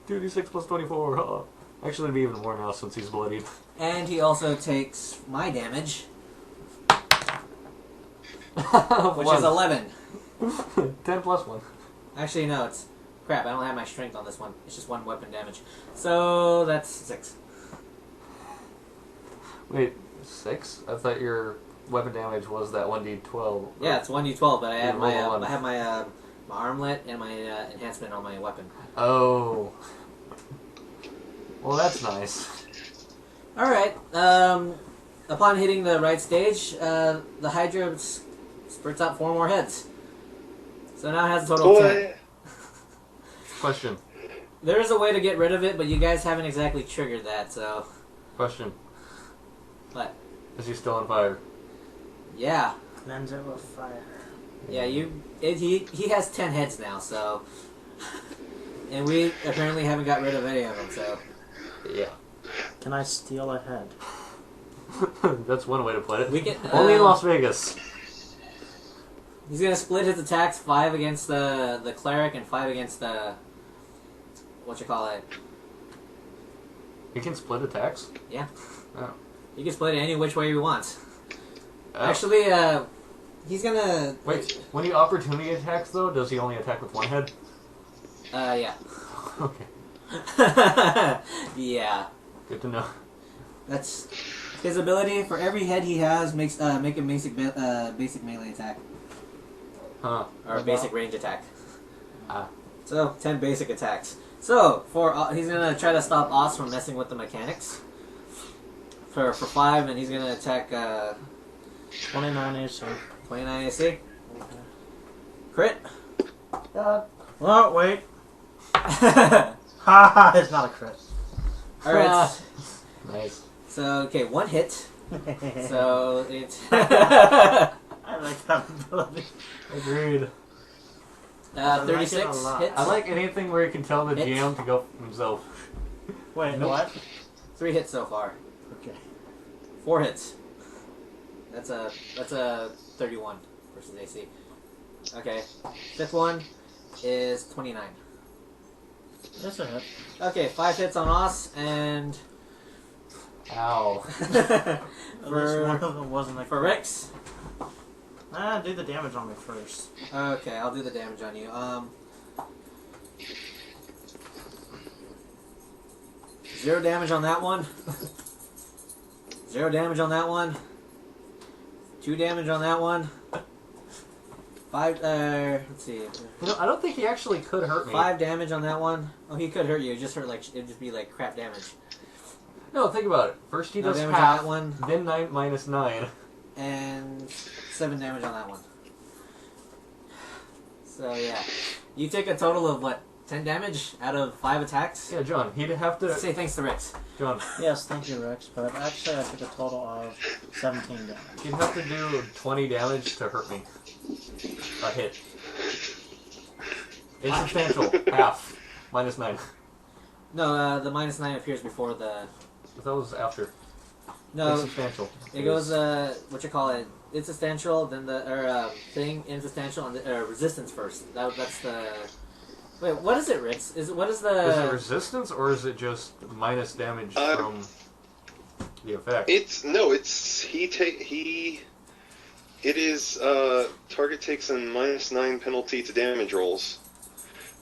[SPEAKER 3] 2d6 plus 24. Actually, it'd be even more now since he's bloodied.
[SPEAKER 1] And he also takes my damage, which is 11.
[SPEAKER 3] 10 plus 1.
[SPEAKER 1] Actually, no, it's... Crap, I don't have my strength on this one. It's just 1 weapon damage. So, that's 6.
[SPEAKER 3] Wait, 6? I thought your weapon damage was that 1d12.
[SPEAKER 1] Yeah, it's 1d12, but I have
[SPEAKER 3] You
[SPEAKER 1] my
[SPEAKER 3] roll one.
[SPEAKER 1] my armlet and my enhancement on my weapon.
[SPEAKER 3] Oh. Well, that's nice.
[SPEAKER 1] Alright, upon hitting the right stage, the Hydra spurts out 4 more heads. So now it has a total of 10.
[SPEAKER 3] Question.
[SPEAKER 1] There is a way to get rid of it, but you guys haven't exactly triggered that, so...
[SPEAKER 3] Question.
[SPEAKER 1] What?
[SPEAKER 3] Is he still on fire?
[SPEAKER 1] Yeah.
[SPEAKER 2] Cleanse it with fire.
[SPEAKER 1] Yeah, he has 10 heads now, so... And we apparently haven't got rid of any of them, so...
[SPEAKER 3] Yeah.
[SPEAKER 2] Can I steal a head?
[SPEAKER 3] That's one way to put it.
[SPEAKER 1] We can,
[SPEAKER 3] Only in Las Vegas.
[SPEAKER 1] He's gonna split his attacks, 5 against the cleric and 5 against the... Whatchamacallit?
[SPEAKER 3] He can split attacks?
[SPEAKER 1] Yeah.
[SPEAKER 3] Oh.
[SPEAKER 1] You can split it any which way you want.
[SPEAKER 3] Oh.
[SPEAKER 1] Actually, he's gonna...
[SPEAKER 3] Wait, when he opportunity attacks, though, does he only attack with 1 head?
[SPEAKER 1] Yeah.
[SPEAKER 3] Okay.
[SPEAKER 1] Yeah.
[SPEAKER 3] Good to know.
[SPEAKER 1] That's... His ability, for every head he has, makes make a basic melee attack.
[SPEAKER 3] Huh.
[SPEAKER 1] Or a basic range attack.
[SPEAKER 3] Ah.
[SPEAKER 1] So, 10 basic attacks. So, he's gonna try to stop Oz from messing with the mechanics. For 5, and he's gonna attack
[SPEAKER 2] 29 AC.
[SPEAKER 1] 29 AC. Crit.
[SPEAKER 2] Oh, wait. Haha, it's not a crit.
[SPEAKER 1] Alright.
[SPEAKER 3] Nice.
[SPEAKER 1] So, okay, 1 hit. So, it's...
[SPEAKER 2] I like that ability.
[SPEAKER 3] Agreed.
[SPEAKER 1] 36
[SPEAKER 2] a lot.
[SPEAKER 1] hits.
[SPEAKER 3] I like anything where he can tell the
[SPEAKER 1] Hit.
[SPEAKER 3] GM to go for himself.
[SPEAKER 2] Wait,
[SPEAKER 3] Nope.
[SPEAKER 2] what?
[SPEAKER 1] 3 hits so far.
[SPEAKER 2] Okay.
[SPEAKER 1] 4 hits. That's a 31 versus AC. Okay. 5th one is 29.
[SPEAKER 2] That's a hit.
[SPEAKER 1] Okay, 5 hits on us, and
[SPEAKER 3] Ow.
[SPEAKER 2] At least one of them wasn't like
[SPEAKER 1] for Rix.
[SPEAKER 2] do the damage on me first.
[SPEAKER 1] Okay, I'll do the damage on you. 0 damage on that one. 0 damage on that one. 2 damage on that one. 5. Let's see.
[SPEAKER 3] You know, I don't think he actually could hurt me.
[SPEAKER 1] 5 damage on that one. Oh, he could hurt you. It just hurt like it'd just be like crap damage.
[SPEAKER 3] No, think about it. First he
[SPEAKER 1] No
[SPEAKER 3] does
[SPEAKER 1] damage on
[SPEAKER 3] half,
[SPEAKER 1] that one.
[SPEAKER 3] then 9 minus 9.
[SPEAKER 1] And 7 damage on that one. So yeah, you take a total of what? 10 damage out of 5 attacks.
[SPEAKER 3] Yeah, John, he'd have to...
[SPEAKER 1] Say thanks to Rix.
[SPEAKER 3] John,
[SPEAKER 2] Yes, thank you, Rex. But actually, I took a total of 17 damage.
[SPEAKER 3] you'd have to do 20 damage to hurt me. A hit. Insubstantial. Half. Minus 9.
[SPEAKER 1] No, the minus 9 appears before the.
[SPEAKER 3] But that was after.
[SPEAKER 1] No,
[SPEAKER 3] Insubstantial.
[SPEAKER 1] it goes what you call it? Insubstantial, then the thing insubstantial, and the resistance first. That's the. Wait, what is it, Rix? What is the?
[SPEAKER 3] Is it resistance or is it just minus damage from the effect?
[SPEAKER 4] It is target takes a -9 penalty to damage rolls.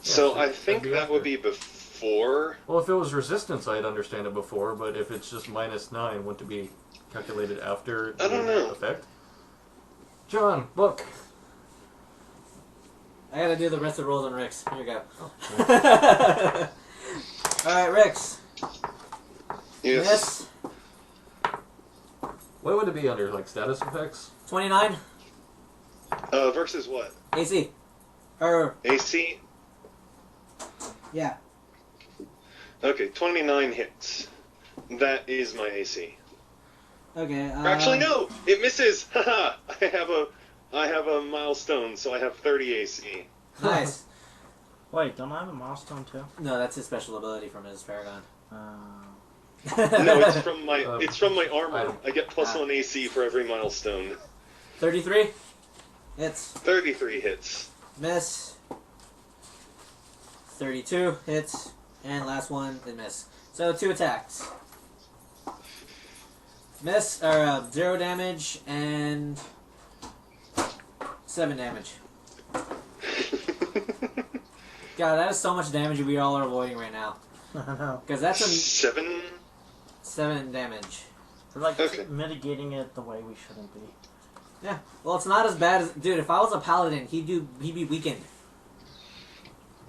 [SPEAKER 4] So I think that would be before.
[SPEAKER 3] Well, if it was resistance, I'd understand it before, but if it's just -9, wouldn't it be calculated after
[SPEAKER 4] I don't
[SPEAKER 3] the
[SPEAKER 4] know.
[SPEAKER 3] effect? John, look.
[SPEAKER 1] I gotta do the rest of the rolls on Rix. Here you go.
[SPEAKER 3] Oh,
[SPEAKER 1] Alright, Rix.
[SPEAKER 4] Yes.
[SPEAKER 1] Miss.
[SPEAKER 3] what would it be under, like status effects?
[SPEAKER 1] 29.
[SPEAKER 4] Versus what?
[SPEAKER 1] AC.
[SPEAKER 4] AC?
[SPEAKER 1] Yeah.
[SPEAKER 4] Okay, 29 hits. That is my AC.
[SPEAKER 1] Okay.
[SPEAKER 4] Actually, no! It misses! Haha! I have a milestone, so I have 30 AC.
[SPEAKER 1] Nice.
[SPEAKER 2] Wait, don't I have a milestone too?
[SPEAKER 1] No, that's his special ability from his Paragon.
[SPEAKER 4] No, it's from my armor. I get
[SPEAKER 1] Ah.
[SPEAKER 4] +1 AC for every milestone.
[SPEAKER 1] 33. Hits.
[SPEAKER 4] 33 hits.
[SPEAKER 1] Miss. 32 hits. And last one, they miss. So 2 attacks. Miss, or 0 damage and 7 damage. God, that is so much damage we all are avoiding right now.
[SPEAKER 2] I know.
[SPEAKER 1] Because that's a
[SPEAKER 4] 7
[SPEAKER 1] damage.
[SPEAKER 2] We're like
[SPEAKER 4] Okay.
[SPEAKER 2] mitigating it the way we shouldn't be.
[SPEAKER 1] Yeah. Well, it's not as bad as... Dude, if I was a paladin, he'd be weakened.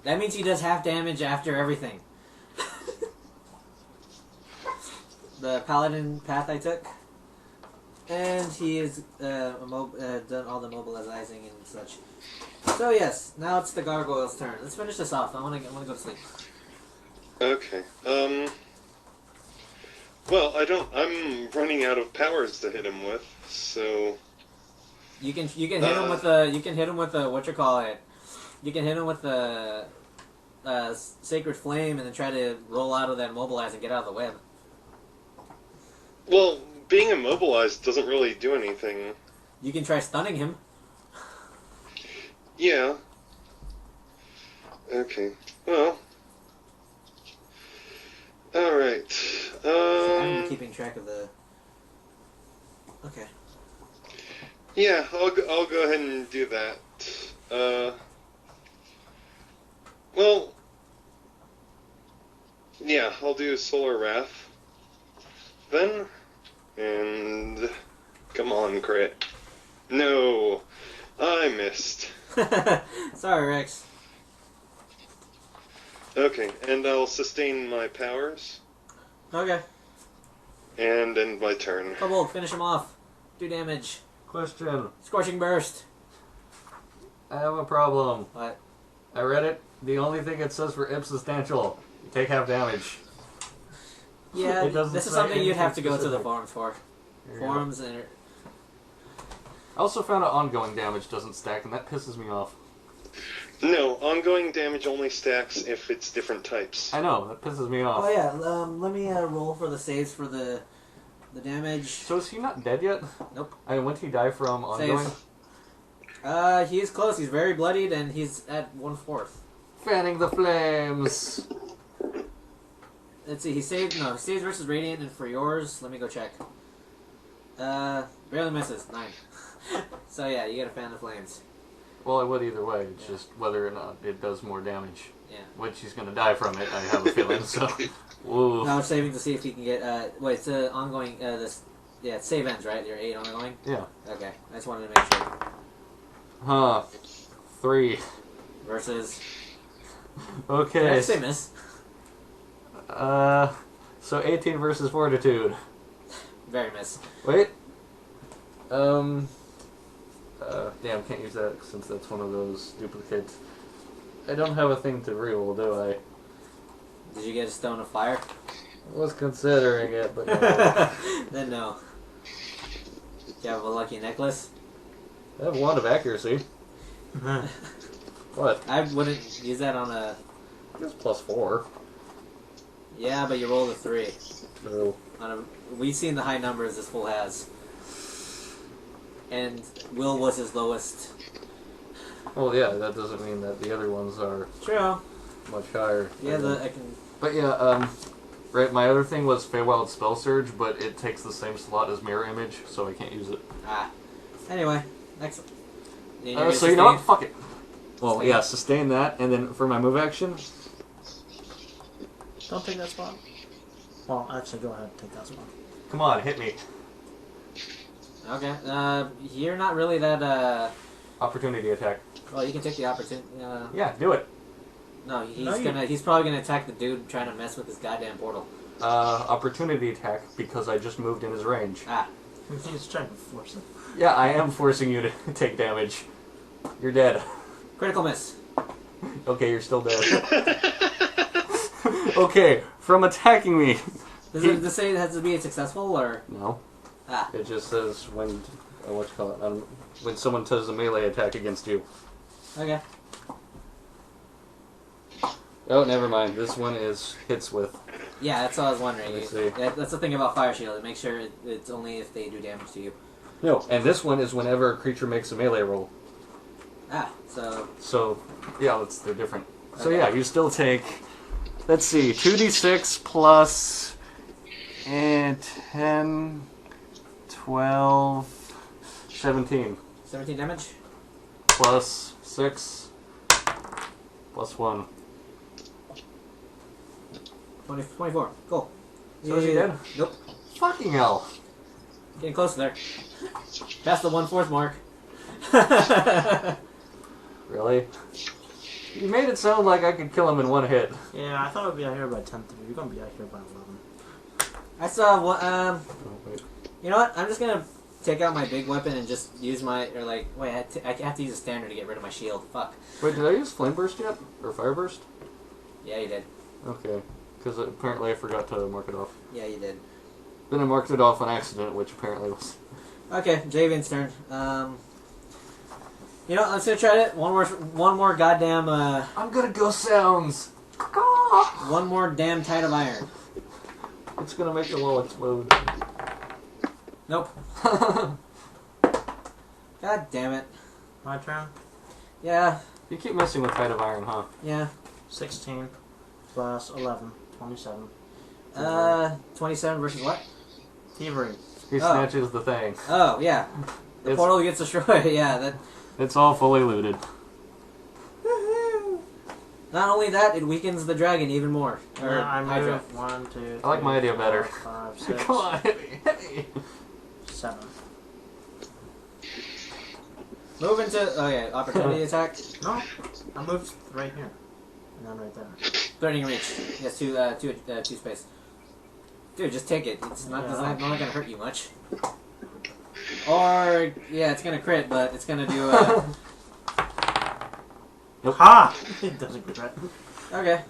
[SPEAKER 1] That means he does half damage after everything. The paladin path I took. And he is done all the mobilizing and such. So yes, now it's the gargoyle's turn. Let's finish this off. I want to go to sleep.
[SPEAKER 4] Okay. Well, I'm running out of powers to hit him with, so.
[SPEAKER 1] You can hit him with the what you call it. You can hit him with the sacred flame and then try to roll out of that mobilize and get out of the web.
[SPEAKER 4] Well, being immobilized doesn't really do anything.
[SPEAKER 1] You can try stunning him.
[SPEAKER 4] Yeah. Okay. Well. All right.
[SPEAKER 1] I'm keeping track of the. Okay.
[SPEAKER 4] Yeah, I'll go ahead and do that. Well. Yeah, I'll do Solar Wrath. Then, and come on, crit. No, I missed.
[SPEAKER 1] Sorry, Rex.
[SPEAKER 4] Okay, and I'll sustain my powers,
[SPEAKER 1] Okay.
[SPEAKER 4] and end my turn.
[SPEAKER 1] Kobold, finish him off. Do damage.
[SPEAKER 3] Question.
[SPEAKER 1] Scorching burst.
[SPEAKER 3] I have a problem.
[SPEAKER 1] What?
[SPEAKER 3] I read it. The only thing it says for insubstantial, you take half damage.
[SPEAKER 1] Yeah,
[SPEAKER 3] It doesn't
[SPEAKER 1] this is
[SPEAKER 3] say
[SPEAKER 1] something you'd have to
[SPEAKER 3] anything
[SPEAKER 1] go to the
[SPEAKER 3] specific.
[SPEAKER 1] forums for.
[SPEAKER 3] There you go.
[SPEAKER 1] Forums and
[SPEAKER 3] I also found out ongoing damage doesn't stack, and that pisses me off.
[SPEAKER 4] No, ongoing damage only stacks if it's different types.
[SPEAKER 3] I know, that pisses me off.
[SPEAKER 1] Oh yeah, let me roll for the saves for the damage.
[SPEAKER 3] So is he not dead yet?
[SPEAKER 1] Nope.
[SPEAKER 3] I mean, when did he die from ongoing?
[SPEAKER 1] Saves. He is close. He's very bloodied, and he's at 1/4.
[SPEAKER 3] Fanning the flames.
[SPEAKER 1] Let's see. He saves versus radiant, and for yours, let me go check. Barely misses 9. So yeah, you gotta fan the flames.
[SPEAKER 3] Well, I would either way. It's just whether or not it does more damage.
[SPEAKER 1] Yeah.
[SPEAKER 3] Which he's gonna die from it. I have a feeling. So, woo.
[SPEAKER 1] Now we're saving to see if he can get. Wait, it's ongoing. It's save ends, right? You're 8 ongoing.
[SPEAKER 3] Yeah.
[SPEAKER 1] Okay, I just wanted to make sure.
[SPEAKER 3] Huh. 3.
[SPEAKER 1] Versus.
[SPEAKER 3] Okay.
[SPEAKER 1] Did I say miss?
[SPEAKER 3] So 18 versus Fortitude.
[SPEAKER 1] Very miss.
[SPEAKER 3] Wait. Damn, can't use that since that's one of those duplicates. I don't have a thing to reroll, do I?
[SPEAKER 1] Did you get a stone of fire?
[SPEAKER 3] I was considering it, but no.
[SPEAKER 1] Then no. Do you have a lucky necklace?
[SPEAKER 3] I have 1 of accuracy. What?
[SPEAKER 1] I wouldn't use that on a.
[SPEAKER 3] I guess +4.
[SPEAKER 1] Yeah, but you rolled a 3.
[SPEAKER 3] No.
[SPEAKER 1] We've seen the high numbers this fool has. And Will was his lowest.
[SPEAKER 3] Well, yeah, that doesn't mean that the other ones are
[SPEAKER 1] True.
[SPEAKER 3] much higher.
[SPEAKER 1] Yeah, I can.
[SPEAKER 3] But yeah, right, my other thing was Feywild Spell Surge, but it takes the same slot as Mirror Image, so I can't use it.
[SPEAKER 1] Anyway, next one.
[SPEAKER 3] So you know what? Fuck it. Well,
[SPEAKER 1] Sustain.
[SPEAKER 3] yeah, sustain that, and then for my move action,
[SPEAKER 2] Don't take that spot. Well, actually, go ahead and take that spot.
[SPEAKER 3] come on, hit me.
[SPEAKER 1] Okay. You're not really that.
[SPEAKER 3] Opportunity attack.
[SPEAKER 1] Well, you can take the opportunity.
[SPEAKER 3] Yeah, do it.
[SPEAKER 1] No, he's probably gonna attack the dude trying to mess with his goddamn portal.
[SPEAKER 3] Opportunity attack because I just moved in his range.
[SPEAKER 2] He's trying to force it.
[SPEAKER 3] Yeah, I am forcing you to take damage. You're dead.
[SPEAKER 1] Critical miss.
[SPEAKER 3] Okay, you're still dead. Okay, from attacking me.
[SPEAKER 1] Does it say it has to be successful or?
[SPEAKER 3] No.
[SPEAKER 1] Ah.
[SPEAKER 3] It just says when, what you call it, when someone does a melee attack against you.
[SPEAKER 1] Okay.
[SPEAKER 3] Oh, never mind. This one is hits with.
[SPEAKER 1] Yeah, that's what I was wondering.
[SPEAKER 3] Let me see.
[SPEAKER 1] That's the thing about Fire Shield. It makes sure it's only if they do damage to you.
[SPEAKER 3] No, and this one is whenever a creature makes a melee roll.
[SPEAKER 1] So
[SPEAKER 3] yeah, they're different. So
[SPEAKER 1] Okay.
[SPEAKER 3] yeah, you still take, let's see, 2d6 plus 10, 12, 17.
[SPEAKER 1] 17 damage.
[SPEAKER 3] Plus 6, plus 1.
[SPEAKER 1] 24. Cool.
[SPEAKER 3] So is he dead?
[SPEAKER 1] Nope.
[SPEAKER 3] Fucking hell.
[SPEAKER 1] Getting close there. Past the 1/4 mark.
[SPEAKER 3] Really? You made it sound like I could kill him in one hit.
[SPEAKER 2] Yeah, I thought it would be out here by 10:30. You're going to be out here by 11.
[SPEAKER 1] I saw one.
[SPEAKER 3] Oh, wait.
[SPEAKER 1] You know what? I'm just gonna take out my big weapon and just use my wait. I have to use a standard to get rid of my shield. Fuck.
[SPEAKER 3] Wait, did I use Flame Burst yet? Or Fire Burst?
[SPEAKER 1] Yeah, you did.
[SPEAKER 3] Okay. Because apparently I forgot to mark it off.
[SPEAKER 1] Yeah, you did.
[SPEAKER 3] Then I marked it off on accident, which apparently was...
[SPEAKER 1] Okay, Javian's turn. You know, let's gonna try it. One more goddamn.
[SPEAKER 3] I'm gonna go sounds!
[SPEAKER 1] One more damn tide of iron.
[SPEAKER 3] It's gonna make the wall explode.
[SPEAKER 1] Nope. God damn it.
[SPEAKER 2] My turn.
[SPEAKER 1] Yeah.
[SPEAKER 3] You keep messing with Tide of Iron, huh?
[SPEAKER 1] Yeah.
[SPEAKER 2] 16 plus 11. 27.
[SPEAKER 1] 27 versus what?
[SPEAKER 2] Thievery.
[SPEAKER 3] He snatches the thing.
[SPEAKER 1] Oh, yeah. The portal gets destroyed. Yeah, that.
[SPEAKER 3] It's all fully looted.
[SPEAKER 1] Woohoo! Not only that, it weakens the dragon even more. Or
[SPEAKER 2] I
[SPEAKER 1] Hydra.
[SPEAKER 2] move 1, 2, 3,
[SPEAKER 3] I like my idea
[SPEAKER 2] 4,
[SPEAKER 3] better.
[SPEAKER 2] 5, 6,
[SPEAKER 3] Come on, hit me, hit me!
[SPEAKER 2] 7.
[SPEAKER 1] Move into. Oh, yeah, opportunity attack.
[SPEAKER 2] No, I moved right here. And then right there.
[SPEAKER 1] Threatening reach. Yes, two space. Dude, just take it. It's not, not gonna hurt you much. Or, yeah, it's gonna crit, but it's gonna do,
[SPEAKER 2] Ha! It doesn't crit.
[SPEAKER 1] Okay.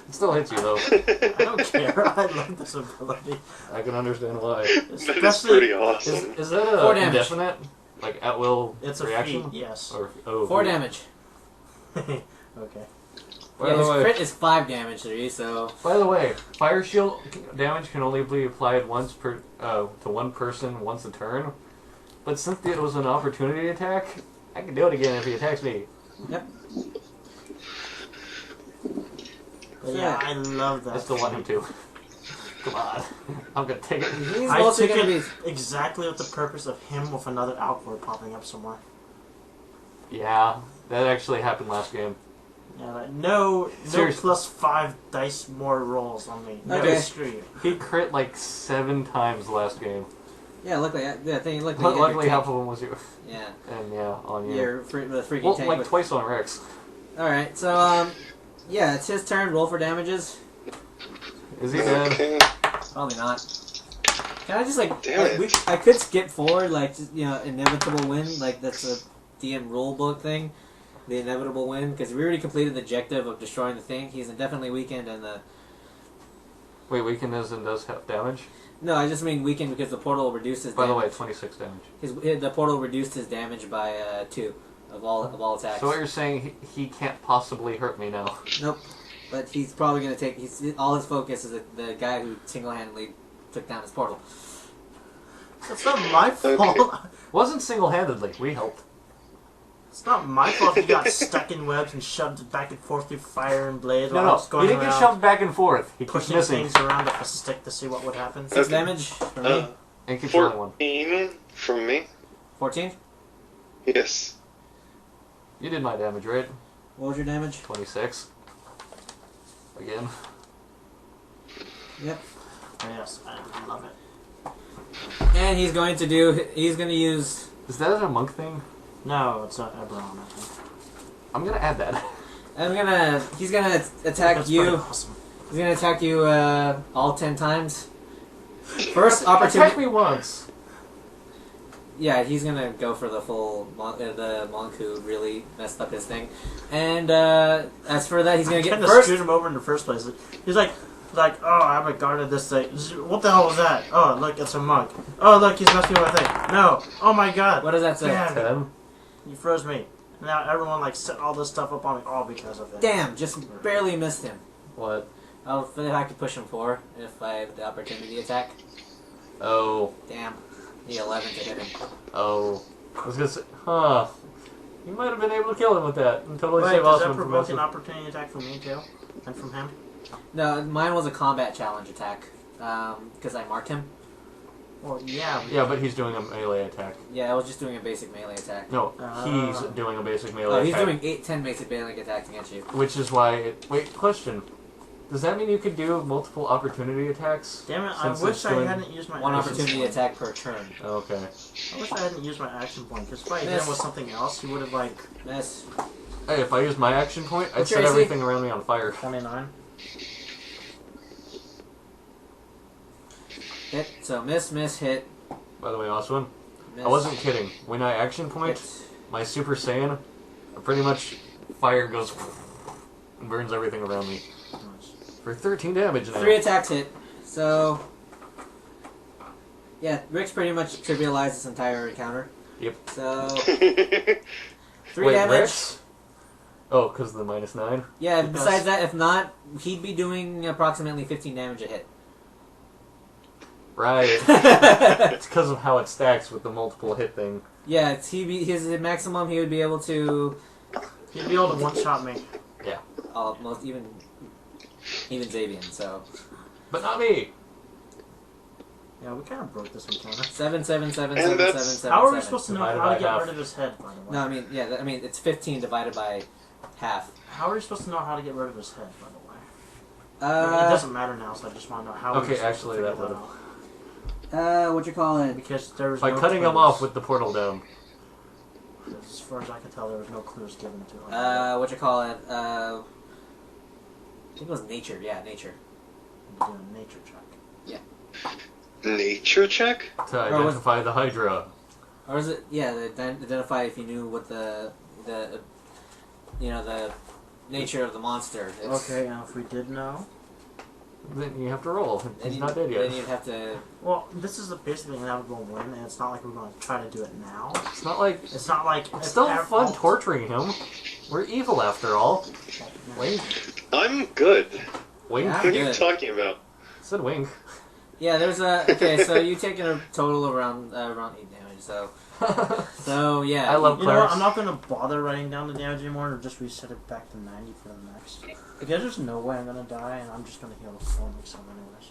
[SPEAKER 3] It still hits you, though.
[SPEAKER 2] I don't care. I love this ability.
[SPEAKER 3] I can understand why.
[SPEAKER 4] That is pretty awesome.
[SPEAKER 3] Is that
[SPEAKER 1] 4
[SPEAKER 3] a
[SPEAKER 1] damage.
[SPEAKER 3] indefinite? Like, at will
[SPEAKER 2] It's a
[SPEAKER 3] reaction?
[SPEAKER 2] feat, yes.
[SPEAKER 3] Or, oh,
[SPEAKER 1] 4 damage.
[SPEAKER 2] Okay.
[SPEAKER 3] By
[SPEAKER 1] Yeah,
[SPEAKER 3] the
[SPEAKER 1] his
[SPEAKER 3] way,
[SPEAKER 1] crit is 5 damage, 3, so...
[SPEAKER 3] By the way, fire shield damage can only be applied once per to one person once a turn. But since it was an opportunity attack, I can do it again if he attacks me.
[SPEAKER 1] Yep.
[SPEAKER 2] But yeah, I love that.
[SPEAKER 3] I still want him to. Come on, I'm gonna take it.
[SPEAKER 1] He's
[SPEAKER 2] I
[SPEAKER 1] mostly
[SPEAKER 2] took
[SPEAKER 1] going to
[SPEAKER 2] it
[SPEAKER 1] be...
[SPEAKER 2] exactly with the purpose of him with another outward popping up somewhere.
[SPEAKER 3] Yeah, that actually happened last game.
[SPEAKER 2] Yeah, like, no
[SPEAKER 3] Seriously.
[SPEAKER 2] plus 5 dice more rolls on me. No,
[SPEAKER 1] Okay.
[SPEAKER 2] screw you.
[SPEAKER 3] He crit like 7 times last game.
[SPEAKER 1] Yeah, luckily, luckily you had
[SPEAKER 3] Luckily,
[SPEAKER 1] your
[SPEAKER 3] half
[SPEAKER 1] tank.
[SPEAKER 3] of them was you.
[SPEAKER 1] Yeah.
[SPEAKER 3] And yeah, on you.
[SPEAKER 1] Your the freaking
[SPEAKER 3] Well,
[SPEAKER 1] tank
[SPEAKER 3] like
[SPEAKER 1] with...
[SPEAKER 3] twice on Rex.
[SPEAKER 1] Alright, so, yeah, it's his turn. Roll for damages.
[SPEAKER 3] Is he dead?
[SPEAKER 4] Okay.
[SPEAKER 1] Probably not. Can I just, like...
[SPEAKER 4] Damn it.
[SPEAKER 1] I could skip forward, like, just, you know, inevitable win. Like, that's a DM rulebook thing. The inevitable win. Because we already completed the objective of destroying the thing. He's indefinitely weakened and the...
[SPEAKER 3] Wait, weaken does have damage?
[SPEAKER 1] No, I just mean weakened because the portal reduced his
[SPEAKER 3] By the
[SPEAKER 1] damage.
[SPEAKER 3] way, 26 damage.
[SPEAKER 1] The portal reduced his damage by 2 of all attacks.
[SPEAKER 3] So what you're saying, he can't possibly hurt me now.
[SPEAKER 1] Nope. But he's probably going to take... all his focus is the guy who single-handedly took down his portal.
[SPEAKER 2] It's not my fault.
[SPEAKER 3] Wasn't single-handedly. We helped.
[SPEAKER 2] It's not my fault you got stuck in webs and shoved back and forth through fire and blades while I was
[SPEAKER 3] He
[SPEAKER 2] going
[SPEAKER 3] didn't
[SPEAKER 2] around
[SPEAKER 3] get shoved back and forth. He keeps
[SPEAKER 2] pushing
[SPEAKER 3] missing.
[SPEAKER 2] things around with a stick to see what would happen.
[SPEAKER 1] 6
[SPEAKER 4] Okay.
[SPEAKER 1] damage for me.
[SPEAKER 3] And keeps rolling one.
[SPEAKER 4] 14 from me.
[SPEAKER 1] 14?
[SPEAKER 4] Yes.
[SPEAKER 3] You did my damage, right?
[SPEAKER 1] What was your damage?
[SPEAKER 3] 26. Again.
[SPEAKER 1] Yep.
[SPEAKER 2] Oh, yes, I love it.
[SPEAKER 1] And he's going to use...
[SPEAKER 3] Is that a monk thing?
[SPEAKER 2] No, it's not Eberron, I think.
[SPEAKER 3] I'm gonna add that.
[SPEAKER 1] He's gonna attack
[SPEAKER 2] That's
[SPEAKER 1] you.
[SPEAKER 2] pretty awesome.
[SPEAKER 1] He's gonna attack you all 10 times. First opportunity...
[SPEAKER 3] Attack me once.
[SPEAKER 1] Yeah, he's gonna go for the full the monk who really messed up his thing. And as for that, he's gonna get
[SPEAKER 2] Kinda
[SPEAKER 1] first...
[SPEAKER 2] screwed him over in the first place. He's like, oh, I haven't guarded this thing. What the hell was that? Oh, look, it's a monk. Oh, look, he's messing with my thing. No. Oh my god.
[SPEAKER 1] What does that say?
[SPEAKER 2] Damn.
[SPEAKER 3] 10.
[SPEAKER 2] You froze me. Now everyone like set all this stuff up on me all because of it.
[SPEAKER 1] Damn, just barely missed him.
[SPEAKER 3] What?
[SPEAKER 1] If I could push him 4 if I have the opportunity attack.
[SPEAKER 3] Oh.
[SPEAKER 1] Damn. Need 11 to hit him.
[SPEAKER 3] Oh. I was gonna say, you might have been able to kill him with that and totally
[SPEAKER 2] Wait,
[SPEAKER 3] save
[SPEAKER 2] does
[SPEAKER 3] Osman
[SPEAKER 2] that
[SPEAKER 3] from
[SPEAKER 2] provoke
[SPEAKER 3] messing.
[SPEAKER 2] an opportunity attack from me too? And from him?
[SPEAKER 1] No, mine was a combat challenge attack. Because I marked him.
[SPEAKER 2] Well, yeah.
[SPEAKER 3] Yeah, but he's doing a melee attack.
[SPEAKER 1] Yeah, I was just doing a basic melee attack.
[SPEAKER 3] No, he's doing a basic melee
[SPEAKER 1] Oh, he's
[SPEAKER 3] attack.
[SPEAKER 1] doing 10 basic melee attacks against you.
[SPEAKER 3] Which is why... Wait, question. Does that mean you could do multiple opportunity attacks?
[SPEAKER 2] Damn it, I
[SPEAKER 3] Since
[SPEAKER 2] wish
[SPEAKER 3] it's
[SPEAKER 2] I
[SPEAKER 3] doing-
[SPEAKER 2] hadn't used my
[SPEAKER 1] One
[SPEAKER 2] action
[SPEAKER 1] opportunity
[SPEAKER 2] point.
[SPEAKER 1] attack per turn.
[SPEAKER 3] Okay.
[SPEAKER 2] I wish I hadn't used my action point, because if I hit
[SPEAKER 1] Miss.
[SPEAKER 2] him with something else, he would have like
[SPEAKER 1] Miss.
[SPEAKER 3] Hey, if I used my action point, I'd
[SPEAKER 1] What's your
[SPEAKER 3] set
[SPEAKER 1] AC?
[SPEAKER 3] everything around me on fire.
[SPEAKER 2] 29.
[SPEAKER 1] Hit. So miss, hit.
[SPEAKER 3] By the way, Oswin,
[SPEAKER 1] Miss.
[SPEAKER 3] I wasn't kidding. When I action point,
[SPEAKER 1] Hit.
[SPEAKER 3] my Super Saiyan, pretty much fire goes and burns everything around me. For 13 damage now.
[SPEAKER 1] 3 attacks hit. So... Yeah, Rick's pretty much trivialized this entire encounter.
[SPEAKER 3] Yep.
[SPEAKER 1] So... 3
[SPEAKER 3] Wait,
[SPEAKER 1] damage.
[SPEAKER 3] Rex? Oh, because of the -9?
[SPEAKER 1] Yeah,
[SPEAKER 2] Because-
[SPEAKER 1] besides that, if not, he'd be doing approximately 15 damage a hit.
[SPEAKER 3] Right. It's because of how it stacks with the multiple hit thing.
[SPEAKER 1] Yeah, his maximum he would be able to
[SPEAKER 2] He'd be able to one-shot me.
[SPEAKER 1] most even Xavian. So
[SPEAKER 3] But not me!
[SPEAKER 2] Yeah, we kind of broke this encounter.
[SPEAKER 1] 7, 7, 7,
[SPEAKER 4] And
[SPEAKER 1] 7,
[SPEAKER 4] that's-
[SPEAKER 1] 7,
[SPEAKER 2] How are we
[SPEAKER 1] 7.
[SPEAKER 2] supposed to know
[SPEAKER 3] Divided
[SPEAKER 2] how
[SPEAKER 3] by
[SPEAKER 2] to get
[SPEAKER 3] half.
[SPEAKER 2] rid of his head, by the way?
[SPEAKER 1] No, I mean it's 15 divided by half.
[SPEAKER 2] How are we supposed to know how to get rid of his head, by the way? It doesn't matter now, so I just want to know how we're
[SPEAKER 3] Okay,
[SPEAKER 2] supposed
[SPEAKER 3] actually,
[SPEAKER 2] to
[SPEAKER 3] that
[SPEAKER 2] figure
[SPEAKER 3] would've-
[SPEAKER 2] out.
[SPEAKER 1] What you call it?
[SPEAKER 2] Because there was
[SPEAKER 3] By
[SPEAKER 2] no
[SPEAKER 3] cutting
[SPEAKER 2] clues.
[SPEAKER 3] him off with the portal down.
[SPEAKER 2] As far as I can tell, there was no clues given to him.
[SPEAKER 1] What you call it? I think it was nature. Yeah, nature.
[SPEAKER 2] Do a nature check.
[SPEAKER 4] Nature check?
[SPEAKER 3] To
[SPEAKER 1] Or was-
[SPEAKER 3] identify the Hydra.
[SPEAKER 1] Or is it? Yeah, identify if you knew what the nature of the monster.
[SPEAKER 2] Okay, now if we did know...
[SPEAKER 3] Then you have to roll.
[SPEAKER 1] Then
[SPEAKER 3] He's not dead yet.
[SPEAKER 1] Then you'd have to.
[SPEAKER 2] Well, this is basically an inevitable win, and it's not like we're going to try to do it now.
[SPEAKER 3] It's not like...
[SPEAKER 2] It's not like...
[SPEAKER 3] It's still
[SPEAKER 2] ev-
[SPEAKER 3] fun torturing him. We're evil after all. Wink.
[SPEAKER 4] I'm good.
[SPEAKER 3] Wink.
[SPEAKER 1] Yeah.
[SPEAKER 4] What are you
[SPEAKER 1] Good.
[SPEAKER 4] talking about?
[SPEAKER 3] I said wink.
[SPEAKER 1] Yeah, there's a... Okay, so you've taken a total of around 8 damage, so... So, yeah.
[SPEAKER 3] I love
[SPEAKER 2] You know what?
[SPEAKER 3] clerics.
[SPEAKER 2] I'm not gonna bother writing down the damage anymore, or just reset it back to 90 for the next. Because there's no way I'm gonna die, and I'm just gonna heal the full next time anyways.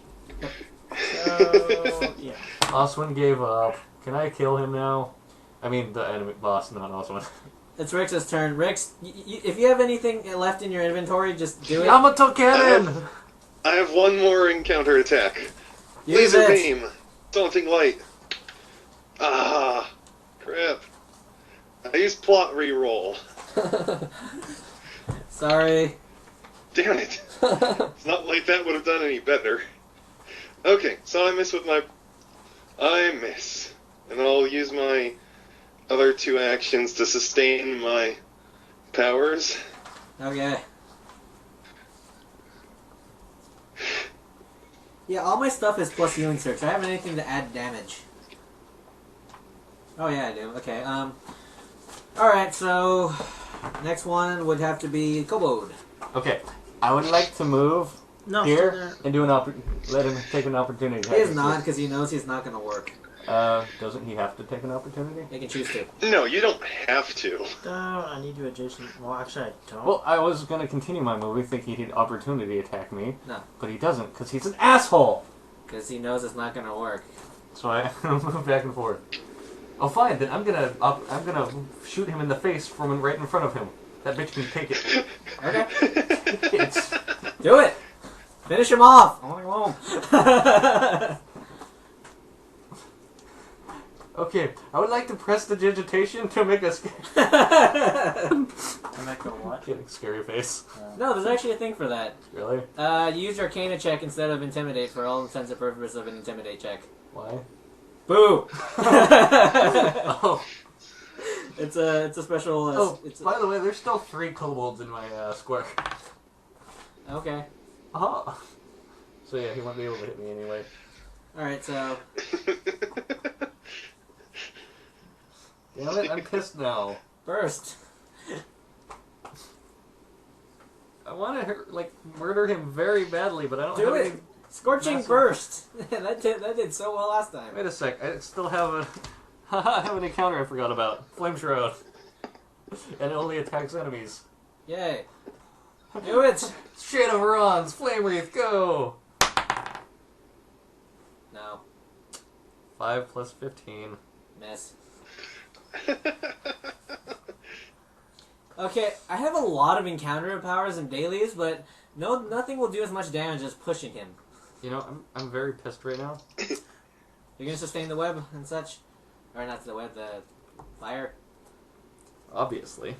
[SPEAKER 2] So, yeah.
[SPEAKER 3] Oswin gave up. Can I kill him now? I mean, the enemy boss, not Oswin.
[SPEAKER 1] It's Rix's turn. Rix, if you have anything left in your inventory, just do it.
[SPEAKER 3] Yamato cannon!
[SPEAKER 4] I have one more encounter attack.
[SPEAKER 1] Use
[SPEAKER 4] Laser
[SPEAKER 1] it.
[SPEAKER 4] beam. Something light. Ah, crap. I used plot reroll.
[SPEAKER 1] Sorry.
[SPEAKER 4] Damn it. It's not like that would have done any better. Okay, so I miss with my... I miss. And I'll use my other 2 actions to sustain my powers.
[SPEAKER 1] Okay. Yeah, all my stuff is plus healing search. I haven't anything to add damage. Oh yeah, I do. Okay. Alright, so next one would have to be Kobold.
[SPEAKER 3] Okay, I would like to move
[SPEAKER 2] No, still
[SPEAKER 3] here
[SPEAKER 2] there.
[SPEAKER 3] and do let him take an opportunity.
[SPEAKER 1] He is not, because he knows he's not going to work.
[SPEAKER 3] Doesn't he have to take an opportunity?
[SPEAKER 1] He can choose to.
[SPEAKER 4] No, you don't have to.
[SPEAKER 2] I need you adjacent. Well, actually, I don't.
[SPEAKER 3] Well, I was going to continue my movie thinking he'd opportunity attack me.
[SPEAKER 1] No.
[SPEAKER 3] But he doesn't, because he's an asshole!
[SPEAKER 1] Because he knows it's not going to work.
[SPEAKER 3] So I move back and forth. Oh, fine, then I'm gonna shoot him in the face from right in front of him. That bitch can take it.
[SPEAKER 1] Okay.
[SPEAKER 3] It's...
[SPEAKER 1] Do it! Finish him off! I want to go home.
[SPEAKER 3] Okay, I would like to press the digitation to make a
[SPEAKER 2] To make a what?
[SPEAKER 3] Kidding, scary face.
[SPEAKER 1] No, there's actually a thing for that.
[SPEAKER 3] Really?
[SPEAKER 1] You use your Arcana check instead of Intimidate for all intents and purposes of an Intimidate check.
[SPEAKER 3] Why?
[SPEAKER 1] Boo!
[SPEAKER 3] Oh.
[SPEAKER 1] It's a special...
[SPEAKER 3] Oh,
[SPEAKER 1] it's
[SPEAKER 3] by the way, there's still 3 kobolds in my square.
[SPEAKER 1] Okay.
[SPEAKER 3] Oh. So yeah, he won't be able to hit me anyway.
[SPEAKER 1] Alright, so...
[SPEAKER 3] Damn it, I'm pissed now.
[SPEAKER 1] Burst.
[SPEAKER 3] I want to murder him very badly, but I don't
[SPEAKER 1] Do
[SPEAKER 3] have
[SPEAKER 1] it!
[SPEAKER 3] any...
[SPEAKER 1] Scorching
[SPEAKER 3] Massive-
[SPEAKER 1] Burst! that did so well last time.
[SPEAKER 3] Wait a sec, I still have a... I have an encounter I forgot about. Flame Shroud. And it only attacks enemies.
[SPEAKER 1] Yay. Do it!
[SPEAKER 3] Shade of Ron's Flame Wreath, go!
[SPEAKER 1] No.
[SPEAKER 3] 5 plus 15.
[SPEAKER 1] Miss. Okay, I have a lot of encounter powers and dailies, but nothing will do as much damage as pushing him.
[SPEAKER 3] You know, I'm very pissed right now.
[SPEAKER 1] You're gonna sustain the web and such? Or not the web, the fire?
[SPEAKER 3] Obviously.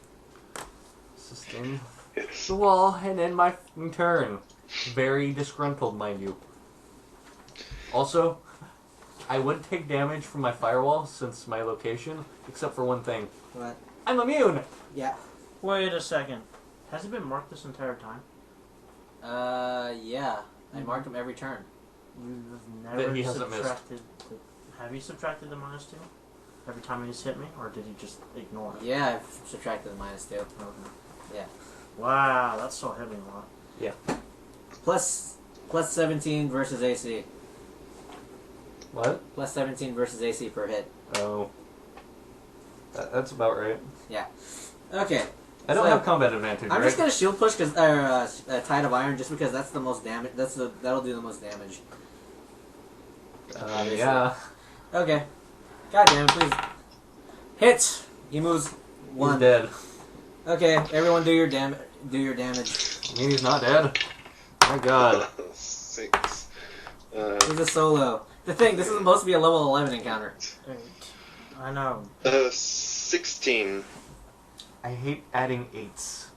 [SPEAKER 3] Sustain the wall and end my turn. Very disgruntled, mind you. Also, I would take damage from my firewall since my location, except for one thing.
[SPEAKER 1] What?
[SPEAKER 3] I'm immune!
[SPEAKER 1] Yeah.
[SPEAKER 2] Wait a second. Has it been marked this entire time?
[SPEAKER 1] Yeah. I marked him every turn.
[SPEAKER 2] You've
[SPEAKER 3] That
[SPEAKER 2] never
[SPEAKER 3] he hasn't missed.
[SPEAKER 2] subtracted... Have you subtracted the -2? Every time he's hit me? Or did he just ignore it?
[SPEAKER 1] Yeah, I've subtracted the -2.
[SPEAKER 2] Okay.
[SPEAKER 1] Yeah.
[SPEAKER 2] Wow, that's still hit me a lot.
[SPEAKER 3] Yeah.
[SPEAKER 1] Plus 17 versus AC.
[SPEAKER 3] What?
[SPEAKER 1] Plus 17 versus AC per hit.
[SPEAKER 3] Oh. That's about right.
[SPEAKER 1] Okay.
[SPEAKER 3] I don't
[SPEAKER 1] So,
[SPEAKER 3] have combat advantage,
[SPEAKER 1] I'm
[SPEAKER 3] right?
[SPEAKER 1] just gonna shield push because Tide of Iron just because that's the most damage. That'll do the most damage.
[SPEAKER 3] Yeah.
[SPEAKER 1] Okay. God damn it, please. Hit. He moves one.
[SPEAKER 3] He's dead.
[SPEAKER 1] Okay, everyone do your damage.
[SPEAKER 3] I mean, he's not dead. My god.
[SPEAKER 4] 6.
[SPEAKER 1] He's a solo. This is supposed to be a level 11 encounter.
[SPEAKER 2] 8. I know.
[SPEAKER 4] 16.
[SPEAKER 3] I hate adding 8s.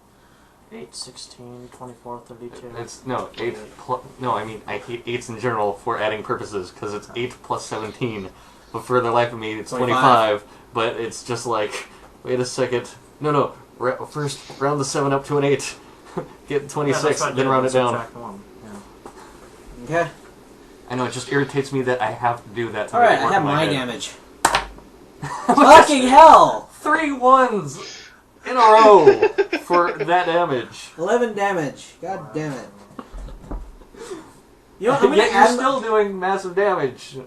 [SPEAKER 2] 8, 16, 24, 32.
[SPEAKER 3] It's, no, 8 plus, no, I mean, I hate 8s in general for adding purposes, because it's 8 plus 17. But for the life of me, it's 25. But it's just like, wait a second. No, first round the 7 up to an 8. Get 26, then round it down.
[SPEAKER 2] Yeah.
[SPEAKER 1] Okay.
[SPEAKER 3] I know, it just irritates me that I have to do that to
[SPEAKER 1] Alright,
[SPEAKER 3] make it
[SPEAKER 1] I
[SPEAKER 3] work
[SPEAKER 1] have
[SPEAKER 3] in
[SPEAKER 1] my
[SPEAKER 3] head.
[SPEAKER 1] damage. Fucking hell!
[SPEAKER 3] 3 1s! in a row for that damage.
[SPEAKER 1] 11 damage. God damn it. You know, I'm gonna
[SPEAKER 3] Yet you're
[SPEAKER 1] add
[SPEAKER 3] still doing massive damage,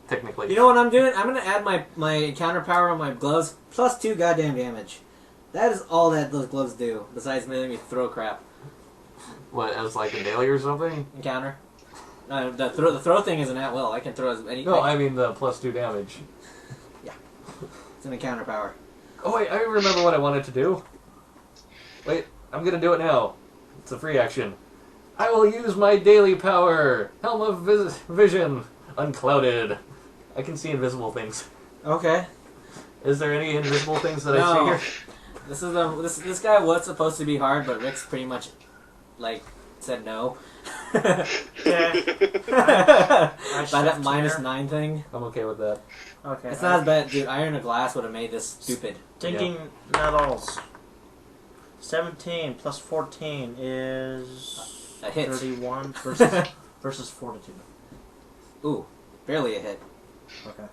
[SPEAKER 3] technically.
[SPEAKER 1] You know what I'm doing? I'm gonna add my counter power on my gloves plus 2 goddamn damage. That is all that those gloves do, besides making me throw crap.
[SPEAKER 3] What, as like a daily or something?
[SPEAKER 1] Counter. The throw thing isn't at will. I can throw as many.
[SPEAKER 3] No, I mean the plus 2 damage.
[SPEAKER 1] It's in a counter power.
[SPEAKER 3] Oh wait, I remember what I wanted to do. Wait, I'm gonna do it now. It's a free action. I will use my daily power. Helm of Vision. Unclouded. I can see invisible things.
[SPEAKER 1] Okay.
[SPEAKER 3] Is there any invisible things that I see here?
[SPEAKER 1] This guy was supposed to be hard, but Rick's pretty much like said no.
[SPEAKER 2] Okay.
[SPEAKER 1] By that -9 thing.
[SPEAKER 3] I'm okay with that.
[SPEAKER 2] Okay.
[SPEAKER 1] It's not as bad, dude. Iron of Glass would have made this stupid.
[SPEAKER 2] Thinking metals. 17 plus 14 is
[SPEAKER 1] A hit.
[SPEAKER 2] 31 versus fortitude.
[SPEAKER 1] Ooh, barely a hit.
[SPEAKER 2] Okay.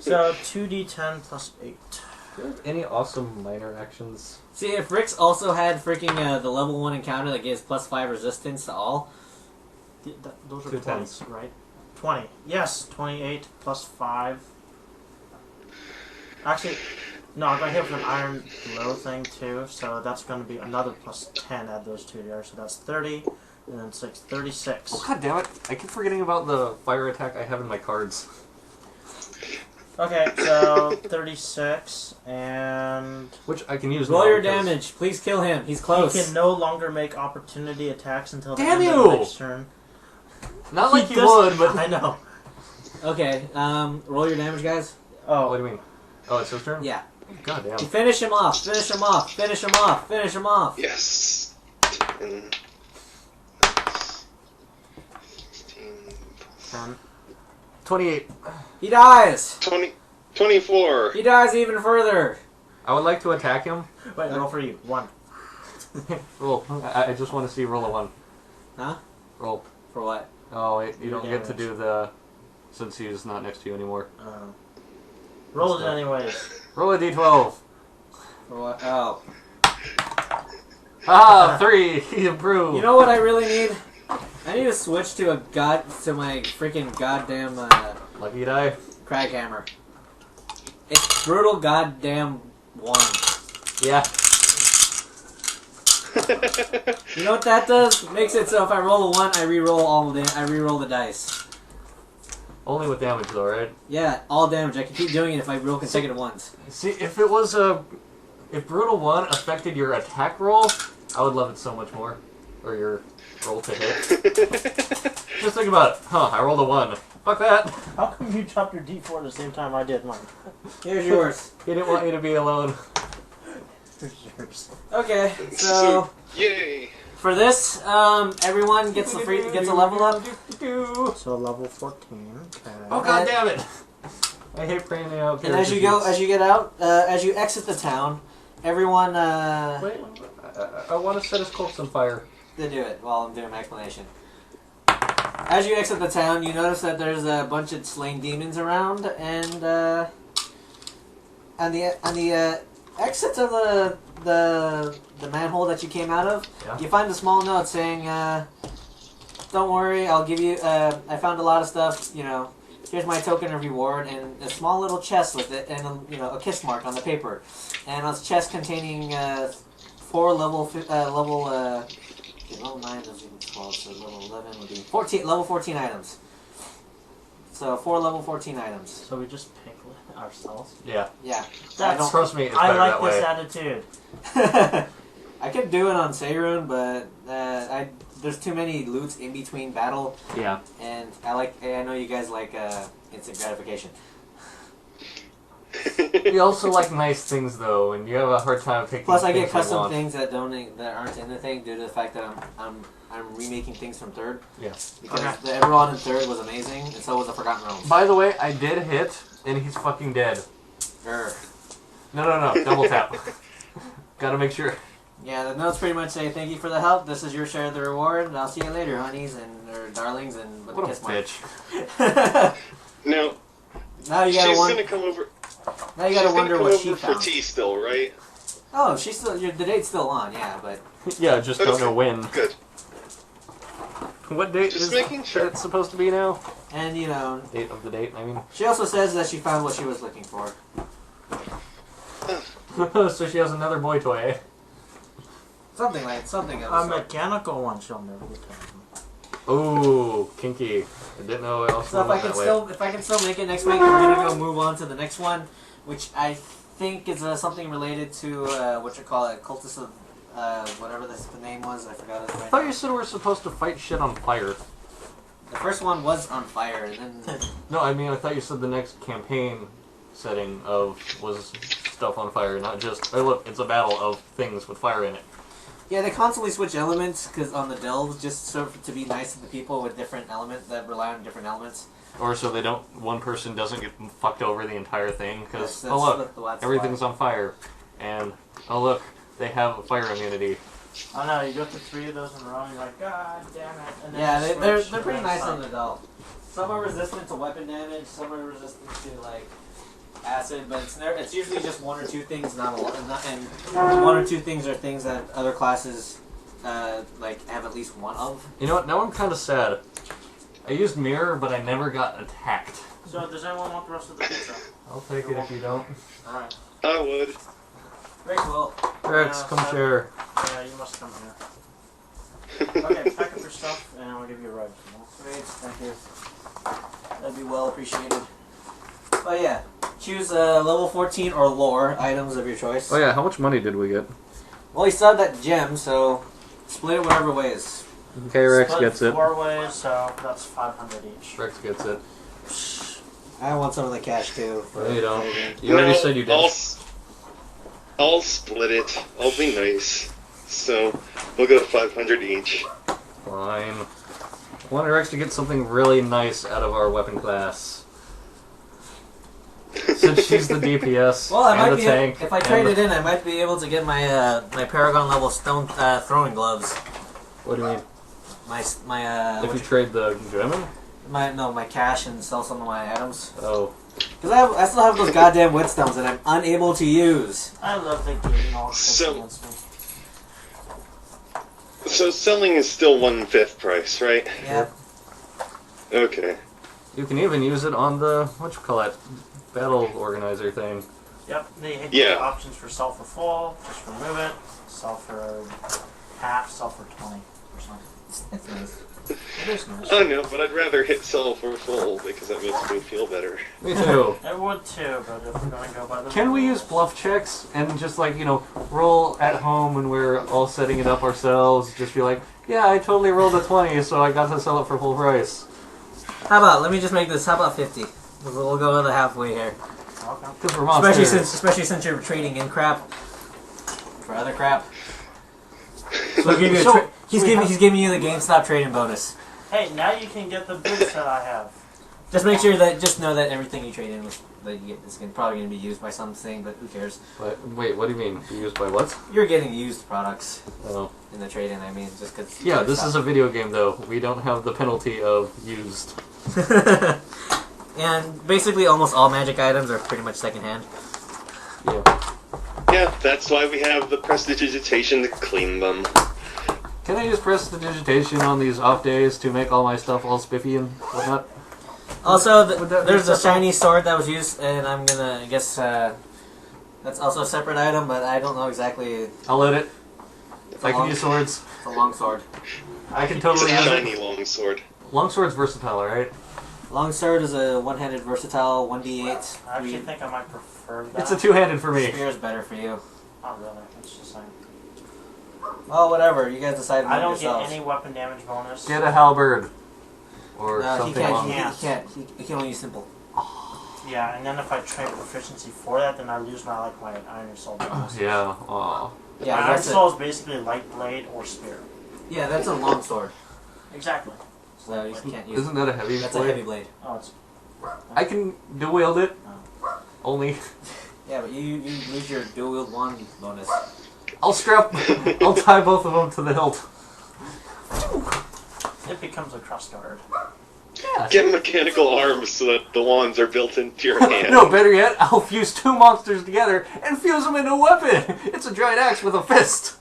[SPEAKER 2] So 2d10 plus 8.
[SPEAKER 3] Do you have any awesome minor actions?
[SPEAKER 1] See, if Rick's also had freaking the level 1 encounter that gives +5 resistance to all.
[SPEAKER 2] Those are
[SPEAKER 3] Two
[SPEAKER 2] 20s, right? 20. Yes, 28 plus 5. Actually, no, I'm going to hit with an iron blow thing too, so that's going to be another plus 10, add those two there, so that's 30, and then 6, 36.
[SPEAKER 3] Oh, God damn it. I keep forgetting about the fire attack I have in my cards.
[SPEAKER 2] Okay, so 36, and
[SPEAKER 3] Which I can use
[SPEAKER 1] Roll
[SPEAKER 3] now
[SPEAKER 1] your
[SPEAKER 3] because-
[SPEAKER 1] damage. Please kill him. He's close.
[SPEAKER 2] he can no longer make opportunity attacks until the
[SPEAKER 3] Damn
[SPEAKER 2] end of
[SPEAKER 3] you!
[SPEAKER 2] the next turn.
[SPEAKER 3] Not like
[SPEAKER 2] He
[SPEAKER 3] you
[SPEAKER 2] does-
[SPEAKER 3] would, but...
[SPEAKER 2] I know.
[SPEAKER 1] Okay, roll your damage, guys.
[SPEAKER 3] Oh, what do you mean? Oh, it's his turn?
[SPEAKER 1] Yeah.
[SPEAKER 3] God damn.
[SPEAKER 1] You finish him off. Finish him off. Finish him off. Finish him off.
[SPEAKER 4] Yes. 10, 16,
[SPEAKER 2] 10.
[SPEAKER 3] 28.
[SPEAKER 1] He dies.
[SPEAKER 4] 20, 24.
[SPEAKER 1] He dies even further.
[SPEAKER 3] I would like to attack him.
[SPEAKER 2] Wait, roll for you. 1.
[SPEAKER 3] Roll. I just want to see roll a 1.
[SPEAKER 1] Huh?
[SPEAKER 3] Roll.
[SPEAKER 1] For what?
[SPEAKER 3] Oh, wait, you
[SPEAKER 2] Your
[SPEAKER 3] don't get to
[SPEAKER 2] damage.
[SPEAKER 3] do the... Since he's not next to you anymore.
[SPEAKER 2] Roll it
[SPEAKER 3] That's
[SPEAKER 2] anyways.
[SPEAKER 3] Roll a d12.
[SPEAKER 1] For what? Oh.
[SPEAKER 3] Ah, 3! He improved.
[SPEAKER 1] You know what I really need? I need to switch to my freaking goddamn
[SPEAKER 3] Lucky die.
[SPEAKER 1] crag hammer. It's brutal goddamn 1.
[SPEAKER 3] Yeah.
[SPEAKER 1] You know what that does? Makes it so if I roll a 1, I re-roll the dice.
[SPEAKER 3] Only with damage though, right?
[SPEAKER 1] Yeah, all damage. I can keep doing it if I roll consecutive ones.
[SPEAKER 3] See, if it was a... If Brutal 1 affected your attack roll, I would love it so much more. Or your roll to hit. Just think about it. Huh, I rolled a 1. Fuck that.
[SPEAKER 2] How come you dropped your d4 at the same time I did mine?
[SPEAKER 1] Here's yours.
[SPEAKER 3] He didn't want you to be alone.
[SPEAKER 2] Here's yours.
[SPEAKER 1] Okay, so
[SPEAKER 4] Yay.
[SPEAKER 1] for this, everyone gets a level up.
[SPEAKER 2] So level 14. Okay.
[SPEAKER 3] Oh god damn it! I hate playing out.
[SPEAKER 1] And as you exit the town, everyone
[SPEAKER 3] Wait, I want to set his corpse on fire.
[SPEAKER 1] Then do it while I'm doing my explanation. As you exit the town, you notice that there's a bunch of slain demons around, and on the exit of the manhole that you came out of,
[SPEAKER 3] Yeah.
[SPEAKER 1] you find a small note saying, "Don't worry, I'll give you. I found a lot of stuff. You know, here's my token of reward," and a small little chest with it, and a kiss mark on the paper, and a chest containing 4 level 9 is even 12, so level 11 would be 14. Level 14 items. So 4 level 14 items.
[SPEAKER 2] So we just pick ourselves.
[SPEAKER 3] Yeah.
[SPEAKER 1] Yeah.
[SPEAKER 2] That's,
[SPEAKER 3] Trust me, it's
[SPEAKER 2] I
[SPEAKER 3] better
[SPEAKER 2] like
[SPEAKER 3] that
[SPEAKER 2] this
[SPEAKER 3] way.
[SPEAKER 2] attitude.
[SPEAKER 1] I could do it on Seirun, but there's too many loots in between battle,
[SPEAKER 3] Yeah.
[SPEAKER 1] and I know you guys like instant gratification.
[SPEAKER 3] You also like nice things though, and you have a hard time picking.
[SPEAKER 1] Plus, I get
[SPEAKER 3] things you
[SPEAKER 1] custom
[SPEAKER 3] want.
[SPEAKER 1] things that aren't in the thing due to the fact that I'm remaking things from 3rd.
[SPEAKER 3] Yeah.
[SPEAKER 1] Because
[SPEAKER 2] Okay.
[SPEAKER 1] the Everon in 3rd was amazing, and so was the Forgotten Realms.
[SPEAKER 3] By the way, I did hit, and he's fucking dead.
[SPEAKER 1] Grr.
[SPEAKER 3] No, double tap. Gotta make sure.
[SPEAKER 1] Yeah, the notes pretty much say, "Thank you for the help. This is your share of the reward, and I'll see you later, honeys or darlings." And with
[SPEAKER 3] What a
[SPEAKER 1] kiss mark.
[SPEAKER 3] bitch.
[SPEAKER 4] Now,
[SPEAKER 1] Now you
[SPEAKER 4] she's
[SPEAKER 1] gotta
[SPEAKER 4] gonna come over.
[SPEAKER 1] Now you
[SPEAKER 4] She's
[SPEAKER 1] gotta
[SPEAKER 4] gonna
[SPEAKER 1] wonder
[SPEAKER 4] come
[SPEAKER 1] what
[SPEAKER 4] over
[SPEAKER 1] she
[SPEAKER 4] for
[SPEAKER 1] found.
[SPEAKER 4] tea still, right?
[SPEAKER 1] Oh, she's still. The date's still on, yeah, but
[SPEAKER 3] Yeah, just don't know when.
[SPEAKER 4] Good.
[SPEAKER 3] What date
[SPEAKER 4] Just
[SPEAKER 3] is
[SPEAKER 4] making sure.
[SPEAKER 3] it supposed to be now?
[SPEAKER 1] and you know,
[SPEAKER 3] Date of the date, I mean.
[SPEAKER 1] she also says that she found what she was looking for.
[SPEAKER 3] So she has another boy toy, eh?
[SPEAKER 1] Something of
[SPEAKER 2] A
[SPEAKER 1] the sort.
[SPEAKER 2] mechanical one shall never return.
[SPEAKER 3] Ooh, kinky. I didn't know it also
[SPEAKER 1] So if I
[SPEAKER 3] went
[SPEAKER 1] can
[SPEAKER 3] that way.
[SPEAKER 1] still make it next week, we're gonna go move on to the next one, which I think is something related to what you call it, cultist of whatever the name was. I forgot it.
[SPEAKER 3] I
[SPEAKER 1] Right
[SPEAKER 3] thought
[SPEAKER 1] now.
[SPEAKER 3] you said we were supposed to fight shit on fire.
[SPEAKER 1] The first one was on fire, and then
[SPEAKER 3] No, I mean, I thought you said the next campaign setting was stuff on fire, not just, oh look, it's a battle of things with fire in it.
[SPEAKER 1] yeah, they constantly switch elements because on the delves, just sort of to be nice to the people with different elements that rely on different elements.
[SPEAKER 3] Or so they don't, one person doesn't get fucked over the entire thing, because,
[SPEAKER 1] That's
[SPEAKER 3] oh look,
[SPEAKER 1] that's
[SPEAKER 3] everything's
[SPEAKER 1] why.
[SPEAKER 3] on fire. And, oh look, they have fire immunity.
[SPEAKER 2] Oh no, you go through 3 of those in a row and you're like, God damn it. And then
[SPEAKER 1] Yeah,
[SPEAKER 2] you
[SPEAKER 1] they're
[SPEAKER 2] switch,
[SPEAKER 1] pretty
[SPEAKER 2] and
[SPEAKER 1] nice
[SPEAKER 2] then
[SPEAKER 1] on the delve. Some are resistant to weapon damage, some are resistant to like acid, but it's usually just 1 or 2 things, not a lot. And 1 or 2 things are things that other classes like have at least one of.
[SPEAKER 3] You know what, now I'm kind of sad. I used mirror, but I never got attacked.
[SPEAKER 2] So does anyone want the rest of the pizza?
[SPEAKER 3] I'll take it if you don't.
[SPEAKER 2] Alright.
[SPEAKER 4] I would.
[SPEAKER 1] Very cool.
[SPEAKER 3] Rex, come share.
[SPEAKER 2] Yeah, you must come here. Okay, pack up your stuff and I'll give you a ride.
[SPEAKER 1] Great, thank you. That'd be well appreciated. But yeah, choose level 14 or lore items of your choice.
[SPEAKER 3] Oh yeah, how much money did we get?
[SPEAKER 1] Well, you still have that gem, so split it whatever ways.
[SPEAKER 3] Okay, Rex
[SPEAKER 2] Split
[SPEAKER 3] gets it.
[SPEAKER 2] 4 ways, so that's 500 each.
[SPEAKER 3] Rex gets it.
[SPEAKER 1] I want some of the cash too.
[SPEAKER 3] No, you don't.
[SPEAKER 1] trading.
[SPEAKER 3] You already
[SPEAKER 4] No,
[SPEAKER 3] said you did.
[SPEAKER 4] I'll split it. I'll be nice. So we'll go 500 each.
[SPEAKER 3] Fine. I wanted Rex to get something really nice out of our weapon class. Since she's the DPS
[SPEAKER 1] Well, I
[SPEAKER 3] and
[SPEAKER 1] might
[SPEAKER 3] the
[SPEAKER 1] be
[SPEAKER 3] tank.
[SPEAKER 1] if I
[SPEAKER 3] and
[SPEAKER 1] trade
[SPEAKER 3] the-
[SPEAKER 1] it in, I might be able to get my my Paragon level stone throwing gloves.
[SPEAKER 3] What do you mean?
[SPEAKER 1] My
[SPEAKER 3] If you trade the German?
[SPEAKER 1] my cash and sell some of my items.
[SPEAKER 3] Oh.
[SPEAKER 1] Because I still have those goddamn whetstones that I'm unable to use.
[SPEAKER 2] I love the game all
[SPEAKER 4] So-
[SPEAKER 2] against me.
[SPEAKER 4] So selling is still 1/5 price, right?
[SPEAKER 1] Yeah.
[SPEAKER 4] Okay.
[SPEAKER 3] You can even use it on the, what you call it, battle organizer thing.
[SPEAKER 2] Yep, they give
[SPEAKER 4] Yeah.
[SPEAKER 2] you options for sell for full, just remove it, sell for half, sell for 20 or something.
[SPEAKER 1] That's nice.
[SPEAKER 2] It is nice.
[SPEAKER 4] I know, but I'd rather hit sell for full because that makes me feel better.
[SPEAKER 3] Me too.
[SPEAKER 2] It would too, but if we're gonna go by the
[SPEAKER 3] Can we use
[SPEAKER 2] rules-
[SPEAKER 3] bluff checks and just like, roll at home when we're all setting it up ourselves? Just be like, yeah, I totally rolled a 20, so I got to sell it for full price.
[SPEAKER 1] How about let me just make this? How about 50? We'll go the halfway here.
[SPEAKER 2] Okay.
[SPEAKER 3] Because we're monsters.
[SPEAKER 1] Especially since you're trading in crap for other crap. So he'll give you a
[SPEAKER 3] So-
[SPEAKER 1] he's giving you the GameStop trading bonus.
[SPEAKER 2] Hey, now you can get the boots that I have.
[SPEAKER 1] Just know that everything you trade in that you get is probably going to be used by something, but who cares?
[SPEAKER 3] Wait, what do you mean? Used by what?
[SPEAKER 1] You're getting used products
[SPEAKER 3] Oh.
[SPEAKER 1] in the trade-in. I mean, just because.
[SPEAKER 3] Yeah, this is a video game though. We don't have the penalty of used.
[SPEAKER 1] And basically, almost all magic items are pretty much secondhand.
[SPEAKER 3] Yeah.
[SPEAKER 4] Yeah, that's why we have the prestidigitation to clean them.
[SPEAKER 3] Can I use prestidigitation on these off days to make all my stuff all spiffy and whatnot?
[SPEAKER 1] Also,
[SPEAKER 3] Would that be
[SPEAKER 1] there's a
[SPEAKER 3] acceptable?
[SPEAKER 1] shiny sword that was used, and I'm gonna I guess that's also a separate item, but I don't know exactly.
[SPEAKER 3] I'll let it.
[SPEAKER 1] It's
[SPEAKER 3] I
[SPEAKER 1] a
[SPEAKER 3] can
[SPEAKER 1] long-
[SPEAKER 3] use swords.
[SPEAKER 1] It's a long sword.
[SPEAKER 3] I can
[SPEAKER 4] It's
[SPEAKER 3] totally
[SPEAKER 4] a
[SPEAKER 3] use
[SPEAKER 4] shiny
[SPEAKER 3] it.
[SPEAKER 4] longsword.
[SPEAKER 3] Longsword's versatile, right?
[SPEAKER 1] Long sword is a one-handed versatile 1d8.
[SPEAKER 2] I actually think I might prefer that.
[SPEAKER 3] It's a two-handed for me.
[SPEAKER 1] Spear is better for you.
[SPEAKER 2] Oh, really? It's just like...
[SPEAKER 1] Well, whatever. You guys decide
[SPEAKER 2] I
[SPEAKER 1] among
[SPEAKER 2] don't get
[SPEAKER 1] yourselves.
[SPEAKER 2] any weapon damage bonus.
[SPEAKER 3] Get a halberd. Or
[SPEAKER 1] No, he
[SPEAKER 3] something
[SPEAKER 1] can't.
[SPEAKER 3] along.
[SPEAKER 1] He can't. He can only use simple.
[SPEAKER 2] Yeah, and then if I trade proficiency for that, then I lose my Iron Soul bonus.
[SPEAKER 3] Yeah. Aw.
[SPEAKER 1] Yeah,
[SPEAKER 2] my Iron
[SPEAKER 1] that's
[SPEAKER 2] Soul is basically light blade or spear.
[SPEAKER 1] Yeah, that's a long sword.
[SPEAKER 2] Exactly.
[SPEAKER 1] So you can't use.
[SPEAKER 3] Isn't that a heavy
[SPEAKER 1] That's a
[SPEAKER 3] blade?
[SPEAKER 1] heavy blade.
[SPEAKER 2] Oh, it's...
[SPEAKER 3] I can dual wield it. Only.
[SPEAKER 1] Yeah, but you lose your dual wield wand bonus.
[SPEAKER 3] I'll tie both of them to the hilt.
[SPEAKER 2] It becomes a cross guard.
[SPEAKER 3] Yeah.
[SPEAKER 4] Get mechanical arms so that the wands are built into your hand.
[SPEAKER 3] No, better yet, I'll fuse two monsters together and fuse them into a weapon. It's a giant axe with a fist.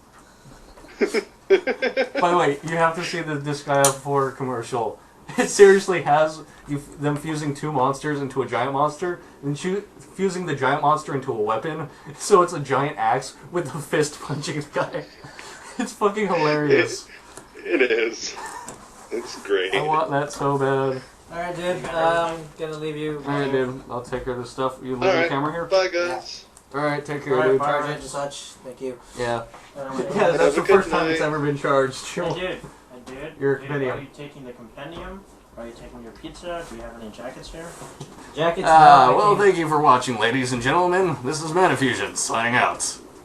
[SPEAKER 3] By the way, you have to see the Disgaea 4 commercial. It seriously has them fusing two monsters into a giant monster and fusing the giant monster into a weapon. So it's a giant axe with a fist punching the guy. It's fucking hilarious.
[SPEAKER 4] It is. It's great.
[SPEAKER 3] I want that so bad.
[SPEAKER 1] Alright, dude. Gonna leave you.
[SPEAKER 3] Alright, dude. I'll take care of this stuff. You leave the
[SPEAKER 4] Alright,
[SPEAKER 3] camera here?
[SPEAKER 4] bye guys.
[SPEAKER 3] Alright, take care,
[SPEAKER 2] Alright,
[SPEAKER 3] dude.
[SPEAKER 2] bye.
[SPEAKER 1] Charge it and such. Thank you.
[SPEAKER 3] Yeah.
[SPEAKER 2] Yeah,
[SPEAKER 3] Yeah, that's
[SPEAKER 4] Have
[SPEAKER 3] the
[SPEAKER 4] a good
[SPEAKER 3] first time it's
[SPEAKER 4] night.
[SPEAKER 3] ever been charged.
[SPEAKER 2] Hey, dude.
[SPEAKER 3] Your
[SPEAKER 2] Dude,
[SPEAKER 3] compendium.
[SPEAKER 2] are you taking the compendium? Are you taking your pizza? Do you have any jackets here?
[SPEAKER 1] Jackets.
[SPEAKER 3] Well,
[SPEAKER 1] thank you.
[SPEAKER 3] thank you for watching, ladies and gentlemen. This is Manifusion, signing out.